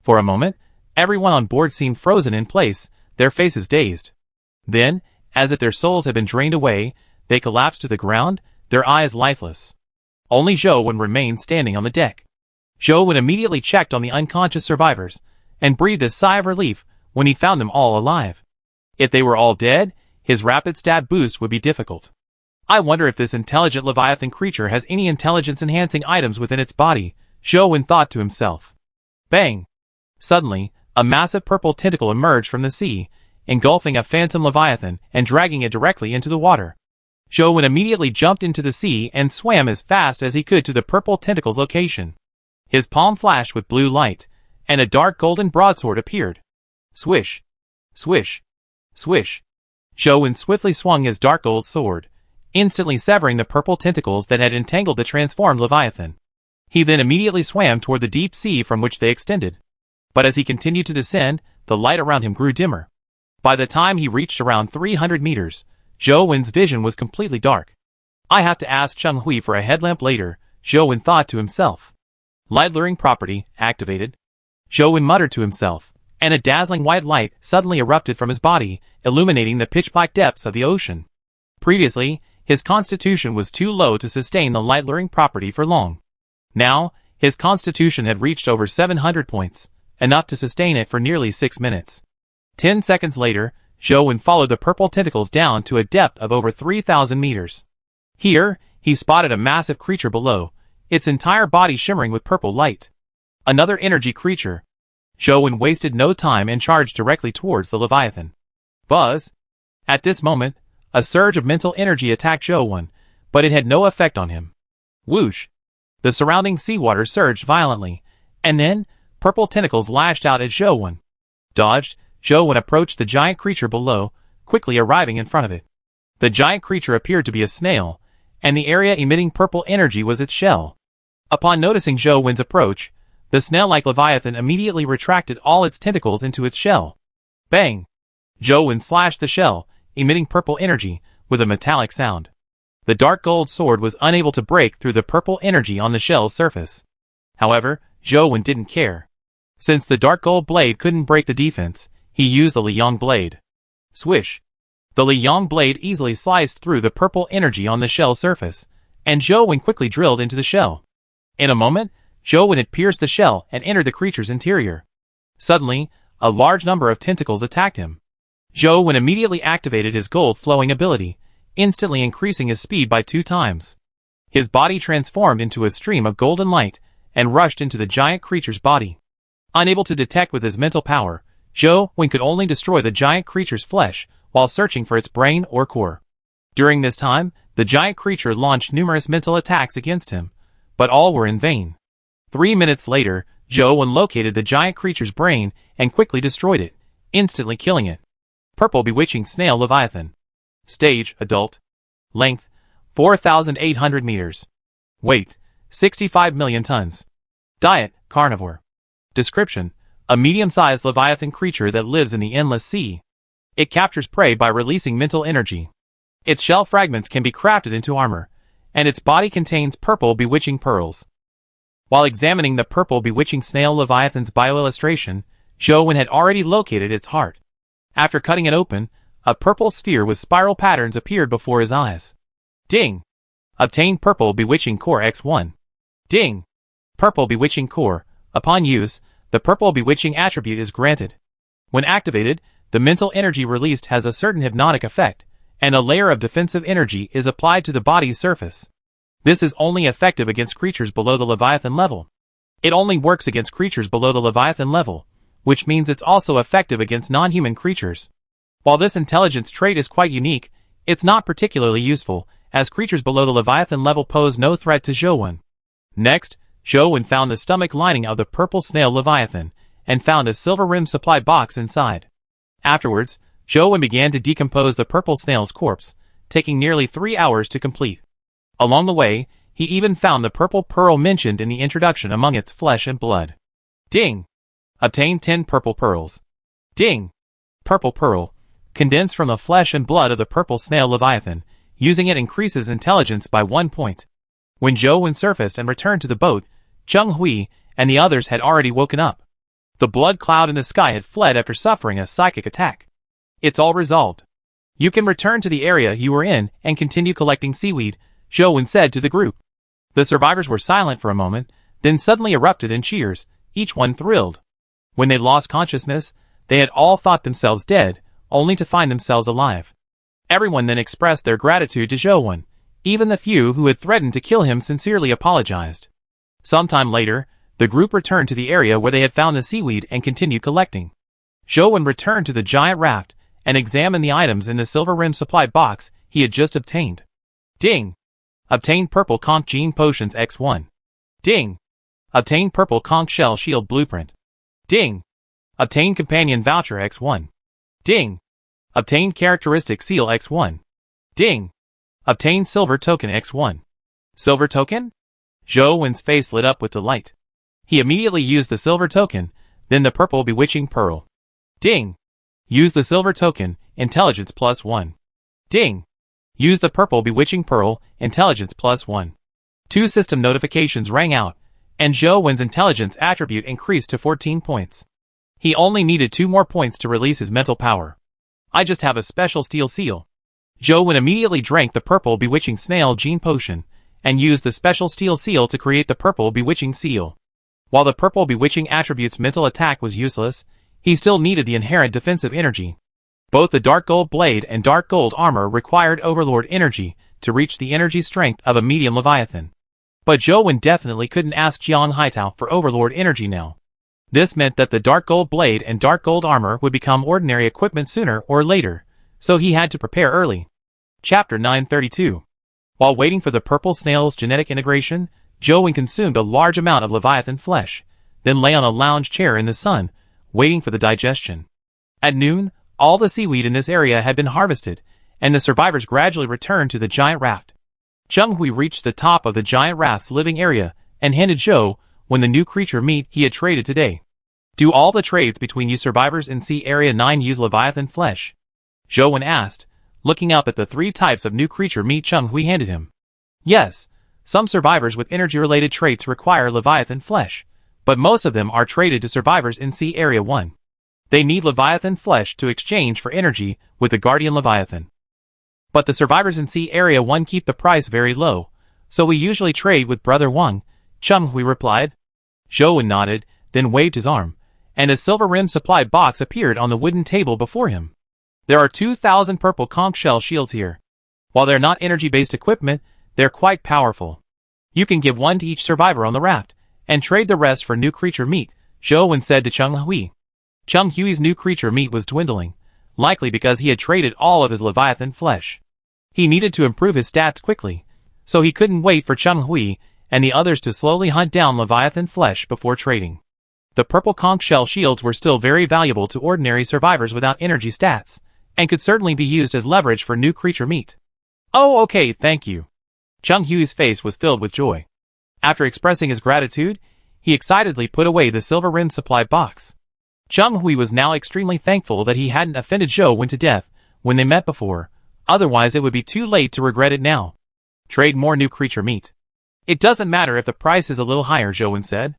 For a moment, everyone on board seemed frozen in place, their faces dazed. Then, as if their souls had been drained away, they collapsed to the ground, their eyes lifeless. Only Zhou Wen remained standing on the deck. Zhou Wen immediately checked on the unconscious survivors, and breathed a sigh of relief when he found them all alive. If they were all dead, his rapid stab boost would be difficult. I wonder if this intelligent Leviathan creature has any intelligence-enhancing items within its body, Zhou Wen thought to himself. Bang! Suddenly, a massive purple tentacle emerged from the sea, engulfing a phantom Leviathan and dragging it directly into the water. Zhou Wen immediately jumped into the sea and swam as fast as he could to the purple tentacle's location. His palm flashed with blue light, and a dark golden broadsword appeared. Swish! Swish! Swish! Zhou Wen swiftly swung his dark gold sword, instantly severing the purple tentacles that had entangled the transformed Leviathan. He then immediately swam toward the deep sea from which they extended. But as he continued to descend, the light around him grew dimmer. By the time he reached around 300 meters, Zhou Wen's vision was completely dark. I have to ask Chung Hui for a headlamp later, Zhou Wen thought to himself. Light luring property activated. Zhou Wen muttered to himself, and a dazzling white light suddenly erupted from his body, illuminating the pitch-black depths of the ocean. Previously, His constitution was too low to sustain the light-luring property for long. Now, his constitution had reached over 700 points, enough to sustain it for nearly 6 minutes. 10 seconds later, Zhou followed the purple tentacles down to a depth of over 3,000 meters. Here, he spotted a massive creature below, its entire body shimmering with purple light. Another energy creature. Zhou wasted no time and charged directly towards the Leviathan. Buzz! At this moment, a surge of mental energy attacked Zhou, but it had no effect on him. Whoosh! The surrounding seawater surged violently, and then, purple tentacles lashed out at Zhou. Dodged, Zhou approached the giant creature below, quickly arriving in front of it. The giant creature appeared to be a snail, and the area emitting purple energy was its shell. Upon noticing Zhou's approach, the snail-like Leviathan immediately retracted all its tentacles into its shell. Bang! Zhou slashed the shell, emitting purple energy, with a metallic sound. The dark gold sword was unable to break through the purple energy on the shell's surface. However, Zhou didn't care. Since the dark gold blade couldn't break the defense, he used the Liang blade. Swish! The Liang blade easily sliced through the purple energy on the shell's surface, and Zhou quickly drilled into the shell. In a moment, Zhou had pierced the shell and entered the creature's interior. Suddenly, a large number of tentacles attacked him. Zhou immediately activated his gold-flowing ability, instantly increasing his speed by 2 times. His body transformed into a stream of golden light and rushed into the giant creature's body. Unable to detect with his mental power, Zhou could only destroy the giant creature's flesh while searching for its brain or core. During this time, the giant creature launched numerous mental attacks against him, but all were in vain. 3 minutes later, Zhou located the giant creature's brain and quickly destroyed it, instantly killing it. Purple bewitching snail Leviathan. Stage, adult. Length, 4,800 meters. Weight, 65 million tons. Diet, carnivore. Description, a medium-sized Leviathan creature that lives in the endless sea. It captures prey by releasing mental energy. Its shell fragments can be crafted into armor, and its body contains purple bewitching pearls. While examining the purple bewitching snail Leviathan's bioillustration, Zhou had already located its heart. After cutting it open, a purple sphere with spiral patterns appeared before his eyes. Ding! Obtain purple bewitching core X1. Ding! Purple bewitching core. Upon use, the purple bewitching attribute is granted. When activated, the mental energy released has a certain hypnotic effect, and a layer of defensive energy is applied to the body's surface. This is only effective against creatures below the Leviathan level. It only works against creatures below the Leviathan level, which means it's also effective against non-human creatures. While this intelligence trait is quite unique, it's not particularly useful, as creatures below the Leviathan level pose no threat to Zhou. Next, Zhou found the stomach lining of the purple snail Leviathan, and found a silver-rimmed supply box inside. Afterwards, Zhou began to decompose the purple snail's corpse, taking nearly 3 hours to complete. Along the way, he even found the purple pearl mentioned in the introduction among its flesh and blood. Ding! Obtain 10 purple pearls. Ding! Purple pearl. Condensed from the flesh and blood of the purple snail Leviathan, using it increases intelligence by 1 point. When Zhou surfaced and returned to the boat, Cheng Hui and the others had already woken up. The blood cloud in the sky had fled after suffering a psychic attack. It's all resolved. You can return to the area you were in and continue collecting seaweed, Zhou said to the group. The survivors were silent for a moment, then suddenly erupted in cheers, each one thrilled. When they lost consciousness, they had all thought themselves dead, only to find themselves alive. Everyone then expressed their gratitude to Zhou. Even the few who had threatened to kill him sincerely apologized. Sometime later, the group returned to the area where they had found the seaweed and continued collecting. Zhou returned to the giant raft and examined the items in the silver-rimmed supply box he had just obtained. Ding! Obtain purple conch gene potions X1. Ding! Obtain purple conch shell shield blueprint. Ding! Obtain companion voucher X1. Ding! Obtain characteristic seal X1. Ding! Obtain silver token X1. Silver token? Zhou's face lit up with delight. He immediately used the silver token, then the purple bewitching pearl. Ding! Use the silver token, intelligence +1. Ding! Use the purple bewitching pearl, intelligence +1. 2 system notifications rang out, and Zhou's intelligence attribute increased to 14 points. He only needed 2 more points to release his mental power. I just have a special steel seal. Zhou immediately drank the purple bewitching snail gene potion, and used the special steel seal to create the purple bewitching seal. While the purple bewitching attribute's mental attack was useless, he still needed the inherent defensive energy. Both the dark gold blade and dark gold armor required overlord energy to reach the energy strength of a medium leviathan. But Zhou definitely couldn't ask Jiang Haitao for overlord energy now. This meant that the dark gold blade and dark gold armor would become ordinary equipment sooner or later, so he had to prepare early. Chapter 932. While waiting for the purple snail's genetic integration, Zhou consumed a large amount of leviathan flesh, then lay on a lounge chair in the sun, waiting for the digestion. At noon, all the seaweed in this area had been harvested, and the survivors gradually returned to the giant raft. Zheng Hui reached the top of the giant raft's living area and handed Zhou the new creature meat he had traded today. Do all the trades between you survivors in Sea Area 9 use leviathan flesh? Zhou asked, looking up at the 3 types of new creature meat Zheng Hui handed him. Yes, some survivors with energy-related traits require leviathan flesh, but most of them are traded to survivors in Sea Area 1. They need leviathan flesh to exchange for energy with the guardian leviathan. But the survivors in Sea Area 1 keep the price very low, so we usually trade with Brother Wang, Zheng Hui replied. Zhou nodded, then waved his arm, and a silver-rimmed supply box appeared on the wooden table before him. There are 2,000 purple conch shell shields here. While they're not energy-based equipment, they're quite powerful. You can give 1 to each survivor on the raft, and trade the rest for new creature meat, Zhou said to Zheng Hui. Zheng Hui's new creature meat was dwindling, likely because he had traded all of his leviathan flesh. He needed to improve his stats quickly, so he couldn't wait for Zheng Hui and the others to slowly hunt down leviathan flesh before trading. The purple conch shell shields were still very valuable to ordinary survivors without energy stats, and could certainly be used as leverage for new creature meat. Oh, okay, thank you. Zheng Hui's face was filled with joy. After expressing his gratitude, he excitedly put away the silver-rimmed supply box. Zheng Hui was now extremely thankful that he hadn't offended Zhou to death when they met before, otherwise it would be too late to regret it now. Trade more new creature meat. It doesn't matter if the price is a little higher, Zhou said.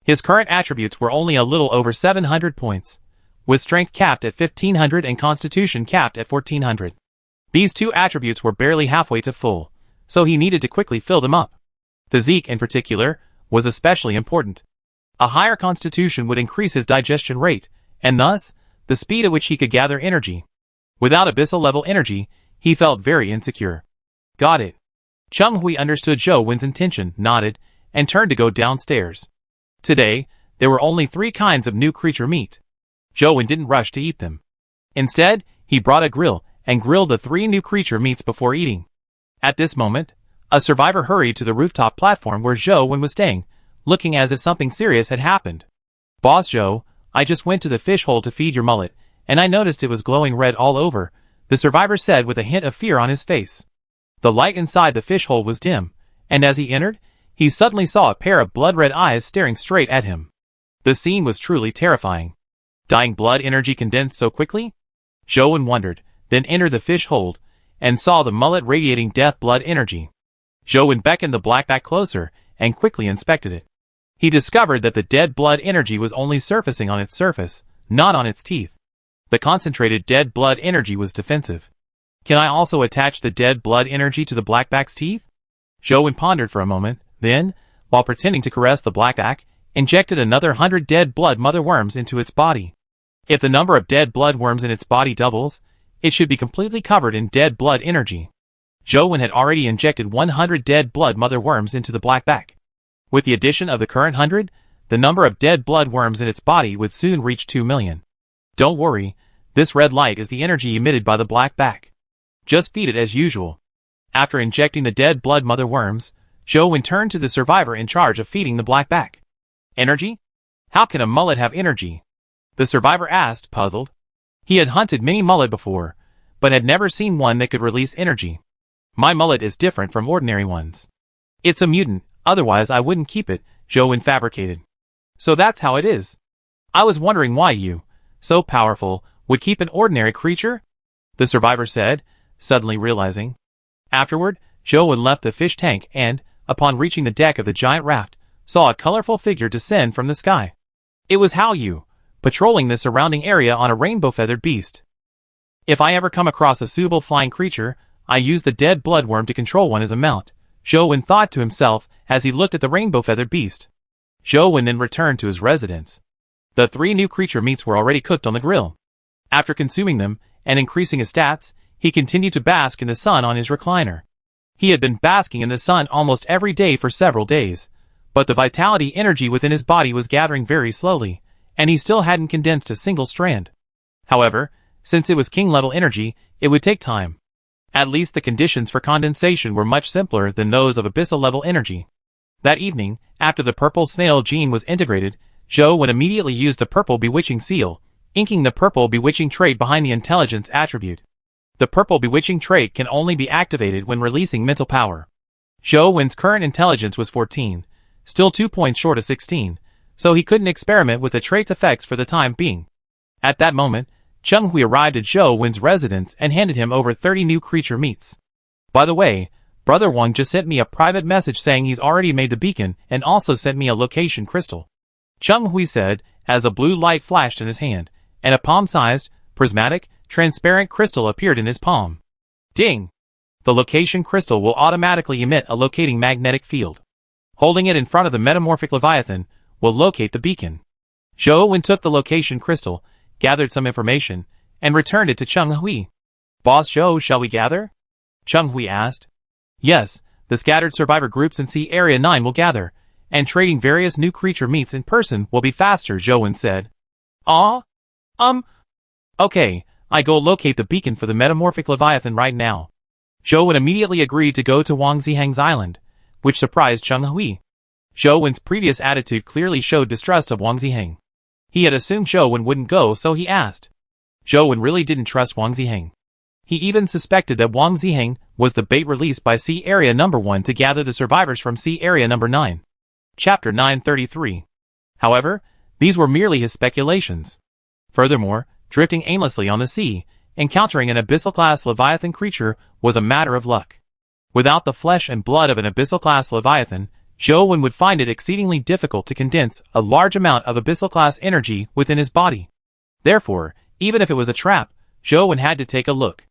His current attributes were only a little over 700 points, with strength capped at 1500 and constitution capped at 1400. These 2 attributes were barely halfway to full, so he needed to quickly fill them up. Physique, in particular, was especially important. A higher constitution would increase his digestion rate, and thus, the speed at which he could gather energy. Without abyssal-level energy, he felt very insecure. Got it. Zheng Hui understood Zhou's intention, nodded, and turned to go downstairs. Today, there were only 3 kinds of new creature meat. Zhou didn't rush to eat them. Instead, he brought a grill and grilled the 3 new creature meats before eating. At this moment, a survivor hurried to the rooftop platform where Zhou was staying, looking as if something serious had happened. Boss Zhou, I just went to the fish hole to feed your mullet, and I noticed it was glowing red all over, the survivor said with a hint of fear on his face. The light inside the fish hole was dim, and as he entered, he suddenly saw a pair of blood-red eyes staring straight at him. The scene was truly terrifying. Dying blood energy condensed so quickly? Zhou wondered, then entered the fish hole, and saw the mullet radiating death blood energy. Zhou beckoned the blackback closer, and quickly inspected it. He discovered that the dead blood energy was only surfacing on its surface, not on its teeth. The concentrated dead blood energy was defensive. Can I also attach the dead blood energy to the blackback's teeth? Zhou pondered for a moment, then, while pretending to caress the blackback, injected another 100 dead blood mother worms into its body. If the number of dead blood worms in its body doubles, it should be completely covered in dead blood energy. Zhou had already injected 100 dead blood mother worms into the blackback. With the addition of the current 100, the number of dead blood worms in its body would soon reach 2 million. Don't worry, this red light is the energy emitted by the blackback. Just feed it as usual. After injecting the dead blood mother worms, Zhou turned to the survivor in charge of feeding the blackback. Energy? How can a mullet have energy? The survivor asked, puzzled. He had hunted many mullet before, but had never seen one that could release energy. My mullet is different from ordinary ones. It's a mutant, otherwise I wouldn't keep it, Zhou fabricated. So that's how it is. I was wondering why you, so powerful, would keep an ordinary creature? The survivor said, suddenly realizing. Afterward, Zhou left the fish tank and, upon reaching the deck of the giant raft, saw a colorful figure descend from the sky. It was Hao Yu, patrolling the surrounding area on a rainbow-feathered beast. If I ever come across a suitable flying creature, I used the dead bloodworm to control one as a mount, Zhou Wen thought to himself as he looked at the rainbow-feathered beast. Zhou Wen then returned to his residence. The 3 new creature meats were already cooked on the grill. After consuming them and increasing his stats, he continued to bask in the sun on his recliner. He had been basking in the sun almost every day for several days, but the vitality energy within his body was gathering very slowly, and he still hadn't condensed a single strand. However, since it was king-level energy, it would take time. At least the conditions for condensation were much simpler than those of abyssal-level energy. That evening, after the purple snail gene was integrated, Zhou Wen immediately used the purple bewitching seal, inking the purple bewitching trait behind the intelligence attribute. The purple bewitching trait can only be activated when releasing mental power. Zhou Wen's current intelligence was 14, still 2 points short of 16, so he couldn't experiment with the trait's effects for the time being. At that moment, Cheng Hui arrived at Zhou Wen's residence and handed him over 30 new creature meats. By the way, Brother Wang just sent me a private message saying he's already made the beacon and also sent me a location crystal. Cheng Hui said, as a blue light flashed in his hand, and a palm-sized, prismatic, transparent crystal appeared in his palm. Ding! The location crystal will automatically emit a locating magnetic field. Holding it in front of the metamorphic Leviathan will locate the beacon. Zhou Wen took the location crystal, gathered some information, and returned it to Cheng Hui. Boss Zhou, shall we gather? Cheng Hui asked. Yes, the scattered survivor groups in Sea Area 9 will gather, and trading various new creature meats in person will be faster, Zhou Wen said. Okay, I go locate the beacon for the metamorphic Leviathan right now. Zhou Wen immediately agreed to go to Wang Ziheng's island, which surprised Cheng Hui. Zhou Wen's previous attitude clearly showed distrust of Wang Ziheng. He had assumed Zhou Wen wouldn't go, so he asked. Zhou Wen really didn't trust Wang Ziheng. He even suspected that Wang Ziheng was the bait released by Sea Area No. 1 to gather the survivors from Sea Area No. 9. Chapter 933. However, these were merely his speculations. Furthermore, drifting aimlessly on the sea, encountering an abyssal-class Leviathan creature was a matter of luck. Without the flesh and blood of an abyssal-class Leviathan, Zhou Wen would find it exceedingly difficult to condense a large amount of abyssal-class energy within his body. Therefore, even if it was a trap, Zhou Wen had to take a look.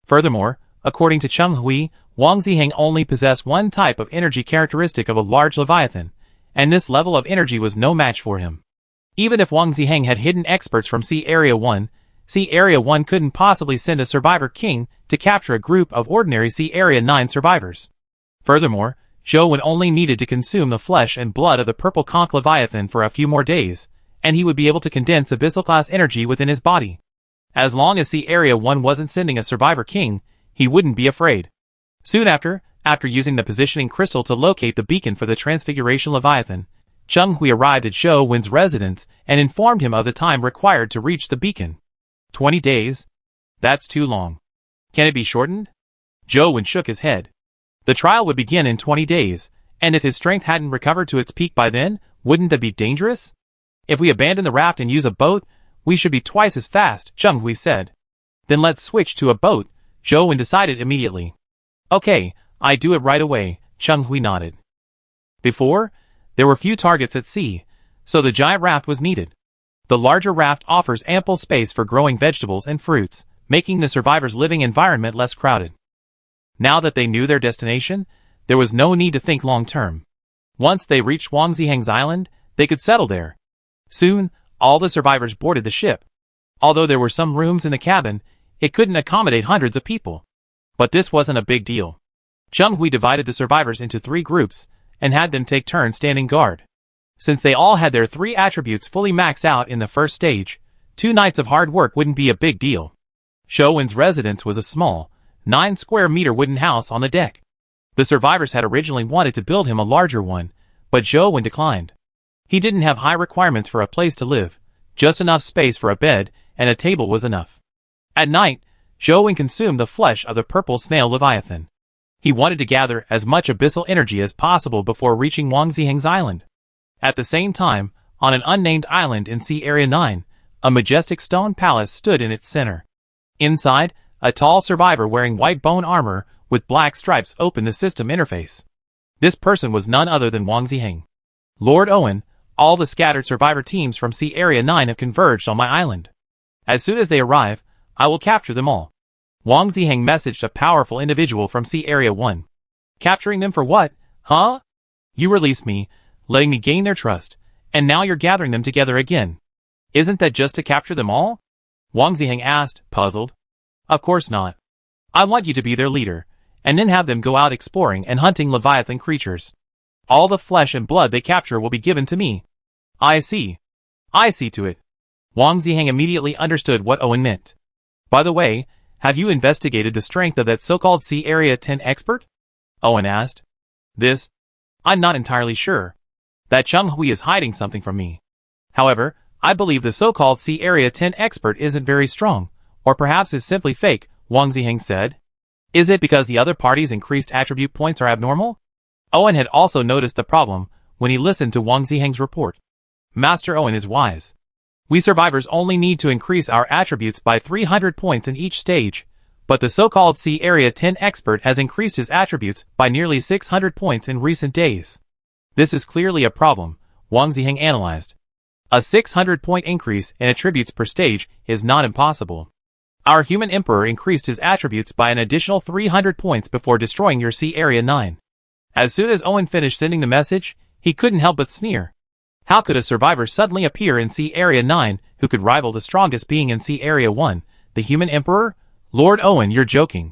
Furthermore, according to Cheng Hui, Wang Ziheng only possessed one type of energy characteristic of a large Leviathan, and this level of energy was no match for him. Even if Wang Ziheng had hidden experts from Sea Area 1, Sea Area 1 couldn't possibly send a survivor king to capture a group of ordinary Sea Area 9 survivors. Furthermore, Zhou Wen only needed to consume the flesh and blood of the purple conch Leviathan for a few more days, and he would be able to condense abyssal-class energy within his body. As long as Sea Area 1 wasn't sending a survivor king, he wouldn't be afraid. Soon after using the positioning crystal to locate the beacon for the Transfiguration Leviathan, Cheng Hui arrived at Zhou Wen's residence and informed him of the time required to reach the beacon. 20 days? That's too long. Can it be shortened? Zhou Wen shook his head. The trial would begin in 20 days, and if his strength hadn't recovered to its peak by then, wouldn't that be dangerous? If we abandon the raft and use a boat, we should be twice as fast, Cheng Hui said. Then let's switch to a boat, Zhou Wen decided immediately. Okay, I do it right away, Cheng Hui nodded. Before, there were few targets at sea, so the giant raft was needed. The larger raft offers ample space for growing vegetables and fruits, making the survivors' living environment less crowded. Now that they knew their destination, there was no need to think long-term. Once they reached Wang Ziheng's island, they could settle there. Soon, all the survivors boarded the ship. Although there were some rooms in the cabin, it couldn't accommodate hundreds of people. But this wasn't a big deal. Cheng Hui divided the survivors into 3 groups, and had them take turns standing guard. Since they all had their 3 attributes fully maxed out in the first stage, 2 nights of hard work wouldn't be a big deal. Zhou Wen's residence was a small, 9-square-meter wooden house on the deck. The survivors had originally wanted to build him a larger one, but Zhou Wen declined. He didn't have high requirements for a place to live, just enough space for a bed, and a table was enough. At night, Zhou Wen consumed the flesh of the purple snail Leviathan. He wanted to gather as much abyssal energy as possible before reaching Wang Ziheng's island. At the same time, on an unnamed island in Sea Area 9, a majestic stone palace stood in its center. Inside, a tall survivor wearing white bone armor with black stripes opened the system interface. This person was none other than Wang Ziheng. Lord Owen, all the scattered survivor teams from Sea Area 9 have converged on my island. As soon as they arrive, I will capture them all. Wang Ziheng messaged a powerful individual from Sea Area 1. Capturing them for what, huh? You released me, letting me gain their trust, and now you're gathering them together again. Isn't that just to capture them all? Wang Ziheng asked, puzzled. Of course not. I want you to be their leader, and then have them go out exploring and hunting Leviathan creatures. All the flesh and blood they capture will be given to me. I see. I see to it. Wang Ziheng immediately understood what Owen meant. By the way, have you investigated the strength of that so-called Sea Area 10 expert? Owen asked. This? I'm not entirely sure. That Cheng Hui is hiding something from me. However, I believe the so-called Sea Area 10 expert isn't very strong, or perhaps is simply fake, Wang Ziheng said. Is it because the other party's increased attribute points are abnormal? Owen had also noticed the problem when he listened to Wang Ziheng's report. Master Owen is wise. We survivors only need to increase our attributes by 300 points in each stage, but the so-called Sea Area 10 expert has increased his attributes by nearly 600 points in recent days. This is clearly a problem, Wang Ziheng analyzed. A 600-point increase in attributes per stage is not impossible. Our human emperor increased his attributes by an additional 300 points before destroying your Sea Area 9. As soon as Owen finished sending the message, he couldn't help but sneer. How could a survivor suddenly appear in Sea Area 9 who could rival the strongest being in Sea Area 1, the human emperor? Lord Owen, you're joking.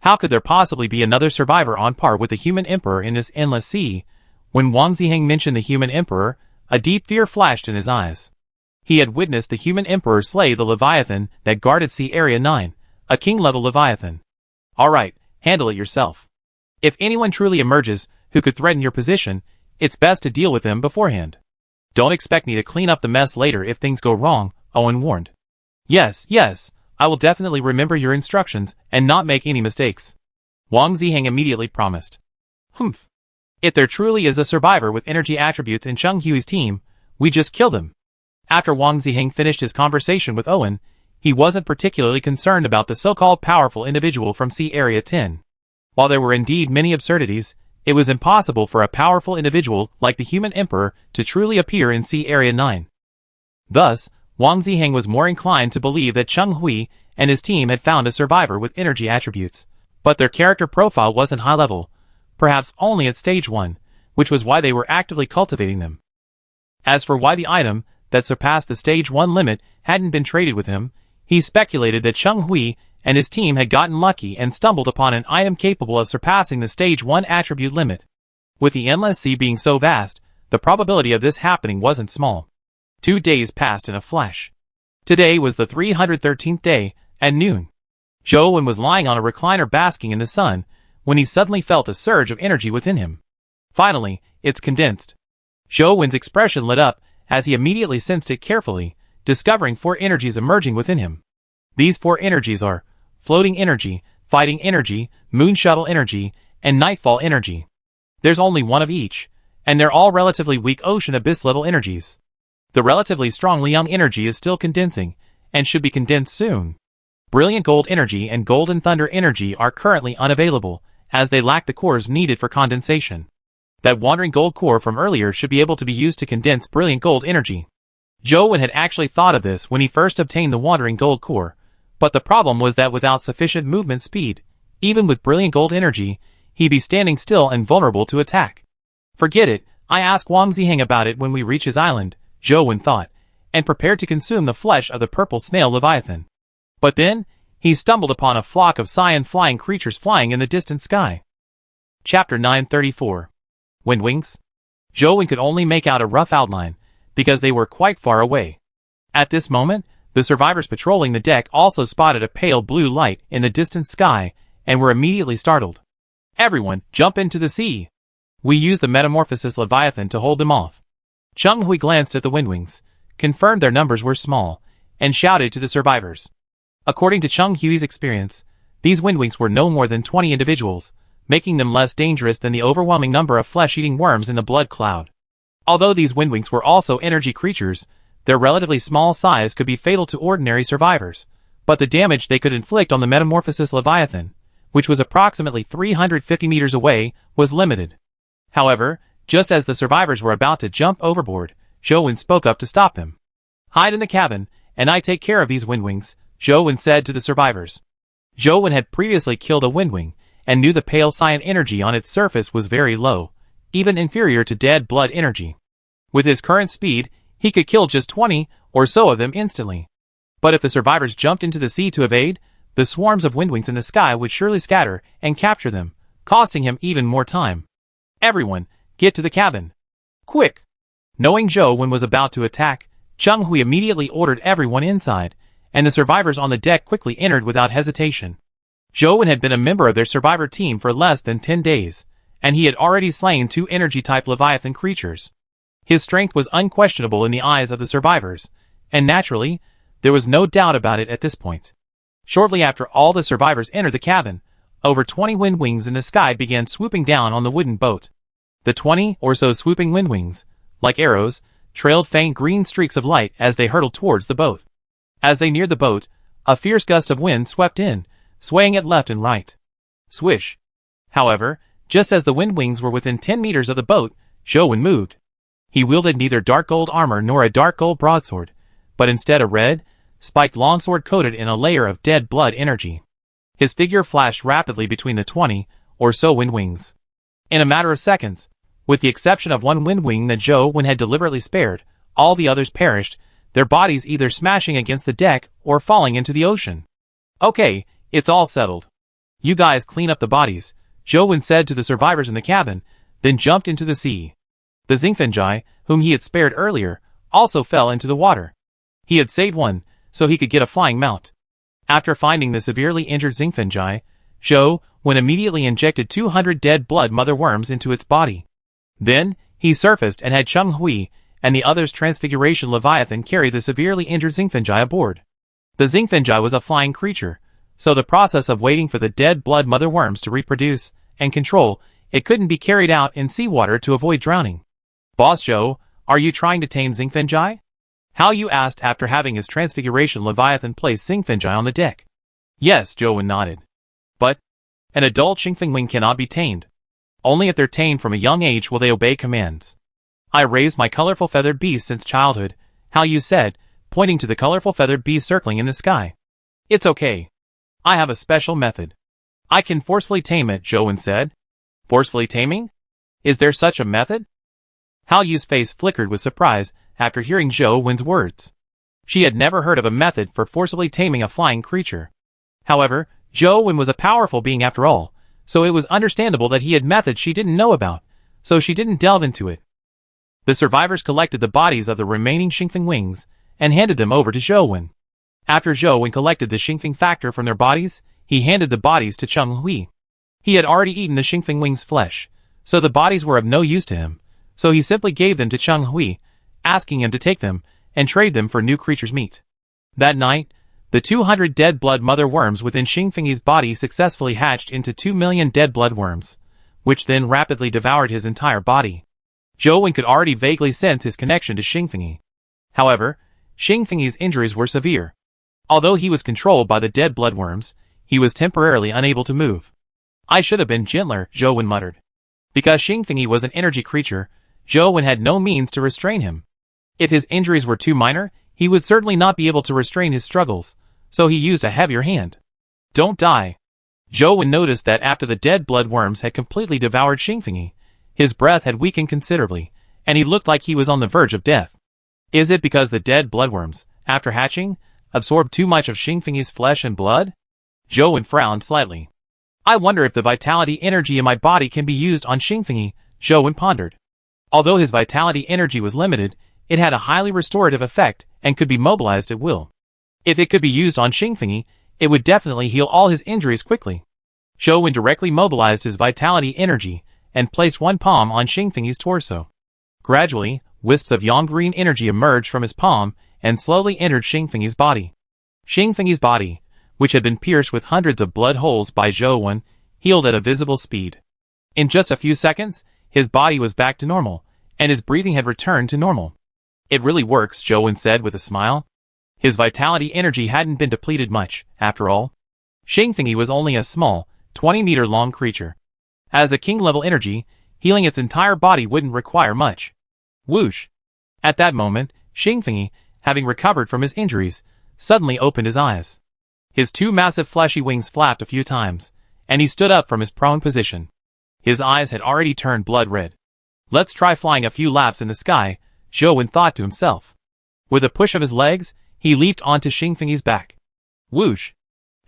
How could there possibly be another survivor on par with the human emperor in this endless sea? When Wang Ziheng mentioned the human emperor, a deep fear flashed in his eyes. He had witnessed the human emperor slay the Leviathan that guarded Sea Area 9, a king-level Leviathan. Alright, handle it yourself. If anyone truly emerges who could threaten your position, it's best to deal with them beforehand. Don't expect me to clean up the mess later if things go wrong, Owen warned. Yes, I will definitely remember your instructions and not make any mistakes. Wang Ziheng immediately promised. Humph. If there truly is a survivor with energy attributes in Cheng Hui's team, we just kill them. After Wang Ziheng finished his conversation with Owen, he wasn't particularly concerned about the so-called powerful individual from Sea Area 10. While there were indeed many absurdities, it was impossible for a powerful individual like the human emperor to truly appear in Sea Area 9. Thus, Wang Ziheng was more inclined to believe that Cheng Hui and his team had found a survivor with energy attributes, but their character profile wasn't high level, perhaps only at stage 1, which was why they were actively cultivating them. As for why the item that surpassed the stage 1 limit hadn't been traded with him, he speculated that Cheng Hui and his team had gotten lucky and stumbled upon an item capable of surpassing the stage 1 attribute limit. With the endless sea being so vast, the probability of this happening wasn't small. 2 days passed in a flash. Today was the 313th day, at noon. Zhou Wen was lying on a recliner basking in the sun, when he suddenly felt a surge of energy within him. Finally, it's condensed. Zhou Wen's expression lit up as he immediately sensed it carefully, discovering 4 energies emerging within him. These 4 energies are floating energy, fighting energy, moon shuttle energy, and nightfall energy. There's only one of each, and they're all relatively weak ocean abyss level energies. The relatively strong Liang energy is still condensing, and should be condensed soon. Brilliant gold energy and golden thunder energy are currently unavailable, as they lack the cores needed for condensation. That wandering gold core from earlier should be able to be used to condense brilliant gold energy. Zhou Wen had actually thought of this when he first obtained the wandering gold core, but the problem was that without sufficient movement speed, even with brilliant gold energy, he'd be standing still and vulnerable to attack. Forget it, I ask Wang Ziheng about it when we reach his island, Zhou Wen thought, and prepared to consume the flesh of the purple snail Leviathan. But then, he stumbled upon a flock of cyan flying creatures flying in the distant sky. Chapter 934. Windwings? Zhou Wen could only make out a rough outline, because they were quite far away. At this moment, the survivors patrolling the deck also spotted a pale blue light in the distant sky, and were immediately startled. Everyone, jump into the sea! We used the Metamorphosis Leviathan to hold them off. Cheng Hui glanced at the Windwings, confirmed their numbers were small, and shouted to the survivors. According to Cheng Hui's experience, these Windwings were no more than 20 individuals, making them less dangerous than the overwhelming number of flesh-eating worms in the blood cloud. Although these Windwings were also energy creatures, their relatively small size could be fatal to ordinary survivors, but the damage they could inflict on the Metamorphosis Leviathan, which was approximately 350 meters away, was limited. However, just as the survivors were about to jump overboard, Zhou Wen spoke up to stop them. Hide in the cabin, and I take care of these Windwings, Zhou Wen said to the survivors. Zhou had previously killed a windwing, and knew the pale cyan energy on its surface was very low, even inferior to dead blood energy. With his current speed, he could kill just 20 or so of them instantly. But if the survivors jumped into the sea to evade, the swarms of windwings in the sky would surely scatter and capture them, costing him even more time. Everyone, get to the cabin. Quick! Knowing Zhou was about to attack, Cheng Hui immediately ordered everyone inside, and the survivors on the deck quickly entered without hesitation. Zhou had been a member of their survivor team for less than 10 days, and he had already slain 2 energy-type Leviathan creatures. His strength was unquestionable in the eyes of the survivors, and naturally, there was no doubt about it at this point. Shortly after all the survivors entered the cabin, over 20 windwings in the sky began swooping down on the wooden boat. The 20 or so swooping windwings, like arrows, trailed faint green streaks of light as they hurtled towards the boat. As they neared the boat, a fierce gust of wind swept in, swaying it left and right. Swish! However, just as the windwings were within 10 meters of the boat, Zhou moved. He wielded neither dark gold armor nor a dark gold broadsword, but instead a red, spiked longsword coated in a layer of dead blood energy. His figure flashed rapidly between the 20 or so windwings. In a matter of seconds, with the exception of one windwing that Zhou had deliberately spared, all the others perished, their bodies either smashing against the deck or falling into the ocean. Okay, it's all settled. You guys clean up the bodies, Zhou said to the survivors in the cabin, then jumped into the sea. The Xingfenjai, whom he had spared earlier, also fell into the water. He had saved one, so he could get a flying mount. After finding the severely injured Xingfenjai, Zhou immediately injected 200 dead blood mother worms into its body. Then, he surfaced and had Cheng Hui and the others' Transfiguration Leviathan carry the severely injured Xingfenjai aboard. The Xingfenjai was a flying creature, so the process of waiting for the dead blood mother worms to reproduce and control it couldn't be carried out in seawater to avoid drowning. Boss Zhou, are you trying to tame Xingfenjai? Hao Yu asked after having his Transfiguration Leviathan place Xingfenjai on the deck. Yes, Zhou nodded. But an adult Xingfengwing cannot be tamed. Only if they're tamed from a young age will they obey commands. I raised my colorful feathered beast since childhood, Hao Yu said, pointing to the colorful feathered beast circling in the sky. It's okay. I have a special method. I can forcefully tame it, Zhou said. Forcefully taming? Is there such a method? Hao Yu's face flickered with surprise after hearing Zhou's words. She had never heard of a method for forcibly taming a flying creature. However, Zhou was a powerful being after all, so it was understandable that he had methods she didn't know about, so she didn't delve into it. The survivors collected the bodies of the remaining Xingfengwings and handed them over to Zhou. After Zhou collected the Xingfeng factor from their bodies, he handed the bodies to Cheng Hui. He had already eaten the Xingfengwing's flesh, so the bodies were of no use to him, so he simply gave them to Cheng Hui, asking him to take them and trade them for new creatures' meat. That night, the 200 dead blood mother worms within Xingfeng's body successfully hatched into 2 million dead blood worms, which then rapidly devoured his entire body. Zhou could already vaguely sense his connection to Xingfeng. However, Xingfeng's injuries were severe. Although he was controlled by the dead blood worms, he was temporarily unable to move. I should have been gentler, Zhou muttered. Because Xingfeng was an energy creature, Zhou had no means to restrain him. If his injuries were too minor, he would certainly not be able to restrain his struggles, so he used a heavier hand. Don't die. Zhou noticed that after the dead blood worms had completely devoured Xingfeng, his breath had weakened considerably, and he looked like he was on the verge of death. Is it because the dead bloodworms, after hatching, absorbed too much of Xingfeng's flesh and blood? Zhou frowned slightly. I wonder if the vitality energy in my body can be used on Xingfeng, Zhou pondered. Although his vitality energy was limited, it had a highly restorative effect and could be mobilized at will. If it could be used on Xingfeng, it would definitely heal all his injuries quickly. Zhou directly mobilized his vitality energy and placed one palm on Xingfeng's torso. Gradually, wisps of yang green energy emerged from his palm and slowly entered Xingfeng's body. Xingfeng's body, which had been pierced with hundreds of blood holes by Zhou, healed at a visible speed. In just a few seconds, his body was back to normal, and his breathing had returned to normal. It really works, Zhou said with a smile. His vitality energy hadn't been depleted much, after all. Xingfeng was only a small, 20-meter-long creature. As a king-level energy, healing its entire body wouldn't require much. Whoosh! At that moment, Xingfeng, having recovered from his injuries, suddenly opened his eyes. His two massive fleshy wings flapped a few times, and he stood up from his prone position. His eyes had already turned blood red. Let's try flying a few laps in the sky, Zhou thought to himself. With a push of his legs, he leaped onto Xingfengyi's back. Whoosh!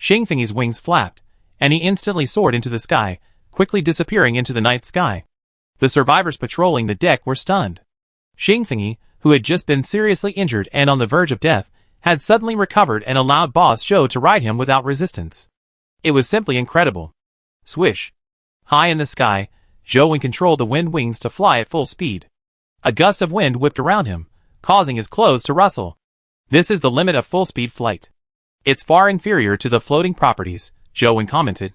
Xingfengyi's wings flapped, and he instantly soared into the sky, quickly disappearing into the night sky. The survivors patrolling the deck were stunned. Xingfengyi, who had just been seriously injured and on the verge of death, had suddenly recovered and allowed Boss Zhou to ride him without resistance. It was simply incredible. Swish! High in the sky, Zhou controlled the wind wings to fly at full speed. A gust of wind whipped around him, causing his clothes to rustle. This is the limit of full-speed flight. It's far inferior to the floating properties, Zhou commented.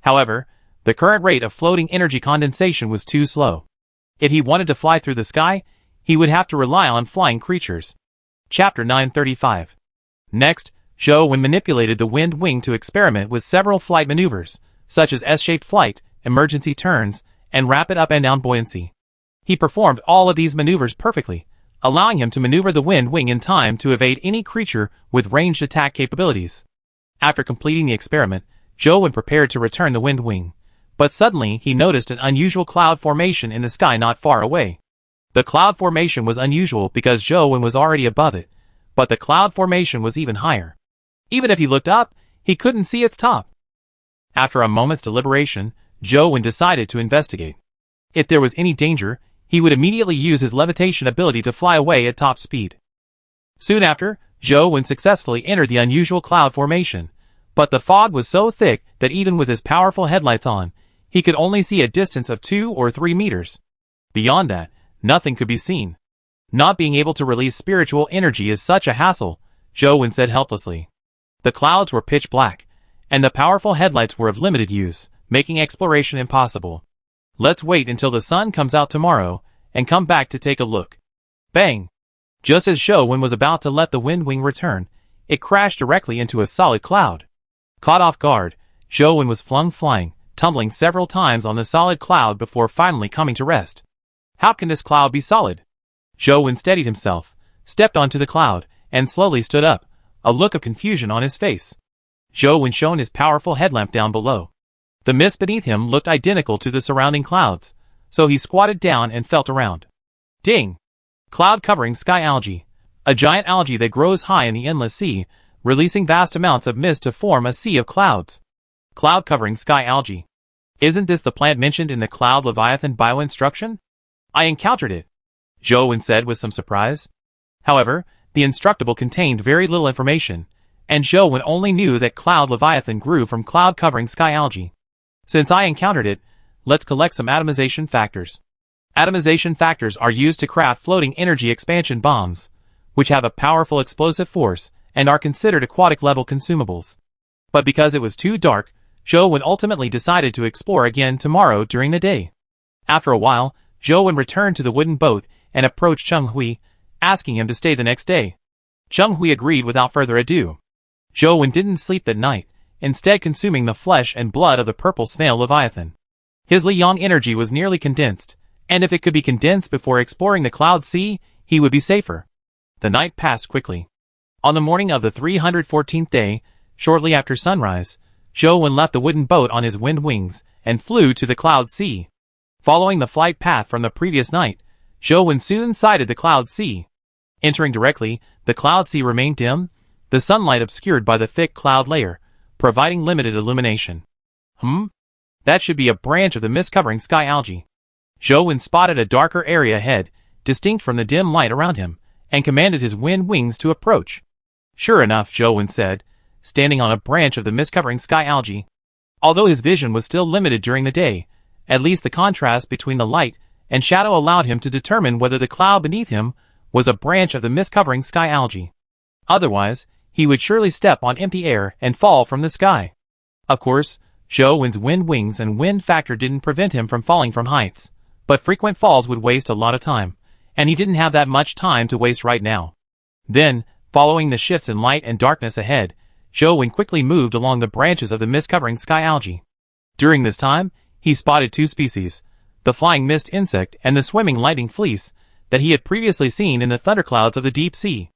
However, the current rate of floating energy condensation was too slow. If he wanted to fly through the sky, he would have to rely on flying creatures. Chapter 935. Next, Zhou manipulated the wind wing to experiment with several flight maneuvers, such as S-shaped flight, emergency turns, and rapid up and down buoyancy. He performed all of these maneuvers perfectly, allowing him to maneuver the wind wing in time to evade any creature with ranged attack capabilities. After completing the experiment, Zhou prepared to return the wind wing, but suddenly he noticed an unusual cloud formation in the sky not far away. The cloud formation was unusual because Zhou was already above it, but the cloud formation was even higher. Even if he looked up, he couldn't see its top. After a moment's deliberation, Zhou decided to investigate. If there was any danger, he would immediately use his levitation ability to fly away at top speed. Soon after, Zhou successfully entered the unusual cloud formation, but the fog was so thick that even with his powerful headlights on, he could only see a distance of 2 or 3 meters. Beyond that, nothing could be seen. Not being able to release spiritual energy is such a hassle, Zhou said helplessly. The clouds were pitch black, and the powerful headlights were of limited use, making exploration impossible. Let's wait until the sun comes out tomorrow, and come back to take a look. Bang! Just as Zhou was about to let the wind wing return, it crashed directly into a solid cloud. Caught off guard, Zhou was flung flying, tumbling several times on the solid cloud before finally coming to rest. How can this cloud be solid? Zhou steadied himself, stepped onto the cloud, and slowly stood up, a look of confusion on his face. Zhou shone his powerful headlamp down below. The mist beneath him looked identical to the surrounding clouds, so he squatted down and felt around. Ding! Cloud covering sky algae. A giant algae that grows high in the endless sea, releasing vast amounts of mist to form a sea of clouds. Cloud covering sky algae. Isn't this the plant mentioned in the Cloud Leviathan bio-instruction? I encountered it, Zhou said with some surprise. However, the instructable contained very little information, and Zhou only knew that Cloud Leviathan grew from cloud covering sky algae. Since I encountered it, let's collect some atomization factors. Atomization factors are used to craft floating energy expansion bombs, which have a powerful explosive force and are considered aquatic-level consumables. But because it was too dark, Zhou ultimately decided to explore again tomorrow during the day. After a while, Zhou returned to the wooden boat and approached Cheng Hui, asking him to stay the next day. Cheng Hui agreed without further ado. Zhou didn't sleep that night, instead consuming the flesh and blood of the purple snail Leviathan. His Li-Yang energy was nearly condensed, and if it could be condensed before exploring the Cloud Sea, he would be safer. The night passed quickly. On the morning of the 314th day, shortly after sunrise, Zhou left the wooden boat on his wind wings and flew to the Cloud Sea. Following the flight path from the previous night, Zhou soon sighted the Cloud Sea. Entering directly, the Cloud Sea remained dim, the sunlight obscured by the thick cloud layer, providing limited illumination. That should be a branch of the mist-covering sky algae. Zhou spotted a darker area ahead, distinct from the dim light around him, and commanded his wind wings to approach. Sure enough, Zhou said, standing on a branch of the mist-covering sky algae. Although his vision was still limited during the day, at least the contrast between the light and shadow allowed him to determine whether the cloud beneath him was a branch of the mist-covering sky algae. Otherwise, he would surely step on empty air and fall from the sky. Of course, Zhou's wind wings and wind factor didn't prevent him from falling from heights, but frequent falls would waste a lot of time, and he didn't have that much time to waste right now. Then, following the shifts in light and darkness ahead, Zhou quickly moved along the branches of the mist-covering sky algae. During this time, he spotted two species, the flying mist insect and the swimming lightning fleece, that he had previously seen in the thunderclouds of the deep sea.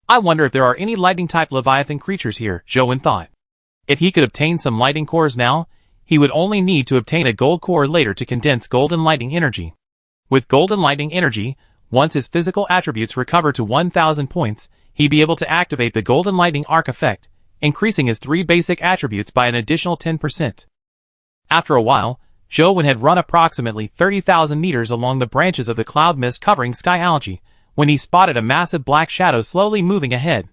I wonder if there are any lightning-type Leviathan creatures here, Zhou thought. If he could obtain some lighting cores now, he would only need to obtain a gold core later to condense golden lighting energy. With golden lighting energy, once his physical attributes recover to 1000 points, he'd be able to activate the golden lightning arc effect, increasing his 3 basic attributes by an additional 10%. After a while, Zhou had run approximately 30,000 meters along the branches of the cloud mist covering sky algae, when he spotted a massive black shadow slowly moving ahead.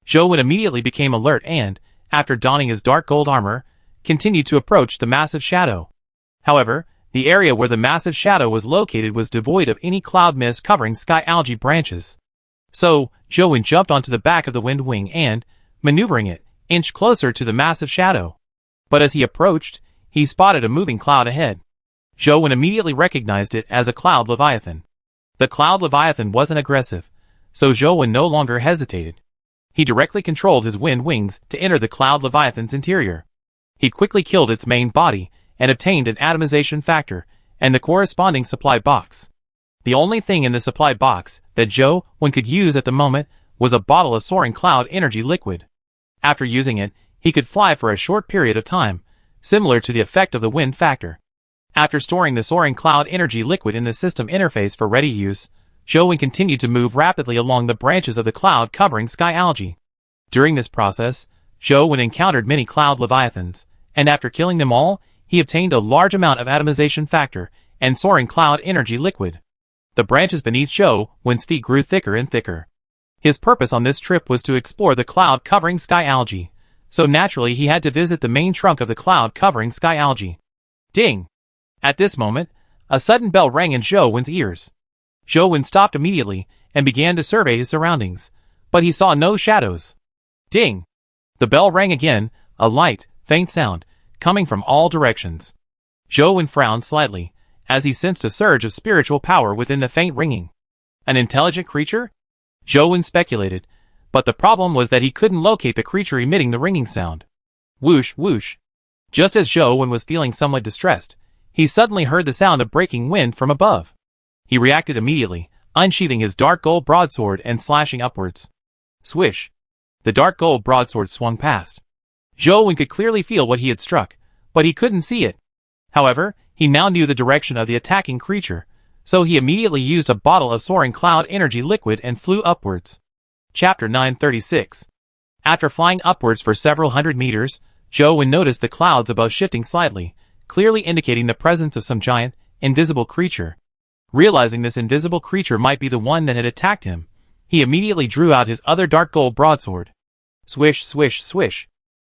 Zhou immediately became alert and, after donning his dark gold armor, continued to approach the massive shadow. However, the area where the massive shadow was located was devoid of any cloud mist covering sky algae branches. So, Zhou jumped onto the back of the wind wing and, maneuvering it, inched closer to the massive shadow. But as he approached, he spotted a moving cloud ahead. Zhou immediately recognized it as a cloud leviathan. The cloud leviathan wasn't aggressive, so Zhou no longer hesitated. He directly controlled his wind wings to enter the cloud leviathan's interior. He quickly killed its main body and obtained an atomization factor and the corresponding supply box. The only thing in the supply box that Zhou could use at the moment was a bottle of soaring cloud energy liquid. After using it, he could fly for a short period of time, similar to the effect of the wind factor. After storing the soaring cloud energy liquid in the system interface for ready use, Zhou continued to move rapidly along the branches of the cloud covering sky algae. During this process, Zhou encountered many cloud leviathans, and after killing them all, he obtained a large amount of atomization factor and soaring cloud energy liquid. The branches beneath Zhou's feet grew thicker and thicker. His purpose on this trip was to explore the cloud covering sky algae, so naturally he had to visit the main trunk of the cloud covering sky algae. Ding! At this moment, a sudden bell rang in Zhou's ears. Zhou stopped immediately and began to survey his surroundings, but he saw no shadows. Ding! The bell rang again, a light, faint sound, coming from all directions. Zhou frowned slightly, as he sensed a surge of spiritual power within the faint ringing. An intelligent creature? Zhou speculated, but the problem was that he couldn't locate the creature emitting the ringing sound. Whoosh, whoosh. Just as Zhou was feeling somewhat distressed, he suddenly heard the sound of breaking wind from above. He reacted immediately, unsheathing his dark gold broadsword and slashing upwards. Swish! The dark gold broadsword swung past. Zhou could clearly feel what he had struck, but he couldn't see it. However, he now knew the direction of the attacking creature, so he immediately used a bottle of soaring cloud energy liquid and flew upwards. Chapter 936. After flying upwards for several hundred meters, Zhou noticed the clouds above shifting slightly, clearly indicating the presence of some giant, invisible creature. Realizing this invisible creature might be the one that had attacked him, he immediately drew out his other dark gold broadsword. Swish, swish, swish.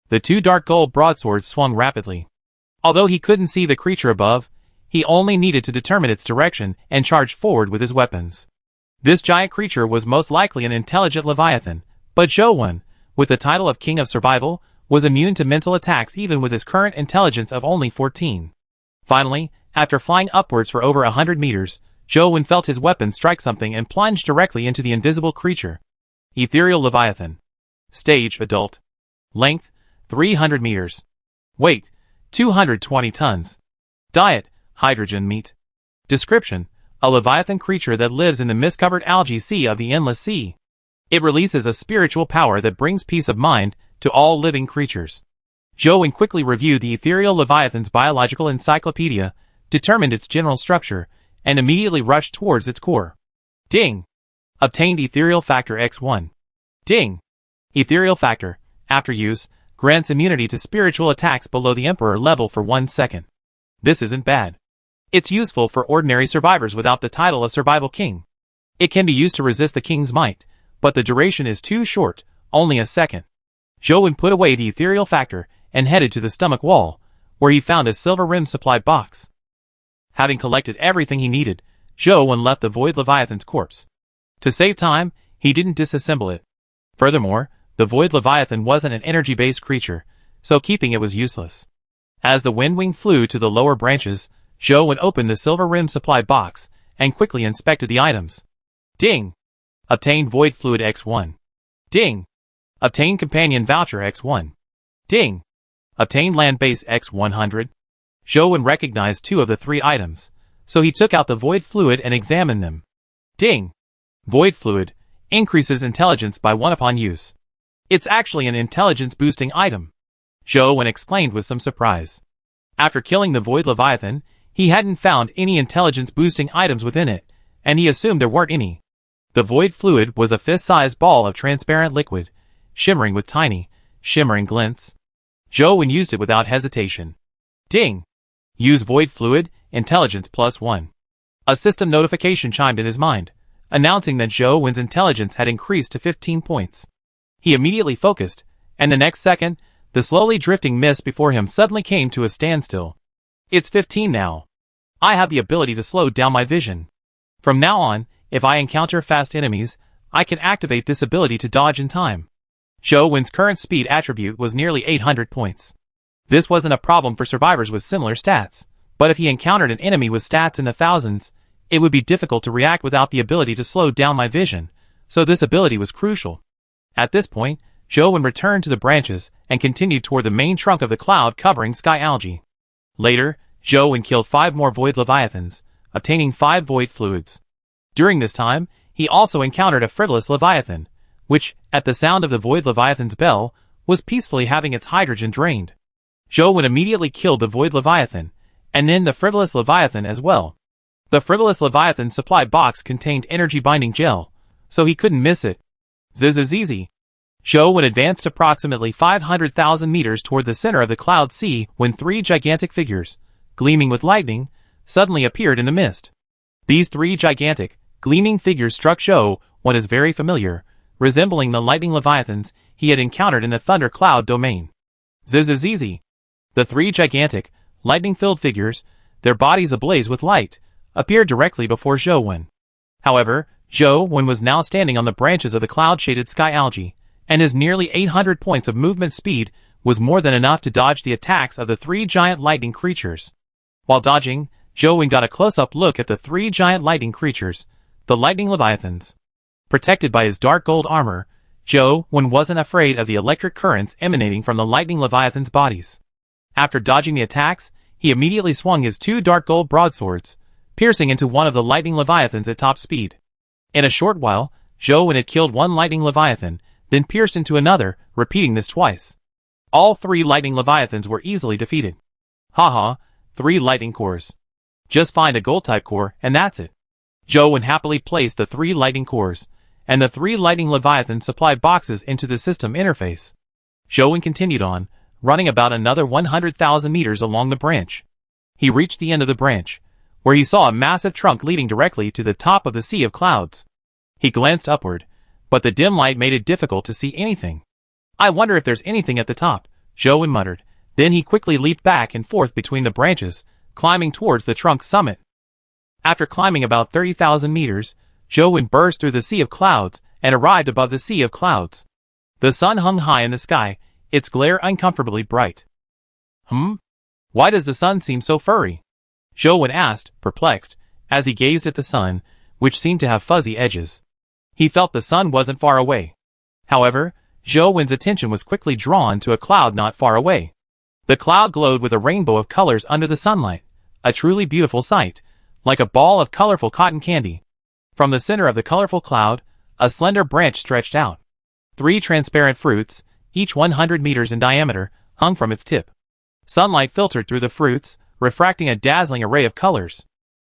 The two dark gold broadswords swung rapidly. Although he couldn't see the creature above, he only needed to determine its direction and charge forward with his weapons. This giant creature was most likely an intelligent leviathan, but Zhou, with the title of King of Survival, was immune to mental attacks even with his current intelligence of only 14. Finally, after flying upwards for over 100 meters, Zhou felt his weapon strike something and plunged directly into the invisible creature. Ethereal Leviathan. Stage, Adult. Length, 300 meters. Weight, 220 tons. Diet, hydrogen meat. Description, a Leviathan creature that lives in the mist-covered algae sea of the Endless Sea. It releases a spiritual power that brings peace of mind to all living creatures. Zhou quickly reviewed the Ethereal Leviathan's biological encyclopedia, determined its general structure, and immediately rushed towards its core. Ding! Obtained Ethereal Factor X1. Ding! Ethereal Factor, after use, grants immunity to spiritual attacks below the Emperor level for 1 second. This isn't bad. It's useful for ordinary survivors without the title of Survival King. It can be used to resist the King's might, but the duration is too short, only a second. Zhou put away the Ethereal Factor and headed to the stomach wall, where he found a silver-rimmed supply box. Having collected everything he needed, Zhou left the Void Leviathan's corpse. To save time, he didn't disassemble it. Furthermore, the Void Leviathan wasn't an energy-based creature, so keeping it was useless. As the Windwing flew to the lower branches, Zhou opened the silver-rimmed supply box and quickly inspected the items. Ding! Obtained Void Fluid X1. Ding! Obtained Companion Voucher X1. Ding! Obtained Land Base X100. Zhou recognized 2 of the 3 items, so he took out the Void Fluid and examined them. Ding! Void Fluid increases intelligence by 1 upon use. It's actually an intelligence-boosting item. Zhou exclaimed with some surprise. After killing the Void Leviathan, he hadn't found any intelligence-boosting items within it, and he assumed there weren't any. The Void Fluid was a fist-sized ball of transparent liquid, shimmering with tiny, shimmering glints. Zhou used it without hesitation. Ding! Use Void Fluid, Intelligence +1. A system notification chimed in his mind, announcing that Zhou's intelligence had increased to 15 points. He immediately focused, and the next second, the slowly drifting mist before him suddenly came to a standstill. It's 15 now. I have the ability to slow down my vision. From now on, if I encounter fast enemies, I can activate this ability to dodge in time. Zhou's current speed attribute was nearly 800 points. This wasn't a problem for survivors with similar stats, but if he encountered an enemy with stats in the thousands, it would be difficult to react without the ability to slow down my vision, so this ability was crucial. At this point, Zhou returned to the branches and continued toward the main trunk of the cloud-covering sky algae. Later, Zhou killed 5 more Void Leviathans, obtaining 5 Void Fluids. During this time, he also encountered a frivolous Leviathan, which, at the sound of the Void Leviathan's bell, was peacefully having its hydrogen drained. Zhou immediately killed the Void Leviathan, and then the frivolous Leviathan as well. The frivolous Leviathan's supply box contained energy-binding gel, so he couldn't miss it. Easy. Zhou advanced approximately 500,000 meters toward the center of the cloud sea when 3 gigantic figures, gleaming with lightning, suddenly appeared in the mist. These 3 gigantic, gleaming figures struck Zhou what is very familiar, resembling the lightning leviathans he had encountered in the thunder cloud domain. Easy. The 3 gigantic, lightning-filled figures, their bodies ablaze with light, appeared directly before Zhou. However, Zhou was now standing on the branches of the cloud-shaded sky algae, and his nearly 800 points of movement speed was more than enough to dodge the attacks of the 3 giant lightning creatures. While dodging, Zhou got a close-up look at the 3 giant lightning creatures, the lightning leviathans. Protected by his dark gold armor, Zhou wasn't afraid of the electric currents emanating from the lightning leviathans' bodies. After dodging the attacks, he immediately swung his 2 dark gold broadswords, piercing into one of the lightning leviathans at top speed. In a short while, Zhou had killed 1 lightning leviathan, then pierced into another, repeating this twice. All 3 lightning leviathans were easily defeated. Haha, 3 lightning cores. Just find a gold-type core, and that's it. Zhou happily placed the 3 lightning cores, and the 3 lightning leviathan supply boxes into the system interface. Zhou continued on, running about another 100,000 meters along the branch. He reached the end of the branch, where he saw a massive trunk leading directly to the top of the sea of clouds. He glanced upward, but the dim light made it difficult to see anything. I wonder if there's anything at the top, Zhou muttered. Then he quickly leaped back and forth between the branches, climbing towards the trunk's summit. After climbing about 30,000 meters, Zhou burst through the sea of clouds and arrived above the sea of clouds. The sun hung high in the sky, its glare uncomfortably bright. Why does the sun seem so furry? Zhou asked, perplexed, as he gazed at the sun, which seemed to have fuzzy edges. He felt the sun wasn't far away. However, Zhou's attention was quickly drawn to a cloud not far away. The cloud glowed with a rainbow of colors under the sunlight, a truly beautiful sight, like a ball of colorful cotton candy. From the center of the colorful cloud, a slender branch stretched out. 3 transparent fruits, each 100 meters in diameter, hung from its tip. Sunlight filtered through the fruits, refracting a dazzling array of colors.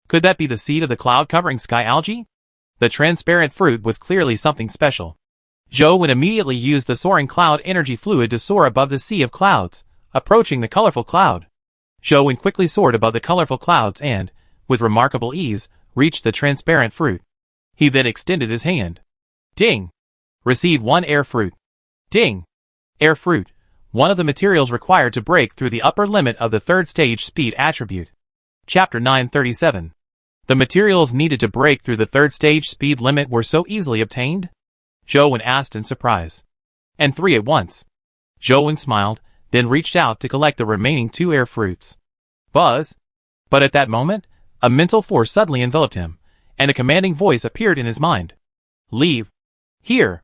Could that be the seed of the cloud-covering sky algae? The transparent fruit was clearly something special. Zhou immediately used the soaring cloud energy fluid to soar above the sea of clouds, approaching the colorful cloud. Zhou quickly soared above the colorful clouds and, with remarkable ease, reached the transparent fruit. He then extended his hand. Ding! Receive 1 air fruit. Ding! Air fruit, one of the materials required to break through the upper limit of the 3rd stage speed attribute. Chapter 937. The materials needed to break through the 3rd stage speed limit were so easily obtained? Zhou asked in surprise. And 3 at once. Zhou smiled, then reached out to collect the remaining 2 air fruits. Buzz! But at that moment, a mental force suddenly enveloped him, and a commanding voice appeared in his mind. Leave. Here.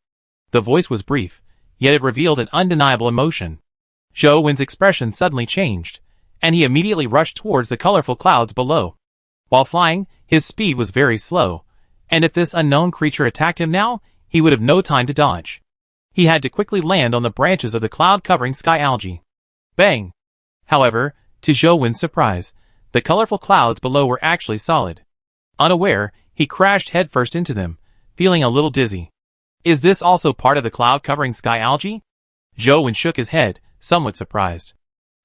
The voice was brief, yet it revealed an undeniable emotion. Zhou's expression suddenly changed, and he immediately rushed towards the colorful clouds below. While flying, his speed was very slow, and if this unknown creature attacked him now, he would have no time to dodge. He had to quickly land on the branches of the cloud-covering sky algae. Bang! However, to Zhou-Wen's surprise, the colorful clouds below were actually solid. Unaware, he crashed headfirst into them, feeling a little dizzy. Is this also part of the cloud-covering sky algae? Zhou-Wen shook his head, somewhat surprised.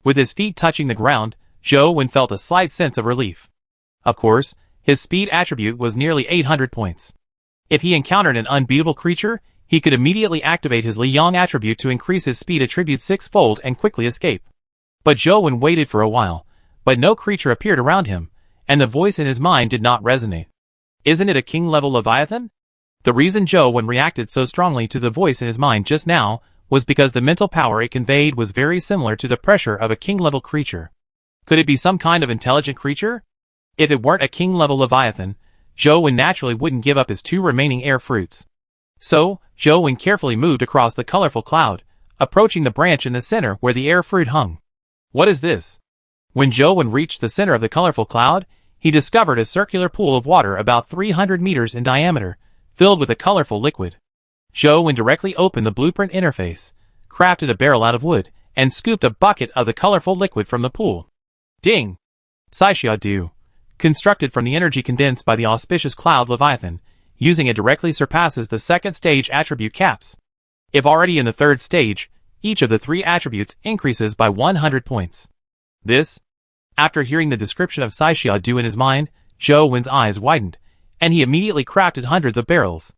With his feet touching the ground, Zhou-Wen felt a slight sense of relief. Of course, his speed attribute was nearly 800 points. If he encountered an unbeatable creature, he could immediately activate his Liyang attribute to increase his speed attribute six-fold and quickly escape. But Zhou-Wen waited for a while, but no creature appeared around him, and the voice in his mind did not resonate. Isn't it a king-level Leviathan? The reason Zhou-Wen reacted so strongly to the voice in his mind just now was because the mental power it conveyed was very similar to the pressure of a king-level creature. Could it be some kind of intelligent creature? If it weren't a king-level Leviathan, Zhou-Wen naturally wouldn't give up his 2 remaining air fruits. So, Zhou-Wen carefully moved across the colorful cloud, approaching the branch in the center where the air fruit hung. What is this? When Zhou-Wen reached the center of the colorful cloud, he discovered a circular pool of water about 300 meters in diameter, filled with a colorful liquid. Zhou-Wen directly opened the blueprint interface, crafted a barrel out of wood, and scooped a bucket of the colorful liquid from the pool. Ding! Saixia-Du, constructed from the energy condensed by the auspicious cloud Leviathan, using it directly surpasses the second stage attribute caps. If already in the third stage, each of the 3 attributes increases by 100 points. This? After hearing the description of Saixia-Du in his mind, Zhou-Wen's eyes widened, and he immediately crafted hundreds of barrels.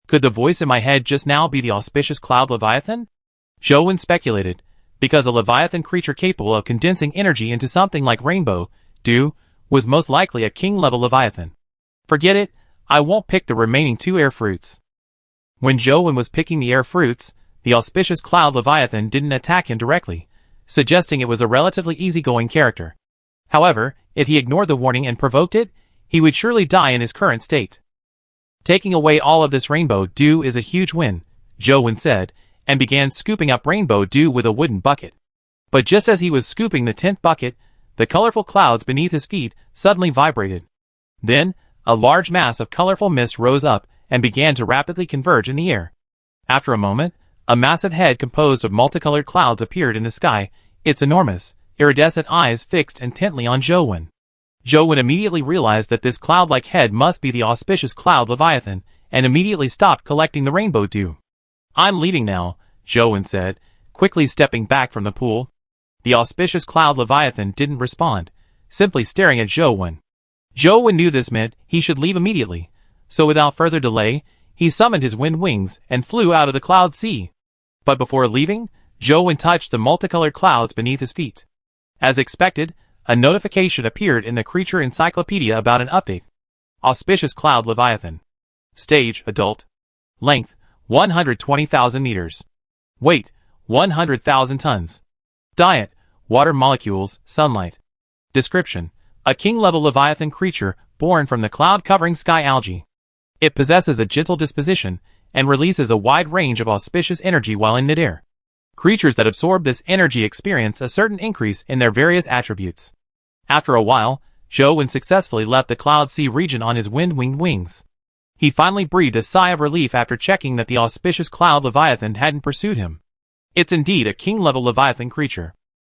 Could the voice in my head just now be the auspicious cloud Leviathan? Zhou-Wen speculated, because a Leviathan creature capable of condensing energy into something like rainbow dew was most likely a king-level Leviathan. Forget it, I won't pick the remaining 2 air fruits. When Zhou-Wen was picking the air fruits, the auspicious cloud Leviathan didn't attack him directly, suggesting it was a relatively easygoing character. However, if he ignored the warning and provoked it, he would surely die in his current state. Taking away all of this rainbow dew is a huge win, Zhou-Wen said, and began scooping up rainbow dew with a wooden bucket. But just as he was scooping the 10th bucket, the colorful clouds beneath his feet suddenly vibrated. Then, a large mass of colorful mist rose up and began to rapidly converge in the air. After a moment, a massive head composed of multicolored clouds appeared in the sky, its enormous, iridescent eyes fixed intently on Zhou-Wen. Zhou-Wen immediately realized that this cloud-like head must be the auspicious cloud Leviathan, and immediately stopped collecting the rainbow dew. I'm leaving now, Zhou-Wen said, quickly stepping back from the pool. The auspicious cloud Leviathan didn't respond, simply staring at Zhou-Wen. Zhou-Wen knew this meant he should leave immediately, so without further delay, he summoned his wind wings and flew out of the cloud sea. But before leaving, Zhou-Wen touched the multicolored clouds beneath his feet. As expected, a notification appeared in the creature encyclopedia about an update. Auspicious cloud Leviathan. Stage, adult. Length, 120,000 meters. Weight, 100,000 tons. Diet, water molecules, sunlight. Description, a king-level Leviathan creature born from the cloud-covering sky algae. It possesses a gentle disposition and releases a wide range of auspicious energy while in midair. Creatures that absorb this energy experience a certain increase in their various attributes. After a while, Zhou-Wen successfully left the Cloud Sea region on his wind-winged wings. He finally breathed a sigh of relief after checking that the auspicious Cloud Leviathan hadn't pursued him. It's indeed a king-level Leviathan creature.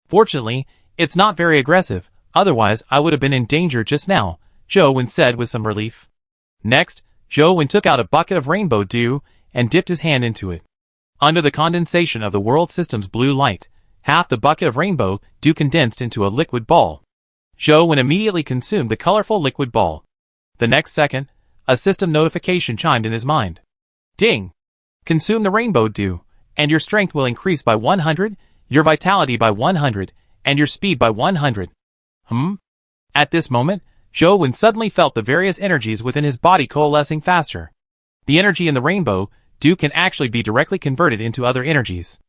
Fortunately, it's not very aggressive, otherwise I would have been in danger just now, Zhou-Wen said with some relief. Next, Zhou-Wen took out a bucket of rainbow dew and dipped his hand into it. Under the condensation of the world system's blue light, half the bucket of rainbow dew condensed into a liquid ball. Zhou-Wen immediately consumed the colorful liquid ball. The next second, a system notification chimed in his mind. Ding! Consume the rainbow dew, and your strength will increase by 100, your vitality by 100, and your speed by 100. At this moment, Zhou-Wen suddenly felt the various energies within his body coalescing faster. The energy in the rainbow dew can actually be directly converted into other energies.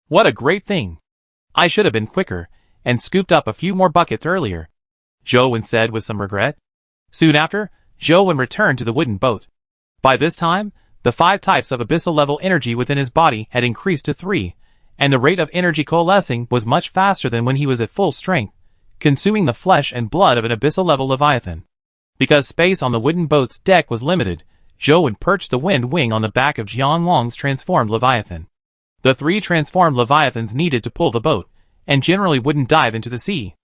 What a great thing! I should have been quicker, and scooped up a few more buckets earlier, Zhou-Wen said with some regret. Soon after, Zhou-Wen returned to the wooden boat. By this time, the 5 types of abyssal-level energy within his body had increased to 3, and the rate of energy coalescing was much faster than when he was at full strength, consuming the flesh and blood of an abyssal-level Leviathan. Because space on the wooden boat's deck was limited, Zhou-Wen perched the wind wing on the back of Jiang Long's transformed Leviathan. The 3 transformed Leviathans needed to pull the boat, and generally wouldn't dive into the sea.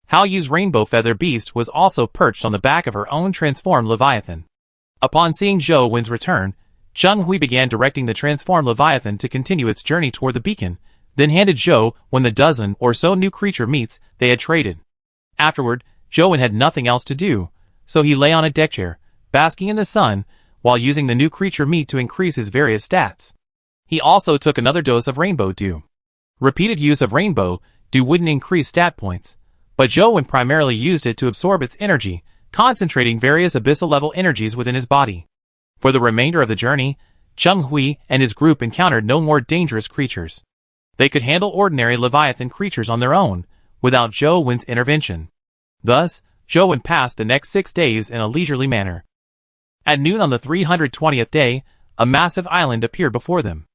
Hao Yu's rainbow feather beast was also perched on the back of her own transformed Leviathan. Upon seeing Zhou Wen's return, Cheng Hui began directing the transformed Leviathan to continue its journey toward the beacon, then handed Zhou Wen the dozen or so new creature meats they had traded. Afterward, Zhou Wen had nothing else to do, so he lay on a deck chair, basking in the sun, while using the new creature meat to increase his various stats. He also took another dose of Rainbow Dew. Repeated use of Rainbow Dew wouldn't increase stat points, but Zhou Wen primarily used it to absorb its energy, concentrating various abyssal-level energies within his body. For the remainder of the journey, Cheng Hui and his group encountered no more dangerous creatures. They could handle ordinary Leviathan creatures on their own, without Zhou Wen's intervention. Thus, Zhou Wen passed the next 6 days in a leisurely manner. At noon on the 320th day, a massive island appeared before them.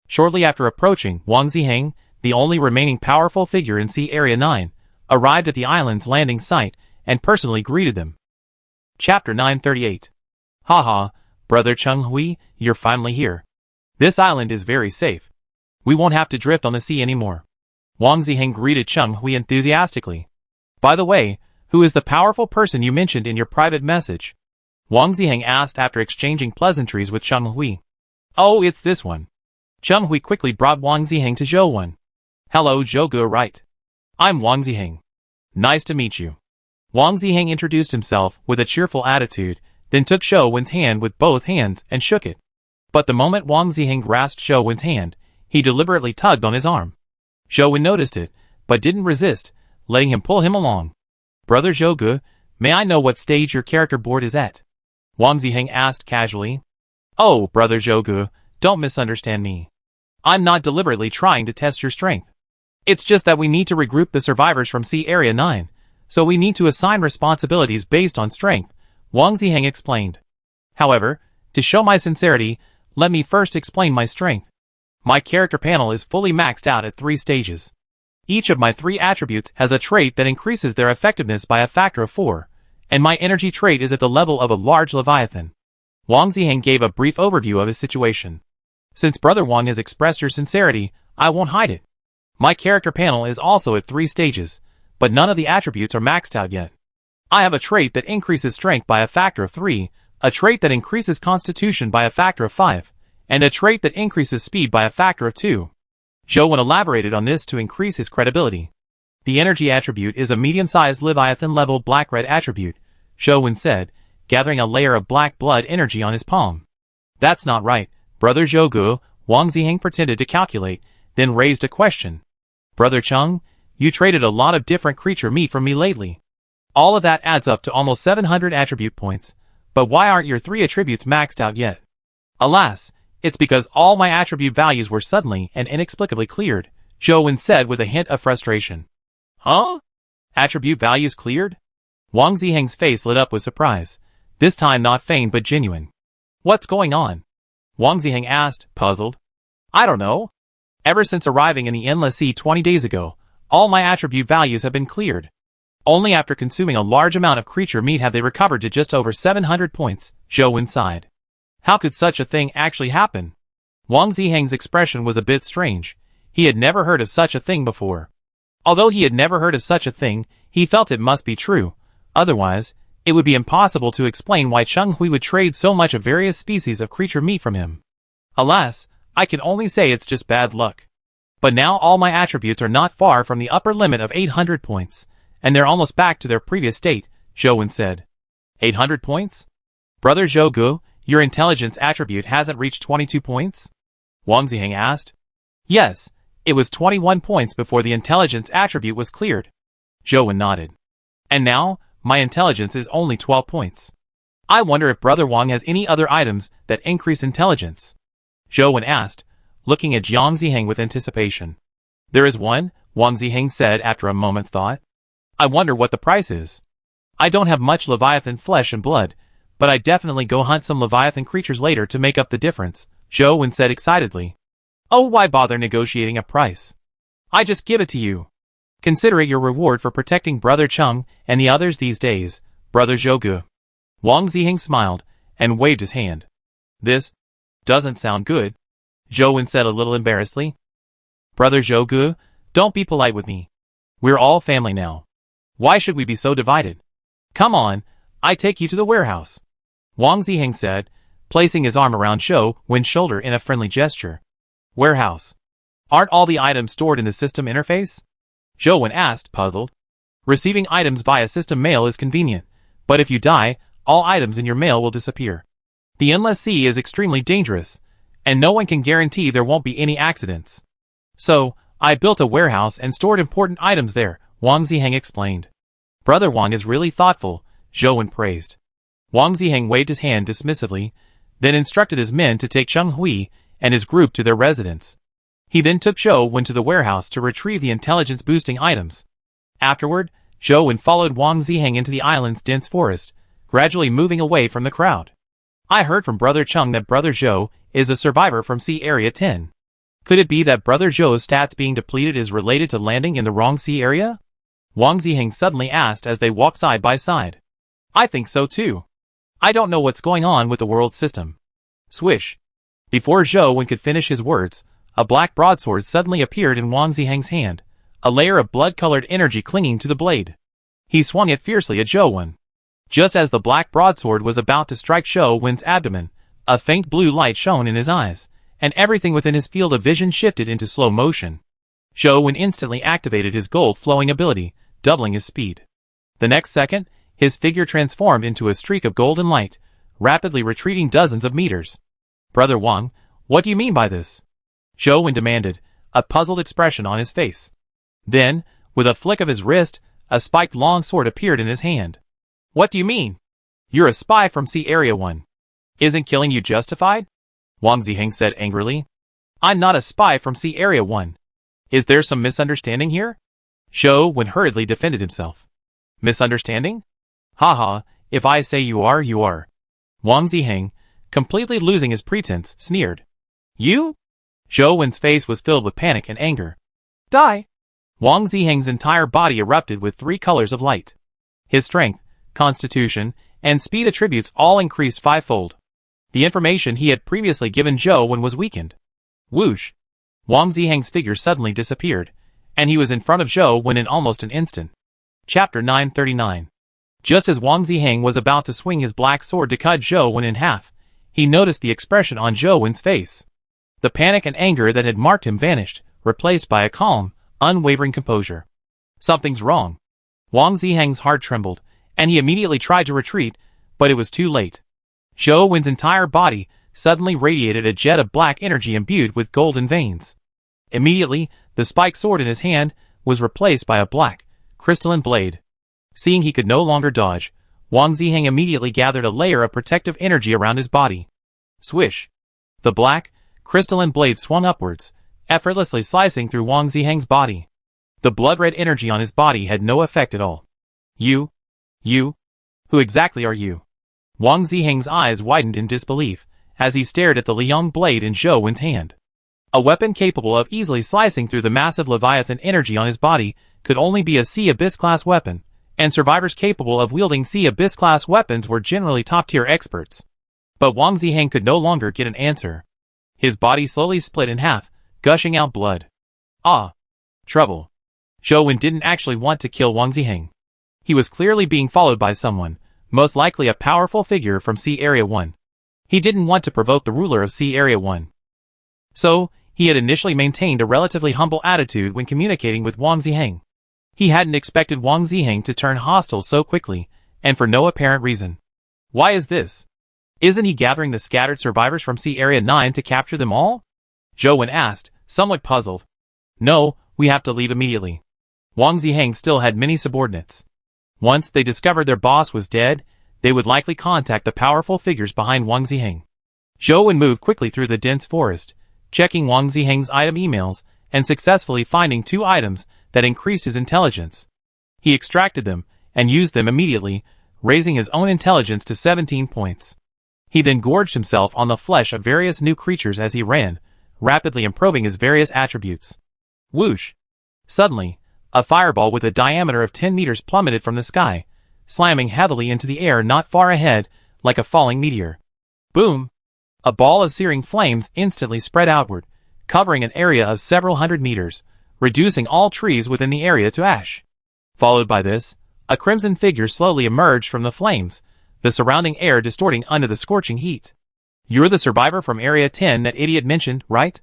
Shortly after approaching, Wang Ziheng, the only remaining powerful figure in Sea Area 9, arrived at the island's landing site and personally greeted them. Chapter 938. Haha, Brother Cheng Hui, you're finally here. This island is very safe. We won't have to drift on the sea anymore. Wang Ziheng greeted Cheng Hui enthusiastically. By the way, who is the powerful person you mentioned in your private message? Wang Ziheng asked after exchanging pleasantries with Cheng Hui. Oh, it's this one. Cheng Hui quickly brought Wang Ziheng to Zhou Wen. Hello, Zhou, right? I'm Wang Ziheng. Nice to meet you. Wang Ziheng introduced himself with a cheerful attitude, then took Zhou Wen's hand with both hands and shook it. But the moment Wang Ziheng grasped Zhou Wen's hand, he deliberately tugged on his arm. Zhou Wen noticed it, but didn't resist, letting him pull him along. Brother Zhou, may I know what stage your character board is at? Wang Ziheng asked casually. Oh, Brother Zhou, don't misunderstand me. I'm not deliberately trying to test your strength. It's just that we need to regroup the survivors from Sea Area 9, so we need to assign responsibilities based on strength, Wang Ziheng explained. However, to show my sincerity, let me first explain my strength. My character panel is fully maxed out at 3 stages. Each of my 3 attributes has a trait that increases their effectiveness by a factor of 4, and my energy trait is at the level of a large Leviathan. Wang Ziheng gave a brief overview of his situation. Since Brother Wang has expressed your sincerity, I won't hide it. My character panel is also at 3 stages, but none of the attributes are maxed out yet. I have a trait that increases strength by a factor of 3, a trait that increases constitution by a factor of 5, and a trait that increases speed by a factor of 2. Zhou Wen elaborated on this to increase his credibility. The energy attribute is a medium-sized Leviathan-level black-red attribute, Zhou Wen said, gathering a layer of black blood energy on his palm. That's not right, Brother Zhou, Wang Ziheng pretended to calculate, then raised a question. Brother Cheng, you traded a lot of different creature meat from me lately. All of that adds up to almost 700 attribute points, but why aren't your 3 attributes maxed out yet? Alas, it's because all my attribute values were suddenly and inexplicably cleared, Zhou Wen said with a hint of frustration. Huh? Attribute values cleared? Wang Ziheng's face lit up with surprise, this time not feigned but genuine. What's going on? Wang Ziheng asked, puzzled. I don't know. Ever since arriving in the Endless Sea 20 days ago, all my attribute values have been cleared. Only after consuming a large amount of creature meat have they recovered to just over 700 points, Zhou Wen sighed. How could such a thing actually happen? Wang Ziheng's expression was a bit strange. He had never heard of such a thing before. Although he had never heard of such a thing, he felt it must be true. Otherwise, it would be impossible to explain why Cheng Hui would trade so much of various species of creature meat from him. Alas, I can only say it's just bad luck. But now all my attributes are not far from the upper limit of 800 points, and they're almost back to their previous state, Zhou Wen said. 800 points? Brother Zhou, your intelligence attribute hasn't reached 22 points? Wang Ziheng asked. Yes, it was 21 points before the intelligence attribute was cleared. Zhou Wen nodded. And now, my intelligence is only 12 points. I wonder if Brother Wang has any other items that increase intelligence. Zhou Wen asked, looking at Wang Ziheng with anticipation. There is one, Wang Ziheng said after a moment's thought. I wonder what the price is. I don't have much Leviathan flesh and blood, but I definitely go hunt some Leviathan creatures later to make up the difference, Zhou Wen said excitedly. Oh, why bother negotiating a price? I just give it to you. Consider it your reward for protecting Brother Cheng and the others these days, Brother Zhou. Wang Ziheng smiled and waved his hand. This doesn't sound good, Zhou Wen said a little embarrassedly. Brother Zhou, don't be polite with me. We're all family now. Why should we be so divided? Come on, I take you to the warehouse. Wang Ziheng said, placing his arm around Zhou Wen's shoulder in a friendly gesture. Warehouse. Aren't all the items stored in the system interface? Zhou Wen asked, puzzled. Receiving items via system mail is convenient, but if you die, all items in your mail will disappear. The endless sea is extremely dangerous, and no one can guarantee there won't be any accidents. So, I built a warehouse and stored important items there, Wang Ziheng explained. Brother Wang is really thoughtful, Zhou Wen praised. Wang Ziheng waved his hand dismissively, then instructed his men to take Cheng Hui and his group to their residence. He then took Zhou Wen to the warehouse to retrieve the intelligence-boosting items. Afterward, Zhou Wen followed Wang Ziheng into the island's dense forest, gradually moving away from the crowd. I heard from Brother Cheng that Brother Zhou is a survivor from Sea Area 10. Could it be that Brother Zhou's stats being depleted is related to landing in the wrong sea area? Wang Ziheng suddenly asked as they walked side by side. I think so too. I don't know what's going on with the world system. Swish. Before Zhou Wen could finish his words, a black broadsword suddenly appeared in Wang Ziheng's hand, a layer of blood-colored energy clinging to the blade. He swung it fiercely at Zhou Wen. Just as the black broadsword was about to strike Zhou Wen's abdomen, a faint blue light shone in his eyes, and everything within his field of vision shifted into slow motion. Zhou Wen instantly activated his gold-flowing ability, doubling his speed. The next second, his figure transformed into a streak of golden light, rapidly retreating dozens of meters. Brother Wang, what do you mean by this? Zhou Wen demanded, a puzzled expression on his face. Then, with a flick of his wrist, a spiked long sword appeared in his hand. What do you mean? You're a spy from Sea Area 1. Isn't killing you justified? Wang Ziheng said angrily. I'm not a spy from Sea Area 1. Is there some misunderstanding here? Zhou Wen hurriedly defended himself. Misunderstanding? Haha, if I say you are, you are. Wang Ziheng, completely losing his pretense, sneered. You? Zhou Wen's face was filled with panic and anger. Die! Wang Ziheng's entire body erupted with 3 colors of light. His strength, constitution, and speed attributes all increased 5-fold. The information he had previously given Zhou Wen was weakened. Whoosh! Wang Ziheng's figure suddenly disappeared, and he was in front of Zhou Wen in almost an instant. Chapter 939. Just as Wang Ziheng was about to swing his black sword to cut Zhou Wen in half, he noticed the expression on Zhou Wen's face. The panic and anger that had marked him vanished, replaced by a calm, unwavering composure. Something's wrong. Wang Ziheng's heart trembled, and he immediately tried to retreat, but it was too late. Zhou Wen's entire body suddenly radiated a jet of black energy imbued with golden veins. Immediately, the spiked sword in his hand was replaced by a black, crystalline blade. Seeing he could no longer dodge, Wang Ziheng immediately gathered a layer of protective energy around his body. Swish! The black, crystalline blade swung upwards, effortlessly slicing through Wang Ziheng's body. The blood-red energy on his body had no effect at all. You? Who exactly are you? Wang Ziheng's eyes widened in disbelief, as he stared at the Liang blade in Zhou Wen's hand. A weapon capable of easily slicing through the massive Leviathan energy on his body could only be a Sea Abyss-class weapon, and survivors capable of wielding Sea Abyss-class weapons were generally top-tier experts. But Wang Ziheng could no longer get an answer. His body slowly split in half, gushing out blood. Ah! Trouble. Zhou Wen didn't actually want to kill Wang Ziheng. He was clearly being followed by someone, most likely a powerful figure from Sea Area 1. He didn't want to provoke the ruler of Sea Area 1. So, he had initially maintained a relatively humble attitude when communicating with Wang Ziheng. He hadn't expected Wang Ziheng to turn hostile so quickly, and for no apparent reason. Why is this? Isn't he gathering the scattered survivors from Sea Area 9 to capture them all? Zhou Wen asked, somewhat puzzled. No, we have to leave immediately. Wang Ziheng still had many subordinates. Once they discovered their boss was dead, they would likely contact the powerful figures behind Wang Ziheng. Zhou Wen moved quickly through the dense forest, checking Wang Ziheng's item emails, and successfully finding 2 items that increased his intelligence. He extracted them, and used them immediately, raising his own intelligence to 17 points. He then gorged himself on the flesh of various new creatures as he ran, rapidly improving his various attributes. Whoosh! Suddenly, a fireball with a diameter of 10 meters plummeted from the sky, slamming heavily into the air not far ahead, like a falling meteor. Boom! A ball of searing flames instantly spread outward, covering an area of several hundred meters, reducing all trees within the area to ash. Followed by this, a crimson figure slowly emerged from the flames, the surrounding air distorting under the scorching heat. "You're the survivor from Area 10 that idiot mentioned, right?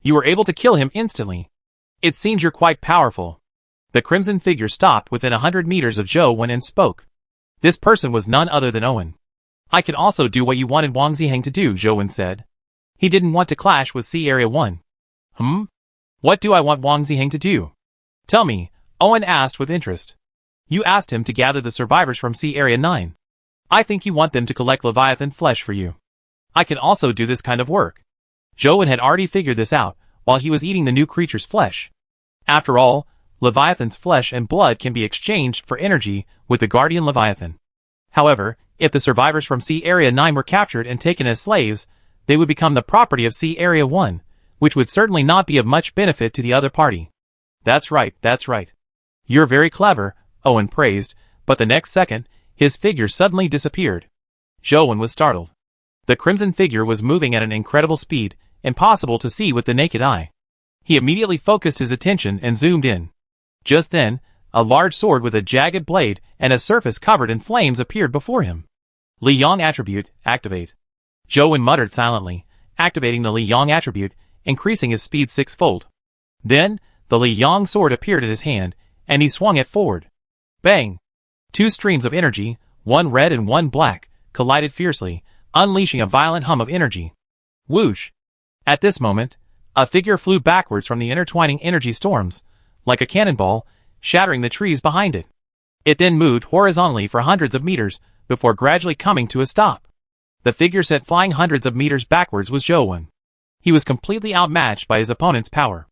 You were able to kill him instantly. It seems you're quite powerful." The crimson figure stopped within 100 meters of Zhou and spoke. This person was none other than Owen. "I can also do what you wanted Wang Ziheng to do," Zhou said. He didn't want to clash with Sea Area 1. What do I want Wang Ziheng to do? Tell me, Owen asked with interest. "You asked him to gather the survivors from Sea Area 9. I think you want them to collect Leviathan flesh for you. I can also do this kind of work." Zhou had already figured this out while he was eating the new creature's flesh. After all, Leviathan's flesh and blood can be exchanged for energy with the Guardian Leviathan. However, if the survivors from Sea Area 9 were captured and taken as slaves, they would become the property of Sea Area 1, which would certainly not be of much benefit to the other party. That's right. You're very clever," Owen praised, but the next second, his figure suddenly disappeared. Zhou was startled. The crimson figure was moving at an incredible speed, impossible to see with the naked eye. He immediately focused his attention and zoomed in. Just then, a large sword with a jagged blade and a surface covered in flames appeared before him. "Li Yang attribute, activate." Zhou muttered silently, activating the Li Yang attribute, increasing his speed 6-fold. Then, the Li Yang sword appeared in his hand, and he swung it forward. Bang! Two streams of energy, one red and one black, collided fiercely, unleashing a violent hum of energy. Whoosh! At this moment, a figure flew backwards from the intertwining energy storms, like a cannonball, shattering the trees behind it. It then moved horizontally for hundreds of meters, before gradually coming to a stop. The figure sent flying hundreds of meters backwards was Zhou. He was completely outmatched by his opponent's power.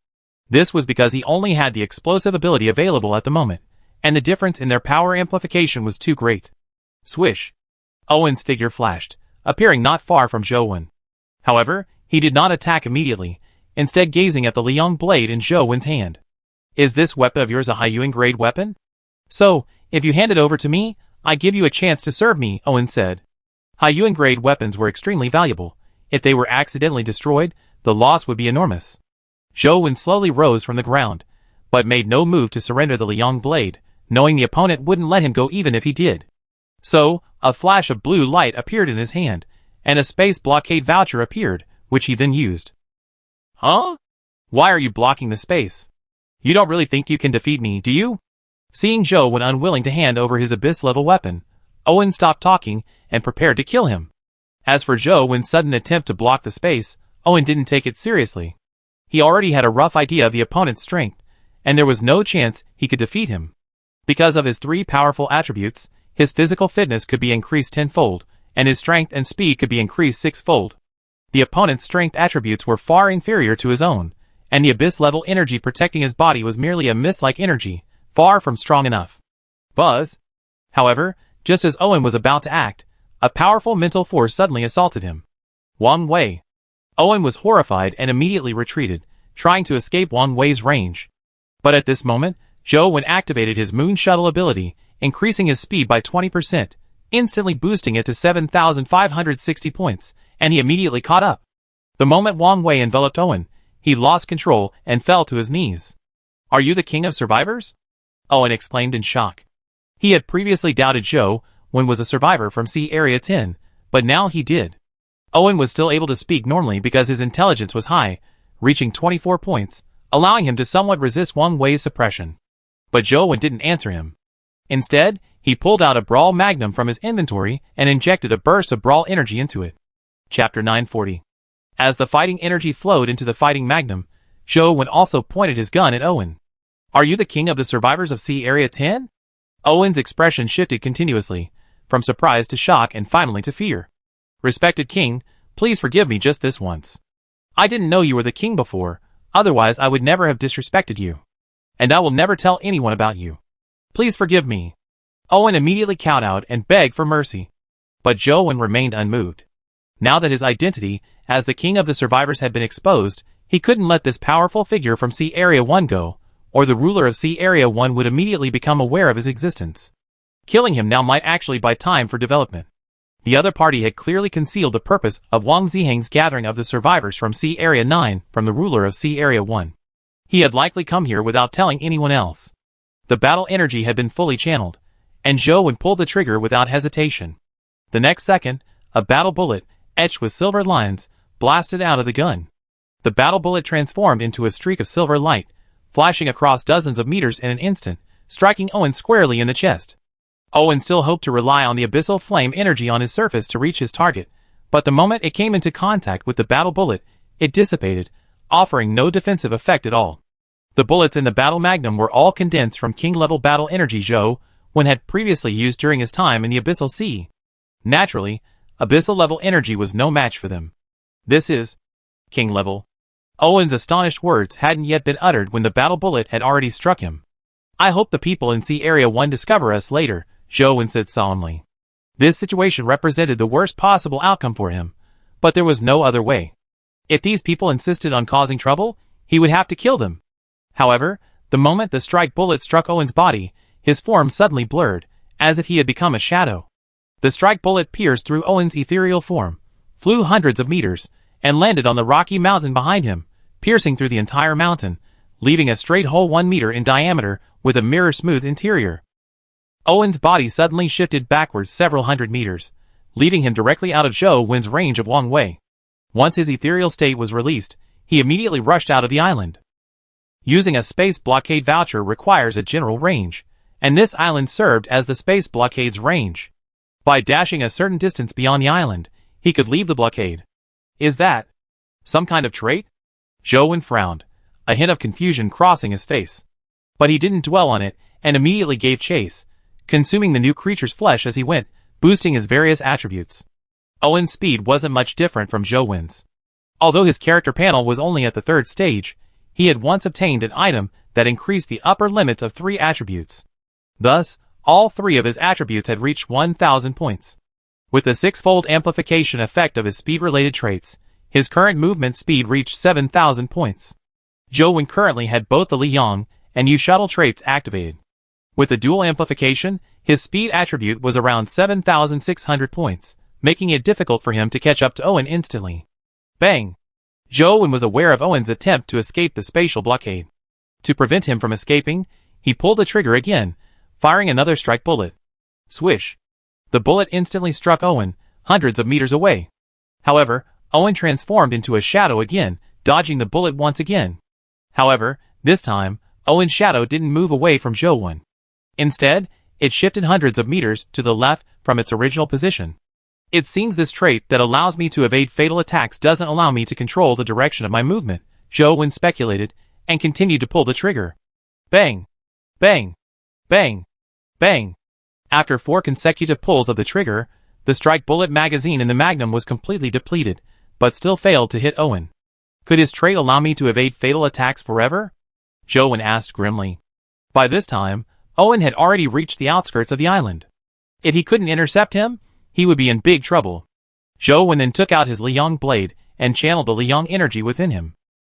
This was because he only had the explosive ability available at the moment, and the difference in their power amplification was too great. Swish! Owen's figure flashed, appearing not far from Zhou. However, he did not attack immediately, instead gazing at the Liang blade in Zhou's hand. "Is this weapon of yours a Haiyuan grade weapon? So, if you hand it over to me, I give you a chance to serve me," Owen said. Haiyuan grade weapons were extremely valuable. If they were accidentally destroyed, the loss would be enormous. Zhou slowly rose from the ground, but made no move to surrender the Liang blade, knowing the opponent wouldn't let him go even if he did. So, a flash of blue light appeared in his hand, and a space blockade voucher appeared, which he then used. "Huh? Why are you blocking the space? You don't really think you can defeat me, do you?" Seeing Zhou unwilling to hand over his abyss-level weapon, Owen stopped talking and prepared to kill him. As for Zhou's sudden attempt to block the space, Owen didn't take it seriously. He already had a rough idea of the opponent's strength, and there was no chance he could defeat him. Because of his three powerful attributes, his physical fitness could be increased 10-fold, and his strength and speed could be increased 6-fold. The opponent's strength attributes were far inferior to his own, and the abyss-level energy protecting his body was merely a mist-like energy, far from strong enough. Buzz! However, just as Owen was about to act, a powerful mental force suddenly assaulted him. Wang Wei. Owen was horrified and immediately retreated, trying to escape Wang Wei's range. But at this moment, Zhou activated his moon shuttle ability, increasing his speed by 20%, instantly boosting it to 7,560 points, and he immediately caught up. The moment Wang Wei enveloped Owen, he lost control and fell to his knees. "Are you the king of survivors?" Owen exclaimed in shock. He had previously doubted Zhou was a survivor from Sea Area 10, but now he did. Owen was still able to speak normally because his intelligence was high, reaching 24 points, allowing him to somewhat resist Wang Wei's suppression. But Zhou didn't answer him. Instead, he pulled out a Brawl Magnum from his inventory and injected a burst of Brawl energy into it. Chapter 940. As the fighting energy flowed into the fighting Magnum, Zhou also pointed his gun at Owen. "Are you the king of the survivors of Sea Area 10? Owen's expression shifted continuously, from surprise to shock and finally to fear. "Respected king, please forgive me just this once. I didn't know you were the king before, otherwise I would never have disrespected you. And I will never tell anyone about you. Please forgive me." Owen immediately kowtowed and begged for mercy. But Zhou remained unmoved. Now that his identity as the king of the survivors had been exposed, he couldn't let this powerful figure from Sea Area 1 go, or the ruler of Sea Area 1 would immediately become aware of his existence. Killing him now might actually buy time for development. The other party had clearly concealed the purpose of Wang Ziheng's gathering of the survivors from Sea Area 9 from the ruler of Sea Area 1. He had likely come here without telling anyone else. The battle energy had been fully channeled, and Zhou Wen pulled the trigger without hesitation. The next second, a battle bullet, etched with silver lines, blasted out of the gun. The battle bullet transformed into a streak of silver light, flashing across dozens of meters in an instant, striking Owen squarely in the chest. Owen still hoped to rely on the abyssal flame energy on his surface to reach his target, but the moment it came into contact with the battle bullet, it dissipated, offering no defensive effect at all. The bullets in the battle magnum were all condensed from king-level battle energy Zhou Wen had previously used during his time in the abyssal sea. Naturally, abyssal-level energy was no match for them. This is king-level. Owen's astonished words hadn't yet been uttered when the battle bullet had already struck him. I hope the people in Sea Area 1 discover us later, Zhou Wen said solemnly. This situation represented the worst possible outcome for him, but there was no other way. If these people insisted on causing trouble, he would have to kill them. However, the moment the strike bullet struck Owen's body, his form suddenly blurred, as if he had become a shadow. The strike bullet pierced through Owen's ethereal form, flew hundreds of meters, and landed on the rocky mountain behind him, piercing through the entire mountain, leaving a straight hole 1 meter in diameter with a mirror-smooth interior. Owen's body suddenly shifted backwards several hundred meters, leading him directly out of Zhou Wen's range of Wang Wei. Once his ethereal state was released, he immediately rushed out of the island. Using a space blockade voucher requires a general range, and this island served as the space blockade's range. By dashing a certain distance beyond the island, he could leave the blockade. Is that some kind of trait? Zhou Wen frowned, a hint of confusion crossing his face. But he didn't dwell on it, and immediately gave chase, consuming the new creature's flesh as he went, boosting his various attributes. Owen's speed wasn't much different from Zhou Wen's. Although his character panel was only at the 3rd stage, he had once obtained an item that increased the upper limits of 3 attributes. Thus, all 3 of his attributes had reached 1,000 points. With the 6-fold amplification effect of his speed-related traits, his current movement speed reached 7,000 points. Zhou Wen currently had both the Liang and Yu Shuttle traits activated. With the dual amplification, his speed attribute was around 7,600 points, making it difficult for him to catch up to Owen instantly. Bang! Zhou Wen was aware of Owen's attempt to escape the spatial blockade. To prevent him from escaping, he pulled the trigger again, firing another strike bullet. Swish! The bullet instantly struck Owen, hundreds of meters away. However, Owen transformed into a shadow again, dodging the bullet once again. However, this time, Owen's shadow didn't move away from Zhou Wen. Instead, it shifted hundreds of meters to the left from its original position. It seems this trait that allows me to evade fatal attacks doesn't allow me to control the direction of my movement, Zhou Wen speculated, and continued to pull the trigger. Bang! Bang! Bang! Bang! After 4 consecutive pulls of the trigger, the strike bullet magazine in the magnum was completely depleted, but still failed to hit Owen. Could his trait allow me to evade fatal attacks forever? Zhou Wen asked grimly. By this time, Owen had already reached the outskirts of the island. If he couldn't intercept him, he would be in big trouble. Zhou Wen then took out his Liang blade and channeled the Liang energy within him.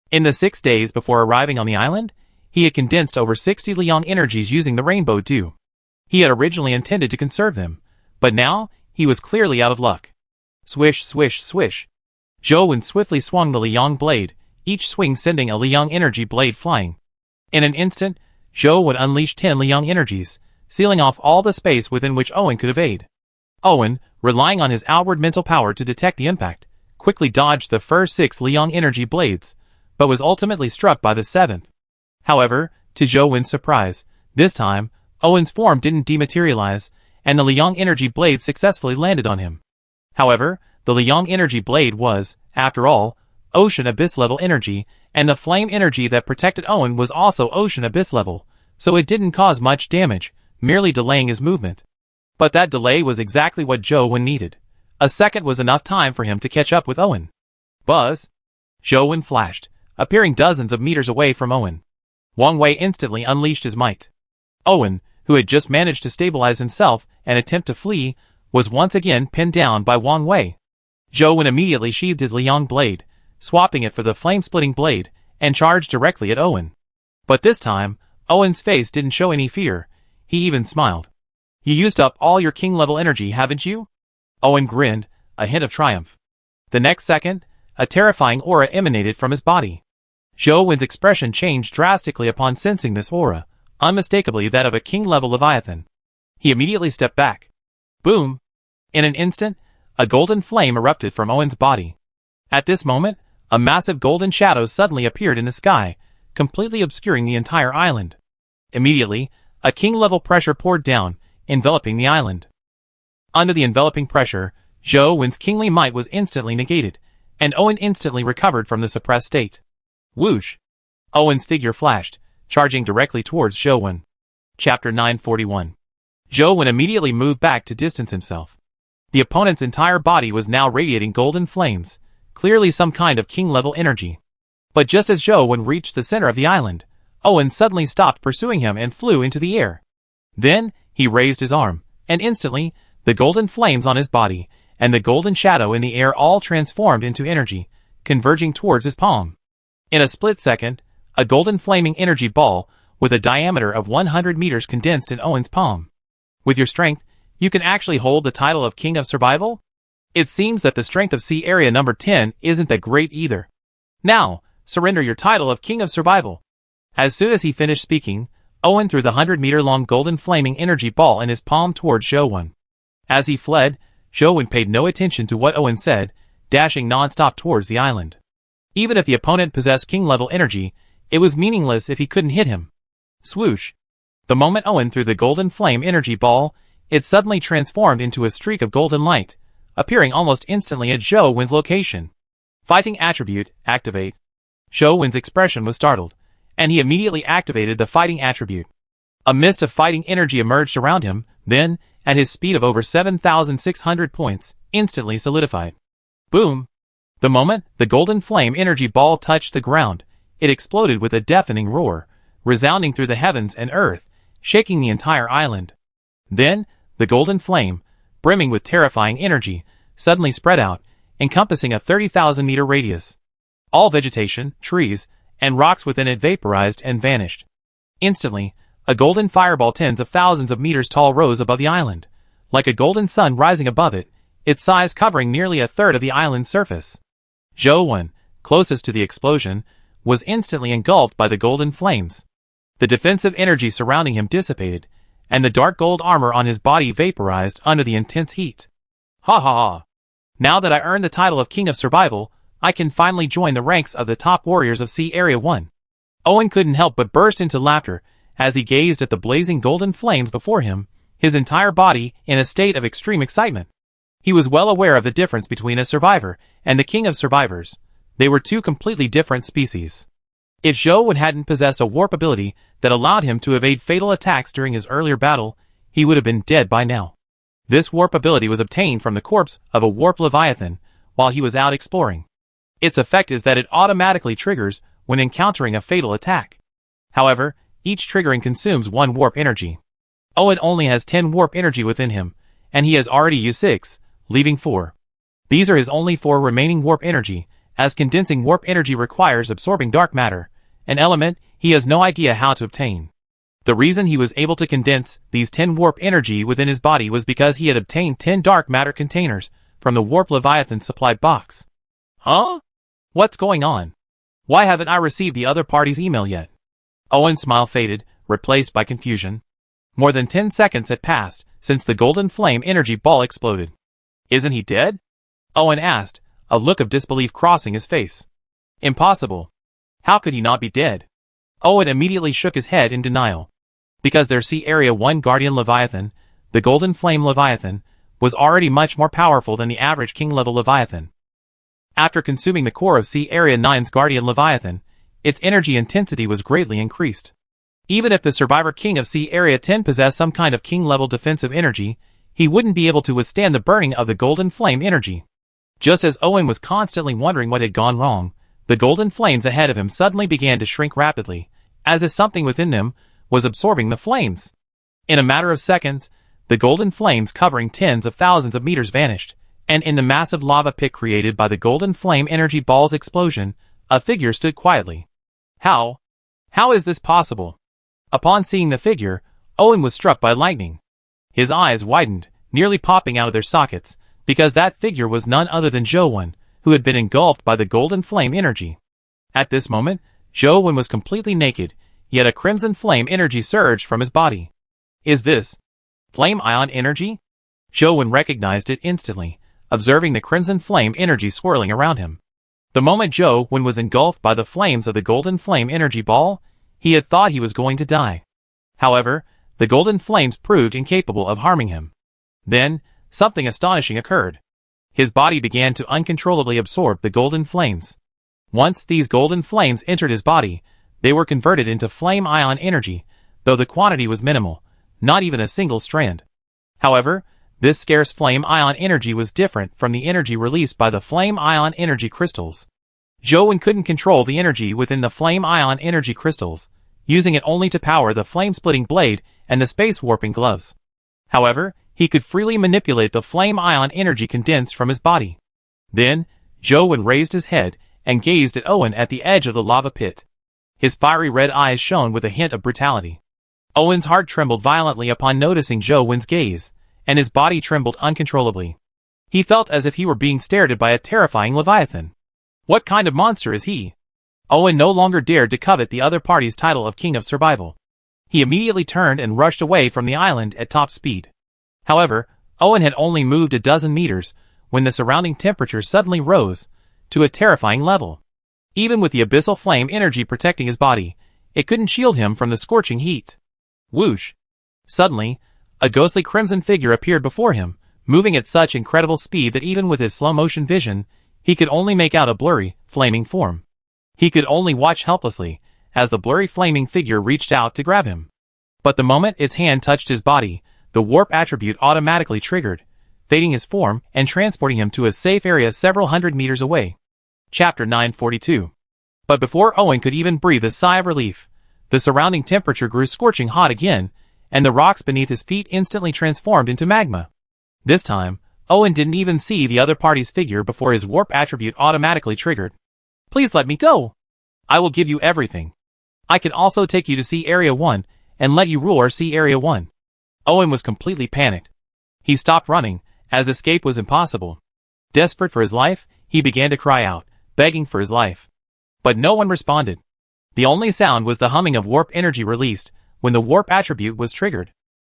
In the 6 days before arriving on the island, he had condensed over 60 Liang energies using the Rainbow Dew. He had originally intended to conserve them, but now he was clearly out of luck. Swish, swish, swish. Zhou Wen swiftly swung the Liang blade, each swing sending a Liang energy blade flying. In an instant, Zhou would unleash 10 Liang energies, sealing off all the space within which Owen could evade. Owen, relying on his outward mental power to detect the impact, quickly dodged the first 6 Liang energy blades, but was ultimately struck by the 7th. However, to Zhou Wen's surprise, this time, Owen's form didn't dematerialize, and the Liang energy blade successfully landed on him. However, the Liang energy blade was, after all, ocean abyss level energy, and the flame energy that protected Owen was also ocean abyss level, so it didn't cause much damage, merely delaying his movement. But that delay was exactly what Zhou Wen needed. A second was enough time for him to catch up with Owen. Buzz! Zhou Wen flashed, appearing dozens of meters away from Owen. Wang Wei instantly unleashed his might. Owen, who had just managed to stabilize himself and attempt to flee, was once again pinned down by Wang Wei. Zhou Wen immediately sheathed his Liang blade, swapping it for the flame-splitting blade, and charged directly at Owen. But this time, Owen's face didn't show any fear. He even smiled. You used up all your king-level energy, haven't you? Owen grinned, a hint of triumph. The next second, a terrifying aura emanated from his body. Zhou Wen's expression changed drastically upon sensing this aura, unmistakably that of a king-level Leviathan. He immediately stepped back. Boom! In an instant, a golden flame erupted from Owen's body. At this moment, a massive golden shadow suddenly appeared in the sky, completely obscuring the entire island. Immediately, a king-level pressure poured down, enveloping the island. Under the enveloping pressure, Zhou Wen's kingly might was instantly negated, and Owen instantly recovered from the suppressed state. Whoosh! Owen's figure flashed, charging directly towards Zhou Wen. Chapter 941. Zhou Wen immediately moved back to distance himself. The opponent's entire body was now radiating golden flames, clearly some kind of king-level energy. But just as Zhou Wen reached the center of the island, Owen suddenly stopped pursuing him and flew into the air. Then, he raised his arm, and instantly, the golden flames on his body and the golden shadow in the air all transformed into energy, converging towards his palm. In a split second, a golden flaming energy ball with a diameter of 100 meters condensed in Owen's palm. With your strength, you can actually hold the title of King of Survival? It seems that the strength of Sea Area number 10 isn't that great either. Now, surrender your title of King of Survival. As soon as he finished speaking, Owen threw the 100-meter-long golden flaming energy ball in his palm towards Zhou Wen. As he fled, Zhou Wen paid no attention to what Owen said, dashing non-stop towards the island. Even if the opponent possessed king-level energy, it was meaningless if he couldn't hit him. Swoosh! The moment Owen threw the golden flame energy ball, it suddenly transformed into a streak of golden light, appearing almost instantly at Zhou Wen's location. Fighting attribute, activate. Zhou Wen's expression was startled, and he immediately activated the fighting attribute. A mist of fighting energy emerged around him, then, at his speed of over 7,600 points, instantly solidified. Boom! The moment the golden flame energy ball touched the ground, it exploded with a deafening roar, resounding through the heavens and earth, shaking the entire island. Then, the golden flame, brimming with terrifying energy, suddenly spread out, encompassing a 30,000-meter radius. All vegetation, trees, and rocks within it vaporized and vanished. Instantly, a golden fireball tens of thousands of meters tall rose above the island, like a golden sun rising above it, its size covering nearly a third of the island's surface. Zhou Wen, closest to the explosion, was instantly engulfed by the golden flames. The defensive energy surrounding him dissipated, and the dark gold armor on his body vaporized under the intense heat. Ha ha ha! Now that I earned the title of King of Survival, I can finally join the ranks of the top warriors of Sea Area 1. Owen couldn't help but burst into laughter as he gazed at the blazing golden flames before him, his entire body in a state of extreme excitement. He was well aware of the difference between a survivor and the King of Survivors. They were two completely different species. If Zhou Wen hadn't possessed a warp ability that allowed him to evade fatal attacks during his earlier battle, he would have been dead by now. This warp ability was obtained from the corpse of a warp leviathan while he was out exploring. Its effect is that it automatically triggers when encountering a fatal attack. However, each triggering consumes 1 warp energy. Owen only has 10 warp energy within him, and he has already used 6, leaving 4. These are his only 4 remaining warp energy, as condensing warp energy requires absorbing dark matter, an element he has no idea how to obtain. The reason he was able to condense these 10 warp energy within his body was because he had obtained 10 dark matter containers from the warp leviathan supplied box. Huh? What's going on? Why haven't I received the other party's email yet? Owen's smile faded, replaced by confusion. More than 10 seconds had passed since the golden flame energy ball exploded. Isn't he dead? Owen asked, a look of disbelief crossing his face. Impossible. How could he not be dead? Owen immediately shook his head in denial. Because their Sea Area 1 Guardian Leviathan, the Golden Flame Leviathan, was already much more powerful than the average King-level Leviathan. After consuming the core of Sea Area 9's Guardian Leviathan, its energy intensity was greatly increased. Even if the Survivor King of Sea Area 10 possessed some kind of King-level defensive energy, he wouldn't be able to withstand the burning of the Golden Flame energy. Just as Owen was constantly wondering what had gone wrong, the golden flames ahead of him suddenly began to shrink rapidly, as if something within them was absorbing the flames. In a matter of seconds, the golden flames covering tens of thousands of meters vanished, and in the massive lava pit created by the golden flame energy ball's explosion, a figure stood quietly. How? How is this possible? Upon seeing the figure, Owen was struck by lightning. His eyes widened, nearly popping out of their sockets, because that figure was none other than Zhou Wen, who had been engulfed by the golden flame energy. At this moment, Zhou Wen was completely naked, yet a crimson flame energy surged from his body. Is this flame ion energy? Zhou Wen recognized it instantly, observing the crimson flame energy swirling around him. The moment Zhou Wen was engulfed by the flames of the golden flame energy ball, he had thought he was going to die. However, the golden flames proved incapable of harming him. Then, something astonishing occurred. His body began to uncontrollably absorb the golden flames. Once these golden flames entered his body, they were converted into flame ion energy, though the quantity was minimal, not even a single strand. However, this scarce flame ion energy was different from the energy released by the flame ion energy crystals. Zhou Wen couldn't control the energy within the flame ion energy crystals, using it only to power the flame-splitting blade and the space-warping gloves. However, he could freely manipulate the flame ion energy condensed from his body. Then, Zhou Wen raised his head and gazed at Owen at the edge of the lava pit. His fiery red eyes shone with a hint of brutality. Owen's heart trembled violently upon noticing Zhou Wen's gaze, and his body trembled uncontrollably. He felt as if he were being stared at by a terrifying leviathan. What kind of monster is he? Owen no longer dared to covet the other party's title of King of Survival. He immediately turned and rushed away from the island at top speed. However, Owen had only moved a dozen meters when the surrounding temperature suddenly rose to a terrifying level. Even with the abyssal flame energy protecting his body, it couldn't shield him from the scorching heat. Whoosh! Suddenly, a ghostly crimson figure appeared before him, moving at such incredible speed that even with his slow-motion vision, he could only make out a blurry, flaming form. He could only watch helplessly as the blurry flaming figure reached out to grab him. But the moment its hand touched his body, the warp attribute automatically triggered, fading his form and transporting him to a safe area several hundred meters away. Chapter 942. But before Owen could even breathe a sigh of relief, the surrounding temperature grew scorching hot again, and the rocks beneath his feet instantly transformed into magma. This time, Owen didn't even see the other party's figure before his warp attribute automatically triggered. Please let me go. I will give you everything. I can also take you to Sea Area 1 and let you rule our Sea Area 1. Owen was completely panicked. He stopped running, as escape was impossible. Desperate for his life, he began to cry out, begging for his life. But no one responded. The only sound was the humming of warp energy released when the warp attribute was triggered.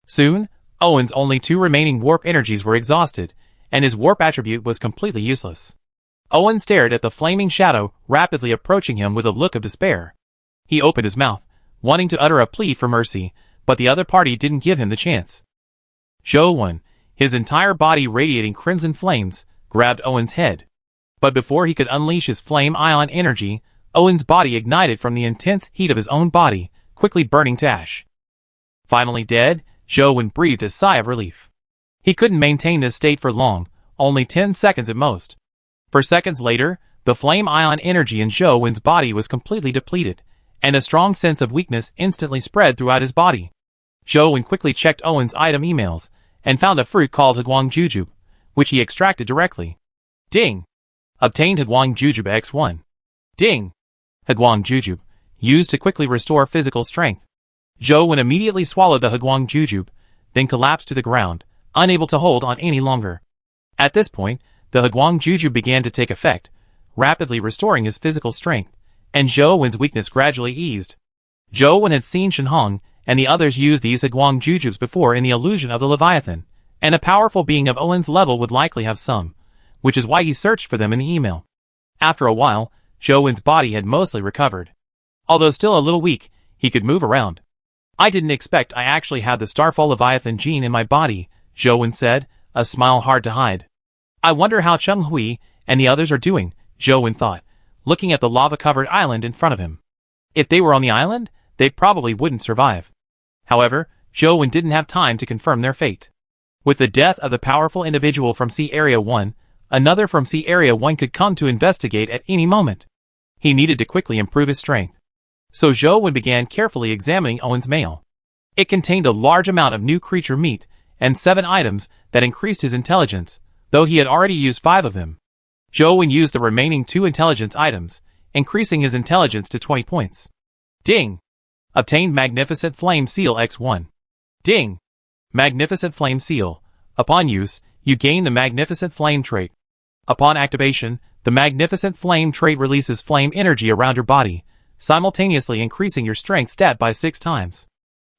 Soon, Owen's only two remaining warp energies were exhausted, and his warp attribute was completely useless. Owen stared at the flaming shadow rapidly approaching him with a look of despair. He opened his mouth, wanting to utter a plea for mercy, but the other party didn't give him the chance. Zhou Wen, his entire body radiating crimson flames, grabbed Owen's head. But before he could unleash his flame ion energy, Owen's body ignited from the intense heat of his own body, quickly burning to ash. Finally dead, Zhou Wen breathed a sigh of relief. He couldn't maintain this state for long, only 10 seconds at most. For seconds later, the flame ion energy in Zhou Wen's body was completely depleted, and a strong sense of weakness instantly spread throughout his body. Zhou Wen quickly checked Owen's item emails, and found a fruit called Higuang Jujube, which he extracted directly. Ding! Obtained Higuang Jujube X1. Ding! Higuang Jujube, used to quickly restore physical strength. Zhou Wen immediately swallowed the Higuang Jujube, then collapsed to the ground, unable to hold on any longer. At this point, the Higuang Jujube began to take effect, rapidly restoring his physical strength, and Zhou Wen's weakness gradually eased. Zhou Wen had seen Shen Hong and the others use these Higuang Jujubes before in the illusion of the Leviathan, and a powerful being of Owen's level would likely have some, which is why he searched for them in the email. After a while, Zhou Wen's body had mostly recovered. Although still a little weak, he could move around. I didn't expect I actually had the Starfall Leviathan gene in my body, Zhou Wen said, a smile hard to hide. I wonder how Cheng Hui and the others are doing, Zhou Wen thought, looking at the lava-covered island in front of him. If they were on the island, they probably wouldn't survive. However, Zhou Wen didn't have time to confirm their fate. With the death of the powerful individual from Sea Area 1, another from Sea Area 1 could come to investigate at any moment. He needed to quickly improve his strength. So Zhou Wen began carefully examining Owen's mail. It contained a large amount of new creature meat, and 7 items that increased his intelligence, though he had already used 5 of them. Zhou Wen used the remaining 2 intelligence items, increasing his intelligence to 20 points. Ding! Obtained Magnificent Flame Seal X1. Ding! Magnificent Flame Seal. Upon use, you gain the Magnificent Flame trait. Upon activation, the Magnificent Flame trait releases flame energy around your body, simultaneously increasing your strength stat by 6 times.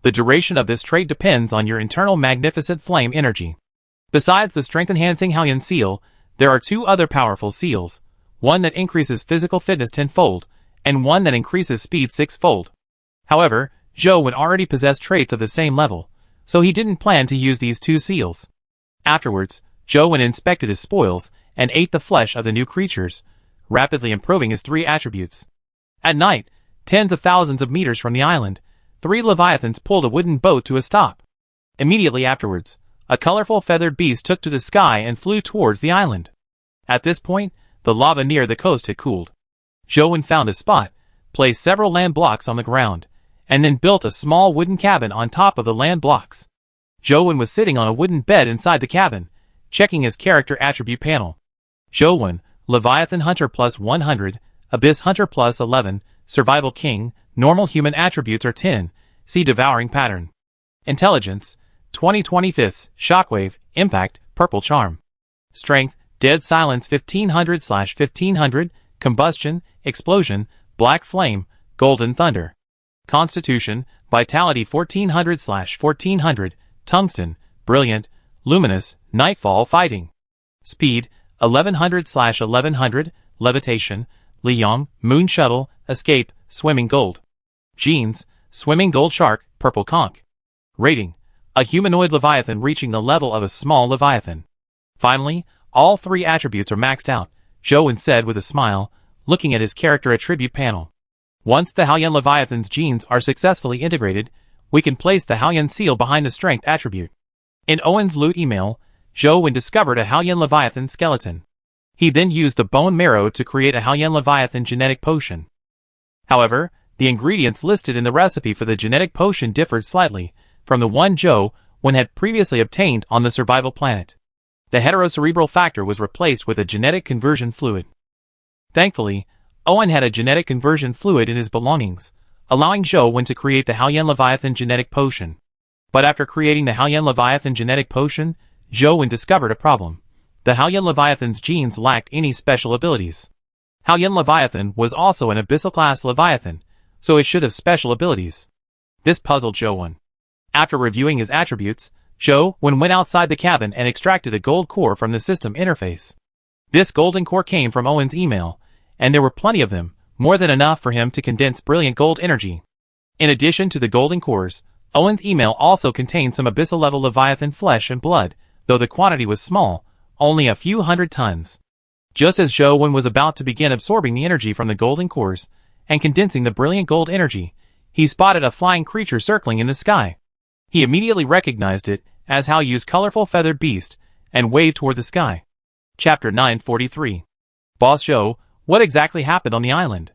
The duration of this trait depends on your internal magnificent flame energy. Besides the strength-enhancing Haoyan seal, there are 2 other powerful seals, one that increases physical fitness 10-fold, and one that increases speed 6-fold. However, Zhou Wen already possessed traits of the same level, so he didn't plan to use these 2 seals. Afterwards, Zhou Wen inspected his spoils and ate the flesh of the new creatures, rapidly improving his 3 attributes. At night, tens of thousands of meters from the island, 3 leviathans pulled a wooden boat to a stop. Immediately afterwards, a colorful feathered beast took to the sky and flew towards the island. At this point, the lava near the coast had cooled. Zhou Wen found a spot, placed several land blocks on the ground, and then built a small wooden cabin on top of the land blocks. Zhou Wen was sitting on a wooden bed inside the cabin, checking his character attribute panel. Zhou Wen, Leviathan Hunter plus 100, Abyss Hunter plus 11, Survival King, normal human attributes are 10, see Devouring Pattern. Intelligence, 20/25, Shockwave, Impact, Purple Charm. Strength, Dead Silence 1500/1500, Combustion, Explosion, Black Flame, Golden Thunder. Constitution, Vitality 1400/1400, Tungsten, Brilliant, Luminous, Nightfall Fighting. Speed, 1100/1100, Levitation, Liyong, Moon Shuttle, Escape, Swimming Gold. Genes, Swimming Gold Shark, Purple Conch. Rating, a humanoid Leviathan reaching the level of a small Leviathan. Finally, all 3 attributes are maxed out, Zhou Wen said with a smile, looking at his character attribute panel. Once the Haoyan Leviathan's genes are successfully integrated, we can place the Haoyan seal behind the strength attribute. In Owen's loot email, Zhou Wen discovered a Haoyan Leviathan skeleton. He then used the bone marrow to create a Haoyan Leviathan genetic potion. However, the ingredients listed in the recipe for the genetic potion differed slightly from the one Zhou Wen had previously obtained on the survival planet. The heterocerebral factor was replaced with a genetic conversion fluid. Thankfully, Owen had a genetic conversion fluid in his belongings, allowing Zhou Wen to create the Haoyan Leviathan genetic potion. But after creating the Haoyan Leviathan genetic potion, Zhou Wen discovered a problem. The Haoyan Leviathan's genes lacked any special abilities. Haoyan Leviathan was also an Abyssal-class Leviathan, so it should have special abilities. This puzzled Zhou Wen. After reviewing his attributes, Zhou Wen went outside the cabin and extracted a gold core from the system interface. This golden core came from Owen's email, and there were plenty of them, more than enough for him to condense brilliant gold energy. In addition to the golden cores, Owen's email also contained some Abyssal-level Leviathan flesh and blood, though the quantity was small, only a few hundred tons. Just as Zhou Wen was about to begin absorbing the energy from the golden cores and condensing the brilliant gold energy, he spotted a flying creature circling in the sky. He immediately recognized it as Hao Yu's colorful feathered beast and waved toward the sky. Chapter 943. Boss Zhou, what exactly happened on the island?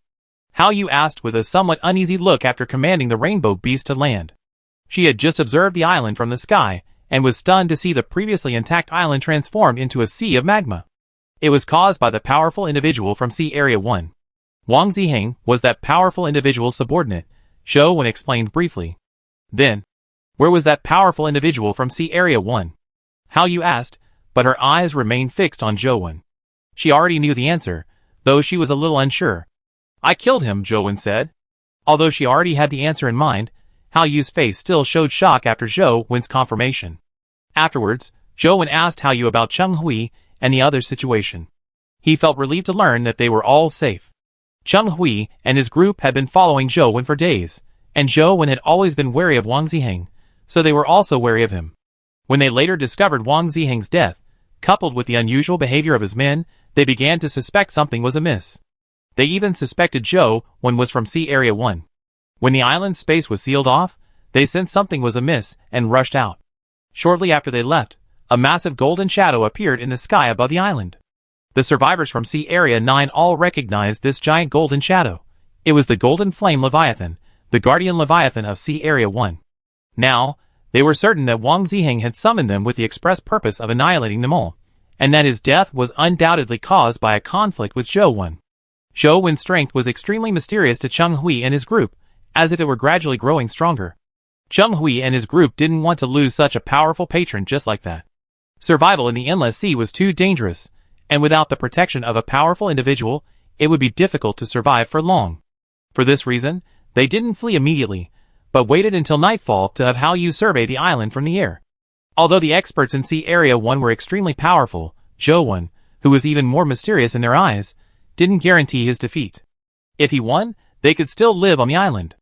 Hao Yu asked with a somewhat uneasy look after commanding the rainbow beast to land. She had just observed the island from the sky and was stunned to see the previously intact island transformed into a sea of magma. It was caused by the powerful individual from Sea Area 1. Wang Ziheng was that powerful individual's subordinate, Zhou Wen explained briefly. Then, where was that powerful individual from Sea Area 1? Hao Yu asked, but her eyes remained fixed on Zhou Wen. She already knew the answer, though she was a little unsure. I killed him, Zhou Wen said. Although she already had the answer in mind, Hao Yu's face still showed shock after Zhou Wen's confirmation. Afterwards, Zhou Wen asked Hao Yu about Cheng Hui and the other's situation. He felt relieved to learn that they were all safe. Cheng Hui and his group had been following Zhou Wen for days, and Zhou Wen had always been wary of Wang Ziheng, so they were also wary of him. When they later discovered Wang Ziheng's death, coupled with the unusual behavior of his men, they began to suspect something was amiss. They even suspected Zhou Wen was from Sea Area 1. When the island's space was sealed off, they sensed something was amiss and rushed out. Shortly after they left, a massive golden shadow appeared in the sky above the island. The survivors from Sea Area 9 all recognized this giant golden shadow. It was the Golden Flame Leviathan, the guardian Leviathan of Sea Area 1. Now, they were certain that Wang Ziheng had summoned them with the express purpose of annihilating them all, and that his death was undoubtedly caused by a conflict with Zhou Wen. Zhou Wen's strength was extremely mysterious to Cheng Hui and his group, as if it were gradually growing stronger. Cheng Hui and his group didn't want to lose such a powerful patron just like that. Survival in the Endless Sea was too dangerous, and without the protection of a powerful individual, it would be difficult to survive for long. For this reason, they didn't flee immediately, but waited until nightfall to have Hao Yu survey the island from the air. Although the experts in Sea Area 1 were extremely powerful, Zhou Wen, who was even more mysterious in their eyes, didn't guarantee his defeat. If he won, they could still live on the island.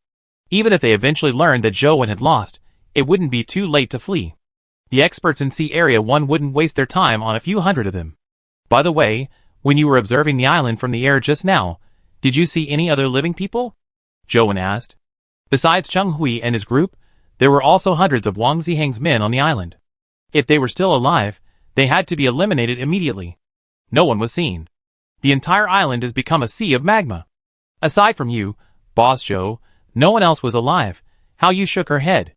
Even if they eventually learned that Zhou Wen had lost, it wouldn't be too late to flee. The experts in Sea Area 1 wouldn't waste their time on a few hundred of them. By the way, when you were observing the island from the air just now, did you see any other living people? Zhou Wen asked. Besides Cheng Hui and his group, there were also hundreds of Wang Ziheng's men on the island. If they were still alive, they had to be eliminated immediately. No one was seen. The entire island has become a sea of magma. Aside from you, Boss Zhou, no one else was alive. Hao Yu shook her head.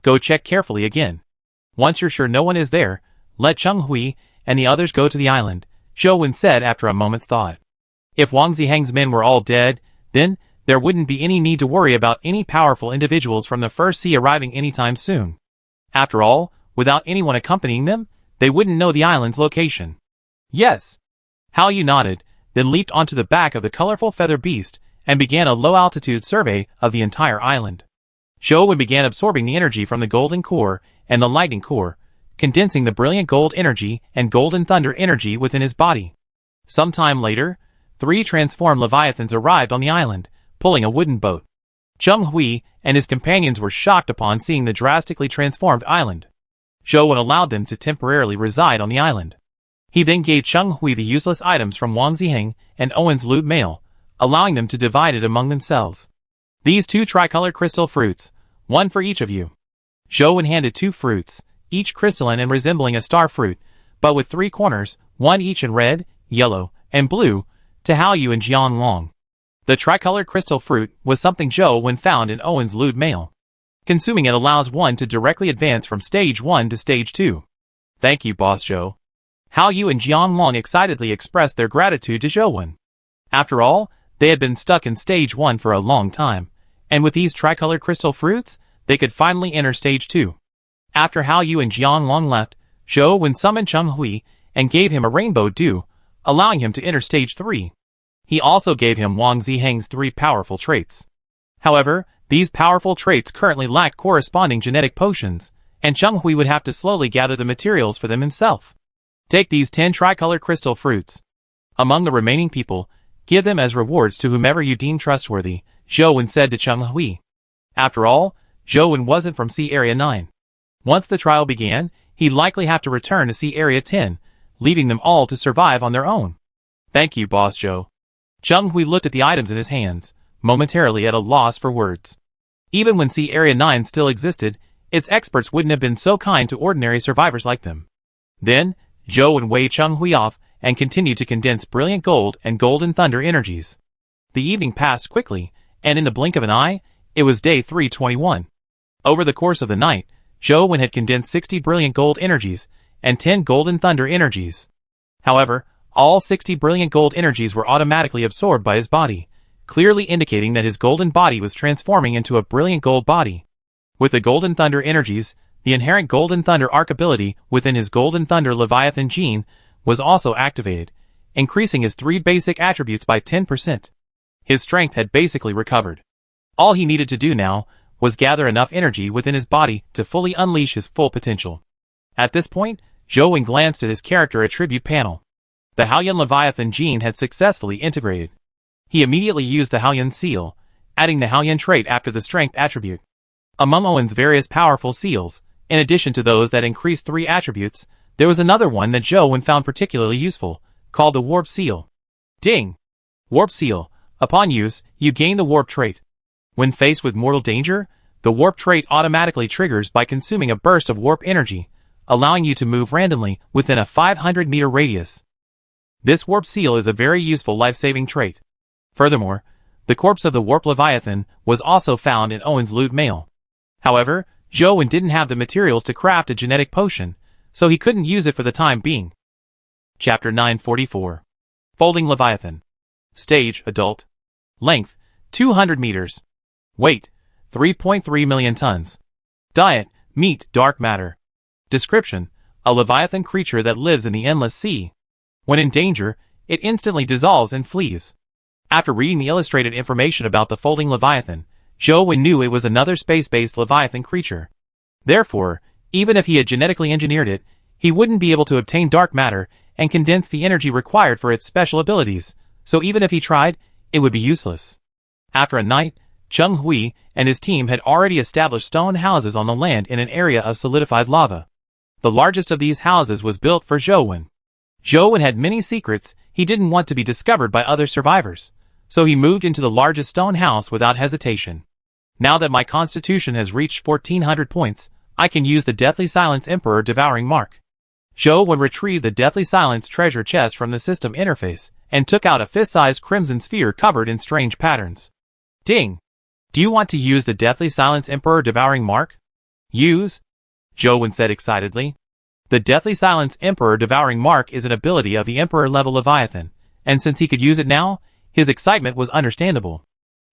Go check carefully again. Once you're sure no one is there, let Cheng Hui and the others go to the island, Zhou Wen said after a moment's thought. If Wang Ziheng's men were all dead, then there wouldn't be any need to worry about any powerful individuals from the First Sea arriving anytime soon. After all, without anyone accompanying them, they wouldn't know the island's location. Yes. Hao Yu nodded, then leaped onto the back of the colorful feather beast and began a low-altitude survey of the entire island. Zhou Wen began absorbing the energy from the golden core and the lightning core, condensing the brilliant gold energy and golden thunder energy within his body. Some time later, 3 transformed leviathans arrived on the island, pulling a wooden boat. Cheng Hui and his companions were shocked upon seeing the drastically transformed island. Zhou Wen allowed them to temporarily reside on the island. He then gave Cheng Hui the useless items from Wang Ziheng and Owen's lute mail, allowing them to divide it among themselves. These 2 tricolor crystal fruits, one for each of you. Zhou Wen handed 2 fruits, each crystalline and resembling a star fruit, but with 3 corners, one each in red, yellow, and blue, to Hao Yu and Jian Long. The tricolor crystal fruit was something Zhou Wen found in Owen's lewd mail. Consuming it allows one to directly advance from stage 1 to stage 2. Thank you, Boss Zhou. Hao Yu and Jian Long excitedly expressed their gratitude to Zhou Wen. After all, they had been stuck in stage 1 for a long time, and with these tricolor crystal fruits, they could finally enter stage 2. After Hao Yu and Jian Long left, Zhou Wen summoned Cheng Hui and gave him a rainbow dew, allowing him to enter stage 3. He also gave him Wang Ziheng's 3 powerful traits. However, these powerful traits currently lacked corresponding genetic potions, and Cheng Hui would have to slowly gather the materials for them himself. Take these 10 tricolor crystal fruits. Among the remaining people, give them as rewards to whomever you deem trustworthy, Zhou Wen said to Cheng Hui. After all, Zhou Wen wasn't from Sea Area 9. Once the trial began, he'd likely have to return to Sea Area 10, leaving them all to survive on their own. Thank you, Boss Zhou. Cheng Hui looked at the items in his hands, momentarily at a loss for words. Even when Sea Area 9 still existed, its experts wouldn't have been so kind to ordinary survivors like them. Then, Zhou Wen waved Cheng Hui off and continued to condense brilliant gold and golden thunder energies. The evening passed quickly, and in the blink of an eye, it was day 321. Over the course of the night, Zhou Wen had condensed 60 brilliant gold energies and 10 golden thunder energies. However, all 60 brilliant gold energies were automatically absorbed by his body, clearly indicating that his golden body was transforming into a brilliant gold body. With the golden thunder energies, the inherent golden thunder arc ability within his golden thunder Leviathan gene was also activated, increasing his 3 basic attributes by 10%. His strength had basically recovered. All he needed to do now was gather enough energy within his body to fully unleash his full potential. At this point, Zhou Wen glanced at his character attribute panel. The Haoyan Leviathan gene had successfully integrated. He immediately used the Haoyan seal, adding the Haoyan trait after the strength attribute. Among Owen's various powerful seals, in addition to those that increased 3 attributes, there was another one that Zhou Wen found particularly useful, called the Warp Seal. Ding! Warp Seal. Upon use, you gain the Warp trait. When faced with mortal danger, the Warp trait automatically triggers by consuming a burst of warp energy, allowing you to move randomly within a 500-meter radius. This Warp Seal is a very useful life-saving trait. Furthermore, the corpse of the Warp Leviathan was also found in Owen's lewd mail. However, Zhou Wen didn't have the materials to craft a genetic potion, so he couldn't use it for the time being. Chapter 944. Folding Leviathan. Stage, Adult. Length, 200 meters. Weight, 3.3 million tons. Diet, meat, dark matter. Description, a Leviathan creature that lives in the endless sea. When in danger, it instantly dissolves and flees. After reading the illustrated information about the folding Leviathan, Zhou knew it was another space-based Leviathan creature. Therefore, even if he had genetically engineered it, he wouldn't be able to obtain dark matter and condense the energy required for its special abilities, so even if he tried, it would be useless. After a night, Cheng Hui and his team had already established stone houses on the land in an area of solidified lava. The largest of these houses was built for Zhou. Zhou had many secrets he didn't want to be discovered by other survivors, so he moved into the largest stone house without hesitation. Now that my constitution has reached 1400 points, I can use the Deathly Silence Emperor Devouring Mark. Zhou retrieved the Deathly Silence treasure chest from the system interface and took out a fist-sized crimson sphere covered in strange patterns. Ding! Do you want to use the Deathly Silence Emperor Devouring Mark? Use? Zhou said excitedly. The Deathly Silence Emperor Devouring Mark is an ability of the Emperor-level Leviathan, and since he could use it now, his excitement was understandable.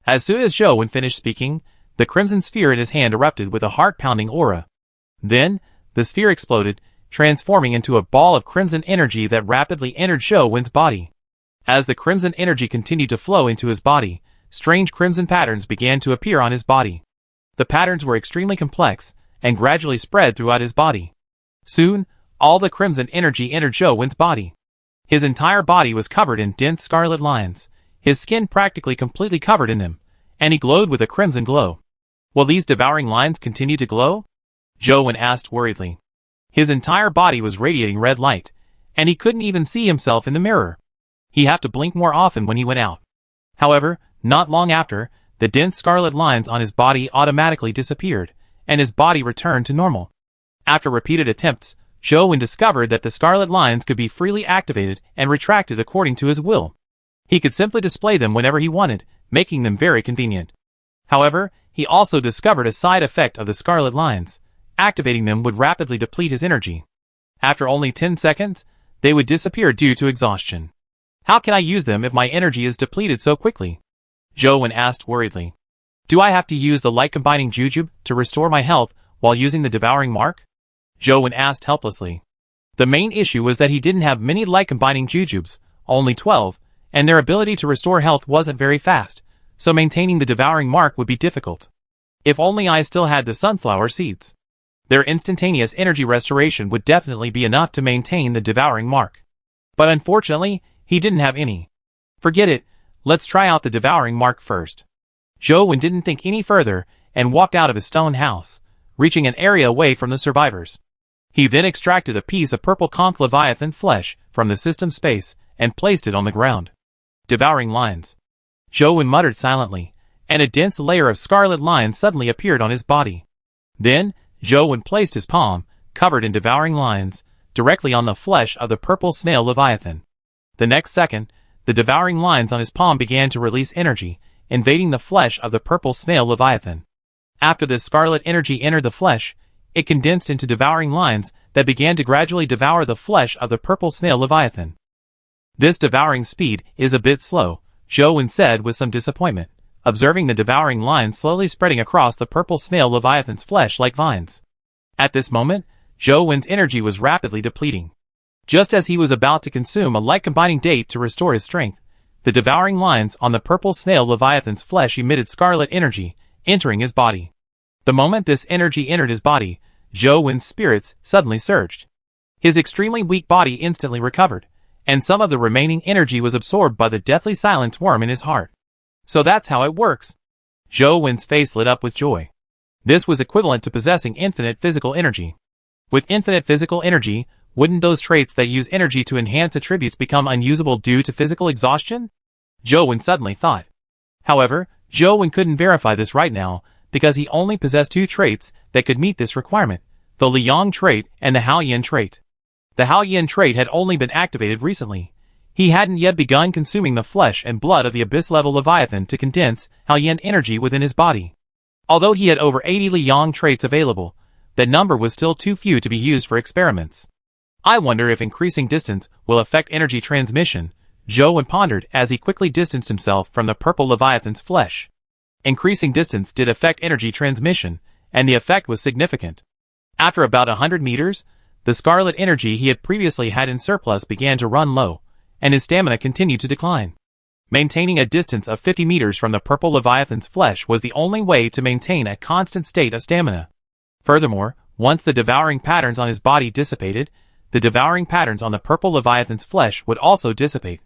As soon as Zhou finished speaking, the crimson sphere in his hand erupted with a heart-pounding aura. Then, the sphere exploded, transforming into a ball of crimson energy that rapidly entered Zhou's body. As the crimson energy continued to flow into his body, strange crimson patterns began to appear on his body. The patterns were extremely complex, and gradually spread throughout his body. Soon, all the crimson energy entered Zhou's body. His entire body was covered in dense scarlet lines, his skin practically completely covered in them, and he glowed with a crimson glow. Will these devouring lines continue to glow? Zhou asked worriedly. His entire body was radiating red light, and he couldn't even see himself in the mirror. He had to blink more often when he went out. However, not long after, the dense scarlet lines on his body automatically disappeared, and his body returned to normal. After repeated attempts, Zhou discovered that the scarlet lines could be freely activated and retracted according to his will. He could simply display them whenever he wanted, making them very convenient. However, he also discovered a side effect of the scarlet lines. Activating them would rapidly deplete his energy. After only 10 seconds, they would disappear due to exhaustion. How can I use them if my energy is depleted so quickly? Zhou asked worriedly. Do I have to use the light-combining jujube to restore my health while using the devouring mark? Zhou asked helplessly. The main issue was that he didn't have many light-combining jujubes, only 12, and their ability to restore health wasn't very fast, so maintaining the devouring mark would be difficult. If only I still had the sunflower seeds. Their instantaneous energy restoration would definitely be enough to maintain the devouring mark. But unfortunately, he didn't have any. Forget it, let's try out the devouring mark first. Zhou didn't think any further and walked out of his stone house, reaching an area away from the survivors. He then extracted a piece of purple conch leviathan flesh from the system space and placed it on the ground. Devouring lines. Zhou muttered silently, and a dense layer of scarlet lines suddenly appeared on his body. Then, Zhou placed his palm, covered in devouring lines, directly on the flesh of the purple snail leviathan. The next second, the devouring lines on his palm began to release energy, invading the flesh of the purple snail leviathan. After this scarlet energy entered the flesh, it condensed into devouring lines that began to gradually devour the flesh of the purple snail leviathan. This devouring speed is a bit slow, Zhou said with some disappointment, observing the devouring lines slowly spreading across the purple snail leviathan's flesh like vines. At this moment, Zhou's energy was rapidly depleting. Just as he was about to consume a light-combining date to restore his strength, the devouring lines on the purple snail leviathan's flesh emitted scarlet energy, entering his body. The moment this energy entered his body, Zhou's spirits suddenly surged. His extremely weak body instantly recovered, and some of the remaining energy was absorbed by the deathly silence worm in his heart. So that's how it works. Zhou's face lit up with joy. This was equivalent to possessing infinite physical energy. With infinite physical energy, wouldn't those traits that use energy to enhance attributes become unusable due to physical exhaustion? Zhou suddenly thought. However, Zhou couldn't verify this right now, because he only possessed two traits that could meet this requirement, the Liang trait and the Haoyan trait. The Haoyan trait had only been activated recently. He hadn't yet begun consuming the flesh and blood of the abyss-level Leviathan to condense Haoyan energy within his body. Although he had over 80 Liang traits available, that number was still too few to be used for experiments. I wonder if increasing distance will affect energy transmission, Zhou pondered as he quickly distanced himself from the purple Leviathan's flesh. Increasing distance did affect energy transmission, and the effect was significant. After about 100 meters, the scarlet energy he had previously had in surplus began to run low, and his stamina continued to decline. Maintaining a distance of 50 meters from the purple leviathan's flesh was the only way to maintain a constant state of stamina. Furthermore, once the devouring patterns on his body dissipated, the devouring patterns on the purple leviathan's flesh would also dissipate.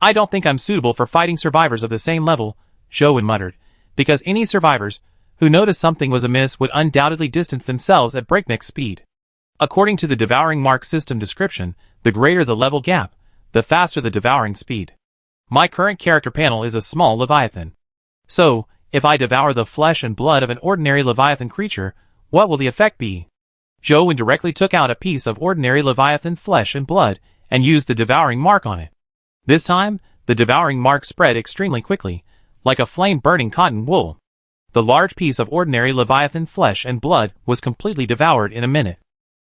I don't think I'm suitable for fighting survivors of the same level, Zhou muttered, because any survivors who noticed something was amiss would undoubtedly distance themselves at breakneck speed. According to the devouring mark system description, the greater the level gap, the faster the devouring speed. My current character panel is a small leviathan. So, if I devour the flesh and blood of an ordinary leviathan creature, what will the effect be? Zhou directly took out a piece of ordinary leviathan flesh and blood and used the devouring mark on it. This time, the devouring mark spread extremely quickly, like a flame burning cotton wool. The large piece of ordinary leviathan flesh and blood was completely devoured in a minute.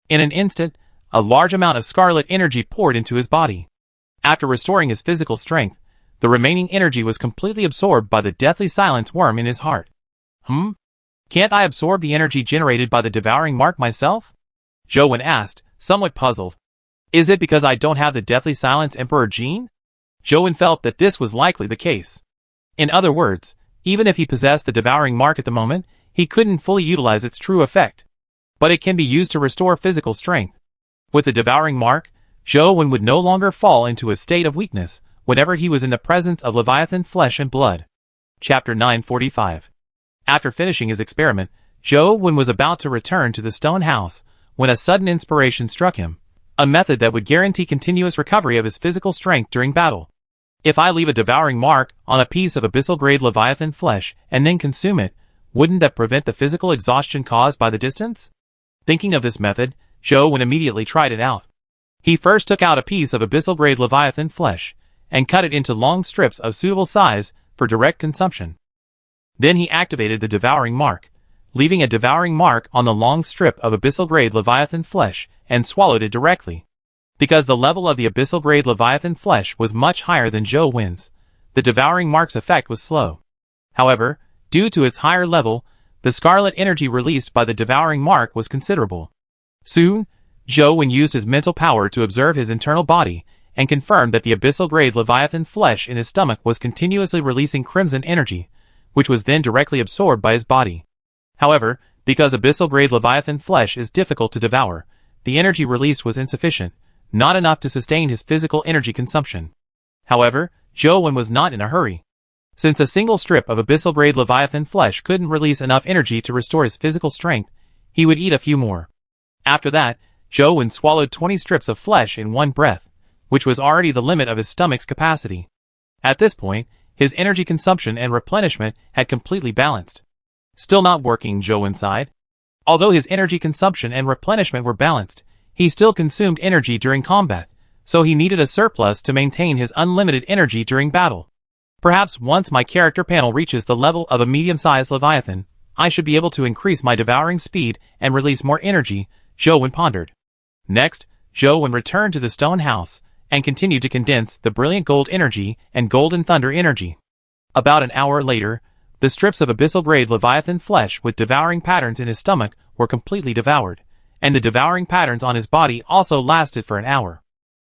In an instant, a large amount of scarlet energy poured into his body. After restoring his physical strength, the remaining energy was completely absorbed by the deathly silence worm in his heart. Can't I absorb the energy generated by the devouring mark myself? Zhou asked, somewhat puzzled. Is it because I don't have the deathly silence emperor gene? Zhou felt that this was likely the case. In other words, even if he possessed the devouring mark at the moment, he couldn't fully utilize its true effect. But it can be used to restore physical strength. With the devouring mark, Zhou would no longer fall into a state of weakness whenever he was in the presence of leviathan flesh and blood. Chapter 945. After finishing his experiment, Zhou was about to return to the stone house when a sudden inspiration struck him, a method that would guarantee continuous recovery of his physical strength during battle. If I leave a devouring mark on a piece of abyssal-grade leviathan flesh and then consume it, wouldn't that prevent the physical exhaustion caused by the distance? Thinking of this method, Zhou immediately tried it out. He first took out a piece of abyssal-grade leviathan flesh and cut it into long strips of suitable size for direct consumption. Then he activated the devouring mark, leaving a devouring mark on the long strip of abyssal-grade leviathan flesh and swallowed it directly. Because the level of the abyssal-grade leviathan flesh was much higher than Zhou, the devouring mark's effect was slow. However, due to its higher level, the scarlet energy released by the devouring mark was considerable. Soon, Zhou used his mental power to observe his internal body and confirmed that the abyssal-grade leviathan flesh in his stomach was continuously releasing crimson energy, which was then directly absorbed by his body. However, because abyssal-grade leviathan flesh is difficult to devour, the energy released was insufficient, not enough to sustain his physical energy consumption. However, Zhou was not in a hurry. Since a single strip of abyssal-grade leviathan flesh couldn't release enough energy to restore his physical strength, he would eat a few more. After that, Zhou swallowed 20 strips of flesh in one breath, which was already the limit of his stomach's capacity. At this point, his energy consumption and replenishment had completely balanced. Still not working, Zhou sighed. Although his energy consumption and replenishment were balanced, he still consumed energy during combat, so he needed a surplus to maintain his unlimited energy during battle. Perhaps once my character panel reaches the level of a medium-sized leviathan, I should be able to increase my devouring speed and release more energy, Zhou pondered. Next, Zhou returned to the stone house and continued to condense the brilliant gold energy and golden thunder energy. About an hour later, the strips of abyssal-grade leviathan flesh with devouring patterns in his stomach were completely devoured, and the devouring patterns on his body also lasted for an hour.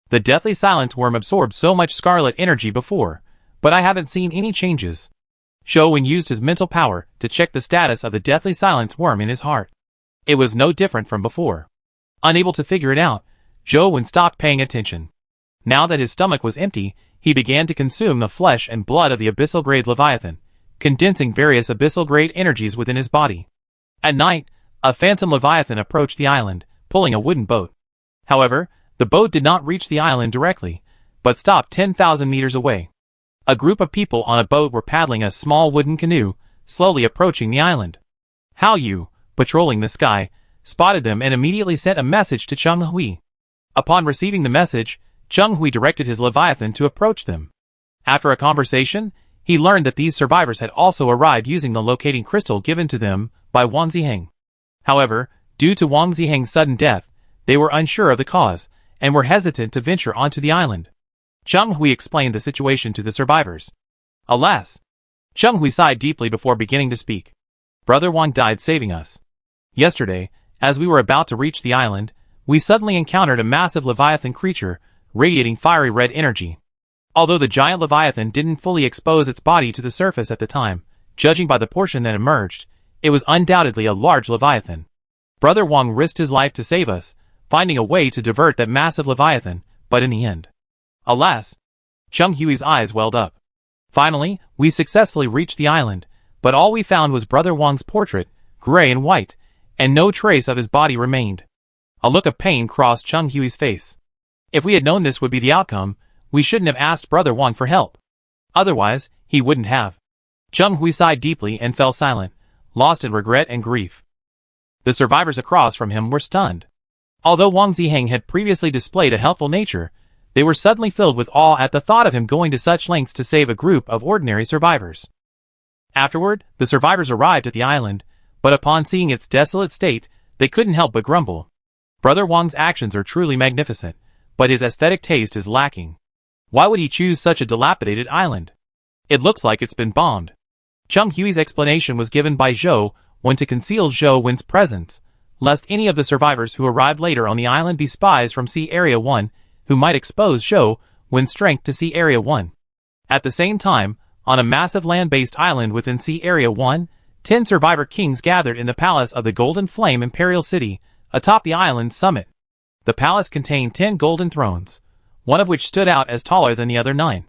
The deathly silence worm absorbed so much scarlet energy before, but I haven't seen any changes. Zhou used his mental power to check the status of the deathly silence worm in his heart. It was no different from before. Unable to figure it out, Zhou stopped paying attention. Now that his stomach was empty, he began to consume the flesh and blood of the abyssal-grade leviathan, condensing various abyssal-grade energies within his body. At night, a phantom leviathan approached the island, pulling a wooden boat. However, the boat did not reach the island directly, but stopped 10,000 meters away. A group of people on a boat were paddling a small wooden canoe, slowly approaching the island. Hao Yu, patrolling the sky, spotted them and immediately sent a message to Cheng Hui. Upon receiving the message, Cheng Hui directed his leviathan to approach them. After a conversation, he learned that these survivors had also arrived using the locating crystal given to them by Wang Ziheng. However, due to Wang Ziheng's sudden death, they were unsure of the cause, and were hesitant to venture onto the island. Cheng Hui explained the situation to the survivors. Alas! Cheng Hui sighed deeply before beginning to speak. Brother Wang died saving us. Yesterday, as we were about to reach the island, we suddenly encountered a massive leviathan creature, radiating fiery red energy. Although the giant Leviathan didn't fully expose its body to the surface at the time, judging by the portion that emerged, it was undoubtedly a large Leviathan. Brother Wang risked his life to save us, finding a way to divert that massive Leviathan, but in the end, alas, Chung Hui's eyes welled up. Finally, we successfully reached the island, but all we found was Brother Wang's portrait, gray and white, and no trace of his body remained. A look of pain crossed Chung Hui's face. If we had known this would be the outcome, we shouldn't have asked Brother Wang for help. Otherwise, he wouldn't have. Chung Hui sighed deeply and fell silent, lost in regret and grief. The survivors across from him were stunned. Although Wang Ziheng had previously displayed a helpful nature, they were suddenly filled with awe at the thought of him going to such lengths to save a group of ordinary survivors. Afterward, the survivors arrived at the island, but upon seeing its desolate state, they couldn't help but grumble. Brother Wang's actions are truly magnificent, but his aesthetic taste is lacking. Why would he choose such a dilapidated island? It looks like it's been bombed. Chung Hui's explanation was given by Zhou Wen to conceal Zhou Wen's presence, lest any of the survivors who arrived later on the island be spies from Sea Area 1, who might expose Zhou Wen's strength to Sea Area 1. At the same time, on a massive land-based island within Sea Area 1, 10 survivor kings gathered in the palace of the Golden Flame Imperial City, atop the island's summit. The palace contained 10 golden thrones, one of which stood out as taller than the other 9.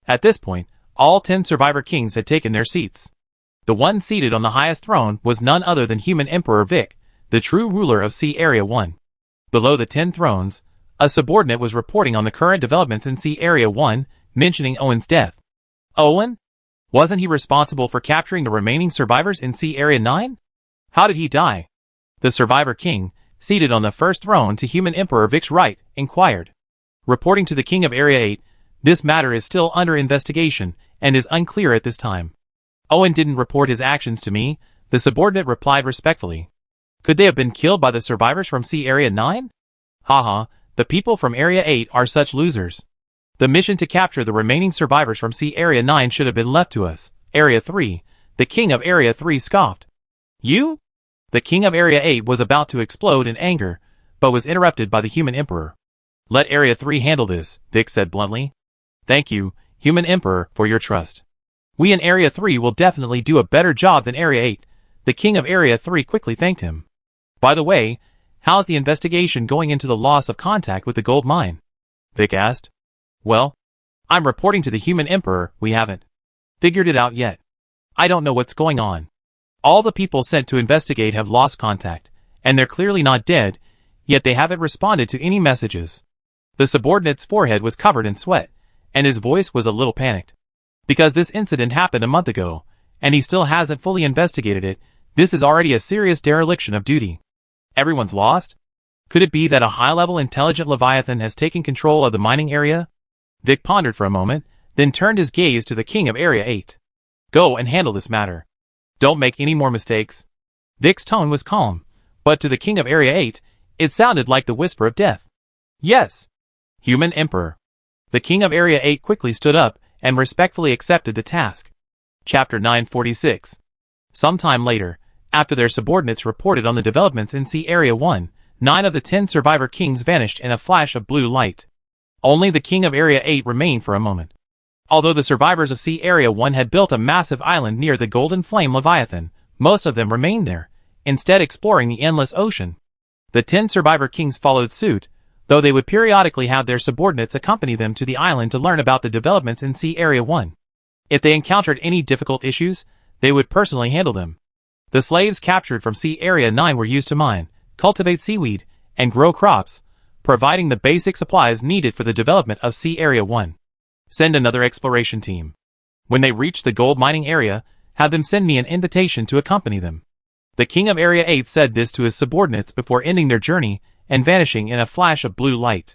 At this point, all 10 survivor kings had taken their seats. The one seated on the highest throne was none other than Human Emperor Vic, the true ruler of Sea Area 1. Below the 10 thrones, a subordinate was reporting on the current developments in Sea Area 1, mentioning Owen's death. Owen? Wasn't he responsible for capturing the remaining survivors in Sea Area 9? How did he die? The survivor king, seated on the first throne to Human Emperor Vic's right, inquired. Reporting to the King of Area 8, this matter is still under investigation and is unclear at this time. Owen didn't report his actions to me, the subordinate replied respectfully. Could they have been killed by the survivors from Sea Area 9? Haha, the people from Area 8 are such losers. The mission to capture the remaining survivors from Sea Area 9 should have been left to us. Area 3, the King of Area 3 scoffed. You? The King of Area 8 was about to explode in anger, but was interrupted by the Human Emperor. Let Area 3 handle this, Vic said bluntly. Thank you, Human Emperor, for your trust. We in Area 3 will definitely do a better job than Area 8. The King of Area 3 quickly thanked him. By the way, how's the investigation going into the loss of contact with the gold mine? Vic asked. Well, I'm reporting to the Human Emperor, we haven't figured it out yet. I don't know what's going on. All the people sent to investigate have lost contact, and they're clearly not dead, yet they haven't responded to any messages. The subordinate's forehead was covered in sweat, and his voice was a little panicked. Because this incident happened a month ago, and he still hasn't fully investigated it, this is already a serious dereliction of duty. Everyone's lost? Could it be that a high-level intelligent Leviathan has taken control of the mining area? Vic pondered for a moment, then turned his gaze to the King of Area 8. Go and handle this matter. Don't make any more mistakes. Vic's tone was calm, but to the King of Area 8, it sounded like the whisper of death. Yes. Human Emperor. The King of Area 8 quickly stood up and respectfully accepted the task. Chapter 946. Sometime later, after their subordinates reported on the developments in Sea Area 1, 9 of the 10 survivor kings vanished in a flash of blue light. Only the King of Area 8 remained for a moment. Although the survivors of Sea Area 1 had built a massive island near the Golden Flame Leviathan, most of them remained there, instead exploring the endless ocean. The 10 survivor kings followed suit, though they would periodically have their subordinates accompany them to the island to learn about the developments in Sea Area 1. If they encountered any difficult issues, they would personally handle them. The slaves captured from Sea Area 9 were used to mine, cultivate seaweed, and grow crops, providing the basic supplies needed for the development of Sea Area 1. Send another exploration team. When they reach the gold mining area, have them send me an invitation to accompany them. The King of Area 8 said this to his subordinates before ending their journey and vanishing in a flash of blue light.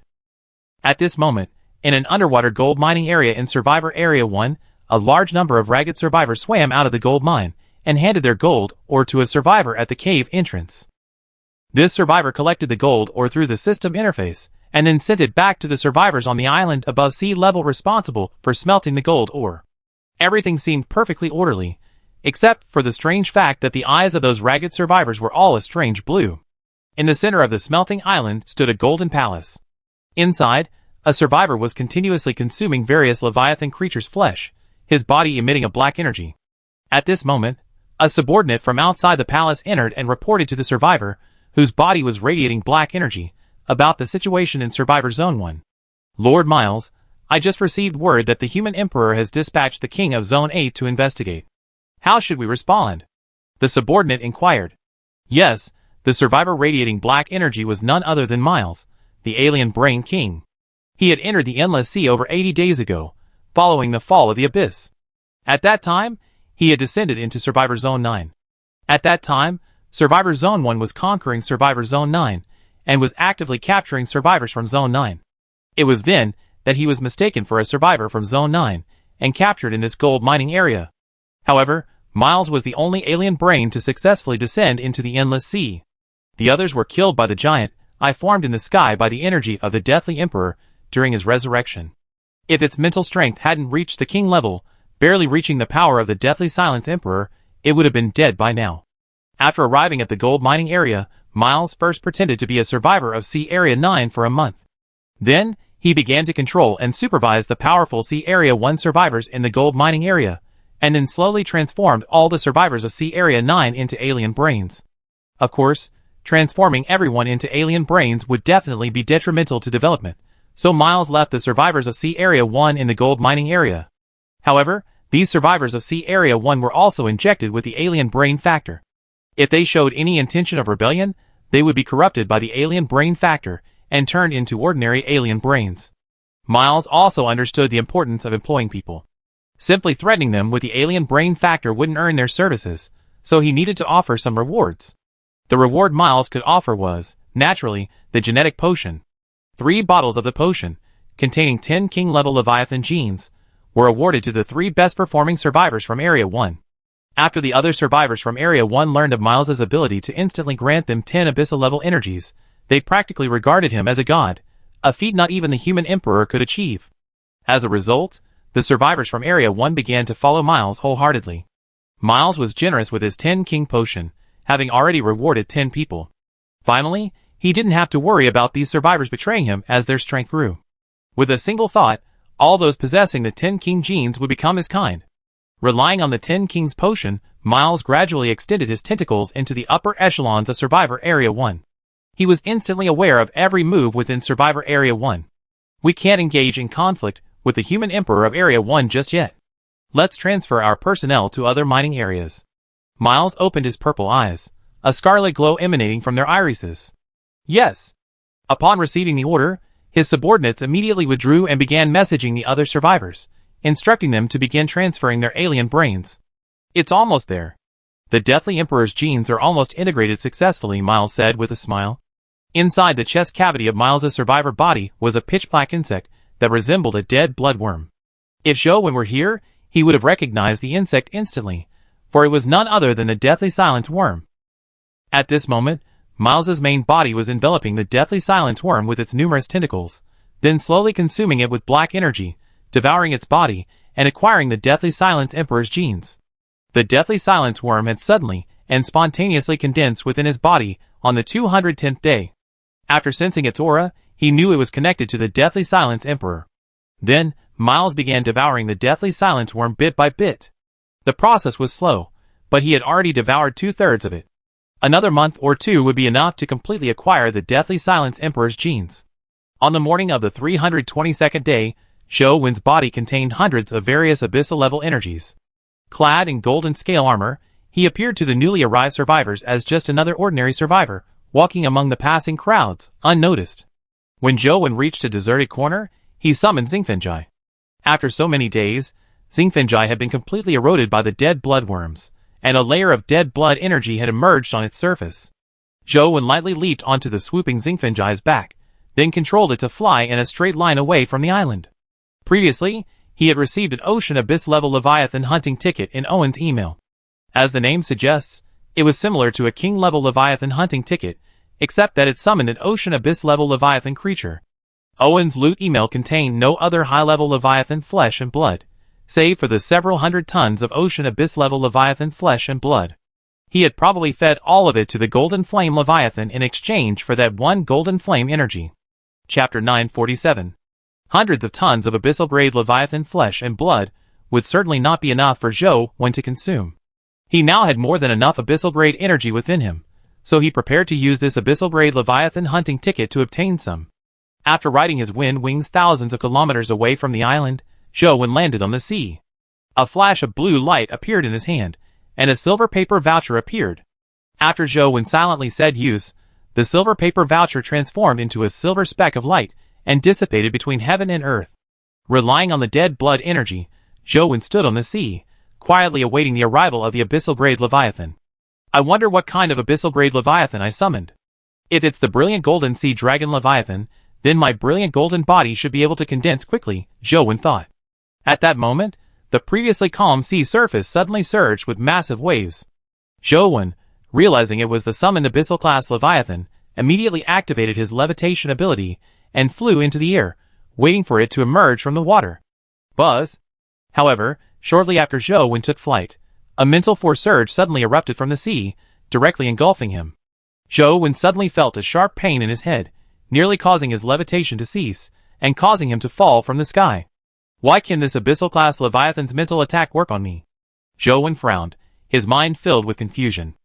At this moment, in an underwater gold mining area in Survivor Area 1, a large number of ragged survivors swam out of the gold mine and handed their gold ore to a survivor at the cave entrance. This survivor collected the gold ore through the system interface and then sent it back to the survivors on the island above sea level responsible for smelting the gold ore. Everything seemed perfectly orderly, except for the strange fact that the eyes of those ragged survivors were all a strange blue. In the center of the smelting island stood a golden palace. Inside, a survivor was continuously consuming various Leviathan creatures' flesh, his body emitting a black energy. At this moment, a subordinate from outside the palace entered and reported to the survivor, whose body was radiating black energy, about the situation in Survivor Zone 1. Lord Miles, I just received word that the human emperor has dispatched the king of Zone 8 to investigate. How should we respond? The subordinate inquired. Yes, the survivor radiating black energy was none other than Miles, the alien brain king. He had entered the Endless Sea over 80 days ago, following the fall of the Abyss. At that time, he had descended into Survivor Zone 9. At that time, Survivor Zone 1 was conquering Survivor Zone 9, and was actively capturing survivors from Zone 9. It was then that he was mistaken for a survivor from Zone 9, and captured in this gold mining area. However, Miles was the only alien brain to successfully descend into the Endless Sea. The others were killed by the giant eye formed in the sky by the energy of the Deathly Emperor during his resurrection. If its mental strength hadn't reached the king level, barely reaching the power of the Deathly Silence Emperor, it would have been dead by now. After arriving at the gold mining area, Miles first pretended to be a survivor of Sea Area 9 for a month. Then, he began to control and supervise the powerful Sea Area 1 survivors in the gold mining area, and then slowly transformed all the survivors of Sea Area 9 into alien brains. Of course, transforming everyone into alien brains would definitely be detrimental to development, so Miles left the survivors of Sea Area 1 in the gold mining area. However, these survivors of Sea Area 1 were also injected with the alien brain factor. If they showed any intention of rebellion, they would be corrupted by the alien brain factor and turned into ordinary alien brains. Miles also understood the importance of employing people. Simply threatening them with the alien brain factor wouldn't earn their services, so he needed to offer some rewards. The reward Miles could offer was, naturally, the genetic potion. 3 bottles of the potion, containing 10 king-level Leviathan genes, were awarded to the 3 best-performing survivors from Area 1. After the other survivors from Area 1 learned of Miles's ability to instantly grant them 10 abyssal-level energies, they practically regarded him as a god, a feat not even the human emperor could achieve. As a result, the survivors from Area 1 began to follow Miles wholeheartedly. Miles was generous with his 10 king potion, having already rewarded 10 people. Finally, he didn't have to worry about these survivors betraying him as their strength grew. With a single thought, all those possessing the 10 king genes would become his kind. Relying on the 10 Kings potion, Miles gradually extended his tentacles into the upper echelons of Survivor Area 1. He was instantly aware of every move within Survivor Area 1. We can't engage in conflict with the human emperor of Area 1 just yet. Let's transfer our personnel to other mining areas. Miles opened his purple eyes, a scarlet glow emanating from their irises. Yes. Upon receiving the order, his subordinates immediately withdrew and began messaging the other survivors, instructing them to begin transferring their alien brains. It's almost there. The Deathly Emperor's genes are almost integrated successfully, Miles said with a smile. Inside the chest cavity of Miles's survivor body was a pitch-black insect that resembled a dead bloodworm. If Zhou were here, he would have recognized the insect instantly, for it was none other than the Deathly Silence worm. At this moment, Miles's main body was enveloping the Deathly Silence worm with its numerous tentacles, then slowly consuming it with black energy, devouring its body, and acquiring the Deathly Silence Emperor's genes. The Deathly Silence worm had suddenly and spontaneously condensed within his body on the 210th day. After sensing its aura, he knew it was connected to the Deathly Silence Emperor. Then, Miles began devouring the Deathly Silence worm bit by bit. The process was slow, but he had already devoured 2/3 of it. Another month or 2 would be enough to completely acquire the Deathly Silence Emperor's genes. On the morning of the 322nd day, Zhou body contained hundreds of various abyssal-level energies. Clad in golden scale armor, he appeared to the newly arrived survivors as just another ordinary survivor, walking among the passing crowds, unnoticed. When Zhou reached a deserted corner, he summoned Xingfenjai. After so many days, Xingfenjai had been completely eroded by the dead bloodworms, and a layer of dead blood energy had emerged on its surface. Zhou lightly leaped onto the swooping Xingfenjai's back, then controlled it to fly in a straight line away from the island. Previously, he had received an Ocean Abyss-level Leviathan hunting ticket in Owen's email. As the name suggests, it was similar to a King-level Leviathan hunting ticket, except that it summoned an Ocean Abyss-level Leviathan creature. Owen's loot email contained no other high-level Leviathan flesh and blood, save for the several hundred tons of Ocean Abyss-level Leviathan flesh and blood. He had probably fed all of it to the Golden Flame Leviathan in exchange for that one Golden Flame energy. Chapter 947. Hundreds of tons of abyssal-grade Leviathan flesh and blood would certainly not be enough for Zhou Wen to consume. He now had more than enough abyssal-grade energy within him, so he prepared to use this abyssal-grade Leviathan hunting ticket to obtain some. After riding his wind wings thousands of kilometers away from the island, Zhou Wen landed on the sea. A flash of blue light appeared in his hand, and a silver paper voucher appeared. After Zhou Wen silently said use, the silver paper voucher transformed into a silver speck of light and dissipated between heaven and earth. Relying on the dead blood energy, Zhou Wen stood on the sea, quietly awaiting the arrival of the abyssal-grade Leviathan. I wonder what kind of abyssal-grade Leviathan I summoned. If it's the brilliant golden sea dragon Leviathan, then my brilliant golden body should be able to condense quickly, Zhou Wen thought. At that moment, the previously calm sea surface suddenly surged with massive waves. Zhou Wen, realizing it was the summoned abyssal-class Leviathan, immediately activated his levitation ability and flew into the air, waiting for it to emerge from the water. Buzz! However, shortly after Zhou Wen took flight, a mental force surge suddenly erupted from the sea, directly engulfing him. Zhou Wen suddenly felt a sharp pain in his head, nearly causing his levitation to cease, and causing him to fall from the sky. Why can this abyssal-class Leviathan's mental attack work on me? Zhou Wen frowned, his mind filled with confusion.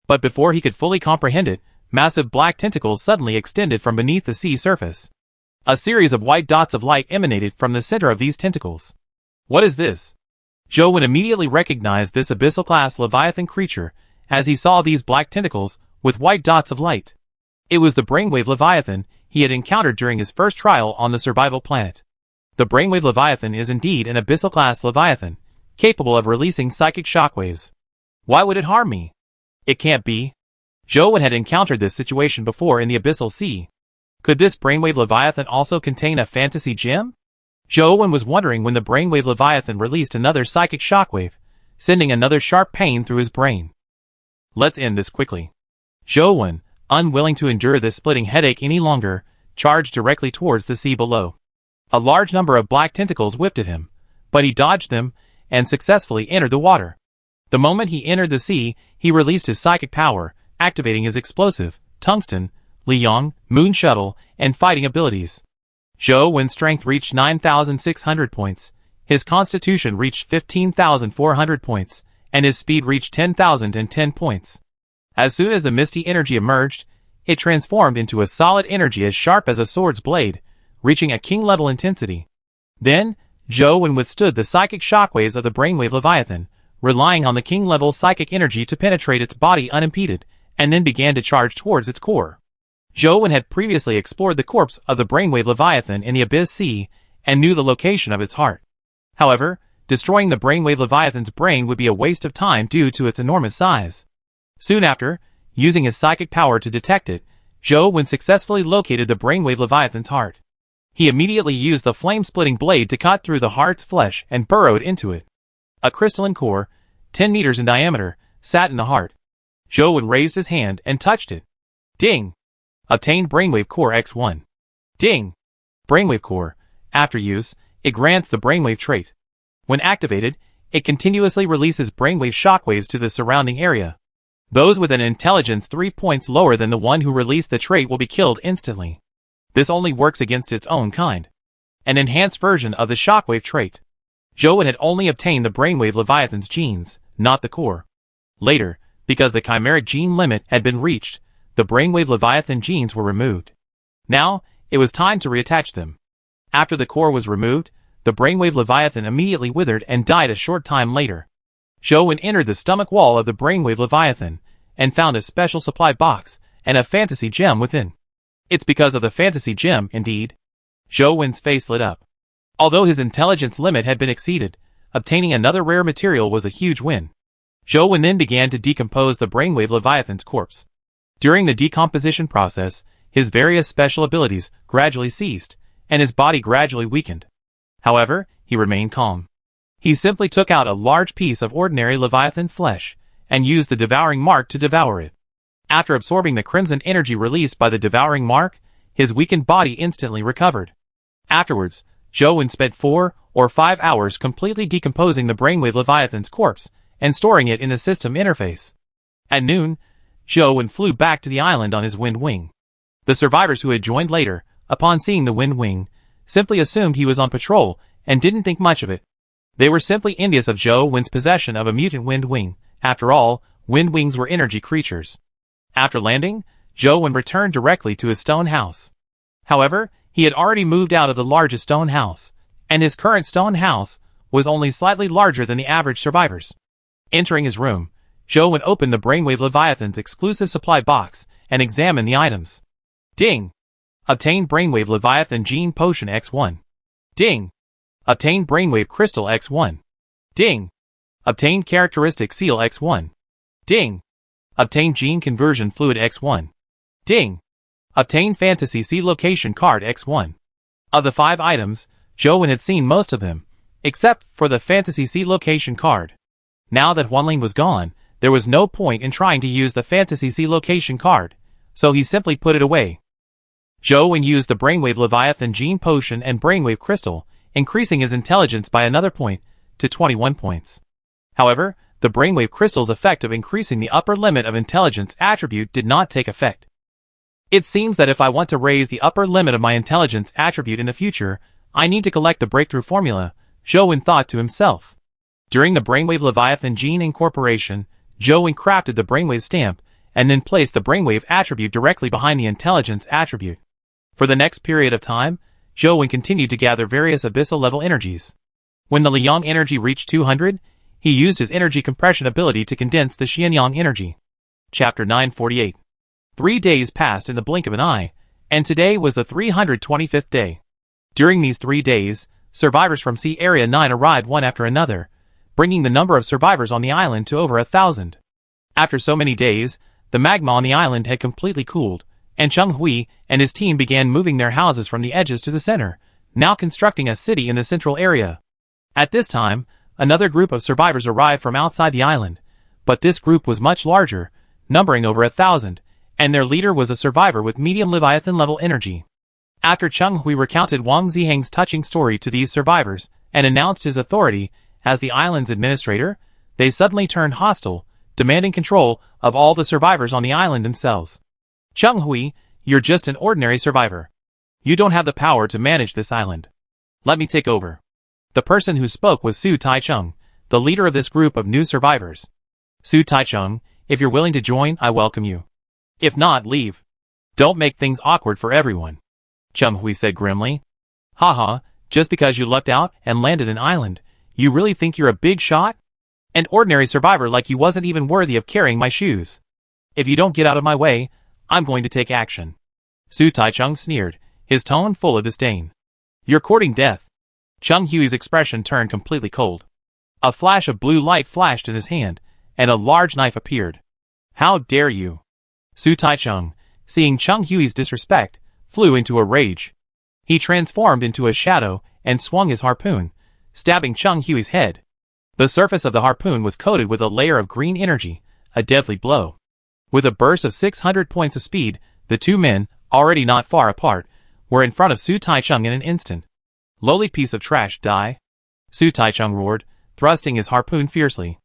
But before he could fully comprehend it, massive black tentacles suddenly extended from beneath the sea surface. A series of white dots of light emanated from the center of these tentacles. What is this? Zhou Wen immediately recognized this abyssal-class Leviathan creature as he saw these black tentacles with white dots of light. It was the brainwave Leviathan he had encountered during his first trial on the survival planet. The brainwave Leviathan is indeed an abyssal-class Leviathan, capable of releasing psychic shockwaves. Why would it harm me? It can't be. Zhou Wen had encountered this situation before in the abyssal sea. Could this brainwave Leviathan also contain a fantasy gem? Zhou Wen was wondering when the brainwave Leviathan released another psychic shockwave, sending another sharp pain through his brain. Let's end this quickly. Zhou Wen, unwilling to endure this splitting headache any longer, charged directly towards the sea below. A large number of black tentacles whipped at him, but he dodged them and successfully entered the water. The moment he entered the sea, he released his psychic power, activating his explosive, tungsten, Liang, moon shuttle, and fighting abilities. Zhou Wen's strength reached 9,600 points, his constitution reached 15,400 points, and his speed reached 10,010 points. As soon as the misty energy emerged, it transformed into a solid energy as sharp as a sword's blade, reaching a king-level intensity. Then, Zhou Wen withstood the psychic shockwaves of the brainwave Leviathan, relying on the king-level psychic energy to penetrate its body unimpeded, and then began to charge towards its core. Zhou Wen had previously explored the corpse of the brainwave Leviathan in the Abyss Sea, and knew the location of its heart. However, destroying the brainwave Leviathan's brain would be a waste of time due to its enormous size. Soon after, using his psychic power to detect it, Zhou Wen successfully located the brainwave Leviathan's heart. He immediately used the flame-splitting blade to cut through the heart's flesh and burrowed into it. A crystalline core, 10 meters in diameter, sat in the heart. Zhou Wen raised his hand and touched it. Ding! Obtained Brainwave Core X1. Ding! Brainwave Core. After use, it grants the Brainwave trait. When activated, it continuously releases brainwave shockwaves to the surrounding area. Those with an intelligence 3 points lower than the one who released the trait will be killed instantly. This only works against its own kind. An enhanced version of the shockwave trait. Zhou Wen had only obtained the brainwave Leviathan's genes, not the core. Later, because the chimeric gene limit had been reached, the brainwave Leviathan genes were removed. Now, it was time to reattach them. After the core was removed, the brainwave Leviathan immediately withered and died a short time later. Zhou Wen entered the stomach wall of the brainwave Leviathan, and found a special supply box, and a fantasy gem within. It's because of the fantasy gem, indeed. Zhou Wen's face lit up. Although his intelligence limit had been exceeded, obtaining another rare material was a huge win. Zhou Wen then began to decompose the brainwave Leviathan's corpse. During the decomposition process, his various special abilities gradually ceased, and his body gradually weakened. However, he remained calm. He simply took out a large piece of ordinary Leviathan flesh, and used the devouring mark to devour it. After absorbing the crimson energy released by the devouring mark, his weakened body instantly recovered. Afterwards, Zhou Wen spent 4 or 5 hours completely decomposing the brainwave Leviathan's corpse, and storing it in the system interface. At noon, Zhou Wen flew back to the island on his wind wing. The survivors who had joined later, upon seeing the wind wing, simply assumed he was on patrol and didn't think much of it. They were simply envious of Zhou Wen's possession of a mutant wind wing. After all, wind wings were energy creatures. After landing, Zhou Wen returned directly to his stone house. However, he had already moved out of the largest stone house, and his current stone house was only slightly larger than the average survivors. Entering his room, Zhou Wen opened the Brainwave Leviathan's exclusive supply box and examined the items. Ding! Obtain Brainwave Leviathan Gene Potion X1. Ding! Obtain Brainwave Crystal X1. Ding! Obtain Characteristic Seal X1. Ding! Obtain Gene Conversion Fluid X1. Ding! Obtain Fantasy Sea Location Card X1. Of the 5 items, Zhou Wen had seen most of them, except for the Fantasy Sea Location card. Now that Huanling was gone, there was no point in trying to use the Fantasy Sea Location card, so he simply put it away. Zhou Wen used the Brainwave Leviathan Gene Potion and Brainwave Crystal, increasing his intelligence by another point, to 21 points. However, the Brainwave Crystal's effect of increasing the upper limit of intelligence attribute did not take effect. It seems that if I want to raise the upper limit of my intelligence attribute in the future, I need to collect the breakthrough formula, Zhou Wen thought to himself. During the Brainwave Leviathan Gene Incorporation, Zhou Wen crafted the Brainwave stamp, and then placed the Brainwave attribute directly behind the intelligence attribute. For the next period of time, Zhou Wen continued to gather various abyssal-level energies. When the Liang energy reached 200, he used his energy compression ability to condense the Xianyang energy. Chapter 948. 3 days passed in the blink of an eye, and today was the 325th day. During these 3 days, survivors from Sea Area 9 arrived one after another, bringing the number of survivors on the island to over 1,000. After so many days, the magma on the island had completely cooled, and Cheng Hui and his team began moving their houses from the edges to the center, now constructing a city in the central area. At this time, another group of survivors arrived from outside the island, but this group was much larger, numbering over 1,000, and their leader was a survivor with medium Leviathan-level energy. After Cheng Hui recounted Wang Ziheng's touching story to these survivors and announced his authority as the island's administrator, they suddenly turned hostile, demanding control of all the survivors on the island themselves. Cheng Hui, you're just an ordinary survivor. You don't have the power to manage this island. Let me take over. The person who spoke was Su Taichung, the leader of this group of new survivors. Su Taichung, if you're willing to join, I welcome you. If not, leave. Don't make things awkward for everyone. Cheng Hui said grimly. Haha, just because you lucked out and landed an island, you really think you're a big shot? An ordinary survivor like you wasn't even worthy of carrying my shoes. If you don't get out of my way, I'm going to take action. Su Taichung sneered, his tone full of disdain. You're courting death. Cheng Hui's expression turned completely cold. A flash of blue light flashed in his hand, and a large knife appeared. How dare you? Su Taichung, seeing Cheng Hui's disrespect, flew into a rage. He transformed into a shadow and swung his harpoon, stabbing Cheng Hui's head. The surface of the harpoon was coated with a layer of green energy, a deadly blow. With a burst of 600 points of speed, the two men, already not far apart, were in front of Su Taichung in an instant. Lowly piece of trash, die! Su Taichung roared, thrusting his harpoon fiercely.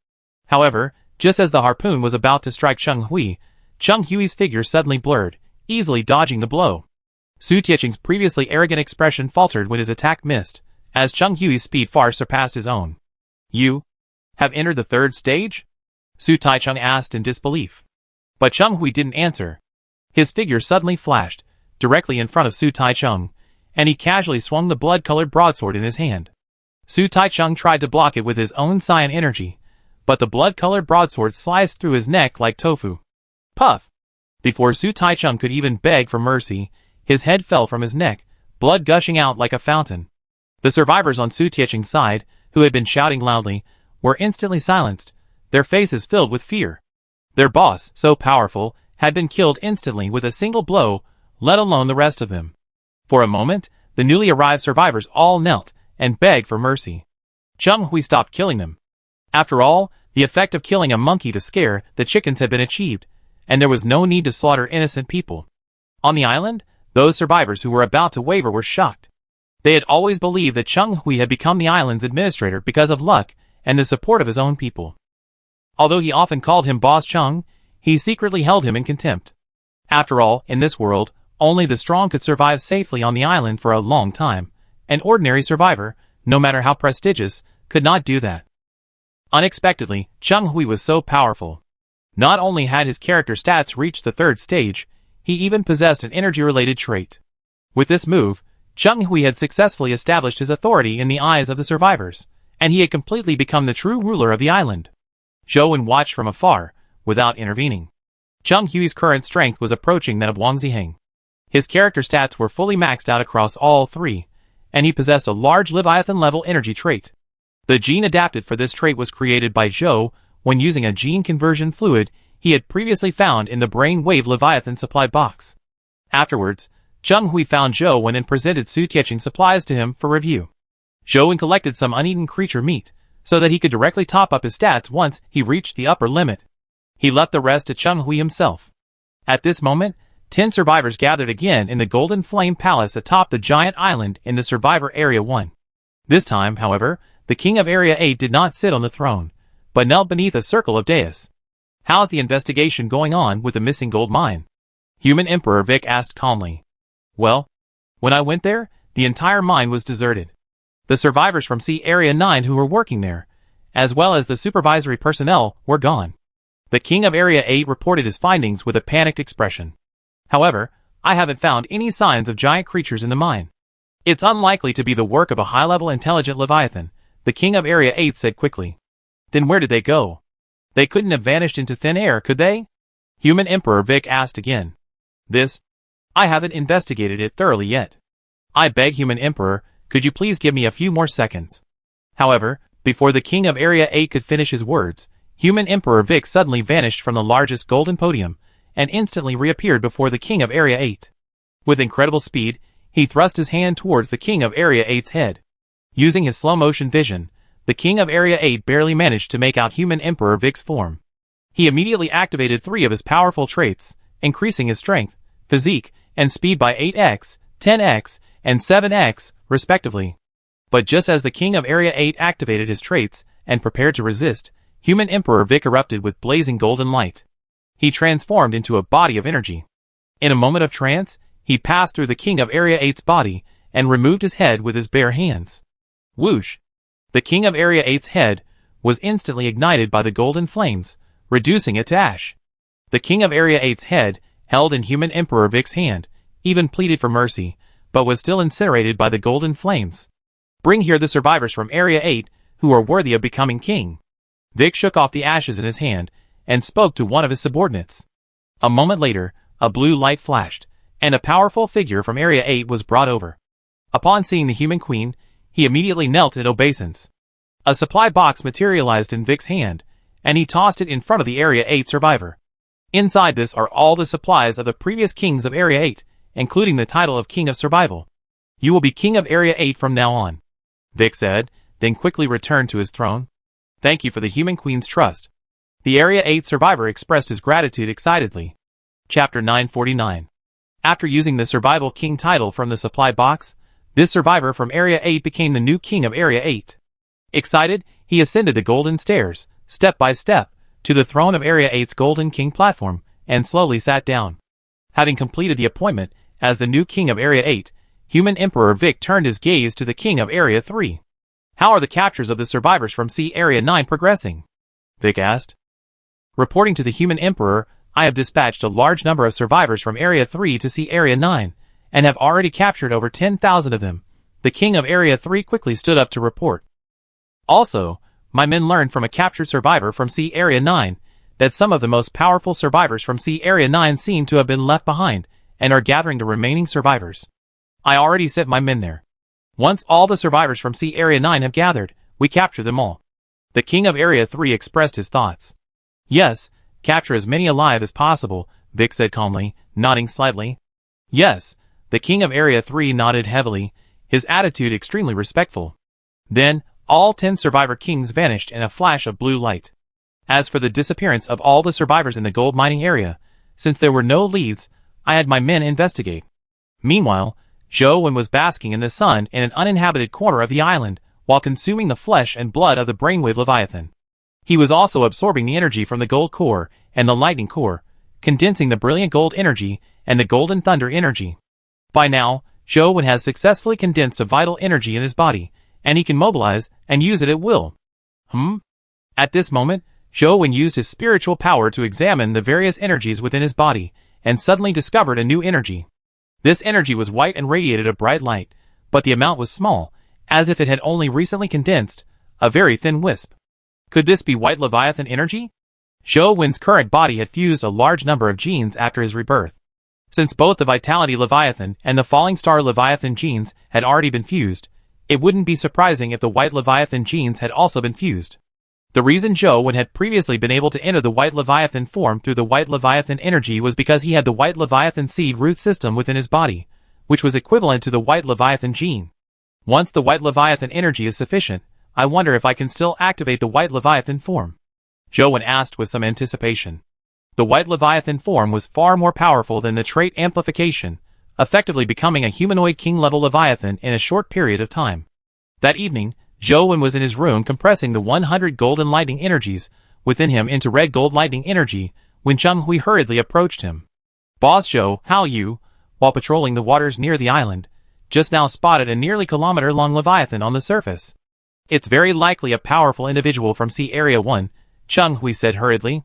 However, just as the harpoon was about to strike Cheng Hui's figure suddenly blurred, easily dodging the blow. Su Taichung's previously arrogant expression faltered when his attack missed, as Cheng Hui's speed far surpassed his own. You have entered the 3rd stage? Su Taichung asked in disbelief. But Cheng Hui didn't answer. His figure suddenly flashed, directly in front of Su Taichung, and he casually swung the blood-colored broadsword in his hand. Su Taichung tried to block it with his own cyan energy, but the blood-colored broadsword sliced through his neck like tofu. Puff! Before Su Taichung could even beg for mercy, his head fell from his neck, blood gushing out like a fountain. The survivors on Su Taichung's side, who had been shouting loudly, were instantly silenced, their faces filled with fear. Their boss, so powerful, had been killed instantly with a single blow, let alone the rest of them. For a moment, the newly arrived survivors all knelt and begged for mercy. Cheng Hui stopped killing them. After all, the effect of killing a monkey to scare the chickens had been achieved, and there was no need to slaughter innocent people. On the island, those survivors who were about to waver were shocked. They had always believed that Cheng Hui had become the island's administrator because of luck and the support of his own people. Although he often called him Boss Cheng, he secretly held him in contempt. After all, in this world, only the strong could survive safely on the island for a long time, An ordinary survivor, no matter how prestigious, could not do that. Unexpectedly, Cheng Hui was so powerful. Not only had his character stats reached the 3rd stage, he even possessed an energy-related trait. With this move, Cheng Hui had successfully established his authority in the eyes of the survivors, and he had completely become the true ruler of the island. Zhou Wen watched from afar, without intervening. Cheng Hui's current strength was approaching that of Wang Ziheng. His character stats were fully maxed out across all 3, and he possessed a large Leviathan-level energy trait. The gene adapted for this trait was created by Zhou when using a gene conversion fluid he had previously found in the Brainwave Leviathan supply box. Afterwards, Cheng Hui found Zhou Wen and presented Su Tiecheng supplies to him for review. Zhou Wen collected some uneaten creature meat, so that he could directly top up his stats once he reached the upper limit. He left the rest to Cheng Hui himself. At this moment, 10 survivors gathered again in the Golden Flame Palace atop the giant island in the Survivor Area 1. This time, however, the King of Area 8 did not sit on the throne, but knelt beneath a circle of dais. "How's the investigation going on with the missing gold mine?" Human Emperor Vic asked calmly. "Well, when I went there, the entire mine was deserted. The survivors from C Area 9 who were working there, as well as the supervisory personnel, were gone." The King of Area 8 reported his findings with a panicked expression. "However, I haven't found any signs of giant creatures in the mine. It's unlikely to be the work of a high-level intelligent Leviathan," the King of Area 8 said quickly. "Then where did they go? They couldn't have vanished into thin air, could they?" Human Emperor Vic asked again. I haven't investigated it thoroughly yet. I beg, Human Emperor, could you please give me a few more seconds?" However, before the King of Area 8 could finish his words, Human Emperor Vic suddenly vanished from the largest golden podium, and instantly reappeared before the King of Area 8. With incredible speed, he thrust his hand towards the King of Area 8's head. Using his slow-motion vision, the King of Area 8 barely managed to make out Human Emperor Vic's form. He immediately activated 3 of his powerful traits, increasing his strength, physique, and speed by 8x, 10x, and 7x, respectively. But just as the King of Area 8 activated his traits and prepared to resist, Human Emperor Vic erupted with blazing golden light. He transformed into a body of energy. In a moment of trance, he passed through the King of Area 8's body and removed his head with his bare hands. Whoosh! The King of Area 8's head was instantly ignited by the golden flames, reducing it to ash. The King of Area 8's head, held in Human Emperor Vic's hand, even pleaded for mercy, but was still incinerated by the golden flames. "Bring here the survivors from Area 8 who are worthy of becoming king." Vic shook off the ashes in his hand and spoke to one of his subordinates. A moment later, a blue light flashed, and a powerful figure from Area 8 was brought over. Upon seeing the human queen, he immediately knelt in obeisance. A supply box materialized in Vic's hand, and he tossed it in front of the Area 8 survivor. Inside this are all the supplies of the previous kings of Area 8, including the title of King of Survival. "You will be King of Area 8 from now on," Vic said, then quickly returned to his throne. "Thank you for the human queen's trust." The Area 8 survivor expressed his gratitude excitedly. Chapter 949. After using the Survival King title from the supply box, this survivor from Area 8 became the new King of Area 8. Excited, he ascended the golden stairs, step by step, to the throne of Area 8's Golden King platform, and slowly sat down. Having completed the appointment as the new King of Area 8, Human Emperor Vic turned his gaze to the King of Area 3. "How are the captures of the survivors from C Area 9 progressing?" Vic asked. "Reporting to the Human Emperor, I have dispatched a large number of survivors from Area 3 to C Area 9, and have already captured over 10,000 of them." The King of Area 3 quickly stood up to report. "Also, my men learned from a captured survivor from C Area 9 that some of the most powerful survivors from C Area 9 seem to have been left behind and are gathering the remaining survivors. I already sent my men there. Once all the survivors from C Area 9 have gathered, we capture them all." The King of Area 3 expressed his thoughts. "Yes, capture as many alive as possible," Vic said calmly, nodding slightly. "Yes," the King of Area 3 nodded heavily, his attitude extremely respectful. Then, all 10 survivor kings vanished in a flash of blue light. As for the disappearance of all the survivors in the gold mining area, since there were no leads, I had my men investigate. Meanwhile, Zhou Wen was basking in the sun in an uninhabited corner of the island, while consuming the flesh and blood of the Brainwave Leviathan. He was also absorbing the energy from the gold core and the lightning core, condensing the brilliant gold energy and the golden thunder energy. By now, Zhou has successfully condensed a vital energy in his body, and he can mobilize and use it at will. At this moment, Zhou used his spiritual power to examine the various energies within his body, and suddenly discovered a new energy. This energy was white and radiated a bright light, but the amount was small, as if it had only recently condensed, a very thin wisp. Could this be white Leviathan energy? Zhou current body had fused a large number of genes after his rebirth. Since both the Vitality Leviathan and the Falling Star Leviathan genes had already been fused, it wouldn't be surprising if the White Leviathan genes had also been fused. The reason Zhou had previously been able to enter the White Leviathan form through the White Leviathan energy was because he had the White Leviathan seed root system within his body, which was equivalent to the White Leviathan gene. Once the White Leviathan energy is sufficient, I wonder if I can still activate the White Leviathan form. Zhou asked with some anticipation. The White Leviathan form was far more powerful than the trait amplification, effectively becoming a humanoid king-level Leviathan in a short period of time. That evening, Zhou was in his room compressing the 100 golden lightning energies within him into red gold lightning energy when Cheng Hui hurriedly approached him. Boss Zhou, how you, while patrolling the waters near the island, just now spotted a nearly kilometer-long Leviathan on the surface. It's very likely a powerful individual from Sea Area 1, Cheng Hui said hurriedly.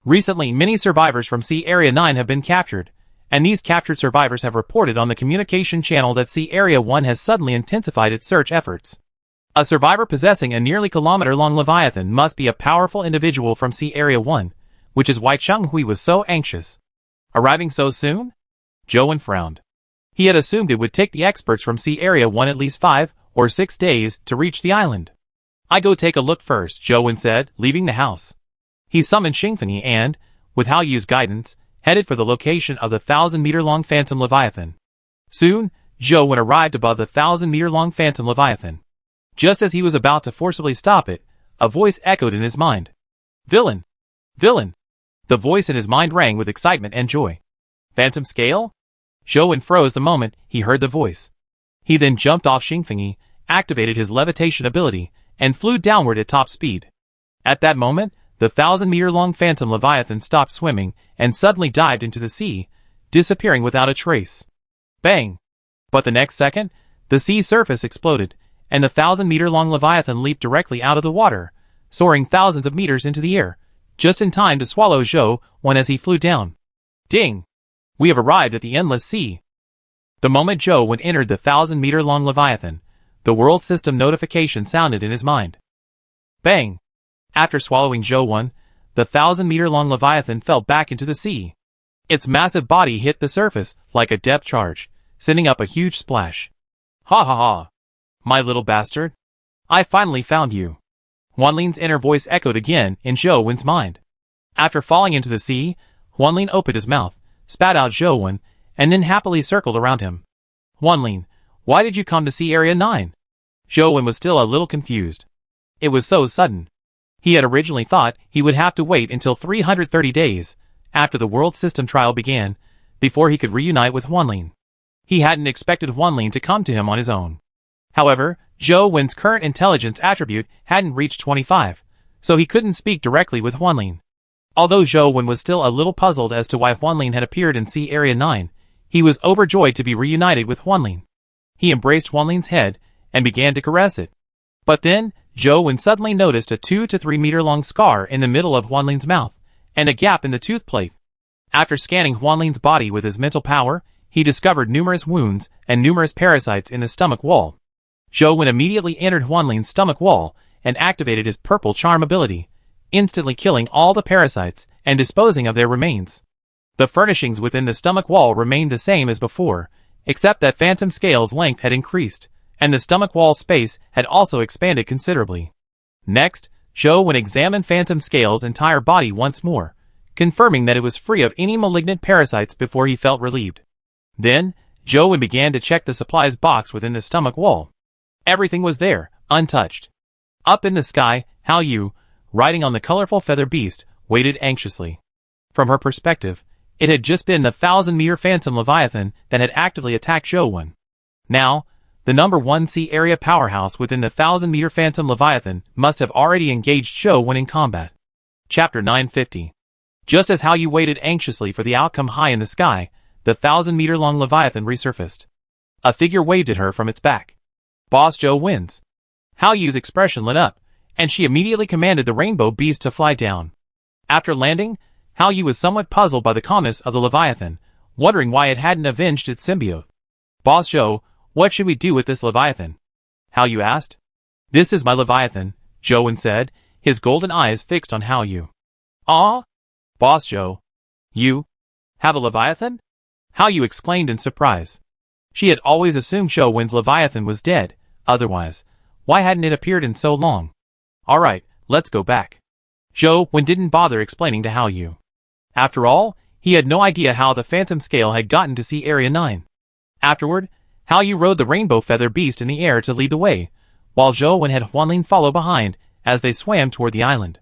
Recently, many survivors from Sea Area 9 have been captured, and these captured survivors have reported on the communication channel that Sea Area 1 has suddenly intensified its search efforts. A survivor possessing a nearly kilometer-long Leviathan must be a powerful individual from Sea Area 1, which is why Cheng Hui was so anxious. Arriving so soon? Zhou frowned. He had assumed it would take the experts from Sea Area 1 at least 5 or 6 days to reach the island. I go take a look first, Zhou said, leaving the house. He summoned Xingfeng and, with Hao Yu's guidance, headed for the location of the 1,000-meter-long Phantom Leviathan. Soon, Zhou arrived above the 1,000-meter-long Phantom Leviathan. Just as he was about to forcibly stop it, a voice echoed in his mind. Villain! Villain! The voice in his mind rang with excitement and joy. Phantom scale? Zhou froze the moment he heard the voice. He then jumped off Xingfeng, activated his levitation ability, and flew downward at top speed. At that moment, the 1,000-meter-long Phantom Leviathan stopped swimming and suddenly dived into the sea, disappearing without a trace. Bang! But the next second, the sea surface exploded, and the 1,000-meter-long Leviathan leaped directly out of the water, soaring thousands of meters into the air, just in time to swallow Zhou as he flew down. Ding! We have arrived at the endless sea. The moment Zhou entered the 1,000-meter-long Leviathan, the world system notification sounded in his mind. Bang! After swallowing Zhou, the 1,000-meter-long Leviathan fell back into the sea. Its massive body hit the surface like a depth charge, sending up a huge splash. Ha ha ha! My little bastard! I finally found you! Huanlin's inner voice echoed again in Zhou's mind. After falling into the sea, Huanlin opened his mouth, spat out Zhou, and then happily circled around him. Huanlin, why did you come to Sea Area 9? Zhou was still a little confused. It was so sudden. He had originally thought he would have to wait until 330 days, after the world system trial began, before he could reunite with Huanlin. He hadn't expected Huanlin to come to him on his own. However, Zhou's current intelligence attribute hadn't reached 25, so he couldn't speak directly with Huanlin. Although Zhou was still a little puzzled as to why Huanlin had appeared in Sea Area 9, he was overjoyed to be reunited with Huanlin. He embraced Huanlin's head and began to caress it. But then, Zhou suddenly noticed a 2 to 3 meter long scar in the middle of Huanlin's mouth, and a gap in the tooth plate. After scanning Huanlin's body with his mental power, he discovered numerous wounds and numerous parasites in the stomach wall. Zhou immediately entered Huanlin's stomach wall and activated his purple charm ability, instantly killing all the parasites and disposing of their remains. The furnishings within the stomach wall remained the same as before, except that Phantom Scale's length had increased, and the stomach wall space had also expanded considerably. Next, Zhou examined Phantom Scale's entire body once more, confirming that it was free of any malignant parasites before he felt relieved. Then, Zhou began to check the supplies box within the stomach wall. Everything was there, untouched. Up in the sky, Hao Yu, riding on the colorful feather beast, waited anxiously. From her perspective, it had just been the 1,000-meter Phantom Leviathan that had actively attacked Zhou. Now, the number 1 sea area powerhouse within the 1,000-meter Phantom Leviathan must have already engaged Zhou in combat. Chapter 950. Just as Hao Yu waited anxiously for the outcome high in the sky, the 1,000-meter-long Leviathan resurfaced. A figure waved at her from its back. Boss Joe wins. Hao Yu's expression lit up, and she immediately commanded the rainbow beast to fly down. After landing, Hao Yu was somewhat puzzled by the calmness of the Leviathan, wondering why it hadn't avenged its symbiote. Boss Joe, what should we do with this Leviathan? Hao Yu asked. This is my Leviathan, Zhou said, his golden eyes fixed on Hao Yu. Ah? Boss Joe. You have a Leviathan? Hao Yu exclaimed in surprise. She had always assumed Zhou Wen's Leviathan was dead, otherwise, why hadn't it appeared in so long? Alright, let's go back. Zhou Wen didn't bother explaining to Hao Yu. After all, he had no idea how the Phantom Scale had gotten to Sea Area 9. Afterward, Hao Yu rode the rainbow feather beast in the air to lead the way, while Zhou Wen had Huanling follow behind as they swam toward the island.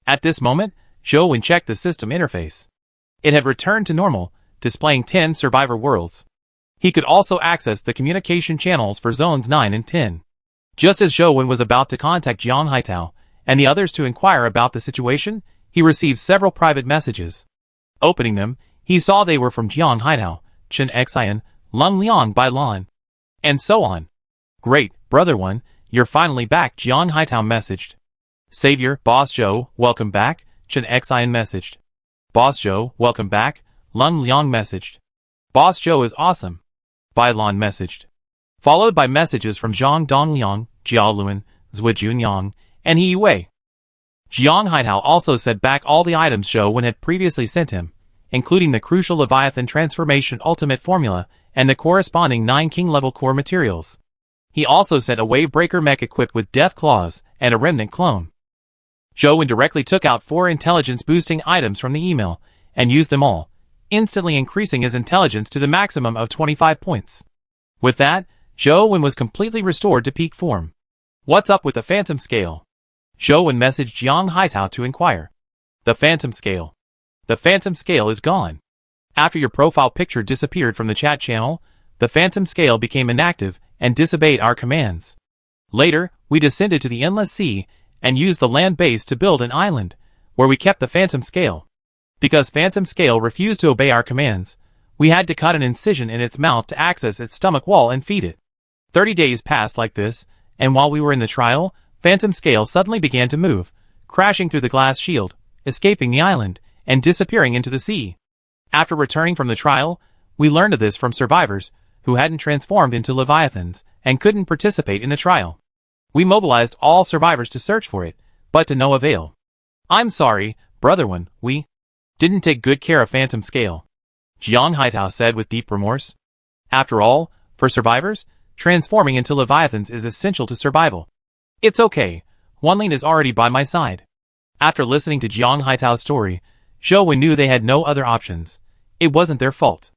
At this moment, Zhou Wen checked the system interface. It had returned to normal, displaying 10 survivor worlds. He could also access the communication channels for zones 9 and 10. Just as Zhou Wen was about to contact Jiang Haitao and the others to inquire about the situation, he received several private messages. Opening them, he saw they were from Jiang Haitao, Chen Xian, Lung Liang Bai Lan, and so on. Great, Brother One, you're finally back, Jiang Haitao messaged. Savior, Boss Zhou, welcome back, Chen Xian messaged. Boss Zhou, welcome back, Lung Liang messaged. Boss Zhou is awesome, Bai Lan messaged. Followed by messages from Zhang Dongliang, Jiao Luan, Zhui Junyang, and He Wei. Jiang Haitao also sent back all the items Zhou Wen had previously sent him, including the crucial Leviathan transformation ultimate formula and the corresponding 9 king-level core materials. He also sent a wave breaker mech equipped with death claws and a remnant clone. Zhou Wen directly took out 4 intelligence-boosting items from the email and used them all, instantly increasing his intelligence to the maximum of 25 points. With that, Zhou Wen was completely restored to peak form. What's up with the Phantom Scale? Zhou Wen messaged Jiang Haitao to inquire. The Phantom Scale. The Phantom Scale is gone. After your profile picture disappeared from the chat channel, the Phantom Scale became inactive and disobeyed our commands. Later, we descended to the endless sea and used the land base to build an island, where we kept the Phantom Scale. Because Phantom Scale refused to obey our commands, we had to cut an incision in its mouth to access its stomach wall and feed it. 30 days passed like this, and while we were in the trial, Phantom Scale suddenly began to move, crashing through the glass shield, escaping the island, and disappearing into the sea. After returning from the trial, we learned of this from survivors, who hadn't transformed into Leviathans, and couldn't participate in the trial. We mobilized all survivors to search for it, but to no avail. I'm sorry, Brother One, we didn't take good care of Phantom Scale, Jiang Haitao said with deep remorse. After all, for survivors, transforming into Leviathans is essential to survival. It's okay, Huanling is already by my side. After listening to Jiang Haitao's story, Zhou Wen knew they had no other options. It wasn't their fault.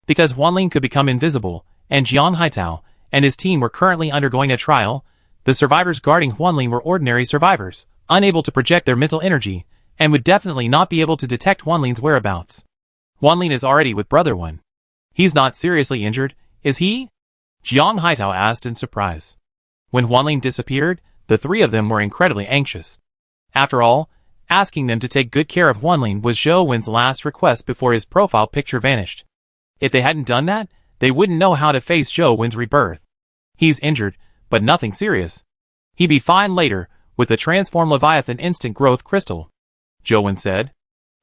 Because Huanling could become invisible, and Jiang Haitao and his team were currently undergoing a trial, the survivors guarding Huanling were ordinary survivors, unable to project their mental energy, and would definitely not be able to detect Huanling's whereabouts. Huanling is already with Brother One. He's not seriously injured, is he? Jiang Haitao asked in surprise. When Huanling disappeared, the 3 of them were incredibly anxious. After all, asking them to take good care of Huanling was Zhou Wen's last request before his profile picture vanished. If they hadn't done that, they wouldn't know how to face Zhou Wen's rebirth. He's injured, but nothing serious. He'd be fine later, with the transformed Leviathan instant growth crystal, Zhou Wen said.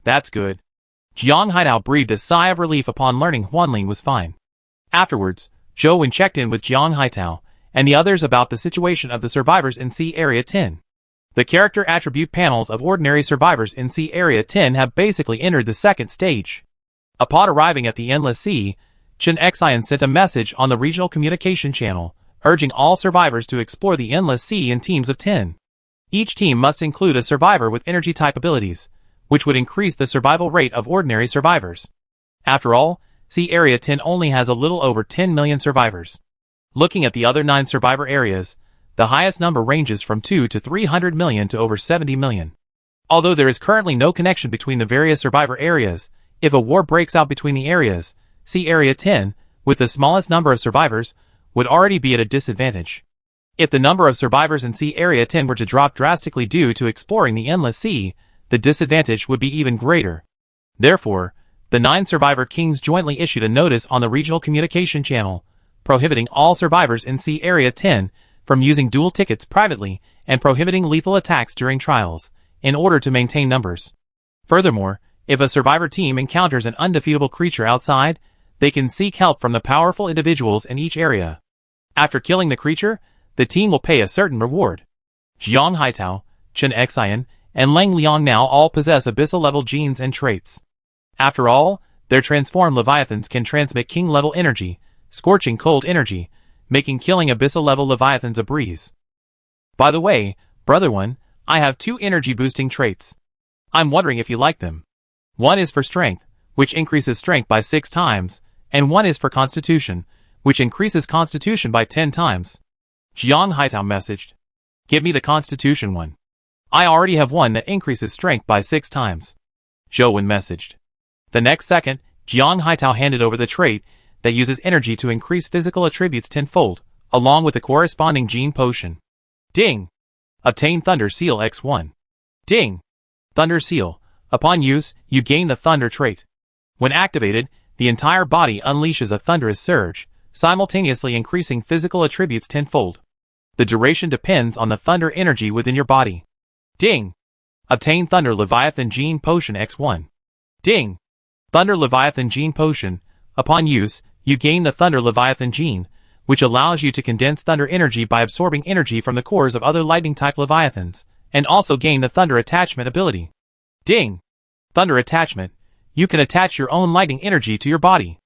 That's good. Jiang Haitao breathed a sigh of relief upon learning Huanling was fine. Afterwards, Zhou Wen checked in with Jiang Haitao and the others about the situation of the survivors in Sea Area 10. The character attribute panels of ordinary survivors in Sea Area 10 have basically entered the second stage. Upon arriving at the Endless Sea, Chen Xian sent a message on the regional communication channel, urging all survivors to explore the Endless Sea in teams of 10. Each team must include a survivor with energy-type abilities, which would increase the survival rate of ordinary survivors. After all, Sea Area 10 only has a little over 10 million survivors. Looking at the other 9 survivor areas, the highest number ranges from 2 to 300 million to over 70 million. Although there is currently no connection between the various survivor areas, if a war breaks out between the areas, Sea Area 10, with the smallest number of survivors, would already be at a disadvantage. If the number of survivors in Sea Area 10 were to drop drastically due to exploring the Endless Sea, the disadvantage would be even greater. Therefore, the 9 survivor kings jointly issued a notice on the regional communication channel, prohibiting all survivors in C Area 10 from using dual tickets privately and prohibiting lethal attacks during trials, in order to maintain numbers. Furthermore, if a survivor team encounters an undefeatable creature outside, they can seek help from the powerful individuals in each area. After killing the creature, the team will pay a certain reward. Jiang Haitao, Chen Xian, and Lang Liang now all possess abyssal-level genes and traits. After all, their transformed leviathans can transmit king-level energy, scorching cold energy, making killing abyssal-level leviathans a breeze. By the way, Brother One, I have 2 energy-boosting traits. I'm wondering if you like them. One is for strength, which increases strength by 6 times, and one is for constitution, which increases constitution by 10 times. Jiang Haitao messaged. Give me the constitution one. I already have one that increases strength by 6 times. Zhou Wen messaged. The next second, Jiang Haitao handed over the trait that uses energy to increase physical attributes tenfold, along with the corresponding gene potion. Ding! Obtain Thunder Seal X1. Ding! Thunder Seal. Upon use, you gain the Thunder trait. When activated, the entire body unleashes a thunderous surge, simultaneously increasing physical attributes tenfold. The duration depends on the thunder energy within your body. Ding! Obtain Thunder Leviathan Gene Potion X1. Ding! Thunder Leviathan Gene Potion. Upon use, you gain the Thunder Leviathan Gene, which allows you to condense thunder energy by absorbing energy from the cores of other lightning-type leviathans, and also gain the Thunder Attachment ability. Ding! Thunder Attachment. You can attach your own lightning energy to your body.